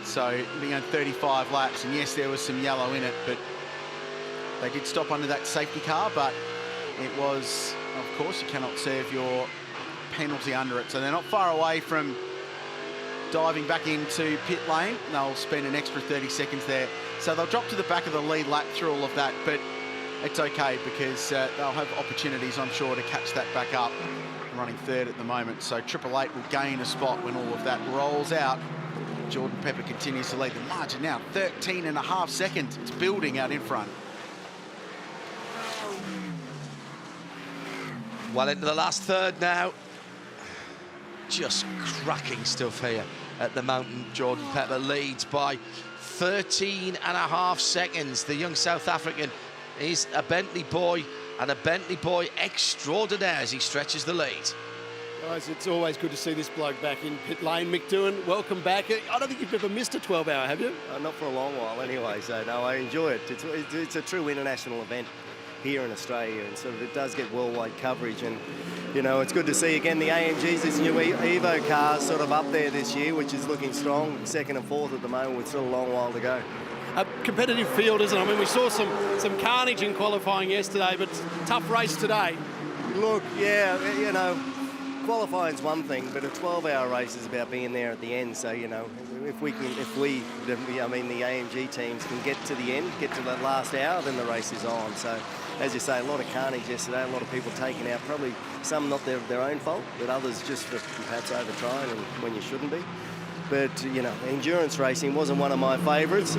So, 35 laps, and yes, there was some yellow in it, but they did stop under that safety car, but it was, of course, you cannot serve your penalty under it. So they're not far away from diving back into pit lane. They'll spend an extra 30 seconds there. So they'll drop to the back of the lead lap through all of that, but it's okay because they'll have opportunities, I'm sure, to catch that back up. Running third at the moment, so 888 will gain a spot when all of that rolls out. Jordan Pepper continues to lead the margin now, 13.5 seconds. It's building out in front. Well into the last third now. Just cracking stuff here at the mountain. Jordan Pepper leads by 13.5 seconds. The young South African is a Bentley boy, and a Bentley boy extraordinaire as he stretches the lead. Guys, it's always good to see this bloke back in pit lane. Mick Doohan, welcome back. I don't think you've ever missed a 12-hour, have you? Not for a long while anyway, so no, I enjoy it. It's a true international event here in Australia, and sort of it does get worldwide coverage, and you know, it's good to see again the AMGs, these new Evo cars sort of up there this year, which is looking strong, second and fourth at the moment with still a long while to go. A competitive field, isn't it? I mean, we saw some carnage in qualifying yesterday, but tough race today. Look, yeah, you know, qualifying's one thing, but a 12-hour race is about being there at the end. So, you know, if the AMG teams can get to the end, get to that last hour, then the race is on. So, as you say, a lot of carnage yesterday, a lot of people taken out, probably some not their own fault, but others just for perhaps over-trying and when you shouldn't be. But, you know, endurance racing wasn't one of my favourites.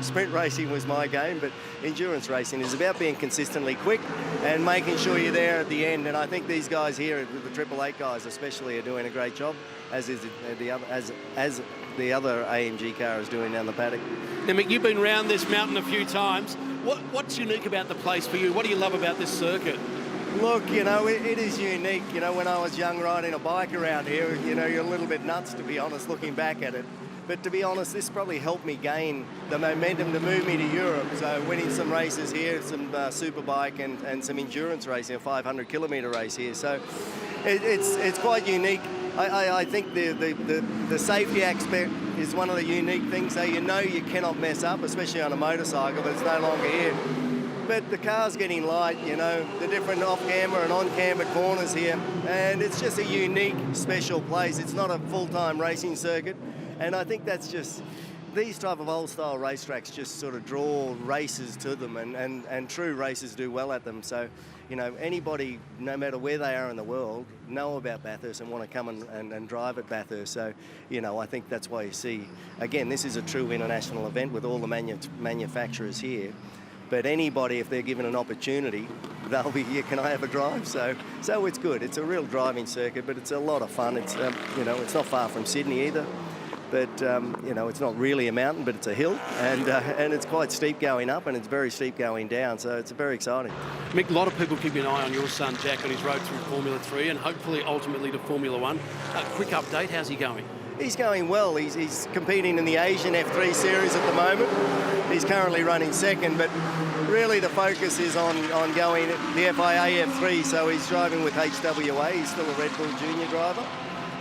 Sprint racing was my game, but endurance racing is about being consistently quick and making sure you're there at the end. And I think these guys here, the 888 guys especially, are doing a great job, as is the other AMG car is doing down the paddock. Now, Mick, you've been around this mountain a few times. What's unique about the place for you? What do you love about this circuit? Look, you know, it is unique. You know, when I was young riding a bike around here, you know, you're a little bit nuts, to be honest, looking back at it. But to be honest, this probably helped me gain the momentum to move me to Europe. So winning some races here, some superbike and some endurance racing, a 500-kilometre race here. So it's quite unique. I think the safety aspect is one of the unique things. So you know you cannot mess up, especially on a motorcycle, but it's no longer here. But the car's getting light, you know, the different off-camber and on-camber corners here. And it's just a unique, special place. It's not a full-time racing circuit. And I think that's just, these type of old-style racetracks just sort of draw racers to them, and true racers do well at them. So, you know, anybody, no matter where they are in the world, know about Bathurst and want to come and drive at Bathurst. So, you know, I think that's why you see, again, this is a true international event with all the manufacturers here. But anybody, if they're given an opportunity, they'll be, yeah, can I have a drive? So it's good. It's a real driving circuit, but it's a lot of fun. It's, you know, it's not far from Sydney either. But, you know, it's not really a mountain, but it's a hill. And it's quite steep going up, and it's very steep going down. So it's very exciting. Mick, a lot of people keeping an eye on your son, Jack, on his road through Formula 3 and hopefully ultimately to Formula 1. A quick update, how's he going? He's going well. He's competing in the Asian F3 series at the moment. He's currently running second, but really the focus is on going the FIA F3, so he's driving with HWA. He's still a Red Bull junior driver,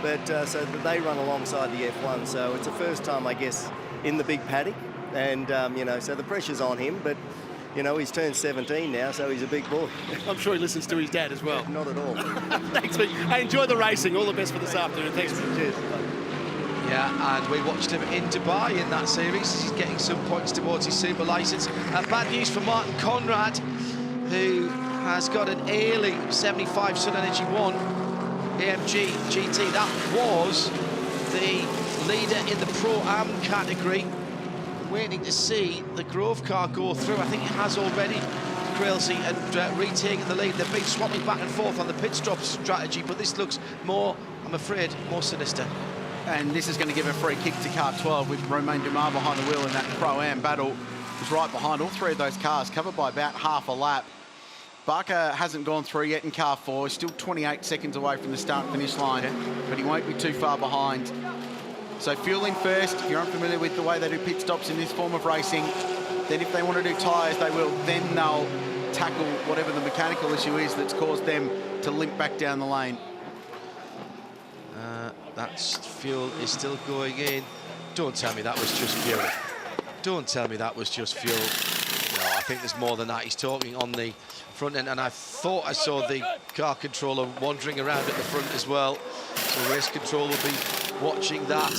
but so they run alongside the F1, so it's the first time, I guess, in the big paddock, and you know, so the pressure's on him, but you know, he's turned 17 now, so he's a big boy. I'm sure he listens to his dad as well. Not at all. Thanks, Mick. Hey, enjoy the racing. All the best for this afternoon. Thanks. Cheers. Yeah, and we watched him in Dubai in that series. He's getting some points towards his super licence. Bad news for Martin Conrad, who has got an early 75 Sun Energy 1 AMG GT. That was the leader in the Pro-Am category. Waiting to see the Grove car go through. I think it has already, Grailsey, and retaking the lead. They've been swapping back and forth on the pit stop strategy, but this looks more, I'm afraid, more sinister. And this is going to give a free kick to car 12 with Romain Dumas behind the wheel in that Pro-Am battle. Was right behind all three of those cars, covered by about half a lap. Barker hasn't gone through yet in car 4. He's still 28 seconds away from the start-finish line, but he won't be too far behind. So fueling first. If you're unfamiliar with the way they do pit stops in this form of racing, then if they want to do tyres, they will. Then they'll tackle whatever the mechanical issue is that's caused them to limp back down the lane. That fuel is still going in. Don't tell me that was just fuel. Don't tell me that was just fuel. No, I think there's more than that. He's talking on the front end, and I thought I saw the car controller wandering around at the front as well. So race control will be watching that.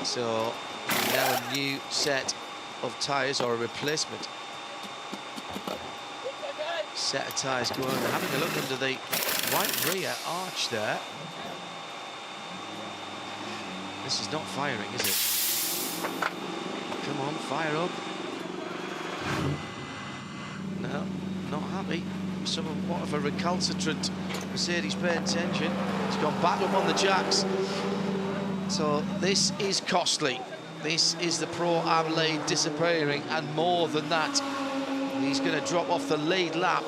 So now a new set of tyres, or a replacement set of tyres going on. They're having a look under the white rear arch there. This is not firing, is it? Come on, fire up. No, not happy. Somewhat of a recalcitrant Mercedes paying attention. It's gone back up on the jacks. So this is costly. This is the Pro-Am lead disappearing, and more than that. He's going to drop off the lead lap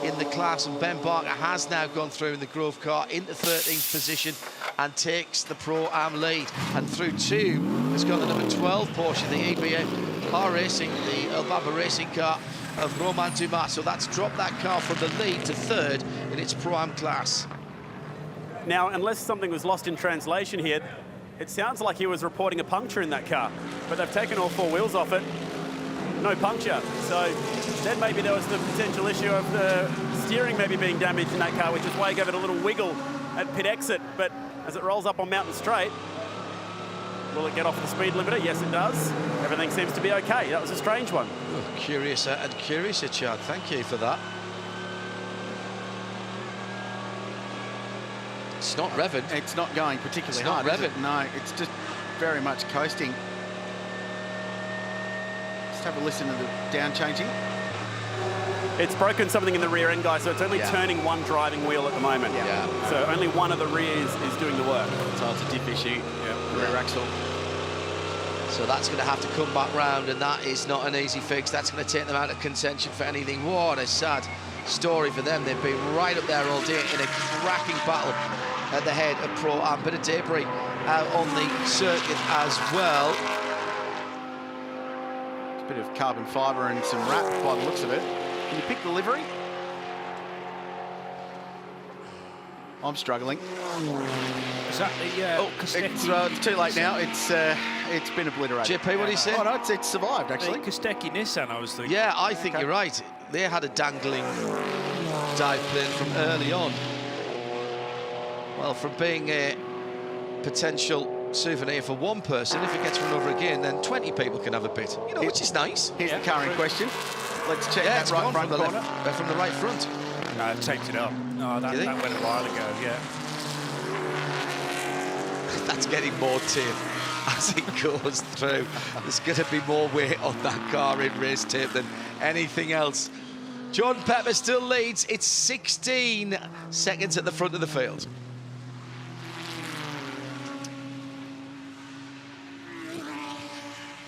in the class, and Ben Barker has now gone through in the Grove car into 13th position and takes the Pro-Am lead. And through 2 has got the number 12 Porsche, the EBA car racing, the Elbaba racing car of Romain Dumas. So that's dropped that car from the lead to 3rd in its Pro-Am class. Now, unless something was lost in translation here, it sounds like he was reporting a puncture in that car, but they've taken all 4 wheels off it. No puncture. So then maybe there was the potential issue of the steering maybe being damaged in that car, which is why he gave it a little wiggle at pit exit. But as it rolls up on Mountain Straight, will it get off the speed limiter? Yes, it does. Everything seems to be okay. That was a strange one. Oh, curiouser and curiouser, Chad. Thank you for that. It's not revving. It's not going particularly hard. It's not revving. No, it's just very much coasting. Just have a listen to the down changing. It's broken something in the rear end, guys, so it's only turning one driving wheel at the moment. Yeah. So only one of the rears is doing the work. So it's a dip issue. Rear axle. So that's going to have to come back round, and that is not an easy fix. That's going to take them out of contention for anything. What a sad story for them. They've been right up there all day in a cracking battle at the head of Pro-Am. Bit of debris out on the circuit as well. A bit of carbon fibre and some wrap by the looks of it. Can you pick the livery? I'm struggling. Is that the it's too late now. It's been obliterated. JP, what do you say? Oh no, it's survived actually. The Kostecki Nissan, I was thinking. Yeah, I think you're right. They had a dangling dive plane from early on. Well, from being a potential souvenir for one person, if it gets run over again, then 20 people can have a bit. You know, which is nice. Here's the car in question. Let's check that right front corner. From the right front. No, I've taped it up. No, that went a while ago, yeah. That's getting more tape as it goes through. There's going to be more weight on that car in race tape than anything else. John Pepper still leads. It's 16 seconds at the front of the field.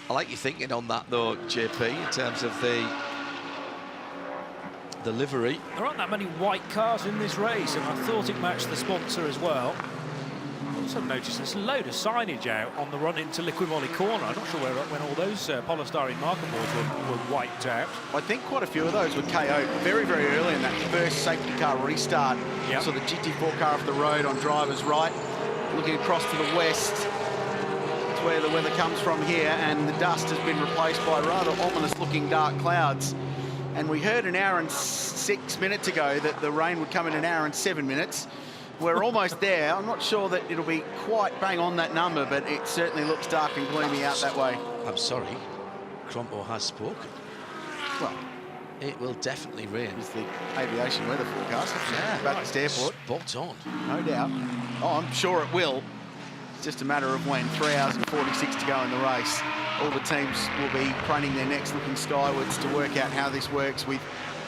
I like your thinking on that, though, JP, in terms of the livery. There aren't that many white cars in this race, and I thought it matched the sponsor as well. I also noticed there's a load of signage out on the run into Liqui-Moly corner. I'm not sure when all those polystyrene marker boards were wiped out. I think quite a few of those were KO'd very, very early in that first safety car restart. Yep. So the GT4 car off the road on driver's right, looking across to the west. That's where the weather comes from here, and the dust has been replaced by rather ominous-looking dark clouds. And we heard an hour and 6 minutes ago that the rain would come in an hour and 7 minutes. We're almost there. I'm not sure that it'll be quite bang on that number, but it certainly looks dark and gloomy out that way. I'm sorry, Crompo has spoken. Well, it will definitely rain. It's the aviation weather forecast. Yeah, Bathurst Airport. Spot on. No doubt. Oh, I'm sure it will. It's just a matter of when. 3 hours and 46 to go in the race. All the teams will be craning their necks, looking skywards to work out how this works with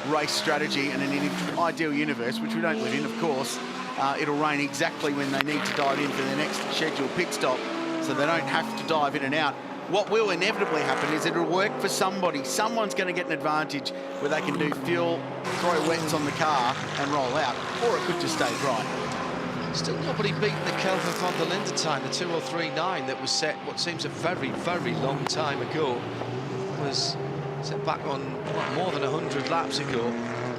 race strategy. And in an ideal universe, which we don't live in, of course, it'll rain exactly when they need to dive in for their next scheduled pit stop, so they don't have to dive in and out. What will inevitably happen is it'll work for somebody. Someone's going to get an advantage where they can do fuel, throw wets on the car and roll out, or it could just stay dry. Still nobody beaten the Kelvin van der Linde time, the 2:03.9 that was set what seems a very, very long time ago. It was set back on more than 100 laps ago.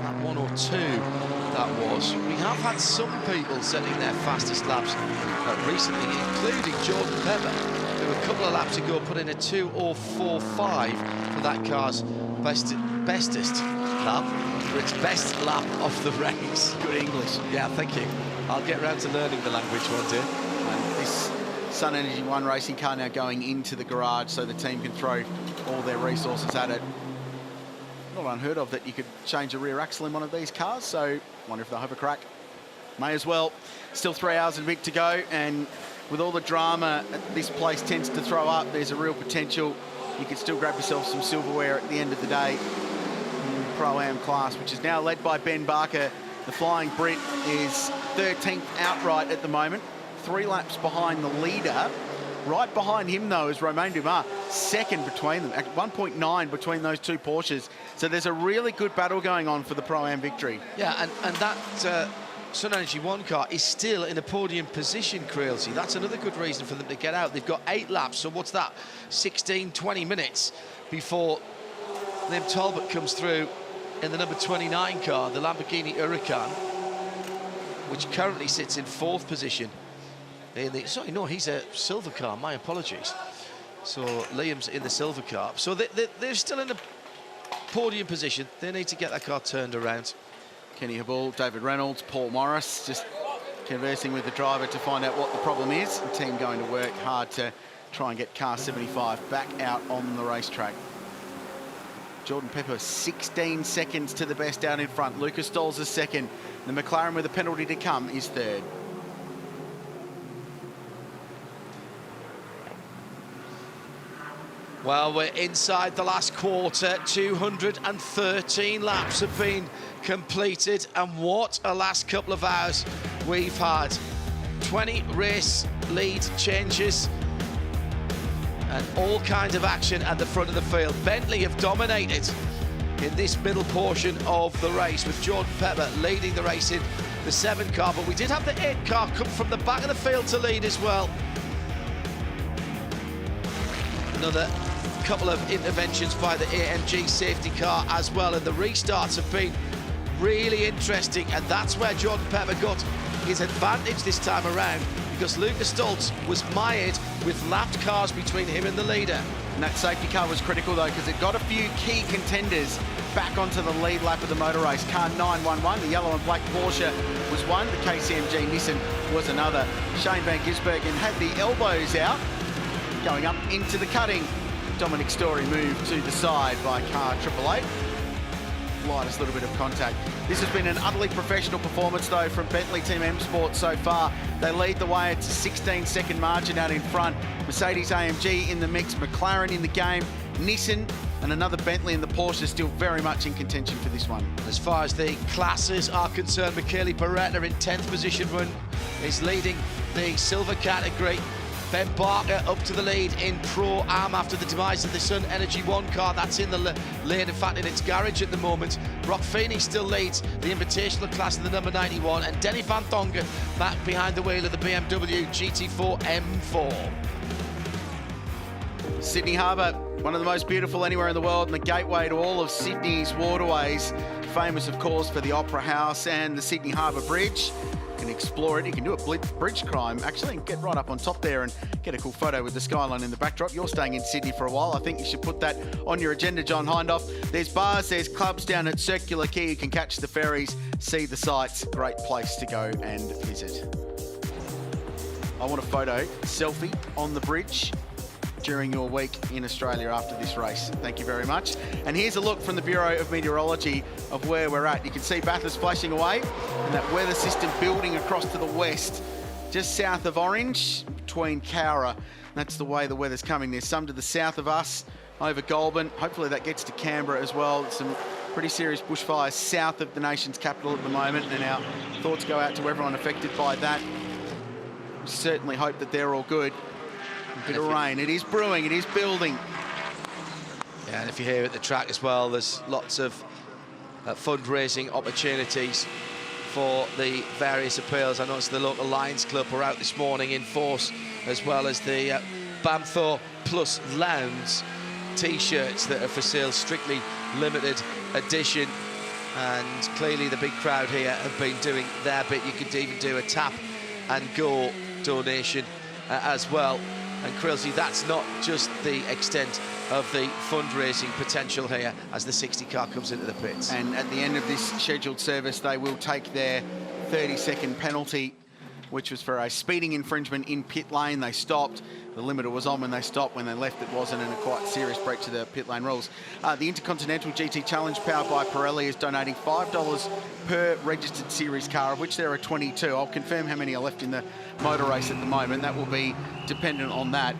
That 1:02 that was. We have had some people setting their fastest laps recently, including Jordan Pepper, who a couple of laps ago put in a 2:04.5 for that car's bestest lap, for its best lap of the race. Good English. Yeah, thank you. I'll get round to learning the language one day. And this Sun Energy One racing car now going into the garage so the team can throw all their resources at it. Not unheard of that you could change a rear axle in one of these cars, so wonder if they'll have a crack. May as well. Still 3 hours and a bit to go, and with all the drama this place tends to throw up, there's a real potential you could still grab yourself some silverware at the end of the day in the Pro-Am class, which is now led by Ben Barker. The Flying Brit is 13th outright at the moment, 3 laps behind the leader. Right behind him, though, is Romain Dumas, second between them, at 1.9 between those two Porsches. So there's a really good battle going on for the Pro-Am victory. Yeah, and that Sun Energy One car is still in a podium position, Crailsey. That's another good reason for them to get out. They've got 8 laps, so what's that? 16, 20 minutes before Liam Talbot comes through in the number 29 car, the Lamborghini Huracan, which currently sits in 4th position. Sorry, no, he's a silver car, my apologies. So Liam's in the silver car. So they're still in a podium position. They need to get that car turned around. Kenny Habul, David Reynolds, Paul Morris, just conversing with the driver to find out what the problem is. The team going to work hard to try and get car 75 back out on the racetrack. Jordan Pepper, 16 seconds to the best out in front. Lucas Stoll's is second. The McLaren with a penalty to come is third. Well, we're inside the last quarter. 213 laps have been completed, and what a last couple of hours we've had. 20 race lead changes and all kinds of action at the front of the field. Bentley have dominated in this middle portion of the race, with Jordan Pepper leading the race in the 7 car, but we did have the 8 car come from the back of the field to lead as well. Another couple of interventions by the AMG safety car as well, and the restarts have been really interesting, and that's where Jordan Pepper got his advantage this time around, because Lucas Stoltz was mired with lapped cars between him and the leader. And that safety car was critical, though, because it got a few key contenders back onto the lead lap of the motor race. Car 911, the yellow and black Porsche, was one. The KCMG Nissan was another. Shane Van Gisbergen had the elbows out, going up into the cutting. Dominic Story moved to the side by car 888. Lightest little bit of contact. This has been an utterly professional performance, though, from Bentley Team M Sport so far. They lead the way. It's a 16-second margin out in front. Mercedes AMG in the mix, McLaren in the game, Nissan and another Bentley, and the Porsche still very much in contention for this one. As far as the classes are concerned, Michele Beretta in 10th position is leading the silver category. Ben Barker up to the lead in Pro-Am after the demise of the Sun Energy One car. That's in the lane, in fact, in its garage at the moment. Rock Feeney still leads the Invitational class in the number 91, and Denny Van Dongen back behind the wheel of the BMW GT4 M4. Sydney Harbour, one of the most beautiful anywhere in the world, and the gateway to all of Sydney's waterways. Famous, of course, for the Opera House and the Sydney Harbour Bridge. You can explore it. You can do a bridge climb, actually, and get right up on top there and get a cool photo with the skyline in the backdrop. You're staying in Sydney for a while. I think you should put that on your agenda, John Hindhoff. There's bars, there's clubs down at Circular Quay. You can catch the ferries, see the sights. Great place to go and visit. I want a photo, selfie on the bridge during your week in Australia after this race. Thank you very much. And here's a look from the Bureau of Meteorology of where we're at. You can see Bathurst flashing away and that weather system building across to the west just south of Orange, between Cowra. That's the way the weather's coming. There's some to the south of us, over Goulburn. Hopefully that gets to Canberra as well. Some pretty serious bushfires south of the nation's capital at the moment, and our thoughts go out to everyone affected by that. We certainly hope that they're all good. A bit of rain. It is brewing, it is building. Yeah, and if you're here at the track as well, there's lots of fundraising opportunities for the various appeals. I noticed the local Lions Club are out this morning in force, as well as the Bamthor Plus Lounge T-shirts that are for sale, strictly limited edition. And clearly the big crowd here have been doing their bit. You could even do a tap and go donation as well. And Krilsey, that's not just the extent of the fundraising potential here as the 60 car comes into the pits. And at the end of this scheduled service, they will take their 30-second penalty, which was for a speeding infringement in pit lane. They stopped. The limiter was on when they stopped. When they left, it wasn't, and a quite serious breach of the pit lane rules. The Intercontinental GT Challenge, powered by Pirelli, is donating $5 per registered series car, of which there are 22. I'll confirm how many are left in the motor race at the moment. That will be dependent on that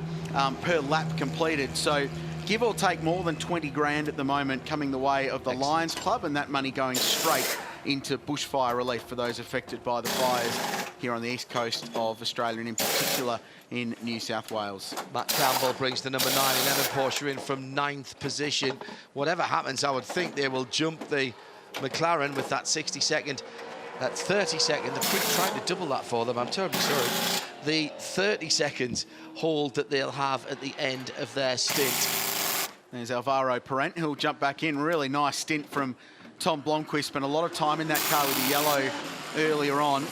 per lap completed. So give or take more than 20 grand at the moment coming the way of the Lions Club, and that money going straight into bushfire relief for those affected by the fires here on the east coast of Australia, and in particular in New South Wales. Matt Campbell brings the number 911 Porsche in from 9th position. Whatever happens, I would think they will jump the McLaren with that 60-second, that 30-second. They're trying to double that for them. I'm terribly sorry. The 30-second hold that they'll have at the end of their stint. There's Alvaro Parent, who'll jump back in. Really nice stint from Tom Blomqvist. Spent a lot of time in that car with the yellow earlier on.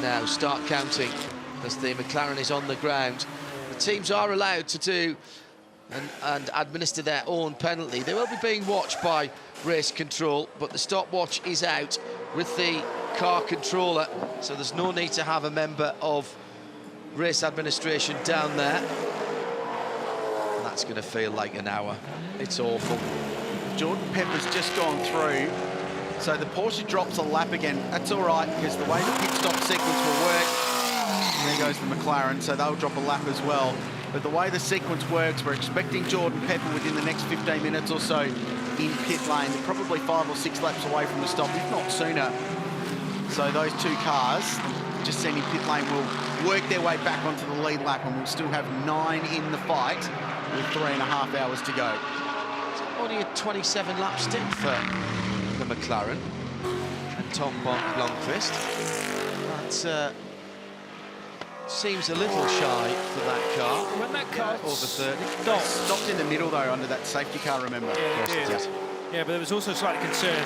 Now start counting as the McLaren is on the ground. The teams are allowed to do and administer their own penalty. They will be being watched by race control, but the stopwatch is out with the car controller, so there's no need to have a member of race administration down there. And that's going to feel like an hour. It's awful. Jordan Pepper's just gone through. So the Porsche drops a lap again. That's all right, because the way the pit stop sequence will work, there goes the McLaren, so they'll drop a lap as well. But the way the sequence works, we're expecting Jordan Pepper within the next 15 minutes or so in pit lane. They're probably 5 or 6 laps away from the stop, if not sooner. So those two cars, just seen in pit lane, will work their way back onto the lead lap, and we'll still have 9 in the fight with 3.5 hours to go. It's only a 27-lap stint for the McLaren and Tom Blomqvist. That seems a little shy for that car. When that car over 30. Stopped in the middle though under that safety car, remember? Yeah, it did. Yeah, but there was also slightly concern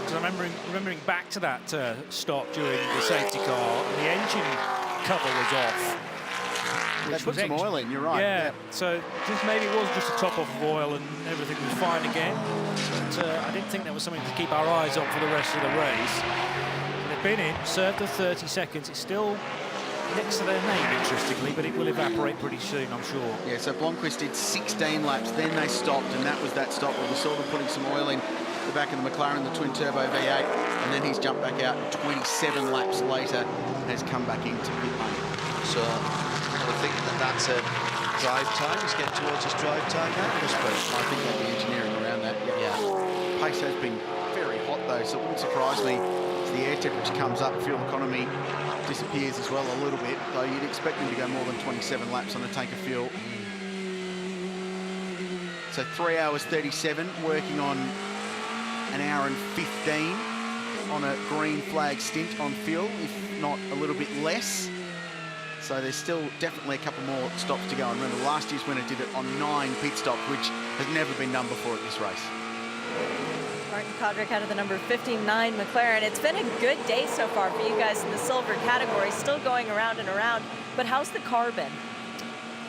because I'm remembering back to that stop during the safety car, and the engine cover was off. They put some oil in, you're right. Yeah, so just maybe it was just a top off of oil and everything was fine again. But I didn't think that was something to keep our eyes on for the rest of the race. And they've been in, served the 30 seconds. It's still next to their name, interestingly, but it will evaporate pretty soon, I'm sure. Yeah, so Blomqvist did 16 laps, then they stopped, and that was that stop where we saw them putting some oil in the back of the McLaren, the twin-turbo V8, and then he's jumped back out, and 27 laps later has come back into pit lane. So I think that's a drive time. He's getting towards his drive time now. I think they'll be engineering around that. Yeah. Pace has been very hot though, so it wouldn't surprise me as the air temperature comes up, fuel economy disappears as well a little bit, though you'd expect them to go more than 27 laps on a tank of fuel. So 3 hours 37, working on an hour and 15 on a green flag stint on fuel, if not a little bit less. So there's still definitely a couple more stops to go. And remember, last year's winner did it on 9 pit stops, which has never been done before at this race. Martin Kodrick out of the number 59 McLaren. It's been a good day so far for you guys in the silver category, still going around and around. But how's the car been?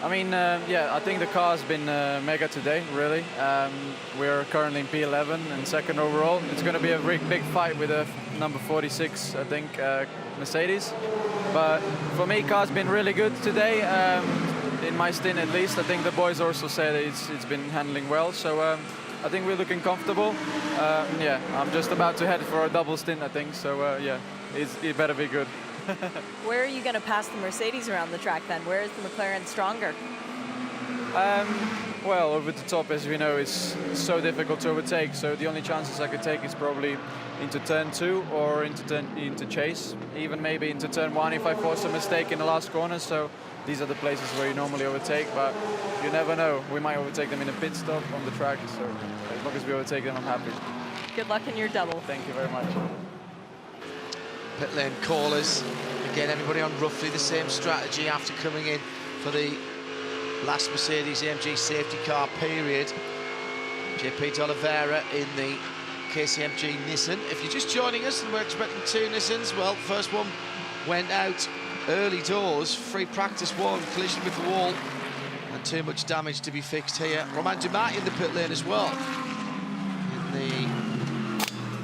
I mean, yeah, I think the car's been mega today, really. We're currently in P11 and second overall. It's going to be a big fight with a number 46, I think, Mercedes. But for me, car's been really good today. In my stint, at least, I think the boys also said it's been handling well. So I think we're looking comfortable. Yeah, I'm just about to head for a double stint, I think. So yeah, it better be good. Where are you going to pass the Mercedes around the track then? Where is the McLaren stronger? Well, over the top, as we know, is so difficult to overtake. So the only chances I could take is probably into turn 2 or into chase, even maybe into turn 1 if I force a mistake in the last corner. So these are the places where you normally overtake, but you never know. We might overtake them in a pit stop on the track. So as long as we overtake them, I'm happy. Good luck in your double. Thank you very much. Pit lane callers. Again, everybody on roughly the same strategy after coming in for the last Mercedes-AMG safety car period. JP D'Oliveira in the KCMG Nissan. If you're just joining us and we're expecting 2 Nissans, well, first one went out early doors, free practice 1, collision with the wall, and too much damage to be fixed here. Romain Dumas in the pit lane as well, in the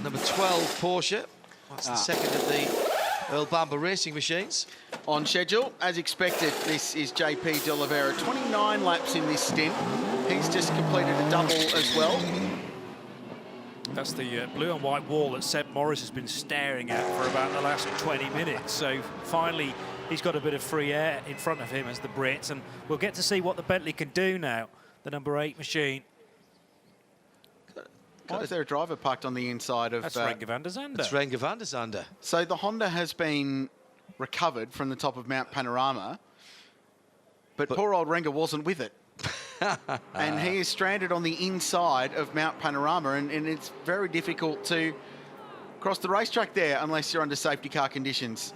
number 12 Porsche. That's the second of the Earl Bamber racing machines. On schedule, as expected, this is JP D'Oliveira. 29 laps in this stint. He's just completed a double as well. That's the blue and white wall that Seb Morris has been staring at for about the last 20 minutes. So finally, he's got a bit of free air in front of him as the Brits, and we'll get to see what the Bentley can do now, the number 8 machine. Why is there a driver parked on the inside of... That's Renger van der Zande. That's Renger van der Zande. So the Honda has been recovered from the top of Mount Panorama, but poor old Renger wasn't with it. And he is stranded on the inside of Mount Panorama, and it's very difficult to cross the racetrack there unless you're under safety car conditions.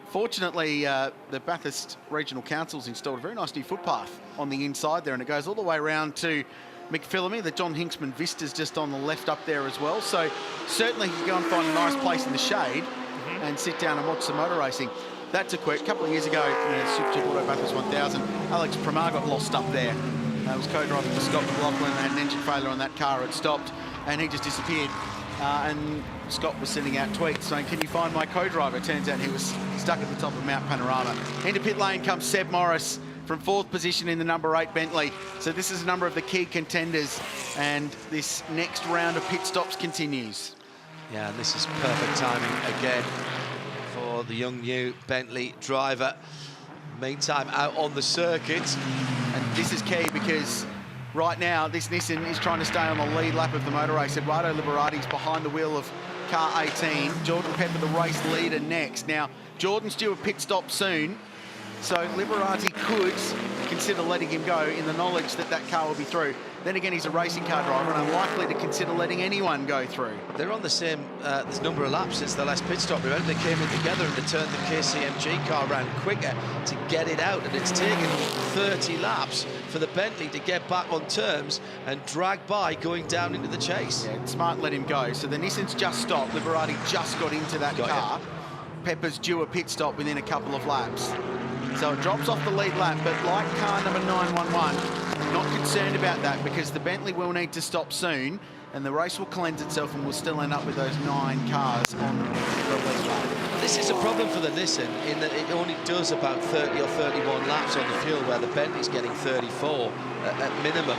Fortunately, the Bathurst Regional Council's installed a very nice new footpath on the inside there, and it goes all the way around to McPhillamy. The John Hinksman Vista's just on the left up there as well. So certainly you can go and find a nice place in the shade and sit down and watch some motor racing. That's a quick. A couple of years ago, in the Supercheap Auto Bathurst 1000, Alex Pramar got lost up there. It was co-driving for Scott McLaughlin, had an engine failure on that car. It stopped, and he just disappeared. And Scott was sending out tweets saying, "Can you find my co-driver?" Turns out he was stuck at the top of Mount Panorama. Into pit lane comes Seb Morris from 4th position in the number 8 Bentley. So this is a number of the key contenders, and this next round of pit stops continues. Yeah, and this is perfect timing again for the young new Bentley driver. Meantime, out on the circuit. And this is key because right now this Nissan is trying to stay on the lead lap of the motor race. Eduardo Liberati's behind the wheel of car 18. Jordan Pepper, the race leader, next. Now, Jordan's due a pit stop soon, so Liberati could consider letting him go in the knowledge that that car will be through. Then again, he's a racing car driver and unlikely to consider letting anyone go through. They're on the same number of laps since the last pit stop. Remember, they came in together and they turned the KCMG car around quicker to get it out, and it's taken 30 laps for the Bentley to get back on terms and drag by going down into the chase. Yeah, smart, let him go. So the Nissan's just stopped. Liberati just got into that car. Pepper's due a pit stop within a couple of laps. So it drops off the lead lap, but like car number 911, not concerned about that because the Bentley will need to stop soon and the race will cleanse itself and we'll still end up with those 9 cars on the lead lap. This is a problem for the Nissan in that it only does about 30 or 31 laps on the fuel, where the Bentley's getting 34 at minimum.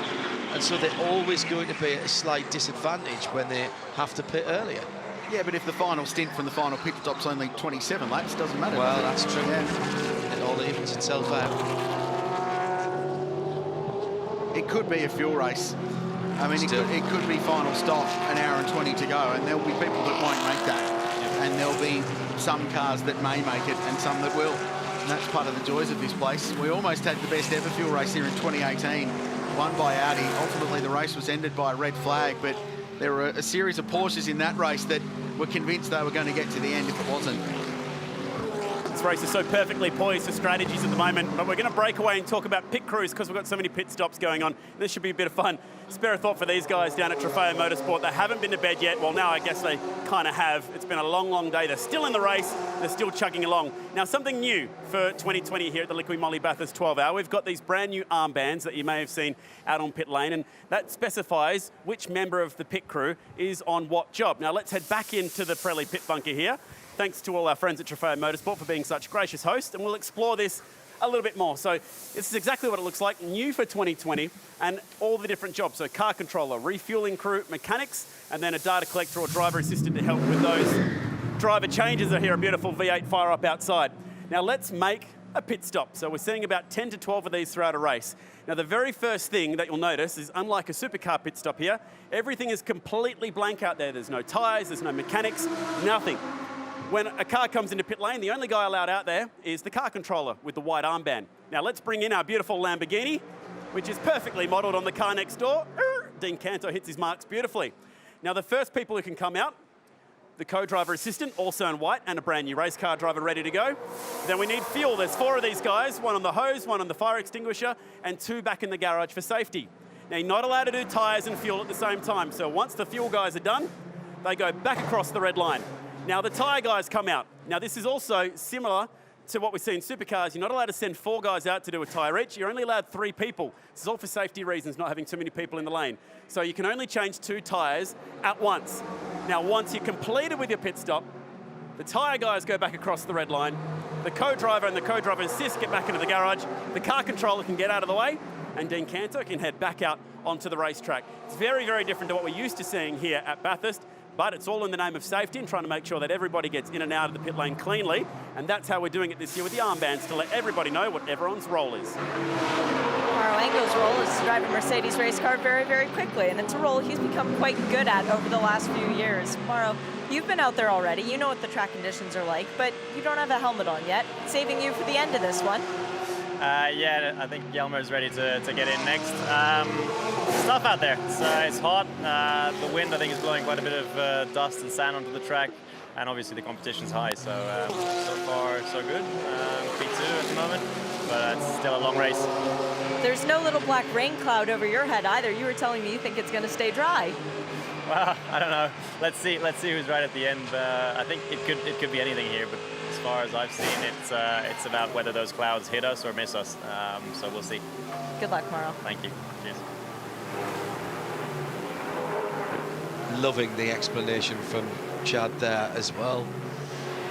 And so they're always going to be at a slight disadvantage when they have to pit earlier. Yeah, but if the final stint from the final pit stop's only 27 laps, doesn't matter. Well, that's true. Yeah. It all evens itself out. It could be a fuel race. I mean, it could be final stop, an hour and 20 to go, and there'll be people that won't make that. And there'll be some cars that may make it and some that will. And that's part of the joys of this place. We almost had the best ever fuel race here in 2018, won by Audi. Ultimately, the race was ended by a red flag, but there were a series of Porsches in that race that were convinced they were going to get to the end if it wasn't. This race is so perfectly poised for strategies at the moment, but we're going to break away and talk about pit crews because we've got so many pit stops going on. This should be a bit of fun. Spare a thought for these guys down at Trofeo Motorsport. They haven't been to bed yet. Well, now I guess they kind of have. It's been a long, long day. They're still in the race. They're still chugging along. Now, something new for 2020 here at the Liqui-Moly Bathurst 12 Hour. We've got these brand new armbands that you may have seen out on pit lane, and that specifies which member of the pit crew is on what job. Now, let's head back into the Pirelli pit bunker here. Thanks to all our friends at Trofeo Motorsport for being such gracious hosts, and we'll explore this a little bit more. So this is exactly what it looks like, new for 2020, and all the different jobs. So car controller, refueling crew, mechanics, and then a data collector or driver assistant to help with those driver changes. I hear a beautiful V8 fire up outside. Now let's make a pit stop. So we're seeing about 10 to 12 of these throughout a race. Now the very first thing that you'll notice is, unlike a supercar pit stop here, everything is completely blank out there. There's no tyres, there's no mechanics, nothing. When a car comes into pit lane, the only guy allowed out there is the car controller with the white armband. Now let's bring in our beautiful Lamborghini, which is perfectly modelled on the car next door. Dean Cantor hits his marks beautifully. Now the first people who can come out, the co-driver assistant, also in white, and a brand new race car driver ready to go. Then we need fuel. There's 4 of these guys, 1 on the hose, 1 on the fire extinguisher, and 2 back in the garage for safety. Now you're not allowed to do tyres and fuel at the same time, so once the fuel guys are done, they go back across the red line. Now the tyre guys come out. Now this is also similar to what we see in supercars. You're not allowed to send 4 guys out to do a tyre each. You're only allowed 3 people. This is all for safety reasons, not having too many people in the lane. So you can only change 2 tyres at once. Now once you're completed with your pit stop, the tyre guys go back across the red line. The co-driver and the co-driver assist get back into the garage. The car controller can get out of the way, and Dean Cantor can head back out onto the racetrack. It's very, very different to what we're used to seeing here at Bathurst, but it's all in the name of safety and trying to make sure that everybody gets in and out of the pit lane cleanly, and that's how we're doing it this year with the armbands, to let everybody know what everyone's role is. Mauro Engel's role is to drive a Mercedes race car very, very quickly, and it's a role he's become quite good at over the last few years. Mauro, you've been out there already. You know what the track conditions are like, but you don't have a helmet on yet, saving you for the end of this one. Yeah, I think Yelmer's ready to get in next. It's tough out there. It's hot. The wind, I think, is blowing quite a bit of dust and sand onto the track, and obviously the competition's high. So so far, so good. P2 at the moment, but it's still a long race. There's no little black rain cloud over your head either. You were telling me you think it's going to stay dry. Well, I don't know. Let's see who's right at the end. I think it could be anything here, but as far as I've seen, it's about whether those clouds hit us or miss us. So we'll see. Good luck, Mauro. Thank you. Cheers. Loving the explanation from Chad there as well.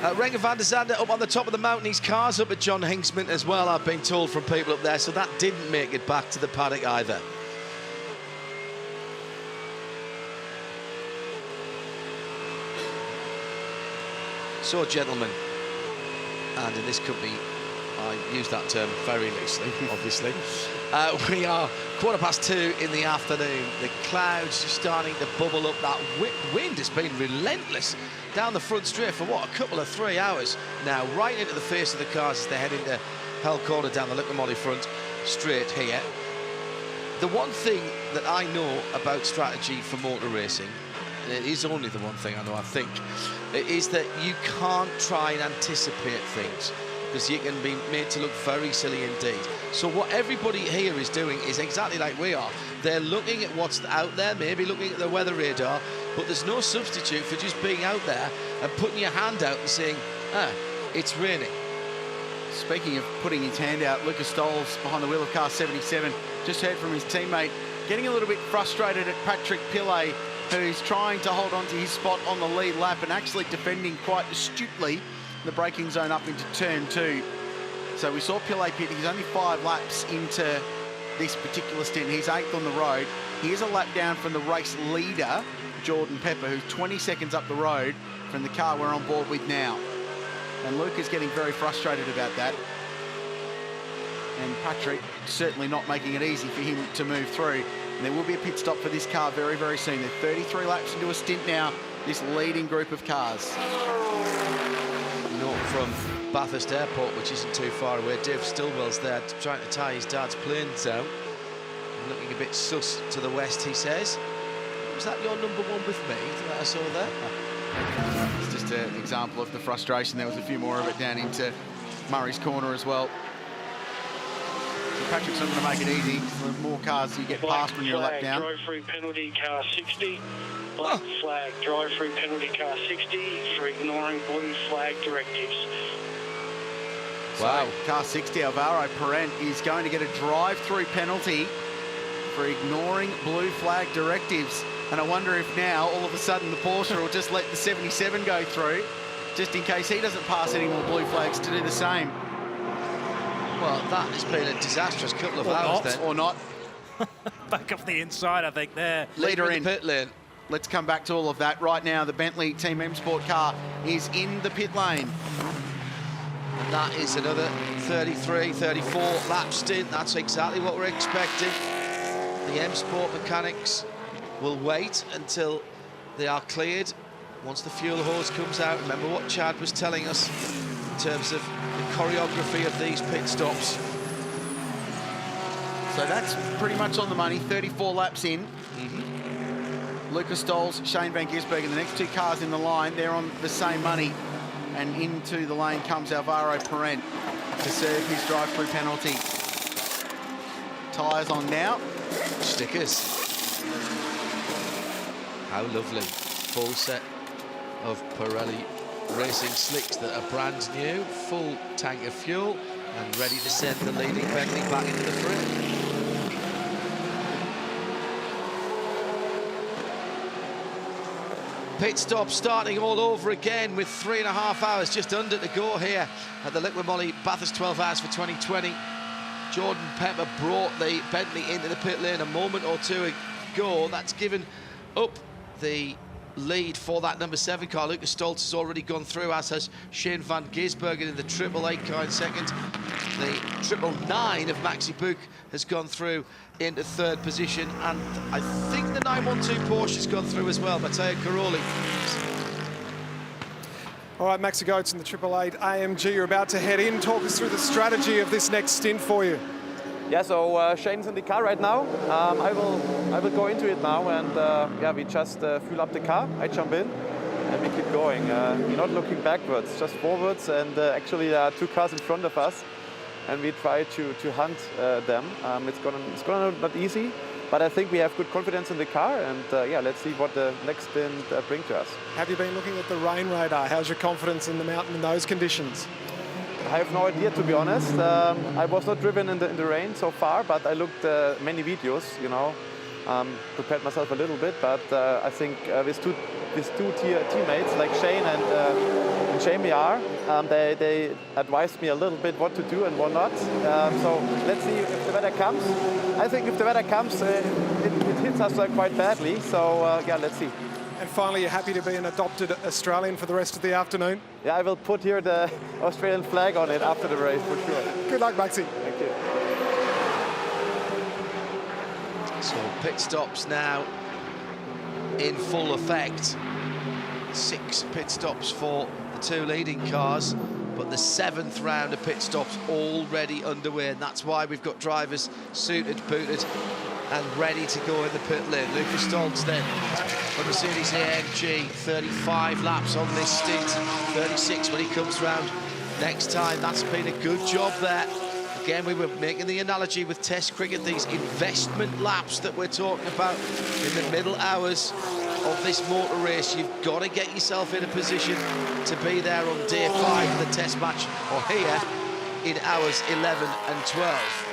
Renger van der Zande up on the top of the mountain. His car's up at John Hinksman as well, I've been told from people up there, so that didn't make it back to the paddock either. So, gentlemen, and in this company, I use that term very loosely, obviously. We are 2:15 in the afternoon. The clouds are starting to bubble up. That wind has been relentless down the front straight for what, a couple of 3 hours now, right into the face of the cars as they head into Hell Corner down the Liqui-Moly front straight here. The one thing that I know about strategy for motor racing, and it is only the one thing I know, I think, is that you can't try and anticipate things, because you can be made to look very silly indeed. So what everybody here is doing is exactly like we are. They're looking at what's out there, maybe looking at the weather radar, but there's no substitute for just being out there and putting your hand out and saying, it's raining. Speaking of putting his hand out, Lucas Stoll's behind the wheel of car 77. Just heard from his teammate, getting a little bit frustrated at Patrick Pillay, who's trying to hold on to his spot on the lead lap and actually defending quite astutely the braking zone up into turn 2. So we saw Pillay pit. He's only 5 laps into this particular stint. He's 8th on the road. He is a lap down from the race leader, Jordan Pepper, who's 20 seconds up the road from the car we're on board with now. And Luke is getting very frustrated about that. And Patrick certainly not making it easy for him to move through. And there will be a pit stop for this car very, very soon. They're 33 laps into a stint now, this leading group of cars. Note from Bathurst Airport, which isn't too far away. Dave Stillwell's there trying to tie his dad's planes out. Looking a bit sus to the west, he says. Was that your number 1 with me that I saw there? It's just an example of the frustration. There was a few more of it down into Murray's Corner as well. So Patrick's not going to make it easy. The more cars you get past when you're a lap down. Drive-through penalty, car 60. Black flag, drive-through penalty, car 60 for ignoring blue flag directives. Wow. So, car 60, Alvaro Perent is going to get a drive-through penalty for ignoring blue flag directives. And I wonder if now, all of a sudden, the Porsche will just let the 77 go through, just in case he doesn't pass any more blue flags to do the same. Well, that has been a disastrous couple of Or hours not. then. Or not. Back off the inside, I think, there. Leader in. Pit lane. Let's come back to all of that. Right now, the Bentley Team M Sport car is in the pit lane. And that is another 33, 34 lap stint. That's exactly what we're expecting. The M Sport mechanics will wait until they are cleared. Once the fuel hose comes out, remember what Chad was telling us in terms of the choreography of these pit stops. So that's pretty much on the money. 34 laps in. Lucas Stolz, Shane Van Gisbergen, the next two cars in the line, they're on the same money. And into the lane comes Alvaro Parent to serve his drive-through penalty. Tyres on now. Stickers. How lovely. Full set of Pirelli racing slicks that are brand new, full tank of fuel, and ready to send the leading Bentley back into the frame. Pit stop starting all over again with 3.5 hours just under to go here at the Liqui-Moly Bathurst 12 Hours for 2020. Jordan Pepper brought the Bentley into the pit lane a moment or two ago. That's given up the lead for that number 7 car. Lucas Stolz has already gone through, as has Shane Van Gisbergen in the 888 car in second. The 999 of Maxi Book has gone through into third position, and I think the 912 Porsche has gone through as well. Matteo Caroli. All right, Maxi Goetz in the 888 AMG, you're about to head in. Talk us through the strategy of this next stint for you. Yeah, so Shane's in the car right now. I will go into it now, and yeah, we just fuel up the car. I jump in, and we keep going. We're not looking backwards, just forwards. And actually, there are 2 cars in front of us, and we try to hunt them. It's gonna not easy, but I think we have good confidence in the car, and yeah, let's see what the next stint brings to us. Have you been looking at the rain radar? How's your confidence in the mountain in those conditions? I have no idea, to be honest. I was not driven in the rain so far, but I looked many videos, you know, prepared myself a little bit. But I think with two teammates like Shane and Jamie R, they advised me a little bit what to do and what not. So let's see if the weather comes. I think if the weather comes, it hits us quite badly. So yeah, let's see. And finally, you're happy to be an adopted Australian for the rest of the afternoon? Yeah, I will put here the Australian flag on it after the race, for sure. Good luck, Maxi. Thank you. So pit stops now in full effect. 6 pit stops for the 2 leading cars, but the 7th round of pit stops already underway, and that's why we've got drivers suited, booted, and ready to go in the pit lane. Lucas Stolz then for Mercedes AMG, 35 laps on this stint, 36 when he comes round next time. That's been a good job there. Again, we were making the analogy with Test cricket, these investment laps that we're talking about in the middle hours of this motor race. You've got to get yourself in a position to be there on day 5 of the Test match, or here in hours 11 and 12.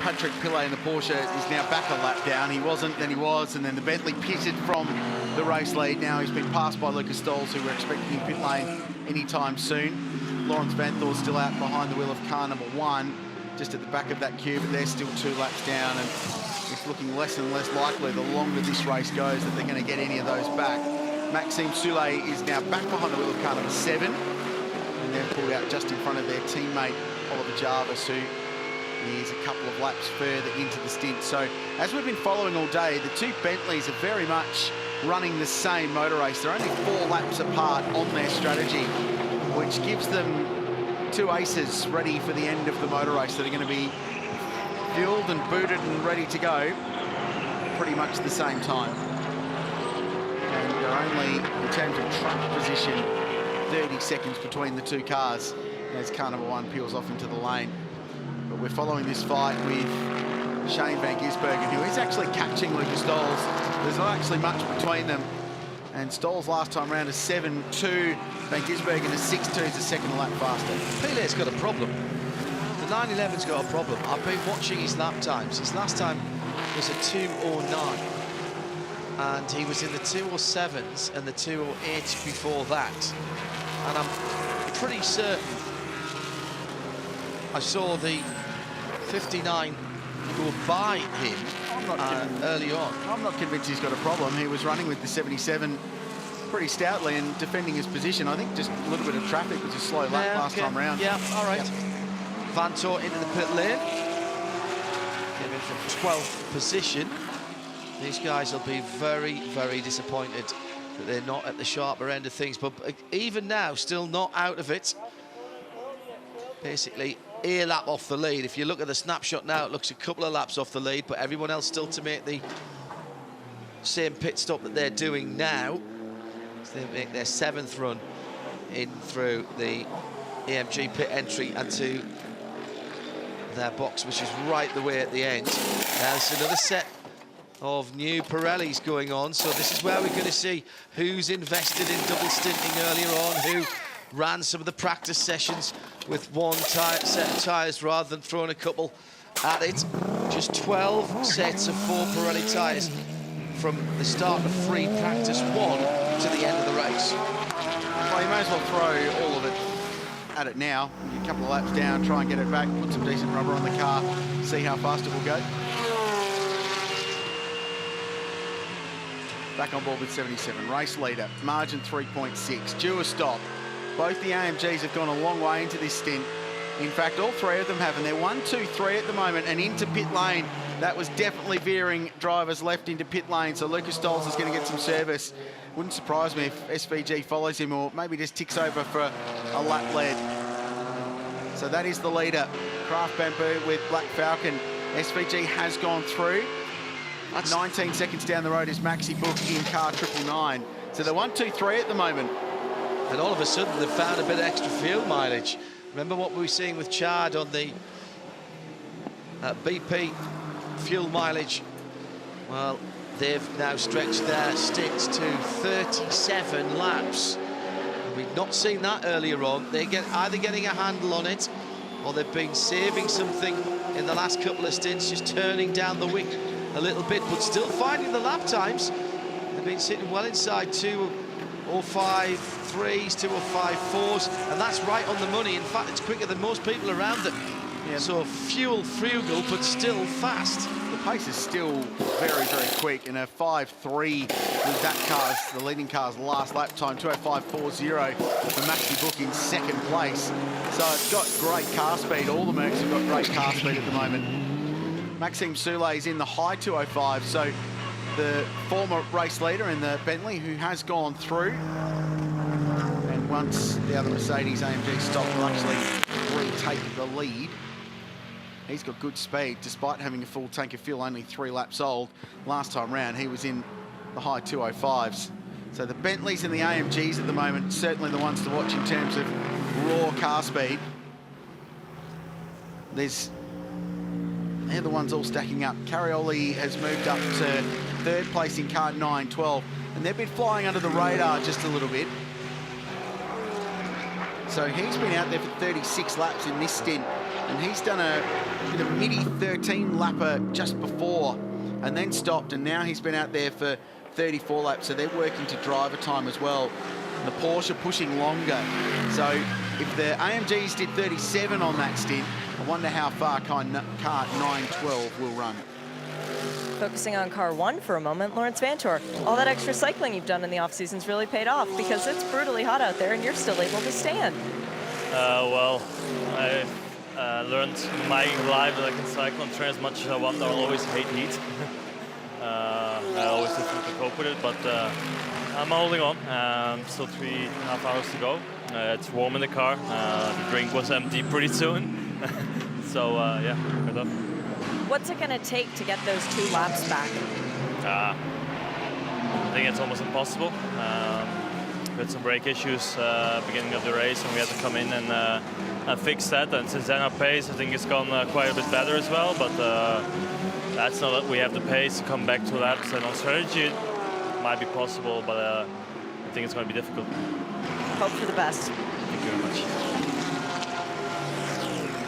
Patrick Pillay in the Porsche is now back a lap down. He wasn't, then he was, and then the Bentley pitted from the race lead. Now he's been passed by Lucas Stolz, who we're expecting in pit lane anytime soon. Lawrence Van Thor still out behind the wheel of car number 1, just at the back of that queue, but they're still 2 laps down, and it's looking less and less likely the longer this race goes that they're going to get any of those back. Maxime Soulé is now back behind the wheel of car number 7, and they're pulled out just in front of their teammate Oliver Jarvis, who is a couple of laps further into the stint. So as we've been following all day, the 2 Bentleys are very much running the same motor race. They're only 4 laps apart on their strategy, which gives them 2 aces ready for the end of the motor race that are going to be fueled and booted and ready to go pretty much the same time. And they're only, in terms of truck position, 30 seconds between the 2 cars as car number 1 peels off into the lane. But we're following this fight with Shane Van Gisbergen, who is actually catching Lucas Stolz. There's not actually much between them. And Stolz last time round is 7.2. Van Gisbergen is 6.2, is a second lap faster. Pilet's got a problem. The 911's got a problem. I've been watching his lap times. His last time was a 2:09. And he was in the 2:07s and the 2:08s before that. And I'm pretty certain I saw the 59 go by him early on. I'm not convinced he's got a problem. He was running with the 77 pretty stoutly and defending his position. I think just a little bit of traffic was a slow lap last time round. Yeah, all right. Vantor into the pit lane. Came in from 12th position. These guys will be very, very disappointed that they're not at the sharper end of things. But even now, still not out of it. Basically, a lap off the lead. If you look at the snapshot now, it looks a couple of laps off the lead, but everyone else still to make the same pit stop that they're doing now. So they make their 7th run in through the AMG pit entry and to their box, which is right the way at the end. Now there's another set of new Pirellis going on, so this is where we're going to see who's invested in double stinting earlier on, who ran some of the practice sessions with one set of tyres rather than throwing a couple at it. Just 12 sets of 4 Pirelli tyres from the start of free practice 1 to the end of the race. Well, you may as well throw all of it at it now. A couple of laps down, try and get it back, put some decent rubber on the car, see how fast it will go. Back on board with 77, race leader, margin 3.6, due a stop. Both the AMGs have gone a long way into this stint. In fact, all 3 of them have, and they're 1, 2, 3 at the moment, and into pit lane. That was definitely veering drivers left into pit lane, so Lucas Stolz is going to get some service. Wouldn't surprise me if SVG follows him or maybe just ticks over for a lap lead. So that is the leader, Craft Bamboo with Black Falcon. SVG has gone through. 19 seconds down the road is Maxi Book in car 999. So they're 1, 2, 3 at the moment. And all of a sudden they've found a bit of extra fuel mileage. Remember what we were seeing with Chad on the BP fuel mileage? Well, they've now stretched their stints to 37 laps. We've not seen that earlier on. They're either getting a handle on it or they've been saving something in the last couple of stints, just turning down the wick a little bit, but still finding the lap times. They've been sitting well inside 2:05.3s, 2:05.4s, and that's right on the money. In fact, it's quicker than most people around them. Yeah. So fuel frugal, but still fast. The pace is still very, very quick. In a 5.3 with that car's, the leading car's last lap time, 2:05.40 for Maxi Book in 2nd place. So it's got great car speed. All the Mercs have got great car speed at the moment. Maxime Soulet is in the high 2:05, so the former race leader in the Bentley, who has gone through. And once the other Mercedes AMG stop will actually retake the lead. He's got good speed, despite having a full tank of fuel, only 3 laps old. Last time round, he was in the high 2:05s. So the Bentleys and the AMGs at the moment, certainly the ones to watch in terms of raw car speed. They're the ones all stacking up. Carioli has moved up to 3rd place in car 912, and they've been flying under the radar just a little bit. So he's been out there for 36 laps in this stint, and he's done a bit of midi 13 lapper just before, and then stopped, and now he's been out there for 34 laps, so they're working to driver time as well. And the Porsche pushing longer. So if the AMGs did 37 on that stint, I wonder how far car 912 will run. Focusing on car 1 for a moment, Lawrence Vantor, all that extra cycling you've done in the off-season's really paid off because it's brutally hot out there and you're still able to stand. Well, I learned my life that I can cycle and train as much as I want. I'll always hate heat. I always have to cope with it, but I'm holding on. Still 3.5 hours to go. It's warm in the car. The drink was empty pretty soon. So, yeah, good up. What's it going to take to get those 2 laps back? I think it's almost impossible. We had some brake issues beginning of the race, and we had to come in and fix that. And since then, our pace, I think, has gone quite a bit better as well. But that's not that we have the pace to come back to laps. And on strategy, it might be possible, but I think it's going to be difficult. Hope for the best. Thank you very much.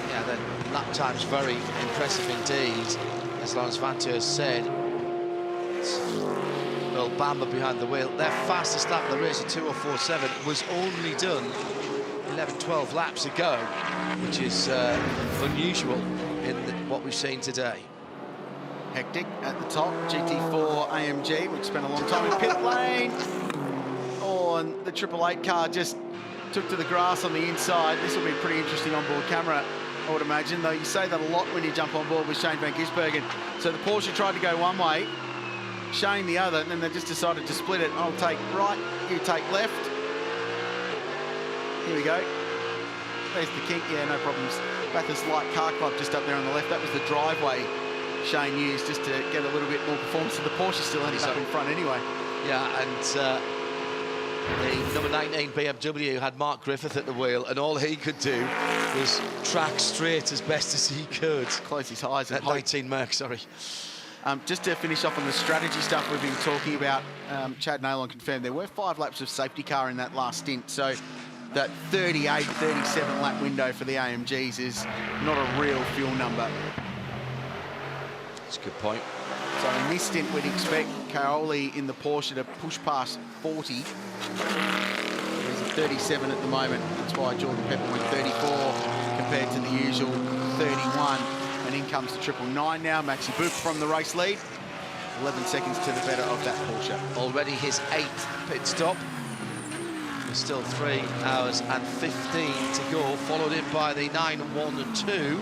Yeah, the lap time's very impressive indeed, as Lawrence Vantor has said. Well, Bamba behind the wheel. Their fastest lap of the race at 2:04.7 was only done 11, 12 laps ago, which is unusual in what we've seen today. Hectic at the top, GT4 AMG, which spent a long time in pit lane. Oh, and the 888 car just took to the grass on the inside. This will be pretty interesting on board camera, I would imagine, though you say that a lot when you jump on board with Shane van Gisbergen. So the Porsche tried to go one way, Shane the other, and then they just decided to split it. I'll take right, you take left. Here we go. There's the kink, yeah, no problems. Bathurst Light Car Club just up there on the left. That was the driveway Shane used just to get a little bit more performance. So the Porsche still ended up in front anyway. Yeah, and the number 19 BMW had Mark Griffith at the wheel, and all he could do was track straight as best as he could. Close his eyes. At 19 Merc, sorry. Just to finish off on the strategy stuff we've been talking about, Chad Nailon confirmed there were 5 laps of safety car in that last stint, so that 38, 37 lap window for the AMGs is not a real fuel number. That's a good point. So in this stint, we'd expect Caroli in the Porsche to push past 40. He's at 37 at the moment. That's why Jordan Pepper went 34 compared to the usual 31. And in comes the 999 now. Maxi Boop from the race lead. 11 seconds to the better of that Porsche. Already his 8th pit stop. There's still 3 hours and 15 to go, followed in by the 9-1-2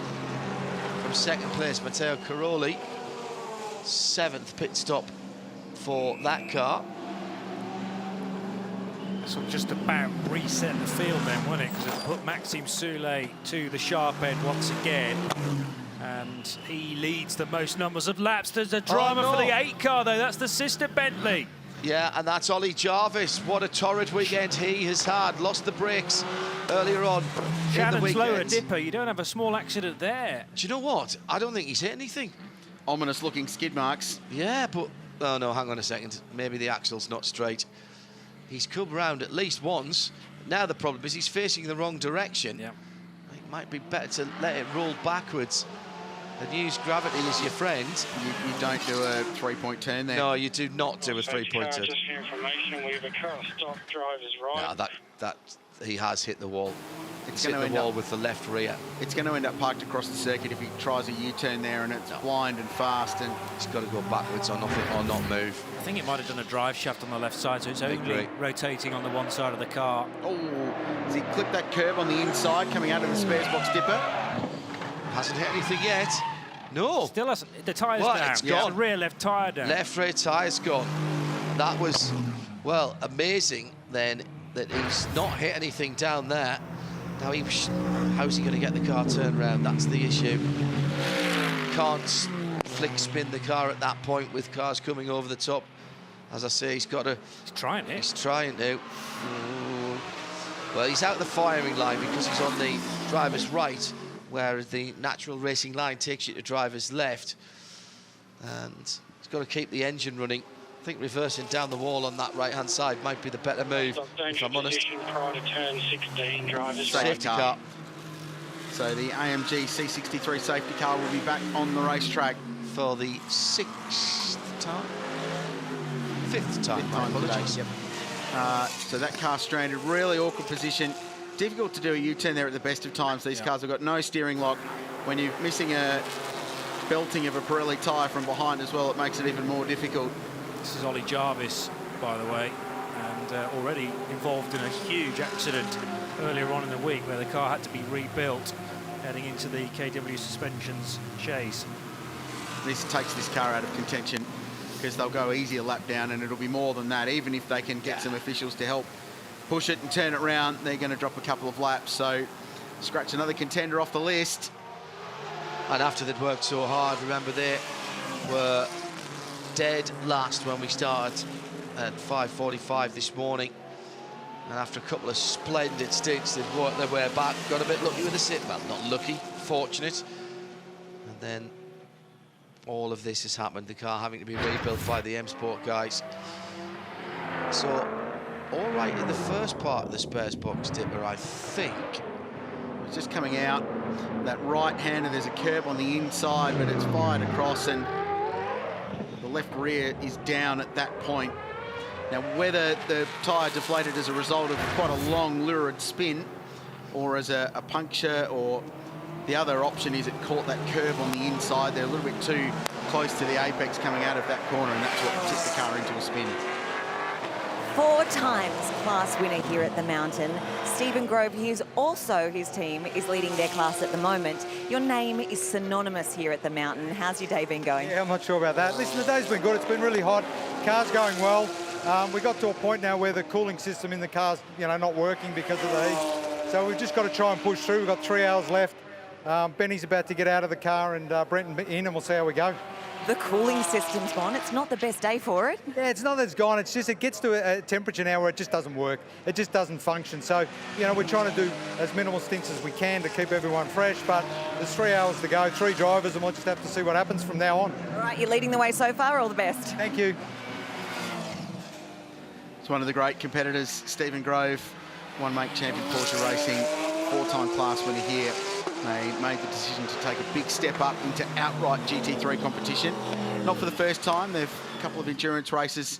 from second place, Matteo Caroli. 7th pit stop for that car. So just about reset the field then, wasn't it? Because it put Maxime Soulet to the sharp end once again. And he leads the most numbers of laps. There's a drama for the 8 car, though. That's the sister Bentley. Yeah, and that's Ollie Jarvis. What a torrid weekend he has had. Lost the brakes earlier on in the weekend. Lower dipper. You don't have a small accident there. Do you know what? I don't think he's hit anything. Ominous looking skid marks. Yeah, but... Oh, no, hang on a second. Maybe the axle's not straight. He's come round at least once. Now the problem is he's facing the wrong direction. Yeah. It might be better to let it roll backwards and use gravity as your friend. You don't do a 3-point turn there. No, you do not do a 3-point turn. Just for information, we have a car stop driver's right. No, that he has hit the wall. It's He's going hit to the end wall up with the left rear. It's going to end up parked across the circuit if he tries a U-turn there, and it's blind and fast, and he's got to go backwards or nothing or not move. I think it might have done a drive shaft on the left side, so it's only rotating on the one side of the car. Oh, has he clipped that curb on the inside coming out of the spares box dipper? Hasn't hit anything yet. No. Still hasn't. The tyre's down. It's gone. The rear left tyre down. Left rear tyre's gone. That was, well, amazing then that he's not hit anything down there. Now, how's he going to get the car turned around? That's the issue. Can't flick spin the car at that point with cars coming over the top. As I say, he's got to... He's trying it. He's trying to. Ooh. Well, he's out the firing line because he's on the driver's right, where the natural racing line takes you to driver's left. And he's got to keep the engine running. I think reversing down the wall on that right-hand side might be the better move, if I'm honest. Prior to turn 16, driver's Safety car. So the AMG C63 safety car will be back on the racetrack for the 6th time? 5th time, my apologies. Yep. So that car stranded, really awkward position. Difficult to do a U-turn there at the best of times. These cars have got no steering lock. When you're missing a belting of a Pirelli tyre from behind as well, it makes it even more difficult. This is Ollie Jarvis, by the way, and already involved in a huge accident earlier on in the week where the car had to be rebuilt heading into the KW Suspensions chase. This takes this car out of contention because they'll go easy a lap down, and it'll be more than that. Even if they can get some officials to help push it and turn it around, they're going to drop a couple of laps. So scratch another contender off the list. And after they'd worked so hard, remember they were dead last when we started at 5:45 this morning, and after a couple of splendid stints they've worked their way back, got a bit lucky with the sit, well, not lucky, fortunate, and then all of this has happened, the car having to be rebuilt by the M Sport guys. So all right in the first part of the spares box dipper, I think. It's just coming out that right-hander, there's a curb on the inside, but it's fired across, and the left rear is down at that point. Now, whether the tyre deflated as a result of quite a long, lurid spin, or as a puncture, or the other option is it caught that curve on the inside. They're a little bit too close to the apex coming out of that corner, and that's what tipped the car into a spin. 4 times class winner here at the Mountain. Stephen Grove, his team is leading their class at the moment. Your name is synonymous here at the Mountain. How's your day been going? Yeah, I'm not sure about that. Listen, the day's been good. It's been really hot. Car's going well. We got to a point now where the cooling system in the car's, not working because of the heat. So we've just got to try and push through. We've got 3 hours left. Benny's about to get out of the car and Brenton in, and we'll see how we go. The cooling system's gone. It's not the best day for it. Yeah, it's not that it's gone. It's just it gets to a temperature now where it just doesn't work. It just doesn't function. So, we're trying to do as minimal stints as we can to keep everyone fresh, but there's 3 hours to go, 3 drivers, and we'll just have to see what happens from now on. All right, you're leading the way so far. All the best. Thank you. It's one of the great competitors, Stephen Grove, one-make champion Porsche Racing, 4-time class winner here. They made the decision to take a big step up into outright GT3 competition. Not for the first time. They've a couple of endurance races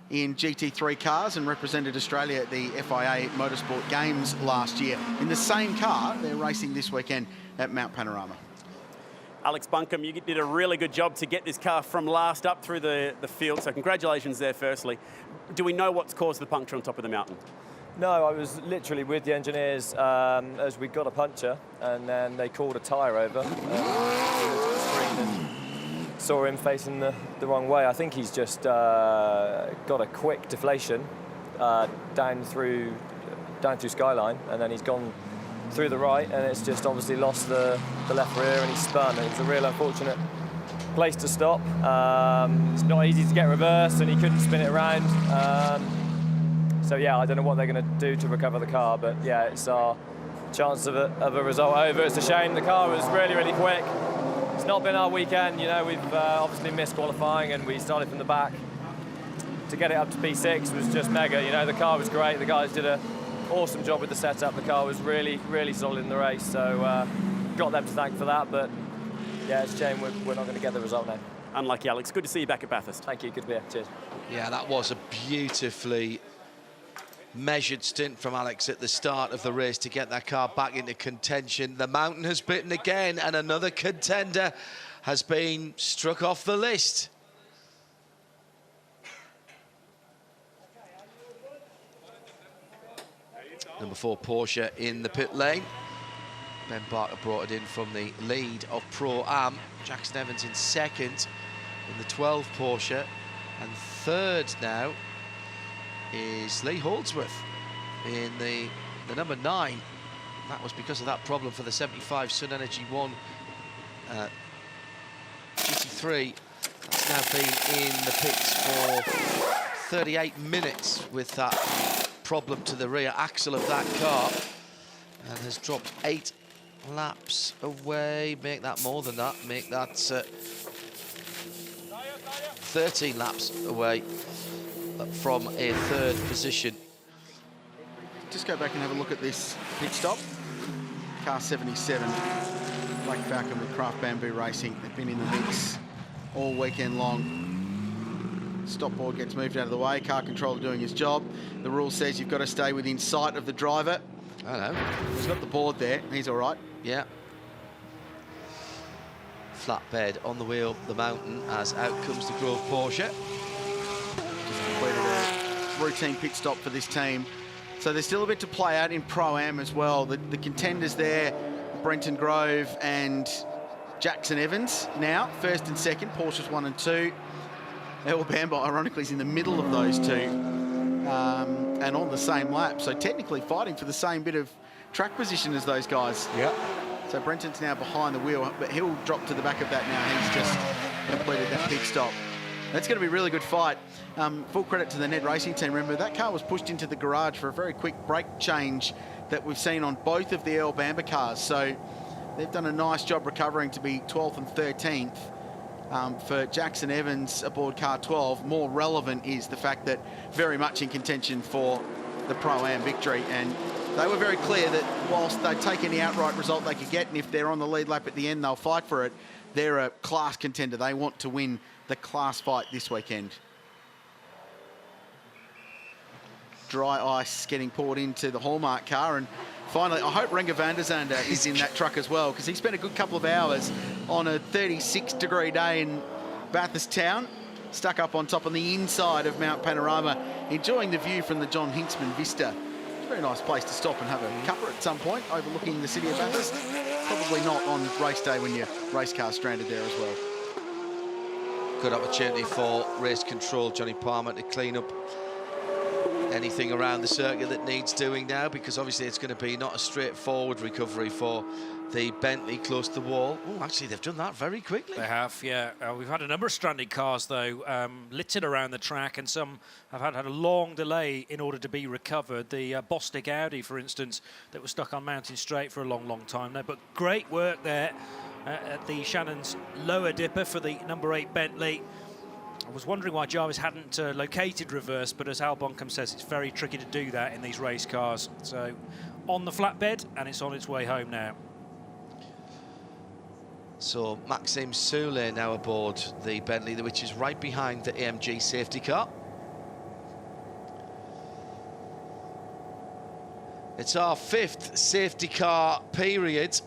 in GT3 cars and represented Australia at the FIA Motorsport Games last year. In the same car, they're racing this weekend at Mount Panorama. Alex Buncombe, you did a really good job to get this car from last up through the field, so congratulations there firstly. Do we know what's caused the puncture on top of the mountain? No, I was literally with the engineers as we got a puncture, and then they called a tyre over. Saw him facing the wrong way. I think he's just got a quick deflation down through Skyline, and then he's gone through the right, and it's just obviously lost the left rear, and he's spun. And it's a real unfortunate place to stop. It's not easy to get reverse, and he couldn't spin it around. So yeah, I don't know what they're going to do to recover the car, but yeah, it's our chance of a result over. It's a shame. The car was really, really quick. It's not been our weekend. We've obviously missed qualifying, and we started from the back. To get it up to P6 was just mega. The car was great. The guys did an awesome job with the setup. The car was really, really solid in the race. So got them to thank for that. But yeah, it's a shame we're not going to get the result now. Unlucky, Alex. Good to see you back at Bathurst. Thank you. Good to be here. Cheers. Yeah, that was a beautifully measured stint from Alex at the start of the race to get that car back into contention. The Mountain has bitten again, and another contender has been struck off the list. Number 4 Porsche in the pit lane. Ben Barker brought it in from the lead of Pro-Am. Jackson Evans in second in the 12 Porsche, and third now is Lee Holdsworth in the number 9. That was because of that problem for the 75 Sun Energy 1 GT3. That's now been in the pits for 38 minutes with that problem to the rear axle of that car, and has dropped 8 laps away. Make that more than that. Make that 13 laps away from a third position. Just go back and have a look at this pit stop. Car 77, Black Falcon with Craft Bamboo Racing. They've been in the mix all weekend long. Stop board gets moved out of the way. Car controller doing his job. The rule says you've got to stay within sight of the driver. I know. He's got the board there. He's all right. Yeah. Flatbed on the wheel, the Mountain, as out comes the Grove Porsche. Completed a routine pit stop for this team. So there's still a bit to play out in Pro-Am as well. The contenders there, Brenton Grove and Jackson Evans now, first and second, Porsches 1 and 2. El Bamba, ironically, is in the middle of those two and on the same lap. So technically fighting for the same bit of track position as those guys. Yeah. So Brenton's now behind the wheel, but he'll drop to the back of that now. He's just completed that pit stop. That's going to be a really good fight. Full credit to the Ned Racing team. Remember, that car was pushed into the garage for a very quick brake change that we've seen on both of the El Bamba cars. So they've done a nice job recovering to be 12th and 13th. For Jackson Evans aboard car 12, more relevant is the fact that very much in contention for the Pro-Am victory. And they were very clear that whilst they'd take any outright result they could get, and if they're on the lead lap at the end, they'll fight for it. They're a class contender. They want to win the class fight this weekend. Dry ice getting poured into the Hallmark car, and Finally, I hope Renger van der Zande is in that truck as well, because he spent a good couple of hours on a 36-degree day in Bathurst town, stuck up on top on the inside of Mount Panorama, enjoying the view from the John Hinksman Vista. Very nice place to stop and have a cuppa at some point, overlooking the city of Bathurst. Probably not on race day when your race car's stranded there as well. Good opportunity for race control, Johnny Palmer, to clean up anything around the circuit that needs doing now, because obviously it's going to be not a straightforward recovery for the Bentley close to the wall. Oh, actually, they've done that very quickly. They have, yeah. We've had a number of stranded cars, though, littered around the track, and some have had a long delay in order to be recovered. The Bostik Audi, for instance, that was stuck on Mountain Straight for a long, long time there. But great work there at the Shannon's lower dipper for the number 8 Bentley. I was wondering why Jarvis hadn't located reverse, but as Al Buncombe says, it's very tricky to do that in these race cars. So on the flatbed, and it's on its way home now. So Maxime Soule now aboard the Bentley, which is right behind the AMG safety car. It's our 5th safety car period.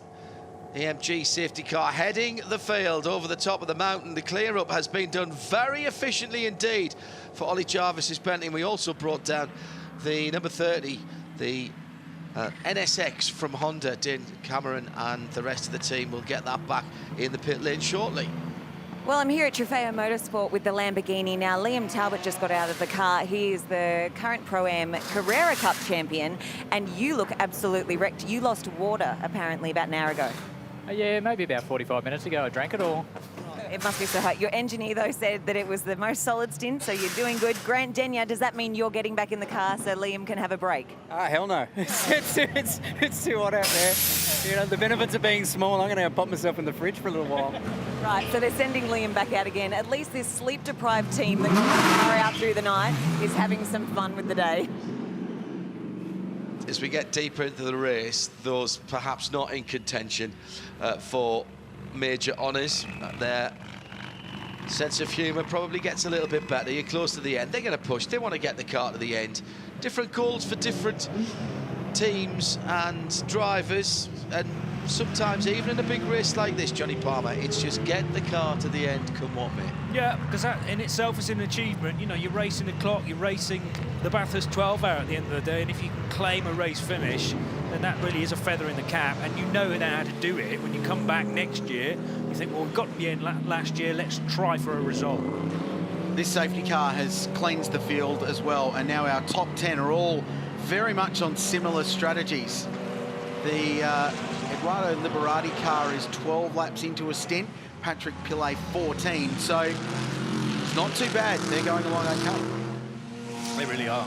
AMG safety car heading the field over the top of the mountain. The clear-up has been done very efficiently indeed for Ollie Jarvis's Bentley. And we also brought down the number 30, the NSX from Honda. Din Cameron and the rest of the team will get that back in the pit lane shortly. Well, I'm here at Trofeo Motorsport with the Lamborghini now. Liam Talbot just got out of the car. He is the current Pro-Am Carrera Cup champion, and you look absolutely wrecked. You lost water, apparently, about an hour ago. Yeah, maybe about 45 minutes ago. I drank it all. It must be so hot. Your engineer, though, said that it was the most solid stint, so you're doing good. Grant Denyer, does that mean you're getting back in the car so Liam can have a break? Hell no. It's too hot out there. You know, the benefits of being small, I'm going to pop myself in the fridge for a little while. Right, so they're sending Liam back out again. At least this sleep-deprived team that are out through the night is having some fun with the day. As we get deeper into the race, those perhaps not in contention for major honours, their sense of humour probably gets a little bit better. You're close to the end. They're going to push. They want to get the car to the end. Different goals for different teams and drivers, and sometimes even in a big race like this, Johnny Palmer, it's just get the car to the end, come what may. Yeah, because that in itself is an achievement. You know, you're racing the clock, you're racing the Bathurst 12 hour at the end of the day, and if you can claim a race finish, then that really is a feather in the cap, and you know how to do it. When you come back next year, you think, well, we've got to the end last year, let's try for a result. This safety car has cleansed the field as well, and now our top 10 are all very much on similar strategies. The Eduardo Liberati car is 12 laps into a stint, Patrick Pillay 14, so it's not too bad. They're going along okay. They really are.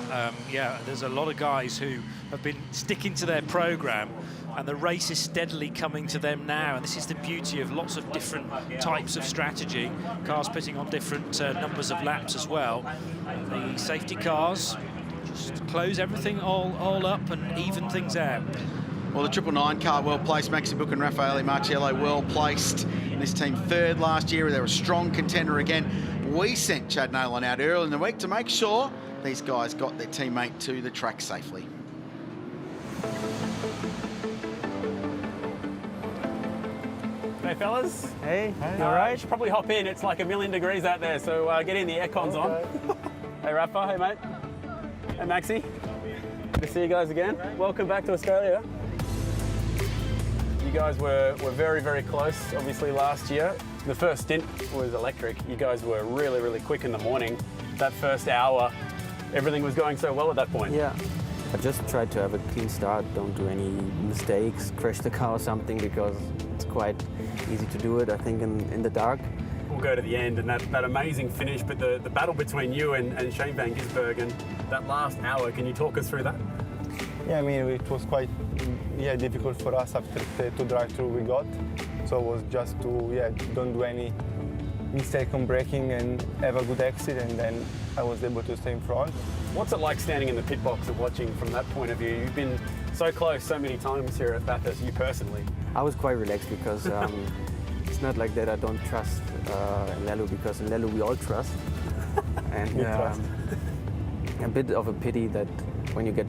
Yeah, there's a lot of guys who have been sticking to their programme, and the race is steadily coming to them now, and this is the beauty of lots of different types of strategy. Cars putting on different numbers of laps as well. The safety cars just close everything all up and even things out. Well, the 999 car well placed, Maxi Book and Raffaele Marciello well placed. This team 3rd last year. They're a strong contender again. We sent Chad Nolan out early in the week to make sure these guys got their teammate to the track safely. Hey fellas. Hey, you all right? You should probably hop in. It's like 1,000,000 degrees out there, so get in, the aircon's on. Hey Rafa, hey mate. Hey Maxi. Good to see you guys again. Welcome back to Australia. You guys were very, very close, obviously, last year. The first stint was electric. You guys were really, really quick in the morning. That first hour, everything was going so well at that point. Yeah. I just tried to have a clean start, don't do any mistakes, crash the car or something, because it's quite easy to do it, I think, in the dark. We'll go to the end, and that amazing finish, but the battle between you and Shane Van Gisbergen, that last hour, can you talk us through that? Yeah, I mean, it was quite difficult for us after the 2 drive-through we got. So it was just to, don't do any mistake on braking and have a good exit, and then I was able to stay in front. What's it like standing in the pit box and watching from that point of view? You've been so close so many times here at Bathurst, you personally. I was quite relaxed because it's not like that I don't trust Lello, because in Lello we all trust. And a bit of a pity that when you get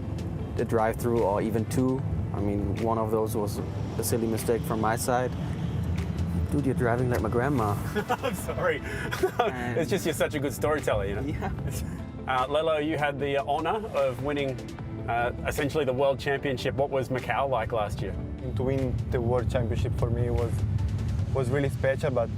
a drive-through or even 2, I mean, one of those was a silly mistake from my side. Dude, you're driving like my grandma. I'm sorry. It's just you're such a good storyteller, you know? Yeah. Lello, you had the honour of winning essentially the World Championship. What was Macau like last year? To win the World Championship for me was really special, but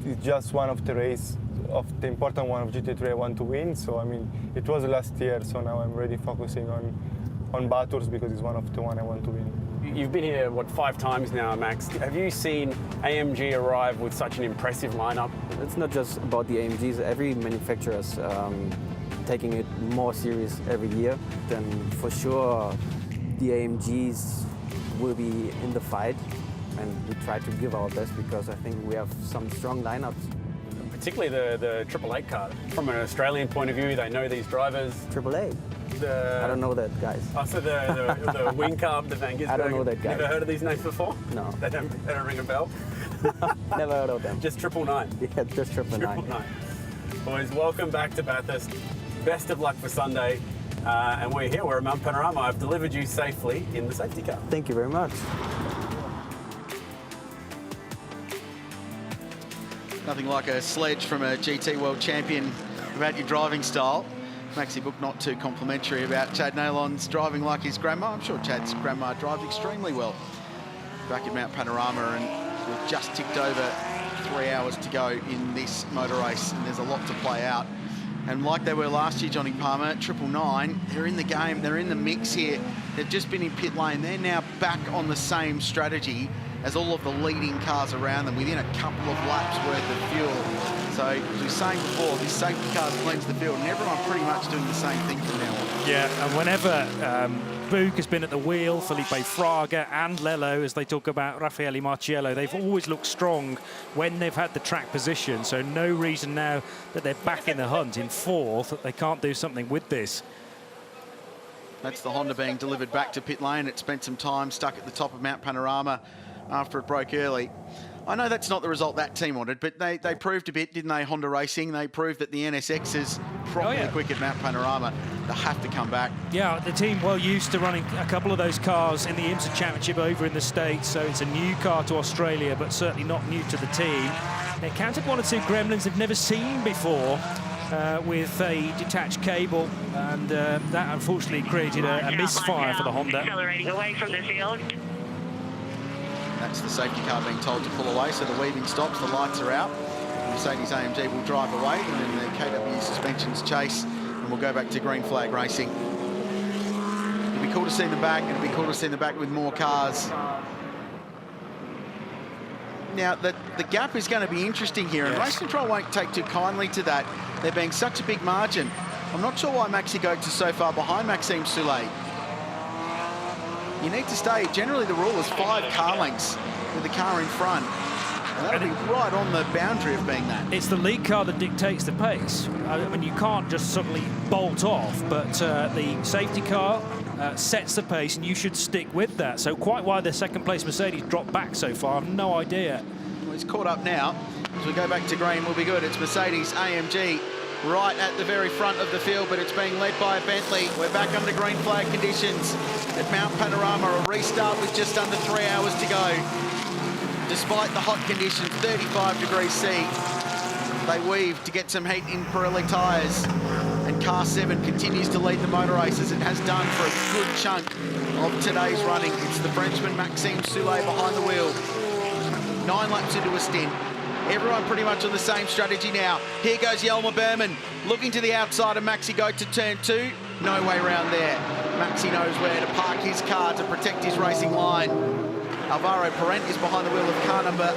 it's just one of the race of the important one of GT3 I want to win. So I mean, it was last year, so now I'm really focusing on Bathurst because it's one of the one I want to win. You've been here, what, 5 times now, Max. Have you seen AMG arrive with such an impressive lineup? It's not just about the AMGs. Every manufacturer's taking it more serious every year. Then for sure, the AMGs will be in the fight, and we try to give our best because I think we have some strong lineups. Particularly the Triple 8 car. From an Australian point of view, they know these drivers. Triple 8? I don't know that, guys. Oh, so the wing carb, the Van Gisbergen. I don't know that guy. Never heard of these names before? No. They don't ring a bell? Never heard of them. Just 999? Yeah, just 999. Boys, welcome back to Bathurst. Best of luck for Sunday. And we're here, we're at Mount Panorama. I've delivered you safely in the safety car. Thank you very much. Nothing like a sledge from a GT World Champion about your driving style. Maxi Book not too complimentary about Chad Nalon's driving like his grandma. I'm sure Chad's grandma drives extremely well. Back at Mount Panorama, and we've just ticked over 3 hours to go in this motor race, and there's a lot to play out. And like they were last year, Johnny Palmer, 999, they're in the game, they're in the mix here. They've just been in pit lane. They're now back on the same strategy as all of the leading cars around them within a couple of laps worth of fuel. So, as we were saying before, this safety car cleans the field, and everyone pretty much doing the same thing from now on. Yeah, and whenever Book has been at the wheel, Felipe Fraga and Lello, as they talk about Raffaele Marciello, they've always looked strong when they've had the track position. So no reason now that they're back in the hunt in 4th that they can't do something with this. That's the Honda being delivered back to pit lane. It spent some time stuck at the top of Mount Panorama after it broke early. I know that's not the result that team wanted, but they proved a bit, didn't they, Honda Racing? They proved that the NSX is properly quick at Mount Panorama. They have to come back. Yeah, the team well used to running a couple of those cars in the IMSA Championship over in the States, so it's a new car to Australia, but certainly not new to the team. They counted 1 or 2 gremlins they've never seen before with a detached cable, and that unfortunately created a misfire for the Honda. Accelerating away from the field. That's the safety car being told to pull away, so the weaving stops, the lights are out. Mercedes AMG will drive away, and then the KW suspensions chase, and we'll go back to green flag racing. It'd be cool to see them back, and it'd be cool to see them back with more cars. Now, the gap is going to be interesting here, and Race Control won't take too kindly to that. There being such a big margin. I'm not sure why Maxi Goetz is so far behind Maxime Soulet. You need to stay. Generally, the rule is 5 car lengths with the car in front. And that'll be right on the boundary of being that. It's the lead car that dictates the pace. I mean, you can't just suddenly bolt off, but the safety car sets the pace, and you should stick with that. So quite why the second place Mercedes dropped back so far, I've no idea. Well, it's caught up now. As we go back to green, we'll be good. It's Mercedes AMG right at the very front of the field, but it's being led by a Bentley. We're back under green flag conditions at Mount Panorama. A restart with just under 3 hours to go. Despite the hot conditions, 35 degrees C, they weave to get some heat in Pirelli tyres. And car 7 continues to lead the motor race, as it has done for a good chunk of today's running. It's the Frenchman Maxime Soulet behind the wheel. 9 laps into a stint. Everyone pretty much on the same strategy now. Here goes Jelmer Berman, looking to the outside of Maxi Goetz to turn 2. No way round there. Maxi knows where to park his car to protect his racing line. Alvaro Parent is behind the wheel of car number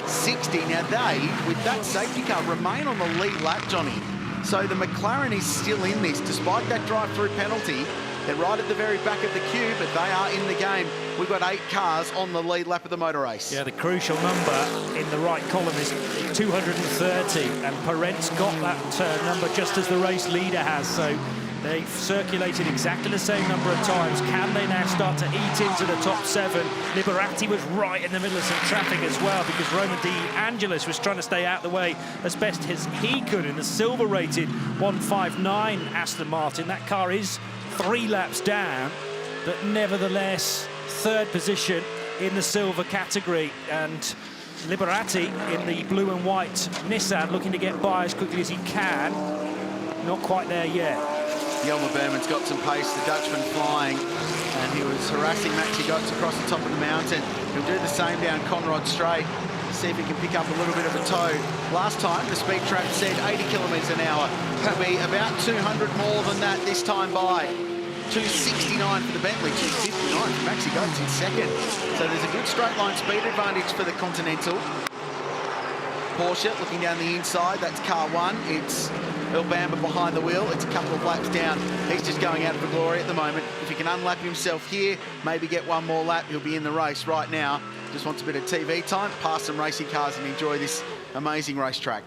60. Now they, with that safety car, remain on the lead lap, Johnny. So the McLaren is still in this, despite that drive-through penalty. They're right at the very back of the queue, but they are in the game. We've got 8 cars on the lead lap of the motor race. Yeah, the crucial number in the right column is 230, and Parent's got that number just as the race leader has. So they've circulated exactly the same number of times. Can they now start to eat into the top 7? Liberati was right in the middle of some traffic as well, because Roman De Angelis was trying to stay out of the way as best as he could in the silver-rated 159 Aston Martin. That car is 3 laps down, but nevertheless, third position in the silver category. And Liberati in the blue and white Nissan looking to get by as quickly as he can. Not quite there yet. Jelmer Berman's got some pace, the Dutchman flying, and he was harassing Maxi Goetz across the top of the mountain. He'll do the same down Conrod Straight, see if he can pick up a little bit of a toe. Last time, the speed trap said 80 kilometres an hour. It'll be about 200 more than that this time by. 269 for the Bentley, 259 for Maxi Goetz in second. So there's a good straight line speed advantage for the Continental. Porsche looking down the inside, that's car one. It's Earl Bamber behind the wheel. It's a couple of laps down. He's just going out for glory at the moment. If he can unlap himself here, maybe get one more lap, he'll be in the race right now. Just wants a bit of TV time, pass some racing cars and enjoy this amazing racetrack.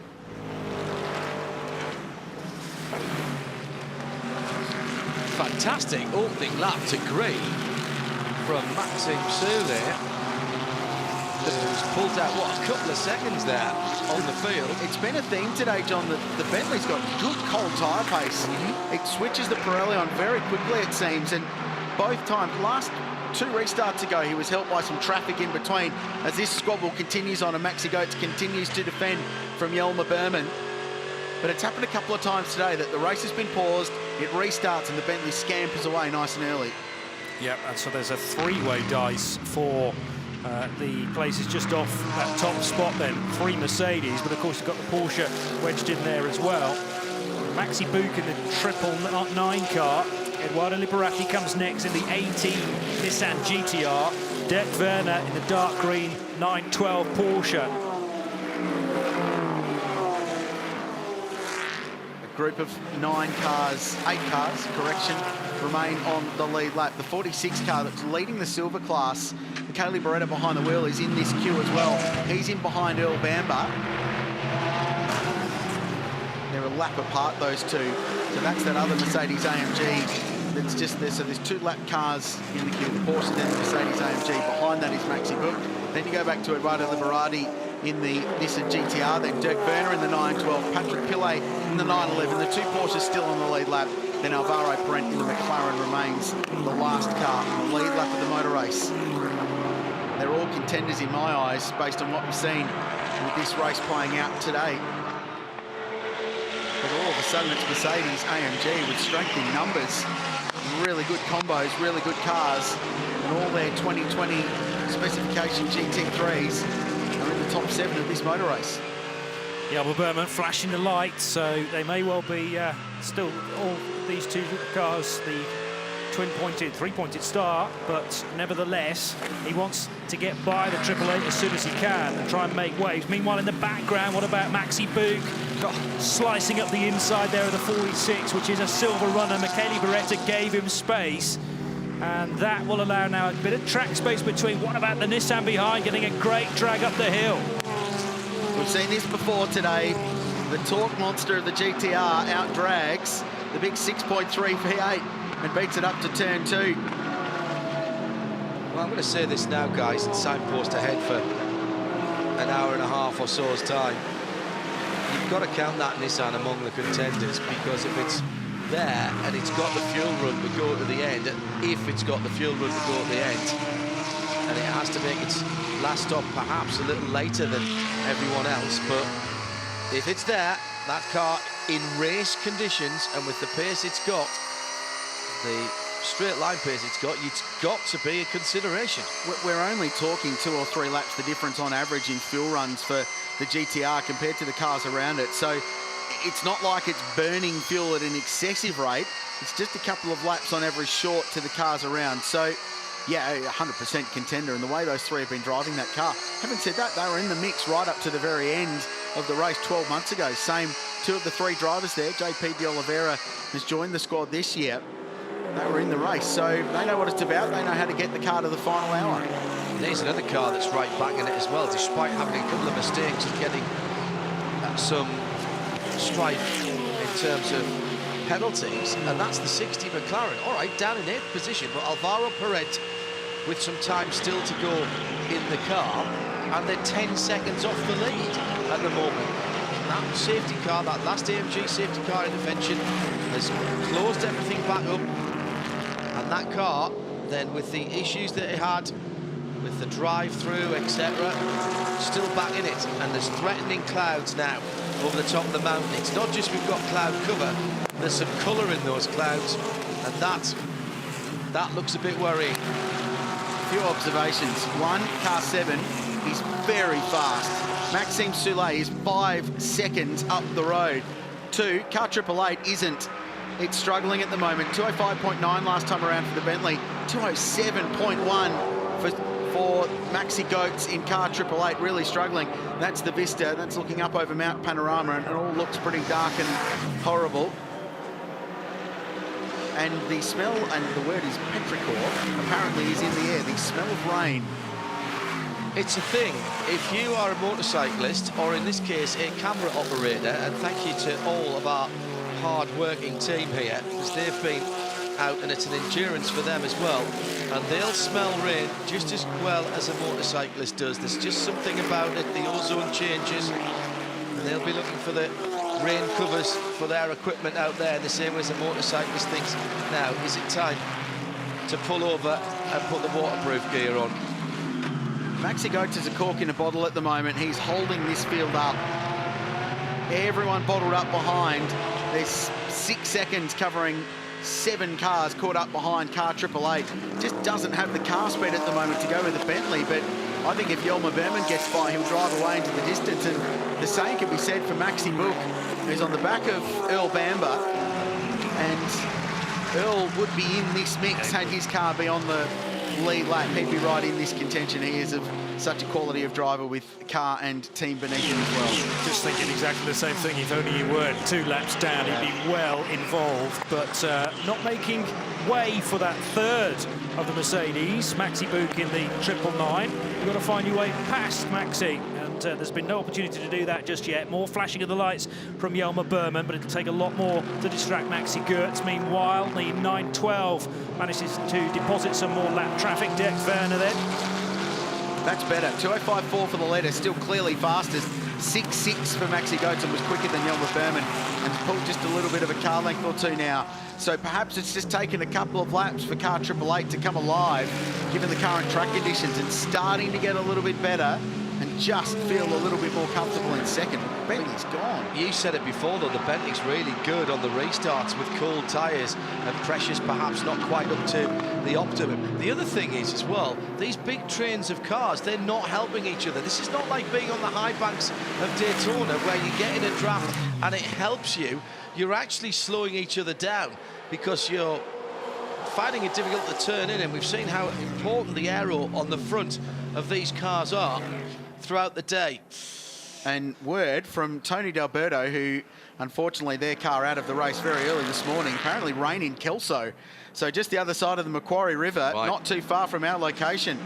Fantastic opening lap to green from Maxim Soule. Who's pulled out, what, a couple of seconds there on the field. It's been a theme today, John, that the Bentley's got good cold tyre pace. It switches the Pirelli on very quickly, it seems, and both times, last two restarts ago, he was helped by some traffic in between as this squabble continues on and Maxi Goetz continues to defend from Jelmer Berman. But it's happened a couple of times today that the race has been paused, it restarts and the Bentley scampers away nice and early. Yep, and so there's a three-way dice for the places just off that top spot then. 3 Mercedes, but of course you've got the Porsche wedged in there as well. Maxi Buch in the triple 9 car. Eduardo Liberati comes next in the 18 Nissan GTR. Dirk Werner in the dark green 912 Porsche. A group of 8 cars, correction, remain on the lead lap. The 46 car that's leading the silver class, Michele Beretta behind the wheel, is in this queue as well. He's in behind Earl Bamber. They're a lap apart, those two. So that's that other Mercedes AMG that's just there. So there's 2 lap cars in the queue, the Porsche, then the Mercedes AMG. Behind that is Maxi Buch. Then you go back to Eduardo Liberati in the Nissan GTR, then Dirk Werner in the 912, Patrick Pillay in the 911, the 2 Porsches still on the lead lap, then Alvaro Parent in the McLaren remains the last car on the lead lap of the motor race. They're all contenders in my eyes, based on what we've seen with this race playing out today. But all of a sudden it's Mercedes AMG with strength in numbers, really good combos, really good cars, and all their 2020 specification GT3s are in the top 7 of this motor race. Jelmer Berman flashing the lights, so they may well be still all these 2 cars, the twin-pointed, 3-pointed start, but nevertheless, he wants to get by the Triple Eight as soon as he can and try and make waves. Meanwhile, in the background, what about Maxi Buch? Slicing up the inside there of the 46, which is a silver runner. Michele Beretta gave him space, and that will allow now a bit of track space between. What about the Nissan behind, getting a great drag up the hill? We've seen this before today. The torque monster of the GTR out-drags the big 6.3 V8 and beats it up to turn 2. Well, I'm going to say this now, guys, and signpost ahead for an hour and a half or so's time. You've got to count that Nissan among the contenders, because if it's there and it's got the fuel run to go to the end, if it's got the fuel run to go to the end, and it has to make its last stop perhaps a little later than everyone else, but if it's there, that car in race conditions and with the pace it's got, the straight line pace it's got to be a consideration. We're only talking 2 or 3 laps the difference on average in fuel runs for the GTR compared to the cars around it. So it's not like it's burning fuel at an excessive rate. It's just a couple of laps on average short to the cars around. So yeah, 100% contender, and the way those 3 have been driving that car. Having said that, they were in the mix right up to the very end of the race 12 months ago. Same 2 of the 3 drivers there. JP de Oliveira has joined the squad this year. They were in the race, so they know what it's about. They know how to get the car to the final hour. There's another car that's right back in it as well, despite having a couple of mistakes and getting some strife in terms of penalties, and that's the 60 McLaren. All right, down in 8th position, but Alvaro Parent with some time still to go in the car, and they're 10 seconds off the lead at the moment. That safety car, that last AMG safety car intervention, has closed everything back up, and that car then with the issues that he had with the drive-through, etc., still back in it, and there's threatening clouds now over the top of the mountain. It's not just we've got cloud cover, there's some colour in those clouds, and that looks a bit worrying. A few observations. One, car 7 is very fast. Maxime Soulet is 5 seconds up the road. 2, car 888 isn't. It's struggling at the moment. 205.9 last time around for the Bentley. 207.1 for Maxi Goetz in car 888, really struggling. That's the vista. That's looking up over Mount Panorama, and it all looks pretty dark and horrible. And the smell, and the word is petrichor, apparently is in the air. The smell of rain. It's a thing. If you are a motorcyclist, or in this case, a camera operator, and thank you to all of our hard-working team here, because they've been out, and it's an endurance for them as well, and they'll smell rain just as well as a motorcyclist does. There's just something about it. The ozone changes, and they'll be looking for the rain covers for their equipment out there, the same way as a motorcyclist thinks, now, is it time to pull over and put the waterproof gear on? Maxi Goetz is a cork in a bottle at the moment. He's holding this field up. Everyone bottled up behind. There's 6 seconds covering 7 cars caught up behind car 888. Just doesn't have the car speed at the moment to go with the Bentley, but I think if Jelmer Berman gets by, he'll drive away into the distance, and the same can be said for Maxi Book, who's on the back of Earl Bamber, and Earl would be in this mix had his car be on the lead lap. He'd be right in this contention. He is of such a quality of driver with car and team beneath him as well. Just thinking exactly the same thing. If only he weren't 2 laps down, he'd be well involved, but not making way for that third of the Mercedes. Maxi Book in the 999. You've got to find your way past Maxi, and there's been no opportunity to do that just yet. More flashing of the lights from Jelmer Berman, but it'll take a lot more to distract Maxi Goetz. Meanwhile, the 912 manages to deposit some more lap traffic. Dirk Werner then. That's better. 205.4 for the leader, still clearly fastest. 6.6 for Maxi Goetz, and was quicker than Jelmer Berman, and pulled just a little bit of a car length or two now. So perhaps it's just taken a couple of laps for car 888 to come alive, given the current track conditions, and starting to get a little bit better and just feel a little bit more comfortable in second. Bentley's gone. You said it before, though, the Bentley's really good on the restarts with cold tyres, and pressure's perhaps not quite up to the optimum. The other thing is, as well, these big trains of cars, they're not helping each other. This is not like being on the high banks of Daytona, where you get in a draft and it helps you. You're actually slowing each other down because you're finding it difficult to turn in, and we've seen how important the aero on the front of these cars are throughout the day. And word from Tony D'Alberto, who unfortunately their car out of the race very early this morning. Apparently rain in Kelso, so just the other side of the Macquarie River, right, not too far from our location.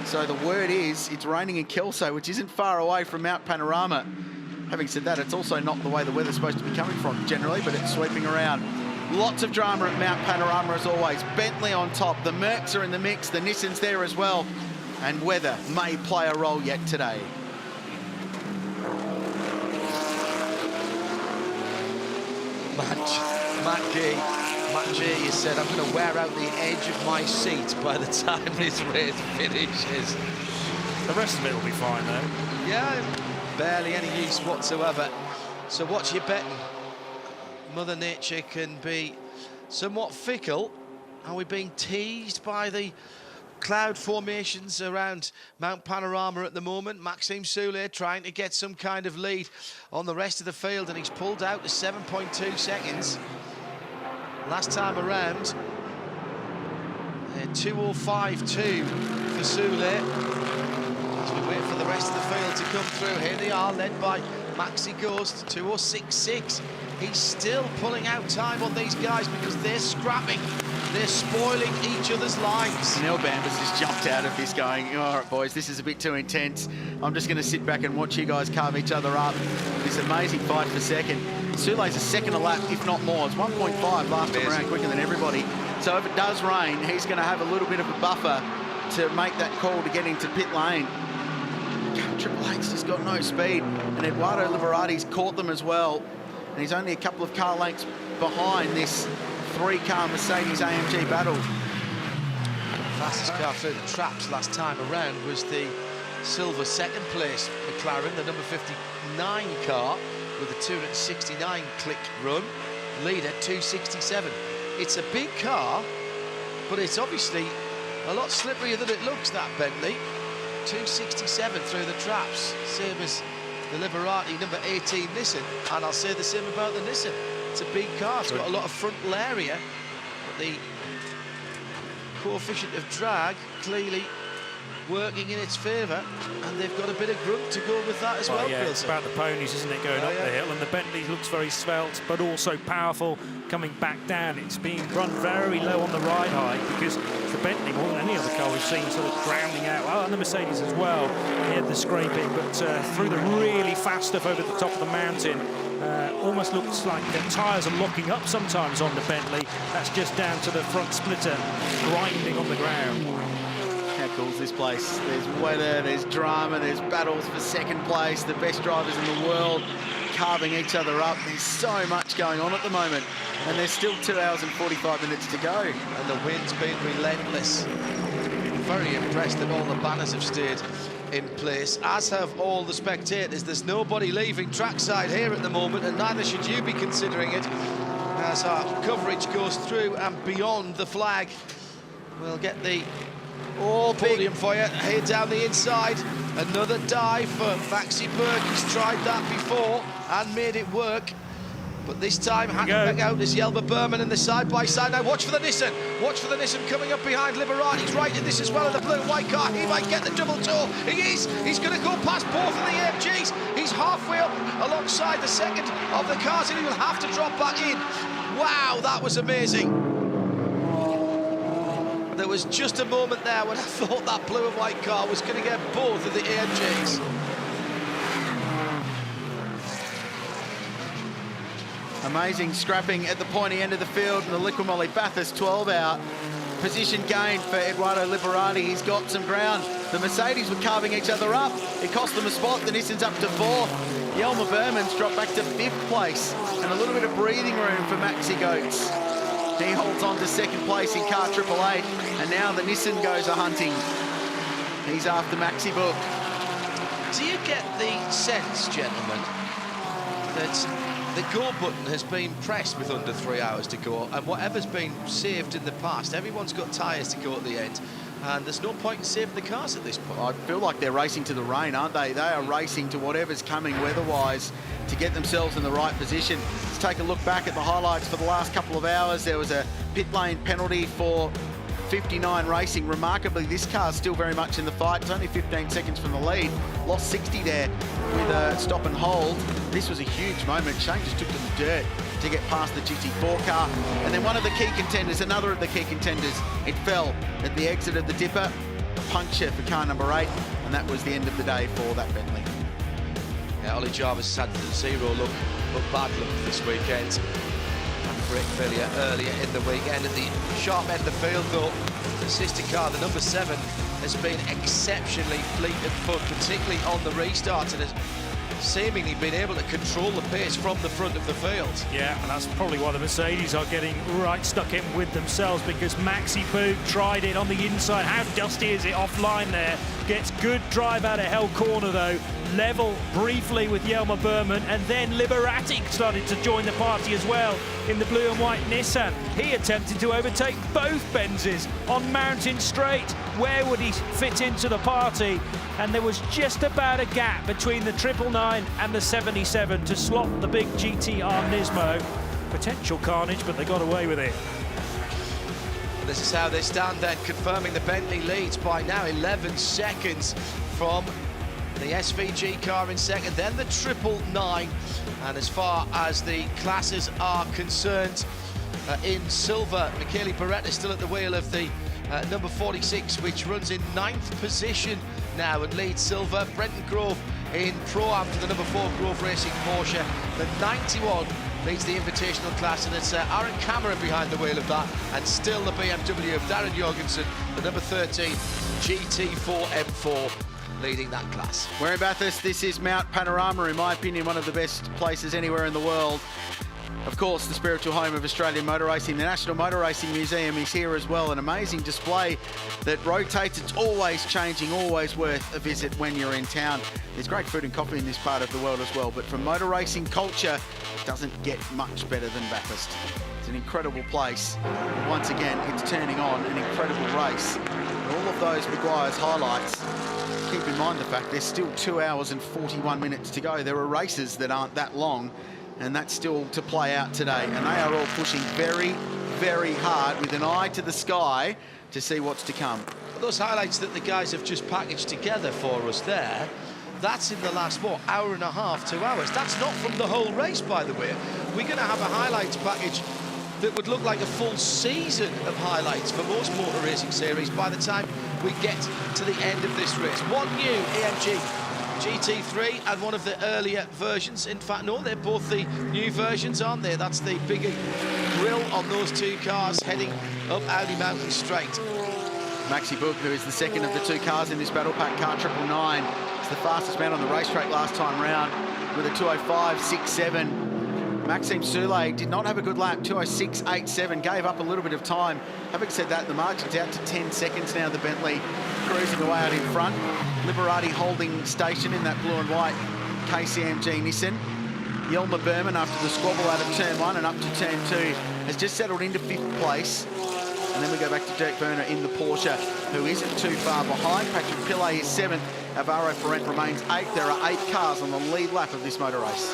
So the word is it's raining in Kelso, which isn't far away from Mount Panorama. Having said that, it's also not the way the weather's supposed to be coming from generally, but it's sweeping around. Lots of drama at Mount Panorama as always. Bentley on top, the Mercs are in the mix, the Nissans there as well, and weather may play a role yet today. Matt G has said, I'm going to wear out the edge of my seat by the time this race finishes. The rest of it will be fine, though. Yeah, barely any use whatsoever. So what's your betting? Mother Nature can be somewhat fickle. Are we being teased by the cloud formations around Mount Panorama at the moment? Maxime Soulet trying to get some kind of lead on the rest of the field, and he's pulled out to 7.2 seconds. Last time around, 2:05.2 for Soulet. As we wait for the rest of the field to come through, here they are, led by Maxi Ghost, 2:06.6. He's still pulling out time on these guys because they're scrapping. They're spoiling each other's lines. Neil Bambers just jumped out of this going, all right, boys, this is a bit too intense. I'm just going to sit back and watch you guys carve each other up. This amazing fight for second. Soulet's a second a lap, if not more. It's 1.5 last time around, quicker than everybody. So if it does rain, he's going to have a little bit of a buffer to make that call to get into pit lane. Triple H's just got no speed, and Eduardo Liberati's caught them as well. And he's only a couple of car lengths behind this 3-car Mercedes AMG battle. Fastest car through the traps last time around was the silver second place McLaren, the number 59 car with a 269 click run, leader 267. It's a big car, but it's obviously a lot slipperier than it looks, that Bentley. 267 through the traps, same as the Liberati number 18 Nissan, and I'll say the same about the Nissan. It's a big car, it's got a lot of frontal area, but the coefficient of drag clearly working in its favour, and they've got a bit of grunt to go with that as well. Yeah, it's about the ponies, isn't it, going up the hill, and the Bentley looks very svelte but also powerful coming back down. It's being run very low on the ride height because the Bentley, more than any other car we've seen, sort of grounding out. Well, and the Mercedes as well, he had the scraping, but through the really fast stuff over the top of the mountain, almost looks like the tyres are locking up sometimes on the Bentley. That's just down to the front splitter grinding on the ground. How cool is this place? There's weather, there's drama, there's battles for second place, the best drivers in the world carving each other up. There's so much going on at the moment, and there's still 2 hours and 45 minutes to go. And the wind's been relentless. Very impressed that all the banners have stayed in place, as have all the spectators. There's nobody leaving trackside here at the moment, and neither should you be considering it, as our coverage goes through and beyond the flag. We'll get the podium for you here down the inside. Another dive for Maxi Berg. He's tried that before and made it work, but this time hanging back out is Jelmer Berman in the side-by-side. Now watch for the Nissan. Watch for the Nissan coming up behind Liberati. He's right in this as well in the blue and white car. He might get the double toe. He is. He's going to go past both of the AMGs. He's halfway up alongside the second of the cars, and he will have to drop back in. Wow, that was amazing. There was just a moment there when I thought that blue and white car was going to get both of the AMGs. Amazing scrapping at the pointy end of the field, and the Liqui-Moly Bathurst 12 out. Position gain for Eduardo Liberati. He's got some ground. The Mercedes were carving each other up. It cost them a spot. The Nissan's up to 4th. Jelmer Berman's dropped back to 5th place, and a little bit of breathing room for Maxi Goetz. He holds on to 2nd place in car 888, and now the Nissan goes a-hunting. He's after Maxi Book. Do you get the sense, gentlemen, that the go button has been pressed with under 3 hours to go, and whatever's been saved in the past, everyone's got tyres to go at the end, and there's no point in saving the cars at this point? I feel like they're racing to the rain, aren't they? They are racing to whatever's coming weather-wise to get themselves in the right position. Let's take a look back at the highlights for the last couple of hours. There was a pit lane penalty for 59 Racing. Remarkably, this car's still very much in the fight. It's only 15 seconds from the lead. Lost 60 there with a stop and hold. This was a huge moment. Shane just took to the dirt to get past the GT4 car. And then one of the key contenders, another of the key contenders, it fell at the exit of the dipper. A puncture for car number 8, and that was the end of the day for that Bentley. Yeah, Ollie Jarvis had the zero look, but bad luck this weekend. Brake failure earlier in the weekend. At the sharp end of the field, though, the sister car, the number 7, has been exceptionally fleet of foot, particularly on the restart, and has seemingly been able to control the pace from the front of the field. Yeah, and that's probably why the Mercedes are getting right stuck in with themselves, because Maxi Boog tried it on the inside. How dusty is it offline there? Gets good drive out of Hell Corner, though. Level briefly with Jelmer Berman, and then Liberati started to join the party as well in the blue and white Nissan. He attempted to overtake both Benzes on Mountain Straight. Where would he fit into the party? And there was just about a gap between the 999 and the 77 to slot the big GTR Nismo. Potential carnage, but they got away with it. This is how they stand then, confirming the Bentley leads by now 11 seconds from the SVG car in second, then the 999. And as far as the classes are concerned, in silver, Michele Beretta still at the wheel of the number 46, which runs in 9th position now and leads silver. Brenton Grove in Pro-Am for the number 4 Grove Racing Porsche. The 91 leads the invitational class, and it's Aaron Cameron behind the wheel of that, and still the BMW of Darren Jorgensen, the number 13 GT4 M4, leading that class. We're in Bathurst. This is Mount Panorama, in my opinion, one of the best places anywhere in the world. Of course, the spiritual home of Australian motor racing, the National Motor Racing Museum is here as well. An amazing display that rotates. It's always changing, always worth a visit when you're in town. There's great food and coffee in this part of the world as well, but for motor racing culture, it doesn't get much better than Bathurst. It's an incredible place. Once again, it's turning on an incredible race. And all of those Maguire's highlights, keep in mind the fact there's still 2 hours and 41 minutes to go. There are races that aren't that long, and that's still to play out today. And they are all pushing very, very hard with an eye to the sky to see what's to come. Those highlights that the guys have just packaged together for us there, that's in the last, what, hour and a half, 2 hours. That's not from the whole race, by the way. We're going to have a highlights package that would look like a full season of highlights for most motor racing series by the time we get to the end of this race. One new AMG GT3 and one of the earlier versions. In fact, no, they're both the new versions, aren't they? That's the bigger grille on those two cars heading up Audi Mountain Straight. Maxi Book, who is the second of the two cars in this Battle Pack car 999, is the fastest man on the racetrack last time round with a 2:05.67. Maxime Soulé did not have a good lap, 2:06.87, gave up a little bit of time. Having said that, the margin's out to 10 seconds now, the Bentley cruising away out in front. Liberati holding station in that blue and white KCMG Nissan. Yelmer Berman, after the squabble out of turn 1 and up to turn 2, has just settled into 5th place. And then we go back to Dirk Werner in the Porsche, who isn't too far behind. Patrick Pillay is 7th. Alvaro Ferrent remains 8th. There are 8 cars on the lead lap of this motor race.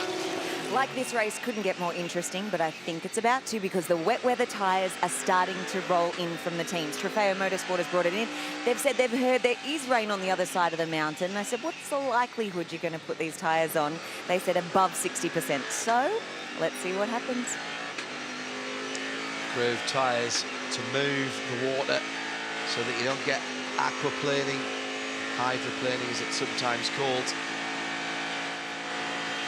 Like this race couldn't get more interesting, but I think it's about to, because the wet weather tyres are starting to roll in from the teams. Trofeo Motorsport has brought it in. They've said they've heard there is rain on the other side of the mountain. I said, what's the likelihood you're going to put these tyres on? They said above 60%. So let's see what happens. Groove tyres to move the water so that you don't get aquaplaning, hydroplaning as it's sometimes called.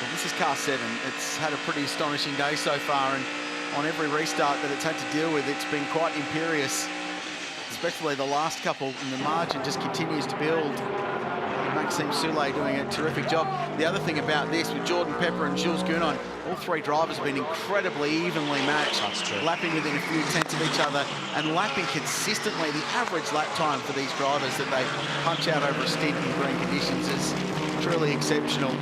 Well, this is car 7. It's had a pretty astonishing day so far, and on every restart that it's had to deal with, it's been quite imperious, especially the last couple, and the margin just continues to build. Maxime Soulé doing a terrific job. The other thing about this, with Jordan Pepper and Jules Gounon, all 3 drivers have been incredibly evenly matched. That's true. Lapping within a few tenths of each other and lapping consistently. The average lap time for these drivers that they punch out over a stint in green conditions is truly exceptional.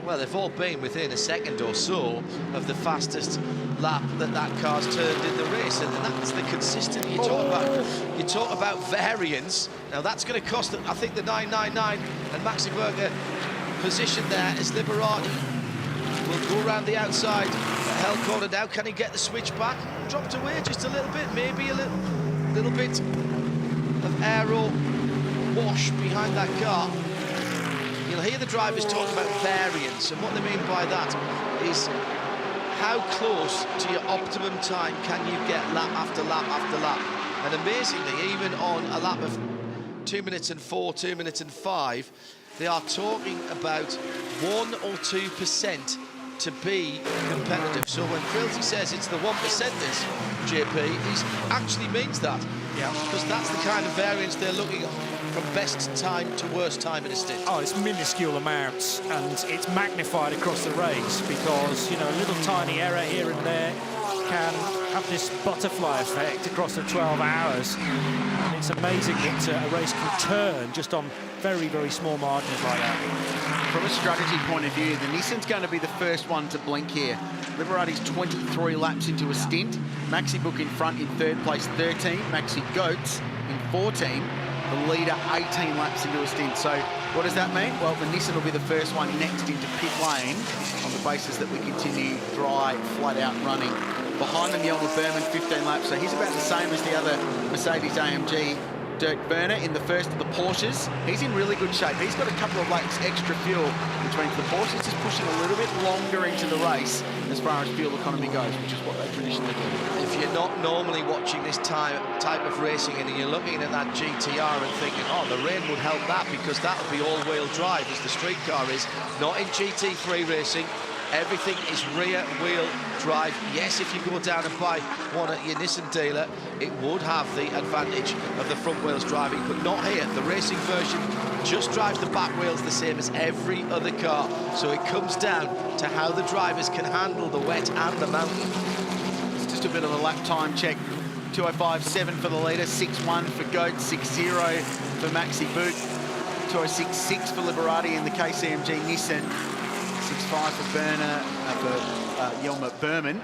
Well, they've all been within a second or so of the fastest lap that car's turned in the race, and that's the consistent you talk about. You talk about variance. Now that's going to cost, I think, the 999 and Maxi Berger position there as Liberati will go around the outside. Held corner now. Can he get the switch back? Dropped away just a little bit, maybe a little bit of aero wash behind that car. You'll hear the drivers talk about variance, and what they mean by that is how close to your optimum time can you get lap after lap after lap. And amazingly, even on a lap of 2 minutes and 4, 2 minutes and 5, they are talking about 1 or 2% to be competitive. So when Quilty says it's the 1%ers, JP, he actually means that. Yeah. Because that's the kind of variance they're looking at, from best time to worst time in a stint. Oh, it's minuscule amounts, and it's magnified across the race because, you know, a little tiny error here and there can have this butterfly effect across the 12 hours. And it's amazing that a race can turn just on very, very small margins like that. From a strategy point of view, the Nissan's going to be the first one to blink here. Liberati's 23 laps into a stint. Maxi Book in front in 3rd place, 13. Maxi Goetz in 14. The leader 18 laps into a stint. So what does that mean? Well, the Nissan will be the first one next into pit lane on the basis that we continue dry, flat out running. Behind them, Yelmer Berman, 15 laps. So he's about the same as the other Mercedes AMG. Dirk Werner in the first of the Porsches. He's in really good shape. He's got a couple of laps extra fuel, which means the Porsche's just pushing a little bit longer into the race as far as fuel economy goes, which is what they traditionally do. If you're not normally watching this type of racing and you're looking at that GTR and thinking, oh, the rain would help that because that would be all-wheel drive, as the street car is, not in GT3 racing. Everything is rear-wheel drive. Yes, if you go down and buy one at your Nissan dealer, it would have the advantage of the front wheels driving, but not here. The racing version just drives the back wheels the same as every other car. So it comes down to how the drivers can handle the wet and the mountain. It's just a bit of a lap time check. 2:05.7 for the leader, 6:1 for Goat, 6:0 for Maxi Boot, 2:06.6 for Liberati in the KCMG Nissan, 6:5 for Jelmer Berman.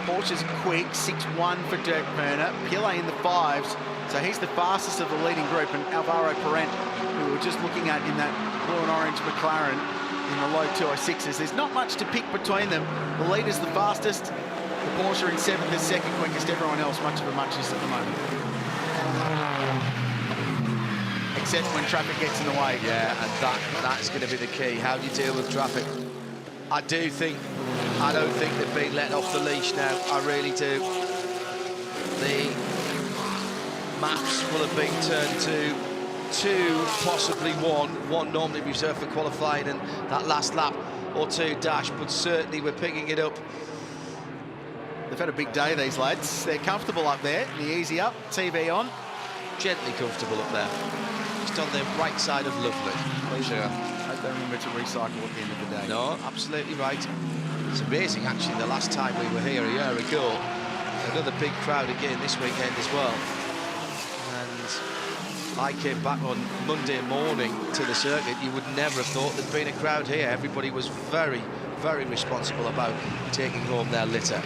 Porsche's quick, 6:1 for Dirk Perner. Pille in the 5s, so he's the fastest of the leading group, and Alvaro Parent, who we were just looking at in that blue and orange McLaren in the low 2:06s. There's not much to pick between them. The leader's the fastest, the Porsche in 7th is second quickest. Everyone else much of a muchness at the moment. Except when traffic gets in the way. Yeah, and that's going to be the key. How do you deal with traffic? I don't think they've been let off the leash now. I really do. The maps will have been turned to 2, possibly 1. 1 normally reserved for qualifying and that last lap or 2 dash, but certainly we're picking it up. They've had a big day, these lads. They're comfortable up there, the easy up, TV on. Gently comfortable up there. Just on the right side of lovely. Sure. I don't remember to recycle at the end of the day. No, absolutely right. It's amazing, actually, the last time we were here a year ago, another big crowd again this weekend as well. And I came back on Monday morning to the circuit. You would never have thought there'd been a crowd here. Everybody was very, very responsible about taking home their litter.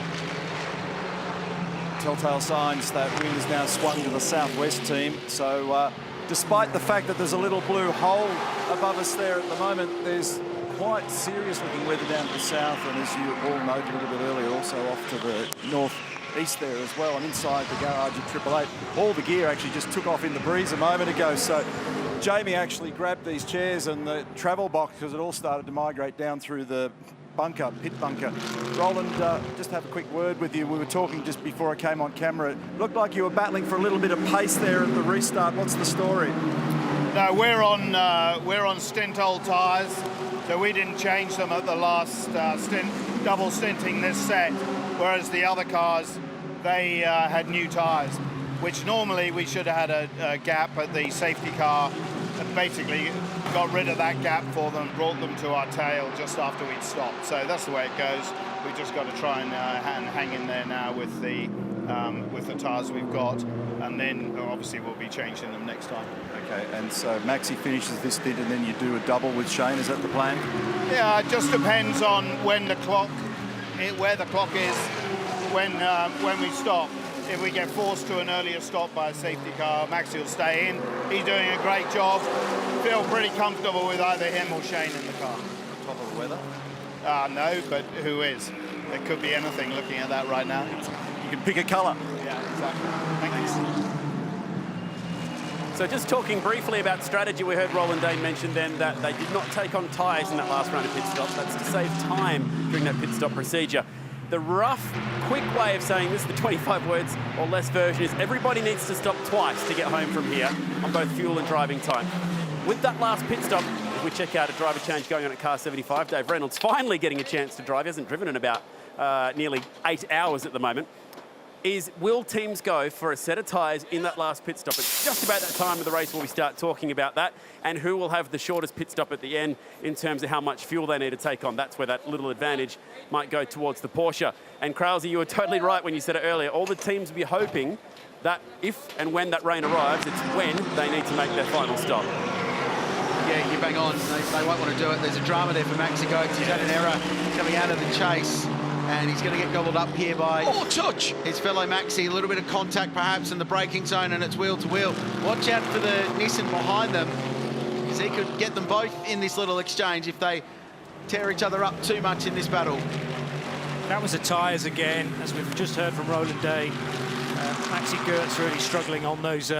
Telltale signs that wind is now swung to the southwest team. So despite the fact that there's a little blue hole above us there at the moment, there's quite serious looking weather down to the south, and as you all noted a little bit earlier, also off to the northeast there as well. I'm inside the garage at 888. All the gear actually just took off in the breeze a moment ago, so Jamie actually grabbed these chairs and the travel box because it all started to migrate down through the bunker, pit bunker. Roland, just have a quick word with you. We were talking just before I came on camera. It looked like you were battling for a little bit of pace there at the restart. What's the story? No, we're on Stintol tyres, so we didn't change them at the last stint, double stinting this set, whereas the other cars, they had new tyres, which normally we should have had a gap at the safety car, and basically got rid of that gap for them, brought them to our tail just after we'd stopped. So that's the way it goes. We've just got to try and hang in there now with the tyres we've got, and then obviously we'll be changing them next time. Okay, and so Maxi finishes this stint and then you do a double with Shane, is that the plan? Yeah, it just depends on when the clock, where the clock is, when we stop. If we get forced to an earlier stop by a safety car, Maxi will stay in. He's doing a great job. Feel pretty comfortable with either him or Shane in the car. Top of the weather? No, but who is? It could be anything looking at that right now. You can pick a colour. Yeah, exactly. Thank you. So just talking briefly about strategy, we heard Roland Dane mention then that they did not take on tyres in that last round of pit stops. That's to save time during that pit stop procedure. The rough, quick way of saying this, the 25 words or less version, is everybody needs to stop twice to get home from here on both fuel and driving time. With that last pit stop, we check out a driver change going on at car 75. Dave Reynolds finally getting a chance to drive. He hasn't driven in about nearly 8 hours at the moment. Will teams go for a set of tyres in that last pit stop? It's just about that time of the race where we start talking about that, and who will have the shortest pit stop at the end in terms of how much fuel they need to take on. That's where that little advantage might go towards the Porsche. And Krause, you were totally right when you said it earlier. All the teams will be hoping that if and when that rain arrives, it's when they need to make their final stop. Yeah, you bang on. They won't want to do it. There's a drama there for Maxi Goetz. He's had an error coming out of the chase, and he's going to get gobbled up here by touch his fellow Maxi. A little bit of contact perhaps in the braking zone, and it's wheel to wheel. Watch out for the Nissan behind them, because he could get them both in this little exchange if they tear each other up too much in this battle. That was the tyres again, as we've just heard from Roland Day. Maxi Goetz really struggling on those,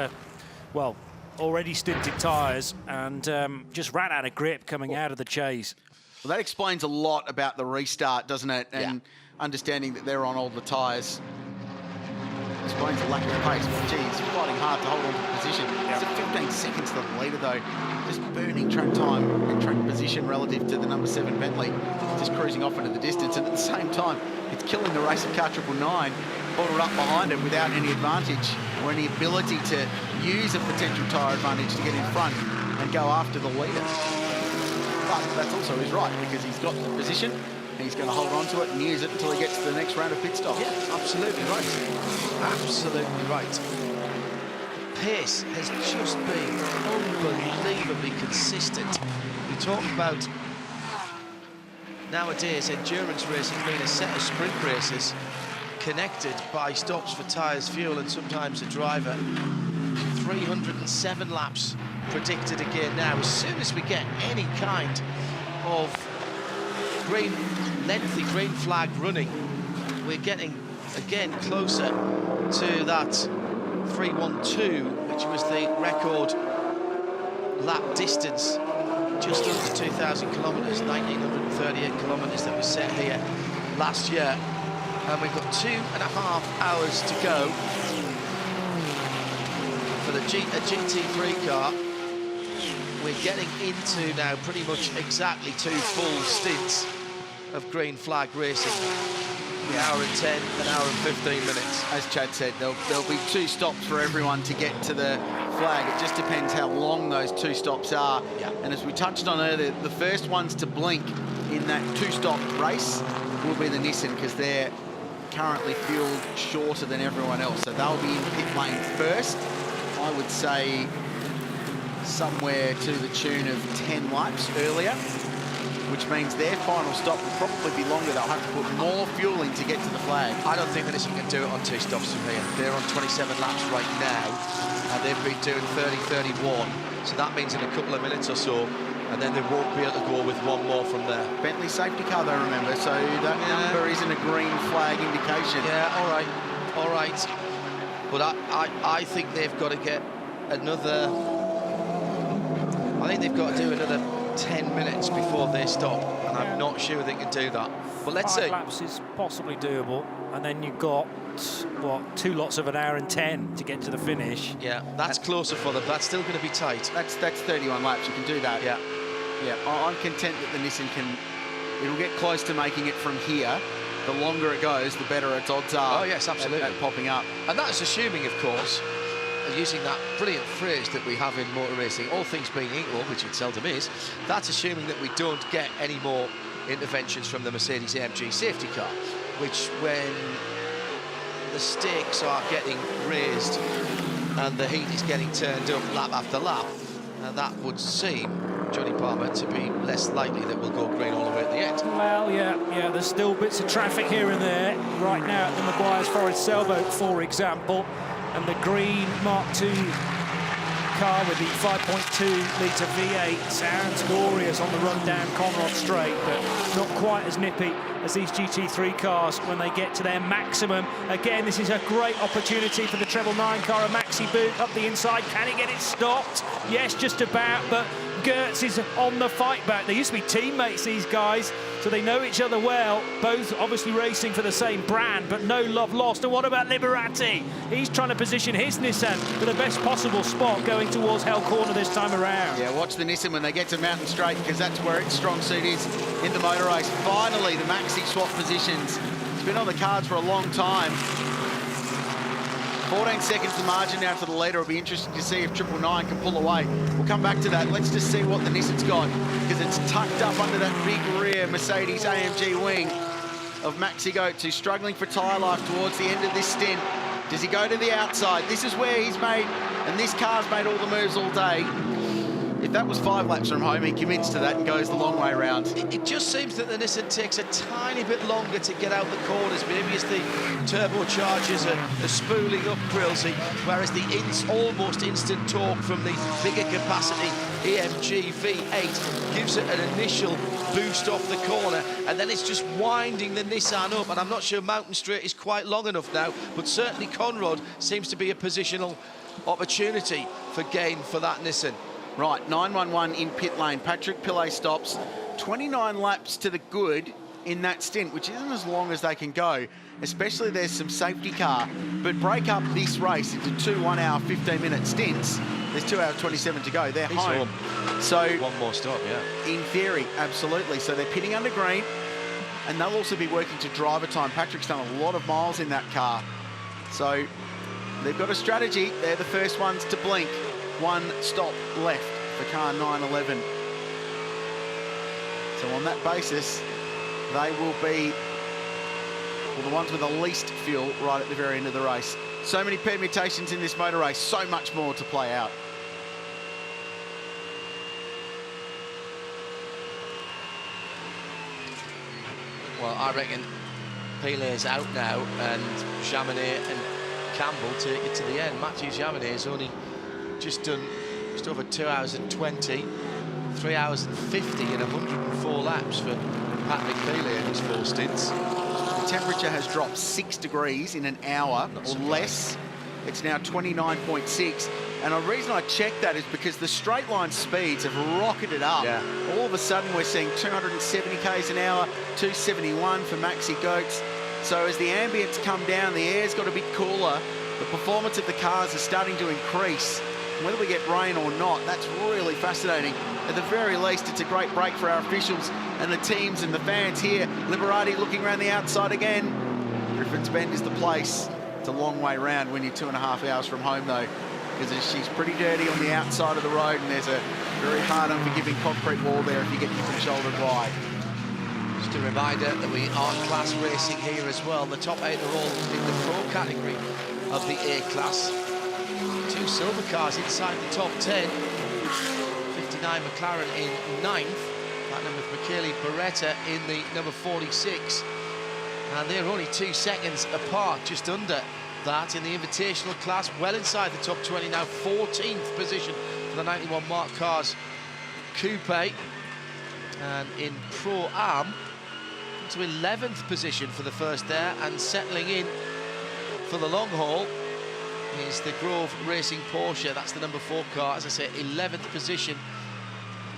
well, already stinted tyres, and just ran out of grip coming out of the chase. Well, that explains a lot about the restart, doesn't it? And understanding that they're on all the tyres. As explains the lack of pace. But gee, he's fighting hard to hold on to the position. It's at 15 seconds to the leader though. Just burning track time and track position relative to the number 7 Bentley. Just cruising off into the distance. And at the same time, it's killing the race of car 999, bottled up behind it without any advantage or any ability to use a potential tyre advantage to get in front and go after the leader. But that's also his right, because he's got the position and he's going to hold on to it and use it until he gets to the next round of pit stops. Yeah, absolutely right. Absolutely right. Pace has just been unbelievably consistent. We talk about nowadays endurance racing being a set of sprint races connected by stops for tyres, fuel and sometimes a driver. 307 laps predicted again now. As soon as we get any kind of lengthy green flag running, we're getting again closer to that 3:12, which was the record lap distance, just under 2,000 kilometres, 1,938 kilometres that was set here last year. And we've got 2.5 hours to go for the GT3 car. We're getting into now pretty much exactly 2 full stints of green flag racing. An hour and 10, an hour and 15 minutes. As Chad said, there'll be 2 stops for everyone to get to the flag. It just depends how long those 2 stops are. Yeah. And as we touched on earlier, the first ones to blink in that 2-stop race will be the Nissan, because they're currently fueled shorter than everyone else. So they'll be in pit lane first. I would say somewhere to the tune of 10 laps earlier, which means their final stop will probably be longer. They'll have to put more fuel in to get to the flag. I don't think that Nissan can do it on 2 stops from here. They're on 27 laps right now, and they've been doing 30, 31. So that means in a couple of minutes or so, and then they won't be able to go with 1 more from there. Bentley safety car, though, remember, so that number isn't a green flag indication. Yeah, all right. But I think they've got to get another... I think they've got to do another 10 minutes before they stop, and I'm not sure they can do that. But let's see. 5 laps is possibly doable, and then you've got, what, 2 lots of an hour and 10 to get to the finish. Yeah, that's closer for them. That's still going to be tight. That's 31 laps. You can do that. Yeah. Yeah, I'm content that the Nissan can... It'll get close to making it from here. The longer it goes, the better its odds are. Oh, yes, absolutely. At popping up. And that's assuming, of course, using that brilliant phrase that we have in motor racing, all things being equal, which it seldom is, that's assuming that we don't get any more interventions from the Mercedes-AMG safety car, which when the stakes are getting raised and the heat is getting turned up lap after lap, and that would seem, Johnny Palmer, to be less likely that we'll go green all the way at the end. Well, yeah, there's still bits of traffic here and there. Right now at the Maguire's Forest Sailboat, for example, and the green Mark II car with the 5.2-litre V8 sounds glorious on the run down Conrod Straight, but not quite as nippy as these GT3 cars when they get to their maximum. Again, this is a great opportunity for the 999 car, a maxi boot up the inside. Can he get it stopped? Yes, just about, but Gertz is on the fight back. They used to be teammates, these guys, so they know each other well, both obviously racing for the same brand, but no love lost. And what about Liberati? He's trying to position his Nissan for the best possible spot going towards Hell Corner this time around. Yeah, watch the Nissan when they get to Mountain Straight, because that's where its strong suit is in the motor race. Finally, the maxi swap positions. It's been on the cards for a long time. 14 seconds the margin now for the leader. It'll be interesting to see if 999 can pull away. We'll come back to that. Let's just see what the Nissan's got, because it's tucked up under that big rear Mercedes AMG wing of Maxi Goetz, who's struggling for tyre life towards the end of this stint. Does he go to the outside? This is where he's made, and this car's made all the moves all day. If that was 5 laps from home, he commits to that and goes the long way round. It just seems that the Nissan takes a tiny bit longer to get out the corners. Maybe it's the turbochargers are spooling up Grillsy, whereas the almost instant torque from the bigger capacity AMG V8 gives it an initial boost off the corner, and then it's just winding the Nissan up. And I'm not sure Mountain Straight is quite long enough now, but certainly Conrod seems to be a positional opportunity for gain for that Nissan. Right, 911 in pit lane. Patrick Pillay stops. 29 laps to the good. in that stint, which isn't as long as they can go, especially there's some safety car. But break up this race into 2 1-hour, 15-minute stints. There's 2 hours, 27 to go. They're home. So one more stop, yeah. In theory, absolutely. So they're pitting under green, and they'll also be working to driver time. Patrick's done a lot of miles in that car. So they've got a strategy. They're the first ones to blink. 1 stop left for car 911. So on that basis, they will be the ones with the least fuel right at the very end of the race. So many permutations in this motor race, so much more to play out. Well, I reckon Pilet's out now, and Chamonix and Campbell take it to the end. Mathieu Chamonix has only just done just over 2 hours and 20, 3 hours and 50 in 104 laps for Patrick Pilet in his 4 stints. The temperature has dropped 6 degrees in an hour or less. It's now 29.6. And the reason I checked that is because the straight line speeds have rocketed up. Yeah. All of a sudden, we're seeing 270 k's an hour, 271 for Maxi Goetz. So as the ambience come down, the air's got a bit cooler. The performance of the cars is starting to increase. Whether we get rain or not, that's really fascinating. At the very least, it's a great break for our officials and the teams and the fans here. Liberati looking around the outside again. Griffin's Bend is the place. It's a long way round when you're 2.5 hours from home, though, because she's pretty dirty on the outside of the road, and there's a very hard, unforgiving concrete wall there if you get hit and shouldered wide. Just a reminder that we are class racing here as well. The top 8 are all in the pro category of the A class. 2 silver cars inside the top 10. 59 McLaren in 9th. Platinum with Michele Beretta in the number 46. And they're only 2 seconds apart, just under that in the invitational class, well inside the top 20 now. 14th position for the 91 Mark Cars Coupe. And in Pro-Am, to 11th position for the first there, and settling in for the long haul is the Grove Racing Porsche. That's the number 4 car, as I say, 11th position,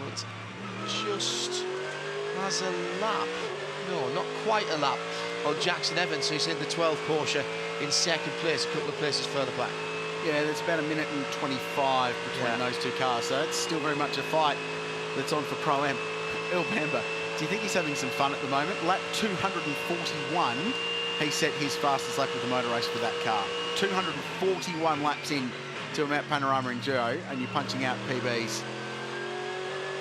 but just has a lap, no, not quite a lap, on Jackson Evans, who's in the 12 Porsche in 2nd place, a couple of places further back. Yeah, there's about 1 minute and 25 between those 2 cars, so it's still very much a fight that's on for Pro-Am. Earl Bamber, do you think he's having some fun at the moment? Lap 241, he set his fastest lap of the motor race for that car. 241 laps in to a Mount Panorama Enduro, and you're punching out PBs.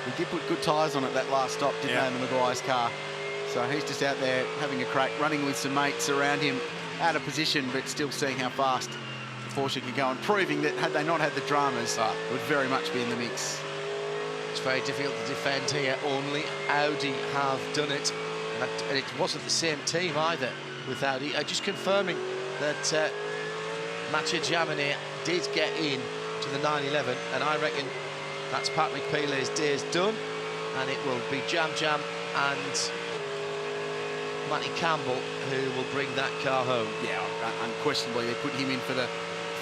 We did put good tyres on it that last stop, didn't they, in the Maguire's car? So he's just out there having a crack, running with some mates around him, out of position, but still seeing how fast the Porsche can go, and proving that had they not had the dramas, it would very much be in the mix. It's very difficult to defend here. Only Audi have done it, and it wasn't the same team either with Audi. Just confirming that Mathieu Chamonix did get in to the 911, and I reckon that's Patrick Pilet's day's done, and it will be Jam and Matty Campbell who will bring that car home. Yeah, unquestionably they put him in for the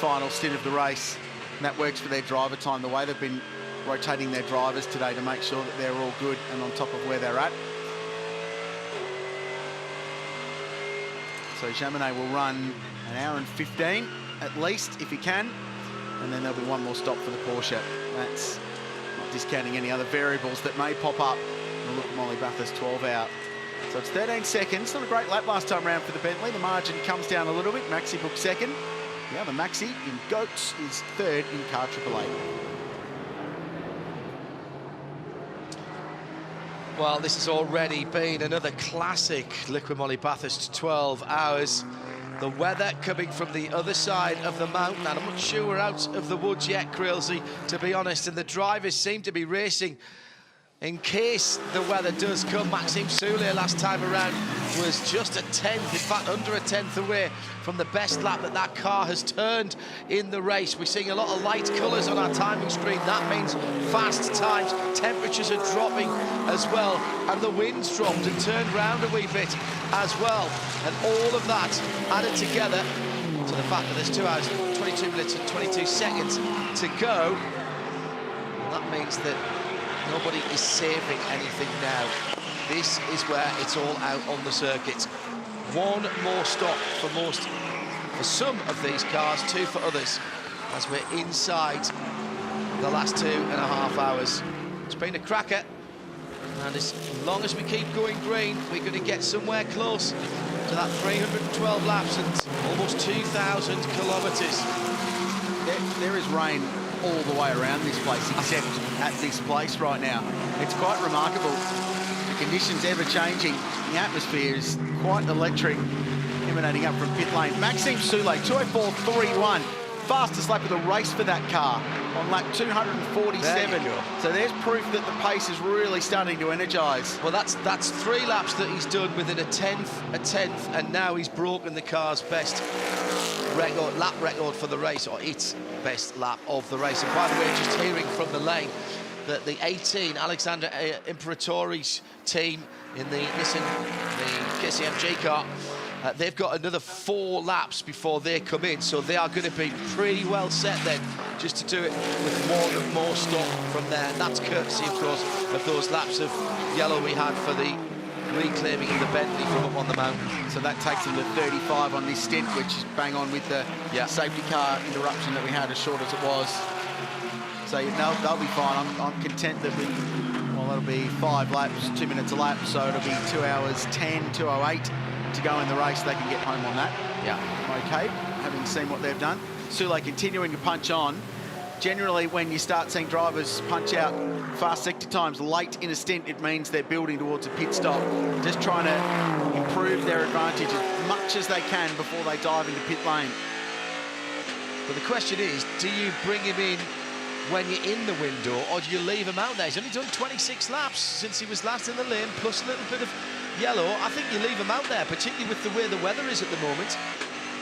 final stint of the race, and that works for their driver time. The way they've been rotating their drivers today to make sure that they're all good and on top of where they're at. So Chamonix will run 1 hour and 15 at least, if he can, and then there'll be 1 more stop for the Porsche. That's not discounting any other variables that may pop up in the Liqui-Moly Bathurst 12-hour. So it's 13 seconds, not a great lap last time round for the Bentley. The margin comes down a little bit. Maxi booked 2nd. The other Maxi in Goetz is 3rd in car 888. Well, this has already been another classic Liqui-Moly Bathurst 12 hours. The weather coming from the other side of the mountain, and I'm not sure we're out of the woods yet, Creelsey, to be honest, and the drivers seem to be racing in case the weather does come. Maxime Soulier last time around was just a 10th, in fact under a 10th away from the best lap that car has turned in the race. We're seeing a lot of light colours on our timing screen. That means fast times. Temperatures are dropping as well, and the wind's dropped and turned round a wee bit as well. And all of that added together to the fact that there's 2 hours, 22 minutes and 22 seconds to go. And that means that nobody is saving anything now. this is where it's all out on the circuit. One more stop for some of these cars, 2 for others, as we're inside the last 2.5 hours. It's been a cracker, and as long as we keep going green, we're going to get somewhere close to that 312 laps and almost 2,000 kilometres. There is rain all the way around this place, except at this place right now. It's quite remarkable. The conditions ever changing. The atmosphere is quite electric, emanating up from pit lane. Maxime Soule, 204.31, fastest lap of the race for that car on lap 247. So there's proof that the pace is really starting to energise. Well, that's 3 laps that he's done within a tenth, and now he's broken the car's best lap record for the race, or its best lap of the race. And by the way, just hearing from the lane that the 18 Alexander Imperatori's team in the KCMG car, they've got another 4 laps before they come in, so they are going to be pretty well set then, just to do it with more and more stop from there. And that's courtesy, of course, of those laps of yellow we had for the reclaiming of the Bentley from up on the mountain. So that takes them to 35 on this stint, which is bang on with the safety car interruption that we had, as short as it was. So no, they'll be fine. I'm content that that'll be 5 laps, 2 minutes a lap, so it'll be 2 hours 10, 2:08 to go in the race. They can get home on that. Yeah. Okay, having seen what they've done. Soule continuing to punch on. Generally, when you start seeing drivers punch out fast sector times late in a stint, it means they're building towards a pit stop, just trying to improve their advantage as much as they can before they dive into pit lane. But the question is, do you bring him in when you're in the window, or do you leave him out there? He's only done 26 laps since he was last in the lane, plus a little bit of yellow. I think you leave him out there, particularly with the way the weather is at the moment.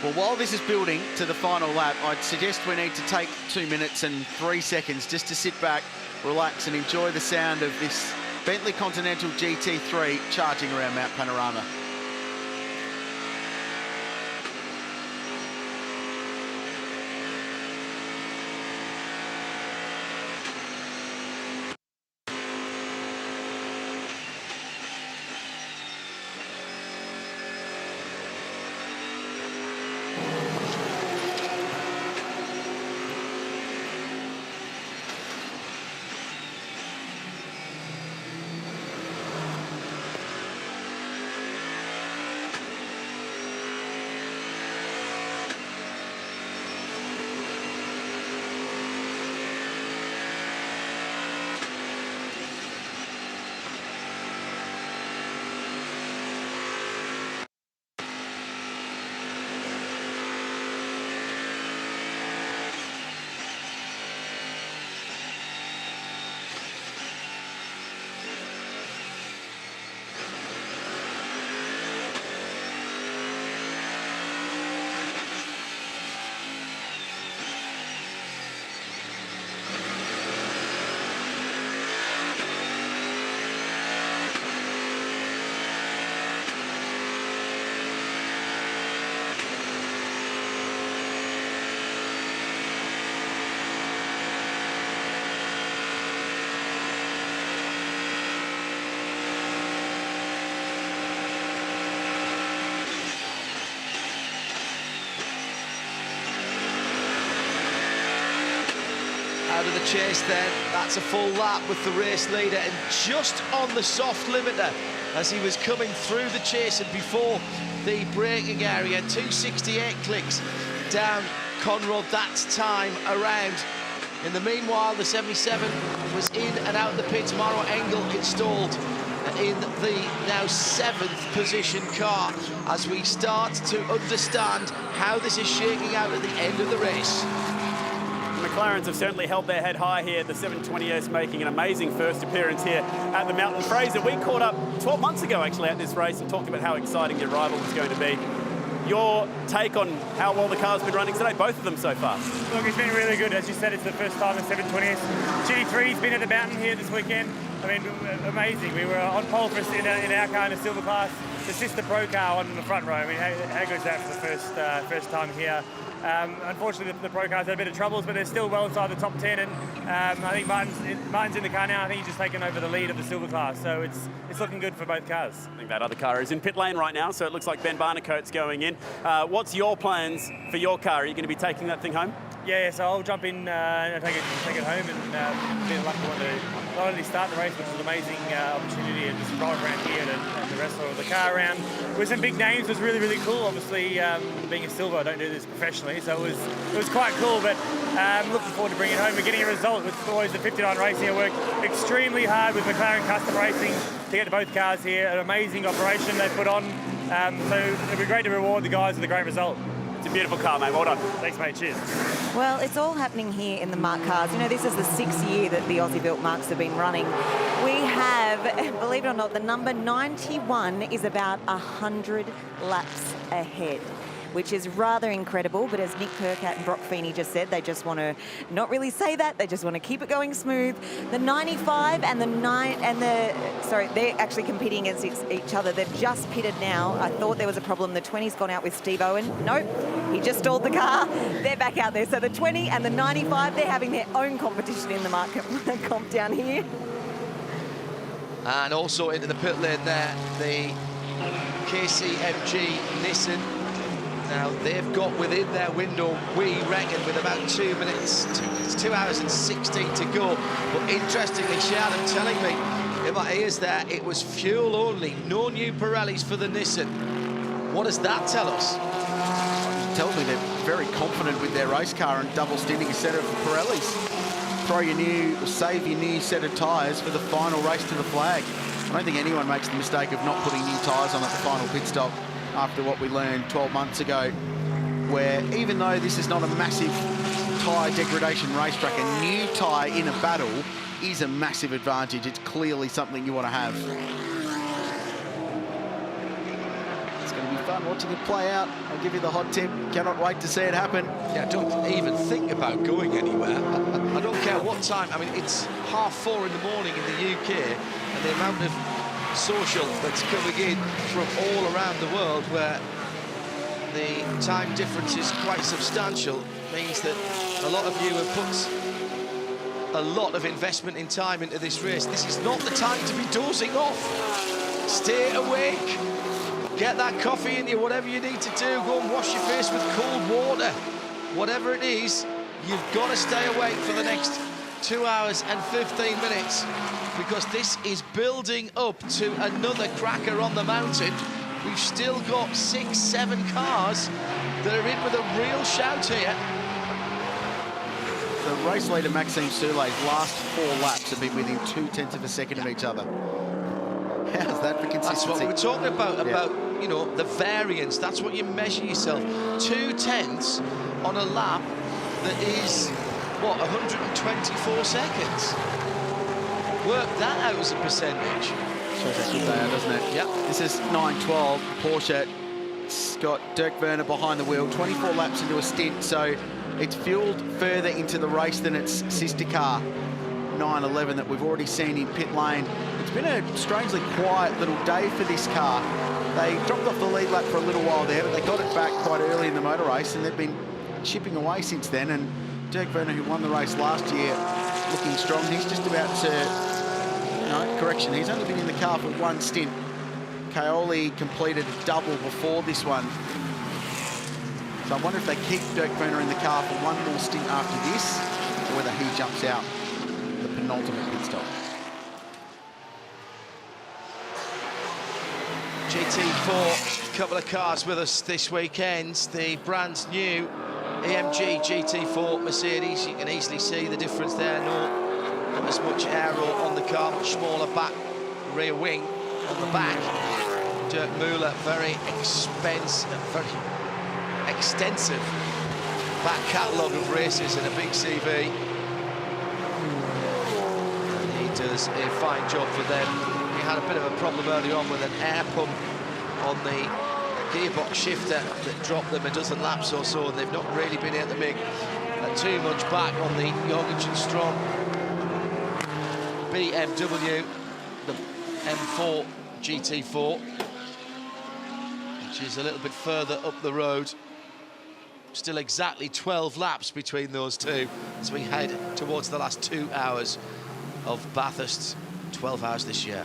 Well, while this is building to the final lap, I'd suggest we need to take 2 minutes and 3 seconds just to sit back, relax, and enjoy the sound of this Bentley Continental GT3 charging around Mount Panorama. Out of the chase then, that's a full lap with the race leader, and just on the soft limiter as he was coming through the chase and before the braking area. 268 clicks down Conrad that time around. In the meanwhile, the 77 was in and out of the pits. Maro Engel installed in the now 7th position car as we start to understand how this is shaking out at the end of the race. McLarens have certainly held their head high here. The 720S making an amazing first appearance here at the Mountain. Fraser, we caught up 12 months ago actually at this race and talked about how exciting your rival was going to be. Your take on how well the car's been running today, both of them so far? Look, it's been really good. As you said, it's the first time the 720S. GT3's been at the Mountain here this weekend. I mean, amazing. We were on pole for in our car in the silver class. The sister pro car on the front row. I mean, how good is that for the first time here? Unfortunately, the pro cars had a bit of troubles, but they're still well inside the top 10. And I think Martin's in the car now. I think he's just taken over the lead of the silver class. So it's looking good for both cars. I think that other car is in pit lane right now, so it looks like Ben Barnicoat's going in. What's your plans for your car? Are you going to be taking that thing home? Yeah, so I'll jump in and take it home and be the lucky one to not only start the race, which was an amazing opportunity, and just drive around here and the rest of the car around with some big names was really, really cool. Obviously, being a silver, I don't do this professionally, so it was quite cool, but looking forward to bringing it home and getting a result. It's always the 59 Racing. I worked extremely hard with McLaren Custom Racing to get to both cars here. An amazing operation they put on, so it'd be great to reward the guys with a great result. It's a beautiful car, mate. Well done. Thanks, mate. Cheers. Well, it's all happening here in the Mark cars. You know, this is the 6th year that the Aussie-built Marks have been running. We have, believe it or not, the number 91 is about 100 laps ahead, which is rather incredible. But as Nick Percat and Brock Feeney just said, they just want to not really say that. They just want to keep it going smooth. The 95 and they're actually competing against each other. They've just pitted now. I thought there was a problem. The 20's gone out with Steve Owen. Nope, he just stalled the car. They're back out there. So the 20 and the 95, they're having their own competition in the market comp down here. And also into the pit lane there, the KCMG Nissan. Now, they've got within their window, we reckon, with about 2 minutes, it's 2 hours and 16 to go. But interestingly, Shannon telling me in my ears there, it was fuel only, no new Pirellis for the Nissan. What does that tell us? It tells me they're very confident with their race car and double stinting a set of Pirellis. Save your new set of tyres for the final race to the flag. I don't think anyone makes the mistake of not putting new tyres on at the final pit stop, after what we learned 12 months ago, where even though this is not a massive tyre degradation racetrack, a new tyre in a battle is a massive advantage. It's clearly something you want to have. It's going to be fun watching it play out. I'll give you the hot tip. Cannot wait to see it happen. Yeah, don't even think about going anywhere. I don't care what time. I mean, it's 4:30 in the morning in the UK, and the amount of social that's coming in from all around the world, where the time difference is quite substantial, means that a lot of you have put a lot of investment in time into this race. This is not the time to be dozing off. Stay awake, get that coffee in you, whatever you need to do. Go and wash your face with cold water. Whatever it is, you've got to stay awake for the next 2 hours and 15 minutes, because this is building up to another cracker on the mountain. We've still got 6, 7 cars that are in with a real shout here. The race leader, Maxime Soulet's last 4 laps have been within 0.2 of a second of each other. How's that for consistency? That's what we were talking about, you know, the variance. That's what you measure yourself. 0.2 on a lap that is, what, 124 seconds? Work that out as a percentage. Shows how good they are, doesn't it? Yep. This is 9:12. Porsche. It's got Dirk Werner behind the wheel. 24 laps into a stint, so it's fueled further into the race than its sister car, 911, that we've already seen in pit lane. It's been a strangely quiet little day for this car. They dropped off the lead lap for a little while there, but they got it back quite early in the motor race, and they've been chipping away since then. And Dirk Werner, who won the race last year, looking strong. He's just about to... No, correction, he's only been in the car for 1 stint. Kaoli completed a double before this one. So I wonder if they keep Dirk Werner in the car for 1 more stint after this, or whether he jumps out the penultimate pit stop. GT4, a couple of cars with us this weekend. The brand new AMG GT4 Mercedes. You can easily see the difference there. Not as much aero on the car, much smaller back rear wing on the back. Dirk Müller, very extensive back catalogue of races and a big CV. And he does a fine job for them. He had a bit of a problem earlier on with an air pump on the gearbox shifter that dropped them a dozen laps or so, and they've not really been able to make too much back on the Jorgensen Strong BMW, the M4 GT4, which is a little bit further up the road. Still exactly 12 laps between those two as we head towards the last 2 hours of Bathurst, 12 hours this year.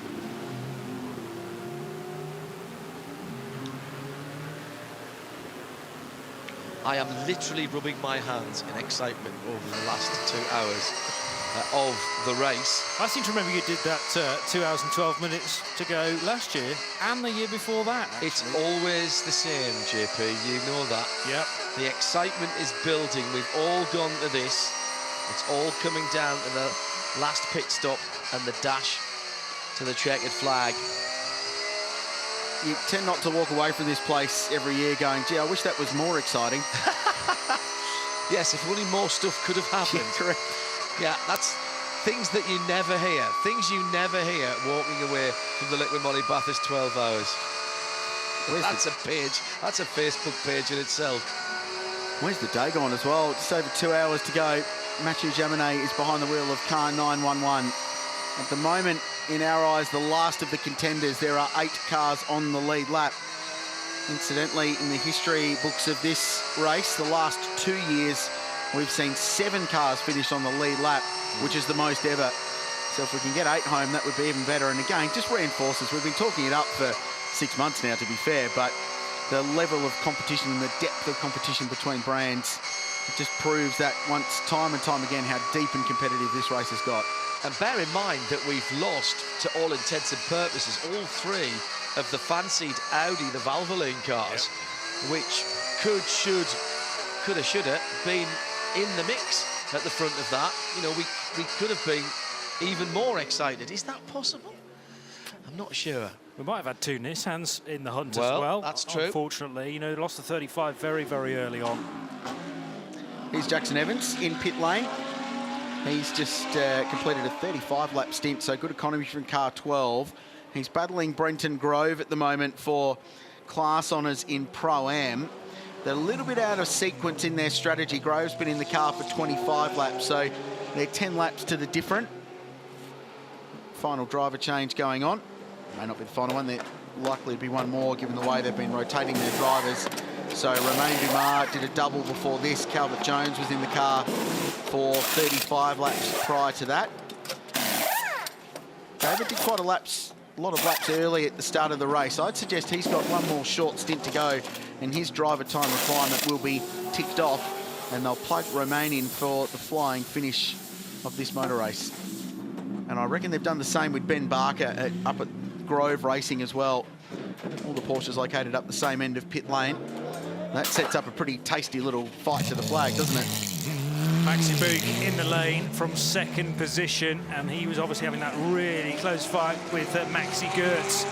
I am literally rubbing my hands in excitement over the last 2 hours of the race. I seem to remember you did that 2 hours and 12 minutes to go last year and the year before that, actually. It's always the same, JP, you know that. Yep. The excitement is building. We've all gone to this. It's all coming down to the last pit stop and the dash to the checkered flag. You tend not to walk away from this place every year going, gee, I wish that was more exciting. Yes, if only more stuff could have happened. Yeah, correct. Yeah, that's things that you never hear. Things you never hear walking away from the Liqui-Moly Bathurst 12 hours. That's a page. That's a Facebook page in itself. Where's the day gone as well? Just over 2 hours to go. Mathieu Jaminet is behind the wheel of car 911. At the moment, in our eyes, the last of the contenders. There are 8 cars on the lead lap. Incidentally, in the history books of this race, the last 2 years, we've seen 7 cars finish on the lead lap, which is the most ever. So if we can get 8 home, that would be even better. And again, just reinforces, we've been talking it up for 6 months now, to be fair, but the level of competition and the depth of competition between brands, it just proves that once, time and time again, how deep and competitive this race has got. And bear in mind that we've lost, to all intents and purposes, all 3 of the fancied Audi, the Valvoline cars, which could have, should have been in the mix at the front of that. You know, we could have been even more excited. Is that possible? I'm not sure. We might have had 2 Nissans in the hunt as Well, well. that's true. Unfortunately, you know, lost the 35 very, very early on. Here's Jackson Evans in pit lane. He's just completed a 35-lap stint, so good economy from car 12. He's battling Brenton Grove at the moment for class honours in Pro-Am. They're a little bit out of sequence in their strategy. Grove's been in the car for 25 laps, so they're 10 laps to the different. Final driver change going on. May not be the final one. They're likely to be one more, given the way they've been rotating their drivers. So Romain Dumas did a double before this. Calvert Jones was in the car for 35 laps prior to that. David did quite a lot of laps early at the start of the race. I'd suggest he's got one more short stint to go, and his driver time requirement will be ticked off, and they'll plug Romain in for the flying finish of this motor race. And I reckon they've done the same with Ben Barker up at Grove Racing as well. All the Porsches located up the same end of pit lane. That sets up a pretty tasty little fight to the flag, doesn't it? Maxi Boog in the lane from 2nd position, and he was obviously having that really close fight with Maxi Goertz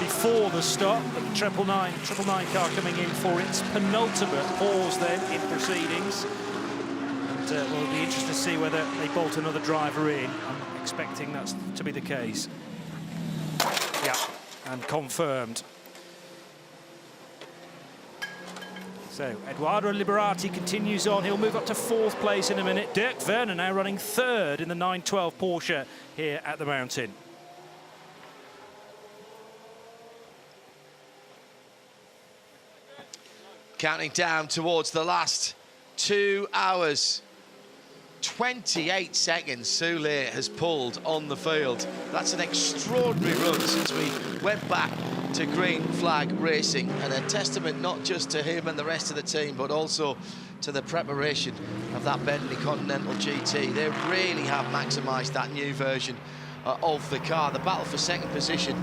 before the stop. But the 999 car coming in for its penultimate pause then in proceedings. And well, it'll be interesting to see whether they bolt another driver in. I'm expecting that to be the case. Yeah, and confirmed. So Edoardo Liberati continues on. He'll move up to 4th place in a minute. Dirk Werner now running 3rd in the 912 Porsche here at the Mountain. Counting down towards the last 2 hours. 28 seconds Soule has pulled on the field. That's an extraordinary run since we went back to green flag racing, and a testament not just to him and the rest of the team, but also to the preparation of that Bentley Continental GT. They really have maximised that new version of the car. The battle for 2nd position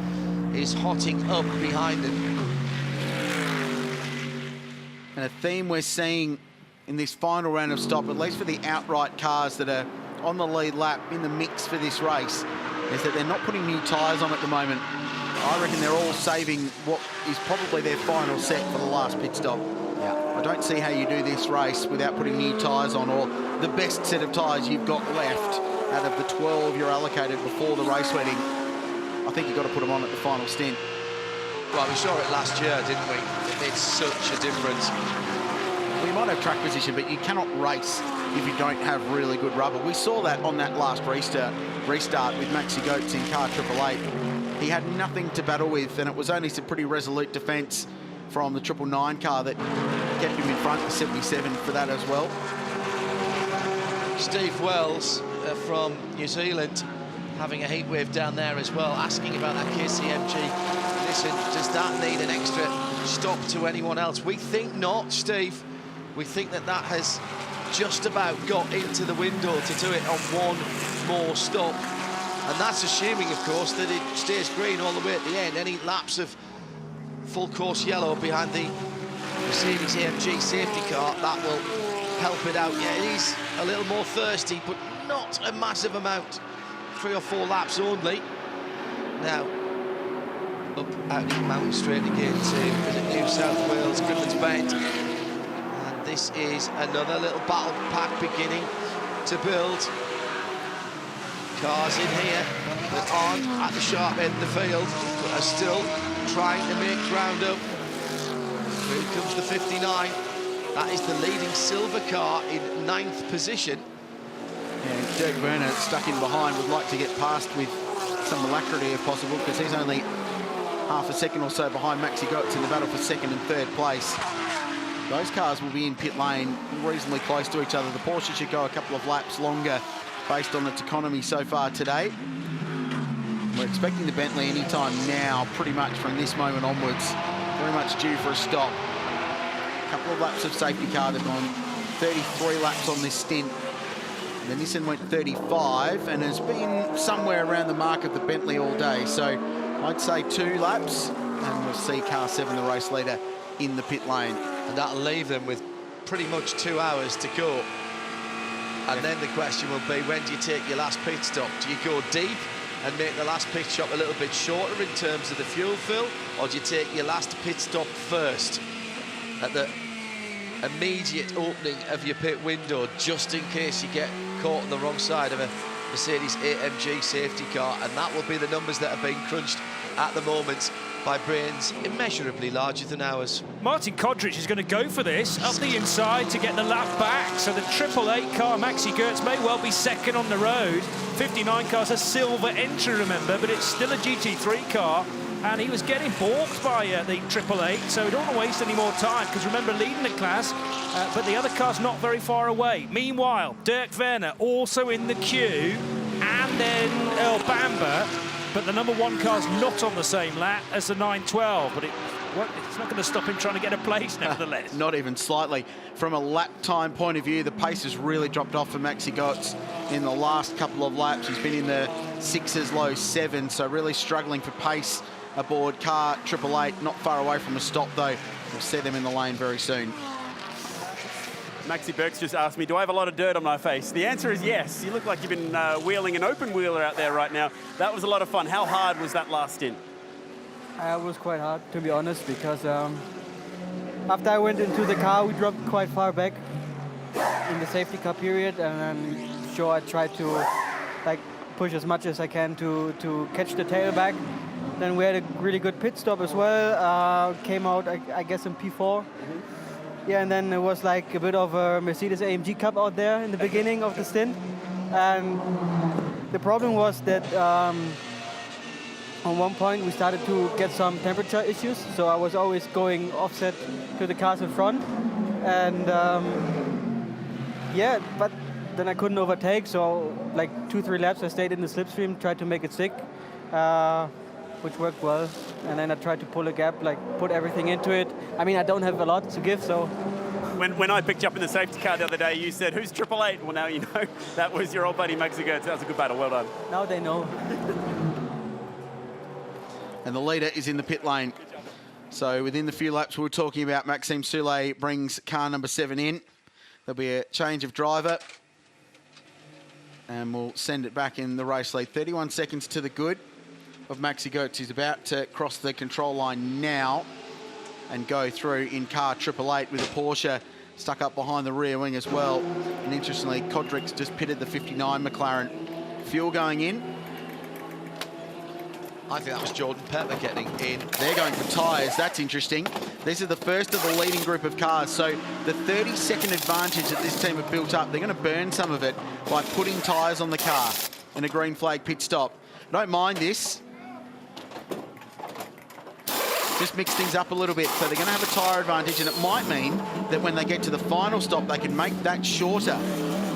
is hotting up behind them. And a theme we're seeing in this final round of stop, at least for the outright cars that are on the lead lap in the mix for this race, is that they're not putting new tyres on at the moment. I reckon they're all saving what is probably their final set for the last pit stop. Yeah. I don't see how you do this race without putting new tyres on, or the best set of tyres you've got left out of the 12 you're allocated before the race wedding. I think you've got to put them on at the final stint. Well, we saw it last year, didn't we? It made such a difference. Well, you might have track position, but you cannot race if you don't have really good rubber. We saw that on that last restart with Maxi Goetz in car 888. He had nothing to battle with, and it was only some pretty resolute defence from the 999 car that kept him in front, 77 for that as well. Steve Wells from New Zealand having a heat wave down there as well, asking about that KCMG. Listen, does that need an extra stop to anyone else? We think not, Steve. We think that that has just about got into the window to do it on one more stop. And that's assuming, of course, that it stays green all the way at the end. Any lapse of full course yellow behind the Mercedes AMG safety car, that will help it out. Yeah, it is a little more thirsty, but not a massive amount. 3 or 4 laps only. Now, up out in Mountain Straight again to New South Wales, Griffin's Bend. And this is another little battle pack beginning to build. Cars in here that aren't at the sharp end of the field, but are still trying to make ground up. Here comes the 59. That is the leading silver car in 9th position. Yeah, Dirk Werner stuck in behind, would like to get past with some alacrity if possible, because he's only half a second or so behind Maxi Götz in the battle for 2nd and 3rd place. Those cars will be in pit lane reasonably close to each other. The Porsche should go a couple of laps longer based on its economy so far today. We're expecting the Bentley anytime now, pretty much from this moment onwards. Very much due for a stop. A couple of laps of safety car. They've gone 33 laps on this stint. The Nissan went 35 and has been somewhere around the mark of the Bentley all day. So I'd say 2 laps and we'll see car 7, the race leader, in the pit lane. And that'll leave them with pretty much 2 hours to go. And then the question will be, when do you take your last pit stop? Do you go deep and make the last pit stop a little bit shorter in terms of the fuel fill, or do you take your last pit stop first at the immediate opening of your pit window, just in case you get caught on the wrong side of a Mercedes AMG safety car? And that will be the numbers that are being crunched at the moment by brains immeasurably larger than ours. Martin Kodrich is going to go for this up the inside to get the lap back. So the 888 car, Maxi Götz, may well be 2nd on the road. 59 car's a silver entry, remember, but it's still a GT3 car. And he was getting balked by the 888, so we don't want to waste any more time, because remember, leading the class, but the other car's not very far away. Meanwhile, Dirk Werner also in the queue, and then Earl Bamber, but the number 1 car's not on the same lap as the 912, but it's not going to stop him trying to get a place, nevertheless. Not even slightly. From a lap time point of view, the pace has really dropped off for Maxi Götz in the last couple of laps. He's been in the 6s, low 7s, so really struggling for pace aboard car 888. Not far away from a stop, though. We'll see them in the lane very soon. Maxi Götz just asked me, do I have a lot of dirt on my face? The answer is yes. You look like you've been wheeling an open wheeler out there right now. That was a lot of fun. How hard was that last stint? It was quite hard, to be honest, because after I went into the car, we dropped quite far back in the safety car period, and I'm sure I tried to push as much as I can to catch the tailback. Then we had a really good pit stop as well. Came out, I guess, in P4. Yeah, and then it was like a bit of a Mercedes AMG Cup out there in the beginning of the stint. And the problem was that on one point we started to get some temperature issues. So I was always going offset to the cars in front. And yeah, but then I couldn't overtake. So like 2-3 laps I stayed in the slipstream, tried to make it stick. Which worked well, and then I tried to pull a gap, put everything into it. I mean, I don't have a lot to give, so... When I picked you up in the safety car the other day, you said, who's 888? Well, now you know that was your old buddy Maxi Götz. That was a good battle, well done. Now they know. And the leader is in the pit lane. So within the few laps we were talking about, Maxime Soule brings car number 7 in. There'll be a change of driver. And we'll send it back in the race lead. 31 seconds to the good of Maxi Götz. He's about to cross the control line now and go through in car 888 with a Porsche stuck up behind the rear wing as well. And interestingly, Kodrick's just pitted the 59 McLaren. Fuel going in. I think that was Jordan Pepper getting in. They're going for tyres. That's interesting. These are the first of the leading group of cars. So the 30-second advantage that this team have built up, they're going to burn some of it by putting tyres on the car in a green flag pit stop. I don't mind this. just mix things up a little bit. So they're going to have a tyre advantage, and it might mean that when they get to the final stop, they can make that shorter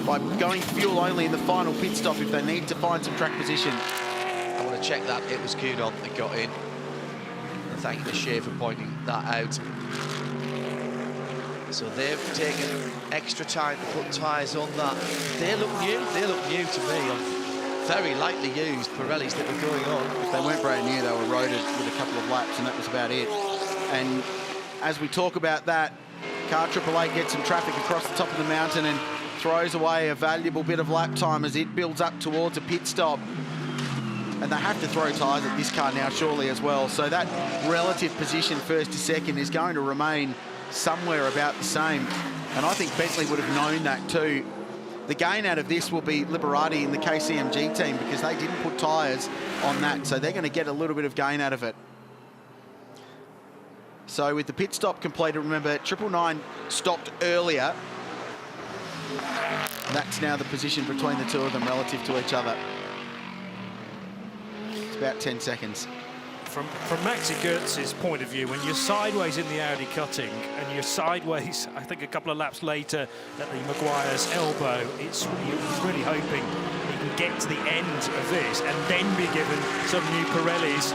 by going fuel only in the final pit stop if they need to find some track position. I want to check that. It was Gunon that got in. And thank you to Shea for pointing that out. So they've taken extra time to put tyres on that. They look new. They look new to me. Very lightly used Pirellis that were going on. If they weren't brand new, they were roaded with a couple of laps, and that was about it. And as we talk about that, car 888 gets some traffic across the top of the mountain and throws away a valuable bit of lap time as it builds up towards a pit stop. And they have to throw tyres at this car now, surely, as well. So that relative position, first to second, is going to remain somewhere about the same. And I think Bentley would have known that too. The gain out of this will be Liberati in the KCMG team because they didn't put tyres on that. So they're going to get a little bit of gain out of it. So with the pit stop completed, remember, 999 stopped earlier. And that's now the position between the two of them relative to each other. It's about 10 seconds. From Maxi Goetz's point of view, when you're sideways in the Audi cutting and you're sideways, I think a couple of laps later at the Maguire's elbow, he's really hoping he can get to the end of this and then be given some new Pirellis.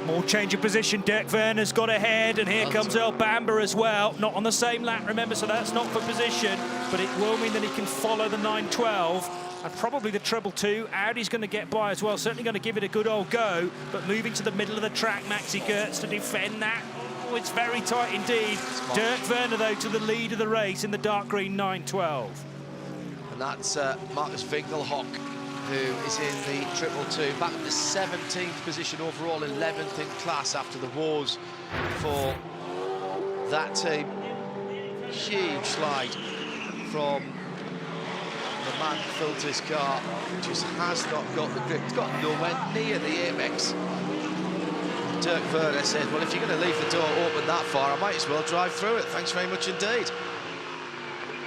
More change of position. Dirk Werner's got ahead, and here comes El Bamba as well. Not on the same lap, remember, so that's not for position, but it will mean that he can follow the 912. And probably the treble 2. Audi's going to get by as well. Certainly going to give it a good old go. But moving to the middle of the track, Maxi Goetz to defend that. Oh, it's very tight indeed. Dirk Werner, though, to the lead of the race in the dark green 912. And that's Marcus Winkelhock, who is in the triple 2. Back in the 17th position overall, 11th in class after the wars for that team. Huge slide from the man who filled his car, just has not got the grip. It's got nowhere near the apex. Dirk Werner said, well, if you're going to leave the door open that far, I might as well drive through it. Thanks very much indeed.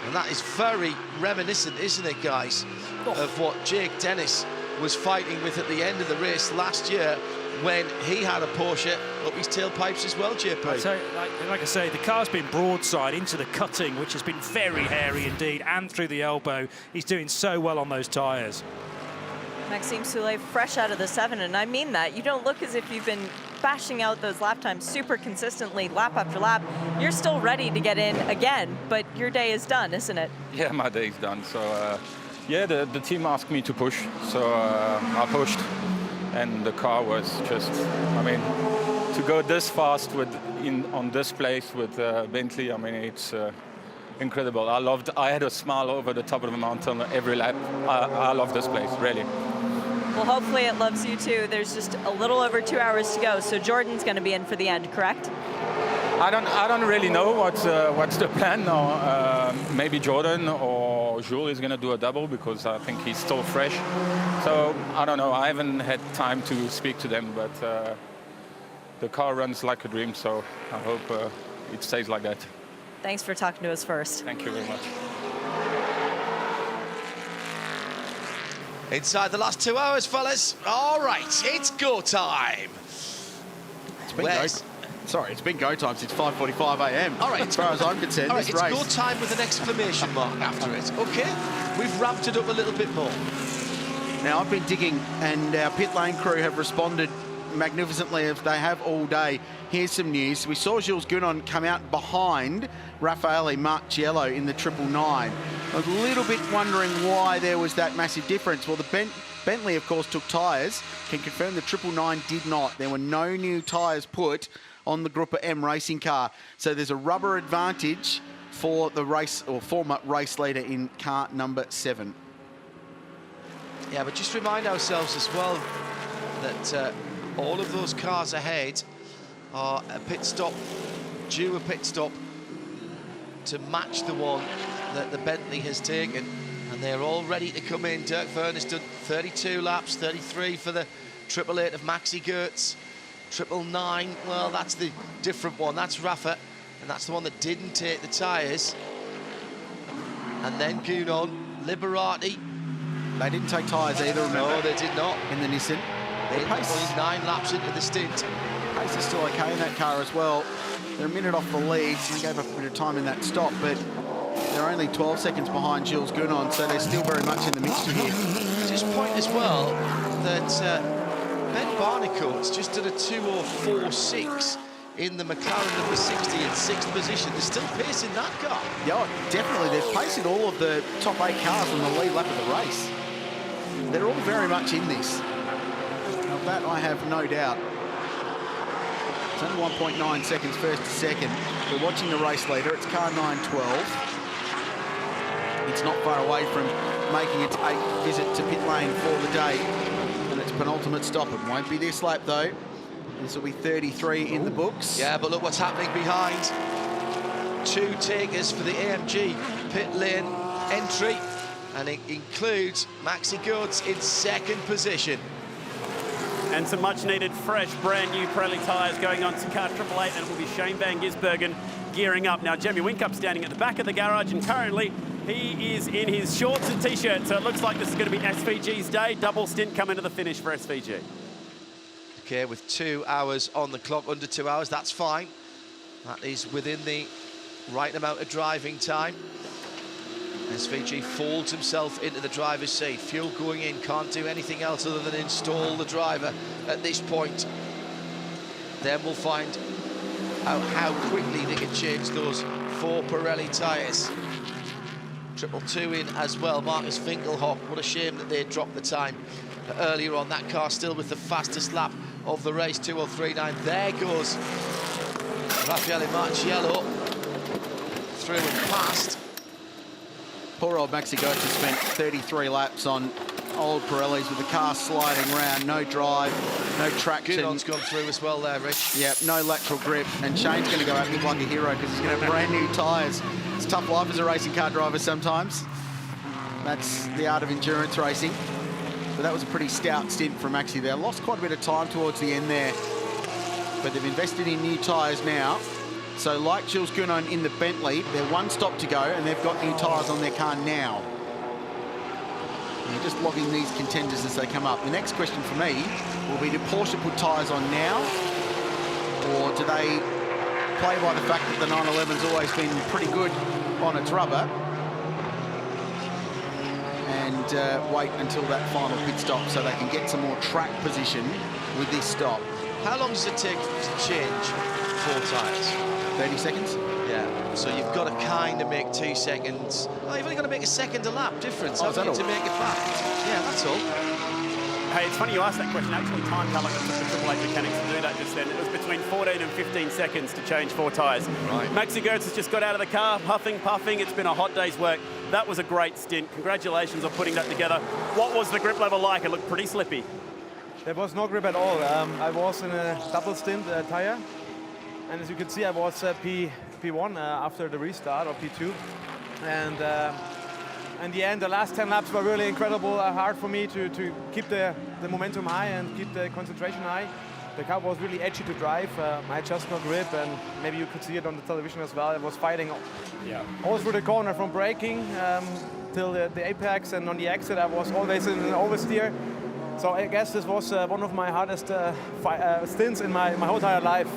And that is very reminiscent, isn't it, guys, of what Jake Dennis was fighting with at the end of the race last year when he had a Porsche up his tailpipes as well, JP. So, like I say, the car's been broadside into the cutting, which has been very hairy indeed, and through the elbow. He's doing so well on those tyres. Maxime Soulet fresh out of the 7, and I mean that. You don't look as if you've been bashing out those lap times super consistently, lap after lap. You're still ready to get in again, but your day is done, isn't it? Yeah, my day is done. So, yeah, the team asked me to push, so I pushed. And the car was just, I mean, to go this fast on this place with Bentley, I mean, it's incredible. I had a smile over the top of the mountain every lap. I love this place, really. Well, hopefully it loves you too. There's just a little over 2 hours to go, so Jordan's going to be in for the end, correct? I don't really know what's the plan now. Maybe Jordan or Jules is going to do a double because I think he's still fresh. So I don't know. I haven't had time to speak to them, but the car runs like a dream. So I hope it stays like that. Thanks for talking to us first. Thank you very much. Inside the last 2 hours, fellas. All right, it's go time. It's been go time since 5:45 a.m. All right, as far as I'm concerned. All right, this it's race. go time with an exclamation mark after it. Okay, we've ramped it up a little bit more. Now, I've been digging, and our pit lane crew have responded magnificently as they have all day. Here's some news. We saw Jules Gunon come out behind Raffaele Marciello in the 999. I was a little bit wondering why there was that massive difference. Well, the Bentley, of course, took tyres. Can confirm the 999 did not. There were no new tyres put on the Gruppa M racing car. So there's a rubber advantage for the race or former race leader in car number 7. Yeah, but just remind ourselves as well that all of those cars ahead are a pit stop, due a pit stop to match the one that the Bentley has taken, and they're all ready to come in. Dirk Werner's done 32 laps, 33 for the 888 of Maxi Goetz. 999, well, that's the different one. That's Rafa, and that's the one that didn't take the tyres. And then Gunon, Liberati. They didn't take tyres either, remember? No, they did not. In the Nissan. They're only 9 laps into the stint. Pace is still okay in that car as well. They're a minute off the lead. They gave up a bit of time in that stop, but they're only 12 seconds behind Jules Gounon, so they're still very much in the mixture here. Just point as well that Ben Barnicoat's just at a 2:04.6 in the McLaren number 60 in 6th position. There's still pace in that car. Yeah, definitely. There's pace in all of the top 8 cars on the lead lap of the race. They're all very much in this. Of that, I have no doubt. It's only 1.9 seconds first to second. We're watching the race leader. It's car 912. It's not far away from making its 8th visit to pit lane for the day. And its penultimate stop. It won't be this lap, though. This will be 33 in the books. Yeah, but look what's happening behind. 2 takers for the AMG pit lane entry. And it includes Maxi Goetz in 2nd position. And some much-needed, fresh, brand-new Pirelli tyres going on to car 888, and it will be Shane Van Gisbergen gearing up. Now, Jamie Whincup standing at the back of the garage, and currently he is in his shorts and T-shirt, so it looks like this is going to be SVG's day. Double stint coming to the finish for SVG. Okay, with 2 hours on the clock, under 2 hours, that's fine. That is within the right amount of driving time. SVG folds himself into the driver's seat. Fuel going in, can't do anything else other than install the driver at this point. Then we'll find out how quickly they can change those 4 Pirelli tyres. 222 in as well. Marcus Winkelhock, what a shame that they dropped the time earlier on. That car still with the fastest lap of the race, 2:03.9. There goes Raffaele Marciello through and past. Poor old Maxi Goetz has spent 33 laps on old Pirellis with the car sliding around, no drive, no traction. Gounon's gone through as well there, Rich. Yep, no lateral grip, and Shane's going to go out and look like a hero because he's going to have brand new tyres. It's a tough life as a racing car driver sometimes. That's the art of endurance racing. But that was a pretty stout stint from Maxi there. Lost quite a bit of time towards the end there, but they've invested in new tyres now. So like Jules Gounon in the Bentley, they're 1 stop to go and they've got new tyres on their car now. And you're just logging these contenders as they come up. The next question for me will be, do Porsche put tyres on now, or do they play by the fact that the 911's always been pretty good on its rubber and wait until that final pit stop so they can get some more track position with this stop? How long does it take to change 4 tyres? 30 seconds? Yeah, so you've got to kind of make 2 seconds. Oh, you've only got to make a second a lap difference, haven't you, to make it back? Yeah, that's all. Hey, it's funny you asked that question. Actually, time how long it took the Triple Eight mechanics to do that just then. It was between 14 and 15 seconds to change 4 tyres. Right. Maxi Goetz has just got out of the car, huffing, puffing. It's been a hot day's work. That was a great stint. Congratulations on putting that together. What was the grip level like? It looked pretty slippy. There was no grip at all. I was in a double stint tyre. And as you can see, I was P1 after the restart, or P2. And in the end, the last 10 laps were really incredible, hard for me to keep the momentum high and keep the concentration high. The car was really edgy to drive. I had just no grip, and maybe you could see it on the television as well. I was fighting all through the corner, from braking till the apex, and on the exit I was always in an oversteer. So I guess this was one of my hardest stints in my whole entire life.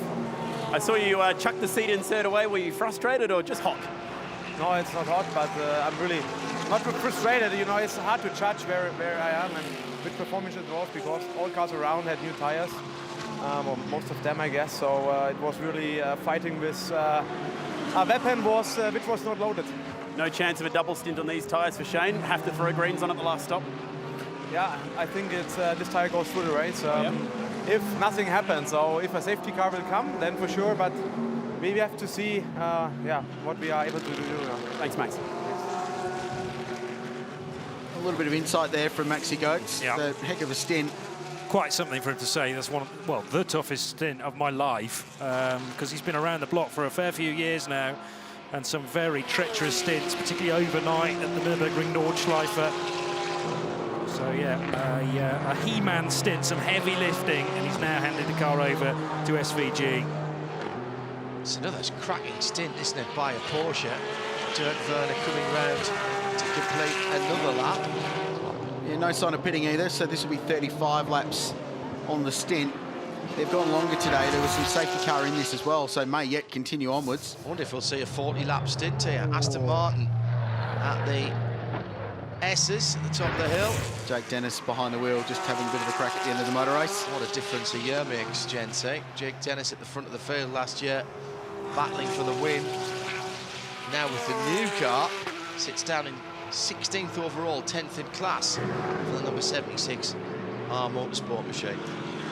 I saw you chuck the seat insert away. Were you frustrated or just hot? No, it's not hot, but I'm really not frustrated. You know, it's hard to judge where I am and which performance it was, because all cars around had new tires, or most of them, I guess. So it was really fighting with a weapon which was not loaded. No chance of a double stint on these tyres for Shane. Have to throw greens on at the last stop. Yeah, I think it's this tire goes through the race. If nothing happens, so if a safety car will come, then for sure. But we have to see, what we are able to do now. Thanks, Max. A little bit of insight there from Maxi Goetz. Yeah. A heck of a stint. Quite something for him to say. That's the toughest stint of my life, because he's been around the block for a fair few years now, and some very treacherous stints, particularly overnight at the Nürburgring Nordschleife. So yeah, a He-Man stint, some heavy lifting, and he's now handed the car over to SVG. It's another cracking stint, isn't it, by a Porsche. Dirk Werner coming round to complete another lap. Yeah, no sign of pitting either, so this will be 35 laps on the stint. they've gone longer today. There was some safety car in this as well, so may yet continue onwards. I wonder if we'll see a 40-lap stint here. Aston Martin at the S's at the top of the hill. Jake Dennis behind the wheel, just having a bit of a crack at the end of the motor race. What a difference a year makes, gents, eh? Jake Dennis at the front of the field last year, battling for the win. Now with the new car, sits down in 16th overall, 10th in class for the number 76 R Motorsport machine.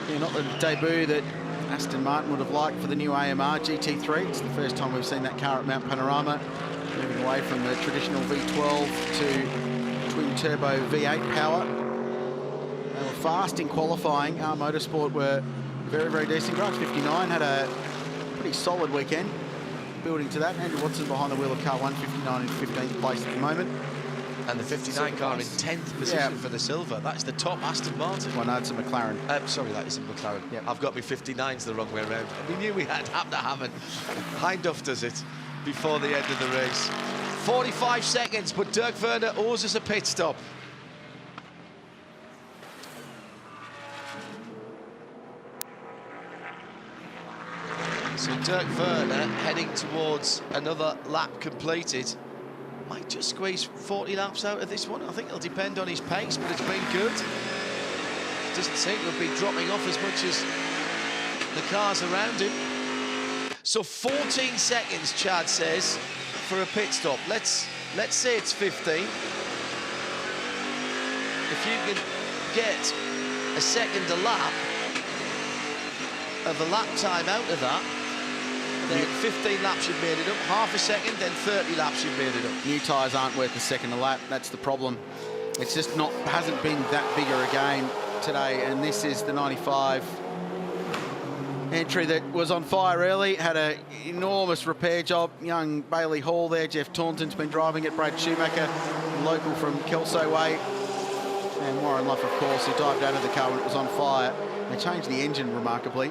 Yeah, not the debut that Aston Martin would have liked for the new AMR GT3. It's the first time we've seen that car at Mount Panorama, moving away from the traditional V12 to twin-turbo V8 power. They were fast in qualifying. Our Motorsport were very, very decent. Grant 59 had a pretty solid weekend. Building to that, Andrew Watson behind the wheel of car 159 in 15th place at the moment. And the 59 car in 10th position for the silver. That's the top Aston Martin. Well, no, it's a McLaren. Sorry, that isn't McLaren. Yep. I've got my 59s the wrong way around. We knew we had to have it. Hindhoff does it before the end of the race. 45 seconds, but Dirk Werner owes us a pit stop. So Dirk Werner heading towards another lap completed. Might just squeeze 40 laps out of this one. I think it'll depend on his pace, but it's been good. Doesn't seem to be dropping off as much as the cars around him. So 14 seconds, Chad says, for a pit stop. Let's say it's 15. If you can get a second a lap of a lap time out of that, then 15 laps you've made it up, half a second, then 30 laps you've made it up. New tyres aren't worth a second a lap, that's the problem. It's just hasn't been that bigger a game today, and this is the 95 entry that was on fire early, had an enormous repair job. Young Bailey Hall there, Jeff Taunton's been driving it, Brad Schumacher, local from Kelso Way, and Warren Luff, of course, who dived out of the car when it was on fire. They changed the engine remarkably.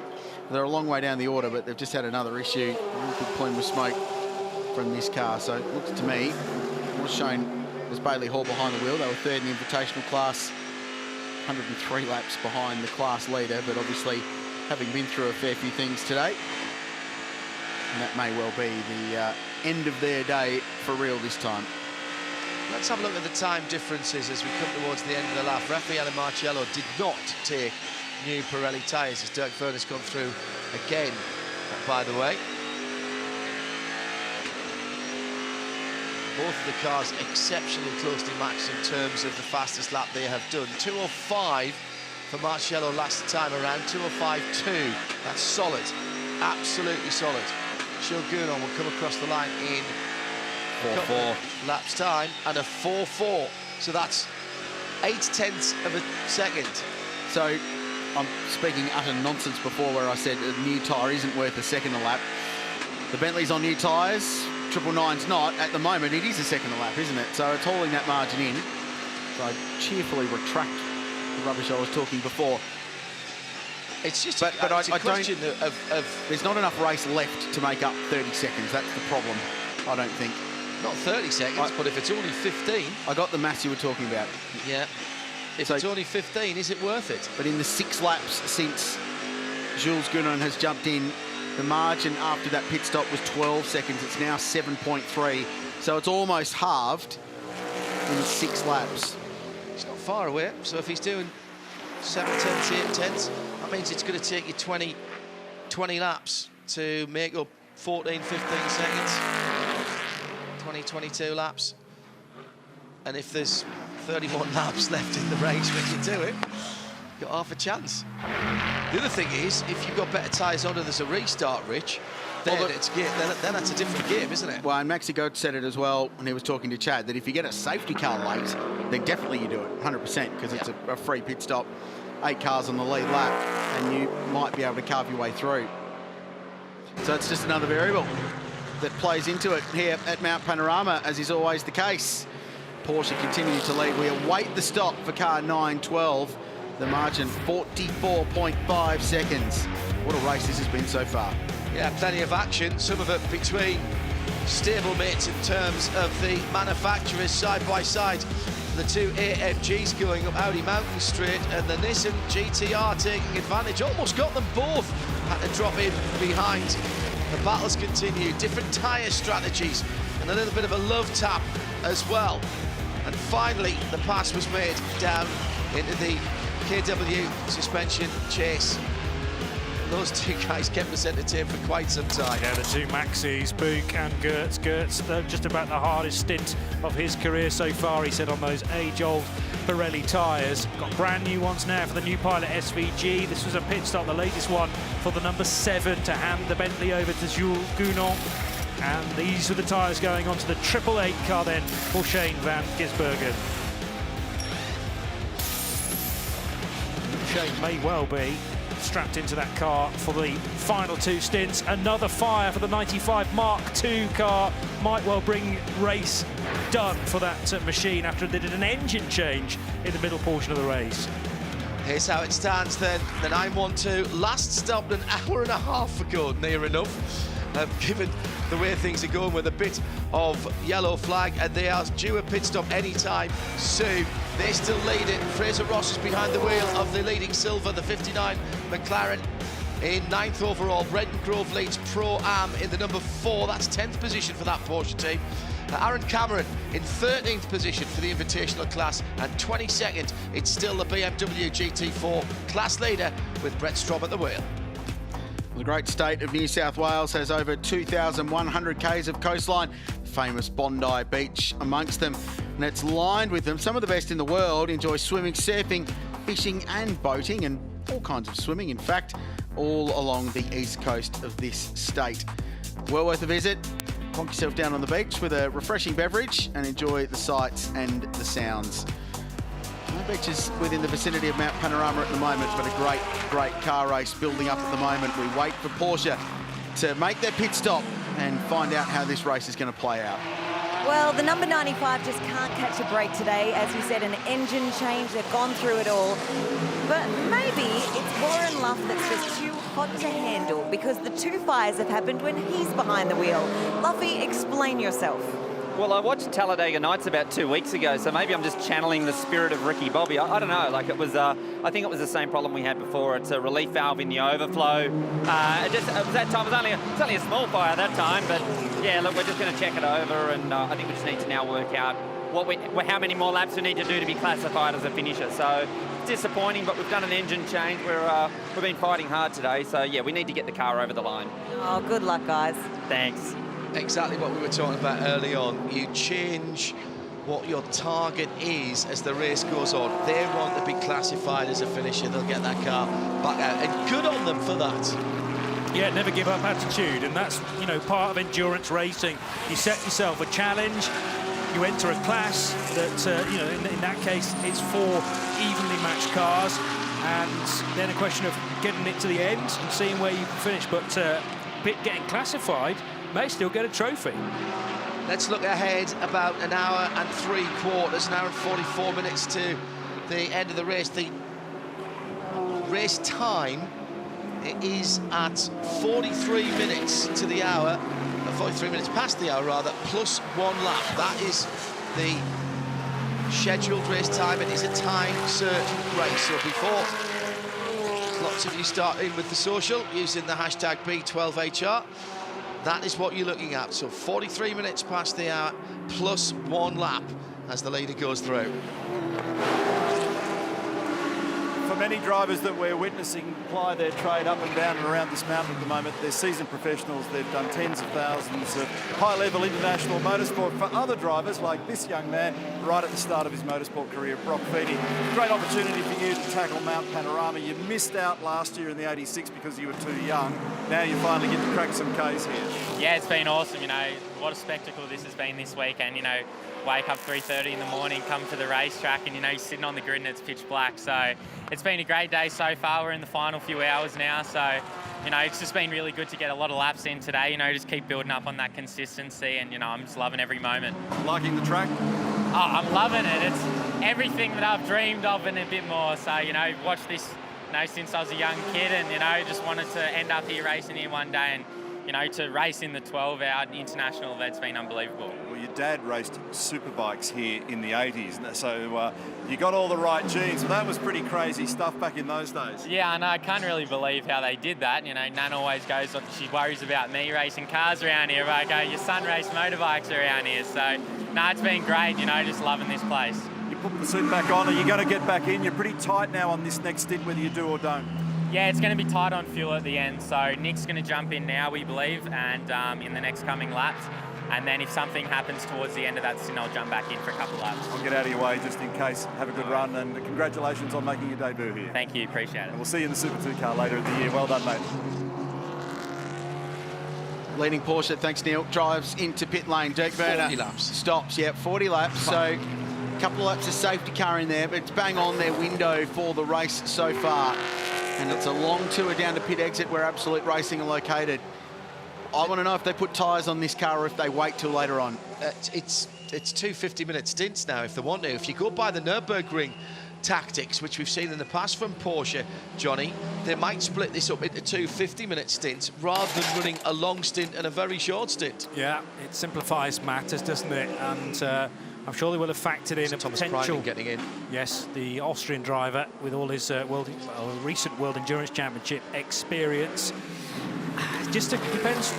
They're a long way down the order, but they've just had another issue. A big plume of smoke from this car. So it looks to me, was shown as Bailey Hall behind the wheel. They were third in the invitational class, 103 laps behind the class leader, but obviously having been through a fair few things today, and that may well be the end of their day for real this time. Let's have a look at the time differences as we come towards the end of the lap. Raffaele Marciello did not take new Pirelli tyres as Dirk Werner's gone through again, by the way. Both of the cars exceptionally closely matched in terms of the fastest lap they have done. 2:05 for Marciello last time around, 2:05.2. That's solid, absolutely solid. Shogunon will come across the line in 4:4 laps time and a 4:4. So that's 0.8 of a second. So I'm speaking utter nonsense before where I said a new tyre isn't worth a second a lap. The Bentley's on new tyres, 999's not. At the moment, it is a second a lap, isn't it? So it's hauling that margin in. So I cheerfully retract the rubbish I was talking before. It's just but I question of... There's not enough race left to make up 30 seconds. That's the problem, I don't think. Not 30 seconds, but if it's only 15... I got the maths you were talking about. Yeah. If it's only 15, is it worth it? But in the 6 laps since Jules Gounon has jumped in, the margin after that pit stop was 12 seconds. It's now 7.3. So it's almost halved in 6 laps. It's not far away. So if he's doing 7/10, 8/10, that means it's going to take you 20 laps to make up 14, 15 seconds. 20, 22 laps. And if there's 31 laps left in the race when you do it, you've got half a chance. The other thing is, if you've got better tyres on and there's a restart, Rich, then, then that's a different game, isn't it? Well, and Maxi Goetz said it as well when he was talking to Chad, that if you get a safety car late, then definitely you do it, 100%, because it's a free pit stop, 8 cars on the lead lap, and you might be able to carve your way through. So it's just another variable that plays into it here at Mount Panorama, as is always the case. Porsche continuing to lead. We await the stop for car 912. The margin 44.5 seconds. What a race this has been so far. Yeah, plenty of action, some of it between stablemates in terms of the manufacturers side by side. the two AMGs going up Audi Mountain Straight, and the Nissan GTR taking advantage. Almost got them both. Had to drop in behind. The battles continue. Different tyre strategies and a little bit of a love tap as well. And finally, the pass was made down into the KW suspension chase. Those two guys kept us entertained for quite some time. Yeah, the two Maxis, Book and Gertz. Gertz, just about the hardest stint of his career so far, he said, on those age-old Pirelli tyres. Got brand new ones now for the new Pilot SVG. This was a pit stop, the latest one for the number 7 to hand the Bentley over to Jules Gounon. And these are the tyres going on to the 888 car then for Shane van Gisbergen. Shane may well be strapped into that car for the final 2 stints. Another fire for the 95 Mark II car. Might well bring race done for that machine after they did an engine change in the middle portion of the race. Here's how it stands then. The 912 last stopped an hour and a half ago, near enough. Given the way things are going with a bit of yellow flag, and they are due a pit stop anytime soon. They still lead it. Fraser Ross is behind the wheel of the leading silver, the 59 McLaren in 9th overall. Brendan Grove leads Pro-Am in the number 4. That's 10th position for that Porsche team. Aaron Cameron in 13th position for the Invitational class, and 22nd, it's still the BMW GT4 class leader with Brett Straub at the wheel. The great state of New South Wales has over 2,100 k's of coastline, famous Bondi Beach amongst them, and it's lined with them. Some of the best in the world enjoy swimming, surfing, fishing and boating, and all kinds of swimming, in fact, all along the east coast of this state. Well worth a visit. Plonk yourself down on the beach with a refreshing beverage and enjoy the sights and the sounds. The beach is within the vicinity of Mount Panorama at the moment, but a great car race building up at the moment. We wait for Porsche to make their pit stop and find out how this race is going to play out. Well, the number 95 just can't catch a break today. As you said, an engine change. They've gone through it all. But maybe it's Warren Luff that's just too hot to handle, because the 2 fires have happened when he's behind the wheel. Luffy, explain yourself. Well, I watched Talladega Nights about 2 weeks ago, so maybe I'm just channeling the spirit of Ricky Bobby. I don't know, like it was, I think it was the same problem we had before. It's a relief valve in the overflow. It was only a small fire that time, but yeah, look, we're just going to check it over, and I think we just need to now work out how many more laps we need to do to be classified as a finisher. So it's disappointing, but we've done an engine change. We've been fighting hard today, so yeah, we need to get the car over the line. Oh, good luck, guys. Thanks. Exactly what we were talking about early on. You change what your target is as the race goes on. They want to be classified as a finisher. They'll get that car back out, and good on them for that. Yeah, never give up attitude, and that's, you know, part of endurance racing. You set yourself a challenge, you enter a class that, you know, in that case, it's 4 evenly matched cars, and then a question of getting it to the end and seeing where you finish. But getting classified may still get a trophy. Let's look ahead about an hour and 3/4, an hour and 44 minutes to the end of the race. The race time is at 43 minutes to the hour, 43 minutes past the hour rather, plus 1 lap. That is the scheduled race time. It is a time cert race. So before lots of you start in with the social using the hashtag B12HR, that is what you're looking at. So 43 minutes past the hour, plus 1 lap as the leader goes through. For many drivers that we're witnessing ply their trade up and down and around this mountain at the moment, they're seasoned professionals. They've done tens of thousands of high-level international motorsport. For other drivers, like this young man, right at the start of his motorsport career, Brock Feedy, great opportunity for you to tackle Mount Panorama. You missed out last year in the 86 because you were too young. Now you finally get to crack some Ks here. Yeah, it's been awesome. You know, what a spectacle this has been this weekend. You know, wake up 3:30 in the morning, come to the racetrack, and you know, you're sitting on the grid and it's pitch black. So it's been a great day so far. We're in the final few hours now, so you know, it's just been really good to get a lot of laps in today. You know, just keep building up on that consistency, and you know, I'm just loving every moment. Liking the track? Oh, I'm loving it. It's everything that I've dreamed of and a bit more. So you know, watched this, you know, since I was a young kid, and you know, just wanted to end up here racing here one day, and you know, to race in the 12-hour international event's been unbelievable. Well, your dad raced superbikes here in the 80s, so you got all the right genes. That was pretty crazy stuff back in those days. Yeah, I know. I can't really believe how they did that. You know, Nan always goes, she worries about me racing cars around here, but I go, your son raced motorbikes around here. So, no, it's been great, you know, just loving this place. You put the suit back on, are you going to get back in? You're pretty tight now on this next stint, whether you do or don't. Yeah, it's going to be tight on fuel at the end. So Nick's going to jump in now, we believe, and in the next coming laps. And then if something happens towards the end of that stint, I'll jump back in for a couple of laps. I'll get out of your way just in case. Have a good run, and congratulations on making your debut here. Thank you, appreciate it. And we'll see you in the Super 2 car later in the year. Well done, mate. Leading Porsche, thanks Neil, drives into pit lane. Dirk Werner 40 laps. Stops, yeah, 40 laps. So a couple of laps of safety car in there, but it's bang on their window for the race so far. And it's a long tour down to pit exit where Absolute Racing are located. I want to know if they put tyres on this car or if they wait till later on. It's 2 50-minute stints now if they want to. If you go by the Nürburgring tactics, which we've seen in the past from Porsche, Johnny, they might split this up into 2 50-minute stints rather than running a long stint and a very short stint. Yeah, it simplifies matters, doesn't it? And I'm sure they will have factored in a potential getting in. Yes, the Austrian driver with all his recent World Endurance Championship experience. Just depends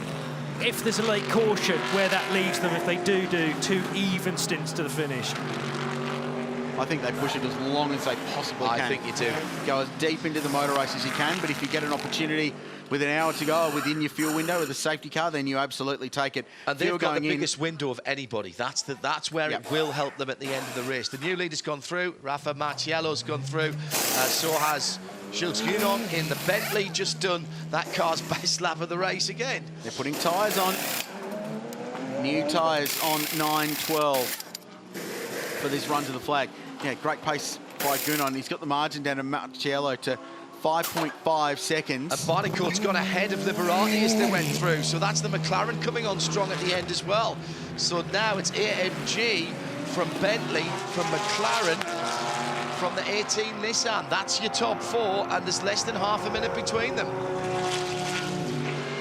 if there's a late caution where that leaves them if they do 2 even stints to the finish. I think they push it as long as they possibly can. I think you do. Go as deep into the motor race as you can, but if you get an opportunity with an hour to go within your fuel window with a safety car, then you absolutely take it. And they've got the biggest window of anybody. That's where it will help them at the end of the race. The new leader's gone through. Rafa Marciello's gone through. So has Jules Gunon in the Bentley, just done that car's best lap of the race again. They're putting tyres on. New tyres on 9.12 for this run to the flag. Yeah, great pace by Gunon. He's got the margin down to Marciello to 5.5 seconds. And Barnicourt's got ahead of Liberati as they went through, so that's the McLaren coming on strong at the end as well. So now it's AMG from Bentley, from McLaren, from the 18 Nissan. That's your top 4, and there's less than half a minute between them.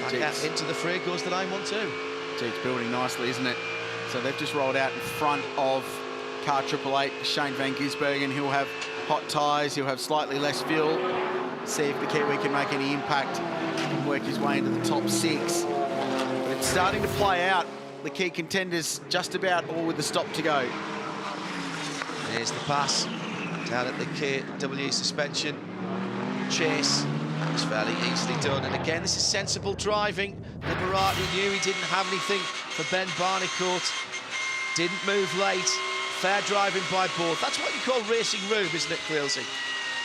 And into the fray goes the 912. Gee, it's building nicely, isn't it? So they've just rolled out in front of car 888, Shane Van Gisbergen. He'll have hot tyres, he'll have slightly less fuel. See if the Kiwi can make any impact and work his way into the top 6. But it's starting to play out. The key contenders just about all with the stop to go. Here's the pass down at the KW suspension. Chase. It's fairly easily done. And again, this is sensible driving. Liberati knew he didn't have anything for Ben Barnicourt. Didn't move late. Fair driving by both. That's what you call racing room, isn't it, Quilsey?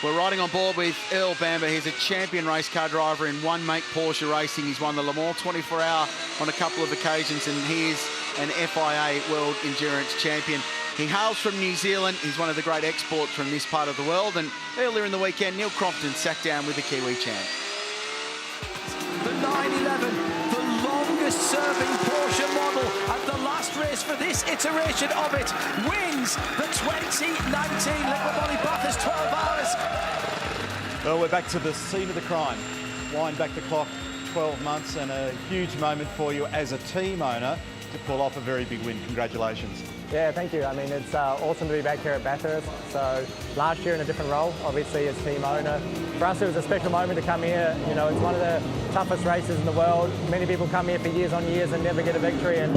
We're riding on board with Earl Bamber. He's a champion race car driver in one-make Porsche racing. He's won the Le Mans 24-hour on a couple of occasions, and he is an FIA World Endurance Champion. He hails from New Zealand. He's one of the great exports from this part of the world. And earlier in the weekend, Neil Crompton sat down with the Kiwi champ. The 911, the longest serving Porsche model, and the last race for this iteration of it, wins the 2019 Liqui-Moly Bathurst 12 hours. Well, we're back to the scene of the crime. Wind back the clock 12 months, and a huge moment for you as a team owner to pull off a very big win. Congratulations. Yeah, thank you. I mean, it's awesome to be back here at Bathurst. So last year in a different role, obviously as team owner. For us, it was a special moment to come here. You know, it's one of the toughest races in the world. Many people come here for years on years and never get a victory. And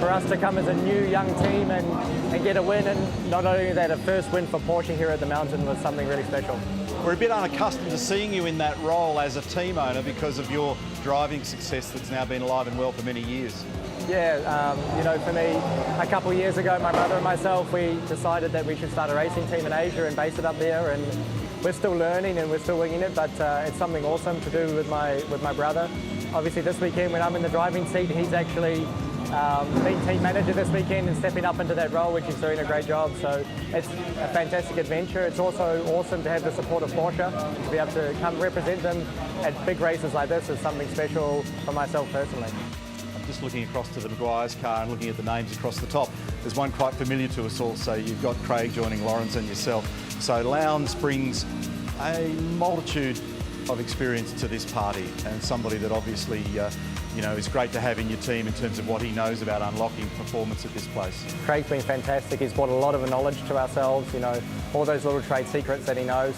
for us to come as a new young team and get a win, and not only that, a first win for Porsche here at the Mountain was something really special. We're a bit unaccustomed to seeing you in that role as a team owner because of your driving success that's now been alive and well for many years. Yeah, you know, for me, a couple of years ago, my brother and myself, we decided that we should start a racing team in Asia and base it up there. And we're still learning and we're still winging it, but it's something awesome to do with my brother. Obviously, this weekend when I'm in the driving seat, he's actually being team manager this weekend and stepping up into that role, which he's doing a great job. So it's a fantastic adventure. It's also awesome to have the support of Porsche, to be able to come represent them at big races like this is something special for myself personally. Just looking across to the Maguire's car and looking at the names across the top, there's one quite familiar to us all. So you've got Craig joining Lawrence and yourself. So Lowndes brings a multitude of experience to this party, and somebody that obviously, you know, is great to have in your team in terms of what he knows about unlocking performance at this place. Craig's been fantastic. He's brought a lot of knowledge to ourselves, you know, all those little trade secrets that he knows.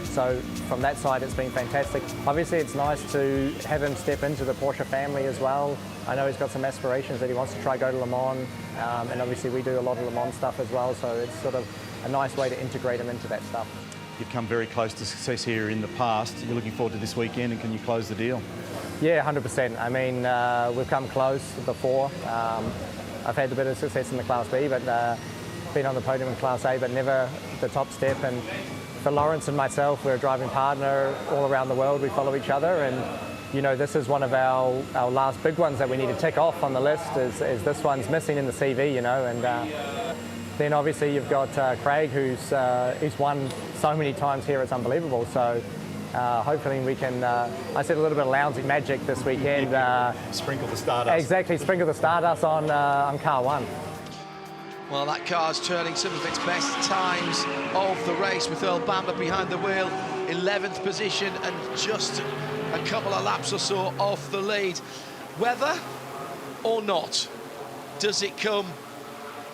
So from that side, it's been fantastic. Obviously, it's nice to have him step into the Porsche family as well. I know he's got some aspirations that he wants to try go to Le Mans, and obviously we do a lot of Le Mans stuff as well, so it's sort of a nice way to integrate him into that stuff. You've come very close to success here in the past. You're looking forward to this weekend, and can you close the deal? Yeah, 100%. I mean, we've come close before. I've had a bit of success in the Class B, but been on the podium in Class A, but never the top step. And for Lawrence and myself, we're a driving partner all around the world. We follow each other, and you know, this is one of our last big ones that we need to tick off on the list. Is this one's missing in the CV, you know, and then obviously you've got Craig, who's won so many times here. It's unbelievable. So hopefully we can. I said a little bit of lounge magic this weekend. Sprinkle the stardust. Exactly, sprinkle the stardust on car one. Well, that car's turning some of its best times of the race with Earl Bamber behind the wheel, 11th position and just a couple of laps or so off the lead. Weather or not, does it come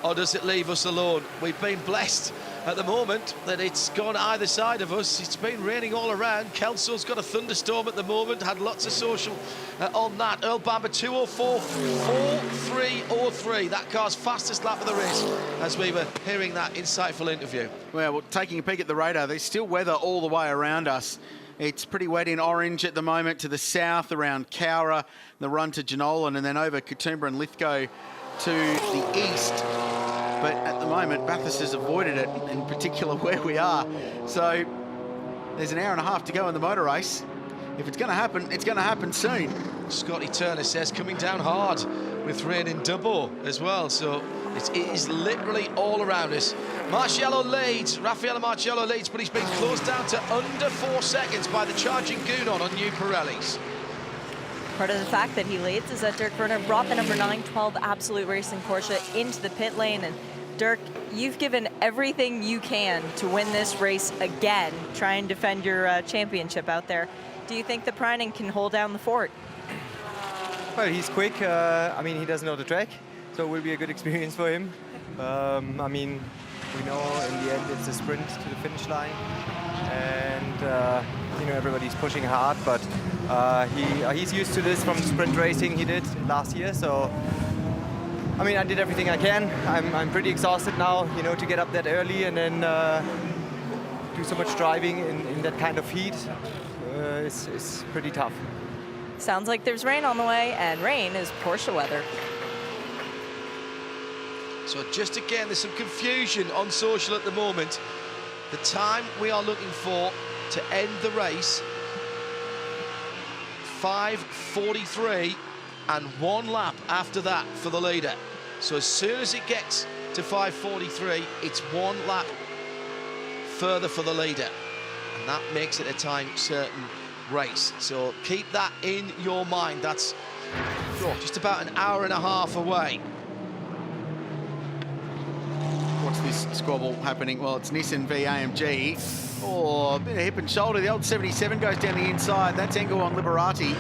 or does it leave us alone? We've been blessed at the moment that it's gone either side of us. It's been raining all around. Kelso's got a thunderstorm at the moment, had lots of social on that. Earl Bamber 2:04, 4:3:03. That car's fastest lap of the race as we were hearing that insightful interview. Well, taking a peek at the radar, there's still weather all the way around us. It's pretty wet in Orange at the moment to the south around Cowra, the run to Jenolan, and then over Katoomba and Lithgow to the east. But at the moment, Bathurst has avoided it, in particular where we are. So there's an hour and a half to go in the motor race. If it's going to happen, it's going to happen soon. Scotty Turner says coming down hard with rain in Dubbo as well. So it is literally all around us. Marciello leads, Raffaele Marciello leads, but he's been closed down to under 4 seconds by the charging Gounon on new Pirellis. Part of the fact that he leads is that Dirk Werner brought the number 912 Absolute Racing Porsche into the pit lane. And Dirk, you've given everything you can to win this race again, try and defend your championship out there. Do you think that Prynan can hold down the fort? Well, he's quick. I mean, he doesn't know the track, so it will be a good experience for him. I mean, we know in the end it's a sprint to the finish line, and you know, everybody's pushing hard, but he's used to this from the sprint racing he did last year. So, I mean, I did everything I can. I'm pretty exhausted now, you know, to get up that early and then do so much driving in that kind of heat. It's pretty tough. Sounds like there's rain on the way, and rain is Porsche weather. So just again, there's some confusion on social at the moment. The time we are looking for to end the race, 5:43, and 1 lap after that for the leader. So as soon as it gets to 5:43, it's 1 lap further for the leader. And that makes it a time certain race. So keep that in your mind. That's just about an hour and a half away. What's this squabble happening? Well, it's Nissan v AMG. Oh, a bit of hip and shoulder. The old 77 goes down the inside. That's Engel on Liberati.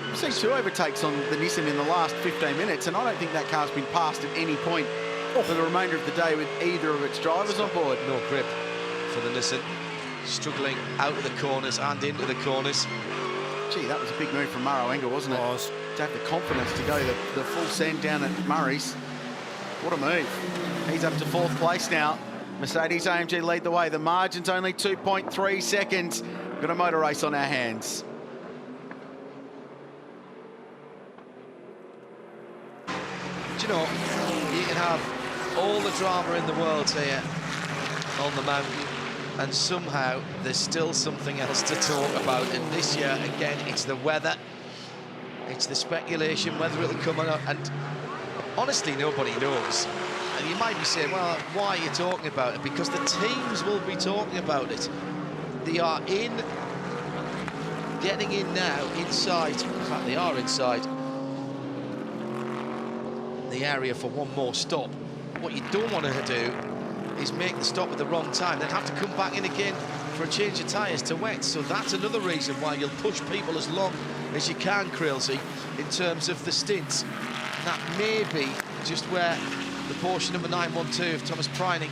We've seen 2 overtakes on the Nissan in the last 15 minutes, and I don't think that car's been passed at any point for the remainder of the day with either of its drivers on board. No grip for the Nissan. Struggling out of the corners and into the corners. Gee, that was a big move from Maro Engel, wasn't it? To have the confidence to go the full send down at Murray's. What a move. He's up to 4th place now. Mercedes AMG lead the way. The margin's only 2.3 seconds. We've got a motor race on our hands. Do you know, you can have all the drama in the world here on the mountain, and somehow there's still something else to talk about. And this year, again, it's the weather. It's the speculation, whether it'll come or not. And honestly, nobody knows. And you might be saying, well, why are you talking about it? Because the teams will be talking about it. They are getting in now, inside. In fact, they are inside the area for one more stop. What you don't want to do is make the stop at the wrong time, then have to come back in again for a change of tyres to wet. So that's another reason why you'll push people as long as you can, Crailsey, in terms of the stints. And that may be just where the Porsche number 912 of Thomas Preining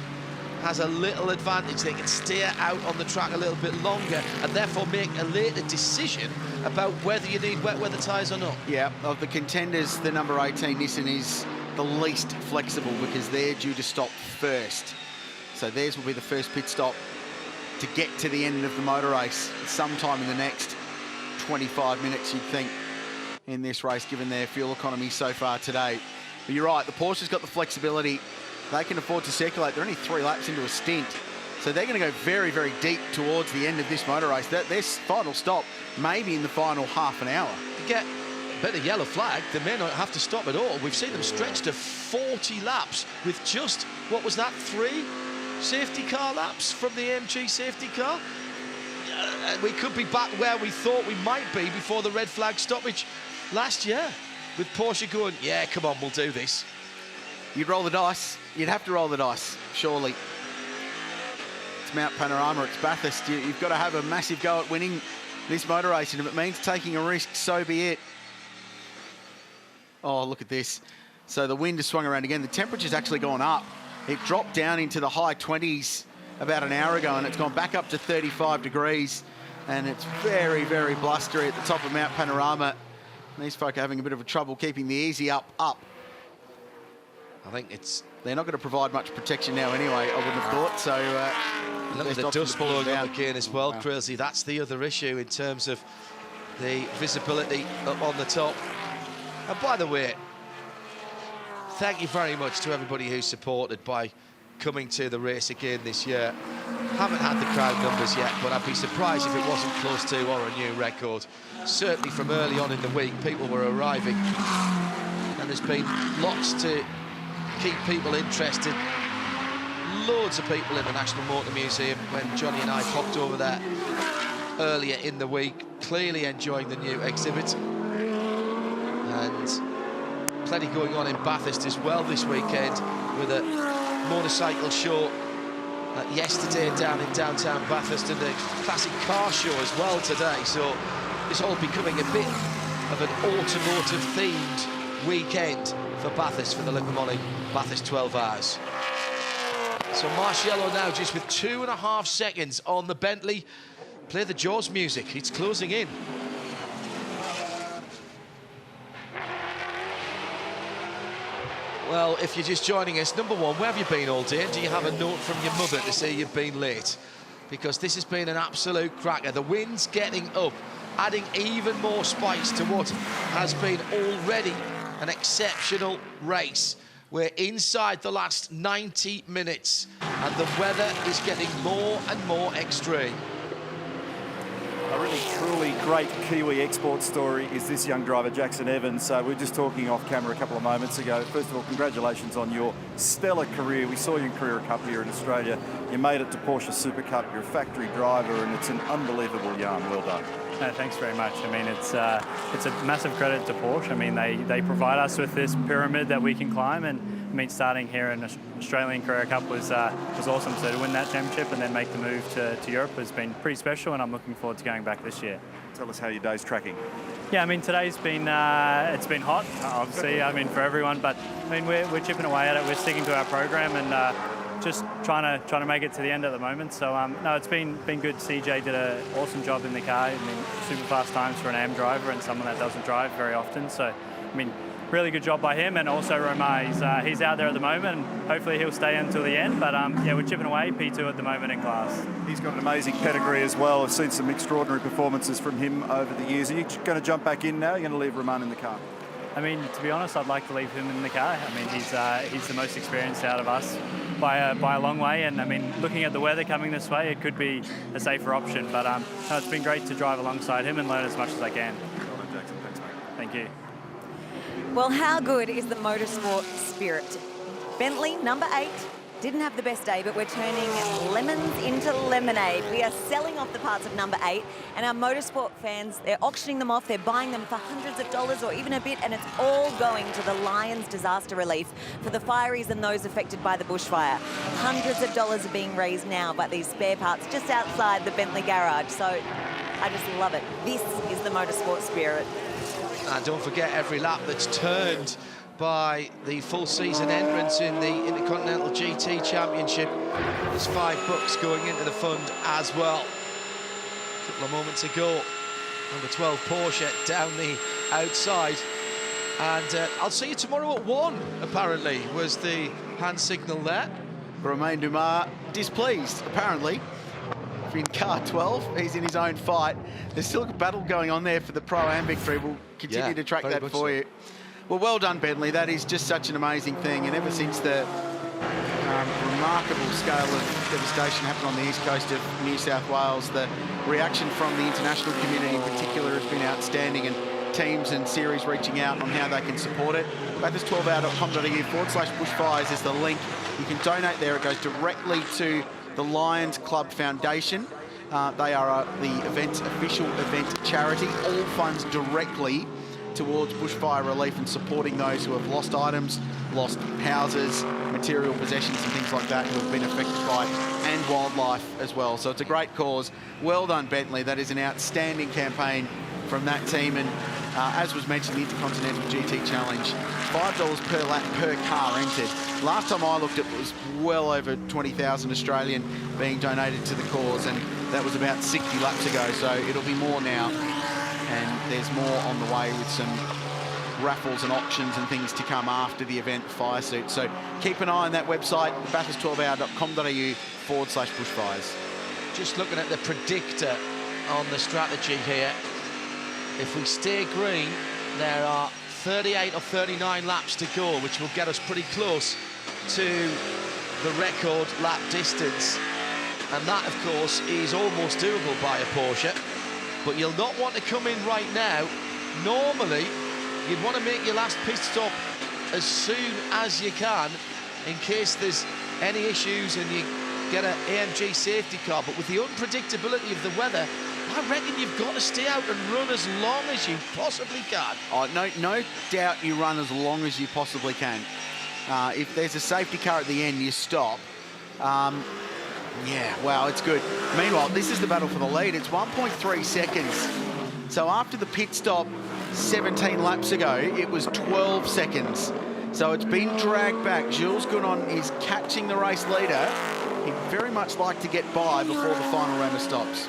has a little advantage. They can steer out on the track a little bit longer and therefore make a later decision about whether you need wet weather tyres or not. Yeah, of the contenders, the number 18 Nissan is the least flexible because they're due to stop first. So theirs will be the first pit stop to get to the end of the motor race sometime in the next 25 minutes, you'd think, in this race, given their fuel economy so far today. But you're right, the Porsche's got the flexibility. They can afford to circulate. They're only 3 laps into a stint. So they're going to go very, very deep towards the end of this motor race. Their final stop maybe in the final half an hour. To get a bit of yellow flag, they may not have to stop at all. We've seen them stretch to 40 laps with just, what was that, 3 safety car laps from the AMG safety car? We could be back where we thought we might be before the red flag stoppage last year, with Porsche going, yeah, come on, we'll do this. You'd roll the dice. You'd have to roll the dice, surely. It's Mount Panorama, it's Bathurst. You've got to have a massive go at winning this motor race, and if it means taking a risk, so be it. Oh, look at this. So the wind has swung around again. The temperature's actually gone up. It dropped down into the high 20s about an hour ago, and it's gone back up to 35 degrees, and it's very, very blustery at the top of Mount Panorama. These folk are having a bit of a trouble keeping the easy up. I think they're not going to provide much protection now anyway, I wouldn't have thought. So look at the dust blowing up again as well, Crailsey. That's the other issue in terms of the visibility up on the top. And by the way, thank you very much to everybody who's supported by coming to the race again this year. Haven't had the crowd numbers yet, but I'd be surprised if it wasn't close to or a new record. Certainly from early on in the week, people were arriving, and there's been lots to keep people interested. Loads of people in the National Motor Museum when Johnny and I popped over there earlier in the week, clearly enjoying the new exhibit. And plenty going on in Bathurst as well this weekend, with a motorcycle show yesterday down in downtown Bathurst, and a classic car show as well today. So it's all becoming a bit of an automotive-themed weekend for Bathurst, for the Liqui-Moly Bathurst 12 Hours. So Marciello now just with 2.5 seconds on the Bentley. Play the Jaws music, it's closing in. Well, if you're just joining us, number one, where have you been all day? Do you have a note from your mother to say you've been late? Because this has been an absolute cracker. The wind's getting up, adding even more spice to what has been already an exceptional race. We're inside the last 90 minutes, and the weather is getting more and more extreme. A really, truly great Kiwi export story is this young driver, Jackson Evans. We were just talking off camera a couple of moments ago. First of all, congratulations on your stellar career. We saw you in Carrera Cup here in Australia. You made it to Porsche Super Cup. You're a factory driver, and it's an unbelievable yarn. Well done. No, thanks very much. I mean, it's a massive credit to Porsche. I mean, they provide us with this pyramid that we can climb, and I mean, starting here in Australian Carrera Cup was awesome. So to win that championship and then make the move to Europe has been pretty special, and I'm looking forward to going back this year. Tell us how your day's tracking. Yeah, I mean, today's been it's been hot, obviously. I mean, for everyone, but I mean, we're chipping away at it. We're sticking to our program and just trying to make it to the end at the moment. So no, it's been good. CJ did an awesome job in the car. I mean, super fast times for an AM driver and someone that doesn't drive very often. So I mean, really good job by him, and also Romar. He's out there at the moment, and hopefully he'll stay until the end. But yeah, we're chipping away. P2 at the moment in class. He's got an amazing pedigree as well. I've seen some extraordinary performances from him over the years. Are you going to jump back in now? You're going to leave Romar in the car? I mean, to be honest, I'd like to leave him in the car. I mean, he's the most experienced out of us by a long way. And I mean, looking at the weather coming this way, it could be a safer option. But no, it's been great to drive alongside him and learn as much as I can. Well done, Jackson. Thanks, mate. Thank you. Well, how good is the motorsport spirit? Bentley, number 8, Didn't have the best day, but we're turning lemons into lemonade. We are selling off the parts of number 8, and our motorsport fans, they're auctioning them off. They're buying them for hundreds of dollars or even a bit, and it's all going to the Lions Disaster Relief for the fireys and those affected by the bushfire. Hundreds of dollars are being raised now by these spare parts just outside the Bentley garage. So I just love it. This is the motorsport spirit. And don't forget every lap that's turned by the full season entrants in the Intercontinental GT Championship. There's $5 going into the fund as well. A couple of moments ago, number 12 Porsche down the outside. And I'll see you tomorrow at 1, apparently, was the hand signal there. Romain Dumas displeased, apparently. In car 12, he's in his own fight. There's still a battle going on there for the Pro-Am victory. We'll continue to track that for you. Well, well done, Bentley. That is just such an amazing thing. And ever since the remarkable scale of devastation happened on the east coast of New South Wales, the reaction from the international community in particular has been outstanding, and teams and series reaching out on how they can support it. Bathurst12hour.com.au/bushfires is the link. You can donate there. It goes directly to the Lions Club Foundation. They are the event's official event charity. All funds directly towards bushfire relief and supporting those who have lost items, lost houses, material possessions and things like that, who have been affected by, and wildlife as well. So it's a great cause. Well done, Bentley. That is an outstanding campaign from that team. And as was mentioned, the Intercontinental GT Challenge, $5 per lap per car entered. Last time I looked, it was well over 20,000 Australian being donated to the cause, and that was about 60 laps ago, so it'll be more now. And there's more on the way with some raffles and auctions and things to come after the event, fire suit. So keep an eye on that website, bathurst12hour.com.au/bushfires. Just looking at the predictor on the strategy here. If we stay green, there are 38 or 39 laps to go, which will get us pretty close to the record lap distance. And that, of course, is almost doable by a Porsche. But you'll not want to come in right now. Normally, you'd want to make your last pit stop as soon as you can in case there's any issues and you get an AMG safety car. But with the unpredictability of the weather, I reckon you've got to stay out and run as long as you possibly can. Oh, no doubt you run as long as you possibly can. If there's a safety car at the end, you stop. Yeah, wow, it's good. Meanwhile, this is the battle for the lead. It's 1.3 seconds. So after the pit stop 17 laps ago, it was 12 seconds. So it's been dragged back. Jules Gounon is catching the race leader. He'd very much like to get by before the final round stops.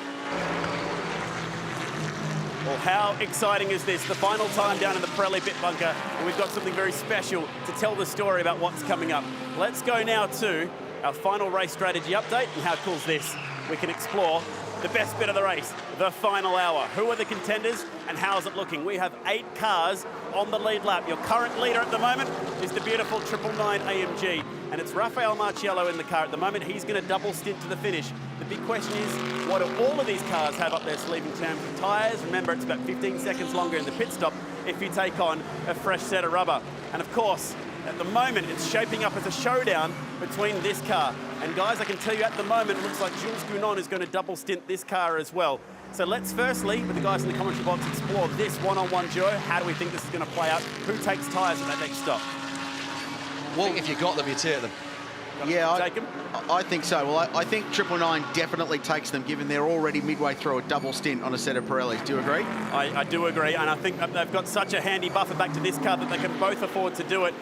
Well, how exciting is this? The final time down in the Pirelli pit bunker, and we've got something very special to tell the story about what's coming up. Let's go now to our final race strategy update, and how cool is this? We can explore the best bit of the race, the final hour. Who are the contenders and how's it looking? We have 8 cars on the lead lap. Your current leader at the moment is the beautiful 999 AMG, and it's Rafael Marciello in the car at the moment. He's going to double stint to the finish. The big question is, what do all of these cars have up their sleeve in terms of tyres? Remember, it's about 15 seconds longer in the pit stop if you take on a fresh set of rubber. And of course, at the moment, it's shaping up as a showdown between this car. And guys, I can tell you at the moment, it looks like Jules Gounon is going to double stint this car as well. So let's firstly, with the guys in the commentary box, explore this one-on-one duo. How do we think this is going to play out? Who takes tyres at that next stop? Well, if you got them, you take them. Yeah, I think so. Well, I think 999 definitely takes them, given they're already midway through a double stint on a set of Pirellis. Do you agree? I do agree, and I think they've got such a handy buffer back to this car that they can both afford to do it.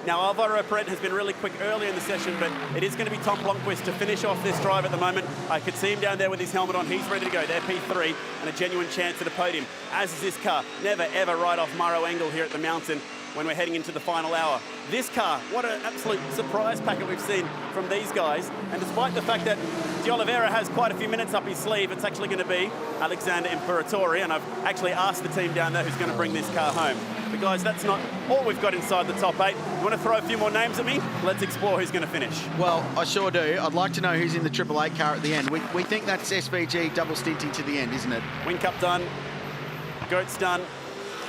Now, Alvaro Perret has been really quick early in the session, but it is going to be Tom Blomqvist to finish off this drive at the moment. I could see him down there with his helmet on. He's ready to go. They're P3 and a genuine chance at a podium, as is this car. Never, ever ride off Maro Engel here at the mountain when we're heading into the final hour. This car, what an absolute surprise packet we've seen from these guys. And despite the fact that De Oliveira has quite a few minutes up his sleeve, it's actually going to be Alexander Imperatori, and I've actually asked the team down there who's going to bring this car home. But guys, that's not all we've got inside the top 8. You want to throw a few more names at me? Let's explore who's going to finish. Well, I sure do. I'd like to know who's in the 888 car at the end. We think that's SVG double stinting to the end, isn't it? Whincup done, Goat's done,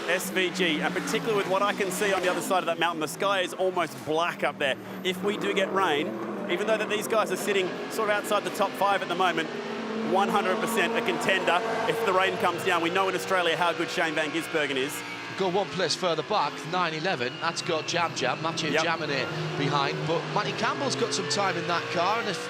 SVG, and particularly with what I can see on the other side of that mountain, the sky is almost black up there. If we do get rain, even though that these guys are sitting sort of outside the top 5 at the moment, 100% a contender if the rain comes down. We know in Australia how good Shane Van Gisbergen is. Go one place further back, 911, that's got Mathieu Jaminet behind, but Matty Campbell's got some time in that car, and if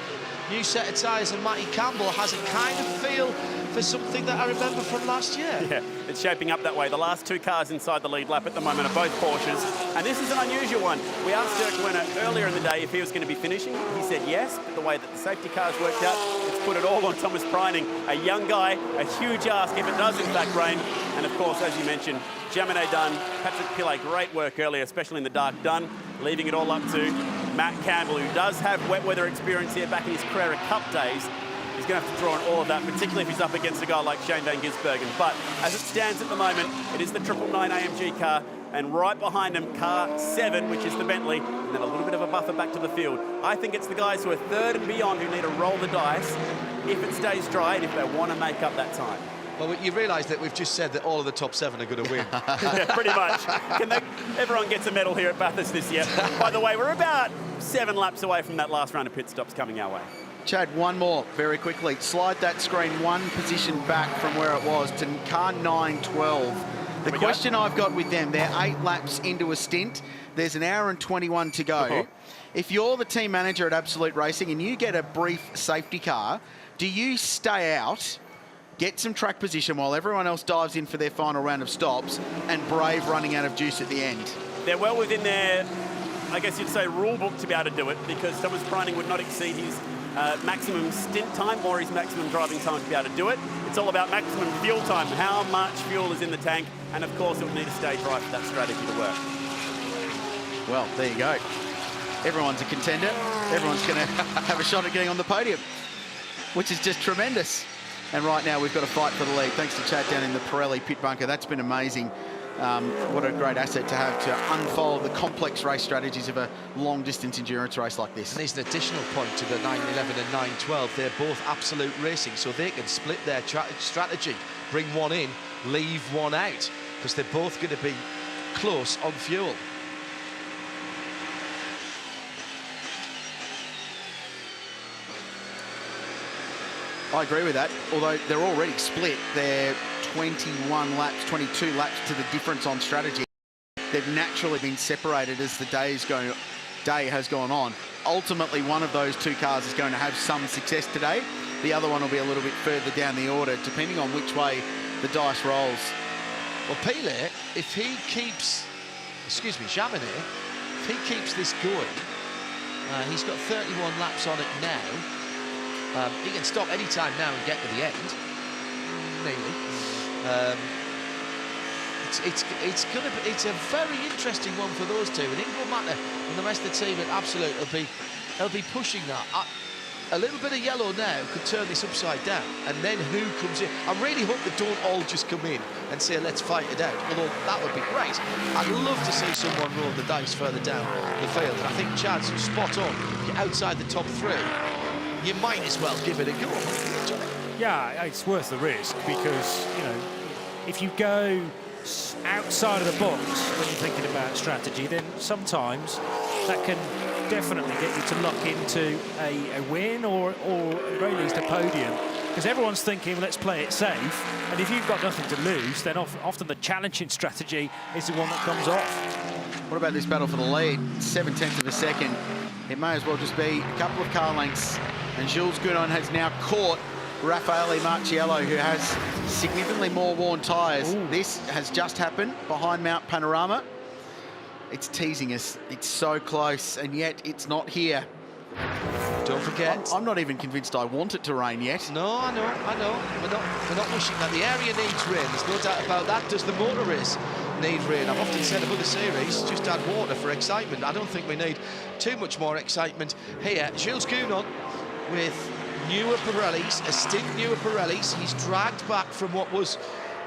new set of tyres and Matty Campbell has a kind of feel for something that I remember from last year. Yeah, it's shaping up that way. The last 2 cars inside the lead lap at the moment are both Porsches, and this is an unusual one. We asked Dirk Werner earlier in the day if he was going to be finishing. He said yes, but the way that the safety cars worked out, it's put it all on Thomas Preining. A young guy, a huge ask if it does in fact rain, and of course, as you mentioned, Jaminet done, Patrick Pillay, great work earlier, especially in the dark, done, leaving it all up to Matt Campbell, who does have wet weather experience here back in his Carrera Cup days. He's going to have to draw on all of that, particularly if he's up against a guy like Shane Van Gisbergen. But as it stands at the moment, it is the 999 AMG car, and right behind him, car 7, which is the Bentley, and then a little bit of a buffer back to the field. I think it's the guys who are 3rd and beyond who need to roll the dice if it stays dry and if they want to make up that time. Well, you realise that we've just said that all of the top 7 are going to win. Yeah, pretty much. Everyone gets a medal here at Bathurst this year. By the way, we're about 7 laps away from that last round of pit stops coming our way. Chad, one more very quickly. Slide that screen 1 position back from where it was to car 912. The question I've got with them, they're 8 laps into a stint. There's an hour and 21 to go. Oh. If you're the team manager at Absolute Racing and you get a brief safety car, do you stay out, get some track position while everyone else dives in for their final round of stops, and brave running out of juice at the end? They're well within their, I guess you'd say, rule book to be able to do it, because Thomas Preining would not exceed his maximum stint time or his maximum driving time to be able to do it. It's all about maximum fuel time, how much fuel is in the tank, and of course it would need to stay dry for that strategy to work. Well, there you go. Everyone's a contender. Everyone's going to have a shot at getting on the podium, which is just tremendous. And right now we've got a fight for the lead, thanks to Chad down in the Pirelli pit bunker. That's been amazing. What a great asset to have to unfold the complex race strategies of a long-distance endurance race like this. And there's an additional point to the 911 and 912. They're both Absolute Racing, so they can split their strategy. Bring one in, leave one out, because they're both going to be close on fuel. I agree with that, although they're already split. They're 21 laps, 22 laps to the difference on strategy. They've naturally been separated as the day has gone on. Ultimately, one of those 2 cars is going to have some success today. The other one will be a little bit further down the order, depending on which way the dice rolls. Well, Pillay, if he keeps, Jaminet, if he keeps this going, he's got 31 laps on it now. He can stop any time now and get to the end. Maybe. It's a very interesting one for those two. And Ingo Matter and the rest of the team at Absolute they'll be pushing that. A little bit of yellow now could turn this upside down, and then who comes in? I really hope they don't all just come in and say let's fight it out, although that would be great. I'd love to see someone roll the dice further down the field. I think Chad's spot on. You're outside the top 3. You might as well give it a go. Yeah, it's worth the risk, because, you know, if you go outside of the box when you're thinking about strategy, then sometimes that can definitely get you to lock into a win or at the very least a podium. Because everyone's thinking, let's play it safe, and if you've got nothing to lose, then often the challenging strategy is the one that comes off. What about this battle for the lead? 7/10 of a second. It may as well just be a couple of car lengths. And Jules Gounon has now caught Raffaele Marciello, who has significantly more worn tyres. This has just happened behind Mount Panorama. It's teasing us. It's so close, and yet it's not here. Don't forget. I'm not even convinced I want it to rain yet. No, I know. We're not wishing that. The area needs rain. There's no doubt about that. Does the motor race need rain? I've often said of other series, just add water for excitement. I don't think we need too much more excitement here. Jules Gounon with newer Pirellis, a stint newer Pirellis. He's dragged back from what was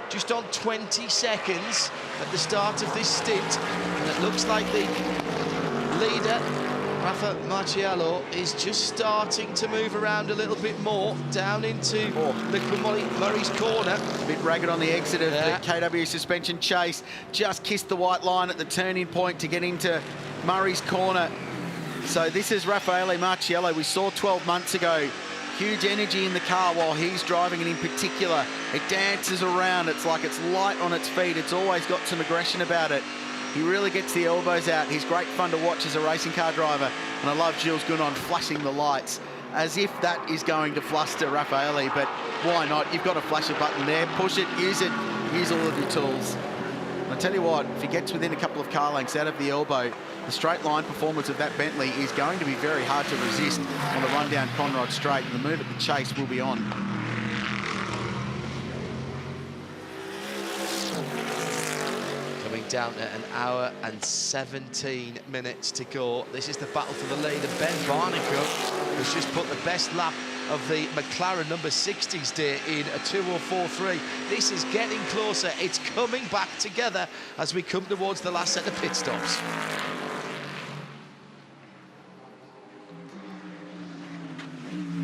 just on 20 seconds at the start of this stint, and it looks like the leader, Rafa Marciello, is just starting to move around a little bit more down into Liqui-Moly Murray's corner. A bit ragged on the exit of the KW suspension chase. Just kissed the white line at the turning point to get into Murray's corner. So this is Raffaele Marciello. We saw 12 months ago. Huge energy in the car while he's driving, and in particular, it dances around. It's like it's light on its feet. It's always got some aggression about it. He really gets the elbows out. He's great fun to watch as a racing car driver. And I love Jules Gounon flashing the lights as if that is going to fluster Raffaele, but why not? You've got to flash a button there. Push it, use all of your tools. And I tell you what, if he gets within a couple of car lengths out of the elbow, the straight line performance of that Bentley is going to be very hard to resist on the run down Conrod Straight, and the move at the chase will be on. Coming down to an hour and 17 minutes to go. This is the battle for the lead, and Ben Barnicott has just put the best lap of the McLaren number 60's day in a 2:04.3. This is getting closer. It's coming back together as we come towards the last set of pit stops.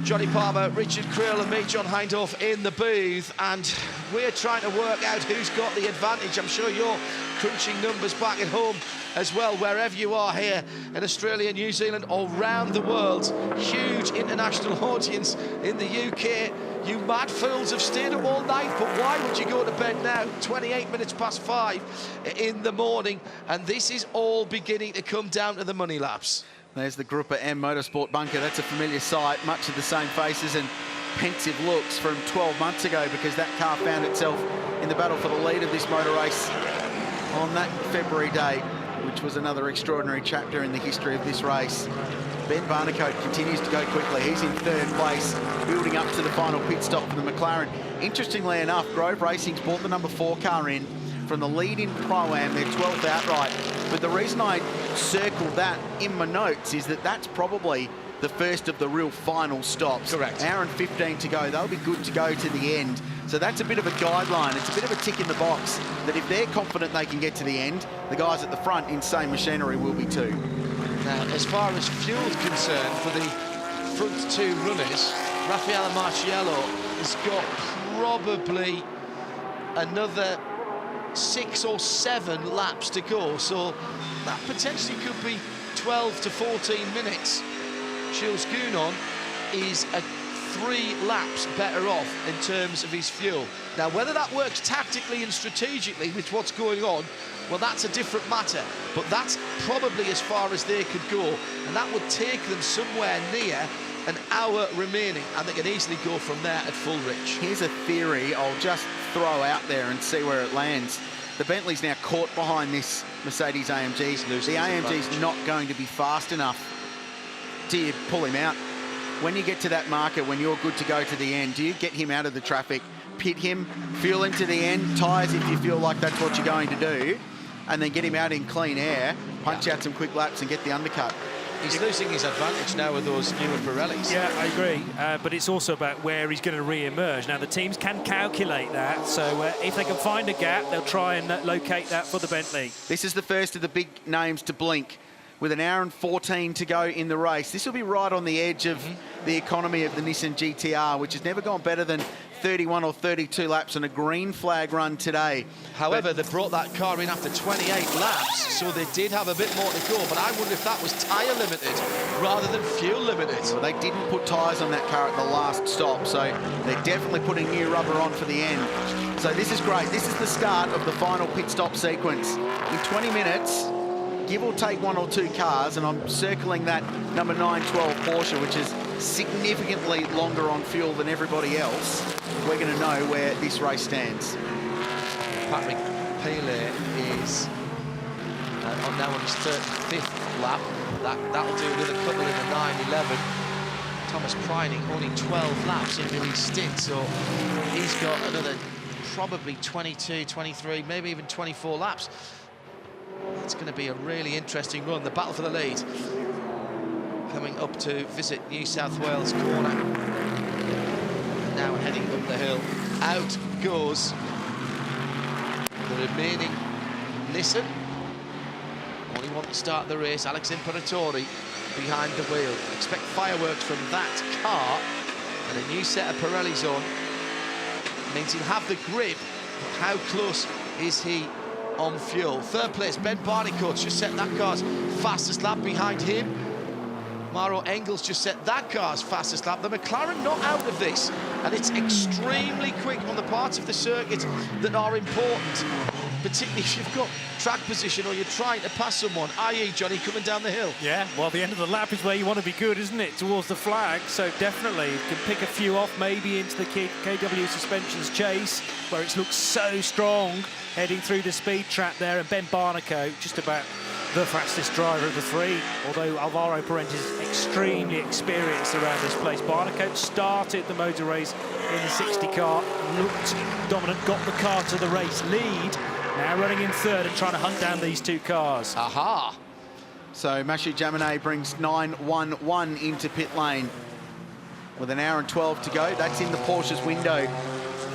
Johnny Palmer, Richard Creel and me, John Hindhaugh, in the booth, and we're trying to work out who's got the advantage. I'm sure you're crunching numbers back at home as well, wherever you are here in Australia, New Zealand, all round the world. Huge international audience in the UK. You mad fools have stayed up all night, but why would you go to bed now? 28 minutes past 5 in the morning, and this is all beginning to come down to the money laps. There's the Grupper M Motorsport bunker. That's a familiar sight, much of the same faces and pensive looks from 12 months ago, because that car found itself in the battle for the lead of this motor race on that February day, which was another extraordinary chapter in the history of this race. Ben Barnicott continues to go quickly. He's in third place, building up to the final pit stop for the McLaren. Interestingly enough, Grove Racing's brought the number 4 car in from the lead in Pro-Am, their 12th outright. But the reason I circled that in my notes is that that's probably the first of the real final stops. Correct. Hour and 15 to go. They'll be good to go to the end. So that's a bit of a guideline. It's a bit of a tick in the box that if they're confident they can get to the end, the guys at the front in same machinery will be too. Now, as far as fuel's concerned for the front two runners, Raffaele Marciello has got probably another 6 or 7 laps to go, so that potentially could be 12 to 14 minutes. Jules Gounon is 3 laps better off in terms of his fuel. Now, whether that works tactically and strategically with what's going on, well, that's a different matter, but that's probably as far as they could go, and that would take them somewhere near an hour remaining, and they can easily go from there at full reach. Here's a theory I'll just throw out there and see where it lands. The Bentley's now caught behind this Mercedes AMG. The AMG's not going to be fast enough to pull him out. When you get to that marker, when you're good to go to the end, do you get him out of the traffic, pit him, fuel him to the end, tyres if you feel like that's what you're going to do, and then get him out in clean air, punch out some quick laps and get the undercut? He's losing his advantage now with those newer Pirellis. Yeah, I agree, but it's also about where he's going to re-emerge. Now, the teams can calculate that, so if they can find a gap, they'll try and locate that for the Bentley. This is the first of the big names to blink with an hour and 14 to go in the race. This will be right on the edge of the economy of the Nissan GT-R, which has never gone better than 31 or 32 laps on a green flag run today. However, they brought that car in after 28 laps, so they did have a bit more to go, but I wonder if that was tyre limited rather than fuel limited. Well, they didn't put tyres on that car at the last stop, so they're definitely putting new rubber on for the end. So this is great. This is the start of the final pit stop sequence. In 20 minutes, give or take 1 or 2 cars, and I'm circling that number 912 Porsche, which is significantly longer on fuel than everybody else. We're going to know where this race stands. Patrick Pele is now on his 35th lap. That'll do another couple in the 911. Thomas Preining only 12 laps into his stint, so he's got another probably 22, 23, maybe even 24 laps. It's going to be a really interesting run. The battle for the lead coming up to visit New South Wales corner. Now heading up the hill. Out goes the remaining Nissan. Only one to start the race, Alex Imperatori behind the wheel. Expect fireworks from that car, and a new set of Pirellis on. Means he'll have the grip, but how close is he on fuel? Third place, Ben Barnicott just set that car's fastest lap behind him. Maro Engels just set that car's fastest lap. The McLaren not out of this, and it's extremely quick on the parts of the circuit that are important, particularly if you've got track position or you're trying to pass someone, i.e. Johnny coming down the hill. Yeah, well, the end of the lap is where you want to be good, isn't it? Towards the flag, so definitely you can pick a few off, maybe into the KW Suspensions chase, where it looks so strong, heading through the speed trap there, and Ben Barnicoat, just about the fastest driver of the three, although Alvaro Parente is extremely experienced around this place. Barnicoat started the motor race in the 60 car, looked dominant, got the car to the race lead, now running in third and trying to hunt down these two cars. Aha! So Mashu Jaminet brings 9.11 into pit lane with an hour and 12 to go. That's in the Porsche's window.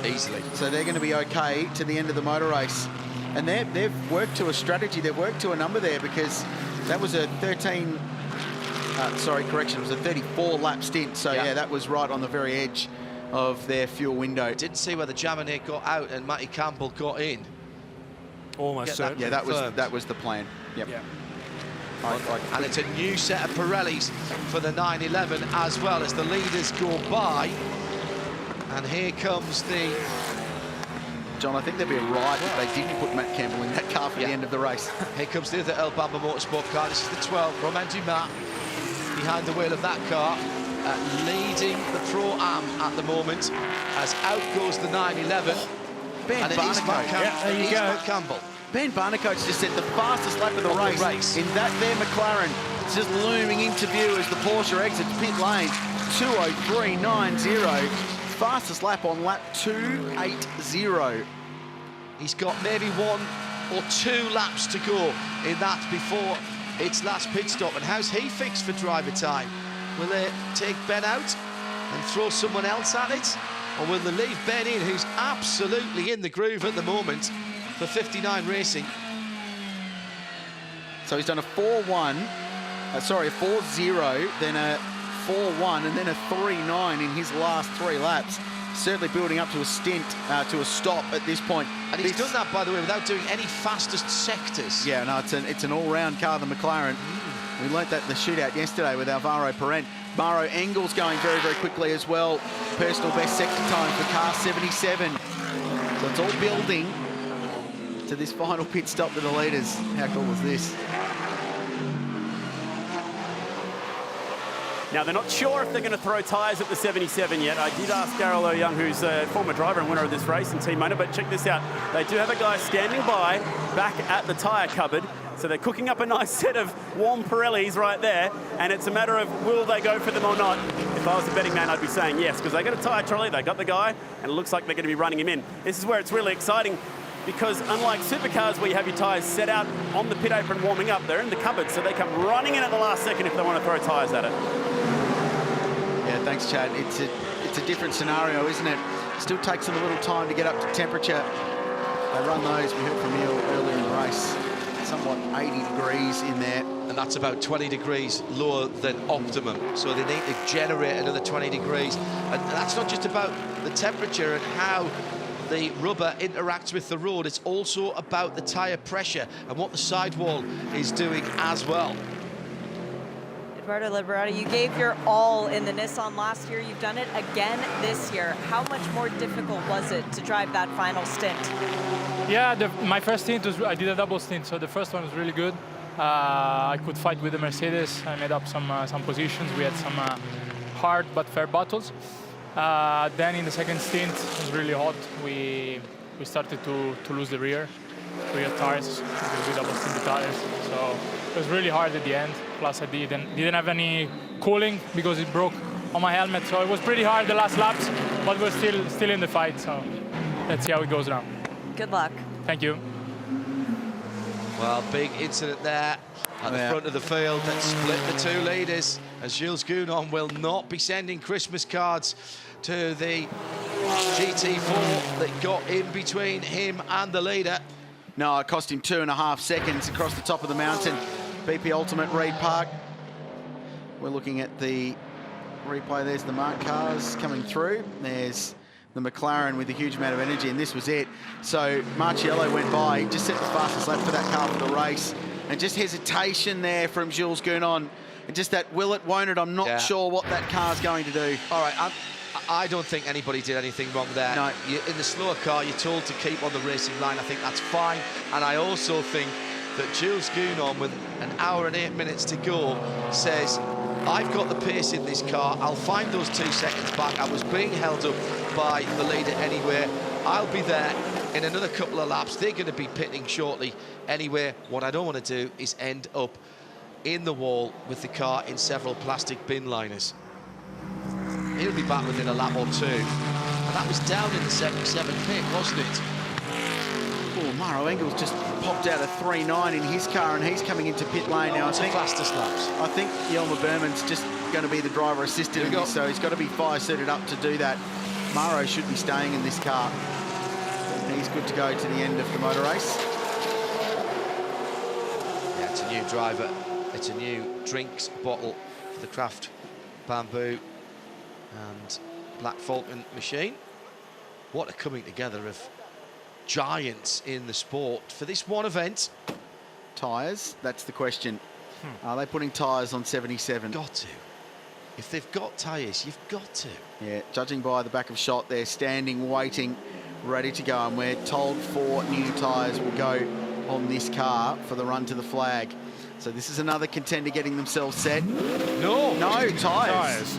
Easily. So they're going to be okay to the end of the motor race. And they've worked to a strategy, they've worked to a number there, because that was a 34 lap stint. So yeah, that was right on the very edge of their fuel window. Didn't see whether Jaminet got out and Matty Campbell got in. Almost certain. Yeah, that was the plan. Yep. Yeah. And it's a new set of Pirellis for the 911 as well as the leaders go by. And here comes the... John, I think they'd be right if they didn't put Matt Campbell in that car for the end of the race. Here comes the other El Bamba Motorsport car. This is the 12, Romain Dumas, behind the wheel of that car, leading the Pro-Am at the moment, as out goes the 911. Ben Barnicoat. There you go. Campbell. Ben Barnicoat's just set the fastest lap of the race. In that there McLaren, it's just looming into view as the Porsche exits pit lane. 2:03.90. Fastest lap on lap 2:80. He's got maybe 1 or 2 laps to go in that before its last pit stop. And how's he fixed for driver time? Will they take Ben out and throw someone else at it? Or will they leave Ben in, who's absolutely in the groove at the moment for 59 Racing? So he's done a 4-1, a 4-0, then a 4-1, and then a 3-9 in his last 3 laps. Certainly building up to a stint, to a stop at this point. And he's done that, by the way, without doing any fastest sectors. Yeah, no, it's an all-round car, the McLaren. We learnt that in the shootout yesterday with Alvaro Parente. Maro Engels going very, very quickly as well. Personal best sector time for car 77. So it's all building to this final pit stop to the leaders. How cool was this? Now, they're not sure if they're going to throw tyres at the 77 yet. I did ask Darrell O'Young, who's a former driver and winner of this race and team owner, but check this out. They do have a guy standing by back at the tyre cupboard. So they're cooking up a nice set of warm Pirellis right there, and it's a matter of will they go for them or not. If I was a betting man, I'd be saying yes, because they got a tyre trolley, they got the guy, and it looks like they're going to be running him in. This is where it's really exciting, because unlike supercars where you have your tyres set out on the pit apron warming up, they're in the cupboard, so they come running in at the last second if they want to throw tyres at it. Yeah, thanks, Chad. It's a different scenario, isn't it? Still takes them a little time to get up to temperature. They run those, we heard from Neil earlier in the race, somewhat 80 degrees in there. And that's about 20 degrees lower than optimum. So they need to generate another 20 degrees. And that's not just about the temperature and how the rubber interacts with the road. It's also about the tyre pressure and what the sidewall is doing as well. Eduardo Liberato, you gave your all in the Nissan last year. You've done it again this year. How much more difficult was it to drive that final stint? Yeah, my first stint was, I did a double stint, so the first one was really good. I could fight with the Mercedes. I made up some positions. We had some hard but fair battles. Then in the second stint, it was really hot. We started to lose the rear tires because we double stinted tires. So it was really hard at the end. Plus I didn't have any cooling because it broke on my helmet. So it was pretty hard the last laps, but we're still in the fight. So let's see how it goes now. Good luck. Thank you. Well, big incident there at the front of the field that split the two leaders, as Gilles Gounon will not be sending Christmas cards to the GT4 that got in between him and the leader. No, it cost him 2.5 seconds across the top of the mountain. BP Ultimate Reed Park. We're looking at the replay. There's the marked cars coming through. There's the McLaren with a huge amount of energy, and this was it. So Marciello went by, just set the fastest lap for that car for the race, and just hesitation there from Gilles Gounon. just that will it, won't it, I'm not sure what that car's going to do. All right, I don't think anybody did anything wrong there. No. In the slower car, you're told to keep on the racing line. I think that's fine. And I also think that Jules Gounon, with an hour and 8 minutes to go, says, I've got the pace in this car. I'll find those 2 seconds back. I was being held up by the leader anyway. I'll be there in another couple of laps. They're going to be pitting shortly anyway. What I don't want to do is end up in the wall with the car in several plastic bin liners. He'll be back within a lap or two. And that was down in the 77 pit, wasn't it? Oh, Mauro Engels just popped out a 3.9 in his car, and he's coming into pit lane now. It's the fastest laps. I think Yelmer Berman's just going to be the driver assistant in this, so he's got to be fire suited up to do that. Mauro should be staying in this car. He's good to go to the end of the motor race. Yeah, it's a new driver. It's a new drinks bottle for the Craft Bamboo and Black Falcon machine. What a coming together of giants in the sport for this one event. Tyres, that's the question. Are they putting tyres on 77? Got to. If they've got tyres, you've got to. Yeah, judging by the back of shot, they're standing, waiting, ready to go. And we're told 4 new tyres will go on this car for the run to the flag. So this is another contender getting themselves set. No tyres.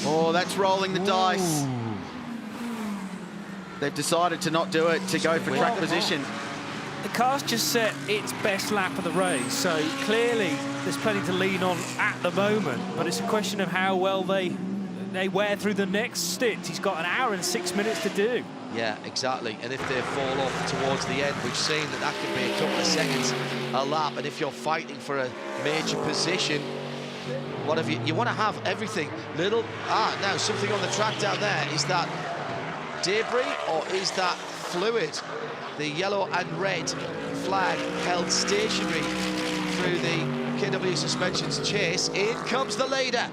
Oh, that's rolling the dice. They've decided to not do it, to go for track position. The car's just set its best lap of the race, so clearly there's plenty to lean on at the moment, but it's a question of how well they wear through the next stint. He's got an hour and 6 minutes to do. Yeah, exactly. And if they fall off towards the end, we've seen that can be a couple of seconds a lap. And if you're fighting for a major position, what have you want to have everything. Now something on the track down there. Is that debris or is that fluid? The yellow and red flag held stationary through the KW Suspensions chase. In comes the leader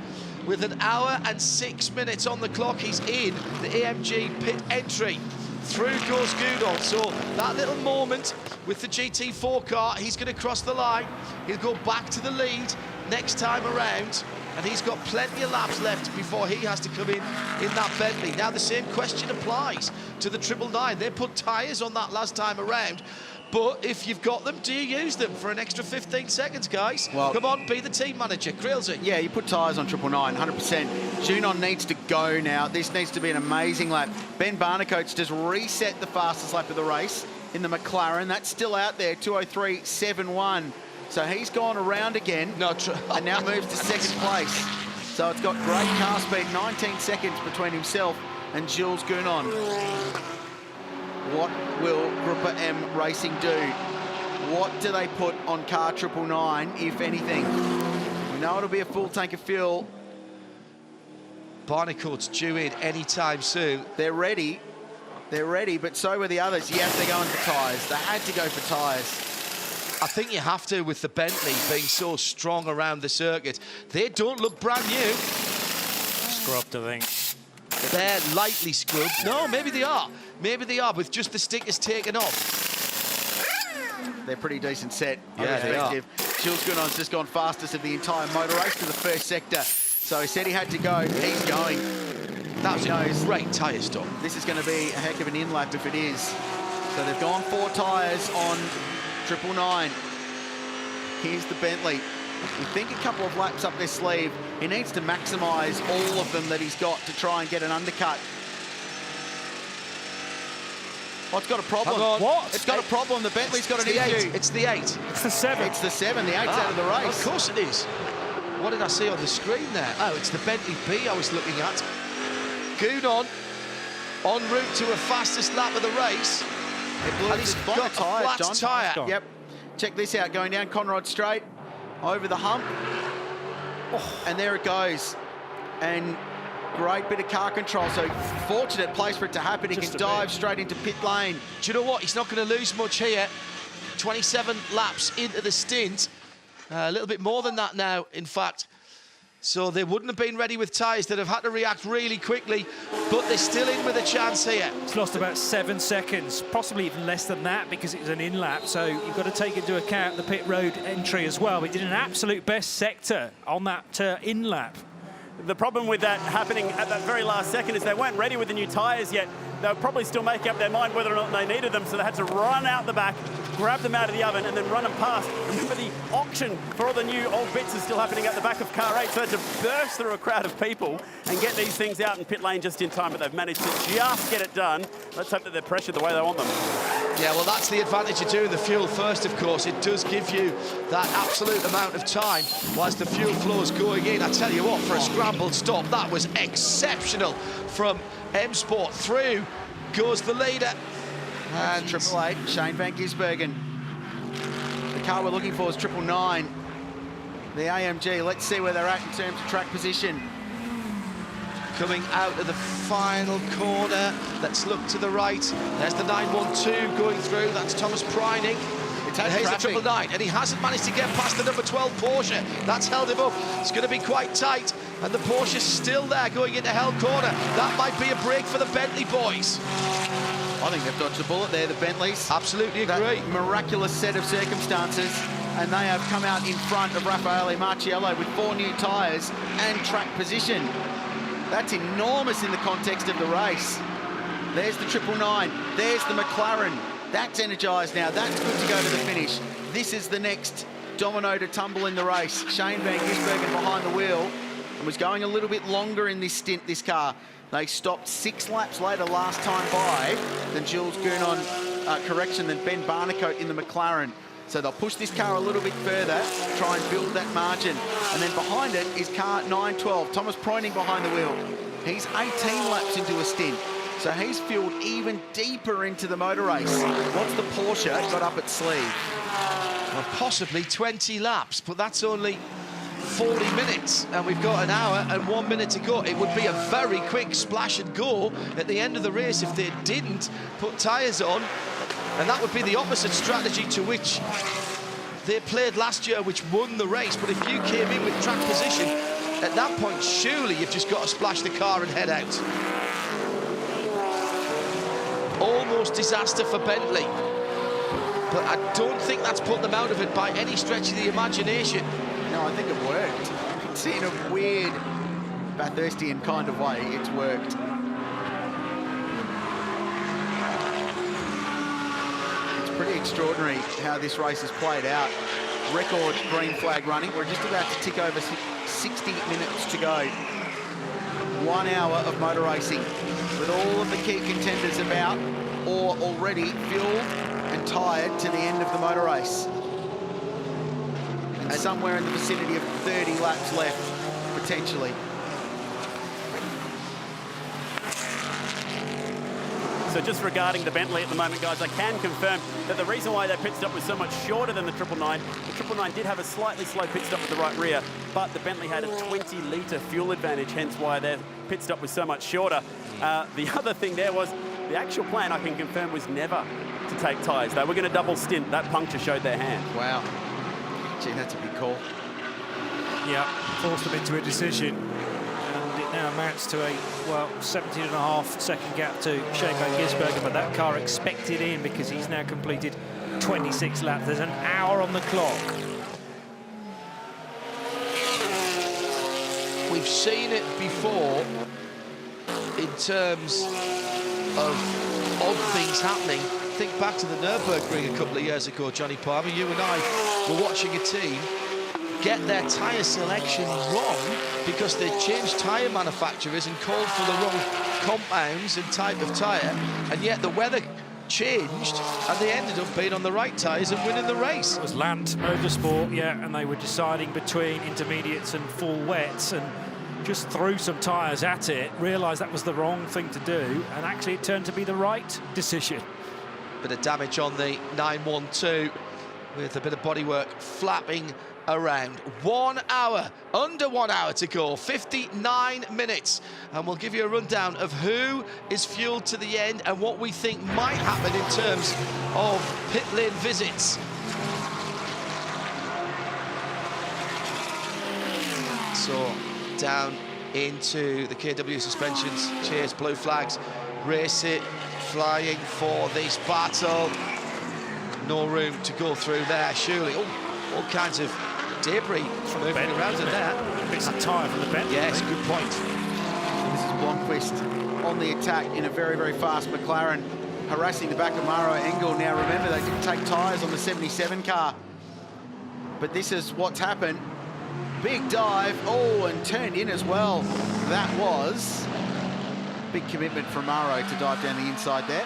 with an hour and 6 minutes on the clock. He's in the AMG pit entry. Through goes Gounon. So that little moment with the GT4 car, he's going to cross the line. He'll go back to the lead next time around. And he's got plenty of laps left before he has to come in that Bentley. Now the same question applies to the 999. They put tyres on that last time around. But if you've got them, do you use them for an extra 15 seconds, guys? Well, come on, be the team manager. Krilsey. Yeah, you put tyres on 999, 100%. Gounon needs to go now. This needs to be an amazing lap. Ben Barnicoat's just reset the fastest lap of the race in the McLaren. That's still out there, 2:03.71. So he's gone around again and now moves to second place. So it's got great car speed, 19 seconds between himself and Jules Gounon. What will Grupper M Racing do? What do they put on car 999, if anything? We know it'll be a full tank of fuel. Barnicoat's due in anytime soon. They're ready, but so were the others. Yes, they're going for tyres. They had to go for tyres. I think you have to with the Bentley being so strong around the circuit. They don't look brand new. Scrubbed, I think. They're lightly scrubbed. No, maybe they are. Maybe they are, with just the stickers taken off. They're pretty decent set. Yeah, they are. Jules Gounon's just gone fastest of the entire motor race to the first sector. So he said he had to go. He's going. That was a great tyre stop. This is going to be a heck of an in-lap if it is. So they've gone 4 tyres on 999. Here's the Bentley. We think a couple of laps up their sleeve. He needs to maximise all of them that he's got to try and get an undercut. Oh, it's got a problem. What? It's got a problem. The Bentley's got an issue. It's the 8. It's the 7. It's the 7. The 8's out of the race. Of course it is. What did I see on the screen there? Oh, it's the Bentley B I was looking at. Gounon en route to a fastest lap of the race. And he's got a flat tyre. Yep. Check this out. Going down Conrod Straight, over the hump. Oh, and there it goes. And great bit of car control. So fortunate place for it to happen. He can dive straight into pit lane. Do you know what? He's not going to lose much here. 27 laps into the stint. A little bit more than that now, in fact. So they wouldn't have been ready with tyres. They'd have had to react really quickly, but they're still in with a chance here. It's lost about 7 seconds, possibly even less than that, because it was an in-lap, so you've got to take into account the pit road entry as well. We did an absolute best sector on that in-lap. The problem with that happening at that very last second is they weren't ready with the new tyres yet. They were probably still making up their mind whether or not they needed them, so they had to run out the back, grab them out of the oven, and then run them past. Remember, the auction for all the new old bits is still happening at the back of car 8, so they had to burst through a crowd of people and get these things out in pit lane just in time, but they've managed to just get it done. Let's hope that they're pressured the way they want them. Yeah, well, that's the advantage of doing the fuel first, of course. It does give you that absolute amount of time whilst the fuel flow's going in. I tell you what, for a scrambled stop, that was exceptional from M Sport. Through goes the leader. And Triple 8, Shane van Gisbergen. The car we're looking for is 999. The AMG, let's see where they're at in terms of track position. Coming out of the final corner. Let's look to the right. There's the 912 going through. That's Thomas Preining. Here's the 999, and he hasn't managed to get past the number 12 Porsche. That's held him up. It's going to be quite tight, and the Porsche's still there going into Hell Corner. That might be a break for the Bentley boys. I think they've dodged a bullet there, the Bentleys. Absolutely agree. That miraculous set of circumstances, and they have come out in front of Raffaele Marciello with 4 new tyres and track position. That's enormous in the context of the race. There's the 999, there's the McLaren. That's energised now, that's good to go to the finish. This is the next domino to tumble in the race. Shane van Gisbergen behind the wheel, and was going a little bit longer in this stint, this car. They stopped 6 laps later last time by than Jules Gounon, than Ben Barnicoat in the McLaren. So they'll push this car a little bit further, try and build that margin. And then behind it is car 912, Thomas Preining behind the wheel. He's 18 laps into a stint, so he's fueled even deeper into the motor race. What's the Porsche got up its sleeve? Well, possibly 20 laps, but that's only 40 minutes, and we've got an hour and 1 minute to go. It would be a very quick splash and go at the end of the race if they didn't put tyres on, and that would be the opposite strategy to which they played last year, which won the race. But if you came in with track position, at that point, surely you've just got to splash the car and head out. Almost disaster for Bentley, but I don't think that's put them out of it by any stretch of the imagination. No, I think it worked. It's in a weird Bathurstian kind of way, it's worked. It's pretty extraordinary how this race has played out. Record green flag running. We're just about to tick over 60 minutes to go. 1 hour of motor racing with all of the key contenders about or already fueled and tired to the end of the motor race. And somewhere in the vicinity of 30 laps left, potentially. So just regarding the Bentley at the moment, guys, I can confirm that the reason why their pit stop was so much shorter than the 999, the 999 did have a slightly slow pit stop with the right rear, but the Bentley had a 20-litre fuel advantage, hence why their pit stop was so much shorter. The other thing there was the actual plan, I can confirm, was never to take tyres. They were going to double stint. That puncture showed their hand. Wow. Gee, that's a big call. Yeah, forced them into a decision. And it now amounts to a, well, 17.5 second gap to Shane van Gisbergen, but that car expected in because he's now completed 26 laps. There's an hour on the clock. We've seen it before in terms of odd things happening. Think back to the Nürburgring a couple of years ago, Johnny Palmer. You and I were watching a team get their tyre selection wrong because they changed tyre manufacturers and called for the wrong compounds and type of tyre, and yet the weather changed and they ended up being on the right tyres and winning the race. It was Land Motorsport, yeah, and they were deciding between intermediates and full wets and just threw some tyres at it, realised that was the wrong thing to do, and actually it turned to be the right decision. Bit of damage on the 912 with a bit of bodywork flapping around. 1 hour, under 1 hour to go, 59 minutes, and we'll give you a rundown of who is fueled to the end and what we think might happen in terms of pit lane visits. So down into the KW suspensions. Cheers, blue flags. Race it, flying for this battle. No room to go through there, surely. Oh, all kinds of debris moving around in there. Bits of tyre from the bend. Yes, good point. This is Blomqvist on the attack in a very, very fast McLaren, harassing the back of Maro Engel. Now remember, they didn't take tyres on the 77 car, but this is what's happened. Big dive, oh, and turned in as well. That was a big commitment from Maro to dive down the inside there.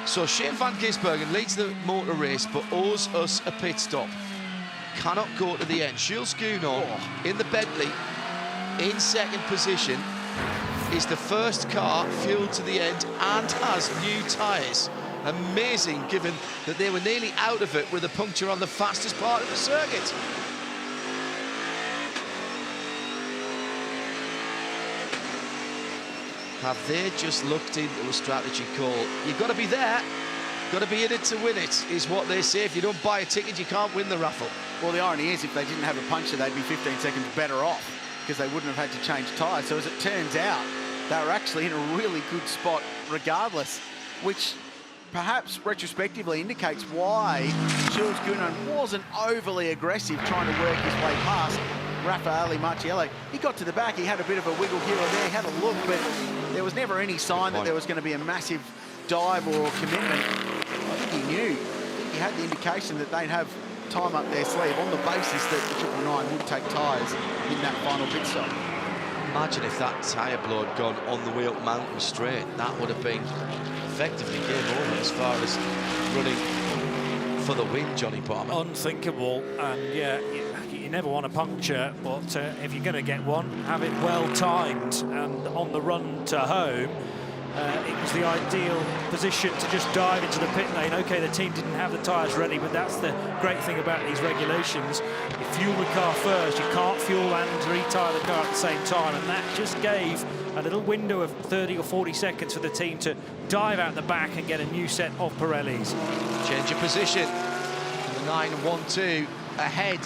So Shane van Gisbergen leads the motor race, but owes us a pit stop. Cannot go to the end. Jules Gounon in the Bentley in second position is the first car fueled to the end and has new tyres. Amazing, given that they were nearly out of it with a puncture on the fastest part of the circuit. Have they just looked into a strategy call? You've got to be there, got to be in it to win it, is what they say. If you don't buy a ticket, you can't win the raffle. Well, the irony is, if they didn't have a puncture, they'd be 15 seconds better off because they wouldn't have had to change tyres. So as it turns out, they were actually in a really good spot regardless, which perhaps retrospectively indicates why Jules Gounon wasn't overly aggressive trying to work his way past Raffaele Marciello. He got to the back, he had a bit of a wiggle here or there, he had a look, but there was never any sign that there was going to be a massive dive or commitment. I think he knew. He had the indication that they'd have time up their sleeve on the basis that the 999 would take tyres in that final pit stop. Imagine if that tyre blow had gone on the way up Mountain Straight. That would have been effectively game over as far as running for the win, Johnny Palmer. Unthinkable, and yeah, you never want a puncture, but if you're going to get one, have it well timed. And on the run to home, it was the ideal position to just dive into the pit lane. Okay, the team didn't have the tyres ready, but that's the great thing about these regulations. You fuel the car first, you can't fuel and retire the car at the same time, and that just gave a little window of 30 or 40 seconds for the team to dive out the back and get a new set of Pirellis. Change of position. The 912 ahead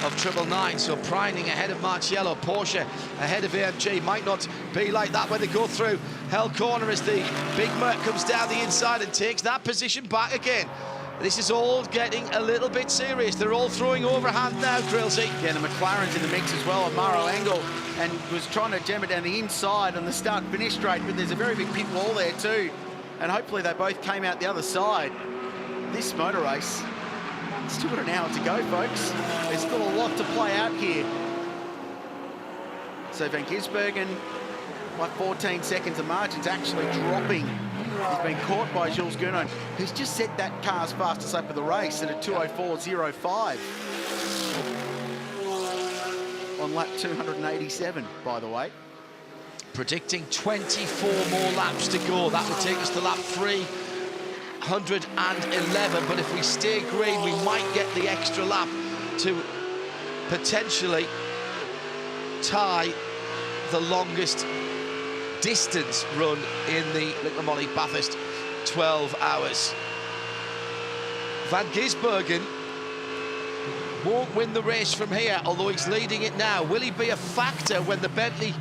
of 999, so Preining ahead of Marciello, Porsche ahead of AMG. Might not be like that when they go through Hell Corner as the big Merc comes down the inside and takes that position back again. This is all getting a little bit serious. They're all throwing overhand now, Grillsy. Yeah, the McLaren's in the mix as well, and Maro Engel, and was trying to jam it down the inside on the start-finish straight, but there's a very big pit wall there too, and hopefully they both came out the other side. This motor race, still got an hour to go, folks. There's still a lot to play out here. So Van Gisbergen, by 14 seconds, the margin's actually dropping. He's been caught by Jules Gounon, who's just set that car's fastest lap of the race at a 2:04.05. On lap 287, by the way. Predicting 24 more laps to go. That would take us to lap 311, but if we stay green, we might get the extra lap to potentially tie the longest distance run in the Liqui-Moly Bathurst, 12 hours. Van Gisbergen won't win the race from here, although he's leading it now. Will he be a factor when the Bentley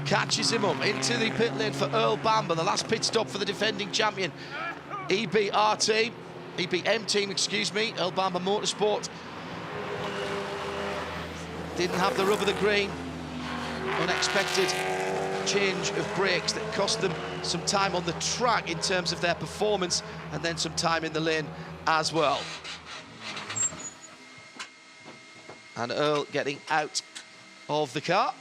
catches him up into the pit lane for Earl Bamber, the last pit stop for the defending champion? EBM team, excuse me, Earl Bamber Motorsport. Didn't have the rub of the green. Unexpected change of brakes that cost them some time on the track in terms of their performance, and then some time in the lane as well. And Earl getting out of the car.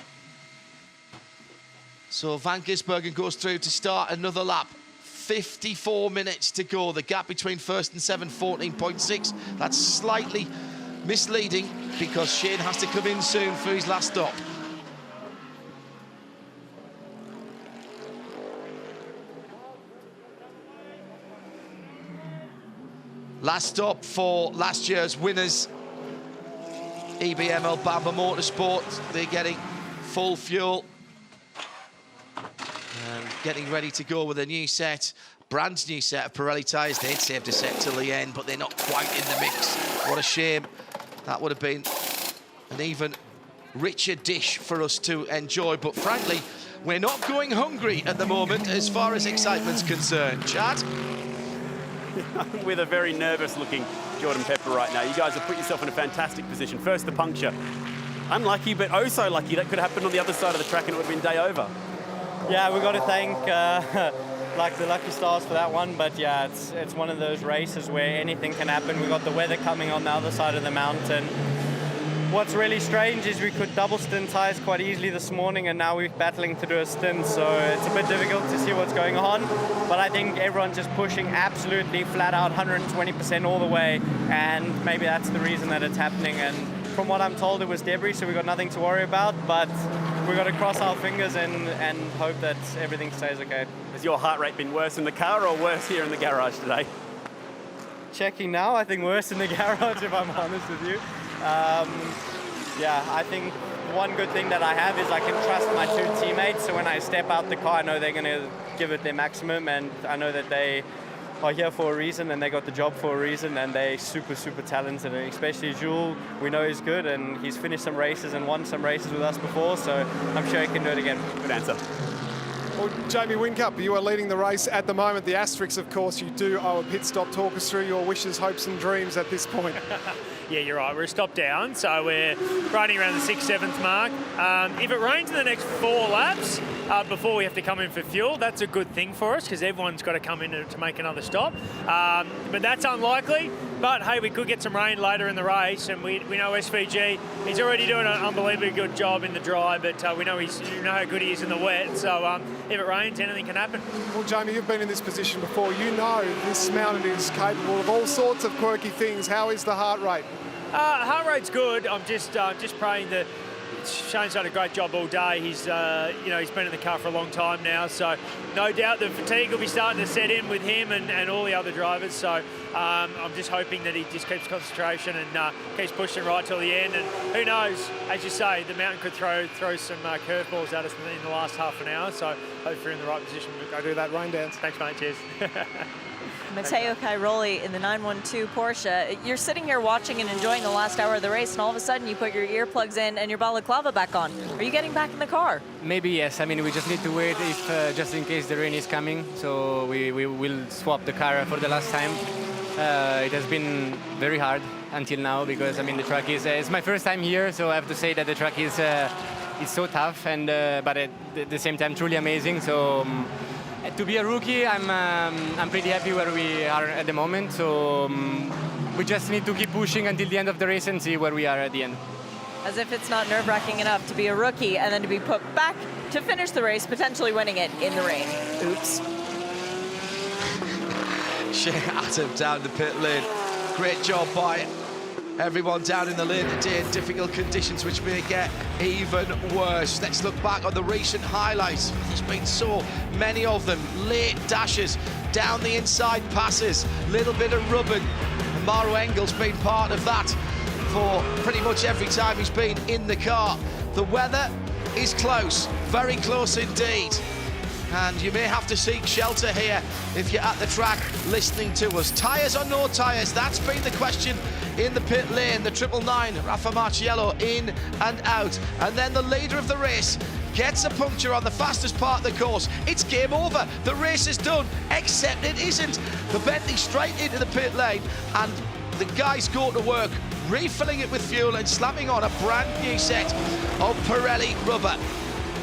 So Van Gisbergen goes through to start another lap. 54 minutes to go. The gap between first and 14.6. That's slightly misleading because Shane has to come in soon for his last stop. Last stop for last year's winners, EBM Bamber Motorsport. They're getting full fuel and getting ready to go with a new set, brand new set of Pirelli tyres. They'd saved a set till the end, but they're not quite in the mix. What a shame. That would have been an even richer dish for us to enjoy. But frankly, we're not going hungry at the moment as far as excitement's concerned. Chad? With a very nervous-looking Jordan Pepper right now. You guys have put yourself in a fantastic position. First, the puncture. Unlucky, but oh so lucky. That could have happened on the other side of the track and it would have been day over. Yeah, we've got to thank like the lucky stars for that one, but yeah, it's one of those races where anything can happen. We've got the weather coming on the other side of the mountain. What's really strange is we could double stint tires quite easily this morning, and now we're battling to do a stint, so it's a bit difficult to see what's going on. But I think everyone's just pushing absolutely flat out 120% all the way, and maybe that's the reason that it's happening. And from what I'm told, it was debris, so we've got nothing to worry about, but we've got to cross our fingers and hope that everything stays okay. Has your heart rate been worse in the car or worse here in the garage today? Checking now, I think worse in the garage, if I'm honest with you. Yeah, I think one good thing that I have is I can trust my two teammates, so when I step out the car, I know they're going to give it their maximum, and I know that they are here for a reason and they got the job for a reason, and they're super, super talented, and especially Jules, we know he's good and he's finished some races and won some races with us before, so I'm sure he can do it again. Good answer. Well, Jamie Whincup, you are leading the race at the moment. The asterisks, of course, you do owe a pit stop. Talk us through your wishes, hopes and dreams at this point. Yeah, you're right. We're a stop down, so we're running around the 6th, 7th mark. If it rains in the next 4 laps before we have to come in for fuel, that's a good thing for us because everyone's got to come in to make another stop. But that's unlikely. But hey, we could get some rain later in the race, and we know SVG, he's already doing an unbelievably good job in the dry, but we know how good he is in the wet. So if it rains, anything can happen. Well, Jamie, you've been in this position before. You know this mountain is capable of all sorts of quirky things. How is the heart rate? Heart rate's good. I'm just praying that Shane's done a great job all day. He's he's been in the car for a long time now, so no doubt the fatigue will be starting to set in with him and all the other drivers. So I'm just hoping that he just keeps concentration and keeps pushing right till the end. And who knows, as you say, the mountain could throw some curveballs at us in the last half an hour. So hopefully we're in the right position. Go do that rain dance. Thanks, mate. Cheers. Matteo Cairoli in the 912 Porsche. You're sitting here watching and enjoying the last hour of the race, and all of a sudden you put your earplugs in and your balaclava back on. Are you getting back in the car? Maybe yes. I mean, we just need to wait if just in case the rain is coming. So we will swap the car for the last time. It has been very hard until now because I mean the track is it's my first time here, so I have to say that the track is so tough and but at the same time truly amazing. So. To be a rookie, I'm pretty happy where we are at the moment. So we just need to keep pushing until the end of the race and see where we are at the end. As if it's not nerve-wracking enough to be a rookie and then to be put back to finish the race, potentially winning it in the rain. Oops. Shane Adam down the pit lane. Great job by everyone down in the lane today in difficult conditions, which may get even worse. Let's look back on the recent highlights. There's been so many of them. Late dashes, down the inside passes, little bit of rubbing. And Mauro Engel's been part of that for pretty much every time he's been in the car. The weather is close, very close indeed. And you may have to seek shelter here if you're at the track listening to us. Tyres or no tyres? That's been the question in the pit lane. The 999, Rafa Marciello, in and out. And then the leader of the race gets a puncture on the fastest part of the course. It's game over. The race is done, except it isn't. The Bentley straight into the pit lane, and the guys go to work, refilling it with fuel and slapping on a brand new set of Pirelli rubber.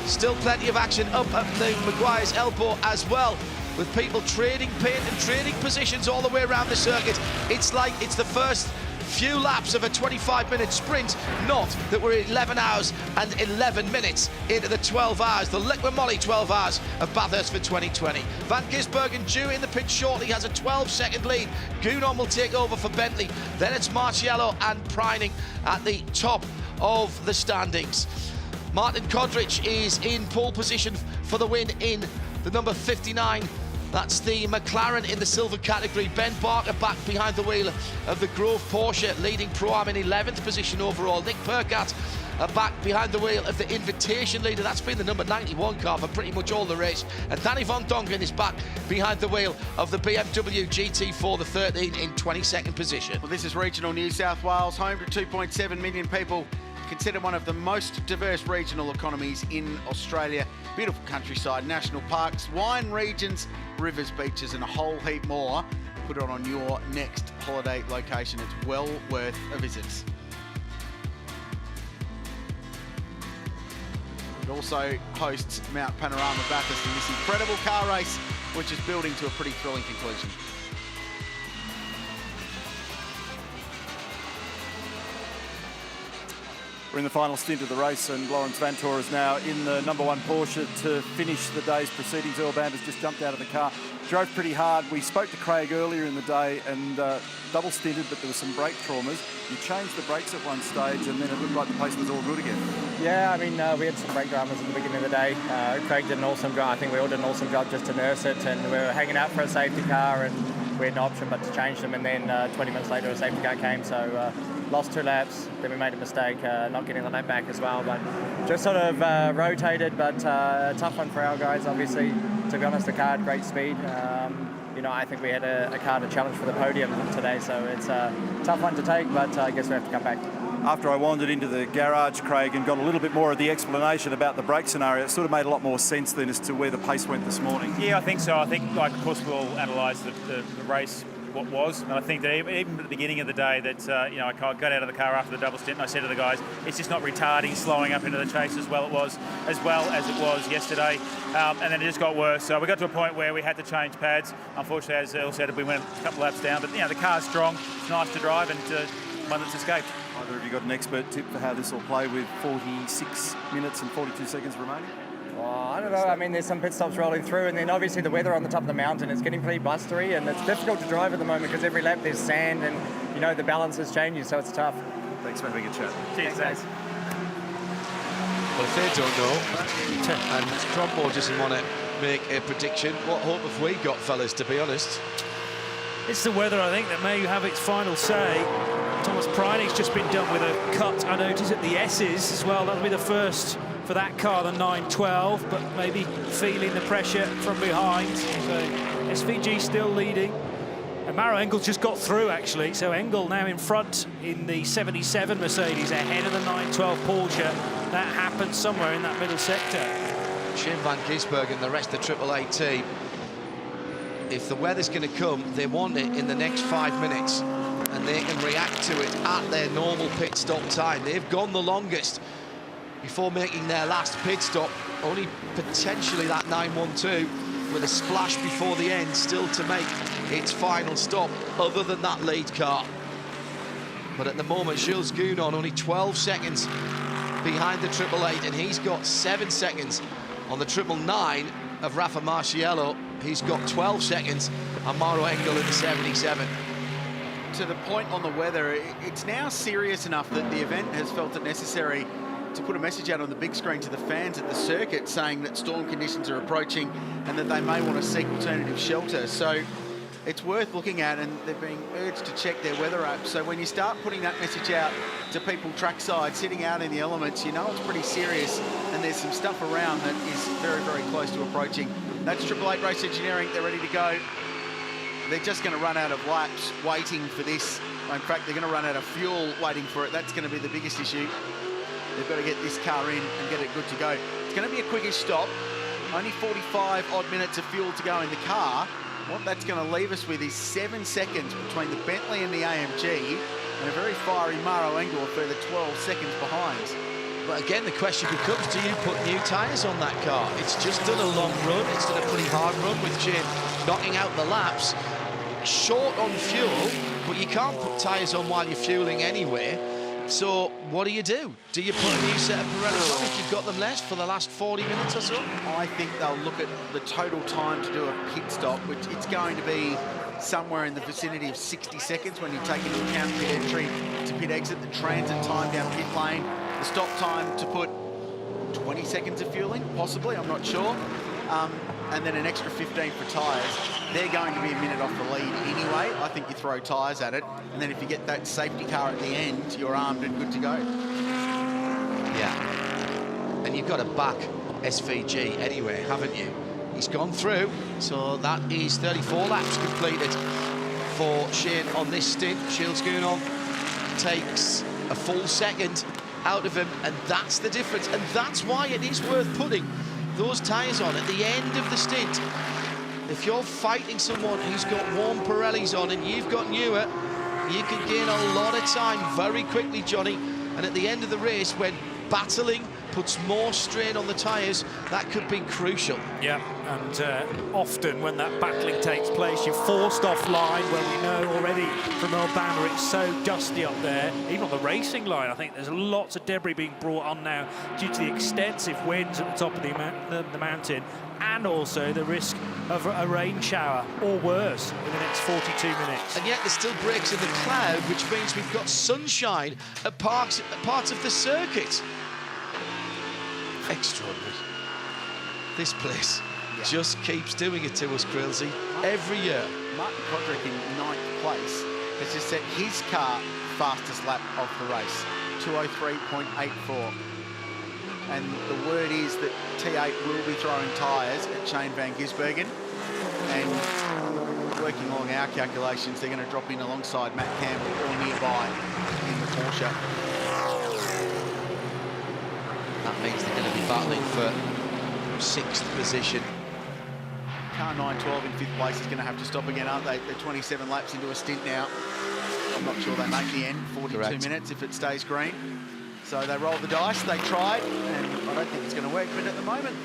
Still plenty of action up at the Maguire's elbow as well, with people trading paint and trading positions all the way around the circuit. It's like it's the first few laps of a 25-minute sprint, not that we're 11 hours and 11 minutes into the 12 hours, the Liqui-Moly 12 hours of Bathurst for 2020. Van Gisbergen due in the pit shortly, has a 12-second lead. Gounon will take over for Bentley. Then it's Marciello and Preining at the top of the standings. Martin Kodrich is in pole position for the win in the number 59. That's the McLaren in the silver category. Ben Barker back behind the wheel of the Grove Porsche, leading Pro-Am in 11th position overall. Nick Percat back behind the wheel of the Invitation leader. That's been the number 91 car for pretty much all the race. And Danny Von Dongen is back behind the wheel of the BMW GT4, the 13 in 22nd position. Well, this is regional New South Wales, home to 2.7 million people. considered one of the most diverse regional economies in Australia. Beautiful countryside, national parks, wine regions, rivers, beaches, and a whole heap more. Put it on your next holiday location. It's well worth a visit. It also hosts Mount Panorama Bathurst in this incredible car race, which is building to a pretty thrilling conclusion. We're in the final stint of the race, and Lawrence Vantor is now in the #1 Porsche to finish the day's proceedings. Earl Bander's just jumped out of the car. Drove pretty hard. We spoke to Craig earlier in the day and double stinted, but there were some brake traumas. You changed the brakes at one stage, and then it looked like the pace was all good again. Yeah, I mean, we had some brake dramas at the beginning of the day. Craig did an awesome job. I think we all did an awesome job just to nurse it, and we were hanging out for a safety car, and we had no option but to change them. And then 20 minutes later, a safety car came, so lost 2 laps. Then we made a mistake, not getting the lap back as well. But just sort of rotated, but a tough one for our guys, obviously. To be honest, the car had great speed. You know, I think we had a car to challenge for the podium today, so it's a tough one to take, but I guess we have to come back. After I wandered into the garage, Craig, and got a little bit more of the explanation about the brake scenario, it sort of made a lot more sense then as to where the pace went this morning. Yeah, I think so. I think, like, of course, we'll analyse the race, what was, and I think that even at the beginning of the day that, you know, I got out of the car after the double stint and I said to the guys, it's just not retarding, slowing up into the chase as well as it was yesterday, and then it just got worse. So we got to a point where we had to change pads. Unfortunately, as Earl said, we went a couple laps down, but, you know, the car's strong, it's nice to drive, and one that's escaped. Either of you got an expert tip for how this will play with 46 minutes and 42 seconds remaining? Oh, I don't know. I mean, there's some pit stops rolling through, and then obviously the weather on the top of the mountain is getting pretty blustery, and it's difficult to drive at the moment because every lap there's sand, and you know the balance is changing, so it's tough. Thanks for having a chat. Cheers, guys. Well, if they don't know, and Cromwell doesn't want to make a prediction, what hope have we got, fellas, to be honest? It's the weather, I think, that may have its final say. Thomas Pryning's just been done with a cut, I noticed, at the S's as well. That'll be the first for that car, the 912, but maybe feeling the pressure from behind. So SVG still leading. And Maro Engel's just got through, actually. So Engel now in front in the 77 Mercedes, ahead of the 912 Porsche. That happened somewhere in that middle sector. Shane van Gisbergen and the rest of the Triple A team, if the weather's going to come, they want it in the next 5 minutes, and they can react to it at their normal pit stop time. They've gone the longest before making their last pit stop, only potentially that 912 with a splash before the end still to make its final stop, other than that lead car. But at the moment, Jules Gounon only 12 seconds behind the Triple 8, and he's got 7 seconds on the Triple 9 of Rafa Marciello. He's got 12 seconds on Maro Engel in the 77. To the point on the weather, it's now serious enough that the event has felt it necessary to put a message out on the big screen to the fans at the circuit saying that storm conditions are approaching and that they may want to seek alternative shelter. So it's worth looking at, and they're being urged to check their weather apps. So when you start putting that message out to people trackside, sitting out in the elements, you know it's pretty serious, and there's some stuff around that is very, very close to approaching. That's Triple 8 Race Engineering. They're ready to go. They're just going to run out of laps waiting for this. In fact, they're going to run out of fuel waiting for it. That's going to be the biggest issue. They've got to get this car in and get it good to go. It's going to be a quickish stop. Only 45 odd minutes of fuel to go in the car. What that's going to leave us with is 7 seconds between the Bentley and the AMG, and a very fiery Maro Engel a further 12 seconds behind. But again, the question becomes, do you put new tyres on that car? It's just done a long run. It's done a pretty hard run with Jim knocking out the laps. Short on fuel, but you can't put tyres on while you're fueling anyway. So what do? Do you put a new set of Pirellis on if you've got them left for the last 40 minutes or so? I think they'll look at the total time to do a pit stop, which it's going to be somewhere in the vicinity of 60 seconds when you take into account pit entry to pit exit, the transit time down pit lane, the stop time to put 20 seconds of fueling, possibly, I'm not sure, and then an extra 15 for tyres. They're going to be a minute off the lead anyway. I think you throw tyres at it, and then if you get that safety car at the end, you're armed and good to go. Yeah, and you've got to back SVG anyway, haven't you? He's gone through, so that is 34 laps completed for Shane on this stint. Shields Gounon takes a full second out of him, and that's the difference. And that's why it is worth putting those tyres on at the end of the stint. If you're fighting someone who's got warm Pirellis on and you've got newer, you can gain a lot of time very quickly, Johnny. And at the end of the race, when battling puts more strain on the tyres, that could be crucial. Yeah, and often when that battling takes place, you're forced offline, where we know already from Mount Panorama it's so dusty up there. Even on the racing line, I think there's lots of debris being brought on now due to the extensive winds at the top of the mountain, and also the risk of a rain shower, or worse, in the next 42 minutes. And yet there's still breaks in the cloud, which means we've got sunshine at parts of the circuit. Extraordinary. This place just keeps doing it to us, Krillsy, every year. Martin Kodrick in 9th place has just set his car fastest lap of the race, 2:03.84. And the word is that T8 will be throwing tyres at Shane van Gisbergen. And working along our calculations, they're going to drop in alongside Matt Campbell or nearby in the Porsche. That means they're going to be battling for 6th position. Car 912 in 5th place is going to have to stop again, aren't they? They're 27 laps into a stint now. I'm not sure they make the end, 42 minutes if it stays green. So they rolled the dice, they tried, and I don't think it's going to work. But at the moment,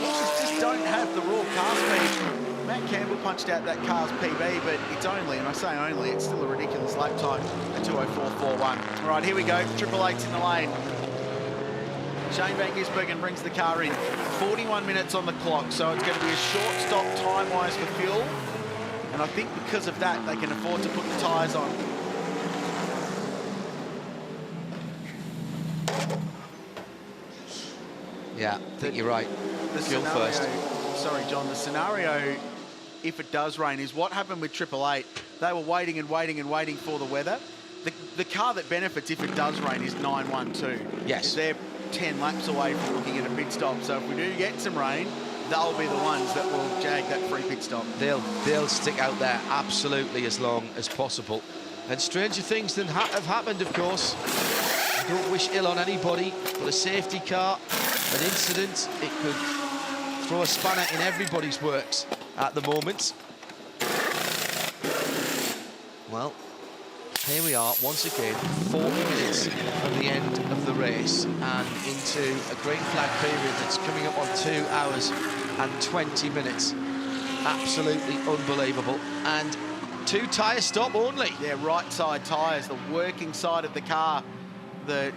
horses just don't have the raw car speed. Matt Campbell punched out that car's PB, but it's only, and I say only, it's still a ridiculous lap time, a 2:04.41. All right, here we go, Triple 8's in the lane. Shane van Gisbergen brings the car in. 41 minutes on the clock, so it's going to be a short stop time-wise for fuel. And I think because of that, they can afford to put the tyres on. Yeah, I think you're right. Fuel first. Sorry, John, the scenario, if it does rain, is what happened with Triple 8. They were waiting and waiting and waiting for the weather. The car that benefits if it does rain is 912. Yes. They're 10 laps away from looking at a pit stop. So if we do get some rain, they'll be the ones that will jag that free pit stop. They'll stick out there absolutely as long as possible. And stranger things than have happened, of course. I don't wish ill on anybody, but a safety car, an incident, it could throw a spanner in everybody's works at the moment. Well, here we are once again, 40 minutes from the end of the race and into a green flag period that's coming up on 2 hours and 20 minutes. Absolutely unbelievable. And 2 tyre stop only. Yeah, right side tyres, the working side of the car. The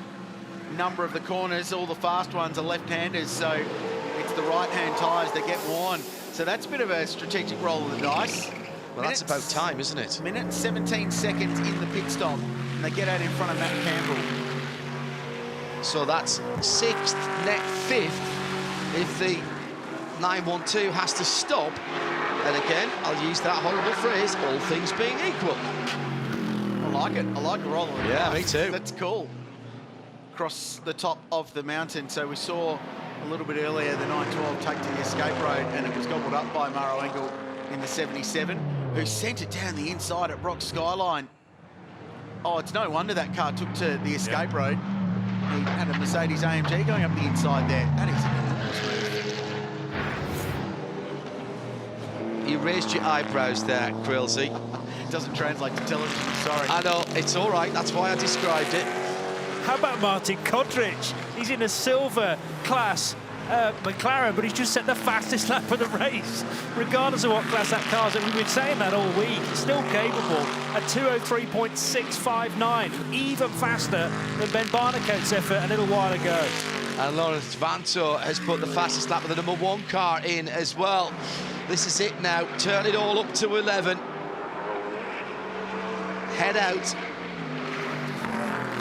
number of the corners, all the fast ones are left-handers, so it's the right-hand tyres that get worn. So that's a bit of a strategic roll of the dice. Well, that's about time, isn't it? Minute 17 seconds in the pit stop, and they get out in front of Matt Campbell. So that's 6th, net 5th, if the 912 has to stop. And again, I'll use that horrible phrase, all things being equal. I like it. I like the roll of the Yeah, dice. me too. That's cool. Across the top of the mountain. So we saw a little bit earlier the 912 take to the escape road, and it was gobbled up by Murrow Engel in the 77, who sent it down the inside at Rock Skyline. Oh, it's no wonder that car took to the escape road. He had a Mercedes AMG going up the inside there. That is an enormous move. You raised your eyebrows there, Krillsy. It doesn't translate to television, sorry. I know, it's all right, that's why I described it. How about Martin Kodrick? He's in a silver class McLaren, but he's just set the fastest lap of the race, regardless of what class that car's in. We've been saying that all week. He's still capable at 2:03.659, even faster than Ben Barnicoat's effort a little while ago. And Lawrence Vanto has put the fastest lap of the number 1 car in as well. This is it now, turn it all up to 11. Head out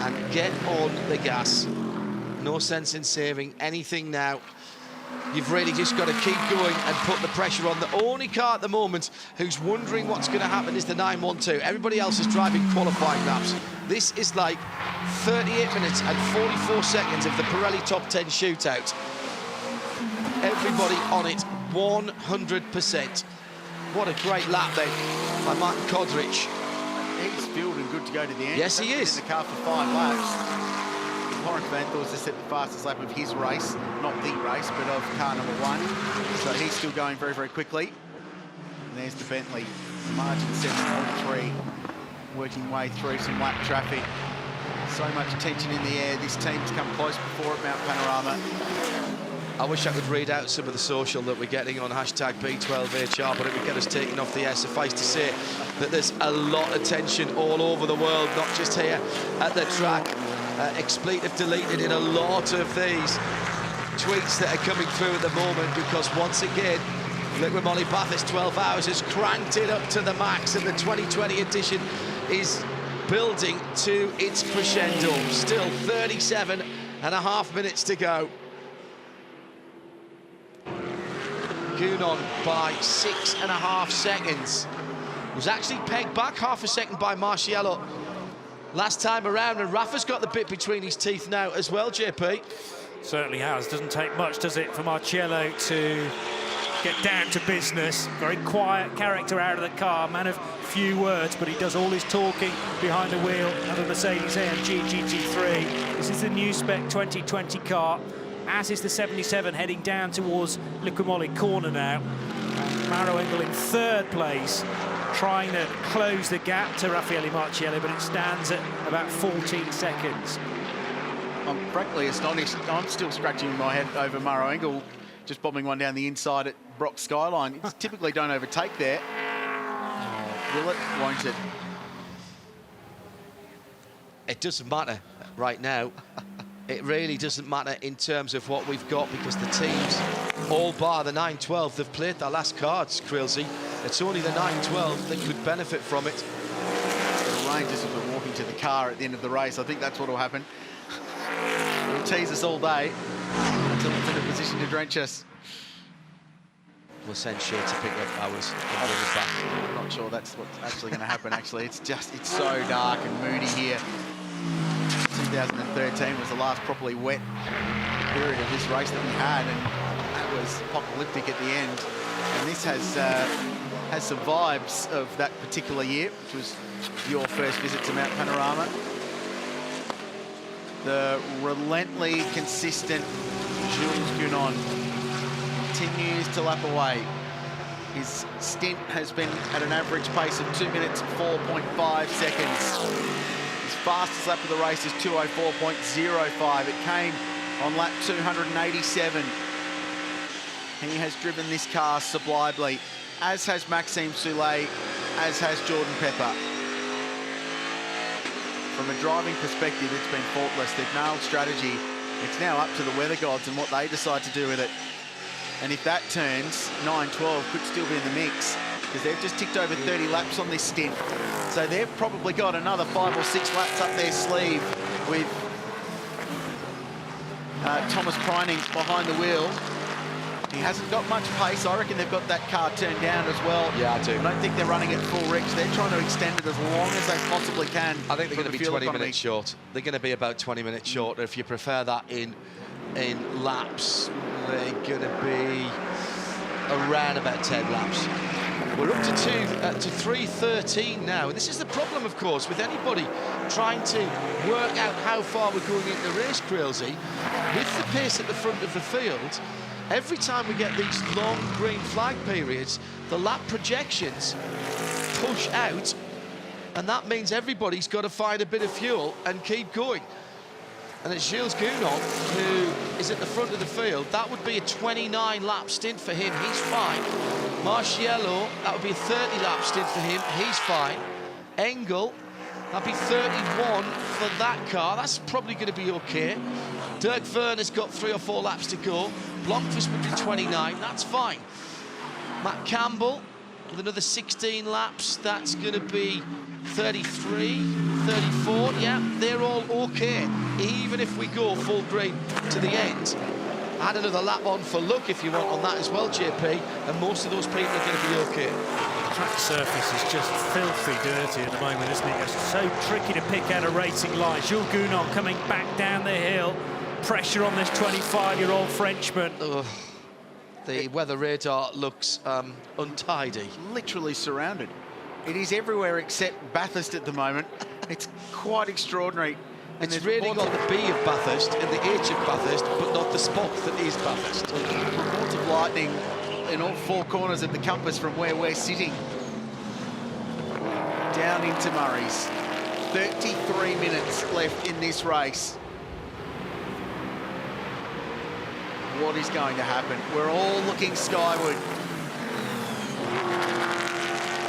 and get on the gas. No sense in saving anything now. You've really just got to keep going and put the pressure on. The only car at the moment who's wondering what's going to happen is the 912. Everybody else is driving qualifying laps. This is like 38 minutes and 44 seconds of the Pirelli Top 10 shootout. Everybody on it, 100%. What a great lap then by Martin Kodrick. He's fueled and good to go to the end. Yes, he is. In the car for 5 laps. Lawrence Van Thor's just set the fastest lap of his race, not the race, but of car number 1. So he's still going very, very quickly. And there's the Bentley, margin 7.3, working way through some lap traffic. So much tension in the air. This team's come close before at Mount Panorama. I wish I could read out some of the social that we're getting on #B12HR, but it would get us taken off the air. Suffice to say that there's a lot of tension all over the world, not just here at the track. Expletive deleted in a lot of these tweets that are coming through at the moment, because once again, Liqui-Moly Bathurst 12 Hours has cranked it up to the max, and the 2020 edition is building to its crescendo. Still 37.5 minutes to go. Gounon by 6.5 seconds. Was actually pegged back half a second by Marciello last time around, and Rafa's got the bit between his teeth now as well, JP. Certainly has. Doesn't take much, does it, for Marciello to get down to business. Very quiet character out of the car, man of few words, but he does all his talking behind the wheel of a Mercedes-AMG GT3. This is the new spec 2020 car, as is the 77 heading down towards Liqui-Moly corner now. Mauro Engel in third place, trying to close the gap to Raffaele Marciello, but it stands at about 14 seconds. I'm frankly astonished. I'm still scratching my head over Mauro Engel just bombing one down the inside at Brock Skyline. It's typically don't overtake there. Oh, will it? Won't it? It doesn't matter right now. It really doesn't matter in terms of what we've got, because the teams, all bar the 912, they've played their last cards, Krilsey. It's only the 912 that could benefit from it. The Rangers have been walking to the car at the end of the race. I think that's what will happen. It'll tease us all day until it's in a position to drench us. We'll send Shea to pick up ours and bring us back. I'm not sure that's what's actually going to happen, actually. It's so dark and moody here. 2013 was the last properly wet period of this race that we had, and that was apocalyptic at the end. And this has some vibes of that particular year, which was your first visit to Mount Panorama. The relentlessly consistent Jules Gounon continues to lap away. His stint has been at an average pace of 2 minutes 4.5 seconds. His fastest lap of the race is 2:04.05. It came on lap 287. He has driven this car sublimely, as has Maxime Soulet, as has Jordan Pepper. From a driving perspective, it's been faultless. They've nailed strategy. It's now up to the weather gods and what they decide to do with it. And if that turns, 9:12 could still be in the mix, because they've just ticked over 30 laps on this stint. So they've probably got another 5 or 6 laps up their sleeve with Thomas Preining behind the wheel. He hasn't got much pace. I reckon they've got that car turned down as well. Yeah, I do. I don't think they're running at full reach. They're trying to extend it as long as they possibly can. I think they're going to be 20 minutes short. They're going to be about 20 minutes short. If you prefer that in laps, they're going to be around about 10 laps. We're up to 3:13 now. This is the problem, of course, with anybody trying to work out how far we're going into the race, Krilsey. With the pace at the front of the field, every time we get these long green flag periods, the lap projections push out, and that means everybody's got to find a bit of fuel and keep going. And it's Gilles Gounon who is at the front of the field. That would be a 29-lap stint for him. He's fine. Marciello, that would be a 30-lap stint for him. He's fine. Engel, that'd be 31 for that car. That's probably going to be okay. Dirk Verne has got 3 or 4 laps to go. Blomqvist would be 29. That's fine. Matt Campbell with another 16 laps. That's going to be 33, 34. Yeah, they're all okay, even if we go full green to the end. Add another lap on for luck if you want on that as well, JP, and most of those people are going to be okay. The track surface is just filthy dirty at the moment, isn't it? It's so tricky to pick out a racing line. Jules Gounon coming back down the hill. Pressure on this 25-year-old Frenchman. The weather radar looks untidy. Literally surrounded. It is everywhere except Bathurst at the moment. It's quite extraordinary. It's raining on the B of Bathurst and the H of Bathurst, but not the spot that is Bathurst. Reports of lightning in all four corners of the compass from where we're sitting. Down into Murray's. 33 minutes left in this race. What is going to happen? We're all looking skyward.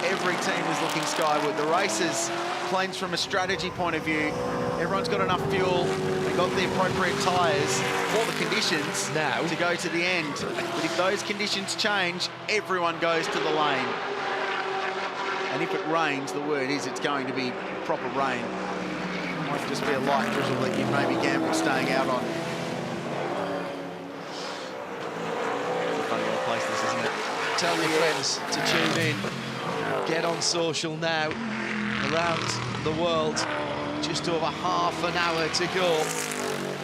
Every team is looking skyward. The race is cleansed from a strategy point of view. Everyone's got enough fuel. They've got the appropriate tyres for the conditions now to go to the end. But if those conditions change, everyone goes to the lane. And if it rains, the word is it's going to be proper rain. It might just be a light drizzle that you maybe gamble staying out on. Funny old place this, isn't it? Tell your friends to tune in. Get on social now. Around the world, just over half an hour to go.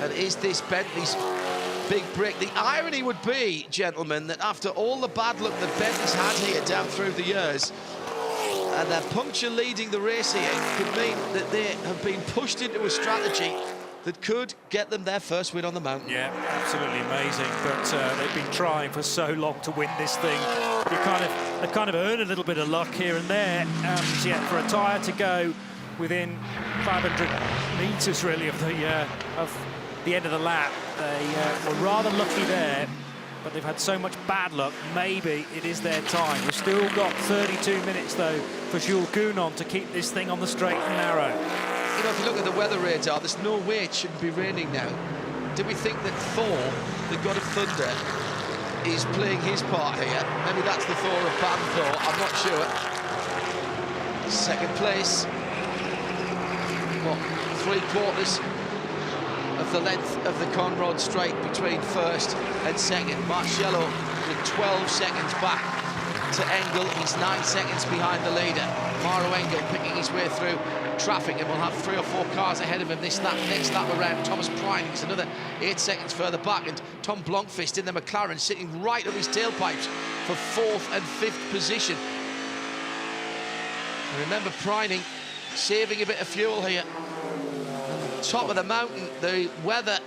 And is this Bentley's big break? The irony would be, gentlemen, that after all the bad luck that Bentley's had here down through the years, and their puncture leading the race here could mean that they have been pushed into a strategy that could get them their first win on the mountain. Yeah, absolutely amazing. But they've been trying for so long to win this thing. They've kind of earned a little bit of luck here and there. Yeah, for a tyre to go within 500 metres really of the end of the lap, they were rather lucky there. But they've had so much bad luck, maybe it is their time. We've still got 32 minutes, though, for Jules Gounon to keep this thing on the straight and narrow. You know, if you look at the weather radar, there's no way it shouldn't be raining now. Do we think that Thor, the god of thunder, is playing his part here? Maybe that's the Thor of Ban Thor, I'm not sure. Second place. What, 3/4 of the length of the Conrod straight between first and second. Marcello with 12 seconds back to Engel. He's 9 seconds behind the leader. Maro Engel picking his way through traffic, and we'll have 3 or 4 cars ahead of him this lap, next lap around. Thomas Pryning is another 8 seconds further back, and Tom Blomqvist in the McLaren sitting right up his tailpipes for 4th and 5th position. And remember, Pryning saving a bit of fuel here. Top of the mountain, the weather,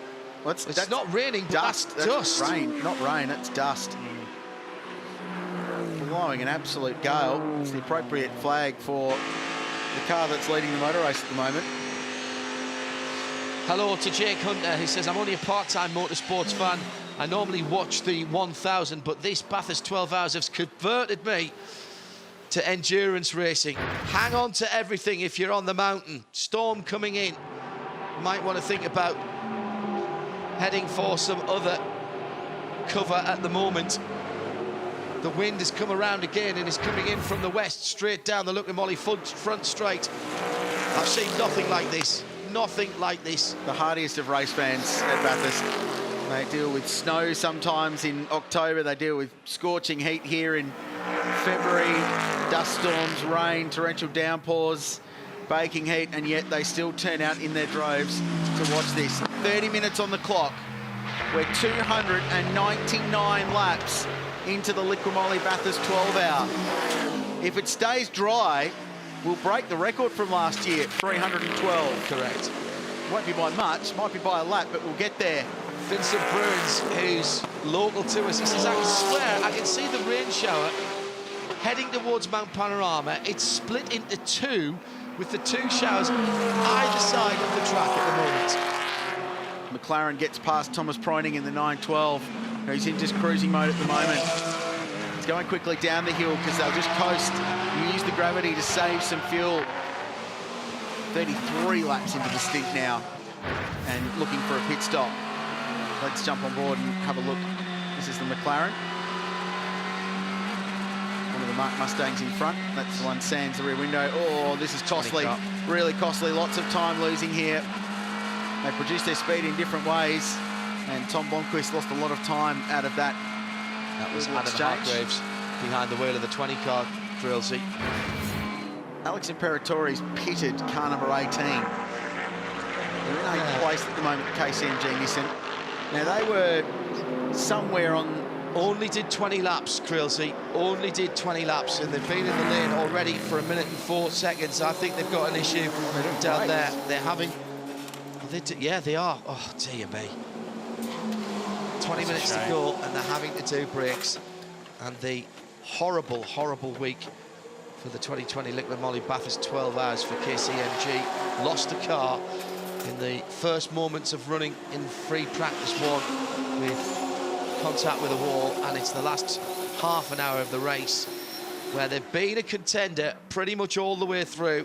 it's not raining, but dust. That's dust. Rain, not rain, it's dust. Blowing an absolute gale. It's the appropriate flag for the car that's leading the motor race at the moment. Hello to Jake Hunter. He says, I'm only a part-time motorsports fan. I normally watch the 1000, but this Bathurst 12 hours has converted me to endurance racing. Hang on to everything if you're on the mountain. Storm coming in. Might want to think about heading for some other cover at the moment. The wind has come around again and is coming in from the west, straight down the Liqui-Moly front straight. I've seen nothing like this. Nothing like this. The hardiest of race fans at Bathurst. They deal with snow sometimes in October. They deal with scorching heat here in February. Dust storms, rain, torrential downpours, baking heat, and yet they still turn out in their droves to watch this. 30 minutes on the clock. We're 299 laps into the Liqui-Moly Bathurst 12-hour. If it stays dry, we'll break the record from last year, 312. Correct. Won't be by much, might be by a lap, but we'll get there. Vincent Bruins, who's local to us, he says, I can swear I can see the rain shower heading towards Mount Panorama. It's split into 2, with the 2 showers either side of the track at the moment. McLaren gets past Thomas Pryning in the 912. He's in just cruising mode at the moment. It's going quickly down the hill because they'll just coast and use the gravity to save some fuel. 33 laps into the stint now and looking for a pit stop. Let's jump on board and have a look. This is the McLaren. One of the Mark Mustangs in front. That's the one sans the rear window. Oh, this is costly. Really costly. Lots of time losing here. They produce their speed in different ways, and Tom Blomqvist lost a lot of time out of that. That was Adam Hargraves behind the wheel of the 20 car, Drillsy. Alex Imperatori's pitted car number 18. They're in 8th place at the moment, KCMG Nissan. Now they were somewhere on... Only did 20 laps, Krillsy. Only did 20 laps, and they've been in the lane already for 1 minute and 4 seconds. I think they've got an issue down there. They're having Yeah, they are. Oh, dear me. 20 minutes to go, and they're having to do breaks. And the horrible, horrible week for the 2020 Liqui-Moly Bathurst 12 hours for KCMG. Lost a car in the first moments of running in free practice one with contact with a wall, and it's the last half an hour of the race where they've been a contender pretty much all the way through.